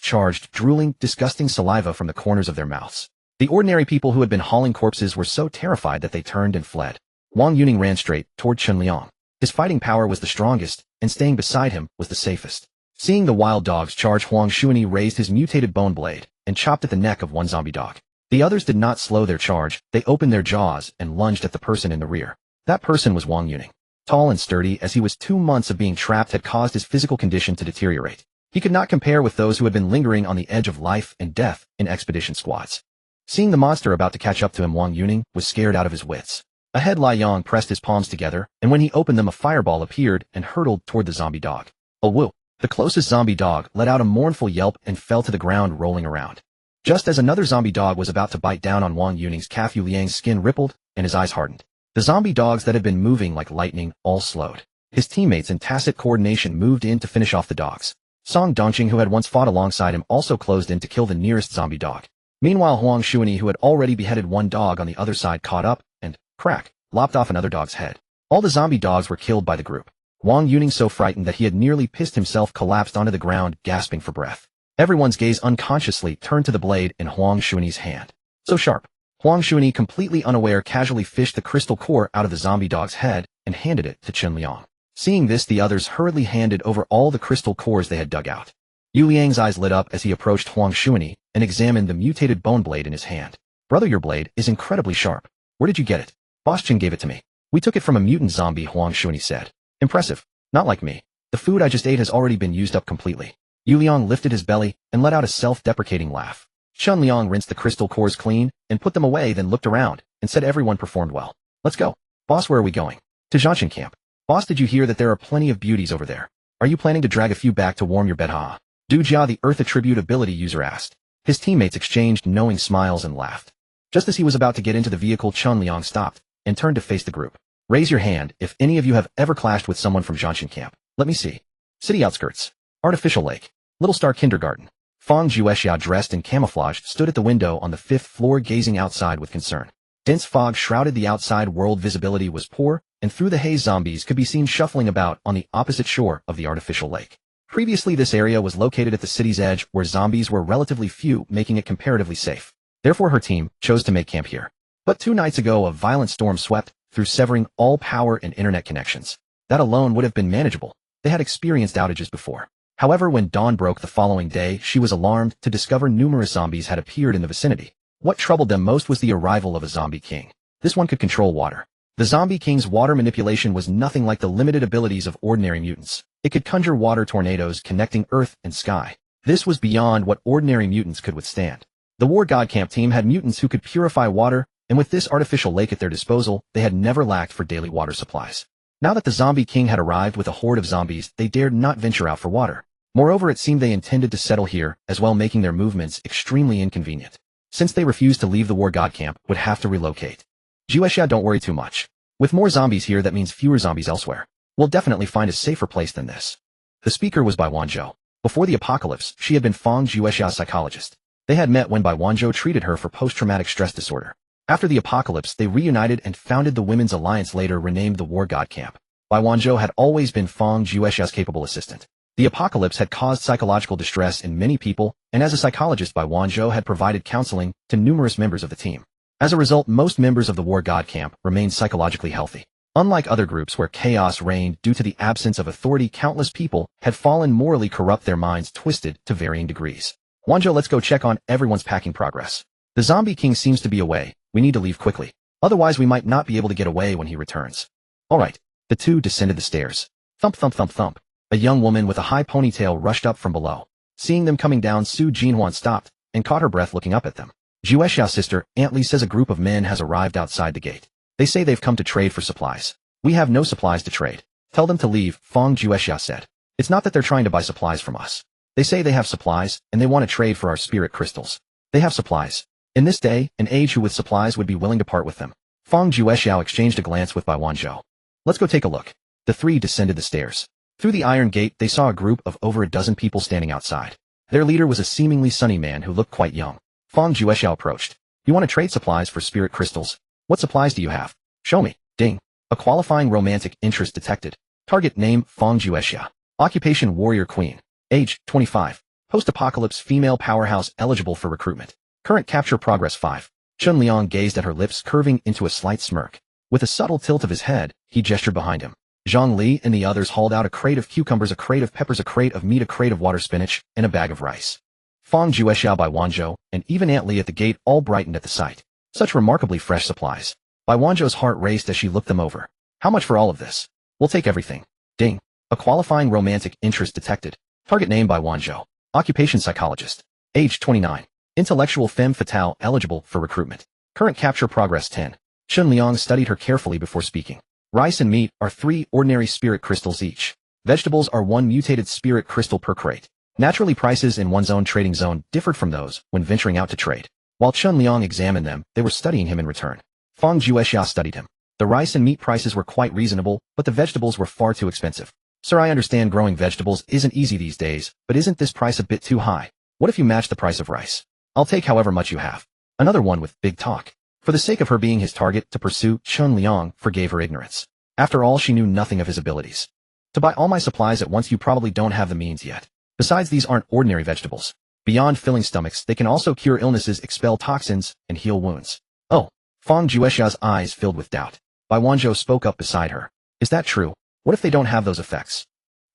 charged, drooling disgusting saliva from the corners of their mouths. The ordinary people who had been hauling corpses were so terrified that they turned and fled. Wang Yuning ran straight toward Chen Liang. His fighting power was the strongest, and staying beside him was the safest. Seeing the wild dogs charge, Huang Xuanyi raised his mutated bone blade and chopped at the neck of one zombie dog. The others did not slow their charge. They opened their jaws and lunged at the person in the rear. That person was Wang Yuning. Tall and sturdy, as he was 2 months of being trapped had caused his physical condition to deteriorate. He could not compare with those who had been lingering on the edge of life and death in expedition squads. Seeing the monster about to catch up to him, Wang Yuning was scared out of his wits. Ahead, Lai Yang pressed his palms together, and when he opened them, a fireball appeared and hurtled toward the zombie dog. Oh woo! The closest zombie dog let out a mournful yelp and fell to the ground, rolling around. Just as another zombie dog was about to bite down on Wang Yuning's calf, Yu Liang's skin rippled and his eyes hardened. The zombie dogs that had been moving like lightning all slowed. His teammates in tacit coordination moved in to finish off the dogs. Song Dongqing, who had once fought alongside him, also closed in to kill the nearest zombie dog. Meanwhile, Huang Xuanyi, who had already beheaded one dog on the other side, caught up and, crack, lopped off another dog's head. All the zombie dogs were killed by the group. Wang Yuning, so frightened that he had nearly pissed himself, collapsed onto the ground, gasping for breath. Everyone's gaze unconsciously turned to the blade in Huang Xuanyi's hand. So sharp. Huang Xuanyi, completely unaware, casually fished the crystal core out of the zombie dog's head and handed it to Chen Liang. Seeing this, the others hurriedly handed over all the crystal cores they had dug out. Yu Liang's eyes lit up as he approached Huang Xuanyi and examined the mutated bone blade in his hand. Brother, your blade is incredibly sharp. Where did you get it? Boss Chen gave it to me. We took it from a mutant zombie, Huang Xuanyi said. Impressive. Not like me. The food I just ate has already been used up completely. Yu Liang lifted his belly and let out a self-deprecating laugh. Chen Liang rinsed the crystal cores clean and put them away, then looked around and said everyone performed well. Let's go. Boss, where are we going? To Zhanshan camp. Boss, did you hear that there are plenty of beauties over there? Are you planning to drag a few back to warm your bed, huh? Du Jia, the Earth Attribute ability user, asked. His teammates exchanged knowing smiles and laughed. Just as he was about to get into the vehicle, Chen Liang stopped and turned to face the group. Raise your hand if any of you have ever clashed with someone from Zhanshan camp. Let me see. City outskirts. Artificial lake. Little Star Kindergarten. Fang Juexiao, dressed in camouflage, stood at the window on the 5th floor, gazing outside with concern. Dense fog shrouded the outside world. Visibility was poor, and through the haze, zombies could be seen shuffling about on the opposite shore of the artificial lake. Previously, this area was located at the city's edge, where zombies were relatively few, making it comparatively safe. Therefore, her team chose to make camp here. But 2 nights ago, a violent storm swept through, severing all power and internet connections. That alone would have been manageable. They had experienced outages before. However, when dawn broke the following day, she was alarmed to discover numerous zombies had appeared in the vicinity. What troubled them most was the arrival of a zombie king. This one could control water. The zombie king's water manipulation was nothing like the limited abilities of ordinary mutants. It could conjure water tornadoes connecting earth and sky. This was beyond what ordinary mutants could withstand. The War God Camp team had mutants who could purify water, and with this artificial lake at their disposal, they had never lacked for daily water supplies. Now that the zombie king had arrived with a horde of zombies, they dared not venture out for water. Moreover, it seemed they intended to settle here as well, making their movements extremely inconvenient. Since they refused to leave, the War God Camp would have to relocate. Juexia, don't worry too much. With more zombies here, that means fewer zombies elsewhere. We'll definitely find a safer place than this. The speaker was Bai Wanzhou. Before the apocalypse, she had been Fang Juexia's psychologist. They had met when Bai Wanzhou treated her for post-traumatic stress disorder. After the apocalypse, they reunited and founded the Women's Alliance, later renamed the War God Camp. Bai Wanzhou had always been Fang Juexia's capable assistant. The apocalypse had caused psychological distress in many people, and as a psychologist, Bai Wanzhou had provided counseling to numerous members of the team. As a result, most members of the War God Camp remained psychologically healthy. Unlike other groups where chaos reigned due to the absence of authority, countless people had fallen morally corrupt, their minds twisted to varying degrees. Wanzhou, let's go check on everyone's packing progress. The zombie king seems to be away. We need to leave quickly. Otherwise, we might not be able to get away when he returns. All right. The two descended the stairs. Thump, thump, thump, thump. A young woman with a high ponytail rushed up from below. Seeing them coming down, Su Jinhuan stopped and caught her breath looking up at them. Juexia's sister, Aunt Li, says a group of men has arrived outside the gate. They say they've come to trade for supplies. We have no supplies to trade. Tell them to leave, Fang Juexia said. It's not that they're trying to buy supplies from us. They say they have supplies, and they want to trade for our spirit crystals. They have supplies. In this day and age, who with supplies would be willing to part with them? Fang Juexiao exchanged a glance with Bai Wanzhou. Let's go take a look. The three descended the stairs. Through the iron gate, they saw a group of over a dozen people standing outside. Their leader was a seemingly sunny man who looked quite young. Fang Juexiao approached. You want to trade supplies for spirit crystals? What supplies do you have? Show me. Ding. A qualifying romantic interest detected. Target name Fong Juexia. Occupation warrior queen. Age 25. Post-apocalypse female powerhouse eligible for recruitment. Current capture progress 5. Chun Liang gazed at her lips curving into a slight smirk. With a subtle tilt of his head, he gestured behind him. Zhang Li and the others hauled out a crate of cucumbers, a crate of peppers, a crate of meat, a crate of water spinach, and a bag of rice. Fong Juexia by Wanzhou, and even Aunt Li at the gate all brightened at the sight. Such remarkably fresh supplies. Bai Wanzhou's heart raced as she looked them over. How much for all of this? We'll take everything. Ding. A qualifying romantic interest detected. Target name Bai Wanzhou. Occupation psychologist. Age 29. Intellectual femme fatale eligible for recruitment. Current capture progress 10. Chun Liang studied her carefully before speaking. Rice and meat are 3 ordinary spirit crystals each. Vegetables are 1 mutated spirit crystal per crate. Naturally, prices in one's own trading zone differed from those when venturing out to trade. While Chun Liang examined them, they were studying him in return. Fong Juexia studied him. The rice and meat prices were quite reasonable, but the vegetables were far too expensive. Sir, I understand growing vegetables isn't easy these days, but isn't this price a bit too high? What if you match the price of rice? I'll take however much you have. Another one with big talk. For the sake of her being his target to pursue, Chun Liang forgave her ignorance. After all, she knew nothing of his abilities. To buy all my supplies at once, you probably don't have the means yet. Besides, these aren't ordinary vegetables. Beyond filling stomachs, they can also cure illnesses, expel toxins, and heal wounds. Oh. Fong Juexia's eyes filled with doubt. Bai Wanzhou spoke up beside her. Is that true? What if they don't have those effects?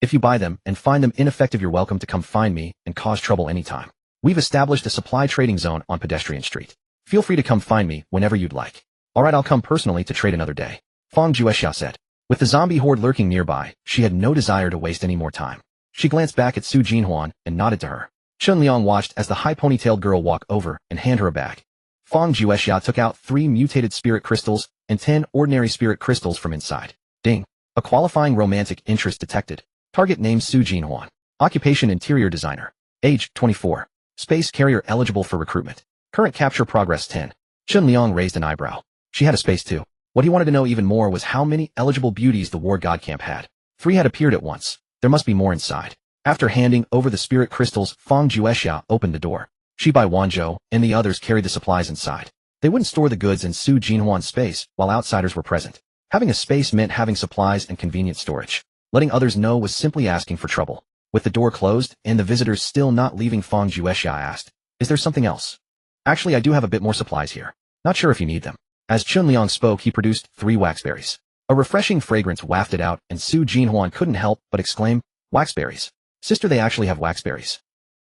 If you buy them and find them ineffective, you're welcome to come find me and cause trouble anytime. We've established a supply trading zone on Pedestrian Street. Feel free to come find me whenever you'd like. Alright, I'll come personally to trade another day. Fong Juexia said. With the zombie horde lurking nearby, she had no desire to waste any more time. She glanced back at Su Jinhuan and nodded to her. Chun Liang watched as the high ponytailed girl walk over and hand her a bag. Fong Juexia took out 3 mutated spirit crystals and 10 ordinary spirit crystals from inside. Ding. A qualifying romantic interest detected. Target name Su Jinhuan. Occupation interior designer. Age 24. Space carrier eligible for recruitment. Current capture progress 10. Chun Liang raised an eyebrow. She had a space too. What he wanted to know even more was how many eligible beauties the war god camp had. 3 had appeared at once. There must be more inside. After handing over the spirit crystals, Fong Juexia opened the door. She, Bai Wanzhou, and the others carried the supplies inside. They wouldn't store the goods in Su Jinhuan's space while outsiders were present. Having a space meant having supplies and convenient storage. Letting others know was simply asking for trouble. With the door closed and the visitors still not leaving, Fong Juexia asked, "Is there something else?" "Actually, I do have a bit more supplies here. Not sure if you need them." As Chun Liang spoke, he produced 3 waxberries. A refreshing fragrance wafted out, and Su Jinhuan couldn't help but exclaim, "Waxberries. Sister, they actually have waxberries."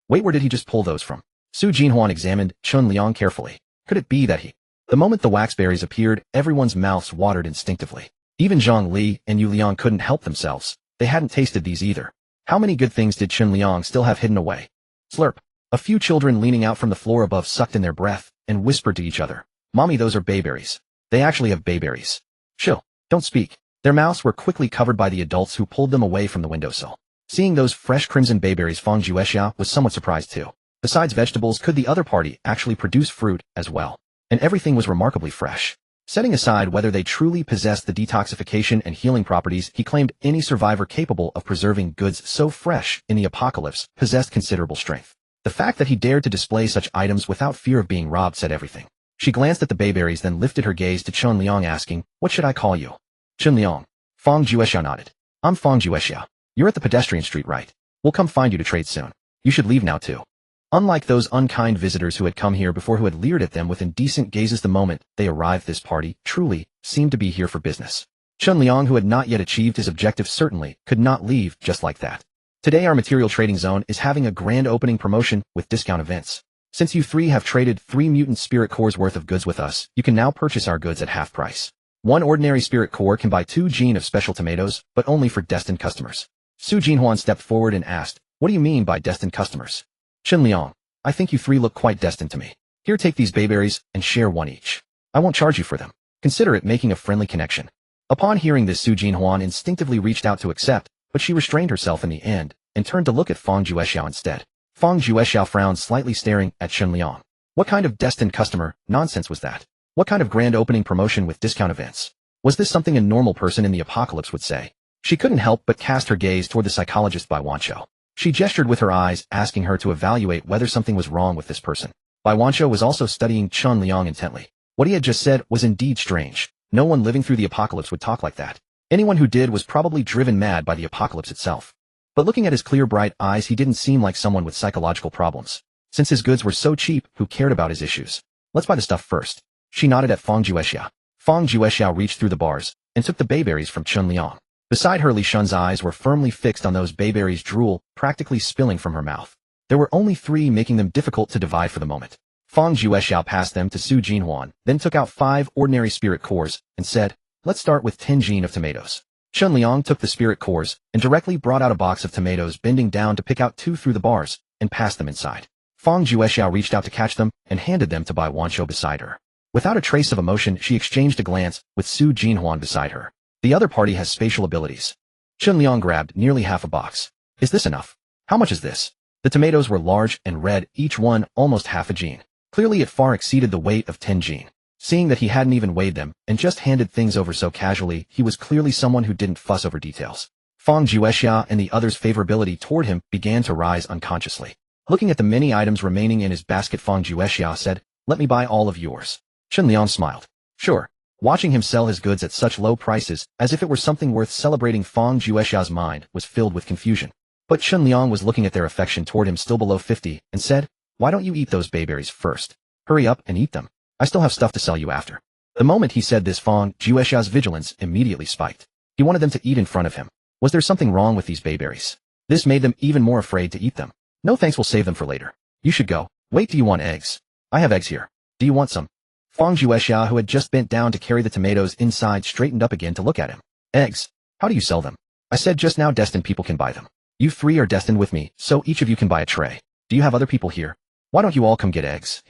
Wait, where did he just pull those from? Su Jinhuan examined Chun Liang carefully. Could it be that he... The moment the waxberries appeared, everyone's mouths watered instinctively. Even Zhang Li and Yu Liang couldn't help themselves. They hadn't tasted these either. How many good things did Chun Liang still have hidden away? Slurp. A few children leaning out from the floor above sucked in their breath and whispered to each other, "Mommy, those are bayberries. They actually have bayberries." Chill. Don't speak. Their mouths were quickly covered by the adults who pulled them away from the windowsill. Seeing those fresh crimson bayberries, Fong Juexia was somewhat surprised too. Besides vegetables, could the other party actually produce fruit as well? And everything was remarkably fresh. Setting aside whether they truly possessed the detoxification and healing properties, he claimed any survivor capable of preserving goods so fresh in the apocalypse possessed considerable strength. The fact that he dared to display such items without fear of being robbed said everything. She glanced at the bayberries, then lifted her gaze to Chun Liang, asking, "What should I call you?" Chun Liang. Fong Juexia nodded. "I'm Fong Juexia. You're at the Pedestrian Street, right? We'll come find you to trade soon. You should leave now too." Unlike those unkind visitors who had come here before, who had leered at them with indecent gazes the moment they arrived, this party truly seemed to be here for business. Chun Liang, who had not yet achieved his objective, certainly could not leave just like that. Today our material trading zone is having a grand opening promotion with discount events. Since you 3 have traded 3 mutant spirit cores worth of goods with us, you can now purchase our goods at half price. 1 ordinary spirit core can buy 2 gene of special tomatoes, but only for destined customers. Su Jinhuan stepped forward and asked, "What do you mean by destined customers?" Chun Liang. "I think you 3 look quite destined to me. Here, take these bayberries and share 1 each. I won't charge you for them. Consider it making a friendly connection." Upon hearing this, Su Jinhuan instinctively reached out to accept, but she restrained herself in the end and turned to look at Fong Juexia instead. Fong Juexia frowned slightly, staring at Chun Liang. What kind of destined customer nonsense was that? What kind of grand opening promotion with discount events? Was this something a normal person in the apocalypse would say? She couldn't help but cast her gaze toward the psychologist Bai Wanzhou. She gestured with her eyes, asking her to evaluate whether something was wrong with this person. Bai Wanzhou was also studying Chun Liang intently. What he had just said was indeed strange. No one living through the apocalypse would talk like that. Anyone who did was probably driven mad by the apocalypse itself. But looking at his clear bright eyes, he didn't seem like someone with psychological problems. Since his goods were so cheap, who cared about his issues? Let's buy the stuff first. She nodded at Feng Juexiao. Feng Juexiao reached through the bars and took the bayberries from Chun Liang. Beside her, Li Shun's eyes were firmly fixed on those bayberries, drool practically spilling from her mouth. There were only 3, making them difficult to divide for the moment. Feng Juexiao passed them to Su Jinhuan, then took out 5 ordinary spirit cores and said, "Let's start with 10 gene of tomatoes." Chun Liang took the spirit cores and directly brought out a box of tomatoes, bending down to pick out 2 through the bars and passed them inside. Feng Juexiao reached out to catch them and handed them to Bai Wanshou beside her. Without a trace of emotion, she exchanged a glance with Su Jinhuan beside her. The other party has spatial abilities. Chun Liang grabbed nearly half a box. Is this enough? How much is this? The tomatoes were large and red, each one almost half a gene. Clearly it far exceeded the weight of 10 gene. Seeing that he hadn't even weighed them and just handed things over so casually, he was clearly someone who didn't fuss over details. Feng Juexiao and the others' favorability toward him began to rise unconsciously. Looking at the many items remaining in his basket, Feng Juexiao said, "Let me buy all of yours." Chun Liang smiled. Sure. Watching him sell his goods at such low prices, as if it were something worth celebrating, Feng Juexiao's mind was filled with confusion. But Chun Liang was looking at their affection toward him still below 50, and said, "Why don't you eat those bayberries first? Hurry up and eat them. I still have stuff to sell you after." The moment he said this, Feng Juexiao's vigilance immediately spiked. He wanted them to eat in front of him. Was there something wrong with these bayberries? This made them even more afraid to eat them. "No thanks, we'll save them for later. You should go." "Wait, do you want eggs?" "I have eggs here. Do you want some?" Feng Juexiao, who had just bent down to carry the tomatoes inside, straightened up again to look at him. "Eggs? How do you sell them?" "I said just now destined people can buy them. You 3 are destined with me, so each of you can buy a tray. Do you have other people here? Why don't you all come get eggs?"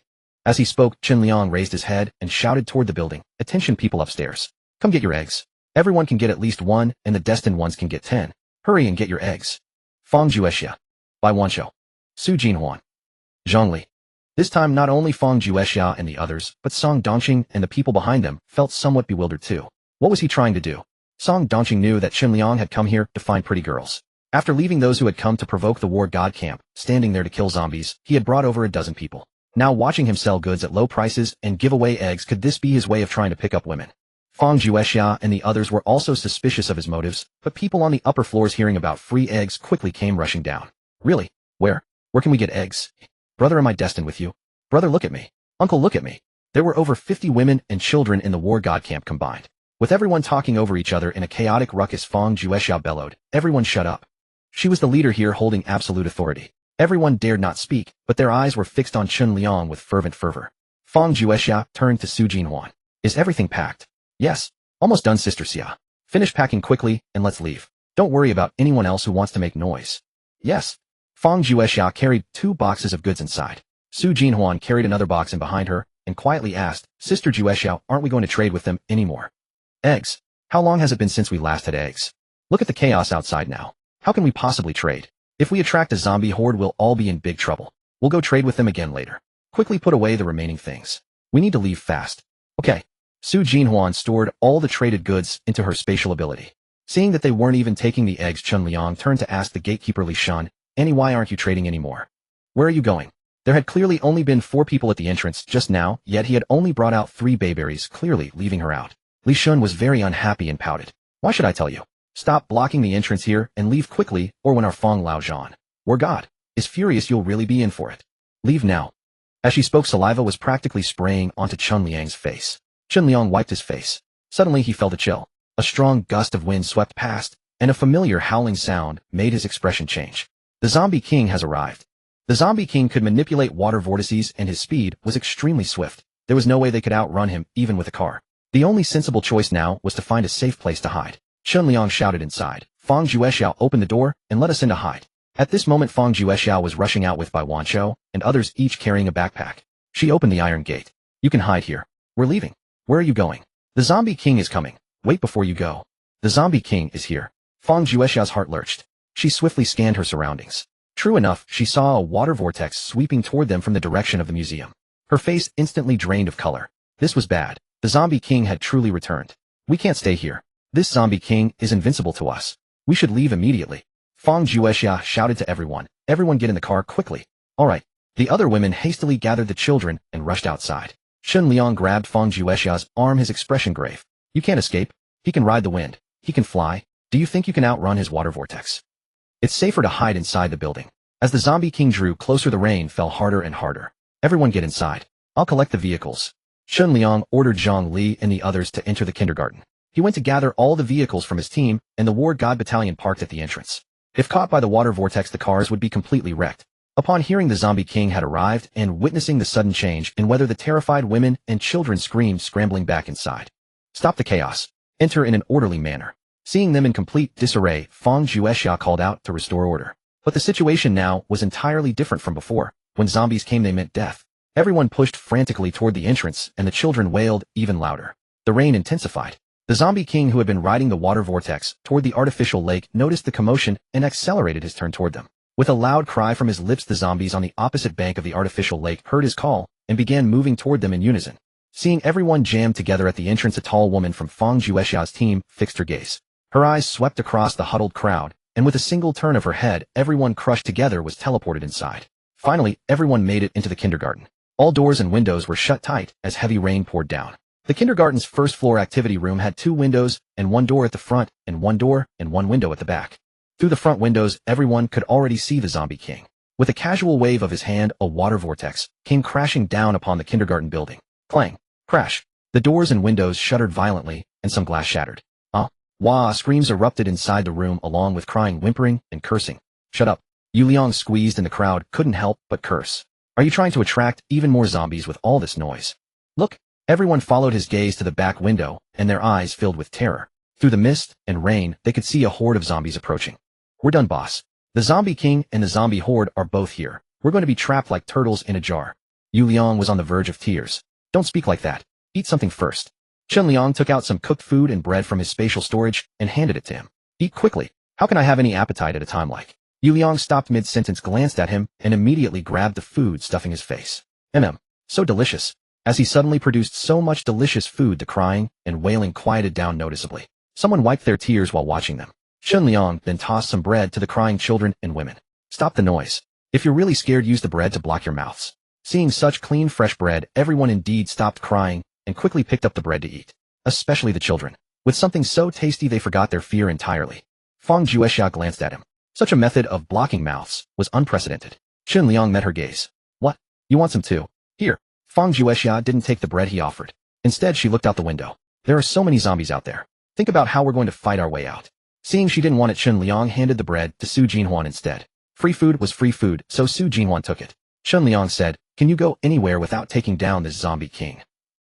As he spoke, Chun Liang raised his head and shouted toward the building, "Attention people upstairs. Come get your eggs. Everyone can get at least 1, and the destined ones can get 10. Hurry and get your eggs." Feng Juexiao, Bai Wanshou, Su Jinhuan, Zhang Li. This time not only Feng Juexiao and the others, but Song Dongqing and the people behind them felt somewhat bewildered too. What was he trying to do? Song Dongqing knew that Chun Liang had come here to find pretty girls. After leaving those who had come to provoke the war god camp, standing there to kill zombies, he had brought over a dozen people. Now watching him sell goods at low prices and give away eggs, could this be his way of trying to pick up women? Feng Juexiao and the others were also suspicious of his motives, but people on the upper floors hearing about free eggs quickly came rushing down. "Really? Where can we get eggs? Brother, am I destined with you? Brother, look at me. Uncle, look at me." There were over 50 women and children in the war god camp combined. With everyone talking over each other in a chaotic ruckus, Feng Juexiao bellowed, "Everyone shut up." She was the leader here, holding absolute authority. Everyone dared not speak, but their eyes were fixed on Chun Liang with fervent fervor. Feng Juexiao turned to Su Jinhuan. "Is everything packed?" "Yes. Almost done, Sister Xia. Finish packing quickly, and let's leave. Don't worry about anyone else who wants to make noise." "Yes." Feng Juexiao carried 2 boxes of goods inside. Su Jinhuan carried another box in behind her, and quietly asked, "Sister Juexiao, aren't we going to trade with them anymore?" "Eggs? How long has it been since we last had eggs? Look at the chaos outside now. How can we possibly trade? If we attract a zombie horde, we'll all be in big trouble. We'll go trade with them again later. Quickly put away the remaining things. We need to leave fast." "Okay." Su Jinhuan stored all the traded goods into her spatial ability. Seeing that they weren't even taking the eggs, Chun Liang turned to ask the gatekeeper Li Shun, "Annie, why aren't you trading anymore? Where are you going?" There had clearly only been 4 people at the entrance just now, yet he had only brought out 3 bayberries, clearly leaving her out. Li Shun was very unhappy and pouted. "Why should I tell you? Stop blocking the entrance here and leave quickly, or when our Feng Lao Zhan, war god, is furious, you'll really be in for it. Leave now." As she spoke, saliva was practically spraying onto Chun Liang's face. Chun Liang wiped his face. Suddenly he felt a chill. A strong gust of wind swept past, and a familiar howling sound made his expression change. The Zombie King has arrived. The Zombie King could manipulate water vortices, and his speed was extremely swift. There was no way they could outrun him, even with a car. The only sensible choice now was to find a safe place to hide. Chun Liang shouted inside. "Feng Juexiao, open the door, and let us in to hide." At this moment, Feng Juexiao was rushing out with Bai Wanshou, and others each carrying a backpack. She opened the iron gate. "You can hide here. We're leaving." "Where are you going?" "The Zombie King is coming. Wait before you go." "The Zombie King is here." Feng Juexiao's heart lurched. She swiftly scanned her surroundings. True enough, she saw a water vortex sweeping toward them from the direction of the museum. Her face instantly drained of color. This was bad. The Zombie King had truly returned. "We can't stay here. This Zombie King is invincible to us. We should leave immediately." Feng Juexiao shouted to everyone. "Everyone get in the car quickly." "All right." The other women hastily gathered the children and rushed outside. Shen Liang grabbed Fang Juexia's arm, his expression grave. You can't escape. He can ride the wind. He can fly. Do you think you can outrun his water vortex? It's safer to hide inside the building. As the zombie king drew closer, the rain fell harder and harder. Everyone get inside. I'll collect the vehicles. Shen Liang ordered Zhang Li and the others to enter the kindergarten. He went to gather all the vehicles from his team, and the War God Battalion parked at the entrance. If caught by the water vortex, the cars would be completely wrecked. Upon hearing the zombie king had arrived and witnessing the sudden change in weather, the terrified women and children screamed, scrambling back inside. Stop the chaos. Enter in an orderly manner. Seeing them in complete disarray, Fang Juexia called out to restore order. But the situation now was entirely different from before. When zombies came, they meant death. Everyone pushed frantically toward the entrance, and the children wailed even louder. The rain intensified. The zombie king, who had been riding the water vortex toward the artificial lake, noticed the commotion and accelerated his turn toward them. With a loud cry from his lips, the zombies on the opposite bank of the artificial lake heard his call and began moving toward them in unison. Seeing everyone jammed together at the entrance, a tall woman from Fang Juexia's team fixed her gaze. Her eyes swept across the huddled crowd, and with a single turn of her head, everyone crushed together was teleported inside. Finally, everyone made it into the kindergarten. All doors and windows were shut tight as heavy rain poured down. The kindergarten's first-floor activity room had 2 windows and 1 door at the front, and 1 door and 1 window at the back. Through the front windows, everyone could already see the zombie king. With a casual wave of his hand, a water vortex came crashing down upon the kindergarten building. Clang! Crash! The doors and windows shuddered violently, and some glass shattered. Wah! Screams erupted inside the room, along with crying, whimpering, and cursing. Shut up! Yu Liang, squeezed in the crowd, couldn't help but curse. Are you trying to attract even more zombies with all this noise? Look! Everyone followed his gaze to the back window, and their eyes filled with terror. Through the mist and rain, they could see a horde of zombies approaching. We're done, boss. The zombie king and the zombie horde are both here. We're going to be trapped like turtles in a jar. Yu Liang was on the verge of tears. Don't speak like that. Eat something first. Shen Liang took out some cooked food and bread from his spatial storage and handed it to him. Eat quickly. How can I have any appetite at a time like? Yu Liang stopped mid-sentence, glanced at him, and immediately grabbed the food, stuffing his face. So delicious. As he suddenly produced so much delicious food, the crying and wailing quieted down noticeably. Someone wiped their tears while watching them. Shen Liang then tossed some bread to the crying children and women. Stop the noise. If you're really scared, use the bread to block your mouths. Seeing such clean, fresh bread, everyone indeed stopped crying and quickly picked up the bread to eat. Especially the children. With something so tasty, they forgot their fear entirely. Fang Juexia glanced at him. Such a method of blocking mouths was unprecedented. Shen Liang met her gaze. What? You want some too? Here. Fang Juexia didn't take the bread he offered. Instead, she looked out the window. There are so many zombies out there. Think about how we're going to fight our way out. Seeing she didn't want it, Shen Liang handed the bread to Su Jinhuan instead. Free food was free food, so Su Jinhuan took it. Shen Liang said, Can you go anywhere without taking down this zombie king?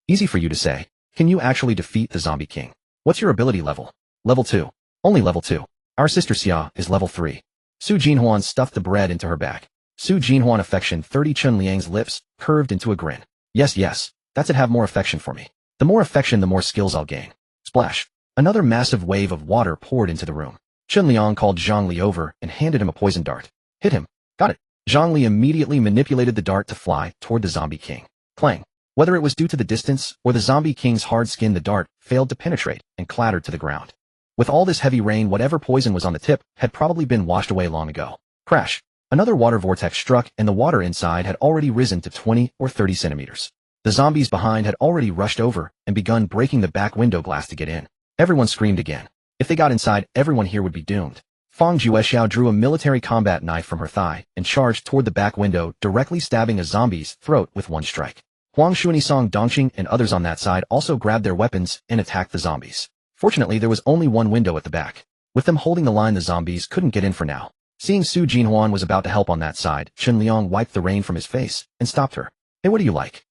Easy for you to say. Can you actually defeat the zombie king? What's your ability level? Level 2. Only level 2. Our sister Xia is level 3. Su Jinhuan stuffed the bread into her bag. Su Jinhuan affection 30. Shen Liang's lips curved into a grin. Yes, that's it. Have more affection for me. The more affection, the more skills I'll gain. Splash. Another massive wave of water poured into the room. Shen Liang called Zhang Li over and handed him a poison dart. Hit him. Got it. Zhang Li immediately manipulated the dart to fly toward the zombie king. Clang. Whether it was due to the distance or the zombie king's hard skin, the dart failed to penetrate and clattered to the ground. With all this heavy rain, whatever poison was on the tip had probably been washed away long ago. Crash. Another water vortex struck, and the water inside had already risen to 20 or 30 centimeters. The zombies behind had already rushed over and begun breaking the back window glass to get in. Everyone screamed again. If they got inside, everyone here would be doomed. Fang Juexiao drew a military combat knife from her thigh and charged toward the back window, directly stabbing a zombie's throat with one strike. Huang Xuanisong, Dongqing, and others on that side also grabbed their weapons and attacked the zombies. Fortunately, there was only one window at the back. With them holding the line, the zombies couldn't get in for now. Seeing Su Jinhuan was about to help on that side, Shen Liang wiped the rain from his face and stopped her. Hey, what do you like?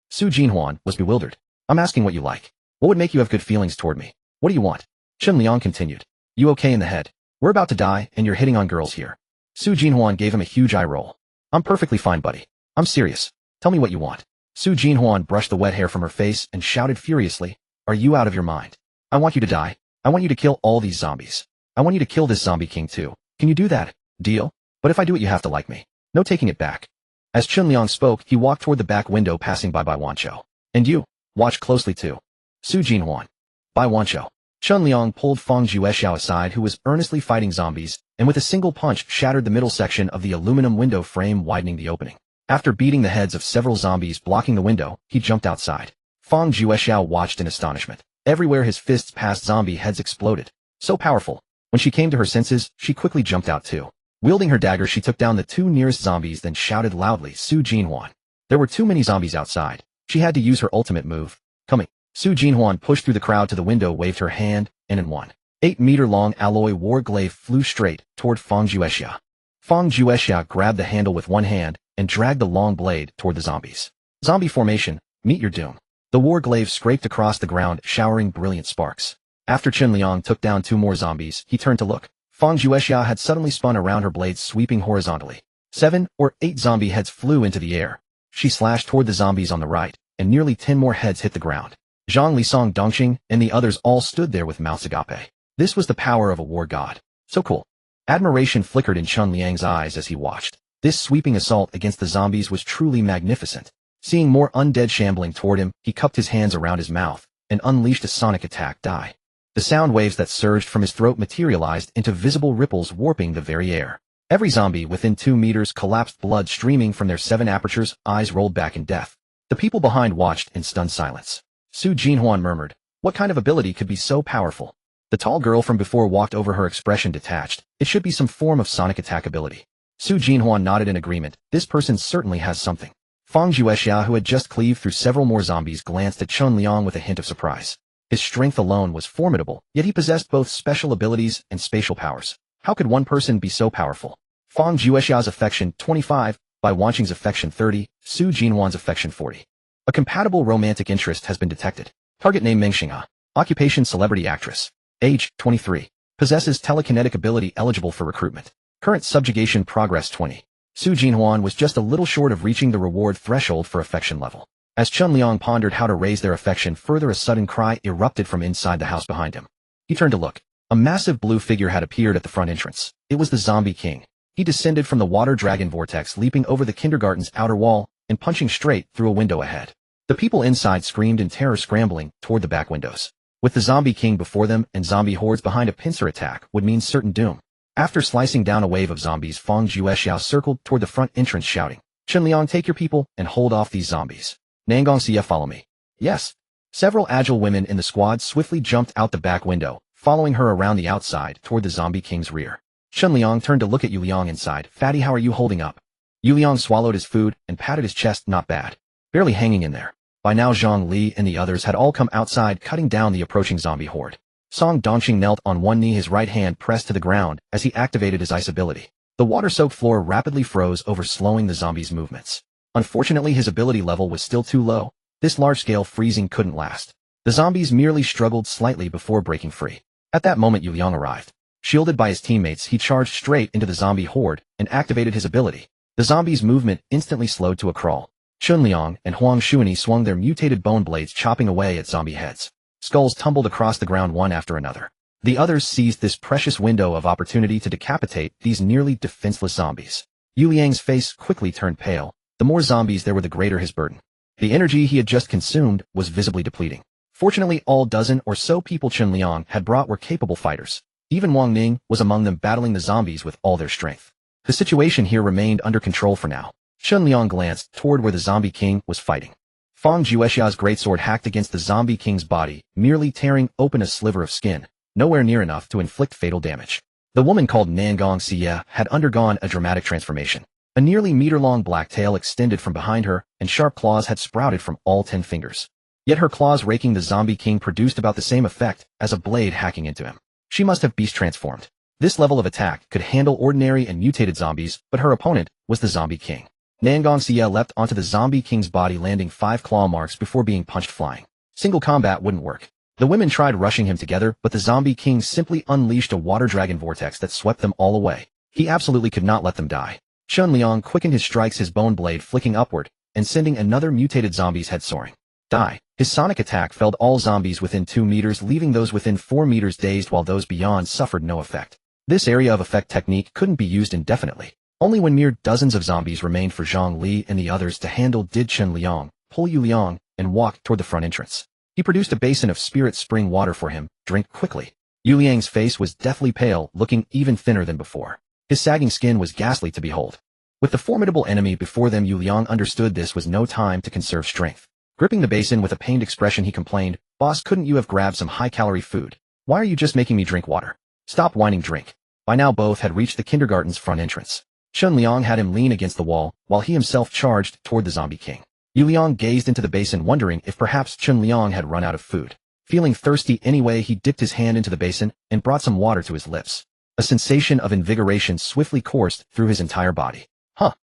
Su Jinhuan was bewildered. I'm asking what you like. What would make you have good feelings toward me? What do you want? Shen Liang continued. You okay in the head? We're about to die, and you're hitting on girls here. Su Jinhuan gave him a huge eye roll. I'm perfectly fine, buddy. I'm serious. Tell me what you want. Su Jinhuan brushed the wet hair from her face and shouted furiously, Are you out of your mind? I want you to die. I want you to kill all these zombies. I want you to kill this zombie king too. Can you do that? Deal? But if I do it, you have to like me. No taking it back. As Chen Liang spoke, he walked toward the back window, passing by Wanchou. And you, watch closely too. Su Jinhuan. By Wanchou. Chen Liang pulled Fang Juexiao aside, who was earnestly fighting zombies, and with a single punch shattered the middle section of the aluminum window frame, widening the opening. After beating the heads of several zombies blocking the window, he jumped outside. Fang Juexiao watched in astonishment. Everywhere his fists passed, zombie heads exploded. So powerful. When she came to her senses, she quickly jumped out too. Wielding her dagger, she took down the two nearest zombies, then shouted loudly, "Su Jinhuan." There were too many zombies outside. She had to use her ultimate move. Coming. Su Jinhuan pushed through the crowd to the window, waved her hand, and in 1.8-meter-long alloy war glaive flew straight toward Fang Juexiao. Fang Juexiao grabbed the handle with one hand and dragged the long blade toward the zombies. Zombie formation, meet your doom. The war glaive scraped across the ground, showering brilliant sparks. After Chen Liang took down two more zombies, he turned to look. Fang Juexiao had suddenly spun around, her blade sweeping horizontally. 7 or 8 zombie heads flew into the air. She slashed toward the zombies on the right, and nearly 10 more heads hit the ground. Zhang Lisong, Dongqing, and the others all stood there with mouths agape. This was the power of a war god. So cool. Admiration flickered in Chen Liang's eyes as he watched. This sweeping assault against the zombies was truly magnificent. Seeing more undead shambling toward him, he cupped his hands around his mouth and unleashed a sonic attack. Die. The sound waves that surged from his throat materialized into visible ripples, warping the very air. Every zombie within 2 meters collapsed, blood streaming from their 7 apertures, eyes rolled back in death. The people behind watched in stunned silence. Su Jinhuan murmured, "What kind of ability could be so powerful?" The tall girl from before walked over, her expression detached. "It should be some form of sonic attack ability." Su Jinhuan nodded in agreement. "This person certainly has something." Fang Juexiao, who had just cleaved through several more zombies, glanced at Chen Liang with a hint of surprise. His strength alone was formidable, yet he possessed both special abilities and spatial powers. How could one person be so powerful? Fang Juexiao's affection 25, Bai Wanqing's affection 30, Su Jinhuan's affection 40. A compatible romantic interest has been detected. Target name Mengxingha. Occupation celebrity actress. Age 23. Possesses telekinetic ability eligible for recruitment. Current subjugation progress 20. Su Jinhuan was just a little short of reaching the reward threshold for affection level. As Chen Liang pondered how to raise their affection further, a sudden cry erupted from inside the house behind him. He turned to look. A massive blue figure had appeared at the front entrance. It was the Zombie King. He descended from the water dragon vortex, leaping over the kindergarten's outer wall and punching straight through a window ahead. The people inside screamed in terror, scrambling toward the back windows. With the Zombie King before them and zombie hordes behind, a pincer attack would mean certain doom. After slicing down a wave of zombies, Fang Juexiao circled toward the front entrance, shouting, "Chen Liang, take your people and hold off these zombies. Nangong Xie, follow me." Yes. Several agile women in the squad swiftly jumped out the back window, following her around the outside toward the Zombie King's rear. Chen Liang turned to look at Yu Liang inside. "Fatty, how are you holding up?" Yu Liang swallowed his food and patted his chest. "Not bad. Barely hanging in there." By now Zhang Li and the others had all come outside, cutting down the approaching zombie horde. Song Dongqing knelt on one knee, his right hand pressed to the ground as he activated his ice ability. The water-soaked floor rapidly froze over, slowing the zombies' movements. Unfortunately, his ability level was still too low. This large-scale freezing couldn't last. The zombies merely struggled slightly before breaking free. At that moment, Yu Liang arrived. Shielded by his teammates, he charged straight into the zombie horde and activated his ability. The zombies' movement instantly slowed to a crawl. Chun Liang and Huang Shuani swung their mutated bone blades, chopping away at zombie heads. Skulls tumbled across the ground one after another. The others seized this precious window of opportunity to decapitate these nearly defenseless zombies. Yu Liang's face quickly turned pale. The more zombies there were, the greater his burden. The energy he had just consumed was visibly depleting. Fortunately, all dozen or so people Chen Liang had brought were capable fighters. Even Wang Ning was among them, battling the zombies with all their strength. The situation here remained under control for now. Chen Liang glanced toward where the Zombie King was fighting. Fang Juexiao's greatsword hacked against the Zombie King's body, merely tearing open a sliver of skin, nowhere near enough to inflict fatal damage. The woman called Nangong Xie had undergone a dramatic transformation. A nearly meter-long black tail extended from behind her, and sharp claws had sprouted from all 10 fingers. Yet her claws raking the Zombie King produced about the same effect as a blade hacking into him. She must have beast transformed. This level of attack could handle ordinary and mutated zombies, but her opponent was the Zombie King. Nangong Xie leapt onto the Zombie King's body, landing 5 claw marks before being punched flying. Single combat wouldn't work. The women tried rushing him together, but the Zombie King simply unleashed a water dragon vortex that swept them all away. He absolutely could not let them die. Chen Liang quickened his strikes, his bone blade flicking upward and sending another mutated zombie's head soaring. Die. His sonic attack felled all zombies within 2 meters, leaving those within 4 meters dazed, while those beyond suffered no effect. This area of effect technique couldn't be used indefinitely. Only when mere dozens of zombies remained for Zhang Li and the others to handle did Chen Liang pull Yu Liang and walk toward the front entrance. He produced a basin of spirit spring water for him. "Drink quickly." Yu Liang's face was deathly pale, looking even thinner than before. His sagging skin was ghastly to behold. With the formidable enemy before them, Yu Liang understood this was no time to conserve strength. Gripping the basin with a pained expression, he complained, "Boss, couldn't you have grabbed some high-calorie food? Why are you just making me drink water? Stop whining, drink." By now both had reached the kindergarten's front entrance. Chen Liang had him lean against the wall, while he himself charged toward the zombie king. Yu Liang gazed into the basin, wondering if perhaps Chen Liang had run out of food. Feeling thirsty anyway, he dipped his hand into the basin and brought some water to his lips. A sensation of invigoration swiftly coursed through his entire body.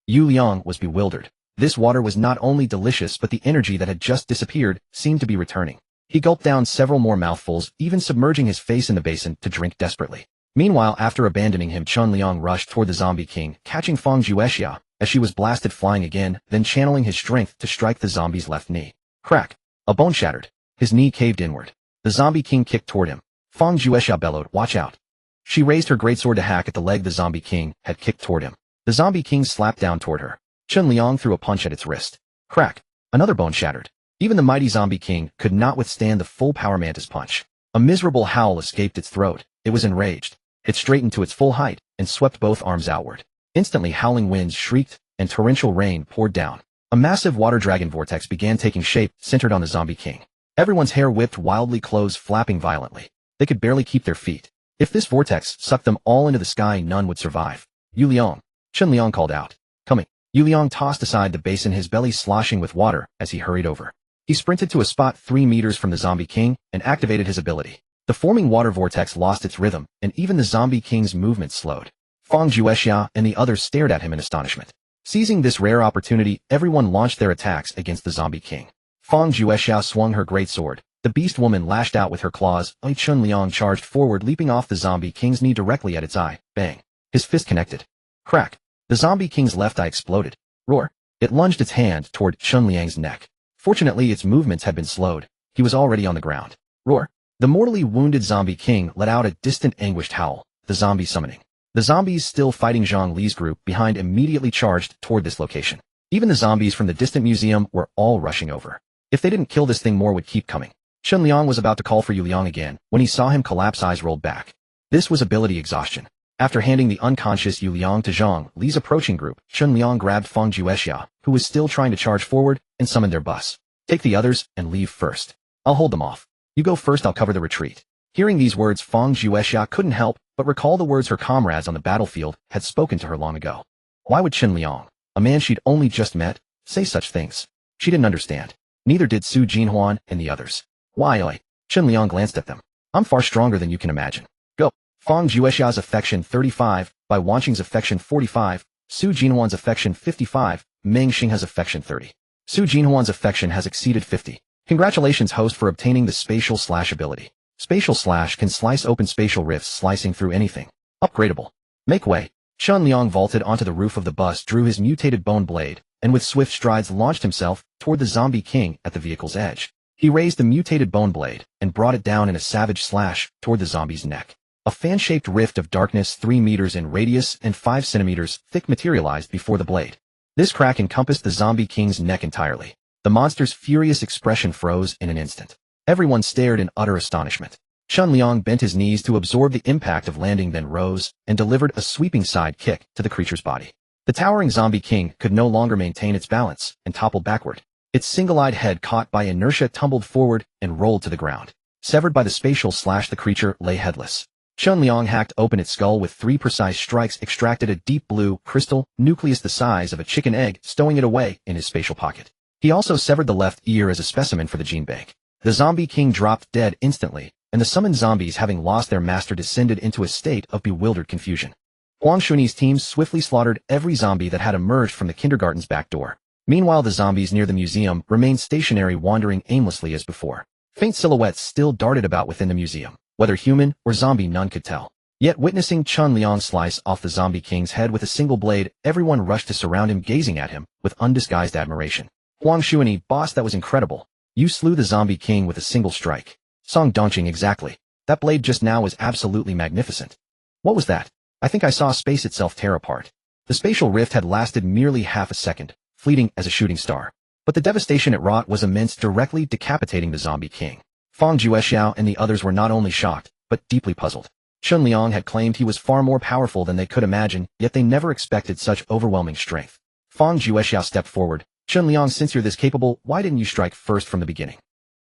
Yu Liang was bewildered. This water was not only delicious, but the energy that had just disappeared seemed to be returning. He gulped down several more mouthfuls, even submerging his face in the basin to drink desperately. Meanwhile, after abandoning him, Chen Liang rushed toward the zombie king, catching Fang Juexia as she was blasted flying again, then channeling his strength to strike the zombie's left knee. Crack! A bone shattered. His knee caved inward. The zombie king kicked toward him. Fang Juexia bellowed, "Watch out." She raised her greatsword to hack at the leg the zombie king had kicked toward him. The zombie king slapped down toward her. Chen Liang threw a punch at its wrist. Crack! Another bone shattered. Even the mighty zombie king could not withstand the full power mantis punch. A miserable howl escaped its throat. It was enraged. It straightened to its full height and swept both arms outward. Instantly, howling winds shrieked and torrential rain poured down. A massive water dragon vortex began taking shape, centered on the zombie king. Everyone's hair whipped wildly, clothes flapping violently. They could barely keep their feet. If this vortex sucked them all into the sky, none would survive. "Yu Liang," Chen Liang called out. "Coming." Yu Liang tossed aside the basin, his belly sloshing with water as he hurried over. He sprinted to a spot 3 meters from the zombie king and activated his ability. The forming water vortex lost its rhythm, and even the zombie king's movement slowed. Fang Juexia and the others stared at him in astonishment. Seizing this rare opportunity, everyone launched their attacks against the zombie king. Fang Juexia swung her greatsword. The beast woman lashed out with her claws. Chen Liang charged forward, leaping off the zombie king's knee directly at its eye. Bang! His fist connected. Crack! The zombie king's left eye exploded. Roar! It lunged its hand toward Chen Liang's neck. Fortunately, its movements had been slowed. He was already on the ground. Roar! The mortally wounded zombie king let out a distant, anguished howl. The zombie summoning. The zombies still fighting Zhang Li's group behind immediately charged toward this location. Even the zombies from the distant museum were all rushing over. If they didn't kill this thing, more would keep coming. Chen Liang was about to call for Yu Liang again when he saw him collapse, eyes rolled back. This was ability exhaustion. After handing the unconscious Yu Liang to Zhang Li's approaching group, Chen Liang grabbed Fang Juexia, who was still trying to charge forward, and summoned their bus. "Take the others and leave first. I'll hold them off. You go first, I'll cover the retreat." Hearing these words, Fang Juexia couldn't help but recall the words her comrades on the battlefield had spoken to her long ago. Why would Chen Liang, a man she'd only just met, say such things? She didn't understand. Neither did Su Jinhuan and the others. "Why, Chen Liang glanced at them. "I'm far stronger than you can imagine. Go." Fang Juexia's affection 35, Bai Wanqing's affection 45, Su Jinhuan's affection 55, Meng Xinghe's affection 30. Su Jinhuan's affection has exceeded 50. Congratulations, host, for obtaining the spatial slash ability. Spatial slash can slice open spatial rifts, slicing through anything. Upgradable. Make way. Chen Liang vaulted onto the roof of the bus, drew his mutated bone blade, and with swift strides launched himself toward the zombie king at the vehicle's edge. He raised the mutated bone blade and brought it down in a savage slash toward the zombie's neck. A fan-shaped rift of darkness 3 meters in radius and 5 centimeters thick materialized before the blade. This crack encompassed the zombie king's neck entirely. The monster's furious expression froze in an instant. Everyone stared in utter astonishment. Chen Liang bent his knees to absorb the impact of landing, then rose and delivered a sweeping side kick to the creature's body. The towering zombie king could no longer maintain its balance and toppled backward. Its single-eyed head, caught by inertia, tumbled forward and rolled to the ground. Severed by the spatial slash, the creature lay headless. Chen Liang hacked open its skull with 3 precise strikes, extracted a deep blue crystal nucleus the size of a chicken egg, stowing it away in his spatial pocket. He also severed the left ear as a specimen for the gene bank. The zombie king dropped dead instantly, and the summoned zombies, having lost their master, descended into a state of bewildered confusion. Huang Shunyi's team swiftly slaughtered every zombie that had emerged from the kindergarten's back door. Meanwhile, the zombies near the museum remained stationary, wandering aimlessly as before. Faint silhouettes still darted about within the museum. Whether human or zombie, none could tell. Yet, witnessing Chen Liang slice off the zombie king's head with a single blade, everyone rushed to surround him, gazing at him with undisguised admiration. "Huang Shunyi, boss, that was incredible. You slew the zombie king with a single strike." "Song Dongqing, exactly. That blade just now was absolutely magnificent." "What was that? I think I saw space itself tear apart." The spatial rift had lasted merely half a second, fleeting as a shooting star. But the devastation it wrought was immense, directly decapitating the zombie king. Fang Juexiao and the others were not only shocked, but deeply puzzled. Chun Liang had claimed he was far more powerful than they could imagine, yet they never expected such overwhelming strength. Fang Juexiao stepped forward. Chun Liang, since you're this capable, why didn't you strike first from the beginning?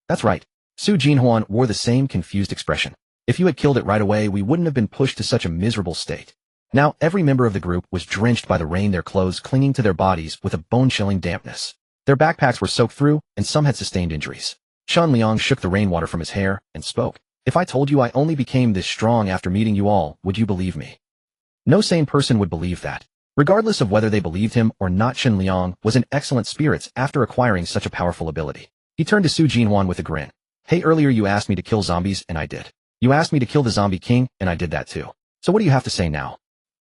That's right. Su Jinhuan wore the same confused expression. If you had killed it right away, we wouldn't have been pushed to such a miserable state. Now, every member of the group was drenched by the rain, their clothes clinging to their bodies with a bone-chilling dampness. Their backpacks were soaked through, and some had sustained injuries. Chun Liang shook the rainwater from his hair and spoke. If I told you I only became this strong after meeting you all, would you believe me? No sane person would believe that. Regardless of whether they believed him or not, Chun Liang was in excellent spirits after acquiring such a powerful ability. He turned to Su Jinhuan with a grin. Hey, earlier you asked me to kill zombies, and I did. You asked me to kill the zombie king, and I did that too. So what do you have to say now?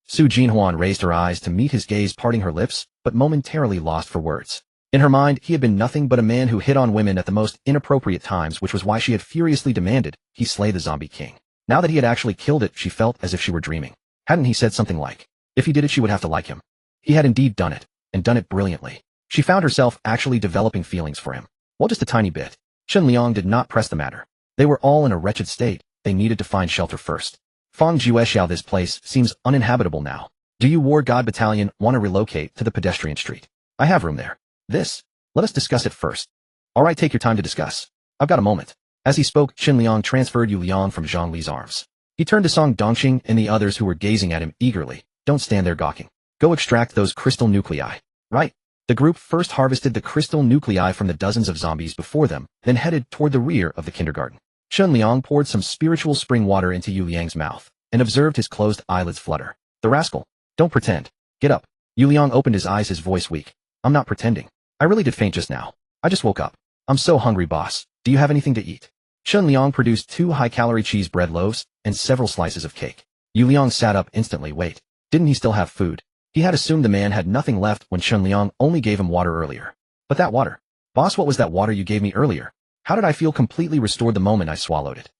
Su Jinhuan raised her eyes to meet his gaze, parting her lips, but momentarily lost for words. In her mind, he had been nothing but a man who hit on women at the most inappropriate times, which was why she had furiously demanded he slay the zombie king. Now that he had actually killed it, she felt as if she were dreaming. Hadn't he said something like, if he did it, she would have to like him? He had indeed done it, and done it brilliantly. She found herself actually developing feelings for him. Well, just a tiny bit. Chun Liang did not press the matter. They were all in a wretched state. They needed to find shelter first. Fang Juexiao, this place seems uninhabitable now. Do you, War God Battalion, want to relocate to the pedestrian street? I have room there. Let us discuss it first. Alright, take your time to discuss. I've got a moment. As he spoke, Chun Liang transferred Yu Liang from Zhang Li's arms. He turned to Song Dongqing and the others who were gazing at him eagerly. Don't stand there gawking. Go extract those crystal nuclei. Right. The group first harvested the crystal nuclei from the dozens of zombies before them, then headed toward the rear of the kindergarten. Chun Liang poured some spiritual spring water into Yu Liang's mouth, and observed his closed eyelids flutter. The rascal. Don't pretend. Get up. Yu Liang opened his eyes, his voice weak. I'm not pretending. I really did faint just now. I just woke up. I'm so hungry, boss. Do you have anything to eat? Chun Liang produced 2 high-calorie cheese bread loaves and several slices of cake. Yu Liang sat up instantly. Wait, didn't he still have food? He had assumed the man had nothing left when Chun Liang only gave him water earlier. But that water. Boss, what was that water you gave me earlier? How did I feel completely restored the moment I swallowed it?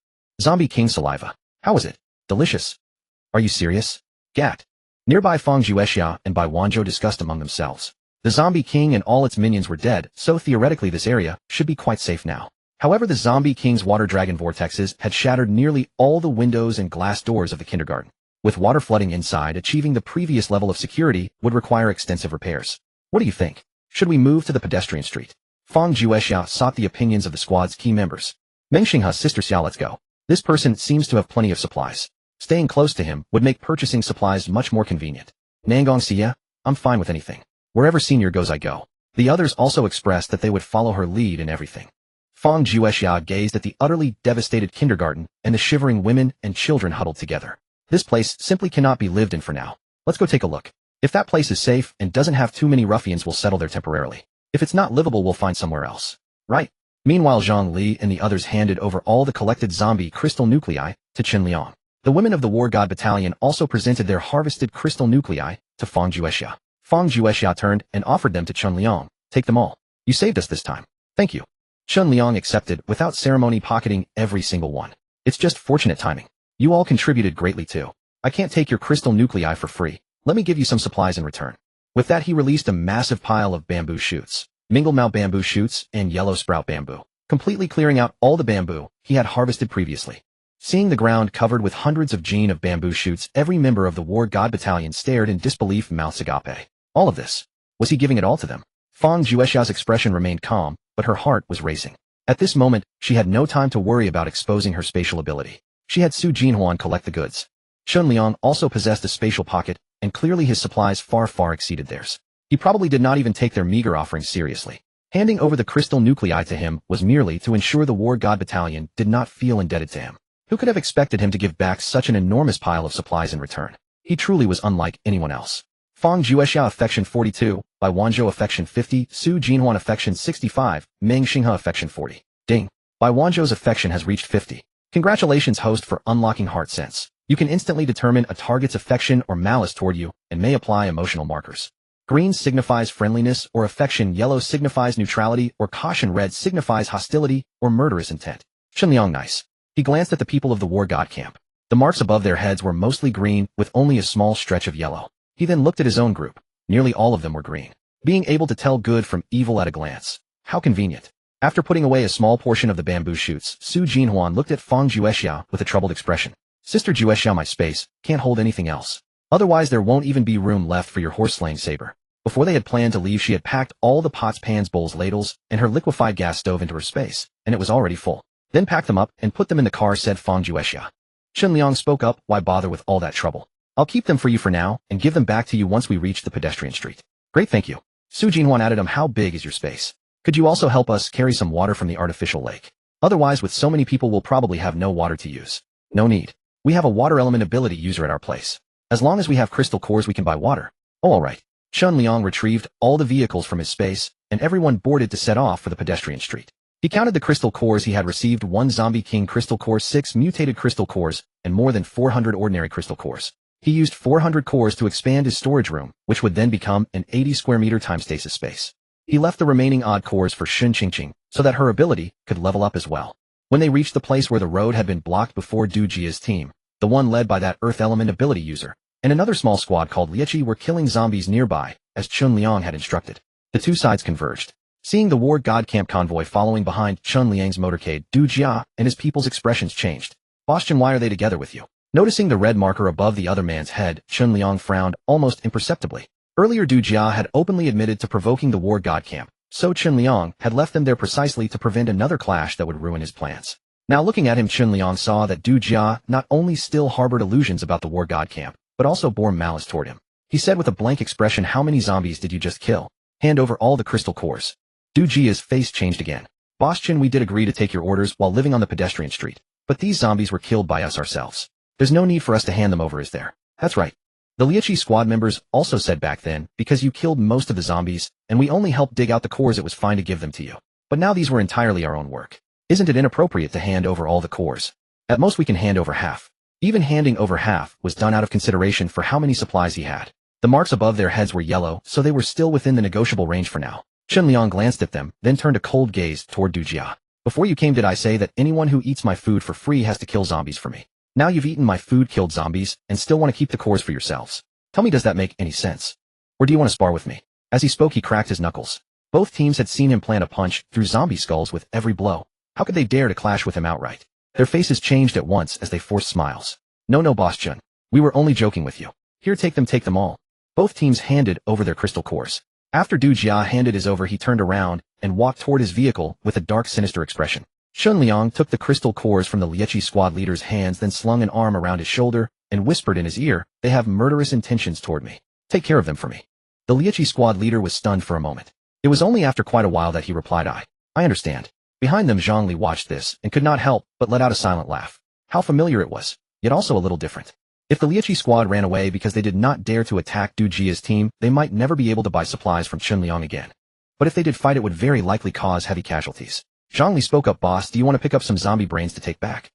Zombie king saliva. How was it? Delicious. Are you serious? Gat. Nearby Fang Juexiao and Bai Wanzhou discussed among themselves. The zombie king and all its minions were dead, so theoretically this area should be quite safe now. However, the zombie king's water dragon vortexes had shattered nearly all the windows and glass doors of the kindergarten. With water flooding inside, achieving the previous level of security would require extensive repairs. What do you think? Should we move to the pedestrian street? Fang Juexiao sought the opinions of the squad's key members. Meng Xinghe's sister Xiao, let's go. This person seems to have plenty of supplies. Staying close to him would make purchasing supplies much more convenient. Nangong Xia, I'm fine with anything. Wherever senior goes, I go. The others also expressed that they would follow her lead in everything. Fang Juexiao gazed at the utterly devastated kindergarten and the shivering women and children huddled together. This place simply cannot be lived in for now. Let's go take a look. If that place is safe and doesn't have too many ruffians, we'll settle there temporarily. If it's not livable, we'll find somewhere else. Right? Meanwhile, Zhang Li and the others handed over all the collected zombie crystal nuclei to Chun Liang. The women of the War God Battalion also presented their harvested crystal nuclei to Fang Juexiao. Fang Juexiao turned and offered them to Chun Liang. Take them all. You saved us this time. Thank you. Chun Liang accepted without ceremony, pocketing every single one. It's just fortunate timing. You all contributed greatly too. I can't take your crystal nuclei for free. Let me give you some supplies in return. With that, he released a massive pile of bamboo shoots, mingle mao bamboo shoots, and yellow sprout bamboo, completely clearing out all the bamboo he had harvested previously. Seeing the ground covered with hundreds of gene of bamboo shoots, every member of the War God Battalion stared in disbelief. Mouths agape. All of this. Was he giving it all to them? Fang Juexiao's expression remained calm, but her heart was racing. At this moment, she had no time to worry about exposing her spatial ability. She had Su Jinhuan collect the goods. Chun Liang also possessed a spatial pocket, and clearly his supplies far exceeded theirs. He probably did not even take their meager offerings seriously. Handing over the crystal nuclei to him was merely to ensure the War God Battalion did not feel indebted to him. Who could have expected him to give back such an enormous pile of supplies in return? He truly was unlike anyone else. Fang Juexiao affection 42, Bai Wanzhou affection 50, Su Jinhuan affection 65, Meng Xinghe affection 40. Ding. Bai Wanzhou's affection has reached 50. Congratulations, host, for unlocking heart sense. You can instantly determine a target's affection or malice toward you and may apply emotional markers. Green signifies friendliness or affection, yellow signifies neutrality or caution, red signifies hostility or murderous intent. Chun Liang, nice. He glanced at the people of the War God camp. The marks above their heads were mostly green with only a small stretch of yellow. He then looked at his own group. Nearly all of them were green. Being able to tell good from evil at a glance. How convenient. After putting away a small portion of the bamboo shoots, Su Jinhuan looked at Fang Juexiao with a troubled expression. Sister Juexiao, my space can't hold anything else. Otherwise there won't even be room left for your horse-slaying saber. Before they had planned to leave, she had packed all the pots, pans, bowls, ladles, and her liquefied gas stove into her space, and it was already full. Then pack them up and put them in the car, said Fang Juexia. Chen Liang spoke up, why bother with all that trouble? I'll keep them for you for now, and give them back to you once we reach the pedestrian street. Great, thank you. Su Jinhuan added, how big is your space? Could you also help us carry some water from the artificial lake? Otherwise with so many people we'll probably have no water to use. No need. We have a water element ability user at our place. As long as we have crystal cores we can buy water. Oh, alright. Chen Liang retrieved all the vehicles from his space, and everyone boarded to set off for the pedestrian street. He counted the crystal cores he had received: 1 zombie king crystal core, 6 mutated crystal cores, and more than 400 ordinary crystal cores. He used 400 cores to expand his storage room, which would then become an 80 square meter time stasis space. He left the remaining odd cores for Shun Qingqing, so that her ability could level up as well. When they reached the place where the road had been blocked before, Du Jia's team, the one led by that earth element ability user, and another small squad called Liechi, were killing zombies nearby, as Chun Liang had instructed. The two sides converged. Seeing the War God Camp convoy following behind Chun Liang's motorcade, Du Jia and his people's expressions changed. Boss Chun, why are they together with you? Noticing the red marker above the other man's head, Chun Liang frowned almost imperceptibly. Earlier Du Jia had openly admitted to provoking the War God Camp, so Chun Liang had left them there precisely to prevent another clash that would ruin his plans. Now looking at him, Chun Liang saw that Du Jia not only still harbored illusions about the War God Camp, but also bore malice toward him. He said with a blank expression, how many zombies did you just kill? Hand over all the crystal cores. Du Jia's face changed again. Boss Chin, we did agree to take your orders while living on the pedestrian street, but these zombies were killed by us ourselves. There's no need for us to hand them over, is there? That's right. The Liechi squad members also said back then, because you killed most of the zombies, and we only helped dig out the cores, it was fine to give them to you. But now these were entirely our own work. Isn't it inappropriate to hand over all the cores? At most we can hand over half. Even handing over half was done out of consideration for how many supplies he had. The marks above their heads were yellow, so they were still within the negotiable range for now. Chen Liang glanced at them, then turned a cold gaze toward Du Jia. Before you came, did I say that anyone who eats my food for free has to kill zombies for me? Now you've eaten my food, killed zombies, and still want to keep the cores for yourselves. Tell me, does that make any sense? Or do you want to spar with me? As he spoke, he cracked his knuckles. Both teams had seen him plant a punch through zombie skulls with every blow. How could they dare to clash with him outright? Their faces changed at once as they forced smiles. No, Boss Chun. We were only joking with you. Here, take them all. Both teams handed over their crystal cores. After Du Jia handed his over, he turned around and walked toward his vehicle with a dark, sinister expression. Shun Liang took the crystal cores from the Liechi squad leader's hands, then slung an arm around his shoulder and whispered in his ear, they have murderous intentions toward me. Take care of them for me. The Liechi squad leader was stunned for a moment. It was only after quite a while that he replied, I understand. Behind them, Zhang Li watched this and could not help but let out a silent laugh. How familiar it was, yet also a little different. If the Liechi squad ran away because they did not dare to attack Du Jia's team, they might never be able to buy supplies from Chun Liang again. But if they did fight, it would very likely cause heavy casualties. Zhang Li spoke up, boss, do you want to pick up some zombie brains to take back?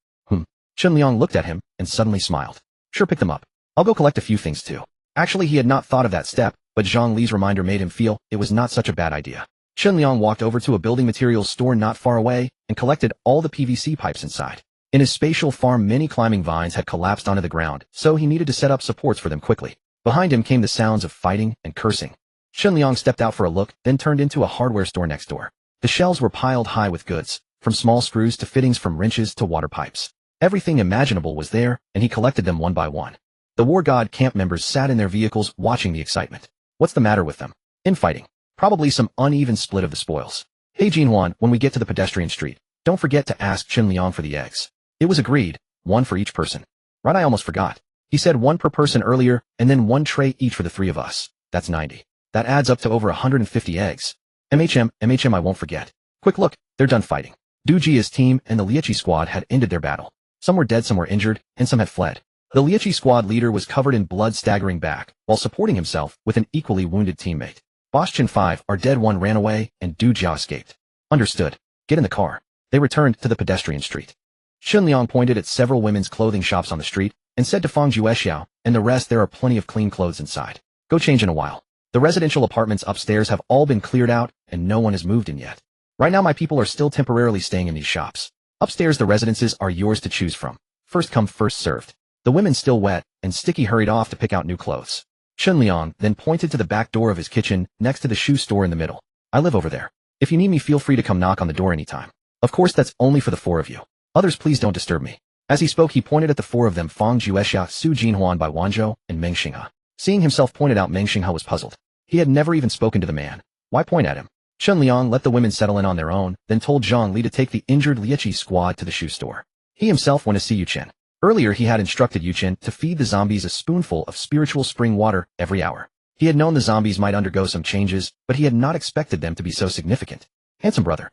Chun Liang looked at him and suddenly smiled. Sure, pick them up. I'll go collect a few things too. Actually, he had not thought of that step, but Zhang Li's reminder made him feel it was not such a bad idea. Chun Liang walked over to a building materials store not far away and collected all the PVC pipes inside. In his spatial farm, many climbing vines had collapsed onto the ground, so he needed to set up supports for them quickly. Behind him came the sounds of fighting and cursing. Chun Liang stepped out for a look, then turned into a hardware store next door. The shelves were piled high with goods, from small screws to fittings, from wrenches to water pipes. Everything imaginable was there, and he collected them one by one. The War God camp members sat in their vehicles watching the excitement. What's the matter with them? Infighting. Probably some uneven split of the spoils. Hey Jinhuan, when we get to the pedestrian street, don't forget to ask Chen Liang for the eggs. It was agreed, 1 for each person. Right, I almost forgot. He said 1 per person earlier, and then 1 tray each for the 3 of us. That's 90. That adds up to over 150 eggs. MHM, I won't forget. Quick look, they're done fighting. Du Jia's team and the Liechi squad had ended their battle. Some were dead, some were injured, and some had fled. The Liechi squad leader was covered in blood, staggering back, while supporting himself with an equally wounded teammate. Boss Chin 5, our dead one, ran away, and Du Jia escaped. Understood. Get in the car. They returned to the pedestrian street. Shun Liang pointed at several women's clothing shops on the street and said to Fang Juexiao, and the rest, there are plenty of clean clothes inside. Go change in a while. The residential apartments upstairs have all been cleared out and no one has moved in yet. Right now my people are still temporarily staying in these shops. Upstairs the residences are yours to choose from. First come, first served. The women, still wet and sticky, hurried off to pick out new clothes. Shun Liang then pointed to the back door of his kitchen next to the shoe store in the middle. I live over there. If you need me, feel free to come knock on the door anytime. Of course, that's only for the 4 of you. Others, please don't disturb me. As he spoke, he pointed at the four of them: Fang Juexia, Su Jinhuan by Wanzhou, and Meng Xinghe. Seeing himself pointed out, Meng Xinghe was puzzled. He had never even spoken to the man. Why point at him? Chun Liang let the women settle in on their own, then told Zhang Li to take the injured Lieqi squad to the shoe store. He himself went to see Yu Chen. Earlier he had instructed Yu Chen to feed the zombies a spoonful of spiritual spring water every hour. He had known the zombies might undergo some changes, but he had not expected them to be so significant. Handsome brother.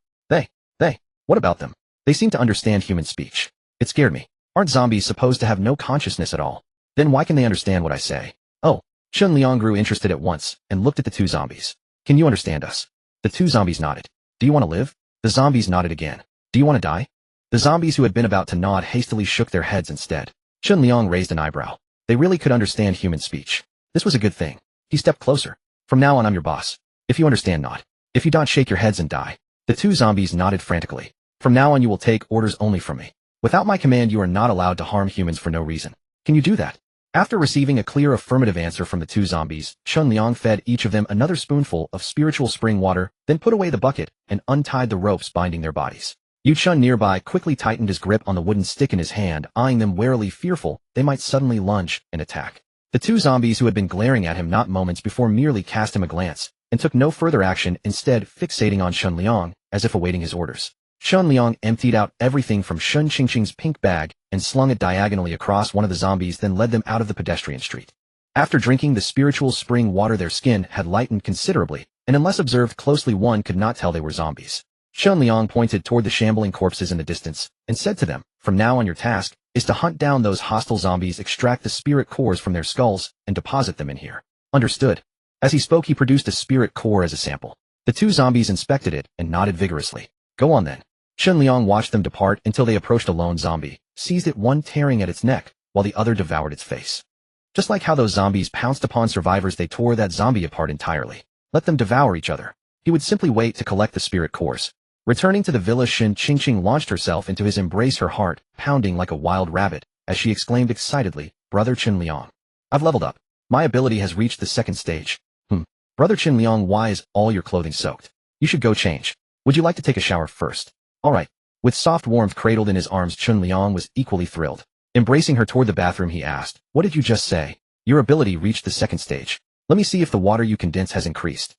What about them? They seem to understand human speech. It scared me. Aren't zombies supposed to have no consciousness at all? Then why can they understand what I say? Oh. Chun Liang grew interested at once, and looked at the two zombies. Can you understand us? The two zombies nodded. Do you want to live? The zombies nodded again. Do you want to die? The zombies who had been about to nod hastily shook their heads instead. Chun Liang raised an eyebrow. They really could understand human speech. This was a good thing. He stepped closer. From now on, I'm your boss. If you understand, nod. If you don't, shake your heads and die. The two zombies nodded frantically. From now on, you will take orders only from me. Without my command, you are not allowed to harm humans for no reason. Can you do that? After receiving a clear affirmative answer from the two zombies, Chun Liang fed each of them another spoonful of spiritual spring water, then put away the bucket and untied the ropes binding their bodies. Yu Chun nearby quickly tightened his grip on the wooden stick in his hand, eyeing them warily, fearful they might suddenly lunge and attack. The two zombies who had been glaring at him not moments before merely cast him a glance, and took no further action, instead fixating on Chun Liang, as if awaiting his orders. Chun Liang emptied out everything from Shun Qingqing's pink bag and slung it diagonally across one of the zombies, then led them out of the pedestrian street. After drinking the spiritual spring water, their skin had lightened considerably, and unless observed closely, one could not tell they were zombies. Chun Liang pointed toward the shambling corpses in the distance, and said to them, from now on, your task is to hunt down those hostile zombies, extract the spirit cores from their skulls, and deposit them in here. Understood? As he spoke, he produced a spirit core as a sample. The two zombies inspected it and nodded vigorously. Go on then. Chun Liang watched them depart until they approached a lone zombie, seized it, one tearing at its neck, while the other devoured its face. Just like how those zombies pounced upon survivors, they tore that zombie apart entirely. Let them devour each other. He would simply wait to collect the spirit cores. Returning to the villa, Shun Qingqing launched herself into his embrace, her heart pounding like a wild rabbit, as she exclaimed excitedly, Brother Chun Liang. I've leveled up. My ability has reached the second stage. Brother Chun Liang, why is all your clothing soaked? You should go change. Would you like to take a shower first? All right. With soft warmth cradled in his arms, Chun Liang was equally thrilled. Embracing her toward the bathroom, he asked, what did you just say? Your ability reached the second stage. Let me see if the water you condense has increased.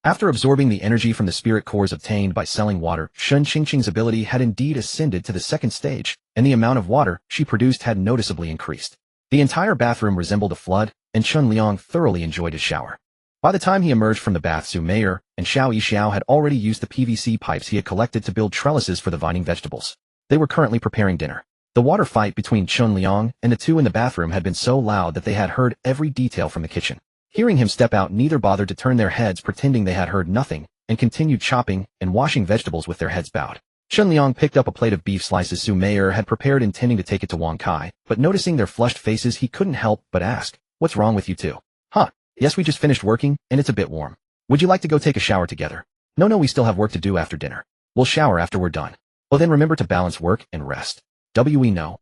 After absorbing the energy from the spirit cores obtained by selling water, Shun Qingqing's ability had indeed ascended to the second stage, and the amount of water she produced had noticeably increased. The entire bathroom resembled a flood, and Chun Liang thoroughly enjoyed his shower. By the time he emerged from the bath, Su Meier and Xiao Yixiao had already used the PVC pipes he had collected to build trellises for the vining vegetables. They were currently preparing dinner. The water fight between Chun Liang and the two in the bathroom had been so loud that they had heard every detail from the kitchen. Hearing him step out, neither bothered to turn their heads, pretending they had heard nothing, and continued chopping and washing vegetables with their heads bowed. Chun Liang picked up a plate of beef slices Su Meier had prepared, intending to take it to Wang Kai, but noticing their flushed faces, he couldn't help but ask, what's wrong with you two? Yes, we just finished working, and it's a bit warm. Would you like to go take a shower together? No, we still have work to do after dinner. We'll shower after we're done. Oh, then remember to balance work and rest. We know.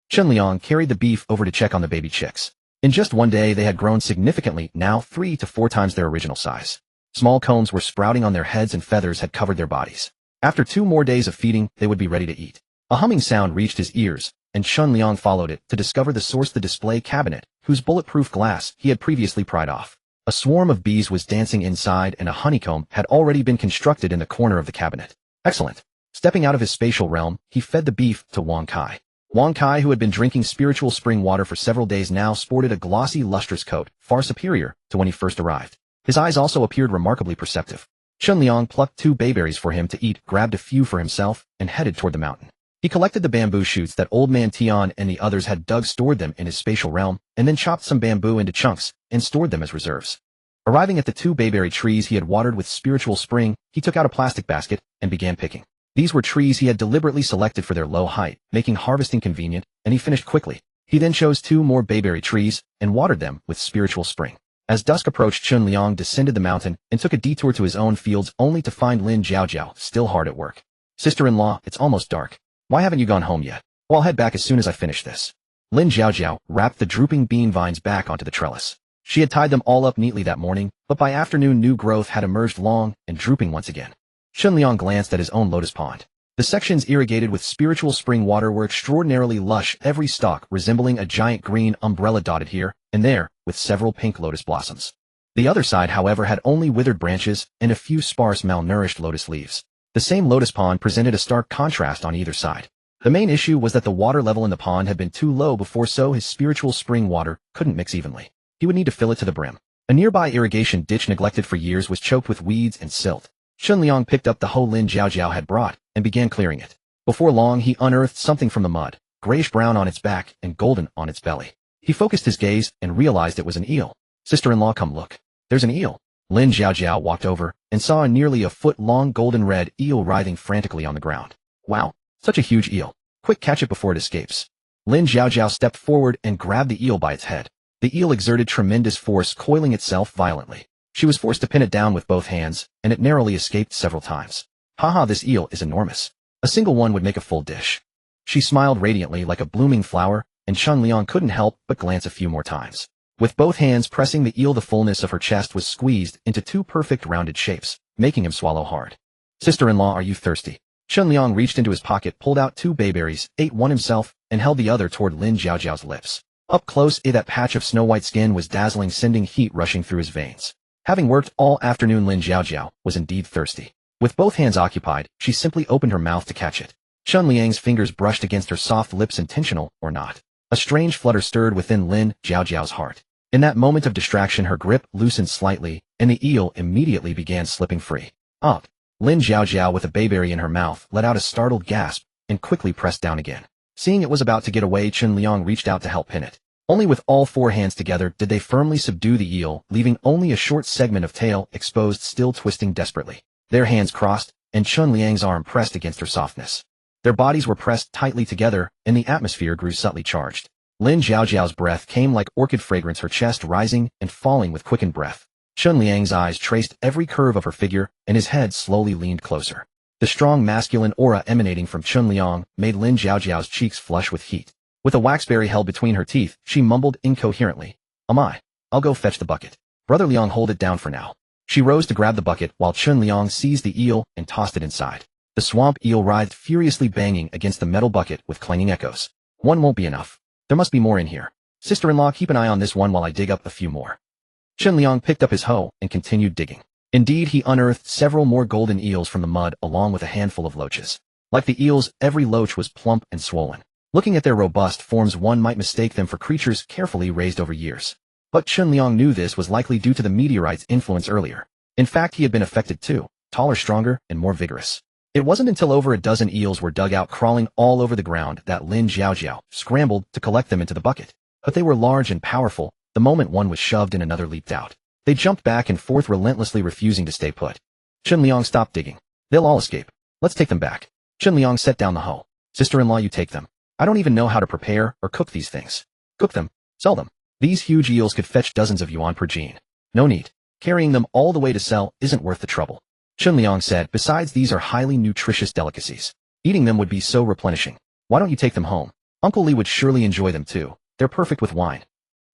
Chun Liang carried the beef over to check on the baby chicks. In just one day, they had grown significantly, now 3 to 4 times their original size. Small combs were sprouting on their heads and feathers had covered their bodies. After 2 more days of feeding, they would be ready to eat. A humming sound reached his ears, and Chun Liang followed it to discover the source: the display cabinet, whose bulletproof glass he had previously pried off. A swarm of bees was dancing inside, and a honeycomb had already been constructed in the corner of the cabinet. Excellent. Stepping out of his spatial realm, he fed the beef to Wang Kai. Wang Kai, who had been drinking spiritual spring water for several days now, sported a glossy, lustrous coat, far superior to when he first arrived. His eyes also appeared remarkably perceptive. Chun Liang plucked 2 bayberries for him to eat, grabbed a few for himself, and headed toward the mountain. He collected the bamboo shoots that Old Man Tian and the others had dug, stored them in his spatial realm, and then chopped some bamboo into chunks and stored them as reserves. Arriving at the 2 bayberry trees he had watered with spiritual spring, he took out a plastic basket and began picking. These were trees he had deliberately selected for their low height, making harvesting convenient, and he finished quickly. He then chose 2 more bayberry trees and watered them with spiritual spring. As dusk approached, Chun Liang descended the mountain and took a detour to his own fields, only to find Lin Jiaojiao still hard at work. Sister-in-law, it's almost dark. Why haven't you gone home yet? Well, I'll head back as soon as I finish this. Lin Jiaojiao wrapped the drooping bean vines back onto the trellis. She had tied them all up neatly that morning, but by afternoon new growth had emerged, long and drooping once again. Chun Liang glanced at his own lotus pond. The sections irrigated with spiritual spring water were extraordinarily lush, every stalk resembling a giant green umbrella dotted here and there with several pink lotus blossoms. The other side, however, had only withered branches and a few sparse, malnourished lotus leaves. The same lotus pond presented a stark contrast on either side. The main issue was that the water level in the pond had been too low before, so his spiritual spring water couldn't mix evenly. He would need to fill it to the brim. A nearby irrigation ditch neglected for years was choked with weeds and silt. Chunliang picked up the hoe Lin Jiaojiao had brought and began clearing it. Before long, he unearthed something from the mud, grayish-brown on its back and golden on its belly. He focused his gaze and realized it was an eel. "Sister-in-law, come look. There's an eel." Lin Jiaojiao walked over and saw a nearly a foot-long golden-red eel writhing frantically on the ground. "Wow, such a huge eel. Quick, catch it before it escapes." Lin Jiaojiao stepped forward and grabbed the eel by its head. The eel exerted tremendous force, coiling itself violently. She was forced to pin it down with both hands, and it narrowly escaped several times. "Haha, this eel is enormous. A single one would make a full dish." She smiled radiantly like a blooming flower, and Chunliang couldn't help but glance a few more times. With both hands pressing the eel, the fullness of her chest was squeezed into two perfect rounded shapes, making him swallow hard. "Sister-in-law, are you thirsty?" Chunliang reached into his pocket, pulled out 2 bayberries, ate one himself, and held the other toward Lin Jiaojiao's lips. Up close, that patch of snow-white skin was dazzling, sending heat rushing through his veins. Having worked all afternoon, Lin Jiaojiao was indeed thirsty. With both hands occupied, she simply opened her mouth to catch it. Chunliang's fingers brushed against her soft lips, intentional or not. A strange flutter stirred within Lin Jiaojiao's heart. In that moment of distraction, her grip loosened slightly, and the eel immediately began slipping free. Up. Lin Jiaojiao, with a bayberry in her mouth, let out a startled gasp and quickly pressed down again. Seeing it was about to get away, Chunliang reached out to help pin it. Only with all 4 hands together did they firmly subdue the eel, leaving only a short segment of tail exposed, still twisting desperately. Their hands crossed, and Chunliang's arm pressed against her softness. Their bodies were pressed tightly together, and the atmosphere grew subtly charged. Lin Jiaojiao's breath came like orchid fragrance, her chest rising and falling with quickened breath. Chunliang's eyes traced every curve of her figure, and his head slowly leaned closer. The strong masculine aura emanating from Chunliang made Lin Jiaojiao's cheeks flush with heat. With a waxberry held between her teeth, she mumbled incoherently, I'll go fetch the bucket. Brother Liang, hold it down for now." She rose to grab the bucket while Chunliang seized the eel and tossed it inside. The swamp eel writhed furiously, banging against the metal bucket with clanging echoes. "One won't be enough. There must be more in here. Sister-in-law, keep an eye on this one while I dig up a few more." Chunliang picked up his hoe and continued digging. Indeed, he unearthed several more golden eels from the mud, along with a handful of loaches. Like the eels, every loach was plump and swollen. Looking at their robust forms, one might mistake them for creatures carefully raised over years. But Chunliang knew this was likely due to the meteorite's influence earlier. In fact, he had been affected too, taller, stronger, and more vigorous. It wasn't until over a dozen eels were dug out, crawling all over the ground, that Lin Jiaojiao scrambled to collect them into the bucket. But they were large and powerful. The moment one was shoved and another leaped out. They jumped back and forth, relentlessly refusing to stay put. Chunliang stopped digging. "They'll all escape. Let's take them back." Chunliang set down the hoe. "Sister-in-law, you take them. I don't even know how to prepare or cook these things." "Cook them. Sell them. These huge eels could fetch dozens of yuan per gene. No need. Carrying them all the way to sell isn't worth the trouble." Chunliang said, "Besides, these are highly nutritious delicacies. Eating them would be so replenishing. Why don't you take them home? Uncle Li would surely enjoy them too. They're perfect with wine."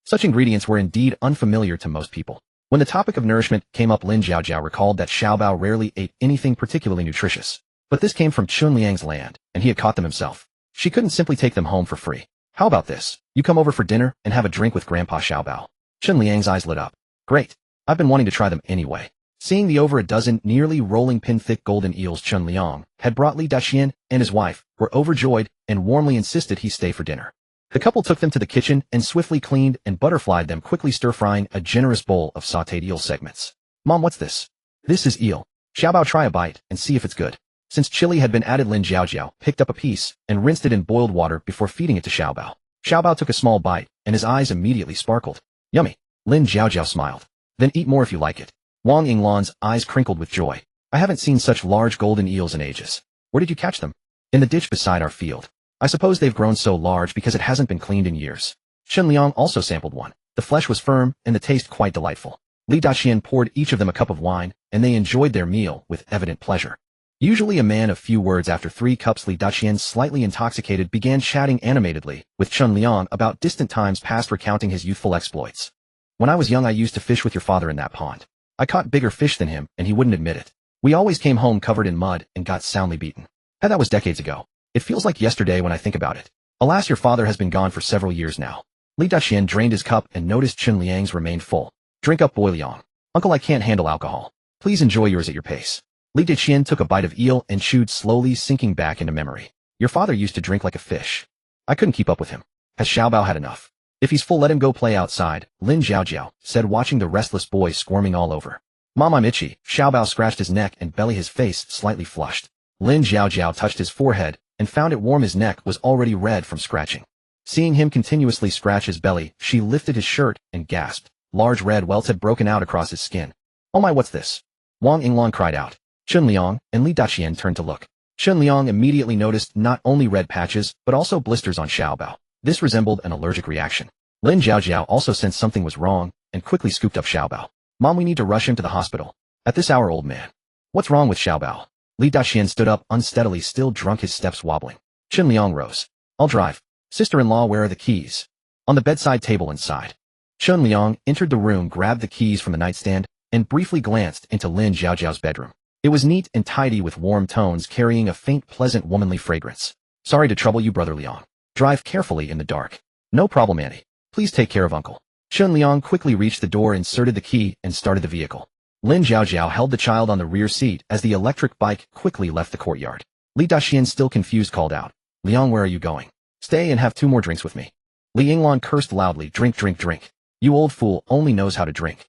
Such ingredients were indeed unfamiliar to most people. When the topic of nourishment came up, Lin Jiaojiao recalled that Xiaobao rarely ate anything particularly nutritious. But this came from Chunliang's land, and he had caught them himself. She couldn't simply take them home for free. "How about this? You come over for dinner and have a drink with Grandpa Xiaobao." Chunliang's eyes lit up. "Great. I've been wanting to try them anyway." Seeing the over a dozen nearly rolling pin-thick golden eels Chunliang had brought, Li Daqian and his wife were overjoyed and warmly insisted he stay for dinner. The couple took them to the kitchen and swiftly cleaned and butterflied them, quickly stir-frying a generous bowl of sautéed eel segments. "Mom, what's this?" "This is eel. Xiaobao, try a bite and see if it's good." Since chili had been added, Lin Jiaojiao picked up a piece and rinsed it in boiled water before feeding it to Xiaobao. Xiaobao took a small bite, and his eyes immediately sparkled. "Yummy." Lin Jiaojiao smiled. "Then eat more if you like it." Wang Yinglan's eyes crinkled with joy. "I haven't seen such large golden eels in ages. Where did you catch them?" "In the ditch beside our field. I suppose they've grown so large because it hasn't been cleaned in years." Chunliang also sampled one. The flesh was firm and the taste quite delightful. Li Daqian poured each of them a cup of wine, and they enjoyed their meal with evident pleasure. Usually a man of few words, after 3 cups, Li Daqian, slightly intoxicated, began chatting animatedly with Chunliang about distant times past, recounting his youthful exploits. "When I was young, I used to fish with your father in that pond. I caught bigger fish than him, and he wouldn't admit it. We always came home covered in mud and got soundly beaten. That was decades ago. It feels like yesterday when I think about it. Alas, your father has been gone for several years now. Li Daqian drained his cup and noticed Chen Liang's remained full. Drink up, boy Liang. Uncle, I can't handle alcohol. Please enjoy yours at your pace. Li Daqian took a bite of eel and chewed slowly, sinking back into memory. Your father used to drink like a fish. I couldn't keep up with him. Has Xiaobao had enough? If he's full, let him go play outside, Lin Jiaojiao said, watching the restless boy squirming all over. Mom, I'm itchy. Xiaobao scratched his neck and belly, his face slightly flushed. Lin Jiaojiao touched his forehead and found it warm. His neck was already red from scratching. Seeing him continuously scratch his belly, she lifted his shirt and gasped. Large red welts had broken out across his skin. Oh my, what's this? Wang Yinglong cried out. Chen Liang and Li Daqian turned to look. Chen Liang immediately noticed not only red patches, but also blisters on Xiaobao. This resembled an allergic reaction. Lin Jiaojiao also sensed something was wrong and quickly scooped up Xiaobao. Mom, we need to rush him to the hospital. At this hour, old man. What's wrong with Xiaobao? Li Daqian stood up unsteadily, still drunk, his steps wobbling. Chen Liang rose. I'll drive. Sister-in-law, where are the keys? On the bedside table inside. Chen Liang entered the room, grabbed the keys from the nightstand, and briefly glanced into Lin Jiaojiao's bedroom. It was neat and tidy with warm tones carrying a faint, pleasant, womanly fragrance. Sorry to trouble you, Brother Liang. Drive carefully in the dark. No problem, Auntie. Please take care of Uncle. Chen Liang quickly reached the door, inserted the key, and started the vehicle. Lin Jiaojiao held the child on the rear seat as the electric bike quickly left the courtyard. Li Daqian, still confused, called out. Liang, where are you going? Stay and have 2 more drinks with me. Li Yinglong cursed loudly. Drink, drink, drink. You old fool only knows how to drink.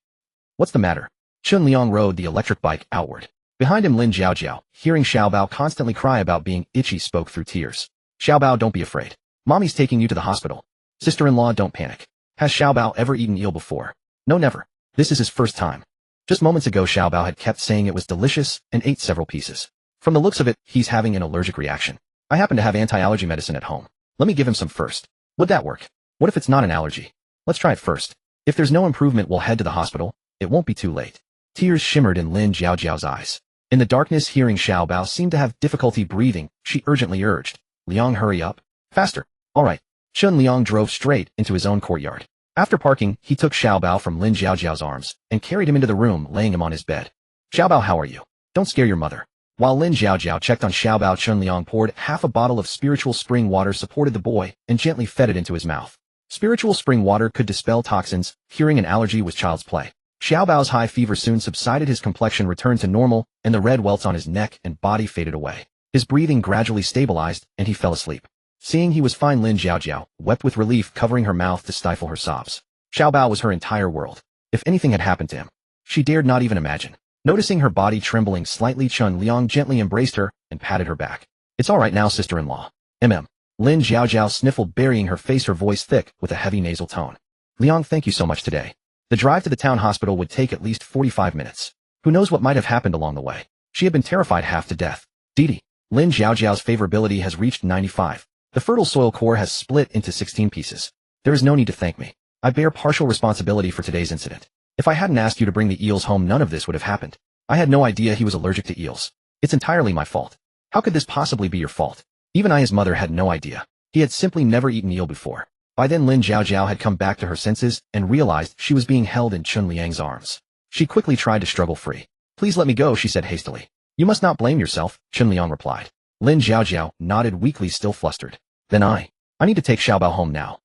What's the matter? Chen Liang rode the electric bike outward. Behind him, Lin Jiaojiao, hearing Xiaobao constantly cry about being itchy, spoke through tears. Xiaobao, don't be afraid. Mommy's taking you to the hospital. Sister-in-law, don't panic. Has Xiaobao ever eaten eel before? No, never. This is his first time. Just moments ago, Xiaobao had kept saying it was delicious and ate several pieces. From the looks of it, he's having an allergic reaction. I happen to have anti-allergy medicine at home. Let me give him some first. Would that work? What if it's not an allergy? Let's try it first. If there's no improvement, we'll head to the hospital. It won't be too late. Tears shimmered in Lin Jiaojiao's eyes. In the darkness, hearing Xiaobao seemed to have difficulty breathing, she urgently urged. Liang, hurry up. Faster. All right. Chen Liang drove straight into his own courtyard. After parking, he took Xiaobao from Lin Jiaojiao's arms and carried him into the room, laying him on his bed. Xiaobao, how are you? Don't scare your mother. While Lin Jiaojiao checked on Xiaobao, Chen Liang poured half a bottle of spiritual spring water, supported the boy, and gently fed it into his mouth. Spiritual spring water could dispel toxins. Curing an allergy was child's play. Xiaobao's high fever soon subsided, his complexion returned to normal, and the red welts on his neck and body faded away. His breathing gradually stabilized, and he fell asleep. Seeing he was fine, Lin Jiaojiao wept with relief, covering her mouth to stifle her sobs. Xiaobao was her entire world. If anything had happened to him, she dared not even imagine. Noticing her body trembling slightly, Chen Liang gently embraced her and patted her back. It's all right now, sister-in-law. Lin Jiaojiao sniffled, burying her face, her voice thick with a heavy nasal tone. Liang, thank you so much today. The drive to the town hospital would take at least 45 minutes. Who knows what might have happened along the way? She had been terrified half to death. Didi. Lin Jiaojiao's favorability has reached 95. The fertile soil core has split into 16 pieces. There is no need to thank me. I bear partial responsibility for today's incident. If I hadn't asked you to bring the eels home, none of this would have happened. I had no idea he was allergic to eels. It's entirely my fault. How could this possibly be your fault? Even I, his mother, had no idea. He had simply never eaten eel before. By then, Lin Jiaojiao had come back to her senses and realized she was being held in Chen Liang's arms. She quickly tried to struggle free. Please let me go, she said hastily. You must not blame yourself, Chen Liang replied. Lin Jiaojiao nodded weakly, still flustered. Then I need to take Xiaobao home now.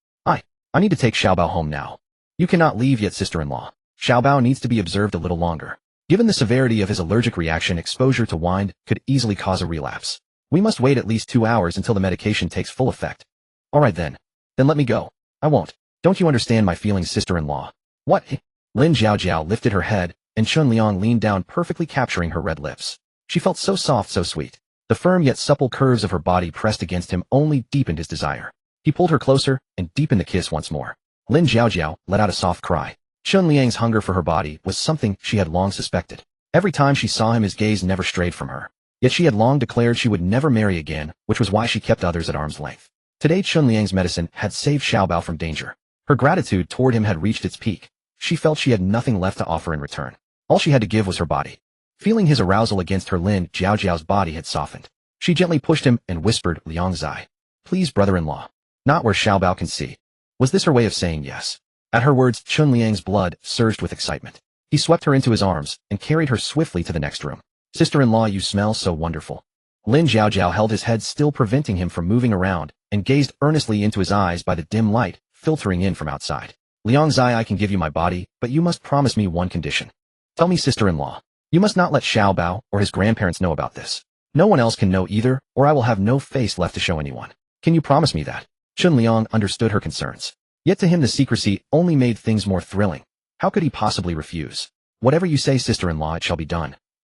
I need to take Xiaobao home now. You cannot leave yet, sister-in-law. Xiaobao needs to be observed a little longer. Given the severity of his allergic reaction, exposure to wine could easily cause a relapse. We must wait at least 2 hours until the medication takes full effect. All right then. Then let me go. I won't. Don't you understand my feelings, sister-in-law? What? Lin Jiaojiao lifted her head, and Chen Liang leaned down, perfectly capturing her red lips. She felt so soft, so sweet. The firm yet supple curves of her body pressed against him only deepened his desire. He pulled her closer and deepened the kiss once more. Lin Jiaojiao let out a soft cry. Chen Liang's hunger for her body was something she had long suspected. Every time she saw him, his gaze never strayed from her. Yet she had long declared she would never marry again, which was why she kept others at arm's length. Today, Chen Liang's medicine had saved Xiaobao from danger. Her gratitude toward him had reached its peak. She felt she had nothing left to offer in return. All she had to give was her body. Feeling his arousal against her, Lin Jiaojiao's body had softened. She gently pushed him and whispered, Liang Zai. Please, brother-in-law. Not where Xiaobao can see. Was this her way of saying yes? At her words, Chen Liang's blood surged with excitement. He swept her into his arms and carried her swiftly to the next room. Sister-in-law, you smell so wonderful. Lin Zhaozhao held his head still, preventing him from moving around, and gazed earnestly into his eyes by the dim light filtering in from outside. Liang Zai, I can give you my body, but you must promise me one condition. Tell me, sister-in-law. You must not let Xiao Bao or his grandparents know about this. No one else can know either, or I will have no face left to show anyone. Can you promise me that? Chun Liang understood her concerns. Yet to him the secrecy only made things more thrilling. How could he possibly refuse? Whatever you say, sister-in-law, it shall be done.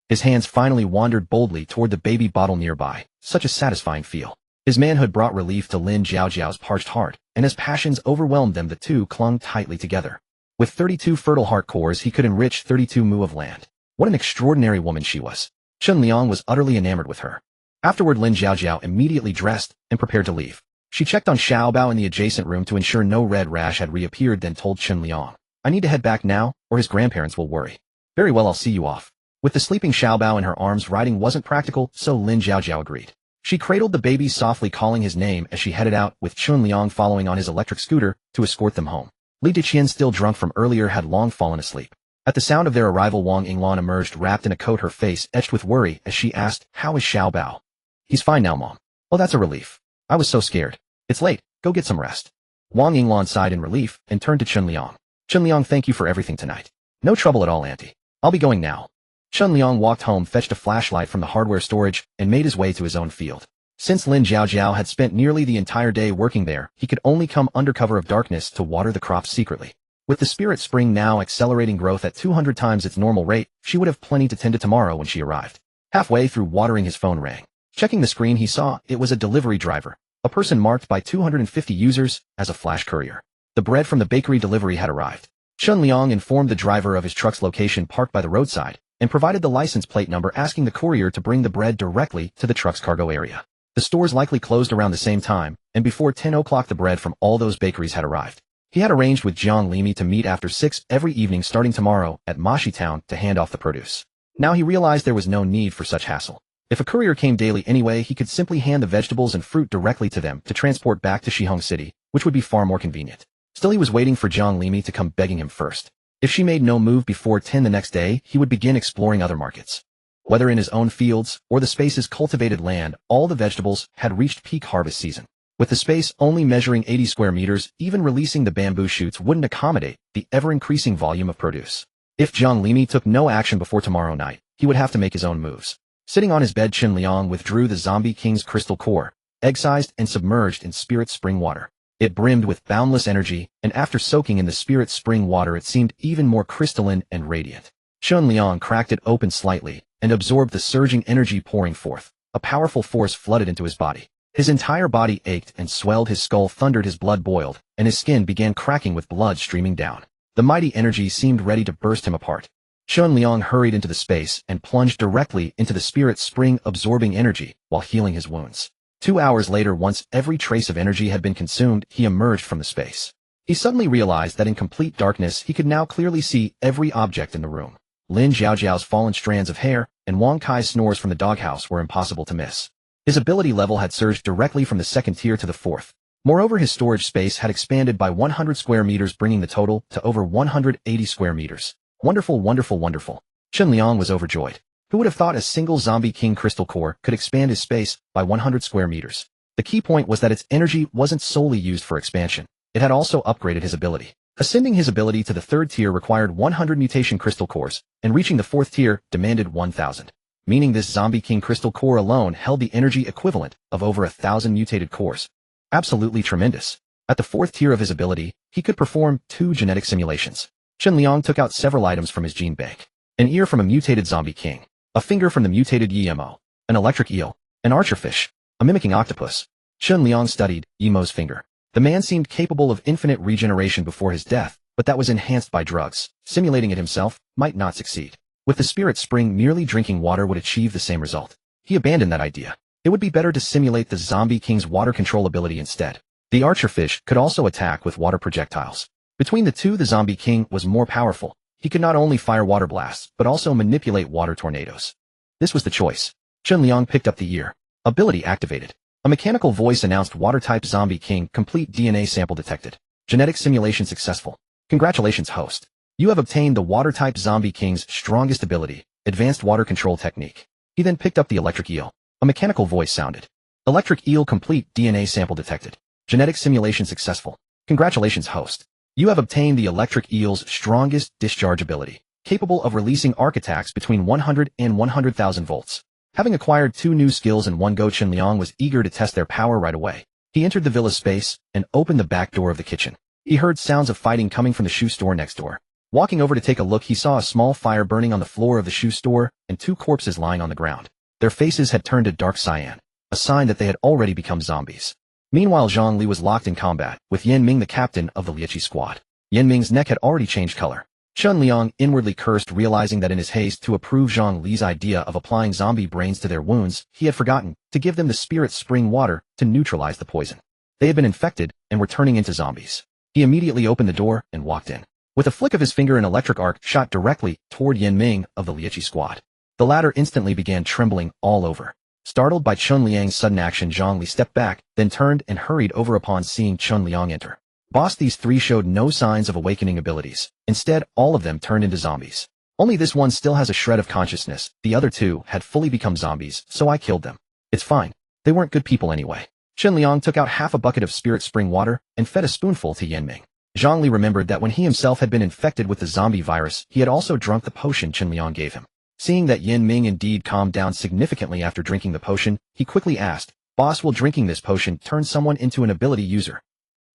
His hands finally wandered boldly toward the baby bottle nearby. Such a satisfying feel. His manhood brought relief to Lin Zhaozhao's parched heart, and as passions overwhelmed them, the two clung tightly together. With 32 fertile heart cores, he could enrich 32 mu of land. What an extraordinary woman she was. Chun Liang was utterly enamored with her. Afterward, Lin Zhaozhao immediately dressed and prepared to leave. She checked on Xiao Bao in the adjacent room to ensure no red rash had reappeared, then told Chun Liang, I need to head back now, or his grandparents will worry. Very well, I'll see you off. With the sleeping Xiao Bao in her arms, riding wasn't practical, so Lin Zhaozhao agreed. She cradled the baby, softly calling his name as she headed out, with Chun Liang following on his electric scooter to escort them home. Li Deqian, still drunk from earlier, had long fallen asleep. At the sound of their arrival, Wang Yinglan emerged wrapped in a coat, her face etched with worry as she asked, How is Xiao Bao? He's fine now, Mom. Oh, that's a relief. I was so scared. It's late. Go get some rest. Wang Yinglan sighed in relief and turned to Chun Liang. Chun Liang, thank you for everything tonight. No trouble at all, Auntie. I'll be going now. Chun Liang walked home, fetched a flashlight from the hardware storage, and made his way to his own field. Since Lin Zhaozhao had spent nearly the entire day working there, he could only come under cover of darkness to water the crops secretly. With the spirit spring now accelerating growth at 200 times its normal rate, she would have plenty to tend to tomorrow when she arrived. Halfway through watering, his phone rang. Checking the screen, he saw it was a delivery driver, a person marked by 250 users as a flash courier. The bread from the bakery delivery had arrived. Chun Liang informed the driver of his truck's location parked by the roadside, and provided the license plate number, asking the courier to bring the bread directly to the truck's cargo area. The stores likely closed around the same time, and before 10 o'clock the bread from all those bakeries had arrived. He had arranged with Jiang Limi to meet after 6 every evening starting tomorrow at Mashi Town to hand off the produce. Now he realized there was no need for such hassle. If a courier came daily anyway, he could simply hand the vegetables and fruit directly to them to transport back to Shihong City, which would be far more convenient. Still, he was waiting for Jiang Limi to come begging him first. If she made no move before 10 the next day, he would begin exploring other markets. Whether in his own fields or the space's cultivated land, all the vegetables had reached peak harvest season. With the space only measuring 80 square meters, even releasing the bamboo shoots wouldn't accommodate the ever-increasing volume of produce. If Jiang Limi took no action before tomorrow night, he would have to make his own moves. Sitting on his bed, Chun Liang withdrew the Zombie King's crystal core, egg-sized and submerged in spirit spring water. It brimmed with boundless energy, and after soaking in the spirit spring water it seemed even more crystalline and radiant. Chun Liang cracked it open slightly, and absorbed the surging energy pouring forth. A powerful force flooded into his body. His entire body ached and swelled, his skull thundered, his blood boiled, and his skin began cracking with blood streaming down. The mighty energy seemed ready to burst him apart. Chun Liang hurried into the space and plunged directly into the spirit spring, absorbing energy while healing his wounds. 2 hours later, once every trace of energy had been consumed, he emerged from the space. He suddenly realized that in complete darkness he could now clearly see every object in the room. Lin Zhaozhao's fallen strands of hair and Wang Kai's snores from the doghouse were impossible to miss. His ability level had surged directly from the 2nd tier to the 4th. Moreover, his storage space had expanded by 100 square meters, bringing the total to over 180 square meters. Wonderful, wonderful, wonderful. Chun Liang was overjoyed. Who would have thought a single Zombie King crystal core could expand his space by 100 square meters? The key point was that its energy wasn't solely used for expansion. It had also upgraded his ability. Ascending his ability to the 3rd tier required 100 mutation crystal cores, and reaching the 4th tier demanded 1,000. Meaning this Zombie King crystal core alone held the energy equivalent of over 1,000 mutated cores. Absolutely tremendous. At the 4th tier of his ability, he could perform 2 genetic simulations. Chun Liang took out several items from his gene bank. An ear from a mutated Zombie King, a finger from the mutated Yemo, an electric eel, an archerfish, a mimicking octopus. Chun Liang studied Yemo's finger. The man seemed capable of infinite regeneration before his death, but that was enhanced by drugs. Simulating it himself might not succeed. With the spirit spring, merely drinking water would achieve the same result. He abandoned that idea. It would be better to simulate the Zombie King's water control ability instead. The archerfish could also attack with water projectiles. Between the two, the Zombie King was more powerful. He could not only fire water blasts, but also manipulate water tornadoes. This was the choice. Chun Liang picked up the ear. Ability activated. A mechanical voice announced, Water-type Zombie King, complete DNA sample detected. Genetic simulation successful. Congratulations, host. You have obtained the Water-type Zombie King's strongest ability, advanced water control technique. He then picked up the electric eel. A mechanical voice sounded. Electric eel complete, DNA sample detected. Genetic simulation successful. Congratulations, host. You have obtained the electric eel's strongest discharge ability, capable of releasing arc attacks between 100 and 100,000 volts. Having acquired 2 new skills in one go, Qinliang was eager to test their power right away. He entered the villa's space and opened the back door of the kitchen. He heard sounds of fighting coming from the shoe store next door. Walking over to take a look, he saw a small fire burning on the floor of the shoe store and 2 corpses lying on the ground. Their faces had turned a dark cyan, a sign that they had already become zombies. Meanwhile, Zhang Li was locked in combat, with Yan Ming the captain of the Liechi squad. Yan Ming's neck had already changed color. Qinliang inwardly cursed, realizing that in his haste to approve Zhang Li's idea of applying zombie brains to their wounds, he had forgotten to give them the spirit spring water to neutralize the poison. They had been infected and were turning into zombies. He immediately opened the door and walked in. With a flick of his finger, an electric arc shot directly toward Yan Ming of the Liechi squad. The latter instantly began trembling all over. Startled by Qinliang's sudden action, Zhang Li stepped back, then turned and hurried over upon seeing Qinliang enter. Boss, these 3 showed no signs of awakening abilities. Instead, all of them turned into zombies. Only this one still has a shred of consciousness. The other 2 had fully become zombies, so I killed them. It's fine. They weren't good people anyway. Qinliang took out half a bucket of spirit spring water and fed a spoonful to Yan Ming. Zhang Li remembered that when he himself had been infected with the zombie virus, he had also drunk the potion Qinliang gave him. Seeing that Yan Ming indeed calmed down significantly after drinking the potion, he quickly asked, "Boss, will drinking this potion turn someone into an ability user?"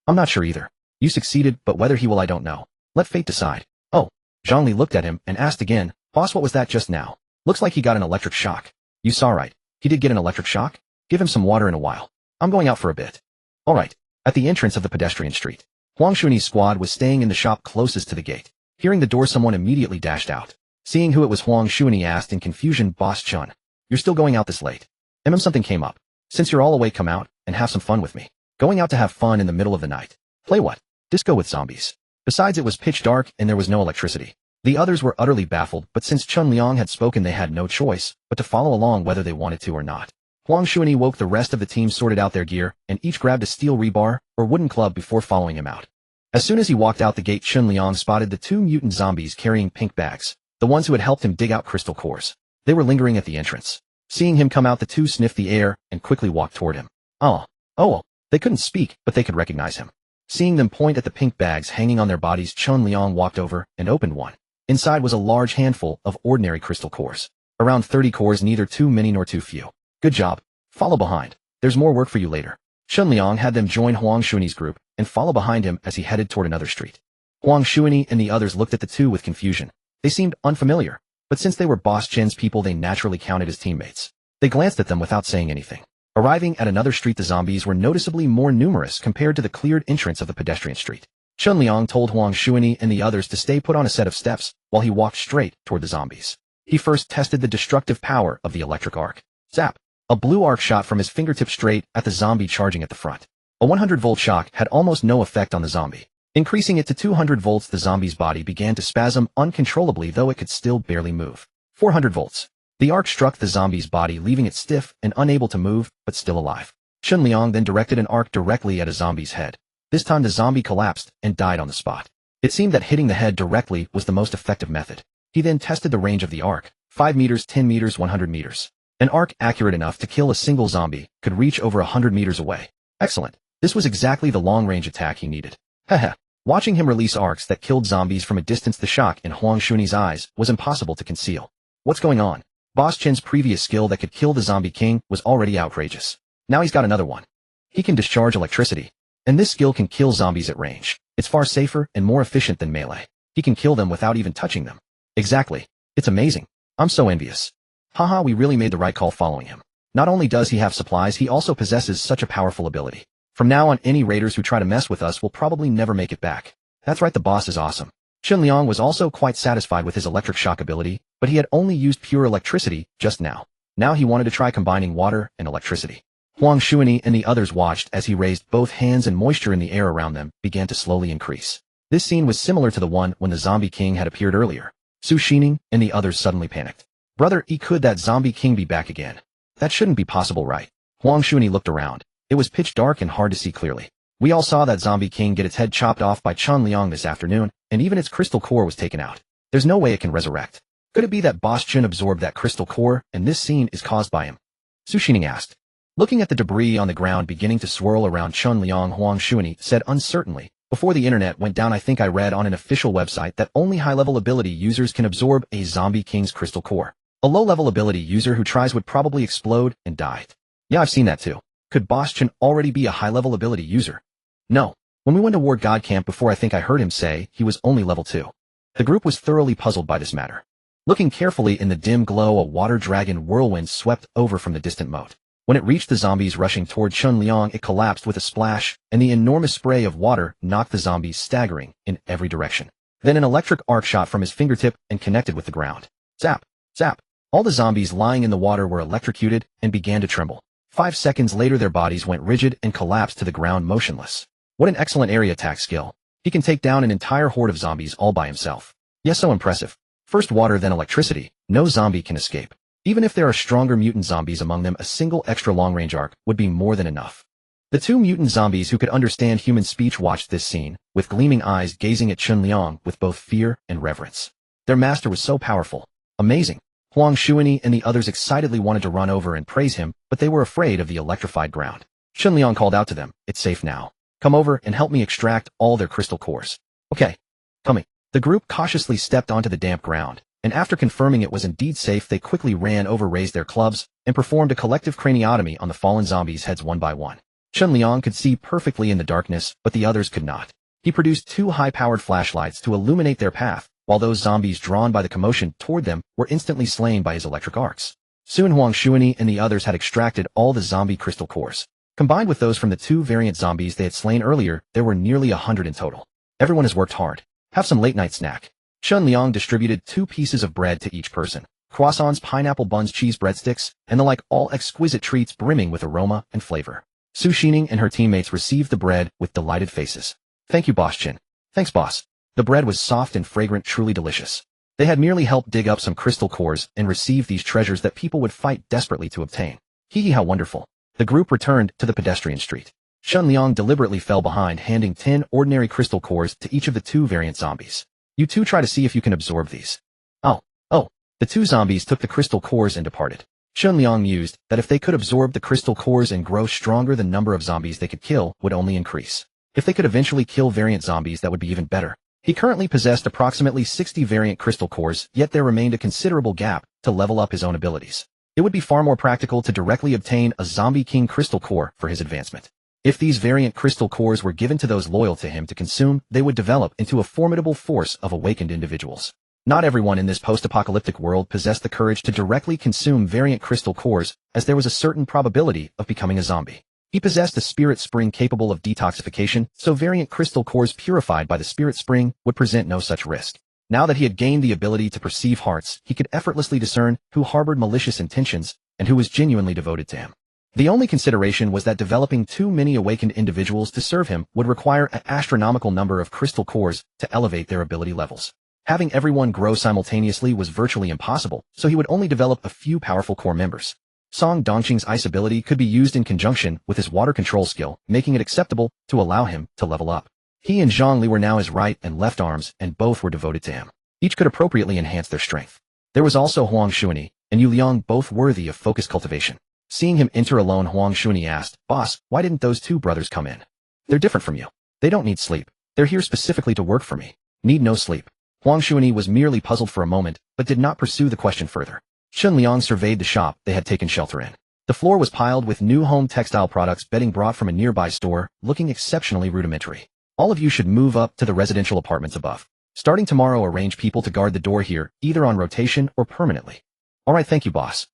"I'm not sure either. You succeeded, but whether he will, I don't know. Let fate decide." "Oh." Zhang Li looked at him and asked again, "Boss, what was that just now? Looks like he got an electric shock." "You saw right. He did get an electric shock? Give him some water in a while. I'm going out for a bit." "All right." At the entrance of the pedestrian street, Huang Shuni's squad was staying in the shop closest to the gate. Hearing the door, someone immediately dashed out. Seeing who it was, Huang Shuni asked in confusion, "Boss Chun, you're still going out this late?" Something came up. "Since you're all awake, come out and have some fun with me." "Going out to have fun in the middle of the night? Play what? Disco with zombies?" Besides, it was pitch dark and there was no electricity. The others were utterly baffled, but since Qinliang had spoken, they had no choice but to follow along whether they wanted to or not. Huang Shuni woke the rest of the team, sorted out their gear, and each grabbed a steel rebar or wooden club before following him out. As soon as he walked out the gate, Qinliang spotted the 2 mutant zombies carrying pink bags, the ones who had helped him dig out crystal cores. They were lingering at the entrance. Seeing him come out, the 2 sniffed the air and quickly walked toward him. Oh, they couldn't speak, but they could recognize him. Seeing them point at the pink bags hanging on their bodies, Qinliang walked over and opened one. Inside was a large handful of ordinary crystal cores. Around 30 cores, neither too many nor too few. "Good job. Follow behind. There's more work for you later." Qinliang had them join Huang Shuni's group and follow behind him as he headed toward another street. Huang Shuni and the others looked at the 2 with confusion. They seemed unfamiliar, but since they were Boss Chen's people, they naturally counted as teammates. They glanced at them without saying anything. Arriving at another street, the zombies were noticeably more numerous compared to the cleared entrance of the pedestrian street. Qinliang told Huang Shuni and the others to stay put on a set of steps while he walked straight toward the zombies. He first tested the destructive power of the electric arc. Zap! A blue arc shot from his fingertip straight at the zombie charging at the front. A 100-volt shock had almost no effect on the zombie. Increasing it to 200 volts, the zombie's body began to spasm uncontrollably, though it could still barely move. 400 volts. The arc struck the zombie's body, leaving it stiff and unable to move, but still alive. Qinliang then directed an arc directly at a zombie's head. This time the zombie collapsed and died on the spot. It seemed that hitting the head directly was the most effective method. He then tested the range of the arc. 5 meters, 10 meters, 100 meters. An arc accurate enough to kill a single zombie could reach over 100 meters away. Excellent. This was exactly the long-range attack he needed. Haha. Watching him release arcs that killed zombies from a distance, the shock in Huang Shuni's eyes was impossible to conceal. What's going on? Boss Chen's previous skill that could kill the zombie king was already outrageous. Now he's got another one. He can discharge electricity. And this skill can kill zombies at range. It's far safer and more efficient than melee. He can kill them without even touching them. Exactly. It's amazing. I'm so envious. Haha, we really made the right call following him. Not only does he have supplies, he also possesses such a powerful ability. From now on, any raiders who try to mess with us will probably never make it back. That's right, the boss is awesome. Qinliang was also quite satisfied with his electric shock ability, but he had only used pure electricity just now. Now he wanted to try combining water and electricity. Huang Shuni and the others watched as he raised both hands, and moisture in the air around them began to slowly increase. This scene was similar to the one when the zombie king had appeared earlier. Su Xining and the others suddenly panicked. Brother, could that zombie king be back again? That shouldn't be possible, right? Huang Shuni looked around. It was pitch dark and hard to see clearly. We all saw that zombie king get its head chopped off by Qinliang this afternoon, and even its crystal core was taken out. There's no way it can resurrect. Could it be that Boss Chen absorbed that crystal core, and this scene is caused by him? Su Xining asked. Looking at the debris on the ground beginning to swirl around Chun Liang, Huang Xuanyi said uncertainly, before the internet went down I think I read on an official website that only high-level ability users can absorb a zombie king's crystal core. A low-level ability user who tries would probably explode and die. Yeah, I've seen that too. Could Boss Chen already be a high-level ability user? No. When we went to War God Camp before I think I heard him say he was only level 2. The group was thoroughly puzzled by this matter. Looking carefully in the dim glow, a water dragon whirlwind swept over from the distant moat. When it reached the zombies rushing toward Chun Liang, it collapsed with a splash, and the enormous spray of water knocked the zombies staggering in every direction. Then an electric arc shot from his fingertip and connected with the ground. Zap! Zap! All the zombies lying in the water were electrocuted and began to tremble. 5 seconds later their bodies went rigid and collapsed to the ground motionless. What an excellent area attack skill. He can take down an entire horde of zombies all by himself. Yes, so impressive. First water, then electricity. No zombie can escape. Even if there are stronger mutant zombies among them, a single extra long-range arc would be more than enough. The 2 mutant zombies who could understand human speech watched this scene, with gleaming eyes gazing at Chun Liang with both fear and reverence. Their master was so powerful. Amazing. Huang Xuanyi and the others excitedly wanted to run over and praise him, but they were afraid of the electrified ground. Chun Liang called out to them, "It's safe now. Come over and help me extract all their crystal cores." Okay. Coming. The group cautiously stepped onto the damp ground, and after confirming it was indeed safe they quickly ran over, raised their clubs, and performed a collective craniotomy on the fallen zombies' heads one by one. Chun Liang could see perfectly in the darkness, but the others could not. He produced 2 high-powered flashlights to illuminate their path, while those zombies drawn by the commotion toward them were instantly slain by his electric arcs. Soon Huang Xuanyi and the others had extracted all the zombie crystal cores. Combined with those from the 2 variant zombies they had slain earlier, there were nearly 100 in total. Everyone has worked hard. Have some late-night snack. Chun Liang distributed 2 pieces of bread to each person, croissants, pineapple buns, cheese breadsticks, and the like, all exquisite treats brimming with aroma and flavor. Su Xining and her teammates received the bread with delighted faces. Thank you, Boss Chen. Thanks, boss. The bread was soft and fragrant, truly delicious. They had merely helped dig up some crystal cores and receive these treasures that people would fight desperately to obtain. Hee hee, how wonderful. The group returned to the pedestrian street. Chun Liang deliberately fell behind, handing 10 ordinary crystal cores to each of the 2 variant zombies. You 2 try to see if you can absorb these. Oh. The 2 zombies took the crystal cores and departed. Chun Liang mused that if they could absorb the crystal cores and grow stronger, the number of zombies they could kill would only increase. If they could eventually kill variant zombies, that would be even better. He currently possessed approximately 60 variant crystal cores, yet there remained a considerable gap to level up his own abilities. It would be far more practical to directly obtain a zombie king crystal core for his advancement. If these variant crystal cores were given to those loyal to him to consume, they would develop into a formidable force of awakened individuals. Not everyone in this post-apocalyptic world possessed the courage to directly consume variant crystal cores, as there was a certain probability of becoming a zombie. He possessed a spirit spring capable of detoxification, so variant crystal cores purified by the spirit spring would present no such risk. Now that he had gained the ability to perceive hearts, he could effortlessly discern who harbored malicious intentions and who was genuinely devoted to him. The only consideration was that developing too many awakened individuals to serve him would require an astronomical number of crystal cores to elevate their ability levels. Having everyone grow simultaneously was virtually impossible, so he would only develop a few powerful core members. Song Dongqing's ice ability could be used in conjunction with his water control skill, making it acceptable to allow him to level up. He and Zhongli were now his right and left arms, and both were devoted to him. Each could appropriately enhance their strength. There was also Huang Xuanyi and Yu Liang, both worthy of focus cultivation. Seeing him enter alone, Huang Xuanyi asked, "Boss, why didn't those 2 brothers come in?" "They're different from you. They don't need sleep. They're here specifically to work for me." "Need no sleep." Huang Xuanyi was merely puzzled for a moment, but did not pursue the question further. Chun Liang surveyed the shop they had taken shelter in. The floor was piled with new home textile products, bedding brought from a nearby store, looking exceptionally rudimentary. "All of you should move up to the residential apartments above. Starting tomorrow, arrange people to guard the door here, either on rotation or permanently." "All right, thank you, boss."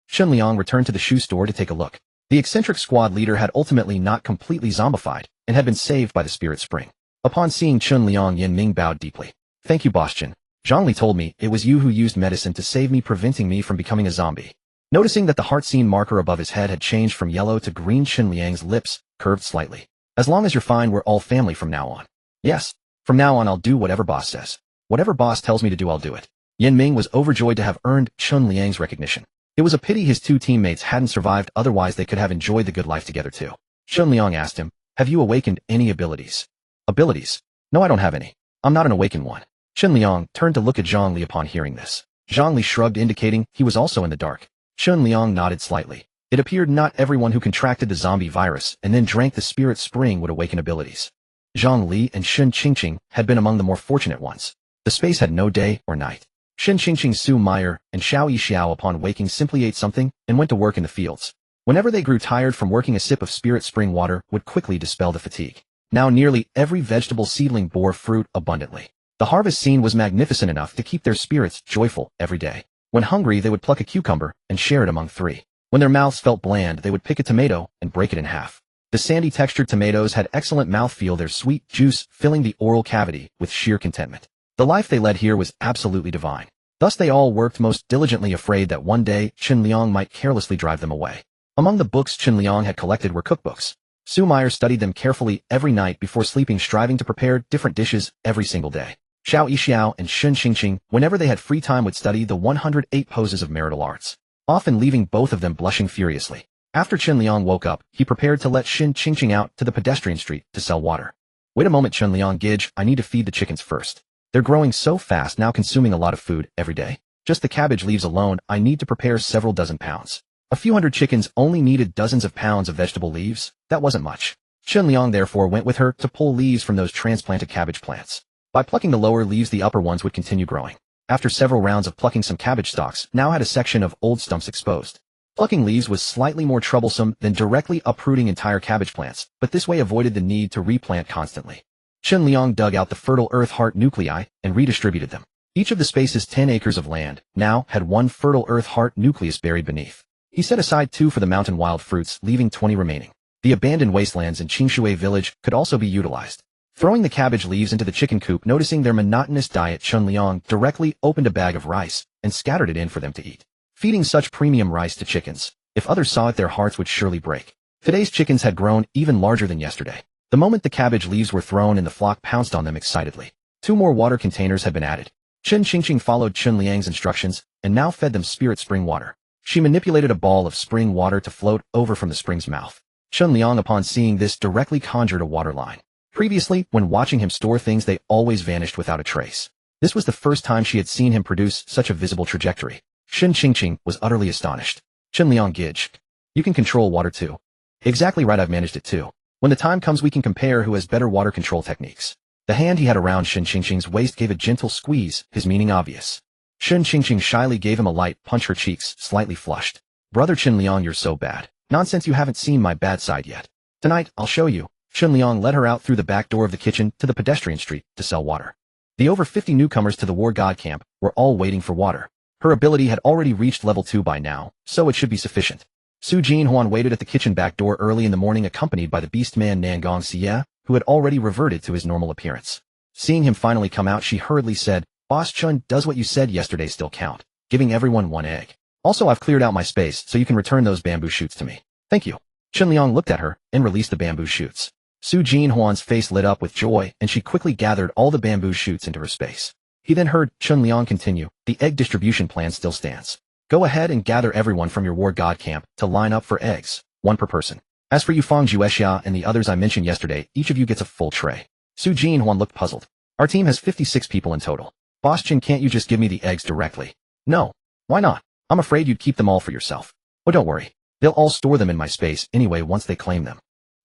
Chun Liang returned to the shoe store to take a look. The eccentric squad leader had ultimately not completely zombified, and had been saved by the spirit spring. Upon seeing Chun Liang, Yin Ming bowed deeply. "Thank you, Boss Chen. Zhongli told me it was you who used medicine to save me, preventing me from becoming a zombie." Noticing that the heart scene marker above his head had changed from yellow to green, Chun Liang's lips curved slightly. "As long as you're fine, we're all family from now on." "Yes. From now on I'll do whatever boss says. Whatever boss tells me to do, I'll do it." Yin Ming was overjoyed to have earned Chun Liang's recognition. It was a pity his 2 teammates hadn't survived, otherwise they could have enjoyed the good life together too. Chun Liang asked him, "Have you awakened any abilities?" "Abilities? No, I don't have any. I'm not an awakened one." Chun Liang turned to look at Zhongli upon hearing this. Zhongli shrugged, indicating he was also in the dark. Chun Liang nodded slightly. It appeared not everyone who contracted the zombie virus and then drank the spirit spring would awaken abilities. Zhang Li and Shen Qingqing had been among the more fortunate ones. The space had no day or night. Shen Qingqing, Su Meyer, and Xiao Yixiao upon waking simply ate something and went to work in the fields. Whenever they grew tired from working, a sip of spirit spring water would quickly dispel the fatigue. Now nearly every vegetable seedling bore fruit abundantly. The harvest scene was magnificent enough to keep their spirits joyful every day. When hungry, they would pluck a cucumber and share it among three. When their mouths felt bland, they would pick a tomato and break it in half. The sandy-textured tomatoes had excellent mouthfeel, their sweet juice filling the oral cavity with sheer contentment. The life they led here was absolutely divine. Thus they all worked most diligently, afraid that one day Chen Liang might carelessly drive them away. Among the books Chen Liang had collected were cookbooks. Su Meyer studied them carefully every night before sleeping, striving to prepare different dishes every single day. Xiao Yixiao and Shen Qingqing, whenever they had free time, would study the 108 poses of marital arts, often leaving both of them blushing furiously. After Chen Liang woke up, he prepared to let Shen Qingqing out to the pedestrian street to sell water. Wait a moment, Chen Liang, Gidge, I need to feed the chickens first. They're growing so fast now, consuming a lot of food every day. Just the cabbage leaves alone, I need to prepare several dozen pounds. A few hundred chickens only needed dozens of pounds of vegetable leaves. That wasn't much. Chen Liang therefore went with her to pull leaves from those transplanted cabbage plants. By plucking the lower leaves, the upper ones would continue growing. After several rounds of plucking, some cabbage stalks now had a section of old stumps exposed. Plucking leaves was slightly more troublesome than directly uprooting entire cabbage plants, but this way avoided the need to replant constantly. Chen Liang dug out the fertile earth heart nuclei and redistributed them. Each of the space's 10 acres of land now had one fertile earth heart nucleus buried beneath. He set aside 2 for the mountain wild fruits, leaving 20 remaining. The abandoned wastelands in Qingshui village could also be utilized. Throwing the cabbage leaves into the chicken coop, noticing their monotonous diet, Chen Liang directly opened a bag of rice and scattered it in for them to eat. Feeding such premium rice to chickens, if others saw it, their hearts would surely break. Today's chickens had grown even larger than yesterday. The moment the cabbage leaves were thrown in, the flock pounced on them excitedly. 2 more water containers had been added. Shen Qingqing followed Chen Liang's instructions and now fed them spirit spring water. She manipulated a ball of spring water to float over from the spring's mouth. Chen Liang, upon seeing this, directly conjured a water line. Previously, when watching him store things, they always vanished without a trace. This was the first time she had seen him produce such a visible trajectory. Shen Qingqing was utterly astonished. Chen Liang, Gidge, you can control water too. Exactly right, I've managed it too. When the time comes, we can compare who has better water control techniques. The hand he had around Shen Qingqing's waist gave a gentle squeeze, his meaning obvious. Shen Qingqing shyly gave him a light punch, her cheeks slightly flushed. Brother Chen Liang, you're so bad. Nonsense, you haven't seen my bad side yet. Tonight, I'll show you. Chen Liang led her out through the back door of the kitchen to the pedestrian street to sell water. The over 50 newcomers to the war god camp were all waiting for water. Her ability had already reached level 2 by now, so it should be sufficient. Su Jinhuan waited at the kitchen back door early in the morning, accompanied by the beast-man Nangong Xie, who had already reverted to his normal appearance. Seeing him finally come out, she hurriedly said, Boss Chun, does what you said yesterday still count? Giving everyone 1 egg. Also, I've cleared out my space, so you can return those bamboo shoots to me. Thank you. Chen Liang looked at her and released the bamboo shoots. Su Jinhuan's face lit up with joy, and she quickly gathered all the bamboo shoots into her space. He then heard Chen Liang continue, the egg distribution plan still stands. Go ahead and gather everyone from your war god camp to line up for eggs, 1 per person. As for you Fang Juexia and the others I mentioned yesterday, each of you gets a full tray. Su Jinhuan looked puzzled. Our team has 56 people in total. Boss Chen, can't you just give me the eggs directly? No. Why not? I'm afraid you'd keep them all for yourself. Oh, don't worry. They'll all store them in my space anyway once they claim them.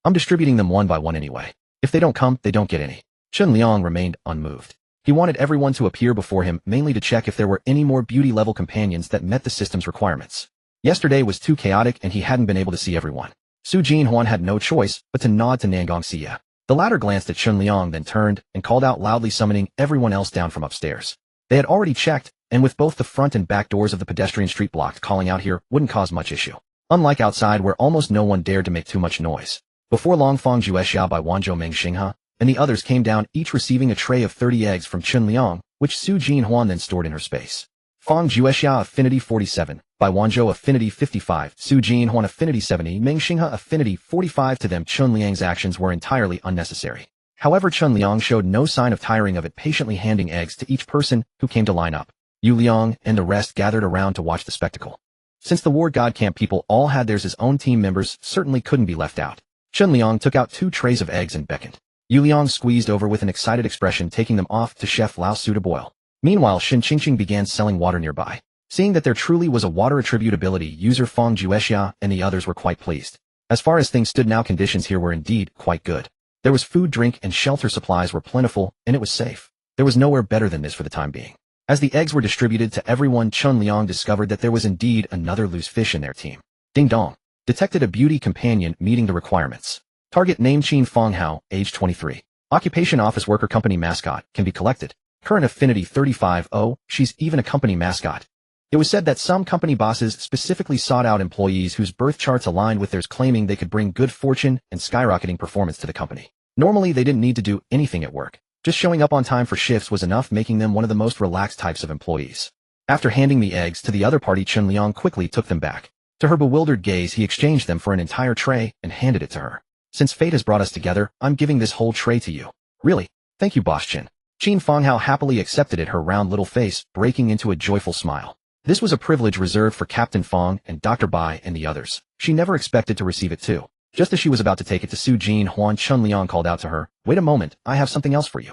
I'm distributing them 1 by 1 anyway. If they don't come, they don't get any. Chen Liang remained unmoved. He wanted everyone to appear before him, mainly to check if there were any more beauty-level companions that met the system's requirements. Yesterday was too chaotic and he hadn't been able to see everyone. Su Jinhuan had no choice but to nod to Nangong Xie. The latter glanced at Chen Liang, then turned and called out loudly, summoning everyone else down from upstairs. They had already checked, and with both the front and back doors of the pedestrian street blocked, calling out here wouldn't cause much issue. Unlike outside, where almost no one dared to make too much noise. Before long, Fang Juexia by Wanzhou Meng Xinghe and the others came down, each receiving a tray of 30 eggs from Chen Liang, which Su Jinhuan then stored in her space. Fang Juexia Affinity 47, by Wanzhou Affinity 55, Su Jinhuan Affinity 70, Meng Xinghe Affinity 45. To them, Chen Liang's actions were entirely unnecessary. However, Chen Liang showed no sign of tiring of it, patiently handing eggs to each person who came to line up. Yu Liang and the rest gathered around to watch the spectacle. Since the war god camp people all had theirs, his own team members certainly couldn't be left out. Chen Liang took out 2 trays of eggs and beckoned. Yu Liang squeezed over with an excited expression, taking them off to Chef Lao Su to boil. Meanwhile, Shen Qingqing began selling water nearby. Seeing that there truly was a water attributability user, Fong Juexia and the others were quite pleased. As far as things stood now, conditions here were indeed quite good. There was food, drink, and shelter. Supplies were plentiful, and it was safe. There was nowhere better than this for the time being. As the eggs were distributed to everyone, Chun Liang discovered that there was indeed another loose fish in their team. Ding dong. Detected a beauty companion meeting the requirements. Target name Qin Fonghao, age 23. Occupation office worker, company mascot, can be collected. Current affinity 35. Oh, she's even a company mascot. It was said that some company bosses specifically sought out employees whose birth charts aligned with theirs, claiming they could bring good fortune and skyrocketing performance to the company. Normally, they didn't need to do anything at work. Just showing up on time for shifts was enough, making them one of the most relaxed types of employees. After handing the eggs to the other party, Chun Liang quickly took them back. To her bewildered gaze, he exchanged them for an entire tray and handed it to her. Since fate has brought us together, I'm giving this whole tray to you. Really? Thank you, Boss Chin. Qin Fonghao happily accepted it, her round little face breaking into a joyful smile. This was a privilege reserved for Captain Fong and Dr. Bai and the others. She never expected to receive it too. Just as she was about to take it to Su Jin Huan, Chun Liang called out to her, "Wait a moment, I have something else for you."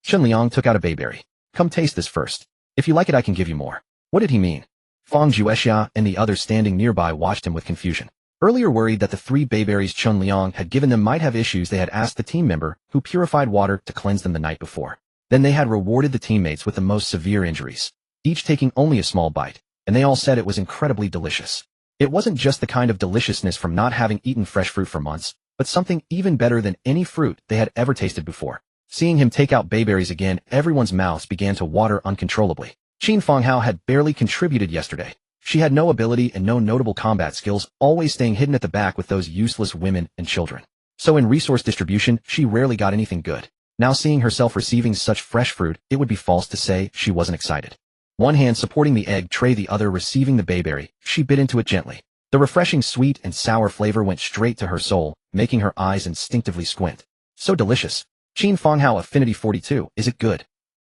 Chun Liang took out a bayberry. "Come taste this first. If you like it, I can give you more." What did he mean? Fong Juexia and the others standing nearby watched him with confusion. Earlier worried that the 3 bayberries Chun Liang had given them might have issues, they had asked the team member who purified water to cleanse them the night before. Then they had rewarded the teammates with the most severe injuries, each taking only a small bite, and they all said it was incredibly delicious. It wasn't just the kind of deliciousness from not having eaten fresh fruit for months, but something even better than any fruit they had ever tasted before. Seeing him take out bayberries again, everyone's mouths began to water uncontrollably. Qin Fonghao had barely contributed yesterday. She had no ability and no notable combat skills, always staying hidden at the back with those useless women and children. So in resource distribution, she rarely got anything good. Now seeing herself receiving such fresh fruit, it would be false to say she wasn't excited. One hand supporting the egg tray, the other receiving the bayberry, she bit into it gently. The refreshing sweet and sour flavor went straight to her soul, making her eyes instinctively squint. So delicious. Qin Fonghao, affinity 42, is it good?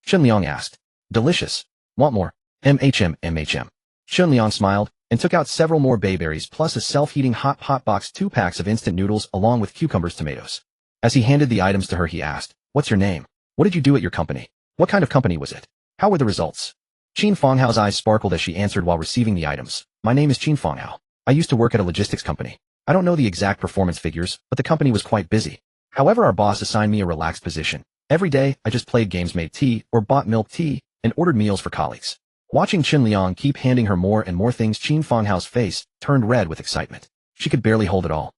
Chun Liang asked. Delicious. Want more? MHM. Chun Liang smiled and took out several more bayberries plus a self-heating hot pot box, 2 packs of instant noodles along with cucumbers, tomatoes. As he handed the items to her, he asked, "What's your name? What did you do at your company? What kind of company was it? How were the results?" Qin Fonghao's eyes sparkled as she answered while receiving the items. "My name is Qin Fonghao. I used to work at a logistics company. I don't know the exact performance figures, but the company was quite busy. However, our boss assigned me a relaxed position. Every day, I just played games, made tea, or bought milk tea, and ordered meals for colleagues." Watching Chun Liang keep handing her more and more things, Qin Fonghao's face turned red with excitement. She could barely hold it all.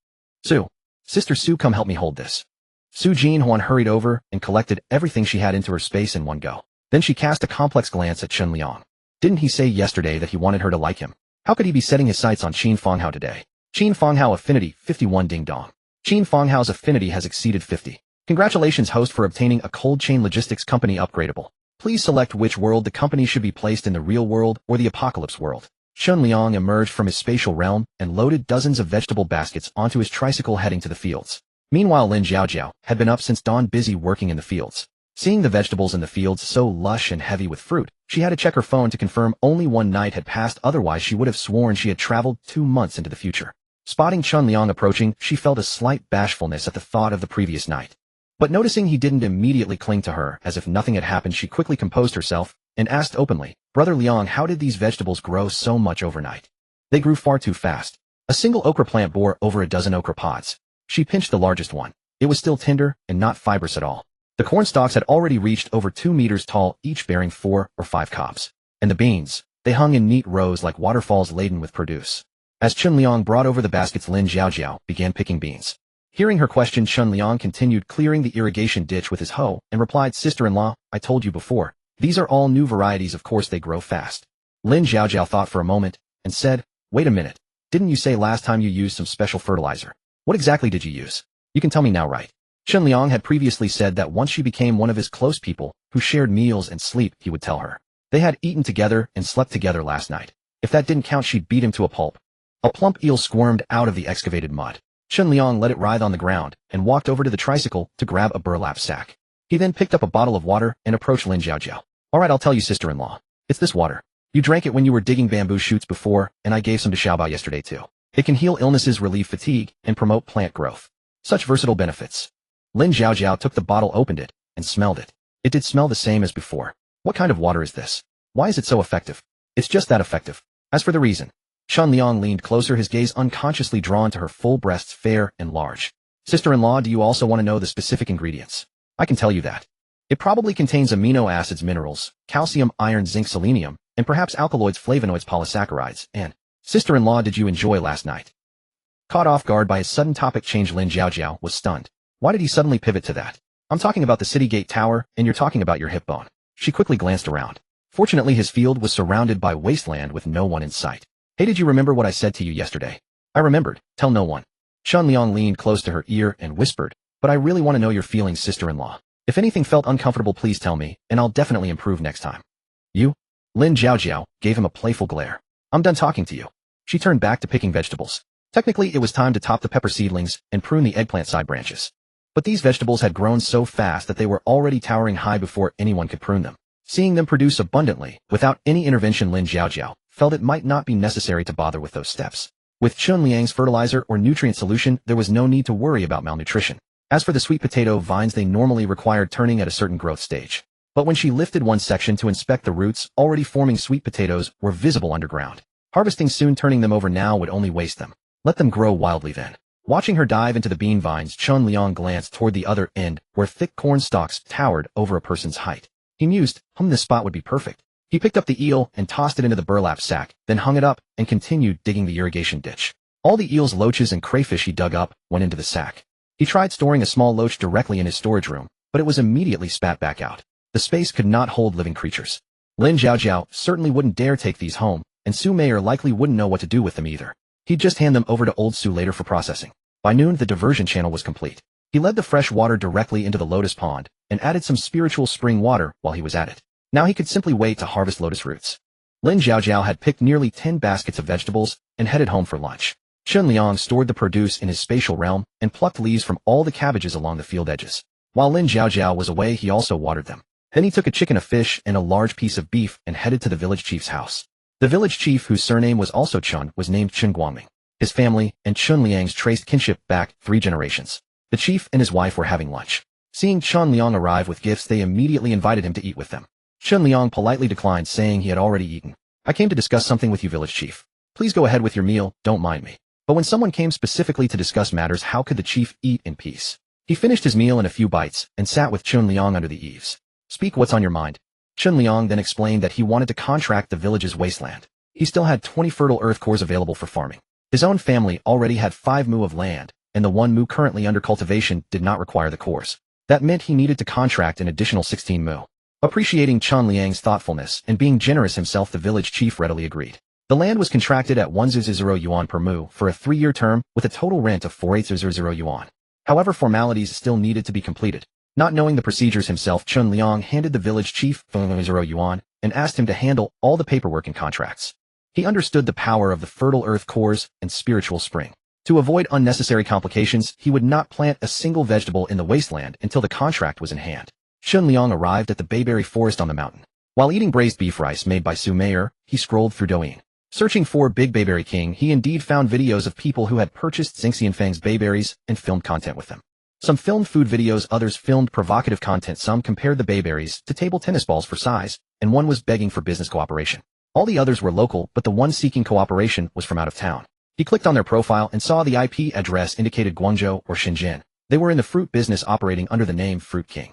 "Su. Sister Su, come help me hold this." Su Jin Huan hurried over and collected everything she had into her space in one go. Then she cast a complex glance at Chun Liang. Didn't he say yesterday that he wanted her to like him? How could he be setting his sights on Qin Fonghao today? Qin Fonghao, affinity 51. Ding dong. Qin Fonghao's affinity has exceeded 50. Congratulations, host, for obtaining a cold chain logistics company upgradable. Please select which world the company should be placed in, the real world or the apocalypse world. Chun Liang emerged from his spatial realm and loaded dozens of vegetable baskets onto his tricycle, heading to the fields. Meanwhile, Lin Jiaojiao had been up since dawn, busy working in the fields. Seeing the vegetables in the fields so lush and heavy with fruit, she had to check her phone to confirm only one night had passed, otherwise she would have sworn she had traveled 2 months into the future. Spotting Chun Liang approaching, she felt a slight bashfulness at the thought of the previous night. But noticing he didn't immediately cling to her as if nothing had happened, she quickly composed herself and asked openly, "Brother Liang, how did these vegetables grow so much overnight?" "They grew far too fast. A single okra plant bore over a dozen okra pods." She pinched the largest one. It was still tender and not fibrous at all. The corn stalks had already reached over 2 meters tall, each bearing 4 or 5 cobs. And the beans, they hung in neat rows like waterfalls laden with produce. As Chun Liang brought over the baskets, Lin Jiaojiao began picking beans. Hearing her question, Chun Liang continued clearing the irrigation ditch with his hoe and replied, "Sister-in-law, I told you before. These are all new varieties, of course they grow fast." Lin Jiaojiao thought for a moment and said, "Wait a minute. Didn't you say last time you used some special fertilizer? What exactly did you use? You can tell me now, right?" Chun Liang had previously said that once she became one of his close people who shared meals and sleep, he would tell her. They had eaten together and slept together last night. If that didn't count, she'd beat him to a pulp. A plump eel squirmed out of the excavated mud. Chun Liang let it writhe on the ground and walked over to the tricycle to grab a burlap sack. He then picked up a bottle of water and approached Lin Jiaojiao. "All right, I'll tell you, sister-in-law. It's this water. You drank it when you were digging bamboo shoots before, and I gave some to Xiaobao yesterday too. It can heal illnesses, relieve fatigue, and promote plant growth. Such versatile benefits." Lin Jiaojiao took the bottle, opened it, and smelled it. It did smell the same as before. "What kind of water is this? Why is it so effective?" It's just that effective. As for the reason, Chun Liang leaned closer, his gaze unconsciously drawn to her full breasts, fair and large. Sister-in-law, do you also want to know the specific ingredients? I can tell you that. It probably contains amino acids, minerals, calcium, iron, zinc, selenium, and perhaps alkaloids, flavonoids, polysaccharides, and... Sister-in-law, did you enjoy last night? Caught off guard by his sudden topic change, Lin Jiaojiao was stunned. Why did he suddenly pivot to that? I'm talking about the city gate tower, and you're talking about your hip bone. She quickly glanced around. Fortunately, his field was surrounded by wasteland with no one in sight. Hey, did you remember what I said to you yesterday? I remembered. Tell no one. Chun Liang leaned close to her ear and whispered, but I really want to know your feelings, sister-in-law. If anything felt uncomfortable, please tell me, and I'll definitely improve next time. You? Lin Jiaojiao gave him a playful glare. I'm done talking to you. She turned back to picking vegetables. Technically, it was time to top the pepper seedlings and prune the eggplant side branches. But these vegetables had grown so fast that they were already towering high before anyone could prune them. Seeing them produce abundantly, without any intervention, Lin Jiaojiao felt it might not be necessary to bother with those steps. With Chun Liang's fertilizer or nutrient solution, there was no need to worry about malnutrition. As for the sweet potato vines, they normally required turning at a certain growth stage. But when she lifted one section to inspect, the roots already forming sweet potatoes were visible underground. Harvesting soon, turning them over now, would only waste them. Let them grow wildly then. Watching her dive into the bean vines, Chun Liang glanced toward the other end, where thick corn stalks towered over a person's height. He mused, this spot would be perfect. He picked up the eel and tossed it into the burlap sack, then hung it up and continued digging the irrigation ditch. All the eels, loaches, and crayfish he dug up went into the sack. He tried storing a small loach directly in his storage room, but it was immediately spat back out. The space could not hold living creatures. Lin Jiaojiao certainly wouldn't dare take these home, and Su Mayer likely wouldn't know what to do with them either. He'd just hand them over to old Su later for processing. By noon, the diversion channel was complete. He led the fresh water directly into the lotus pond and added some spiritual spring water while he was at it. Now he could simply wait to harvest lotus roots. Lin Jiaojiao had picked nearly 10 baskets of vegetables and headed home for lunch. Chun Liang stored the produce in his spatial realm and plucked leaves from all the cabbages along the field edges. While Lin Jiaojiao was away, he also watered them. Then he took a chicken, a fish, and a large piece of beef and headed to the village chief's house. The village chief, whose surname was also Chun, was named Chun Guangming. His family and Chun Liang's traced kinship back 3 generations. The chief and his wife were having lunch. Seeing Chun Liang arrive with gifts, they immediately invited him to eat with them. Chun Liang politely declined, saying he had already eaten. I came to discuss something with you, village chief. Please go ahead with your meal, don't mind me. But when someone came specifically to discuss matters, how could the chief eat in peace? He finished his meal in a few bites and sat with Chun Liang under the eaves. Speak, what's on your mind? Chun Liang then explained that he wanted to contract the village's wasteland. He still had 20 fertile earth cores available for farming. His own family already had 5 mu of land, and the 1 mu currently under cultivation did not require the cores. That meant he needed to contract an additional 16 mu. Appreciating Chun Liang's thoughtfulness and being generous himself, the village chief readily agreed. The land was contracted at 1,000 yuan per mu for a 3-year term with a total rent of 4,800 yuan. However, formalities still needed to be completed. Not knowing the procedures himself, Chun Liang handed the village chief 4,000 yuan and asked him to handle all the paperwork and contracts. He understood the power of the fertile earth cores and spiritual spring. To avoid unnecessary complications, he would not plant a single vegetable in the wasteland until the contract was in hand. Chun Liang arrived at the bayberry forest on the mountain. While eating braised beef rice made by Su Mayer, he scrolled through Douyin. Searching for Big Bayberry King, he indeed found videos of people who had purchased Xingxian Fang's bayberries and filmed content with them. Some filmed food videos, others filmed provocative content, some compared the bayberries to table tennis balls for size, and one was begging for business cooperation. All the others were local, but the one seeking cooperation was from out of town. He clicked on their profile and saw the IP address indicated Guangzhou or Shenzhen. They were in the fruit business, operating under the name Fruit King.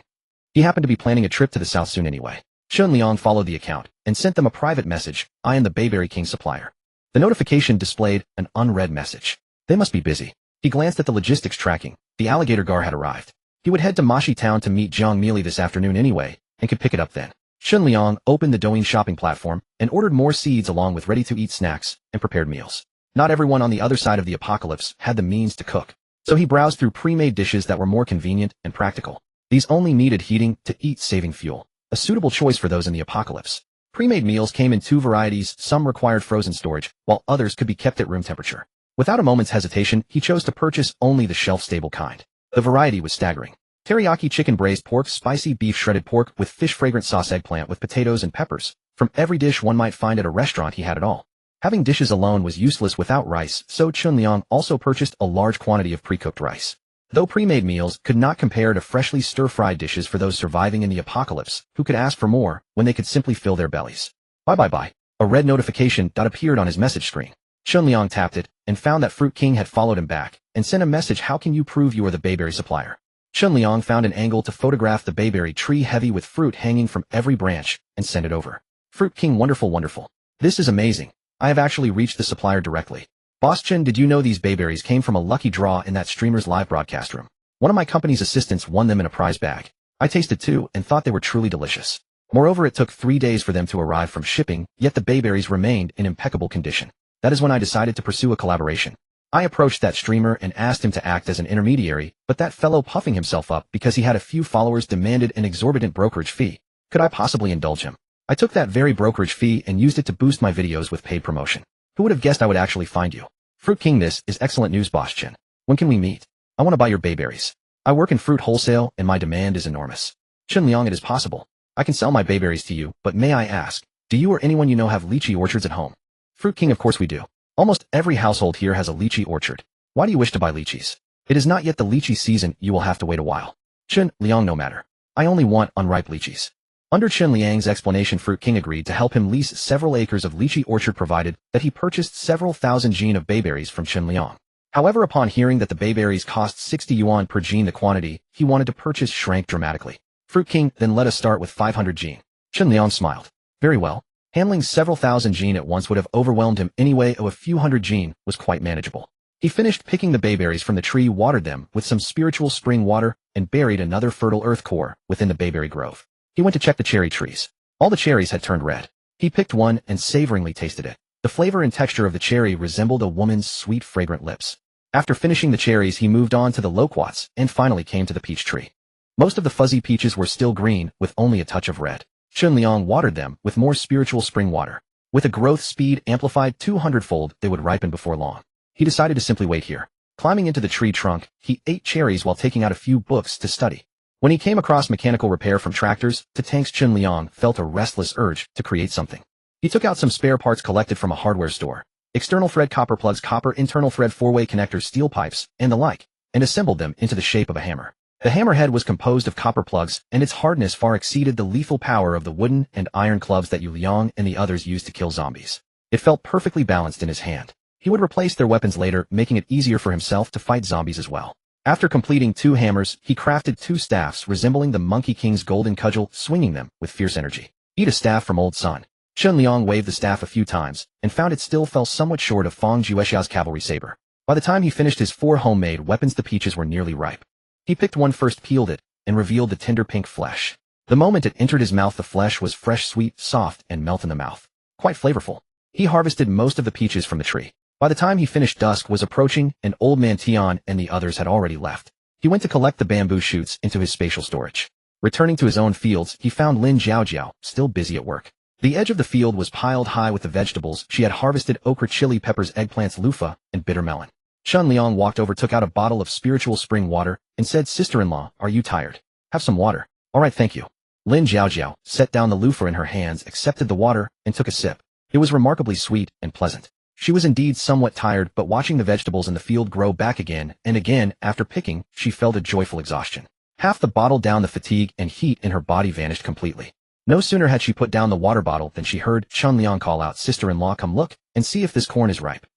He happened to be planning a trip to the south soon anyway. Chun Liang followed the account and sent them a private message. I am the Bayberry King supplier. The notification displayed an unread message. They must be busy. He glanced at the logistics tracking. The alligator gar had arrived. He would head to Mashi Town to meet Jiang Meili this afternoon anyway, and could pick it up then. Chun Liang opened the Douyin shopping platform and ordered more seeds along with ready-to-eat snacks and prepared meals. Not everyone on the other side of the apocalypse had the means to cook, so he browsed through pre-made dishes that were more convenient and practical. These only needed heating to eat, saving fuel. A suitable choice for those in the apocalypse. Pre-made meals came in 2 varieties, some required frozen storage, while others could be kept at room temperature. Without a moment's hesitation, he chose to purchase only the shelf-stable kind. The variety was staggering. Teriyaki chicken, braised pork, spicy beef, shredded pork with fish, fragrant sauce, eggplant with potatoes and peppers. From every dish one might find at a restaurant, he had it all. Having dishes alone was useless without rice, so Chun Liang also purchased a large quantity of pre-cooked rice. Though pre-made meals could not compare to freshly stir-fried dishes for those surviving in the apocalypse, who could ask for more when they could simply fill their bellies. Bye. A red notification appeared on his message screen. Chun Liang tapped it, and found that Fruit King had followed him back, and sent a message: how can you prove you are the bayberry supplier? Chun Liang found an angle to photograph the bayberry tree heavy with fruit hanging from every branch, and sent it over. Fruit King: wonderful. This is amazing. I have actually reached the supplier directly. Boss Chen, did you know these bayberries came from a lucky draw in that streamer's live broadcast room? One of my company's assistants won them in a prize bag. I tasted too, and thought they were truly delicious. Moreover, it took 3 days for them to arrive from shipping, yet the bayberries remained in impeccable condition. That is when I decided to pursue a collaboration. I approached that streamer and asked him to act as an intermediary, but that fellow, puffing himself up because he had a few followers, demanded an exorbitant brokerage fee. Could I possibly indulge him? I took that very brokerage fee and used it to boost my videos with paid promotion. Who would have guessed I would actually find you? Fruit King: this is excellent news, Boss Chen. When can we meet? I want to buy your bayberries. I work in fruit wholesale and my demand is enormous. Chun Liang: it is possible. I can sell my bayberries to you, but may I ask, do you or anyone you know have lychee orchards at home? Fruit King: of course we do. Almost every household here has a lychee orchard. Why do you wish to buy lychees? It is not yet the lychee season, you will have to wait a while. Chun Liang: no matter. I only want unripe lychees. Under Chun Liang's explanation, Fruit King agreed to help him lease several acres of lychee orchard provided that he purchased several thousand gene of bayberries from Chun Liang. However, upon hearing that the bayberries cost 60 yuan per gene, the quantity he wanted to purchase shrank dramatically. Fruit King: then let us start with 500 gene. Chun Liang smiled. Very well. Handling several thousand gene at once would have overwhelmed him anyway. A few hundred gene was quite manageable. He finished picking the bayberries from the tree, watered them with some spiritual spring water, and buried another fertile earth core within the bayberry grove. He went to check the cherry trees. All the cherries had turned red. He picked one and savoringly tasted it. The flavor and texture of the cherry resembled a woman's sweet, fragrant lips. After finishing the cherries, he moved on to the loquats and finally came to the peach tree. Most of the fuzzy peaches were still green, with only a touch of red. Chun Liang watered them with more spiritual spring water. With a growth speed amplified 200-fold, they would ripen before long. He decided to simply wait here. Climbing into the tree trunk, he ate cherries while taking out a few books to study. When he came across mechanical repair from tractors to tanks, Chun Liang felt a restless urge to create something. He took out some spare parts collected from a hardware store. External thread copper plugs, copper internal thread 4-way connectors, steel pipes, and the like, and assembled them into the shape of a hammer. The hammerhead was composed of copper plugs, and its hardness far exceeded the lethal power of the wooden and iron clubs that Yu Liang and the others used to kill zombies. It felt perfectly balanced in his hand. He would replace their weapons later, making it easier for himself to fight zombies as well. After completing 2 hammers, he crafted 2 staffs resembling the Monkey King's golden cudgel, swinging them with fierce energy. Eat a staff from Old Sun. Chun Liang waved the staff a few times, and found it still fell somewhat short of Fang Juexiao's cavalry saber. By the time he finished his 4 homemade weapons, the peaches were nearly ripe. He picked one first, peeled it, and revealed the tender pink flesh. The moment it entered his mouth, the flesh was fresh, sweet, soft, and melt in the mouth. Quite flavorful. He harvested most of the peaches from the tree. By the time he finished, dusk was approaching, and Old Man Tian and the others had already left. He went to collect the bamboo shoots into his spatial storage. Returning to his own fields, he found Lin Jiaojiao still busy at work. The edge of the field was piled high with the vegetables she had harvested: okra, chili peppers, eggplants, loofah, and bitter melon. Chun Liang walked over, took out a bottle of spiritual spring water, and said, "Sister-in-law, are you tired? Have some water." "All right, thank you." Lin Jiaojiao set down the loofah in her hands, accepted the water, and took a sip. It was remarkably sweet and pleasant. She was indeed somewhat tired, but watching the vegetables in the field grow back again and again after picking, she felt a joyful exhaustion. Half the bottle down, the fatigue and heat in her body vanished completely. No sooner had she put down the water bottle than she heard Chun Liang call out, "Sister-in-law, come look and see if this corn is ripe."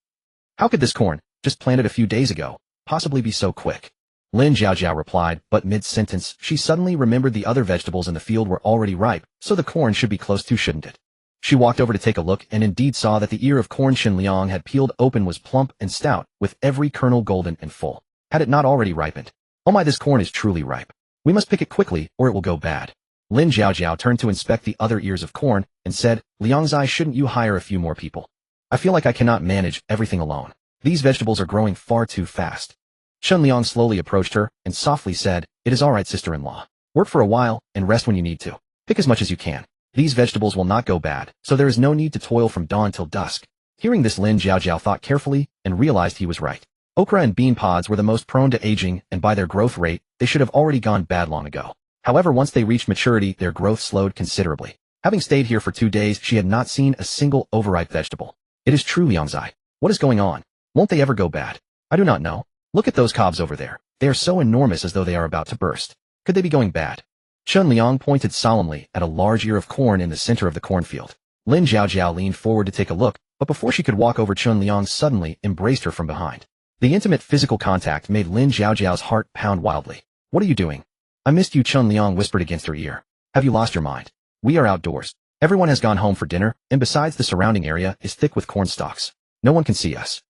"How could this corn, just planted a few days ago, possibly be so quick?" Lin Jiaojiao replied, but mid-sentence she suddenly remembered the other vegetables in the field were already ripe, so the corn should be close too, shouldn't it? She walked over to take a look and indeed saw that the ear of corn Chun Liang had peeled open was plump and stout, with every kernel golden and full. Had it not already ripened? "Oh my, this corn is truly ripe. We must pick it quickly or it will go bad." Lin Jiaojiao turned to inspect the other ears of corn and said, "Liangzai, shouldn't you hire a few more people? I feel like I cannot manage everything alone. These vegetables are growing far too fast." Chun Liang slowly approached her and softly said, "It is all right, sister-in-law. Work for a while and rest when you need to. Pick as much as you can. These vegetables will not go bad, so there is no need to toil from dawn till dusk." Hearing this, Lin Jiaojiao thought carefully and realized he was right. Okra and bean pods were the most prone to aging, and by their growth rate, they should have already gone bad long ago. However, once they reached maturity, their growth slowed considerably. Having stayed here for 2 days, she had not seen a single overripe vegetable. "It is true, Liangzai. What is going on? Won't they ever go bad?" "I do not know. Look at those cobs over there. They are so enormous as though they are about to burst. Could they be going bad?" Chun Liang pointed solemnly at a large ear of corn in the center of the cornfield. Lin Zhaojiao leaned forward to take a look, but before she could walk over, Chun Liang suddenly embraced her from behind. The intimate physical contact made Lin Zhaojiao's heart pound wildly. "What are you doing?" "I missed you," Chun Liang whispered against her ear. "Have you lost your mind? We are outdoors. Everyone has gone home for dinner, and besides the surrounding area is thick with corn stalks. No one can see us."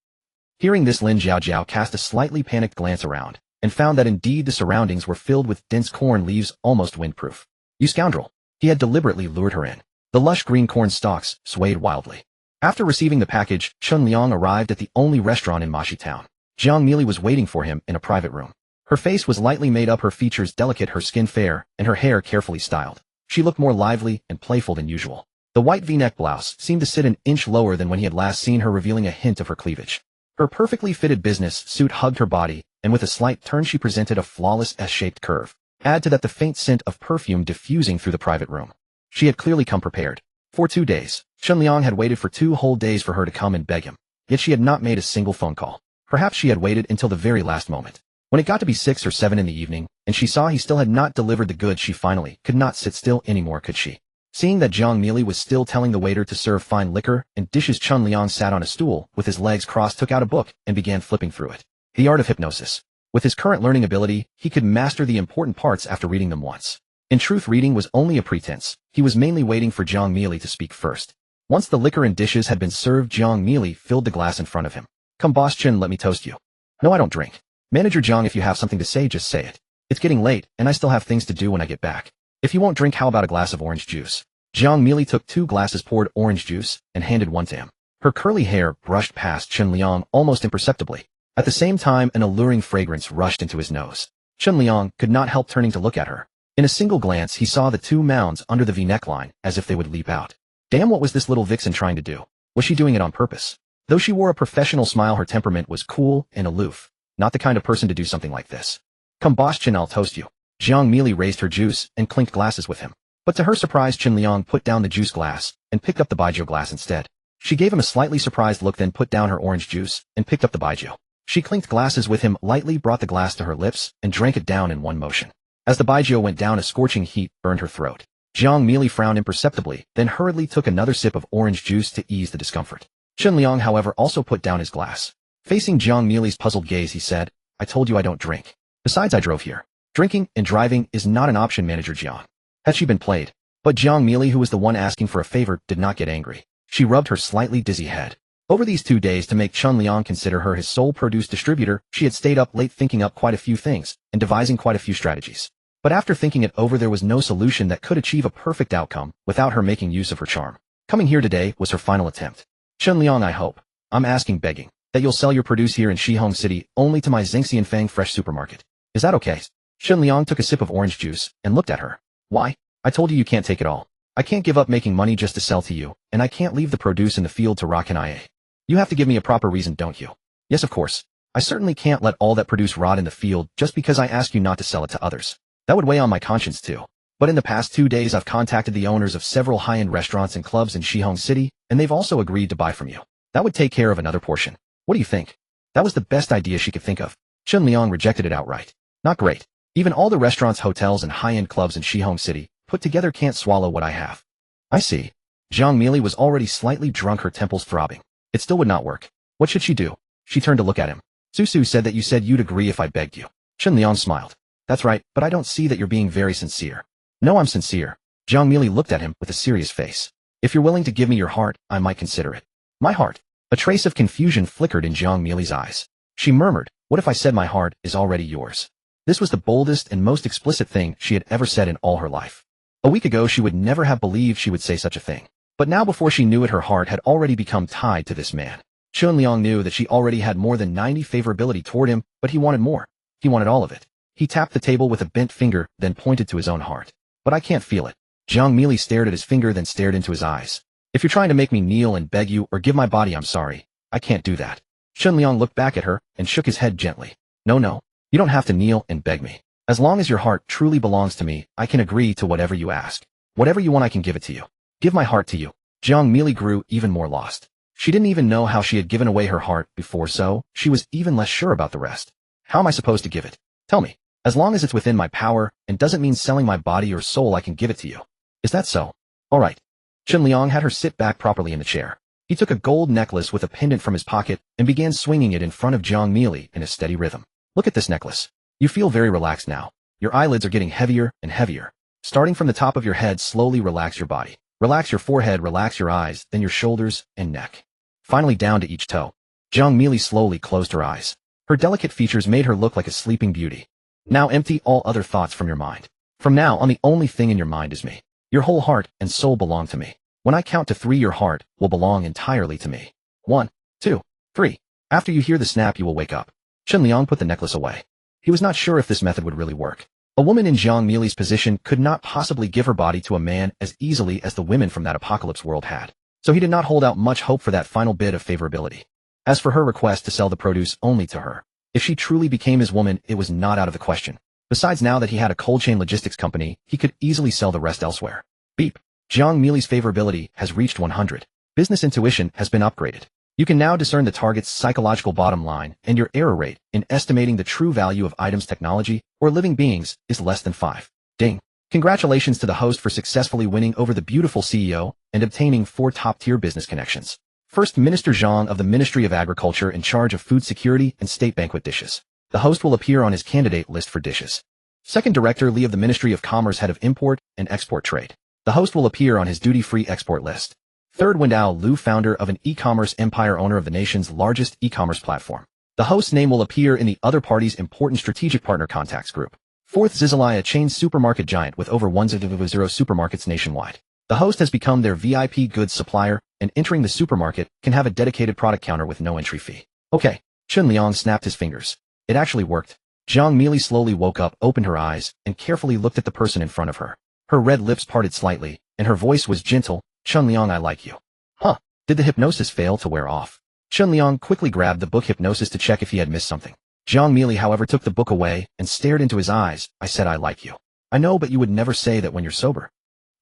Hearing this, Lin Zhaojiao cast a slightly panicked glance around, and found that indeed the surroundings were filled with dense corn leaves almost windproof. "You scoundrel!" He had deliberately lured her in. The lush green corn stalks swayed wildly. After receiving the package, Chun Liang arrived at the only restaurant in Mashi town. Jiang Meili was waiting for him in a private room. Her face was lightly made up, her features delicate, her skin fair, and her hair carefully styled. She looked more lively and playful than usual. The white V-neck blouse seemed to sit an inch lower than when he had last seen her, revealing a hint of her cleavage. Her perfectly fitted business suit hugged her body, and with a slight turn she presented a flawless S-shaped curve. Add to that the faint scent of perfume diffusing through the private room. She had clearly come prepared. For 2 days, Chun Liang had waited for 2 whole days for her to come and beg him. Yet she had not made a single phone call. Perhaps she had waited until the very last moment. When it got to be 6 or 7 in the evening, and she saw he still had not delivered the goods, she finally could not sit still anymore, could she? Seeing that Jiang Meili was still telling the waiter to serve fine liquor and dishes, Chun Liang sat on a stool with his legs crossed, took out a book, and began flipping through it. The Art of Hypnosis. With his current learning ability, he could master the important parts after reading them once. In truth, reading was only a pretense. He was mainly waiting for Jiang Meili to speak first. Once the liquor and dishes had been served, Jiang Meili filled the glass in front of him. "Come, Boss Chen, let me toast you." "No, I don't drink." "Manager Jiang, if you have something to say, just say it. It's getting late, and I still have things to do when I get back. If you won't drink, how about a glass of orange juice?" Jiang Meili took 2 glasses, poured orange juice, and handed one to him. Her curly hair brushed past Chun Liang almost imperceptibly. At the same time, an alluring fragrance rushed into his nose. Chun Liang could not help turning to look at her. In a single glance, he saw the 2 mounds under the V-neckline, as if they would leap out. Damn, what was this little vixen trying to do? Was she doing it on purpose? Though she wore a professional smile, her temperament was cool and aloof. Not the kind of person to do something like this. "Come, Boss Chen, I'll toast you." Jiang Meili raised her juice and clinked glasses with him. But to her surprise, Chun Liang put down the juice glass and picked up the baijiu glass instead. She gave him a slightly surprised look, then put down her orange juice and picked up the baijiu. She clinked glasses with him, lightly brought the glass to her lips, and drank it down in one motion. As the baijiu went down, a scorching heat burned her throat. Jiang Meili frowned imperceptibly, then hurriedly took another sip of orange juice to ease the discomfort. Chun Liang, however, also put down his glass. Facing Jiang Meili's puzzled gaze, he said, "I told you I don't drink. Besides, I drove here. Drinking and driving is not an option, Manager Jiang." Had she been played? But Jiang Meili, who was the one asking for a favor, did not get angry. She rubbed her slightly dizzy head. Over these 2 days, to make Chun Liang consider her his sole produce distributor, she had stayed up late thinking up quite a few things and devising quite a few strategies. But after thinking it over, there was no solution that could achieve a perfect outcome without her making use of her charm. Coming here today was her final attempt. "Chun Liang, I hope, I'm asking, begging, that you'll sell your produce here in Shihong City only to my Zengxian Fang Fresh Supermarket. Is that okay?" Chun Liang took a sip of orange juice and looked at her. "Why? I told you can't take it all. I can't give up making money just to sell to you, and I can't leave the produce in the field to rot, can I? You have to give me a proper reason, don't you?" "Yes, of course. I certainly can't let all that produce rot in the field just because I ask you not to sell it to others. That would weigh on my conscience too. But in the past 2 days, I've contacted the owners of several high-end restaurants and clubs in Shihong City, and they've also agreed to buy from you. That would take care of another portion. What do you think?" That was the best idea she could think of. Chun Liang rejected it outright. "Not great. Even all the restaurants, hotels, and high-end clubs in Shihong City put together can't swallow what I have." "I see." Jiang Meili was already slightly drunk, her temples throbbing. It still would not work. What should she do? She turned to look at him. "Susu said that you said you'd agree if I begged you." Chun Liang smiled. "That's right, but I don't see that you're being very sincere." "No, I'm sincere." Jiang Meili looked at him with a serious face. "If you're willing to give me your heart, I might consider it." "My heart?" A trace of confusion flickered in Jiang Meili's eyes. She murmured, "What if I said my heart is already yours?" This was the boldest and most explicit thing she had ever said in all her life. A week ago, she would never have believed she would say such a thing. But now, before she knew it, her heart had already become tied to this man. Chun Liang knew that she already had more than 90 favorability toward him, but he wanted more. He wanted all of it. He tapped the table with a bent finger, then pointed to his own heart. "But I can't feel it." Jiang Meili stared at his finger, then stared into his eyes. "If you're trying to make me kneel and beg you or give my body, I'm sorry. I can't do that." Chun Liang looked back at her and shook his head gently. No, you don't have to kneel and beg me. As long as your heart truly belongs to me, I can agree to whatever you ask. Whatever you want, I can give it to you. Give my heart to you." Jiang Meili grew even more lost. She didn't even know how she had given away her heart before, so she was even less sure about the rest. "How am I supposed to give it? Tell me. As long as it's within my power and doesn't mean selling my body or soul, I can give it to you. Is that so? All right." Chen Liang had her sit back properly in the chair. He took a gold necklace with a pendant from his pocket and began swinging it in front of Jiang Meili in a steady rhythm. Look at this necklace. You feel very relaxed now. Your eyelids are getting heavier and heavier. Starting from the top of your head, slowly relax your body. Relax your forehead, relax your eyes, then your shoulders and neck. Finally down to each toe. Jiang Meili slowly closed her eyes. Her delicate features made her look like a sleeping beauty. Now empty all other thoughts from your mind. From now on, the only thing in your mind is me. Your whole heart and soul belong to me. When I count to 3, your heart will belong entirely to me. 1, 2, 3. After you hear the snap, you will wake up. Chen Liang put the necklace away. He was not sure if this method would really work. A woman in Jiang Meili's position could not possibly give her body to a man as easily as the women from that apocalypse world had. So he did not hold out much hope for that final bit of favorability. As for her request to sell the produce only to her, if she truly became his woman, it was not out of the question. Besides, now that he had a cold chain logistics company, he could easily sell the rest elsewhere. Beep. Jiang Meili's favorability has reached 100. Business intuition has been upgraded. You can now discern the target's psychological bottom line, and your error rate in estimating the true value of items, technology, or living beings is less than 5. Ding. Congratulations to the host for successfully winning over the beautiful CEO and obtaining 4 top-tier business connections. First, Minister Zhang of the Ministry of Agriculture in charge of food security and state banquet dishes. The host will appear on his candidate list for dishes. Second, Director Li of the Ministry of Commerce, head of import and export trade. The host will appear on his duty-free export list. Third, Wendao Liu, founder of an e-commerce empire, owner of the nation's largest e-commerce platform. The host's name will appear in the other party's important strategic partner contacts group. Fourth, Zizalai, a chain supermarket giant with over 1,000 supermarkets nationwide. The host has become their VIP goods supplier, and entering the supermarket can have a dedicated product counter with no entry fee. Okay. Chen Liang snapped his fingers. It actually worked. Jiang Meili slowly woke up, opened her eyes, and carefully looked at the person in front of her. Her red lips parted slightly, and her voice was gentle. Chen Liang, I like you. Huh. Did the hypnosis fail to wear off? Chen Liang quickly grabbed the book Hypnosis to check if he had missed something. Jiang Meili, however, took the book away and stared into his eyes. I said I like you. I know, but you would never say that when you're sober.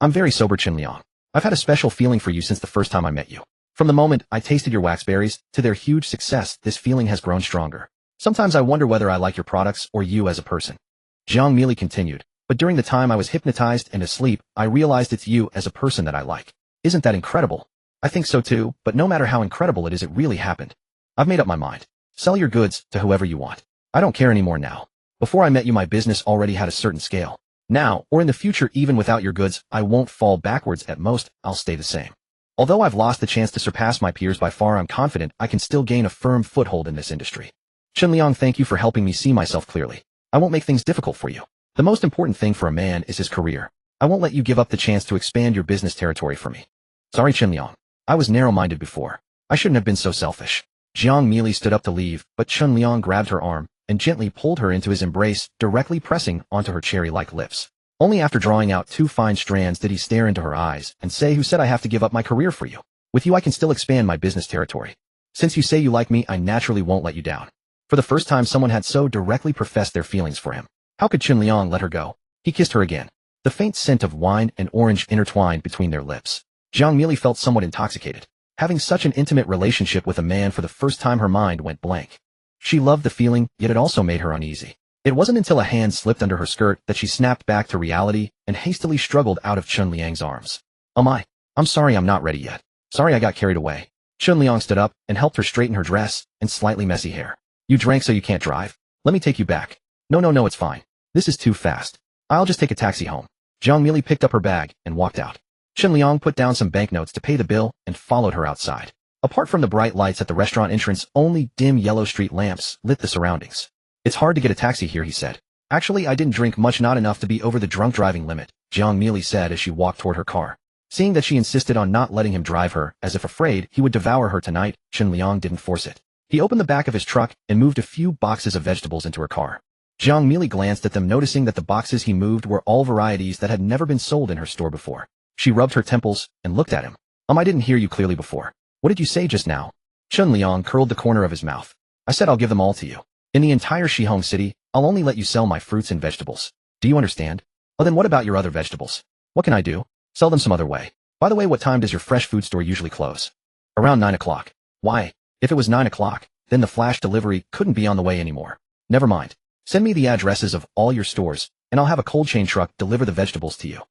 I'm very sober, Chen Liang. I've had a special feeling for you since the first time I met you. From the moment I tasted your waxberries to their huge success, this feeling has grown stronger. Sometimes I wonder whether I like your products or you as a person. Jiang Meili continued. But during the time I was hypnotized and asleep, I realized it's you as a person that I like. Isn't that incredible? I think so too, but no matter how incredible it is, it really happened. I've made up my mind. Sell your goods to whoever you want. I don't care anymore now. Before I met you, my business already had a certain scale. Now, or in the future, even without your goods, I won't fall backwards. At most, I'll stay the same. Although I've lost the chance to surpass my peers by far, I'm confident I can still gain a firm foothold in this industry. Chen Liang, thank you for helping me see myself clearly. I won't make things difficult for you. The most important thing for a man is his career. I won't let you give up the chance to expand your business territory for me. Sorry, Chen Liang. I was narrow-minded before. I shouldn't have been so selfish. Jiang Meili stood up to leave, but Chen Liang grabbed her arm and gently pulled her into his embrace, directly pressing onto her cherry-like lips. Only after drawing out 2 fine strands did he stare into her eyes and say, "Who said I have to give up my career for you? With you I can still expand my business territory. Since you say you like me, I naturally won't let you down." For the first time, someone had so directly professed their feelings for him. How could Chen Liang let her go? He kissed her again. The faint scent of wine and orange intertwined between their lips. Jiang Meili felt somewhat intoxicated. Having such an intimate relationship with a man for the first time, her mind went blank. She loved the feeling, yet it also made her uneasy. It wasn't until a hand slipped under her skirt that she snapped back to reality and hastily struggled out of Chen Liang's arms. I'm sorry, I'm not ready yet. Sorry, I got carried away. Chen Liang stood up and helped her straighten her dress and slightly messy hair. You drank so you can't drive? Let me take you back. No, it's fine. This is too fast. I'll just take a taxi home. Jiang Meili picked up her bag and walked out. Chen Liang put down some banknotes to pay the bill and followed her outside. Apart from the bright lights at the restaurant entrance, only dim yellow street lamps lit the surroundings. It's hard to get a taxi here, he said. Actually, I didn't drink much, not enough to be over the drunk driving limit, Jiang Meili said as she walked toward her car. Seeing that she insisted on not letting him drive her, as if afraid he would devour her tonight, Chen Liang didn't force it. He opened the back of his truck and moved a few boxes of vegetables into her car. Jiang Meili glanced at them, noticing that the boxes he moved were all varieties that had never been sold in her store before. She rubbed her temples and looked at him. I didn't hear you clearly before. What did you say just now? Chen Liang curled the corner of his mouth. I said I'll give them all to you. In the entire Shihong city, I'll only let you sell my fruits and vegetables. Do you understand? Oh, then what about your other vegetables? What can I do? Sell them some other way. By the way, what time does your fresh food store usually close? Around 9 o'clock. Why? If it was 9 o'clock, then the flash delivery couldn't be on the way anymore. Never mind. Send me the addresses of all your stores, and I'll have a cold chain truck deliver the vegetables to you.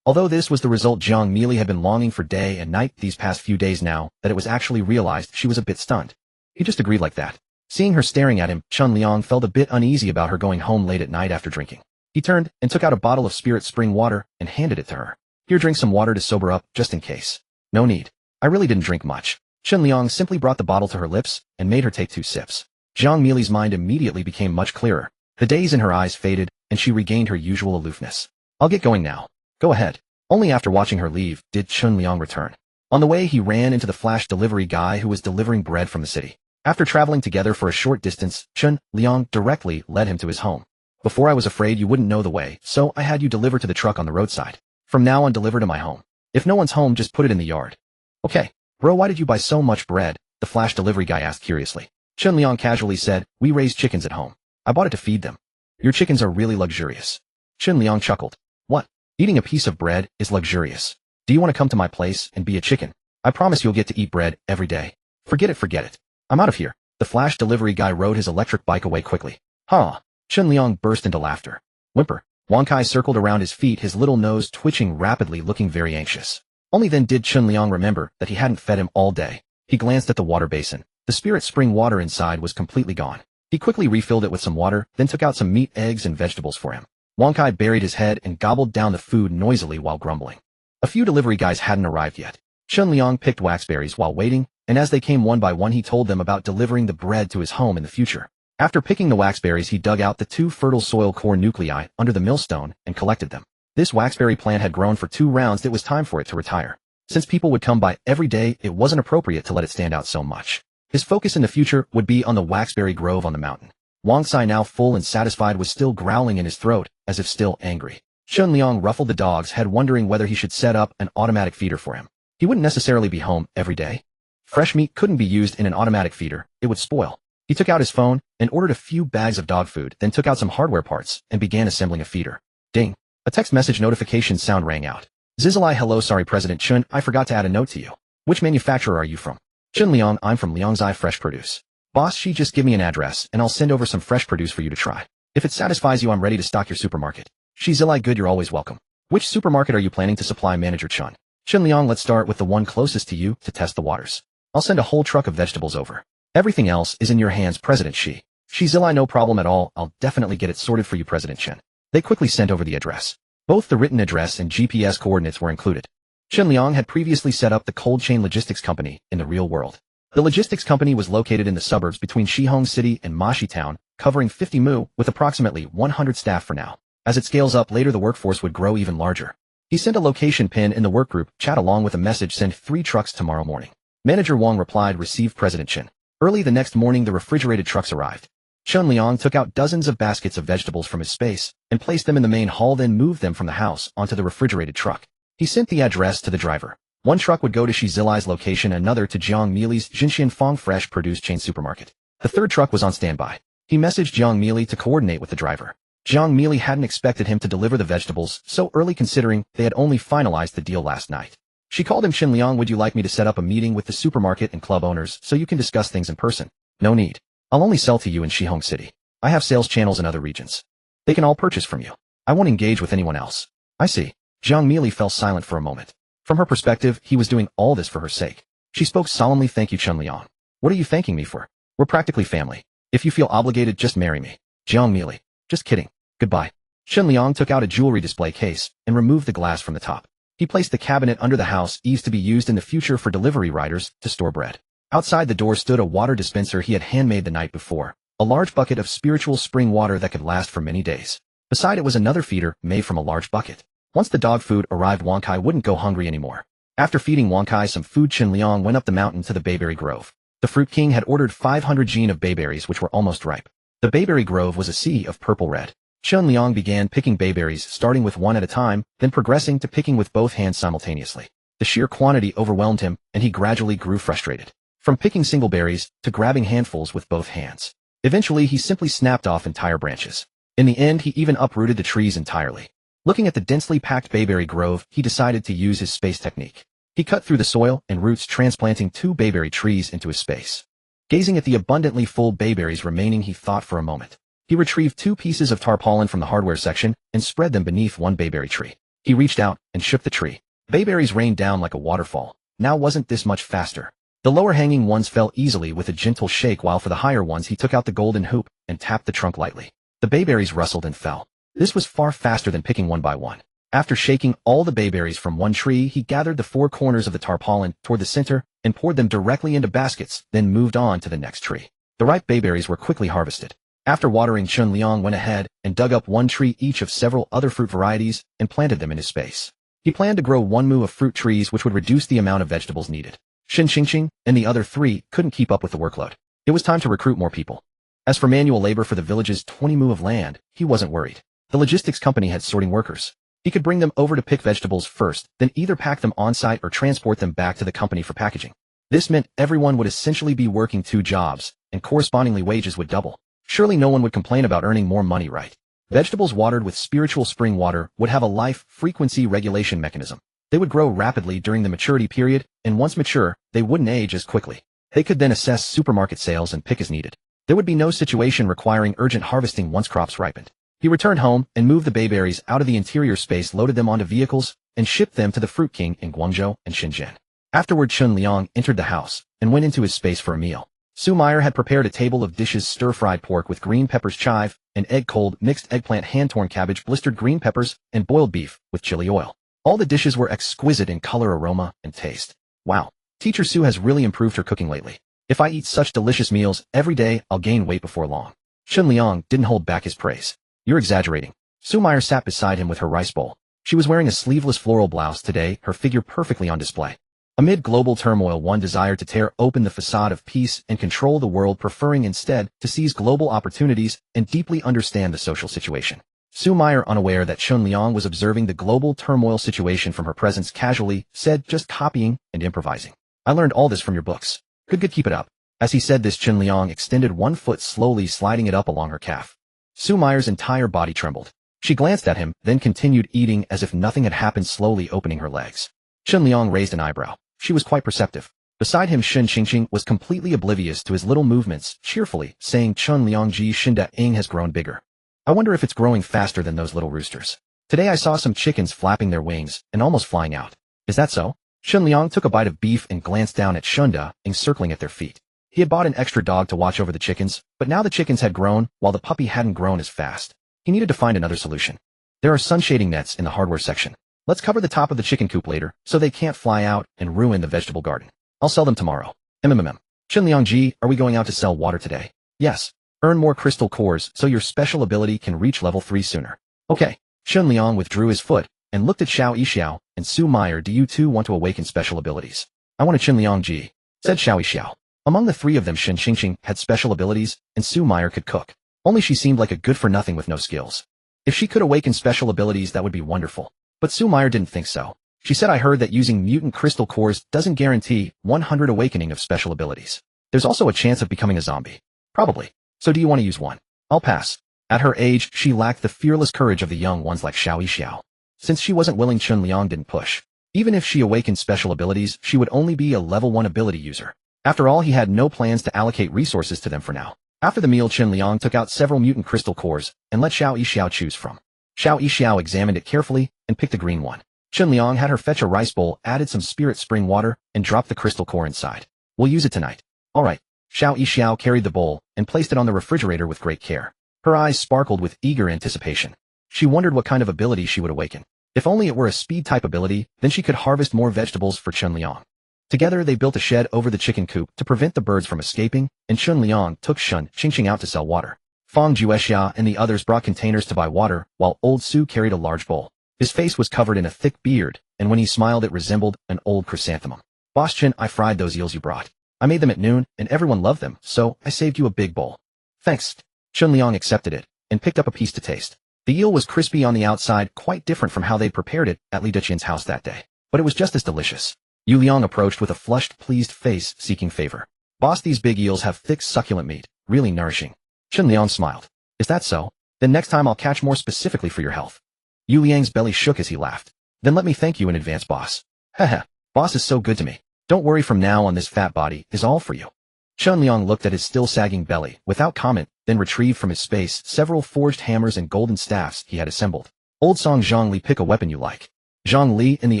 Although this was the result Jiang Meili had been longing for day and night these past few days now that it was actually realized, she was a bit stunned. He just agreed like that. Seeing her staring at him, Chun Liang felt a bit uneasy about her going home late at night after drinking. He turned and took out a bottle of spirit spring water and handed it to her. Here, drink some water to sober up, just in case. No need. I really didn't drink much. Chun Liang simply brought the bottle to her lips and made her take 2 sips. Jiang Meili's mind immediately became much clearer. The daze in her eyes faded, and she regained her usual aloofness. I'll get going now. Go ahead. Only after watching her leave did Chun Liang return. On the way, he ran into the flash delivery guy who was delivering bread from the city. After traveling together for a short distance, Chun Liang directly led him to his home. Before, I was afraid you wouldn't know the way, so I had you deliver to the truck on the roadside. From now on, deliver to my home. If no one's home, just put it in the yard. Okay. Bro, why did you buy so much bread? The flash delivery guy asked curiously. Chun Liang casually said, we raise chickens at home. I bought it to feed them. Your chickens are really luxurious. Chun Liang chuckled. What? Eating a piece of bread is luxurious. Do you want to come to my place and be a chicken? I promise you'll get to eat bread every day. Forget it. I'm out of here. The flash delivery guy rode his electric bike away quickly. Huh. Chun Liang burst into laughter. Whimper. Wang Kai circled around his feet, his little nose twitching rapidly, looking very anxious. Only then did Chun Liang remember that he hadn't fed him all day. He glanced at the water basin. The spirit spring water inside was completely gone. He quickly refilled it with some water, then took out some meat, eggs, and vegetables for him. Wang Kai buried his head and gobbled down the food noisily while grumbling. A few delivery guys hadn't arrived yet. Chun Liang picked waxberries while waiting, and as they came one by one, he told them about delivering the bread to his home in the future. After picking the waxberries, he dug out the 2 fertile soil core nuclei under the millstone and collected them. This waxberry plant had grown for 2 rounds. It was time for it to retire. Since people would come by every day, it wasn't appropriate to let it stand out so much. His focus in the future would be on the waxberry grove on the mountain. Wang Sai, now full and satisfied, was still growling in his throat, as if still angry. Chun Liang ruffled the dog's head, wondering whether he should set up an automatic feeder for him. He wouldn't necessarily be home every day. Fresh meat couldn't be used in an automatic feeder. It would spoil. He took out his phone and ordered a few bags of dog food, then took out some hardware parts and began assembling a feeder. Ding. A text message notification sound rang out. Zizalai, hello, sorry President Chun, I forgot to add a note to you. Which manufacturer are you from? Chun Liang, I'm from Liangzai Fresh Produce. Boss, she just give me an address and I'll send over some fresh produce for you to try. If it satisfies you, I'm ready to stock your supermarket. She Zilai, good, you're always welcome. Which supermarket are you planning to supply? Manager Chun. Chun Liang, let's start with the one closest to you to test the waters. I'll send a whole truck of vegetables over. Everything else is in your hands, President Shi. She Zilai, no problem at all, I'll definitely get it sorted for you, President Chen. They quickly sent over the address. Both the written address and GPS coordinates were included. Chun Liang had previously set up the cold chain logistics company in the real world. The logistics company was located in the suburbs between Shihong City and Mashi Town, covering 50 mu, with approximately 100 staff for now. As it scales up later, the workforce would grow even larger. He sent a location pin in the workgroup chat along with a message, send 3 trucks tomorrow morning. Manager Wang replied, received, President Chen. Early the next morning, the refrigerated trucks arrived. Chun Liang took out dozens of baskets of vegetables from his space and placed them in the main hall, then moved them from the house onto the refrigerated truck. He sent the address to the driver. One truck would go to Shi Zilai's location, another to Jiang Meili's Jinxian Fong Fresh Produce chain supermarket. The third truck was on standby. He messaged Jiang Meili to coordinate with the driver. Jiang Meili hadn't expected him to deliver the vegetables so early, considering they had only finalized the deal last night. She called him. Chun Liang, would you like me to set up a meeting with the supermarket and club owners so you can discuss things in person? No need. I'll only sell to you in Shihong City. I have sales channels in other regions. They can all purchase from you. I won't engage with anyone else. I see. Jiang Meili fell silent for a moment. From her perspective, he was doing all this for her sake. She spoke solemnly, thank you, Chun Liang. What are you thanking me for? We're practically family. If you feel obligated, just marry me. Jiang Meili. Just kidding. Goodbye. Chun Liang took out a jewelry display case and removed the glass from the top. He placed the cabinet under the house eaves to be used in the future for delivery riders to store bread. Outside the door stood a water dispenser he had handmade the night before, a large bucket of spiritual spring water that could last for many days. Beside it was another feeder made from a large bucket. Once the dog food arrived, Wang Kai wouldn't go hungry anymore. After feeding Wang Kai some food, Chun Liang went up the mountain to the bayberry grove. The fruit king had ordered 500 gene of bayberries, which were almost ripe. The bayberry grove was a sea of purple-red. Chun Liang began picking bayberries, starting with one at a time, then progressing to picking with both hands simultaneously. The sheer quantity overwhelmed him, and he gradually grew frustrated. From picking single berries to grabbing handfuls with both hands. Eventually, he simply snapped off entire branches. In the end, he even uprooted the trees entirely. Looking at the densely packed bayberry grove, he decided to use his space technique. He cut through the soil and roots, transplanting 2 bayberry trees into his space. Gazing at the abundantly full bayberries remaining, he thought for a moment. He retrieved 2 pieces of tarpaulin from the hardware section and spread them beneath one bayberry tree. He reached out and shook the tree. Bayberries rained down like a waterfall. Now wasn't this much faster? The lower hanging ones fell easily with a gentle shake, while for the higher ones he took out the golden hoop and tapped the trunk lightly. The bayberries rustled and fell. This was far faster than picking one by one. After shaking all the bayberries from one tree, he gathered the four corners of the tarpaulin toward the center and poured them directly into baskets, then moved on to the next tree. The ripe bayberries were quickly harvested. After watering, Chun Liang went ahead and dug up one tree each of several other fruit varieties and planted them in his space. He planned to grow one mu of fruit trees, which would reduce the amount of vegetables needed. Shin Qingqing and the other three couldn't keep up with the workload. It was time to recruit more people. As for manual labor for the village's 20 mu of land, he wasn't worried. The logistics company had sorting workers. He could bring them over to pick vegetables first, then either pack them on-site or transport them back to the company for packaging. This meant everyone would essentially be working 2 jobs, and correspondingly wages would double. Surely no one would complain about earning more money, right? Vegetables watered with spiritual spring water would have a life frequency regulation mechanism. They would grow rapidly during the maturity period, and once mature, they wouldn't age as quickly. They could then assess supermarket sales and pick as needed. There would be no situation requiring urgent harvesting once crops ripened. He returned home and moved the bayberries out of the interior space, loaded them onto vehicles, and shipped them to the Fruit King in Guangzhou and Shenzhen. Afterward, Chun Liang entered the house and went into his space for a meal. Su Meyer had prepared a table of dishes: stir-fried pork with green peppers, chive, and egg-cold, mixed eggplant, hand-torn cabbage, blistered green peppers, and boiled beef with chili oil. All the dishes were exquisite in color, aroma, and taste. Wow, Teacher Su has really improved her cooking lately. If I eat such delicious meals every day, I'll gain weight before long. Chun Liang didn't hold back his praise. You're exaggerating. Su Meyer sat beside him with her rice bowl. She was wearing a sleeveless floral blouse today, her figure perfectly on display. Amid global turmoil, one desired to tear open the facade of peace and control the world, preferring instead to seize global opportunities and deeply understand the social situation. Su Meyer, unaware that Chun Liang was observing the global turmoil situation from her presence, casually said, "Just copying and improvising. I learned all this from your books. Good, keep it up." As he said this, Chun Liang extended one foot, slowly sliding it up along her calf. Su Meyer's entire body trembled. She glanced at him, then continued eating as if nothing had happened, slowly opening her legs. Chun Liang raised an eyebrow. She was quite perceptive. Beside him, Shin Qingqing was completely oblivious to his little movements, cheerfully saying, "Chun Liang ji Shinda Ing has grown bigger. I wonder if it's growing faster than those little roosters. Today I saw some chickens flapping their wings and almost flying out. Is that so?" Chun Liang took a bite of beef and glanced down at Shunda Ing circling at their feet. He had bought an extra dog to watch over the chickens, but now the chickens had grown, while the puppy hadn't grown as fast. He needed to find another solution. There are sun shading nets in the hardware section. Let's cover the top of the chicken coop later, so they can't fly out and ruin the vegetable garden. I'll sell them tomorrow. Chun Liang ji, are we going out to sell water today? Yes. Earn more crystal cores so your special ability can reach level 3 sooner. Okay. Chun Liang withdrew his foot and looked at Xiao Yixiao and Su Meyer. Do you two want to awaken special abilities? I want a Chun Liang ji, said Xiao Yixiao. Among the three of them, Shin Qingqing had special abilities, and Su Meyer could cook. Only she seemed like a good-for-nothing with no skills. If she could awaken special abilities, that would be wonderful. But Su Meyer didn't think so. She said, "I heard that using mutant crystal cores doesn't guarantee 100 awakening of special abilities. There's also a chance of becoming a zombie." Probably. So do you want to use one? I'll pass. At her age, she lacked the fearless courage of the young ones like Xiao Yixiao. Since she wasn't willing, Chun Liang didn't push. Even if she awakened special abilities, she would only be a level 1 ability user. After all, he had no plans to allocate resources to them for now. After the meal, Chun Liang took out several mutant crystal cores and let Xiao Yixiao choose from. Xiao Yixiao examined it carefully and picked a green one. Chun Liang had her fetch a rice bowl, added some spirit spring water, and dropped the crystal core inside. We'll use it tonight. All right. Xiao Yixiao carried the bowl and placed it on the refrigerator with great care. Her eyes sparkled with eager anticipation. She wondered what kind of ability she would awaken. If only it were a speed-type ability, then she could harvest more vegetables for Chun Liang. Together, they built a shed over the chicken coop to prevent the birds from escaping, and Chun Liang took Shin Qingqing out to sell water. Fang Juexia and the others brought containers to buy water, while Old Su carried a large bowl. His face was covered in a thick beard, and when he smiled it resembled an old chrysanthemum. "Boss Chin, I fried those eels you brought. I made them at noon, and everyone loved them, so I saved you a big bowl." "Thanks." Chun Liang accepted it, and picked up a piece to taste. The eel was crispy on the outside, quite different from how they prepared it at Li Deqian's house that day. But it was just as delicious. Yu Liang approached with a flushed, pleased face, seeking favor. "Boss, these big eels have thick, succulent meat, really nourishing." Chun Liang smiled. "Is that so? Then next time I'll catch more specifically for your health." Yu Liang's belly shook as he laughed. "Then let me thank you in advance, boss." "Haha, boss is so good to me. Don't worry, from now on this fat body is all for you." Chun Liang looked at his still sagging belly without comment, then retrieved from his space several forged hammers and golden staffs he had assembled. Old Song Zhongli, pick a weapon you like. Zhongli and the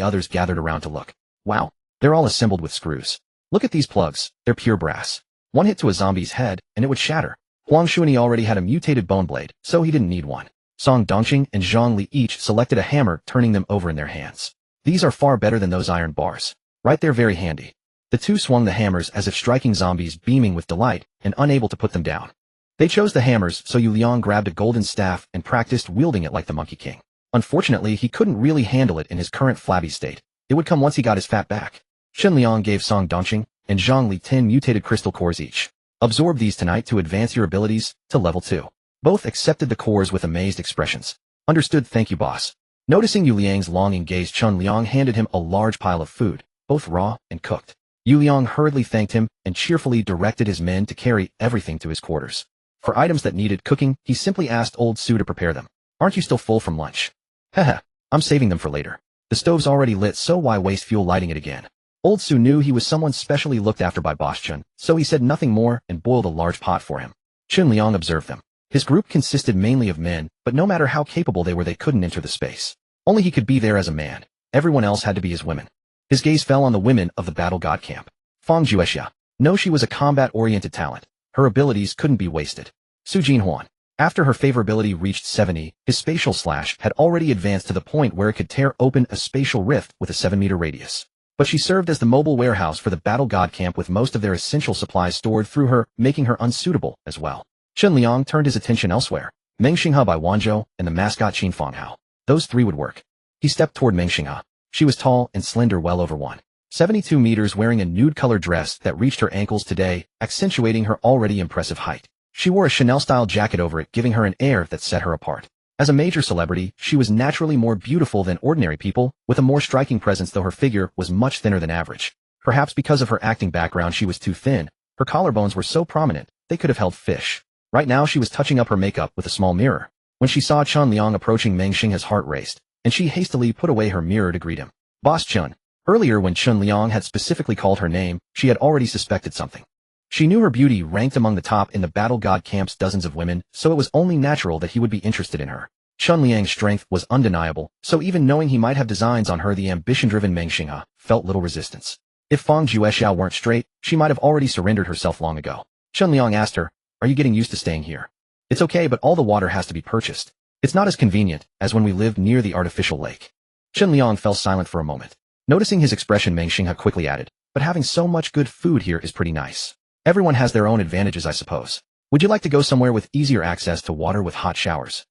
others gathered around to look. Wow, they're all assembled with screws. Look at these plugs, they're pure brass. One hit to a zombie's head, and it would shatter. Huang Xuanyi already had a mutated bone blade, so he didn't need one. Song Dongqing and Zhongli each selected a hammer, turning them over in their hands. These are far better than those iron bars. Right, they're very handy. The two swung the hammers as if striking zombies, beaming with delight, and unable to put them down. They chose the hammers, so Yu Liang grabbed a golden staff and practiced wielding it like the Monkey King. Unfortunately, he couldn't really handle it in his current flabby state. It would come once he got his fat back. Shen Liang gave Song Dongqing and Zhongli 10 mutated crystal cores each. Absorb these tonight to advance your abilities to level 2. Both accepted the cores with amazed expressions. Understood, thank you, boss. Noticing Yu Liang's longing gaze, Chun Liang handed him a large pile of food, both raw and cooked. Yu Liang hurriedly thanked him and cheerfully directed his men to carry everything to his quarters. For items that needed cooking, he simply asked Old Su to prepare them. Aren't you still full from lunch? Haha, I'm saving them for later. The stove's already lit, so why waste fuel lighting it again? Old Su knew he was someone specially looked after by Boss Chun, so he said nothing more and boiled a large pot for him. Chun Liang observed them. His group consisted mainly of men, but no matter how capable they were, they couldn't enter the space. Only he could be there as a man. Everyone else had to be his women. His gaze fell on the women of the battle god camp. Fang Juexia. No, she was a combat-oriented talent. Her abilities couldn't be wasted. Su Jinhuan. After her favorability reached 70, his spatial slash had already advanced to the point where it could tear open a spatial rift with a 7-meter radius. But she served as the mobile warehouse for the battle god camp with most of their essential supplies stored through her, making her unsuitable as well. Chen Liang turned his attention elsewhere. Meng Xinghe by Wanzhou and the mascot Qin Fanghao. Those three would work. He stepped toward Meng Xinghe. She was tall and slender, well over 172 meters, wearing a nude-colored dress that reached her ankles today, accentuating her already impressive height. She wore a Chanel-style jacket over it, giving her an air that set her apart. As a major celebrity, she was naturally more beautiful than ordinary people, with a more striking presence, though her figure was much thinner than average. Perhaps because of her acting background, she was too thin. Her collarbones were so prominent, they could have held fish. Right now she was touching up her makeup with a small mirror. When she saw Chun Liang approaching, Meng Xinghe's heart raced, and she hastily put away her mirror to greet him. Boss Chun. Earlier, when Chun Liang had specifically called her name, she had already suspected something. She knew her beauty ranked among the top in the battle god camp's dozens of women, so it was only natural that he would be interested in her. Chun Liang's strength was undeniable, so even knowing he might have designs on her, the ambition-driven Meng Xinghe felt little resistance. If Fang Juexiao weren't straight, she might have already surrendered herself long ago. Chun Liang asked her, "Are you getting used to staying here?" "It's okay, but all the water has to be purchased. It's not as convenient as when we lived near the artificial lake." Chun Liang fell silent for a moment. Noticing his expression, Meng Xinghe quickly added, "But having so much good food here is pretty nice. Everyone has their own advantages, I suppose. Would you like to go somewhere with easier access to water with hot showers?"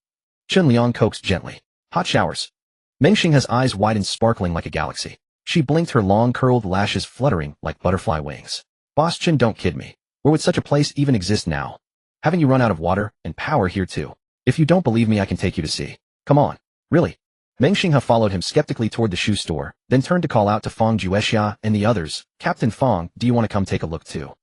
Chun Liang coaxed gently. "Hot showers?" Meng Xinghe's eyes widened, sparkling like a galaxy. She blinked, her long curled lashes fluttering like butterfly wings. "Boss Chun, don't kid me. Where would such a place even exist now? Haven't you run out of water and power here too? If you don't believe me, I can take you to see. Come on." "Really?" Meng Xinghe followed him skeptically toward the shoe store, then turned to call out to Fang Juexia and the others, "Captain Fang, do you want to come take a look too?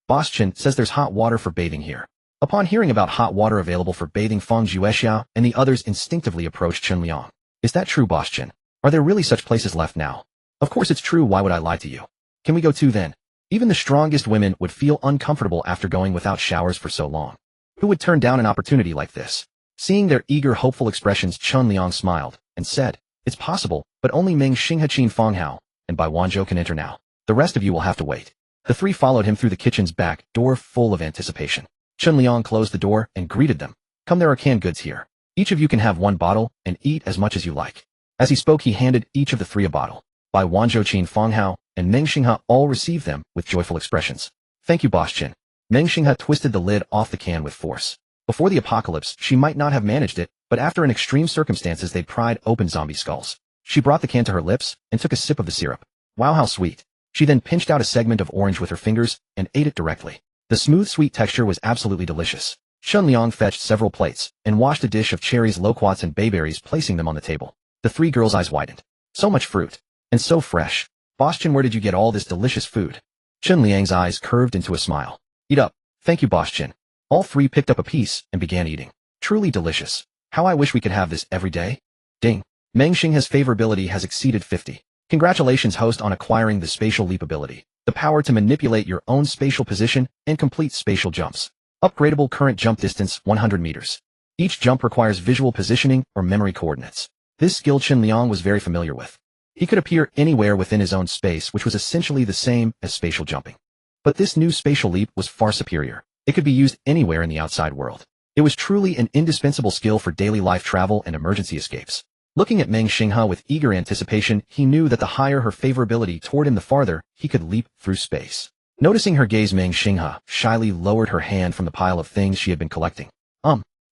Boss Chun says there's hot water for bathing here." Upon hearing about hot water available for bathing, Fang Juexia and the others instinctively approached Chun Liang. "Is that true, Boss Chun? Are there really such places left now?" "Of course it's true, why would I lie to you? Can we go too then? Even the strongest women would feel uncomfortable after going without showers for so long. Who would turn down an opportunity like this?" Seeing their eager, hopeful expressions, Chun Liang smiled and said, "It's possible, but only Meng Xinghe, Qin Fanghao, and Bai Wanzhou can enter now. The rest of you will have to wait." The three followed him through the kitchen's back door, full of anticipation. Chun Liang closed the door and greeted them. "Come, there are canned goods here. Each of you can have one bottle and eat as much as you like." As he spoke, he handed each of the three a bottle. Bai Wanzhou, Qin Fanghao, and Meng Xinghe all received them with joyful expressions. "Thank you, Boss Chun." Meng Xinghe twisted the lid off the can with force. Before the apocalypse, she might not have managed it, but after in extreme circumstances they'd pried open zombie skulls. She brought the can to her lips and took a sip of the syrup. Wow, how sweet. She then pinched out a segment of orange with her fingers and ate it directly. The smooth, sweet texture was absolutely delicious. Chun Liang fetched several plates and washed a dish of cherries, loquats, and bayberries, placing them on the table. The three girls' eyes widened. So much fruit. And so fresh. "Boss Chun, where did you get all this delicious food?" Chun Liang's eyes curved into a smile. "Eat up." "Thank you, Boss Chun." All three picked up a piece and began eating. Truly delicious. How I wish we could have this every day. Ding. Meng Xinghe's favorability has exceeded 50. Congratulations, host, on acquiring the spatial leap ability. The power to manipulate your own spatial position and complete spatial jumps. Upgradable, current jump distance 100 meters. Each jump requires visual positioning or memory coordinates. This skill Chen Liang was very familiar with. He could appear anywhere within his own space, which was essentially the same as spatial jumping. But this new spatial leap was far superior. It could be used anywhere in the outside world. It was truly an indispensable skill for daily life travel and emergency escapes. Looking at Meng Xinghe with eager anticipation, he knew that the higher her favorability toward him, the farther he could leap through space. Noticing her gaze, Meng Xinghe shyly lowered her hand from the pile of things she had been collecting.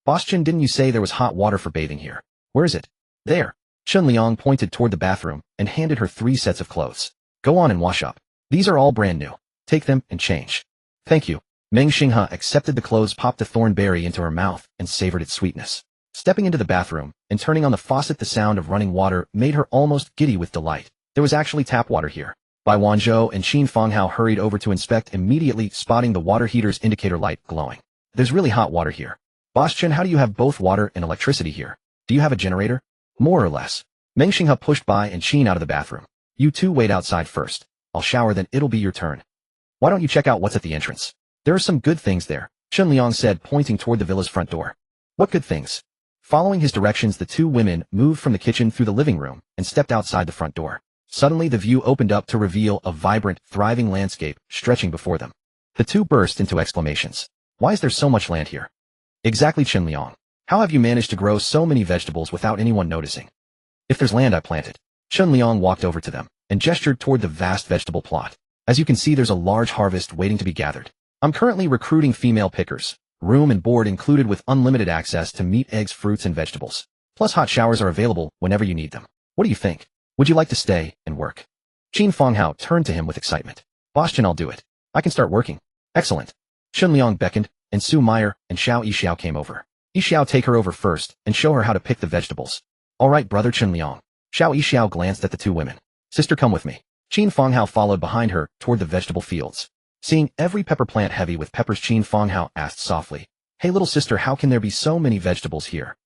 Boss Chen, didn't you say there was hot water for bathing here? Where is it? There. Chen Liang pointed toward the bathroom and handed her 3 sets of clothes. Go on and wash up. These are all brand new. Take them and change. Thank you. Meng Xinghe accepted the clothes, popped a thornberry into her mouth, and savored its sweetness. Stepping into the bathroom and turning on the faucet, the sound of running water made her almost giddy with delight. There was actually tap water here. Bai Wanzhou and Qin Fanghao hurried over to inspect, immediately spotting the water heater's indicator light glowing. There's really hot water here. Boss Chen, how do you have both water and electricity here? Do you have a generator? More or less. Meng Xinghe pushed Bai and Qin out of the bathroom. You two wait outside first. I'll shower, then it'll be your turn. Why don't you check out what's at the entrance? There are some good things there, Chen Liang said, pointing toward the villa's front door. What good things? Following his directions, the 2 women moved from the kitchen through the living room and stepped outside the front door. Suddenly the view opened up to reveal a vibrant, thriving landscape stretching before them. The 2 burst into exclamations. Why is there so much land here? Exactly, Chen Liang. How have you managed to grow so many vegetables without anyone noticing? If there's land, I planted. Chen Liang walked over to them and gestured toward the vast vegetable plot. As you can see, there's a large harvest waiting to be gathered. I'm currently recruiting female pickers. Room and board included with unlimited access to meat, eggs, fruits, and vegetables. Plus hot showers are available whenever you need them. What do you think? Would you like to stay and work? Qin Fanghao turned to him with excitement. Boss Chen, I'll do it. I can start working. Excellent. Chen Liang beckoned, and Su Meyer and Xiao Yixiao came over. Yixiao, take her over first and show her how to pick the vegetables. All right, brother Chen Liang. Xiao Yixiao glanced at the 2 women. Sister, come with me. Qin Fanghao followed behind her toward the vegetable fields. Seeing every pepper plant heavy with peppers, Qin Fanghao asked softly, Hey little sister, how can there be so many vegetables here?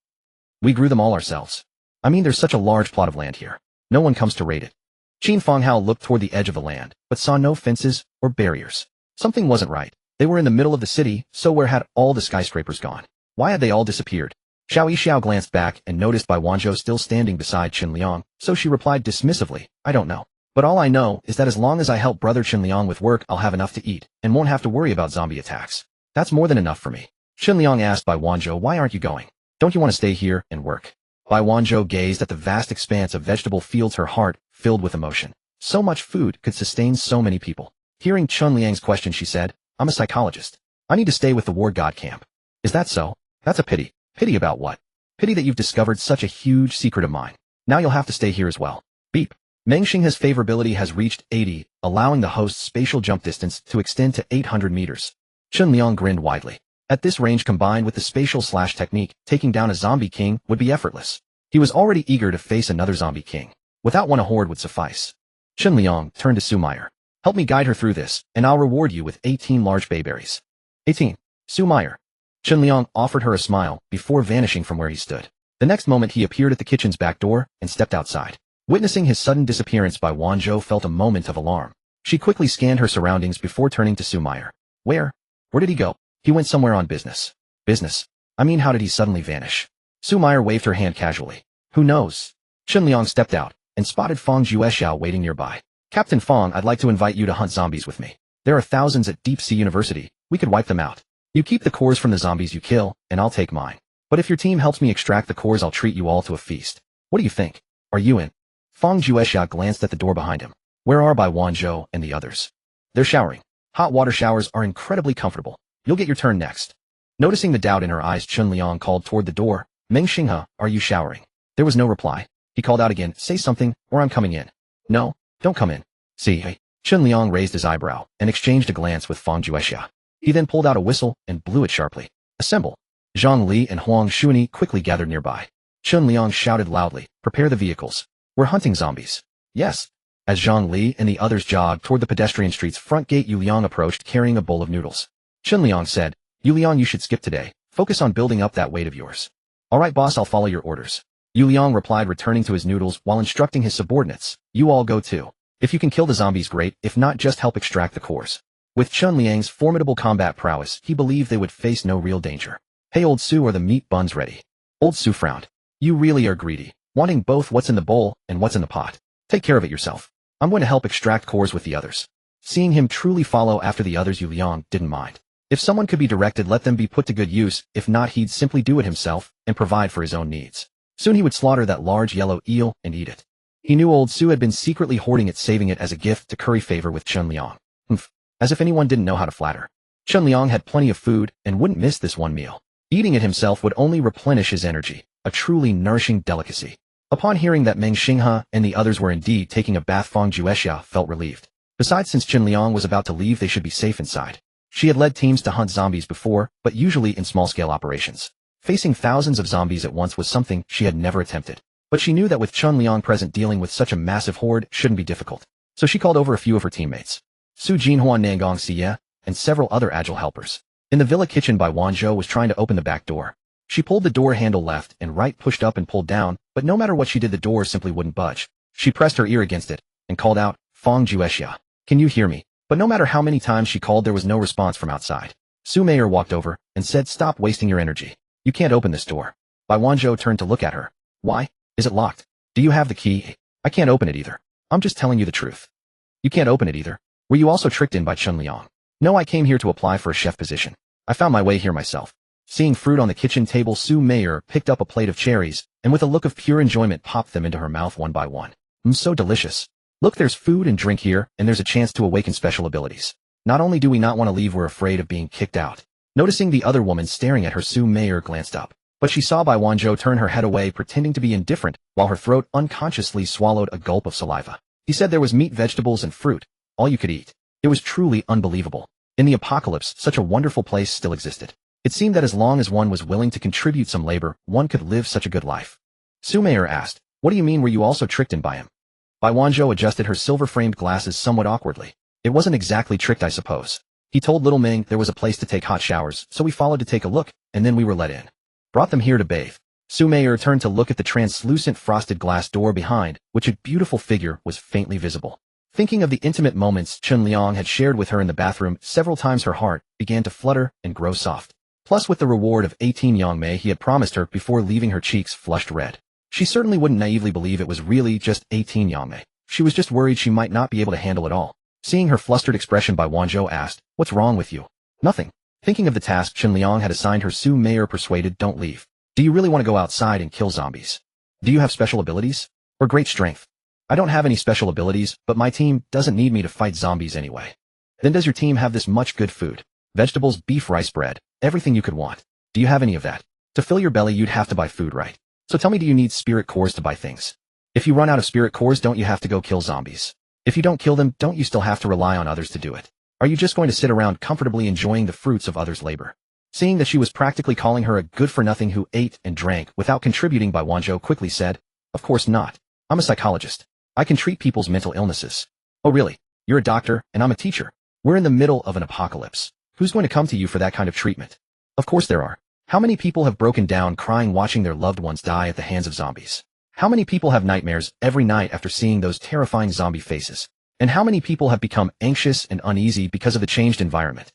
We grew them all ourselves. I mean, there's such a large plot of land here. No one comes to raid it. Qin Fanghao looked toward the edge of the land, but saw no fences or barriers. Something wasn't right. They were in the middle of the city, so where had all the skyscrapers gone? Why had they all disappeared? Xiao Yixiao glanced back and noticed Bai Wanzhou still standing beside Chen Liang, so she replied dismissively, I don't know. But all I know is that as long as I help brother Chen Liang with work, I'll have enough to eat, and won't have to worry about zombie attacks. That's more than enough for me. Chen Liang asked Bai Wanzhou, why aren't you going? Don't you want to stay here and work? Bai Wanzhou gazed at the vast expanse of vegetable fields, her heart filled with emotion. So much food could sustain so many people. Hearing Chen Liang's question, she said, I'm a psychologist. I need to stay with the war god camp. Is that so? That's a pity. Pity about what? Pity that you've discovered such a huge secret of mine. Now you'll have to stay here as well. Beep. Meng Xinghe's favorability has reached 80, allowing the host's spatial jump distance to extend to 800 meters. Chen Liang grinned widely. At this range, combined with the spatial slash technique, taking down a zombie king would be effortless. He was already eager to face another zombie king. Without one, a horde would suffice. Chen Liang turned to Su Meyer. Help me guide her through this, and I'll reward you with 18 large bayberries. 18. Su Meyer. Chen Liang offered her a smile before vanishing from where he stood. The next moment he appeared at the kitchen's back door and stepped outside. Witnessing his sudden disappearance, Bai Wanzhou felt a moment of alarm. She quickly scanned her surroundings before turning to Su Meyer. Where did he go? He went somewhere on business. Business? I mean, how did he suddenly vanish? Su Meyer waved her hand casually. Who knows? Chen Liang stepped out and spotted Fang Juexiao waiting nearby. Captain Fang, I'd like to invite you to hunt zombies with me. There are thousands at Deep Sea University. We could wipe them out. You keep the cores from the zombies you kill, and I'll take mine. But if your team helps me extract the cores, I'll treat you all to a feast. What do you think? Are you in? Fang Juexiao glanced at the door behind him. Where are Bai Wanzhou and the others? They're showering. Hot water showers are incredibly comfortable. You'll get your turn next. Noticing the doubt in her eyes, Chen Liang called toward the door. Meng Xinghe, are you showering? There was no reply. He called out again, say something, or I'm coming in. No, don't come in. See. Chen Liang raised his eyebrow and exchanged a glance with Fang Juexiao. He then pulled out a whistle and blew it sharply. Assemble. Zhang Li and Huang Xuanyi quickly gathered nearby. Chen Liang shouted loudly, prepare the vehicles. We're hunting zombies. Yes. As Zhang Li and the others jogged toward the pedestrian street's front gate, Yu Liang approached carrying a bowl of noodles. Chen Liang said, Yu Liang, you should skip today. Focus on building up that weight of yours. All right, boss, I'll follow your orders. Yu Liang replied, returning to his noodles while instructing his subordinates. You all go too. If you can kill the zombies, great. If not, just help extract the cores. With Chen Liang's formidable combat prowess, he believed they would face no real danger. Hey, old Su, are the meat buns ready? Old Su frowned. You really are greedy. wanting both what's in the bowl and what's in the pot. Take care of it yourself. I'm going to help extract cores with the others. Seeing him truly follow after the others, Yu Liang didn't mind. If someone could be directed, let them be put to good use. If not, he'd simply do it himself and provide for his own needs. Soon he would slaughter that large yellow eel and eat it. He knew old Su had been secretly hoarding it, saving it as a gift to curry favor with Chun Liang. As if anyone didn't know how to flatter. Chun Liang had plenty of food and wouldn't miss this one meal. Eating it himself would only replenish his energy, a truly nourishing delicacy. Upon hearing that Meng Xinghe and the others were indeed taking a bath, Fang Juexia felt relieved. Besides, since Chun Liang was about to leave, they should be safe inside. She had led teams to hunt zombies before, but usually in small-scale operations. Facing thousands of zombies at once was something she had never attempted. But she knew that with Chun Liang present, dealing with such a massive horde shouldn't be difficult. So she called over a few of her teammates. Su Jinhuan, Nangong Xie, and several other agile helpers. In the villa kitchen, Bai Wanzhou was trying to open the back door. She pulled the door handle left and right, pushed up and pulled down, but no matter what she did, the door simply wouldn't budge. She pressed her ear against it and called out, "Fang Juexia, can you hear me?" But no matter how many times she called, there was no response from outside. Su Meier walked over and said, "Stop wasting your energy. You can't open this door." Bai Wanzhou turned to look at her. "Why? Is it locked? Do you have the key?" "I can't open it either. I'm just telling you the truth." "You can't open it either? Were you also tricked in by Chun Liang?" "No, I came here to apply for a chef position. I found my way here myself." Seeing fruit on the kitchen table, Su Meier picked up a plate of cherries, and with a look of pure enjoyment popped them into her mouth one by one. So delicious. Look, there's food and drink here, and there's a chance to awaken special abilities. Not only do we not want to leave, we're afraid of being kicked out. Noticing the other woman staring at her, Su Meier glanced up. But she saw Bai Wanzhou turn her head away, pretending to be indifferent, while her throat unconsciously swallowed a gulp of saliva. He said there was meat, vegetables, and fruit. All you could eat. It was truly unbelievable. In the apocalypse, such a wonderful place still existed. It seemed that as long as one was willing to contribute some labor, one could live such a good life. Su Meier asked, "What do you mean, were you also tricked in by him?" Bai Wanzhou adjusted her silver-framed glasses somewhat awkwardly. "It wasn't exactly tricked, I suppose. He told little Ming there was a place to take hot showers, so we followed to take a look, and then we were let in. Brought them here to bathe." Su Meier turned to look at the translucent frosted glass door behind, which a beautiful figure was faintly visible. Thinking of the intimate moments Chun Liang had shared with her in the bathroom several times, her heart began to flutter and grow soft. Plus, with the reward of 18 Yangmei he had promised her before leaving, her cheeks flushed red. She certainly wouldn't naively believe it was really just 18 Yangmei. She was just worried she might not be able to handle it all. Seeing her flustered expression, Bai Wanzhou asked, "What's wrong with you?" "Nothing." Thinking of the task Chun Liang had assigned her, Su Meier persuaded, "Don't leave. Do you really want to go outside and kill zombies? Do you have special abilities? Or great strength?" "I don't have any special abilities, but my team doesn't need me to fight zombies anyway." "Then does your team have this much good food? Vegetables, beef, rice, bread, everything you could want. Do you have any of that? To fill your belly, you'd have to buy food, right? So tell me, do you need spirit cores to buy things? If you run out of spirit cores, don't you have to go kill zombies? If you don't kill them, don't you still have to rely on others to do it? Are you just going to sit around comfortably enjoying the fruits of others' labor?" Seeing that she was practically calling her a good-for-nothing who ate and drank without contributing, Bai Wanzhou quickly said, "Of course not. I'm a psychologist. I can treat people's mental illnesses." "Oh really? You're a doctor, and I'm a teacher. We're in the middle of an apocalypse. Who's going to come to you for that kind of treatment?" "Of course there are. How many people have broken down crying watching their loved ones die at the hands of zombies? How many people have nightmares every night after seeing those terrifying zombie faces? And how many people have become anxious and uneasy because of the changed environment?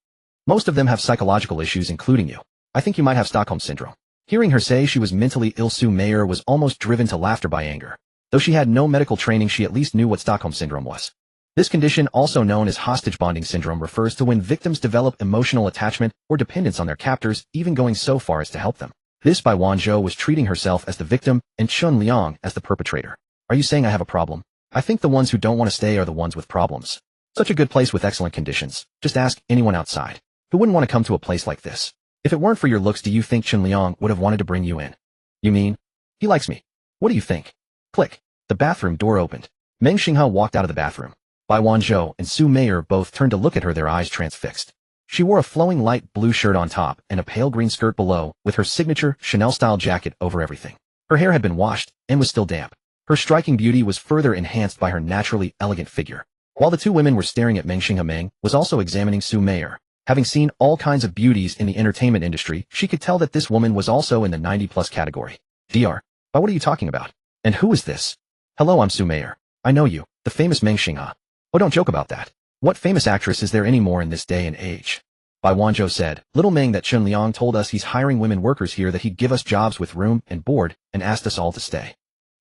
Most of them have psychological issues, including you. I think you might have Stockholm Syndrome." Hearing her say she was mentally ill, Su Meier was almost driven to laughter by anger. Though she had no medical training, she at least knew what Stockholm Syndrome was. This condition, also known as hostage bonding syndrome, refers to when victims develop emotional attachment or dependence on their captors, even going so far as to help them. This Bai Wanzhou was treating herself as the victim and Chun Liang as the perpetrator. "Are you saying I have a problem? I think the ones who don't want to stay are the ones with problems. Such a good place with excellent conditions. Just ask anyone outside. Who wouldn't want to come to a place like this? If it weren't for your looks, do you think Chun Liang would have wanted to bring you in?" "You mean? He likes me. What do you think?" Click. The bathroom door opened. Meng Xinghe walked out of the bathroom. Bai Wanzhou and Su Meier both turned to look at her, their eyes transfixed. She wore a flowing light blue shirt on top and a pale green skirt below, with her signature Chanel-style jacket over everything. Her hair had been washed and was still damp. Her striking beauty was further enhanced by her naturally elegant figure. While the two women were staring at Meng Xinghe, Meng was also examining Su Meier. Having seen all kinds of beauties in the entertainment industry, she could tell that this woman was also in the 90+ category. "Dr. But what are you talking about? And who is this?" "Hello, I'm Su Meier. I know you, the famous Meng Xinghe." "Oh, don't joke about that. What famous actress is there anymore in this day and age?" Bai Wanzhou said, "Little Meng, that Chun Liang told us he's hiring women workers here, that he'd give us jobs with room and board, and asked us all to stay."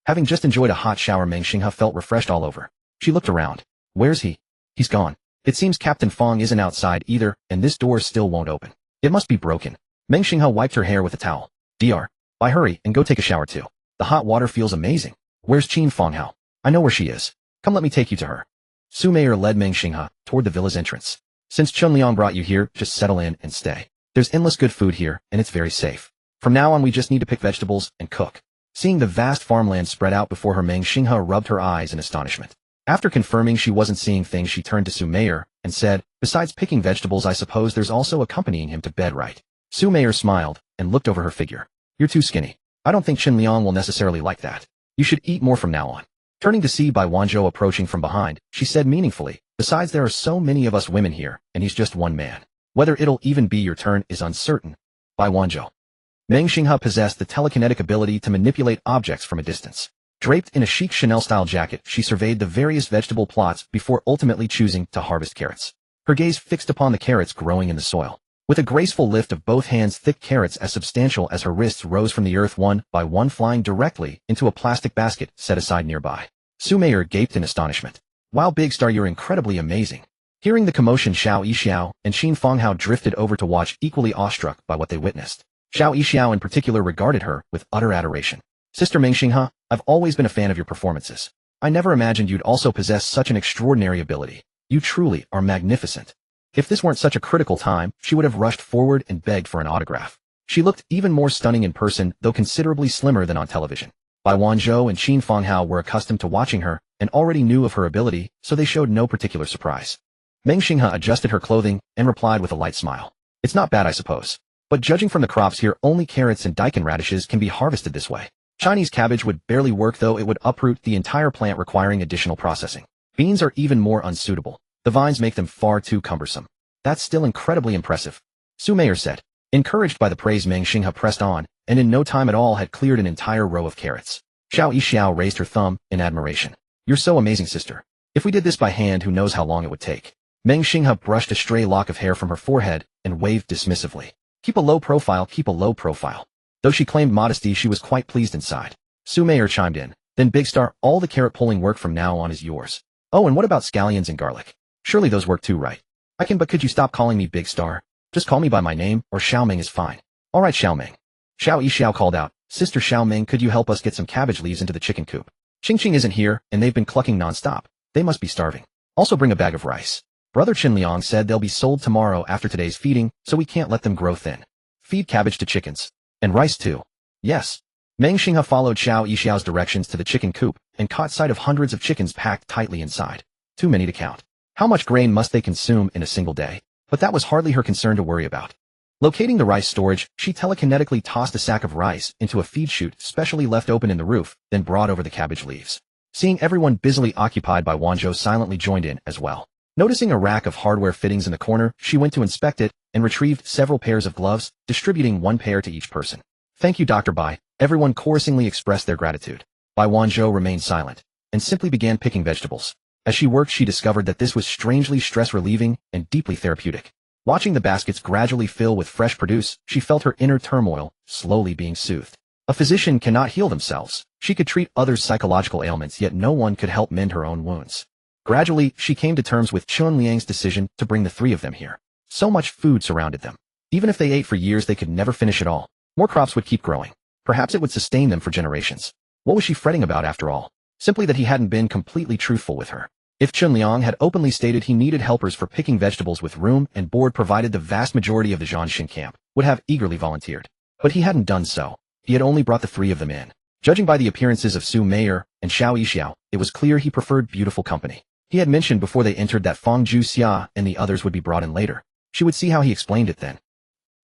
Having just enjoyed a hot shower, Meng Xinghe felt refreshed all over. She looked around. Where's he? He's gone. It seems Captain Fong isn't outside either, and this door still won't open. It must be broken. Meng Xinghe wiped her hair with a towel. Dr. Bye, hurry and go take a shower too. The hot water feels amazing. Where's Qin Fonghao? I know where she is. Come, let me take you to her. Su Meier led Meng Xinghe toward the villa's entrance. Since Chun Liang brought you here, just settle in and stay. There's endless good food here, and it's very safe. From now on we just need to pick vegetables and cook. Seeing the vast farmland spread out before her, Meng Xinghe rubbed her eyes in astonishment. After confirming she wasn't seeing things, she turned to Su Meier and said, besides picking vegetables, I suppose there's also accompanying him to bed, right? Su Meier smiled and looked over her figure. You're too skinny. I don't think Qin Liang will necessarily like that. You should eat more from now on. Turning to see Bai Wanzhou approaching from behind, she said meaningfully, besides there are so many of us women here, and he's just one man. Whether it'll even be your turn is uncertain. Bai Wanzhou. Meng Xinghe possessed the telekinetic ability to manipulate objects from a distance. Draped in a chic Chanel-style jacket, she surveyed the various vegetable plots before ultimately choosing to harvest carrots. Her gaze fixed upon the carrots growing in the soil. With a graceful lift of both hands, thick carrots as substantial as her wrists rose from the earth one by one, flying directly into a plastic basket set aside nearby. Su Meier gaped in astonishment. Wow, Big Star, you're incredibly amazing. Hearing the commotion, Xiao Yixiao and Qin Fonghao drifted over to watch, equally awestruck by what they witnessed. Xiao Yixiao in particular regarded her with utter adoration. Sister Meng Xinghe, I've always been a fan of your performances. I never imagined you'd also possess such an extraordinary ability. You truly are magnificent. If this weren't such a critical time, she would have rushed forward and begged for an autograph. She looked even more stunning in person, though considerably slimmer than on television. Bai Wanzhou and Qin Fonghao were accustomed to watching her and already knew of her ability, so they showed no particular surprise. Meng Xinghe adjusted her clothing and replied with a light smile. It's not bad, I suppose. But judging from the crops here, only carrots and daikon radishes can be harvested this way. Chinese cabbage would barely work, though it would uproot the entire plant, requiring additional processing. Beans are even more unsuitable. The vines make them far too cumbersome. That's still incredibly impressive, Su Meier said. Encouraged by the praise, Meng Xinghe pressed on, and in no time at all had cleared an entire row of carrots. Xiao Yixiao raised her thumb in admiration. You're so amazing, sister. If we did this by hand, who knows how long it would take. Meng Xinghe brushed a stray lock of hair from her forehead and waved dismissively. Keep a low profile, keep a low profile. Though she claimed modesty, she was quite pleased inside. Su Meier chimed in. Then Big Star, all the carrot pulling work from now on is yours. Oh, and what about scallions and garlic? Surely those work too, right? I can, but could you stop calling me Big Star? Just call me by my name, or Xiao Meng is fine. All right, Xiao Meng. Xiao Yixiao called out. Sister Xiao Meng, could you help us get some cabbage leaves into the chicken coop? Ching Ching isn't here, and they've been clucking non-stop. They must be starving. Also bring a bag of rice. Brother Qin Liang said they'll be sold tomorrow after today's feeding, so we can't let them grow thin. Feed cabbage to chickens. And rice too. Yes. Meng Xinghe followed Xiao Yixiao's directions to the chicken coop and caught sight of hundreds of chickens packed tightly inside. Too many to count. How much grain must they consume in a single day? But that was hardly her concern to worry about. Locating the rice storage, she telekinetically tossed a sack of rice into a feed chute specially left open in the roof, then brought over the cabbage leaves. Seeing everyone busily occupied, Bai Wanzhou silently joined in as well. Noticing a rack of hardware fittings in the corner, she went to inspect it and retrieved several pairs of gloves, distributing one pair to each person. Thank you, Dr. Bai. Everyone chorusingly expressed their gratitude. Bai Wanzhou remained silent and simply began picking vegetables. As she worked, she discovered that this was strangely stress-relieving and deeply therapeutic. Watching the baskets gradually fill with fresh produce, she felt her inner turmoil slowly being soothed. A physician cannot heal themselves. She could treat others' psychological ailments, yet no one could help mend her own wounds. Gradually, she came to terms with Chun Liang's decision to bring the three of them here. So much food surrounded them. Even if they ate for years, they could never finish it all. More crops would keep growing. Perhaps it would sustain them for generations. What was she fretting about after all? Simply that he hadn't been completely truthful with her. If Chun Liang had openly stated he needed helpers for picking vegetables with room and board provided, the vast majority of the Zhanshin camp would have eagerly volunteered. But he hadn't done so. He had only brought the three of them in. Judging by the appearances of Su Meier and Xiao Yixiao, it was clear he preferred beautiful company. He had mentioned before they entered that Fang Juxia and the others would be brought in later. She would see how he explained it then.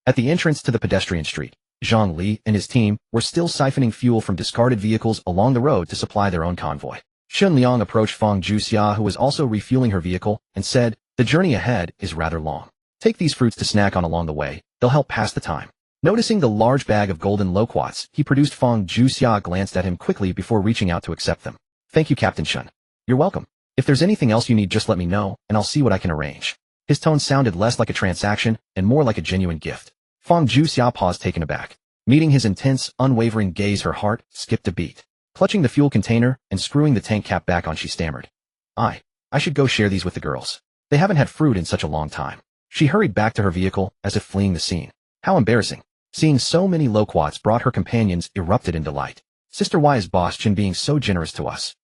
At the entrance to the pedestrian street, Zhang Li and his team were still siphoning fuel from discarded vehicles along the road to supply their own convoy. Chun Liang approached Fang Juxia, who was also refueling her vehicle, and said, "The journey ahead is rather long. Take these fruits to snack on along the way. They'll help pass the time." Noticing the large bag of golden loquats he produced, Fang Juxia glanced at him quickly before reaching out to accept them. "Thank you, Captain Chun. You're welcome. If there's anything else you need, just let me know, and I'll see what I can arrange." His tone sounded less like a transaction and more like a genuine gift. Fang Juxia paused, taken aback. Meeting his intense, unwavering gaze, her heart skipped a beat. Clutching the fuel container and screwing the tank cap back on, she stammered. I should go share these with the girls. They haven't had fruit in such a long time. She hurried back to her vehicle as if fleeing the scene. How embarrassing. Seeing so many loquats brought her companions erupted in delight. Sister, why is Boss Chin being so generous to us?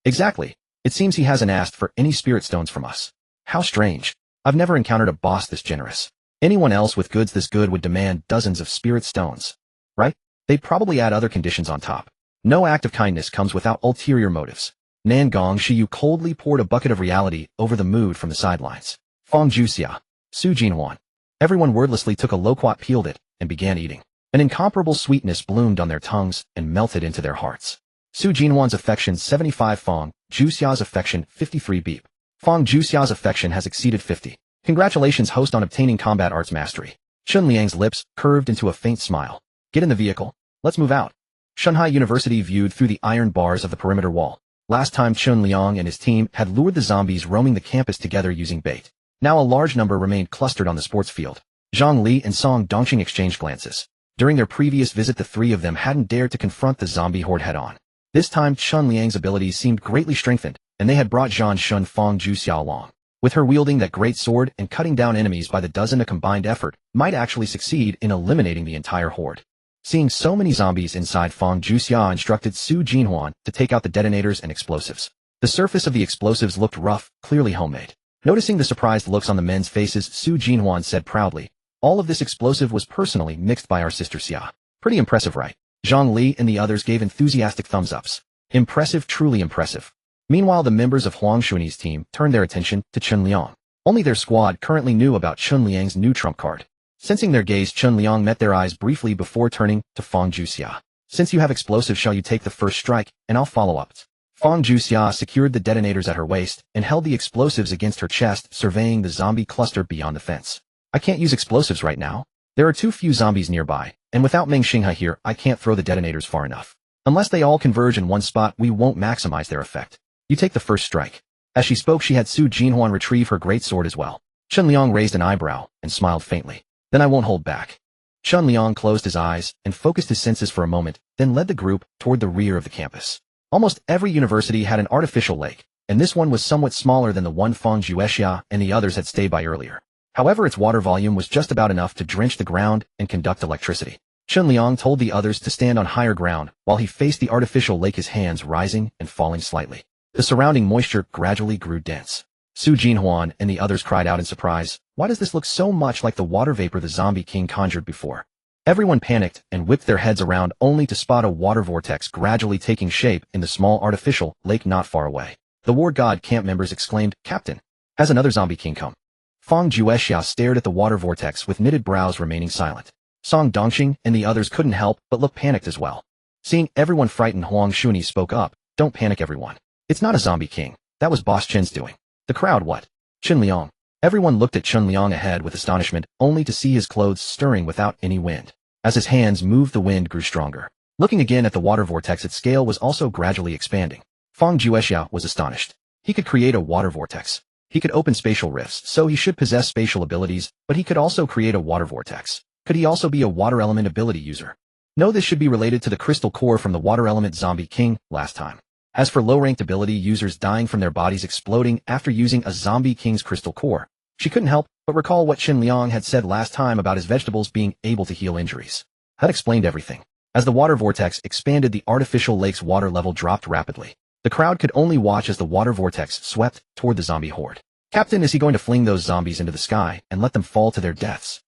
Exactly. It seems he hasn't asked for any spirit stones from us. How strange. I've never encountered a boss this generous. Anyone else with goods this good would demand dozens of spirit stones. Right? They'd probably add other conditions on top. No act of kindness comes without ulterior motives. Nan Gong Shiyu coldly poured a bucket of reality over the mood from the sidelines. Fong Juxia. Su Jinhuan. Everyone wordlessly took a loquat, peeled it, and began eating. An incomparable sweetness bloomed on their tongues and melted into their hearts. Su Jinhuan's affection 75 Fong, Juxia's affection 53 beep. Fong Juxia's affection has exceeded 50. Congratulations, host, on obtaining combat arts mastery. Chun Liang's lips curved into a faint smile. Get in the vehicle. Let's move out. Shanghai University viewed through the iron bars of the perimeter wall. Last time Chun Liang and his team had lured the zombies roaming the campus together using bait. Now a large number remained clustered on the sports field. Zhang Li and Song Dongqing exchanged glances. During their previous visit, the three of them hadn't dared to confront the zombie horde head-on. This time Chun Liang's abilities seemed greatly strengthened, and they had brought Zhan Shun Fong Juxia along. With her wielding that great sword and cutting down enemies by the dozen, a combined effort might actually succeed in eliminating the entire horde. Seeing so many zombies inside, Fong Juxia instructed Su Jinhuan to take out the detonators and explosives. The surface of the explosives looked rough, clearly homemade. Noticing the surprised looks on the men's faces, Su Jinhuan said proudly, all of this explosive was personally mixed by our sister Xia. Pretty impressive, right? Zhang Li and the others gave enthusiastic thumbs-ups. Impressive, truly impressive. Meanwhile, the members of Huang Shuni's team turned their attention to Chun Liang. Only their squad currently knew about Chun Liang's new trump card. Sensing their gaze, Chun Liang met their eyes briefly before turning to Fong Juxia. Since you have explosives, shall you take the first strike, and I'll follow up. Fong Juxia secured the detonators at her waist and held the explosives against her chest, surveying the zombie cluster beyond the fence. I can't use explosives right now. There are too few zombies nearby, and without Meng Xinghai here, I can't throw the detonators far enough. Unless they all converge in one spot, we won't maximize their effect. You take the first strike. As she spoke, she had Su Jinhuan retrieve her great sword as well. Chun Liang raised an eyebrow and smiled faintly. Then I won't hold back. Chun Liang closed his eyes and focused his senses for a moment, then led the group toward the rear of the campus. Almost every university had an artificial lake, and this one was somewhat smaller than the one Fong Juexia and the others had stayed by earlier. However, its water volume was just about enough to drench the ground and conduct electricity. Chun Liang told the others to stand on higher ground while he faced the artificial lake, his hands rising and falling slightly. The surrounding moisture gradually grew dense. Su Jinhuan and the others cried out in surprise, why does this look so much like the water vapor the zombie king conjured before? Everyone panicked and whipped their heads around only to spot a water vortex gradually taking shape in the small artificial lake not far away. The War God camp members exclaimed, Captain, has another zombie king come? Fong Juexia stared at the water vortex with knitted brows, remaining silent. Song Dongqing and the others couldn't help but look panicked as well. Seeing everyone frightened, Huang Shuni spoke up, don't panic everyone. It's not a zombie king. That was Boss Chen's doing. The crowd, what? Chun Liang. Everyone looked at Chun Liang ahead with astonishment, only to see his clothes stirring without any wind. As his hands moved, the wind grew stronger. Looking again at the water vortex, its scale was also gradually expanding. Fong Juexia was astonished. He could create a water vortex. He could open spatial rifts, so he should possess spatial abilities, but he could also create a water vortex. Could he also be a water element ability user? No, this should be related to the crystal core from the water element zombie king last time. As for low-ranked ability users dying from their bodies exploding after using a zombie king's crystal core, she couldn't help but recall what Chun Liang had said last time about his vegetables being able to heal injuries. That explained everything. As the water vortex expanded, the artificial lake's water level dropped rapidly. The crowd could only watch as the water vortex swept toward the zombie horde. Captain, is he going to fling those zombies into the sky and let them fall to their deaths?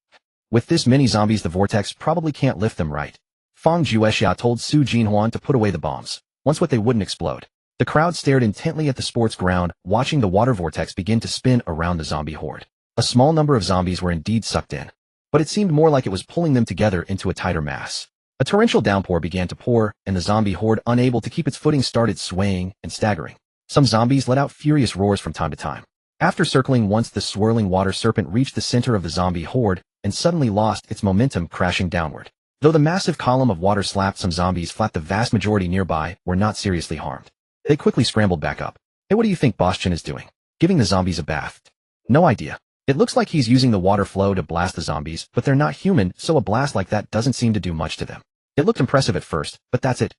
With this many zombies, the vortex probably can't lift them, right? Fong Juexia told Su Jinhuan to put away the bombs. Once what, they wouldn't explode. The crowd stared intently at the sports ground, watching the water vortex begin to spin around the zombie horde. A small number of zombies were indeed sucked in, but it seemed more like it was pulling them together into a tighter mass. A torrential downpour began to pour, and the zombie horde, unable to keep its footing, started swaying and staggering. Some zombies let out furious roars from time to time. After circling once, the swirling water serpent reached the center of the zombie horde and suddenly lost its momentum, crashing downward. Though the massive column of water slapped some zombies flat, the vast majority nearby were not seriously harmed. They quickly scrambled back up. Hey, what do you think Boss Chin is doing? Giving the zombies a bath? No idea. It looks like he's using the water flow to blast the zombies, but they're not human, so a blast like that doesn't seem to do much to them. It looked impressive at first, but that's it.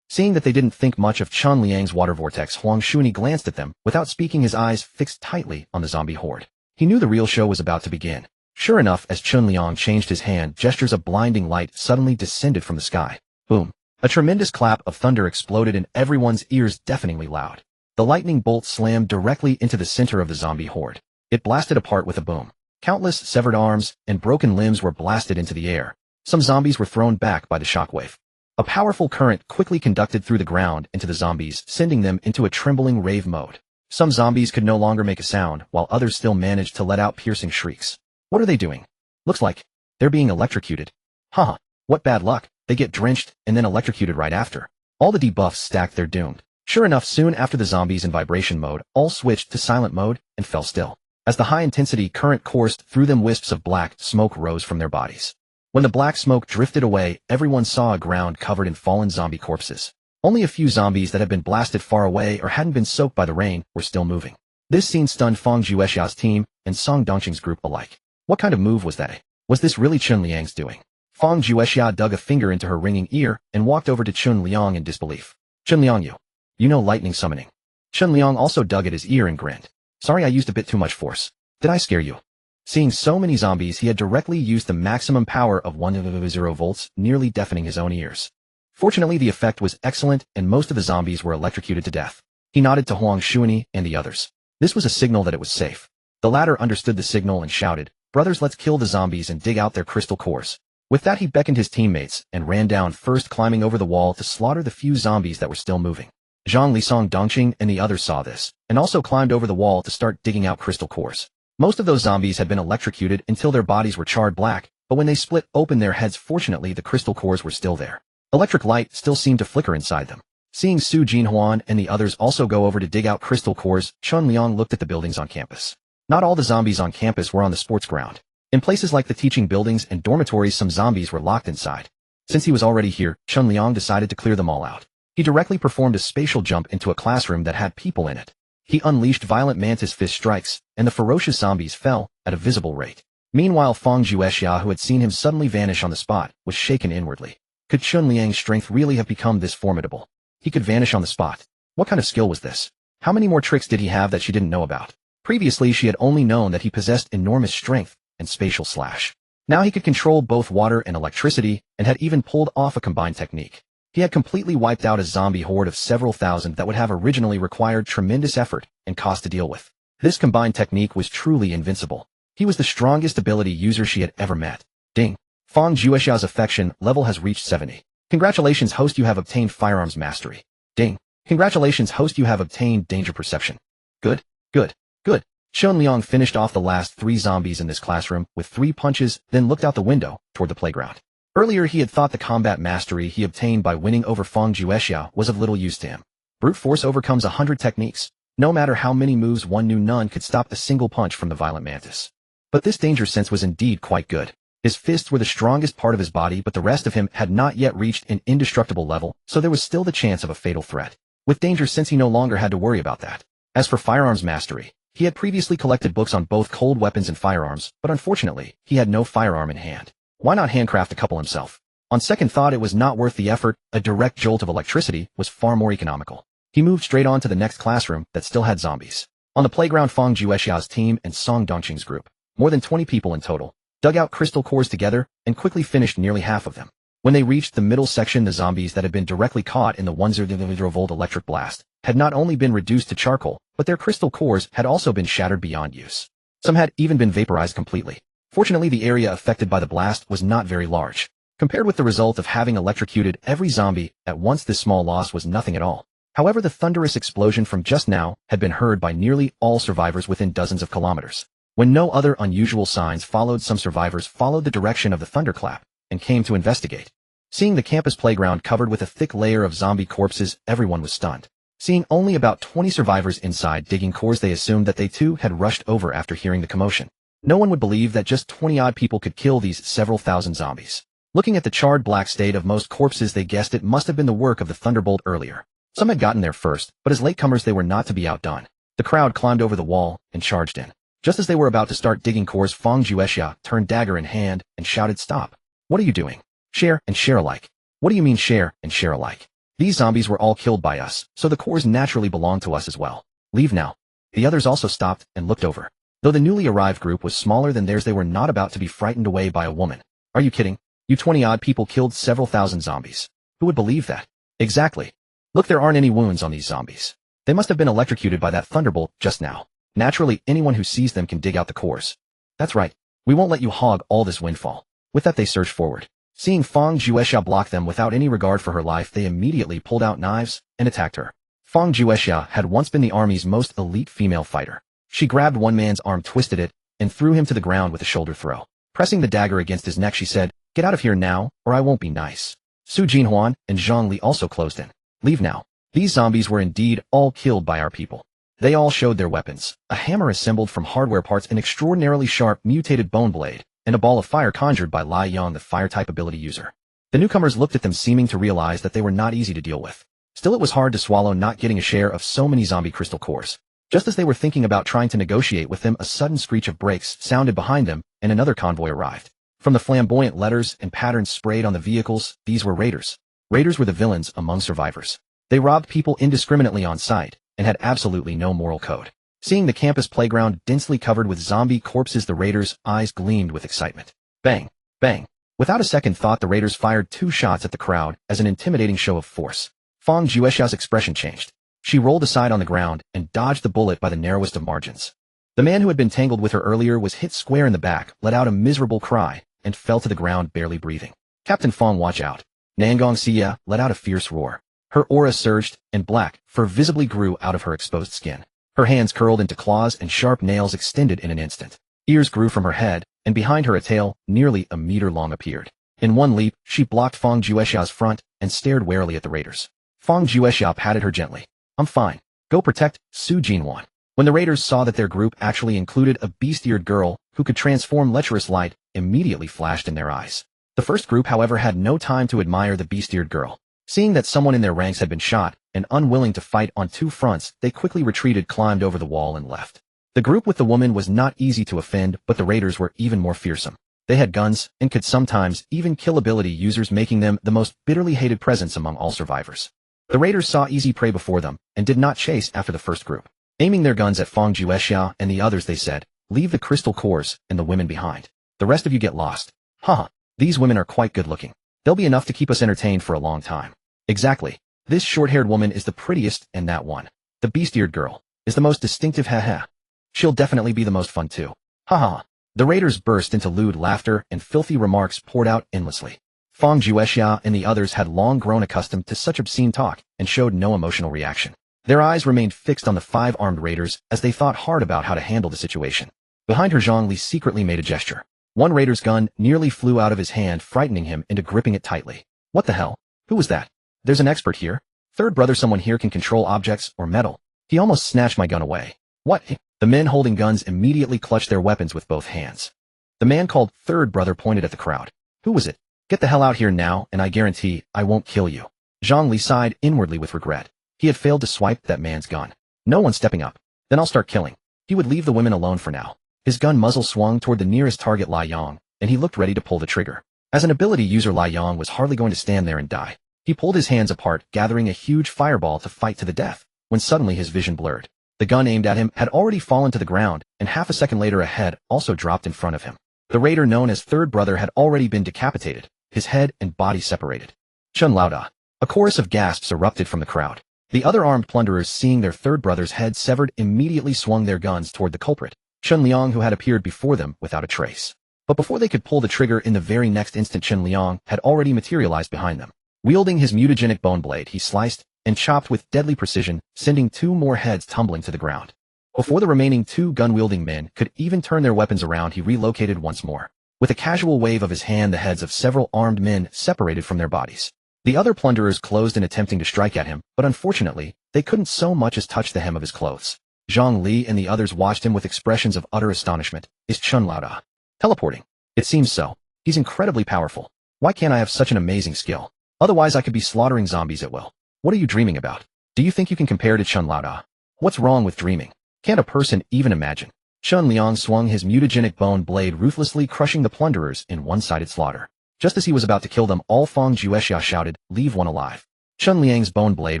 Seeing that they didn't think much of Chun Liang's water vortex, Huang Shuni glanced at them, without speaking, his eyes fixed tightly on the zombie horde. He knew the real show was about to begin. Sure enough, as Chun Liang changed his hand, gestures of blinding light suddenly descended from the sky. Boom. A tremendous clap of thunder exploded in everyone's ears, deafeningly loud. The lightning bolt slammed directly into the center of the zombie horde. It blasted apart with a boom. Countless severed arms and broken limbs were blasted into the air. Some zombies were thrown back by the shockwave. A powerful current quickly conducted through the ground into the zombies, sending them into a trembling rave mode. Some zombies could no longer make a sound, while others still managed to let out piercing shrieks. What are they doing? Looks like they're being electrocuted. Haha, what bad luck. They get drenched and then electrocuted right after. All the debuffs stacked, they're doomed. Sure enough, soon after, the zombies in vibration mode all switched to silent mode and fell still. As the high-intensity current coursed through them, wisps of black smoke rose from their bodies. When the black smoke drifted away, everyone saw a ground covered in fallen zombie corpses. Only a few zombies that had been blasted far away or hadn't been soaked by the rain were still moving. This scene stunned Fang Juexia's team and Song Dongqing's group alike. What kind of move was that? Was this really Chun Liang's doing? Fang Juexia dug a finger into her ringing ear and walked over to Chun Liang in disbelief. Chun Liang, you know lightning summoning. Chun Liang also dug at his ear and grinned. Sorry, I used a bit too much force. Did I scare you? Seeing so many zombies, he had directly used the maximum power of 100 volts, nearly deafening his own ears. Fortunately, the effect was excellent, and most of the zombies were electrocuted to death. He nodded to Huang Shuni and the others. This was a signal that it was safe. The latter understood the signal and shouted, "Brothers, let's kill the zombies and dig out their crystal cores." With that, he beckoned his teammates and ran down, first climbing over the wall to slaughter the few zombies that were still moving. Zhang Li, Song Dongqing, and the others saw this, and also climbed over the wall to start digging out crystal cores. Most of those zombies had been electrocuted until their bodies were charred black, but when they split open their heads, fortunately the crystal cores were still there. Electric light still seemed to flicker inside them. Seeing Su Jinhuan and the others also go over to dig out crystal cores, Chun Liang looked at the buildings on campus. Not all the zombies on campus were on the sports ground. In places like the teaching buildings and dormitories, some zombies were locked inside. Since he was already here, Chun Liang decided to clear them all out. He directly performed a spatial jump into a classroom that had people in it. He unleashed violent mantis fist strikes, and the ferocious zombies fell at a visible rate. Meanwhile, Fang Juexia, who had seen him suddenly vanish on the spot, was shaken inwardly. Could Chun Liang's strength really have become this formidable? He could vanish on the spot. What kind of skill was this? How many more tricks did he have that she didn't know about? Previously, she had only known that he possessed enormous strength and spatial slash. Now he could control both water and electricity, and had even pulled off a combined technique. He had completely wiped out a zombie horde of several thousand that would have originally required tremendous effort and cost to deal with. This combined technique was truly invincible. He was the strongest ability user she had ever met. Ding. Fang Juexia's affection level has reached 70. Congratulations, host, you have obtained firearms mastery. Ding. Congratulations, host, you have obtained danger perception. Good, good, good. Chun Liang finished off the last 3 zombies in this classroom with 3 punches, then looked out the window toward the playground. Earlier, he had thought the combat mastery he obtained by winning over Fang Juexia was of little use to him. Brute force overcomes 100 techniques. No matter how many moves one knew, none could stop a single punch from the violent mantis. But this danger sense was indeed quite good. His fists were the strongest part of his body, but the rest of him had not yet reached an indestructible level, so there was still the chance of a fatal threat. With danger sense, he no longer had to worry about that. As for firearms mastery, he had previously collected books on both cold weapons and firearms, but unfortunately, he had no firearm in hand. Why not handcraft a couple himself? On second thought, it was not worth the effort. A direct jolt of electricity was far more economical. He moved straight on to the next classroom that still had zombies. On the playground, Fang Juexia's team and Song Dongqing's group, more than 20 people in total, dug out crystal cores together and quickly finished nearly half of them. When they reached the middle section, the zombies that had been directly caught in the 100-volt electric blast had not only been reduced to charcoal, but their crystal cores had also been shattered beyond use. Some had even been vaporized completely. Fortunately, the area affected by the blast was not very large. Compared with the result of having electrocuted every zombie at once, this small loss was nothing at all. However, the thunderous explosion from just now had been heard by nearly all survivors within dozens of kilometers. When no other unusual signs followed, some survivors followed the direction of the thunderclap and came to investigate. Seeing the campus playground covered with a thick layer of zombie corpses, everyone was stunned. Seeing only about 20 survivors inside digging cores, they assumed that they too had rushed over after hearing the commotion. No one would believe that just 20-odd people could kill these several thousand zombies. Looking at the charred black state of most corpses, they guessed it must have been the work of the thunderbolt earlier. Some had gotten there first, but as latecomers they were not to be outdone. The crowd climbed over the wall and charged in. Just as they were about to start digging cores, Fang Juexia turned dagger in hand and shouted, "Stop! What are you doing? Share and share alike." "What do you mean share and share alike?" These zombies were all killed by us, so the cores naturally belong to us as well. Leave now. The others also stopped and looked over. Though the newly arrived group was smaller than theirs, they were not about to be frightened away by a woman. Are you kidding? You 20-odd people killed several thousand zombies. Who would believe that? Exactly. Look, there aren't any wounds on these zombies. They must have been electrocuted by that thunderbolt just now. Naturally, anyone who sees them can dig out the cores. That's right. We won't let you hog all this windfall. With that, they surged forward. Seeing Fang Juexia block them without any regard for her life, they immediately pulled out knives and attacked her. Fang Juexia had once been the army's most elite female fighter. She grabbed one man's arm, twisted it, and threw him to the ground with a shoulder throw. Pressing the dagger against his neck, she said, "Get out of here now, or I won't be nice." Su Jinhuan and Zhang Li also closed in. Leave now. These zombies were indeed all killed by our people. They all showed their weapons: a hammer assembled from hardware parts, an extraordinarily sharp mutated bone blade, and a ball of fire conjured by Lai Yang, the fire-type ability user. The newcomers looked at them, seeming to realize that they were not easy to deal with. Still, it was hard to swallow not getting a share of so many zombie crystal cores. Just as they were thinking about trying to negotiate with them, a sudden screech of brakes sounded behind them, and another convoy arrived. From the flamboyant letters and patterns sprayed on the vehicles, these were raiders. Raiders were the villains among survivors. They robbed people indiscriminately on sight, and had absolutely no moral code. Seeing the campus playground densely covered with zombie corpses, the raiders' eyes gleamed with excitement. Bang! Bang! Without a second thought, the raiders fired 2 shots at the crowd as an intimidating show of force. Fang Juexia's expression changed. She rolled aside on the ground and dodged the bullet by the narrowest of margins. The man who had been tangled with her earlier was hit square in the back, let out a miserable cry, and fell to the ground barely breathing. Captain Fang, watch out. Nangong Xia let out a fierce roar. Her aura surged, and black fur visibly grew out of her exposed skin. Her hands curled into claws and sharp nails extended in an instant. Ears grew from her head, and behind her a tail, nearly a meter long, appeared. In one leap, she blocked Fang Juexia's front and stared warily at the raiders. Fang Juexia patted her gently. I'm fine. Go protect Su Jinhuan. When the raiders saw that their group actually included a beast-eared girl who could transform, lecherous light immediately flashed in their eyes. The first group, however, had no time to admire the beast-eared girl. Seeing that someone in their ranks had been shot, and unwilling to fight on 2 fronts, they quickly retreated, climbed over the wall, and left. The group with the woman was not easy to offend, but the raiders were even more fearsome. They had guns, and could sometimes even kill ability users, making them the most bitterly hated presence among all survivors. The raiders saw easy prey before them, and did not chase after the first group. Aiming their guns at Fang Juexia and the others, they said, "Leave the crystal cores and the women behind. The rest of you get lost." Haha, these women are quite good looking. They'll be enough to keep us entertained for a long time. Exactly. This short-haired woman is the prettiest, and that one, the beast-eared girl, is the most distinctive. Haha. She'll definitely be the most fun too. Haha. The raiders burst into lewd laughter, and filthy remarks poured out endlessly. Fang Juexia and the others had long grown accustomed to such obscene talk, and showed no emotional reaction. Their eyes remained fixed on the 5 armed raiders as they thought hard about how to handle the situation. Behind her, Zhang Li secretly made a gesture. One raider's gun nearly flew out of his hand, frightening him into gripping it tightly. What the hell? Who was that? There's an expert here. Third brother, someone here can control objects or metal. He almost snatched my gun away. What? The men holding guns immediately clutched their weapons with both hands. The man called Third Brother pointed at the crowd. Who was it? Get the hell out here now, and I guarantee I won't kill you. Zhang Li sighed inwardly with regret. He had failed to swipe that man's gun. No one stepping up. Then I'll start killing. He would leave the women alone for now. His gun muzzle swung toward the nearest target, Lai Yang, and he looked ready to pull the trigger. As an ability user, Lai Yang was hardly going to stand there and die. He pulled his hands apart, gathering a huge fireball to fight to the death, when suddenly his vision blurred. The gun aimed at him had already fallen to the ground, and half a second later a head also dropped in front of him. The raider known as Third Brother had already been decapitated, his head and body separated. Chun Lauda. A chorus of gasps erupted from the crowd. The other armed plunderers, seeing their Third Brother's head severed, immediately swung their guns toward the culprit, Chun Liang, who had appeared before them without a trace. But before they could pull the trigger, in the very next instant, Chun Liang had already materialized behind them. Wielding his mutagenic bone blade, he sliced and chopped with deadly precision, sending 2 more heads tumbling to the ground. Before the remaining 2 gun-wielding men could even turn their weapons around, he relocated once more. With a casual wave of his hand, the heads of several armed men separated from their bodies. The other plunderers closed in, attempting to strike at him, but unfortunately, they couldn't so much as touch the hem of his clothes. Zhang Li and the others watched him with expressions of utter astonishment. Is Chun Lauda teleporting? It seems so. He's incredibly powerful. Why can't I have such an amazing skill? Otherwise I could be slaughtering zombies at will. What are you dreaming about? Do you think you can compare to Chun Lauda? What's wrong with dreaming? Can't a person even imagine? Chun Liang swung his mutagenic bone blade, ruthlessly crushing the plunderers in one-sided slaughter. Just as he was about to kill them all, Fang Juexia shouted, "Leave one alive." Chun Liang's bone blade,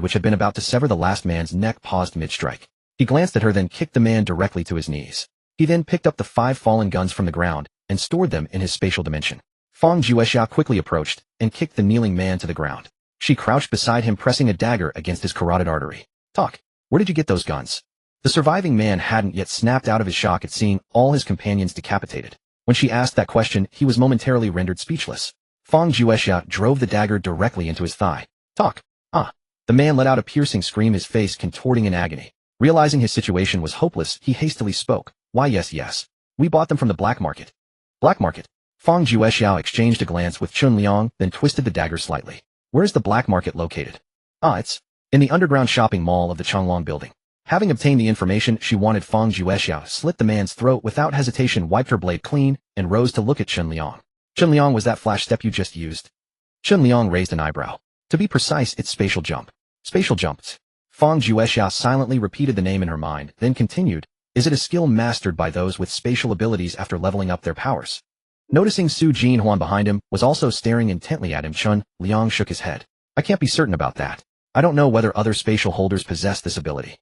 which had been about to sever the last man's neck, paused mid-strike. He glanced at her, then kicked the man directly to his knees. He then picked up the 5 fallen guns from the ground and stored them in his spatial dimension. Fang Juexia quickly approached and kicked the kneeling man to the ground. She crouched beside him, pressing a dagger against his carotid artery. "Talk. Where did you get those guns?" The surviving man hadn't yet snapped out of his shock at seeing all his companions decapitated. When she asked that question, he was momentarily rendered speechless. Fang Juexia drove the dagger directly into his thigh. "Talk. Ah." The man let out a piercing scream, his face contorting in agony. Realizing his situation was hopeless, he hastily spoke. "Why, yes. We bought them from the black market." "Black market?" Fang Juexia exchanged a glance with Chun Liang, then twisted the dagger slightly. "Where is the black market located?" "Ah, it's in the underground shopping mall of the Changlong building." Having obtained the information she wanted, Fang Juexia slit the man's throat without hesitation, wiped her blade clean, and rose to look at Chun Liang. "Chun Liang, was that flash step you just used?" Chun Liang raised an eyebrow. "To be precise, it's spatial jump." "Spatial jumps?" Fang Juexia silently repeated the name in her mind, then continued. "Is it a skill mastered by those with spatial abilities after leveling up their powers?" Noticing Su Jinhuan behind him was also staring intently at him, Chun Liang shook his head. "I can't be certain about that. I don't know whether other spatial holders possess this ability."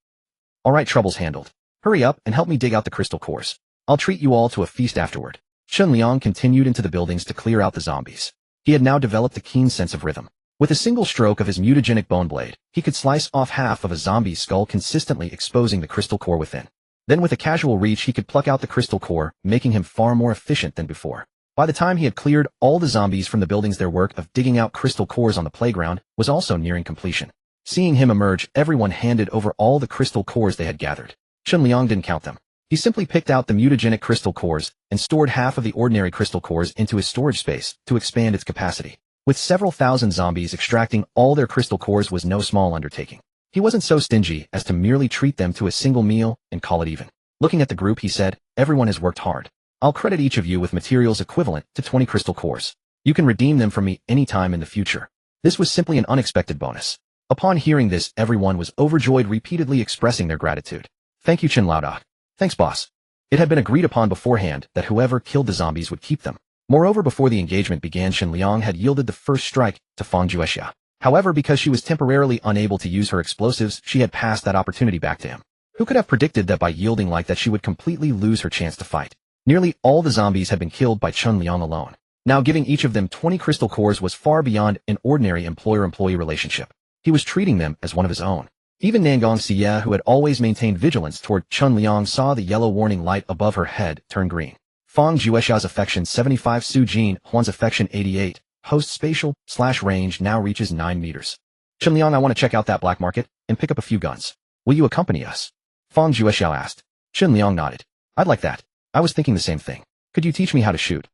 "All right, trouble's handled. Hurry up and help me dig out the crystal cores. I'll treat you all to a feast afterward." Chun Liang continued into the buildings to clear out the zombies. He had now developed a keen sense of rhythm. With a single stroke of his mutagenic bone blade, he could slice off half of a zombie's skull, consistently exposing the crystal core within. Then with a casual reach, he could pluck out the crystal core, making him far more efficient than before. By the time he had cleared all the zombies from the buildings, their work of digging out crystal cores on the playground was also nearing completion. Seeing him emerge, everyone handed over all the crystal cores they had gathered. Chun Liang didn't count them. He simply picked out the mutagenic crystal cores and stored half of the ordinary crystal cores into his storage space to expand its capacity. With several thousand zombies, extracting all their crystal cores was no small undertaking. He wasn't so stingy as to merely treat them to a single meal and call it even. Looking at the group, he said, "Everyone has worked hard. I'll credit each of you with materials equivalent to 20 crystal cores. You can redeem them from me anytime in the future." This was simply an unexpected bonus. Upon hearing this, everyone was overjoyed, repeatedly expressing their gratitude. "Thank you, Chen Laoda." "Thanks, boss." It had been agreed upon beforehand that whoever killed the zombies would keep them. Moreover, before the engagement began, Chun Liang had yielded the first strike to Fang Juexia. However, because she was temporarily unable to use her explosives, she had passed that opportunity back to him. Who could have predicted that by yielding like that she would completely lose her chance to fight? Nearly all the zombies had been killed by Chun Liang alone. Now giving each of them 20 crystal cores was far beyond an ordinary employer-employee relationship. He was treating them as one of his own. Even Nangong Xie, who had always maintained vigilance toward Chun Liang, saw the yellow warning light above her head turn green. Fang Juexia's affection 75, Su Jin Huan's affection 88. Host spatial/range now reaches 9 meters. "Chun Liang, I want to check out that black market and pick up a few guns. Will you accompany us?" Fang Juexia asked. Chun Liang nodded. "I'd like that. I was thinking the same thing. Could you teach me how to shoot?"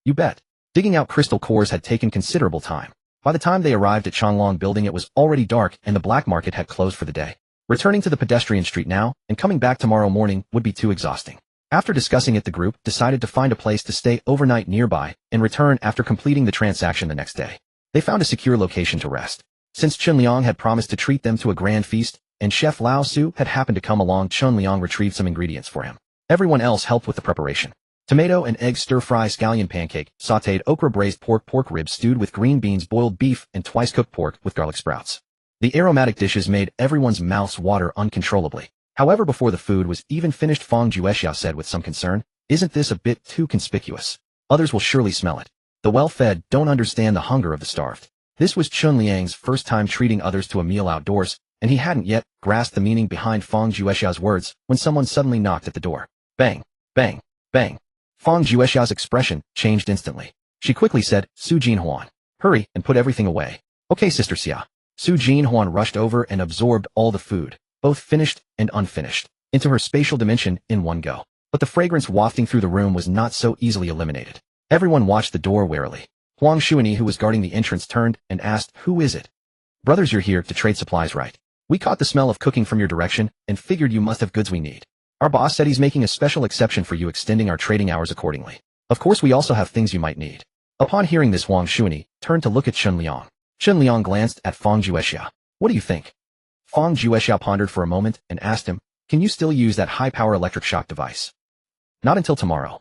"You bet." Digging out crystal cores had taken considerable time. By the time they arrived at Changlong building, it was already dark and the black market had closed for the day. Returning to the pedestrian street now and coming back tomorrow morning would be too exhausting. After discussing it, the group decided to find a place to stay overnight nearby and return after completing the transaction the next day. They found a secure location to rest. Since Chun Liang had promised to treat them to a grand feast, and Chef Lao Su had happened to come along, Chun Liang retrieved some ingredients for him. Everyone else helped with the preparation. Tomato and egg stir-fry, scallion pancake, sautéed okra, braised pork ribs stewed with green beans, boiled beef, and twice-cooked pork with garlic sprouts. The aromatic dishes made everyone's mouths water uncontrollably. However, before the food was even finished, Fang Juexia said with some concern, "Isn't this a bit too conspicuous? Others will surely smell it. The well-fed don't understand the hunger of the starved." This was Chun Liang's first time treating others to a meal outdoors, and he hadn't yet grasped the meaning behind Fang Juexia's words when someone suddenly knocked at the door. Bang, bang, bang. Fang Juexia's expression changed instantly. She quickly said, "Su Jinhuan, hurry and put everything away." "Okay, Sister Xia." Su Jinhuan rushed over and absorbed all the food, both finished and unfinished, into her spatial dimension in one go. But the fragrance wafting through the room was not so easily eliminated. Everyone watched the door warily. Huang Shuani, who was guarding the entrance, turned and asked, "Who is it?" "Brothers, you're here to trade supplies, right? We caught the smell of cooking from your direction and figured you must have goods we need. Our boss said he's making a special exception for you, extending our trading hours accordingly. Of course, we also have things you might need." Upon hearing this, Huang Shuani turned to look at Chun Liang. Chun Liang glanced at Fang Juexia. "What do you think?" Fang Juexia pondered for a moment and asked him, "Can you still use that high-power electric shock device?" "Not until tomorrow."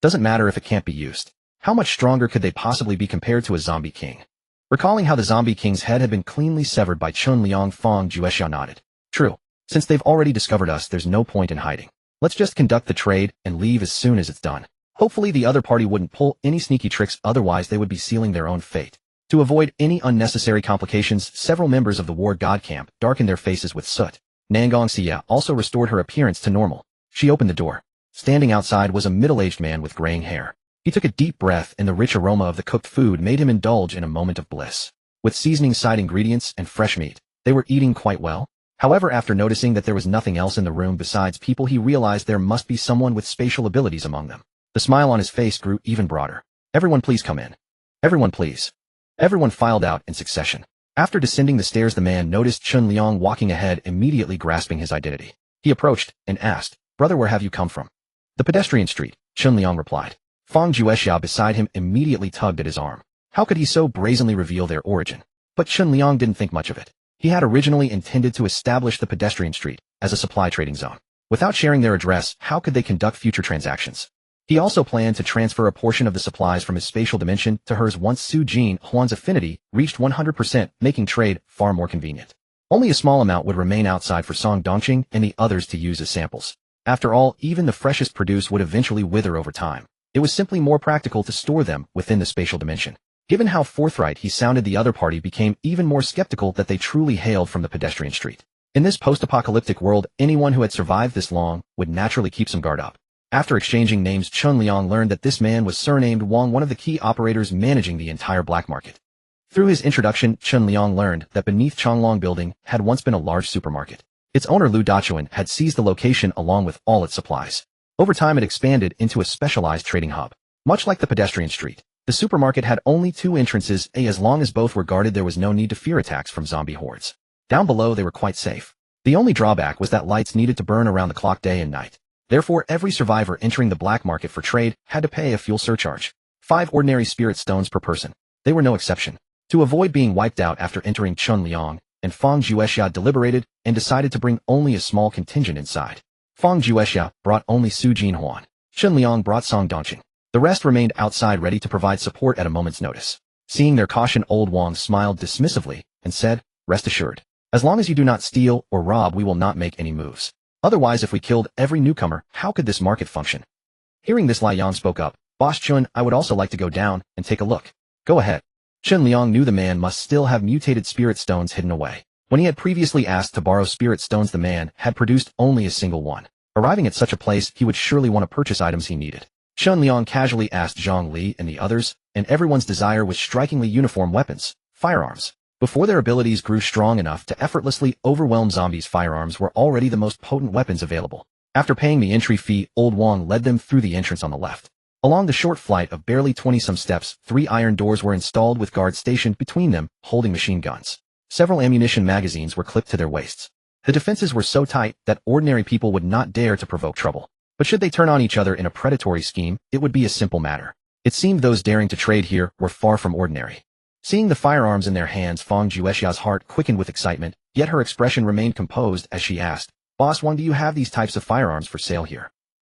"Doesn't matter if it can't be used. How much stronger could they possibly be compared to a zombie king?" Recalling how the zombie king's head had been cleanly severed by Chun Liang, Fang Juexiao nodded. True. Since they've already discovered us, there's no point in hiding. Let's just conduct the trade and leave as soon as it's done. Hopefully the other party wouldn't pull any sneaky tricks, otherwise they would be sealing their own fate. To avoid any unnecessary complications, several members of the war god camp darkened their faces with soot. Nangong Xia also restored her appearance to normal. She opened the door. Standing outside was a middle-aged man with graying hair. He took a deep breath, and the rich aroma of the cooked food made him indulge in a moment of bliss. With seasoning side ingredients and fresh meat, they were eating quite well. However, after noticing that there was nothing else in the room besides people, he realized there must be someone with spatial abilities among them. The smile on his face grew even broader. Everyone please come in. Everyone please. Everyone filed out in succession. After descending the stairs, the man noticed Chun Liang walking ahead, immediately grasping his identity. He approached and asked, "Brother, where have you come from?" "The pedestrian street," Chun Liang replied. Fang Juexiao beside him immediately tugged at his arm. How could he so brazenly reveal their origin? But Chun Liang didn't think much of it. He had originally intended to establish the pedestrian street as a supply trading zone. Without sharing their address, how could they conduct future transactions? He also planned to transfer a portion of the supplies from his spatial dimension to hers once Su Jin Huan's affinity reached 100%, making trade far more convenient. Only a small amount would remain outside for Song Dongqing and the others to use as samples. After all, even the freshest produce would eventually wither over time. It was simply more practical to store them within the spatial dimension. Given how forthright he sounded, the other party became even more skeptical that they truly hailed from the pedestrian street. In this post-apocalyptic world, anyone who had survived this long would naturally keep some guard up. After exchanging names, Chun Liang learned that this man was surnamed Wang, one of the key operators managing the entire black market. Through his introduction, Chun Liang learned that beneath Changlong Building had once been a large supermarket. Its owner Lu Dachuan had seized the location along with all its supplies. Over time it expanded into a specialized trading hub. Much like the pedestrian street, the supermarket had only two entrances, and as long as both were guarded there was no need to fear attacks from zombie hordes. Down below they were quite safe. The only drawback was that lights needed to burn around the clock day and night. Therefore, every survivor entering the black market for trade had to pay a fuel surcharge. 5 ordinary spirit stones per person. They were no exception. To avoid being wiped out after entering Chun Liang, and Fang Juexiao deliberated and decided to bring only a small contingent inside. Fang Juexiao brought only Su Jin Huan. Chun Liang brought Song Dongqing. The rest remained outside ready to provide support at a moment's notice. Seeing their caution, old Wang smiled dismissively and said, "Rest assured. As long as you do not steal or rob, we will not make any moves. Otherwise, if we killed every newcomer, how could this market function?" Hearing this, Lai Yang spoke up. "Boss Chun, I would also like to go down and take a look." "Go ahead." Chun Liang knew the man must still have mutated spirit stones hidden away. When he had previously asked to borrow spirit stones, the man had produced only a single one. Arriving at such a place, he would surely want to purchase items he needed. Chun Liang casually asked Zhang Li and the others, and everyone's desire was strikingly uniform: weapons, firearms. Before their abilities grew strong enough to effortlessly overwhelm zombies, firearms were already the most potent weapons available. After paying the entry fee, old Wang led them through the entrance on the left. Along the short flight of barely 20-some steps, 3 iron doors were installed with guards stationed between them, holding machine guns. Several ammunition magazines were clipped to their waists. The defenses were so tight that ordinary people would not dare to provoke trouble. But should they turn on each other in a predatory scheme, it would be a simple matter. It seemed those daring to trade here were far from ordinary. Seeing the firearms in their hands, Fang Juexiao's heart quickened with excitement, yet her expression remained composed as she asked, "Boss Wang, do you have these types of firearms for sale here?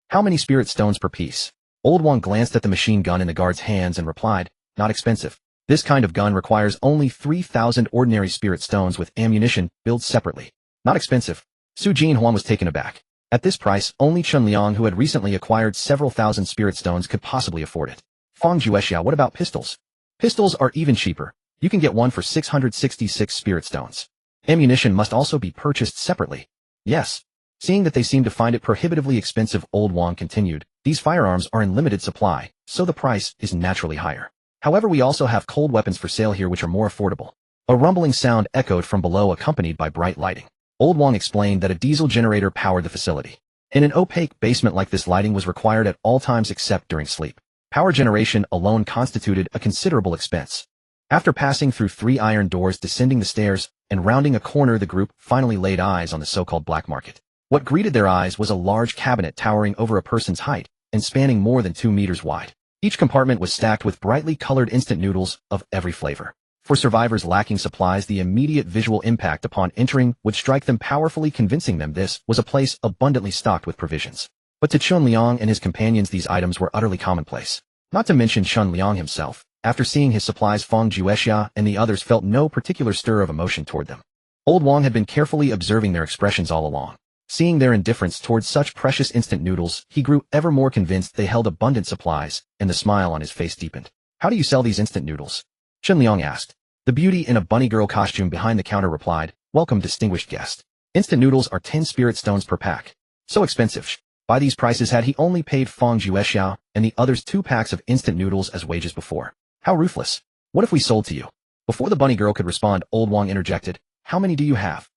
How many spirit stones per piece?" Old Wang glanced at the machine gun in the guard's hands and replied, "Not expensive. This kind of gun requires only 3,000 ordinary spirit stones with ammunition billed separately." "Not expensive." Su Jin Huan was taken aback. At this price, only Chun Liang, who had recently acquired several thousand spirit stones, could possibly afford it. Fang Juexiao, what about pistols? Pistols are even cheaper. You can get one for 666 spirit stones. Ammunition must also be purchased separately. Yes. Seeing that they seemed to find it prohibitively expensive, old Wang continued, "These firearms are in limited supply, so the price is naturally higher. However, we also have cold weapons for sale here which are more affordable." A rumbling sound echoed from below, accompanied by bright lighting. Old Wang explained that a diesel generator powered the facility. In an opaque basement like this, lighting was required at all times except during sleep. Power generation alone constituted a considerable expense. After passing through 3 iron doors, descending the stairs, and rounding a corner, the group finally laid eyes on the so-called black market. What greeted their eyes was a large cabinet towering over a person's height and spanning more than 2 meters wide. Each compartment was stacked with brightly colored instant noodles of every flavor. For survivors lacking supplies, the immediate visual impact upon entering would strike them powerfully, convincing them this was a place abundantly stocked with provisions. But to Chun Liang and his companions, these items were utterly commonplace. Not to mention Chun Liang himself, After seeing his supplies, Feng Juexia and the others felt no particular stir of emotion toward them. Old Wang had been carefully observing their expressions all along. Seeing their indifference towards such precious instant noodles, he grew ever more convinced they held abundant supplies, and the smile on his face deepened. How do you sell these instant noodles? Chen Liang asked. The beauty in a bunny girl costume behind the counter replied, Welcome, distinguished guest. Instant noodles are 10 spirit stones per pack. So expensive. By these prices had he only paid Feng Juexia and the others 2 packs of instant noodles as wages before. How ruthless. What if we sold to you? Before the bunny girl could respond, Old Wang interjected, How many do you have?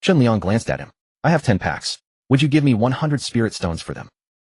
Chen Liang glanced at him. I have 10 packs. Would you give me 100 spirit stones for them?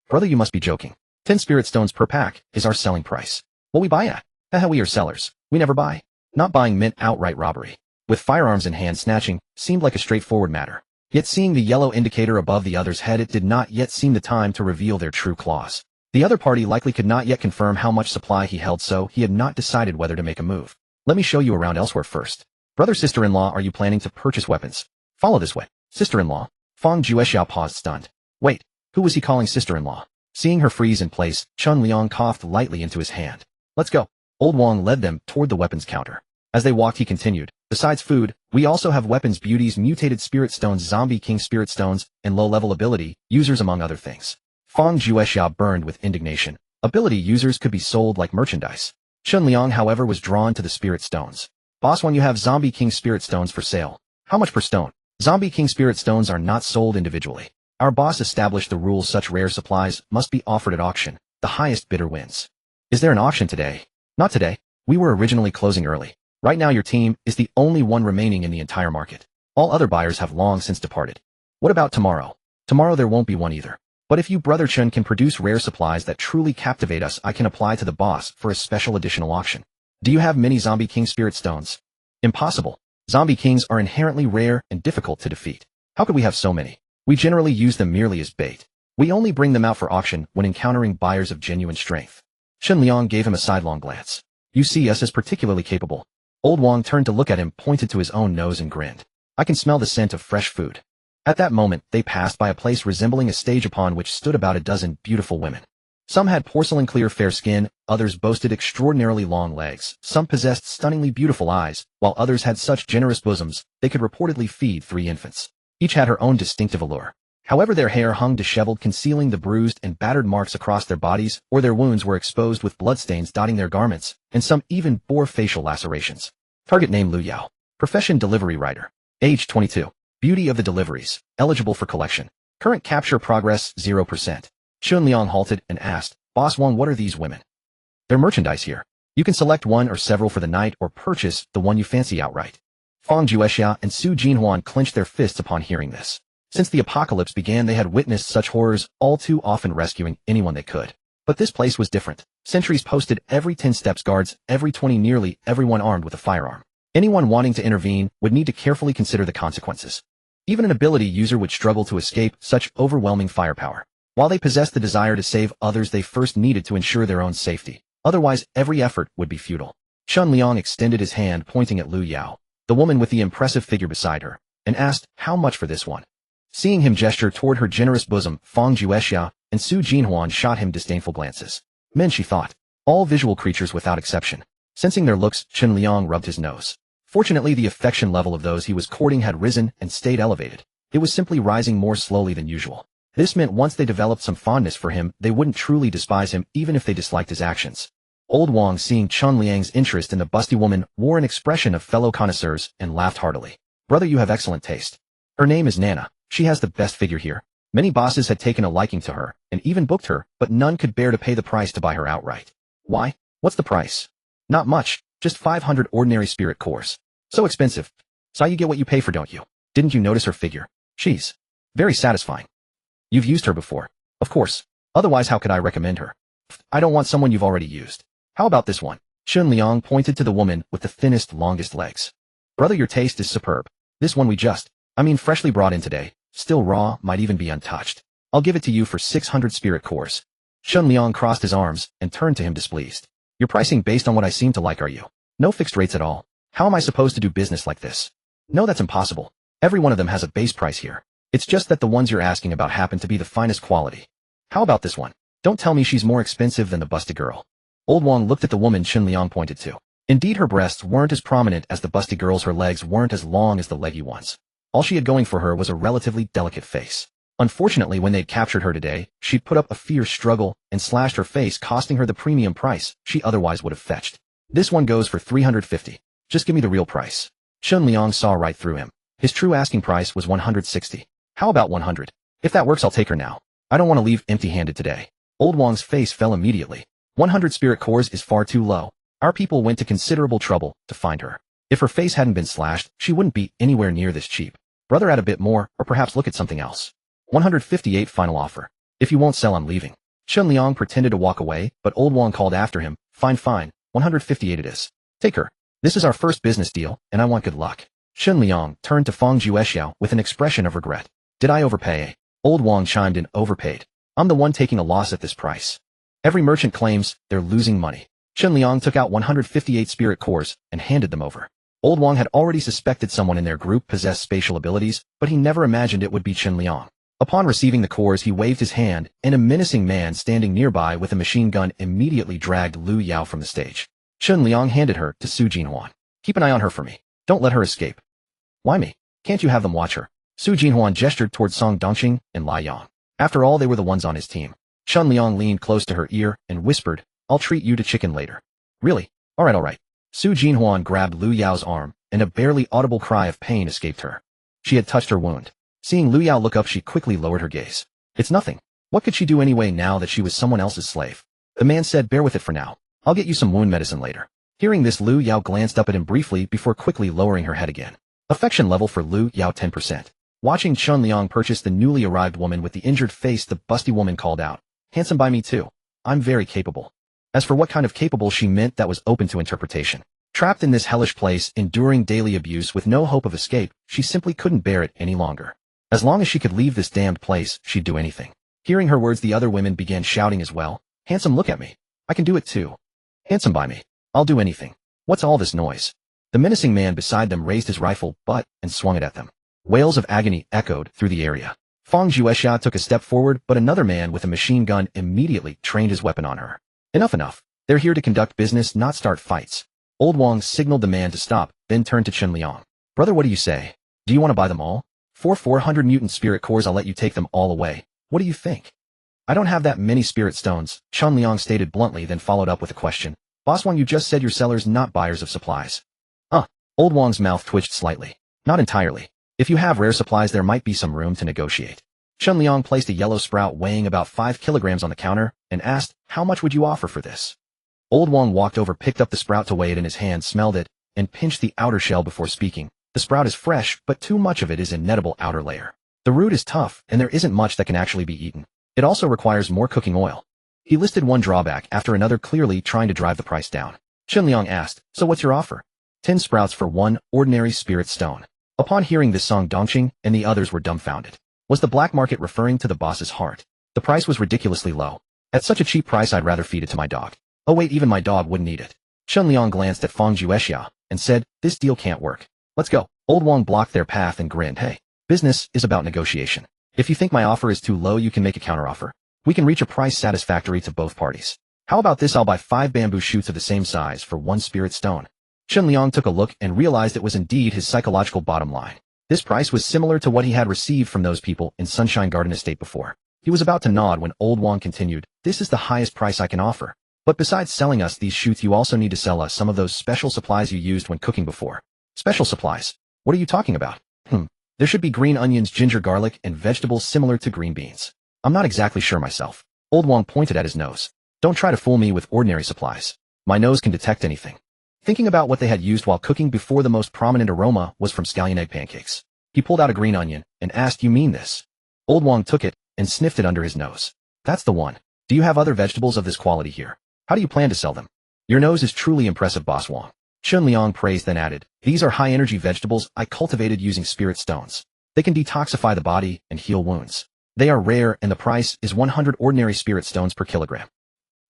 Brother, you must be joking. 10 spirit stones per pack is our selling price. What we buy at? Haha, we are sellers. We never buy. Not buying meant outright robbery. With firearms in hand, snatching seemed like a straightforward matter. Yet seeing the yellow indicator above the other's head, it did not yet seem the time to reveal their true claws. The other party likely could not yet confirm how much supply he held, so he had not decided whether to make a move. Let me show you around elsewhere first. Brother, sister-in-law, are you planning to purchase weapons? Follow this way. Sister-in-law. Feng Juexia paused, stunned. Wait, who was he calling sister-in-law? Seeing her freeze in place, Chen Liang coughed lightly into his hand. Let's go. Old Wang led them toward the weapons counter. As they walked, he continued, Besides food, we also have weapons, beauties, mutated spirit stones, zombie king spirit stones, and low-level ability users, among other things. Feng Juexia burned with indignation. Ability users could be sold like merchandise. Chen Liang, however, was drawn to the spirit stones. Boss, when you have zombie king spirit stones for sale. How much per stone? Zombie king spirit stones are not sold individually. Our boss established the rules such rare supplies must be offered at auction. The highest bidder wins. Is there an auction today? Not today. We were originally closing early. Right now your team is the only one remaining in the entire market. All other buyers have long since departed. What about tomorrow? Tomorrow there won't be one either. But if you, Brother Chen, can produce rare supplies that truly captivate us, I can apply to the boss for a special additional auction. Do you have many zombie king spirit stones? Impossible. Zombie kings are inherently rare and difficult to defeat. How could we have so many? We generally use them merely as bait. We only bring them out for auction when encountering buyers of genuine strength. Chen Liang gave him a sidelong glance. You see us as particularly capable. Old Wang turned to look at him, pointed to his own nose and grinned. I can smell the scent of fresh food. At that moment, they passed by a place resembling a stage upon which stood about a dozen beautiful women. Some had porcelain-clear fair skin, others boasted extraordinarily long legs, some possessed stunningly beautiful eyes, while others had such generous bosoms they could reportedly feed 3 infants. Each had her own distinctive allure. However, their hair hung disheveled, concealing the bruised and battered marks across their bodies, or their wounds were exposed with bloodstains dotting their garments, and some even bore facial lacerations. Target name Lu Yao. Profession delivery rider. Age 22. Beauty of the deliveries. Eligible for collection. Current capture progress 0%. Chen Liang halted and asked, Boss Wang, what are these women? They're merchandise here. You can select one or several for the night or purchase the one you fancy outright. Feng Juexia and Su Jinhuan clenched their fists upon hearing this. Since the apocalypse began, they had witnessed such horrors, all too often rescuing anyone they could. But this place was different. Sentries posted every 10 steps, guards every 20, nearly everyone armed with a firearm. Anyone wanting to intervene would need to carefully consider the consequences. Even an ability user would struggle to escape such overwhelming firepower. While they possessed the desire to save others, they first needed to ensure their own safety. Otherwise, every effort would be futile. Chen Liang extended his hand, pointing at Lu Yao, the woman with the impressive figure beside her, and asked, How much for this one? Seeing him gesture toward her generous bosom, Feng Juexia and Su Jinhuan shot him disdainful glances. Men, she thought. All visual creatures without exception. Sensing their looks, Chen Liang rubbed his nose. Fortunately, the affection level of those he was courting had risen and stayed elevated. It was simply rising more slowly than usual. This meant once they developed some fondness for him, they wouldn't truly despise him even if they disliked his actions. Old Wang, seeing Chen Liang's interest in the busty woman, wore an expression of fellow connoisseurs and laughed heartily. Brother, you have excellent taste. Her name is Nana. She has the best figure here. Many bosses had taken a liking to her, and even booked her, but none could bear to pay the price to buy her outright. Why? What's the price? Not much, just 500 ordinary spirit cores. So expensive. So you get what you pay for, don't you? Didn't you notice her figure? She's very satisfying. You've used her before. Of course. Otherwise how could I recommend her? I don't want someone you've already used. How about this one? Chen Liang pointed to the woman with the thinnest, longest legs. Brother, your taste is superb. This one we freshly brought in today. Still raw, might even be untouched. I'll give it to you for 600 spirit cores. Chen Liang crossed his arms and turned to him displeased. You're pricing based on what I seem to like, are you? No fixed rates at all. How am I supposed to do business like this? No, that's impossible. Every one of them has a base price here. It's just that the ones you're asking about happen to be the finest quality. How about this one? Don't tell me she's more expensive than the busted girl. Old Wang looked at the woman Chen Liang pointed to. Indeed, her breasts weren't as prominent as the busty girl's, her legs weren't as long as the leggy ones. All she had going for her was a relatively delicate face. Unfortunately, when they'd captured her today, she'd put up a fierce struggle and slashed her face, costing her the premium price she otherwise would have fetched. This one goes for 350. Just give me the real price. Chen Liang saw right through him. His true asking price was 160. How about 100? If that works, I'll take her now. I don't want to leave empty-handed today. Old Wang's face fell immediately. 100 spirit cores is far too low. Our people went to considerable trouble to find her. If her face hadn't been slashed, she wouldn't be anywhere near this cheap. Brother, add a bit more, or perhaps look at something else. 158 final offer. If you won't sell, I'm leaving. Chen Liang pretended to walk away, but Old Wang called after him. Fine, 158 it is. Take her. This is our first business deal, and I want good luck. Chen Liang turned to Fang Juexiao with an expression of regret. Did I overpay? Old Wang chimed in, overpaid. I'm the one taking a loss at this price. Every merchant claims they're losing money. Chen Liang took out 158 spirit cores and handed them over. Old Wang had already suspected someone in their group possessed spatial abilities, but he never imagined it would be Chen Liang. Upon receiving the cores, he waved his hand, and a menacing man standing nearby with a machine gun immediately dragged Lu Yao from the stage. Chen Liang handed her to Su Jinhuan. Keep an eye on her for me. Don't let her escape. Why me? Can't you have them watch her? Su Jinhuan gestured toward Song Dongqing and Lai Yang. After all, they were the ones on his team. Chen Liang leaned close to her ear and whispered, I'll treat you to chicken later. Really? Alright. Su Jinhuan grabbed Lu Yao's arm, and a barely audible cry of pain escaped her. She had touched her wound. Seeing Lu Yao look up, she quickly lowered her gaze. It's nothing. What could she do anyway now that she was someone else's slave? The man said, bear with it for now. I'll get you some wound medicine later. Hearing this, Lu Yao glanced up at him briefly before quickly lowering her head again. Affection level for Lu Yao 10%. Watching Chen Liang purchase the newly arrived woman with the injured face, the busty woman called out, handsome by me too. I'm very capable. As for what kind of capable she meant, that was open to interpretation. Trapped in this hellish place, enduring daily abuse with no hope of escape, she simply couldn't bear it any longer. As long as she could leave this damned place, she'd do anything. Hearing her words, the other women began shouting as well. Handsome, look at me. I can do it too. Handsome by me. I'll do anything. What's all this noise? The menacing man beside them raised his rifle butt and swung it at them. Wails of agony echoed through the area. Fang Juexiao took a step forward, but another man with a machine gun immediately trained his weapon on her. Enough. They're here to conduct business, not start fights. Old Wang signaled the man to stop, then turned to Chen Liang. Brother, what do you say? Do you want to buy them all? For 400 mutant spirit cores, I'll let you take them all away. What do you think? I don't have that many spirit stones, Chen Liang stated bluntly, then followed up with a question. Boss Wang, you just said you're sellers, not buyers of supplies. Old Wang's mouth twitched slightly. Not entirely. If you have rare supplies, there might be some room to negotiate. Chen Liang placed a yellow sprout weighing about 5 kilograms on the counter and asked, how much would you offer for this? Old Wang walked over, picked up the sprout to weigh it in his hand, smelled it, and pinched the outer shell before speaking. The sprout is fresh, but too much of it is inedible outer layer. The root is tough, and there isn't much that can actually be eaten. It also requires more cooking oil. He listed one drawback after another, clearly trying to drive the price down. Chen Liang asked, so what's your offer? 10 sprouts for 1 ordinary spirit stone. Upon hearing this, Song Dongqing and the others were dumbfounded. Was the black market referring to the boss's heart? The price was ridiculously low. At such a cheap price, I'd rather feed it to my dog. Oh wait, even my dog wouldn't eat it. Chen Liang glanced at Fang Juexiao and said, this deal can't work. Let's go. Old Wang blocked their path and grinned. Hey, business is about negotiation. If you think my offer is too low, you can make a counteroffer. We can reach a price satisfactory to both parties. How about this? I'll buy 5 bamboo shoots of the same size for 1 spirit stone. Chen Liang took a look and realized it was indeed his psychological bottom line. This price was similar to what he had received from those people in Sunshine Garden Estate before. He was about to nod when Old Wang continued, this is the highest price I can offer. But besides selling us these shoots, you also need to sell us some of those special supplies you used when cooking before. Special supplies? What are you talking about? There should be green onions, ginger, garlic, and vegetables similar to green beans. I'm not exactly sure myself. Old Wang pointed at his nose. Don't try to fool me with ordinary supplies. My nose can detect anything. Thinking about what they had used while cooking before, the most prominent aroma was from scallion egg pancakes. He pulled out a green onion and asked, you mean this? Old Wang took it and sniffed it under his nose. That's the one. Do you have other vegetables of this quality here? How do you plan to sell them? Your nose is truly impressive, Boss Wang. Chen Liang praised, then added, these are high-energy vegetables I cultivated using spirit stones. They can detoxify the body and heal wounds. They are rare, and the price is 100 ordinary spirit stones per kilogram.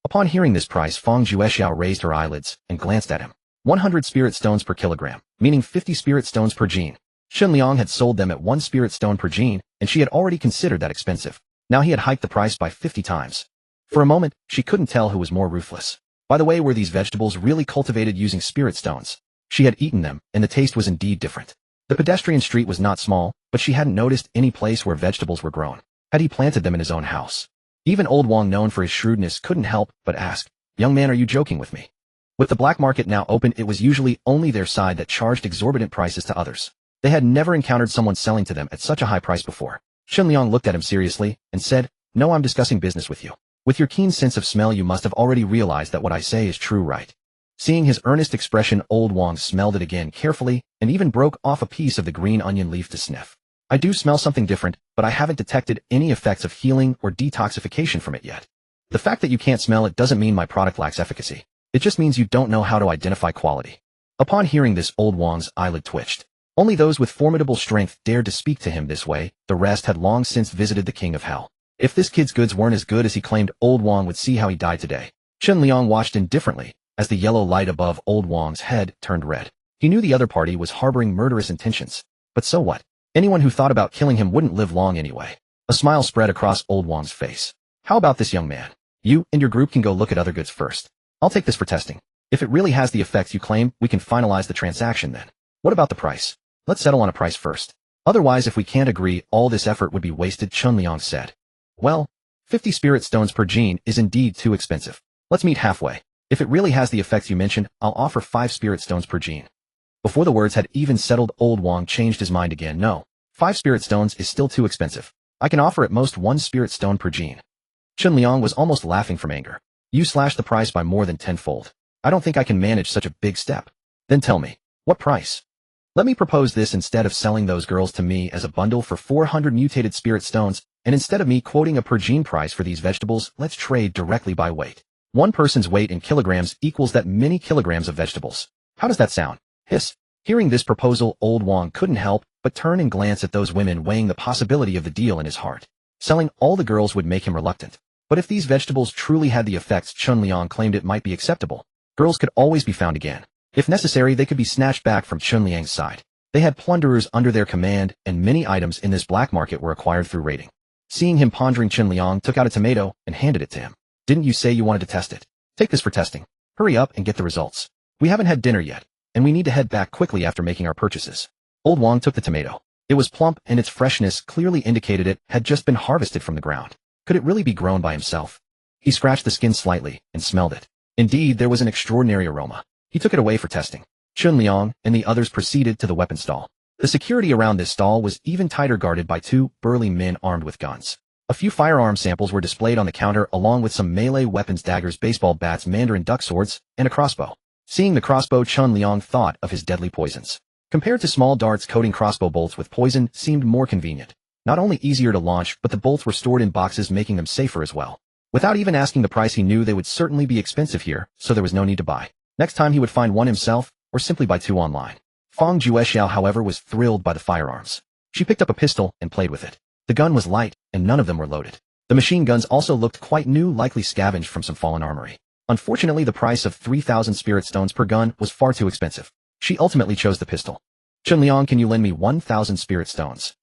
Upon hearing this price, Fang Juexiao raised her eyelids and glanced at him. 100 spirit stones per kilogram, meaning 50 spirit stones per gene. Chen Liang had sold them at 1 spirit stone per gene, and she had already considered that expensive. Now he had hiked the price by 50 times. For a moment, she couldn't tell who was more ruthless. By the way, were these vegetables really cultivated using spirit stones? She had eaten them, and the taste was indeed different. The pedestrian street was not small, but she hadn't noticed any place where vegetables were grown. Had he planted them in his own house? Even old Wang, known for his shrewdness, couldn't help but ask, "Young man, are you joking with me?" With the black market now open, it was usually only their side that charged exorbitant prices to others. They had never encountered someone selling to them at such a high price before. Chunliang looked at him seriously and said, "No, I'm discussing business with you. With your keen sense of smell, you must have already realized that what I say is true, right?" Seeing his earnest expression, old Wang smelled it again carefully and even broke off a piece of the green onion leaf to sniff. "I do smell something different, but I haven't detected any effects of healing or detoxification from it yet. The fact that you can't smell it doesn't mean my product lacks efficacy. It just means you don't know how to identify quality." Upon hearing this, old Wang's eyelid twitched. Only those with formidable strength dared to speak to him this way. The rest had long since visited the king of hell. If this kid's goods weren't as good as he claimed, old Wang would see how he died today. Chen Liang watched indifferently as the yellow light above old Wang's head turned red. He knew the other party was harboring murderous intentions. But so what? Anyone who thought about killing him wouldn't live long anyway. A smile spread across old Wang's face. "How about this, young man? You and your group can go look at other goods first. I'll take this for testing. If it really has the effects you claim, we can finalize the transaction then. What about the price? Let's settle on a price first. Otherwise, if we can't agree, all this effort would be wasted," Chunliang said. "Well, 50 spirit stones per gene is indeed too expensive. Let's meet halfway. If it really has the effects you mentioned, I'll offer 5 spirit stones per gene." Before the words had even settled, old Wang changed his mind again. "No, 5 spirit stones is still too expensive. I can offer at most 1 spirit stone per gene." Chunliang was almost laughing from anger. "You slashed the price by more than tenfold. I don't think I can manage such a big step." "Then tell me, what price?" "Let me propose this: instead of selling those girls to me as a bundle for 400 mutated spirit stones, and instead of me quoting a per gene price for these vegetables, let's trade directly by weight. One person's weight in kilograms equals that many kilograms of vegetables. How does that sound?" Hiss. Hearing this proposal, old Wang couldn't help but turn and glance at those women, weighing the possibility of the deal in his heart. Selling all the girls would make him reluctant. But if these vegetables truly had the effects Chunliang claimed, it might be acceptable. Girls could always be found again. If necessary, they could be snatched back from Chunliang's side. They had plunderers under their command, and many items in this black market were acquired through raiding. Seeing him pondering, Chunliang took out a tomato and handed it to him. "Didn't you say you wanted to test it? Take this for testing. Hurry up and get the results. We haven't had dinner yet, and we need to head back quickly after making our purchases." Old Wang took the tomato. It was plump, and its freshness clearly indicated it had just been harvested from the ground. Could it really be grown by himself? He scratched the skin slightly and smelled it. Indeed, there was an extraordinary aroma. He took it away for testing. Chunliang and the others proceeded to the weapon stall. The security around this stall was even tighter guarded by 2 burly men armed with guns. A few firearm samples were displayed on the counter, along with some melee weapons: daggers, baseball bats, mandarin duck swords, and a crossbow. Seeing the crossbow, Chunliang thought of his deadly poisons. Compared to small darts, coating crossbow bolts with poison seemed more convenient. Not only easier to launch, but the bolts were stored in boxes, making them safer as well. Without even asking the price, he knew they would certainly be expensive here, so there was no need to buy. Next time he would find one himself, or simply buy 2 online. Fang Juexiao, however, was thrilled by the firearms. She picked up a pistol and played with it. The gun was light, and none of them were loaded. The machine guns also looked quite new, likely scavenged from some fallen armory. Unfortunately, the price of 3,000 spirit stones per gun was far too expensive. She ultimately chose the pistol. "Chunliang, can you lend me 1,000 spirit stones?"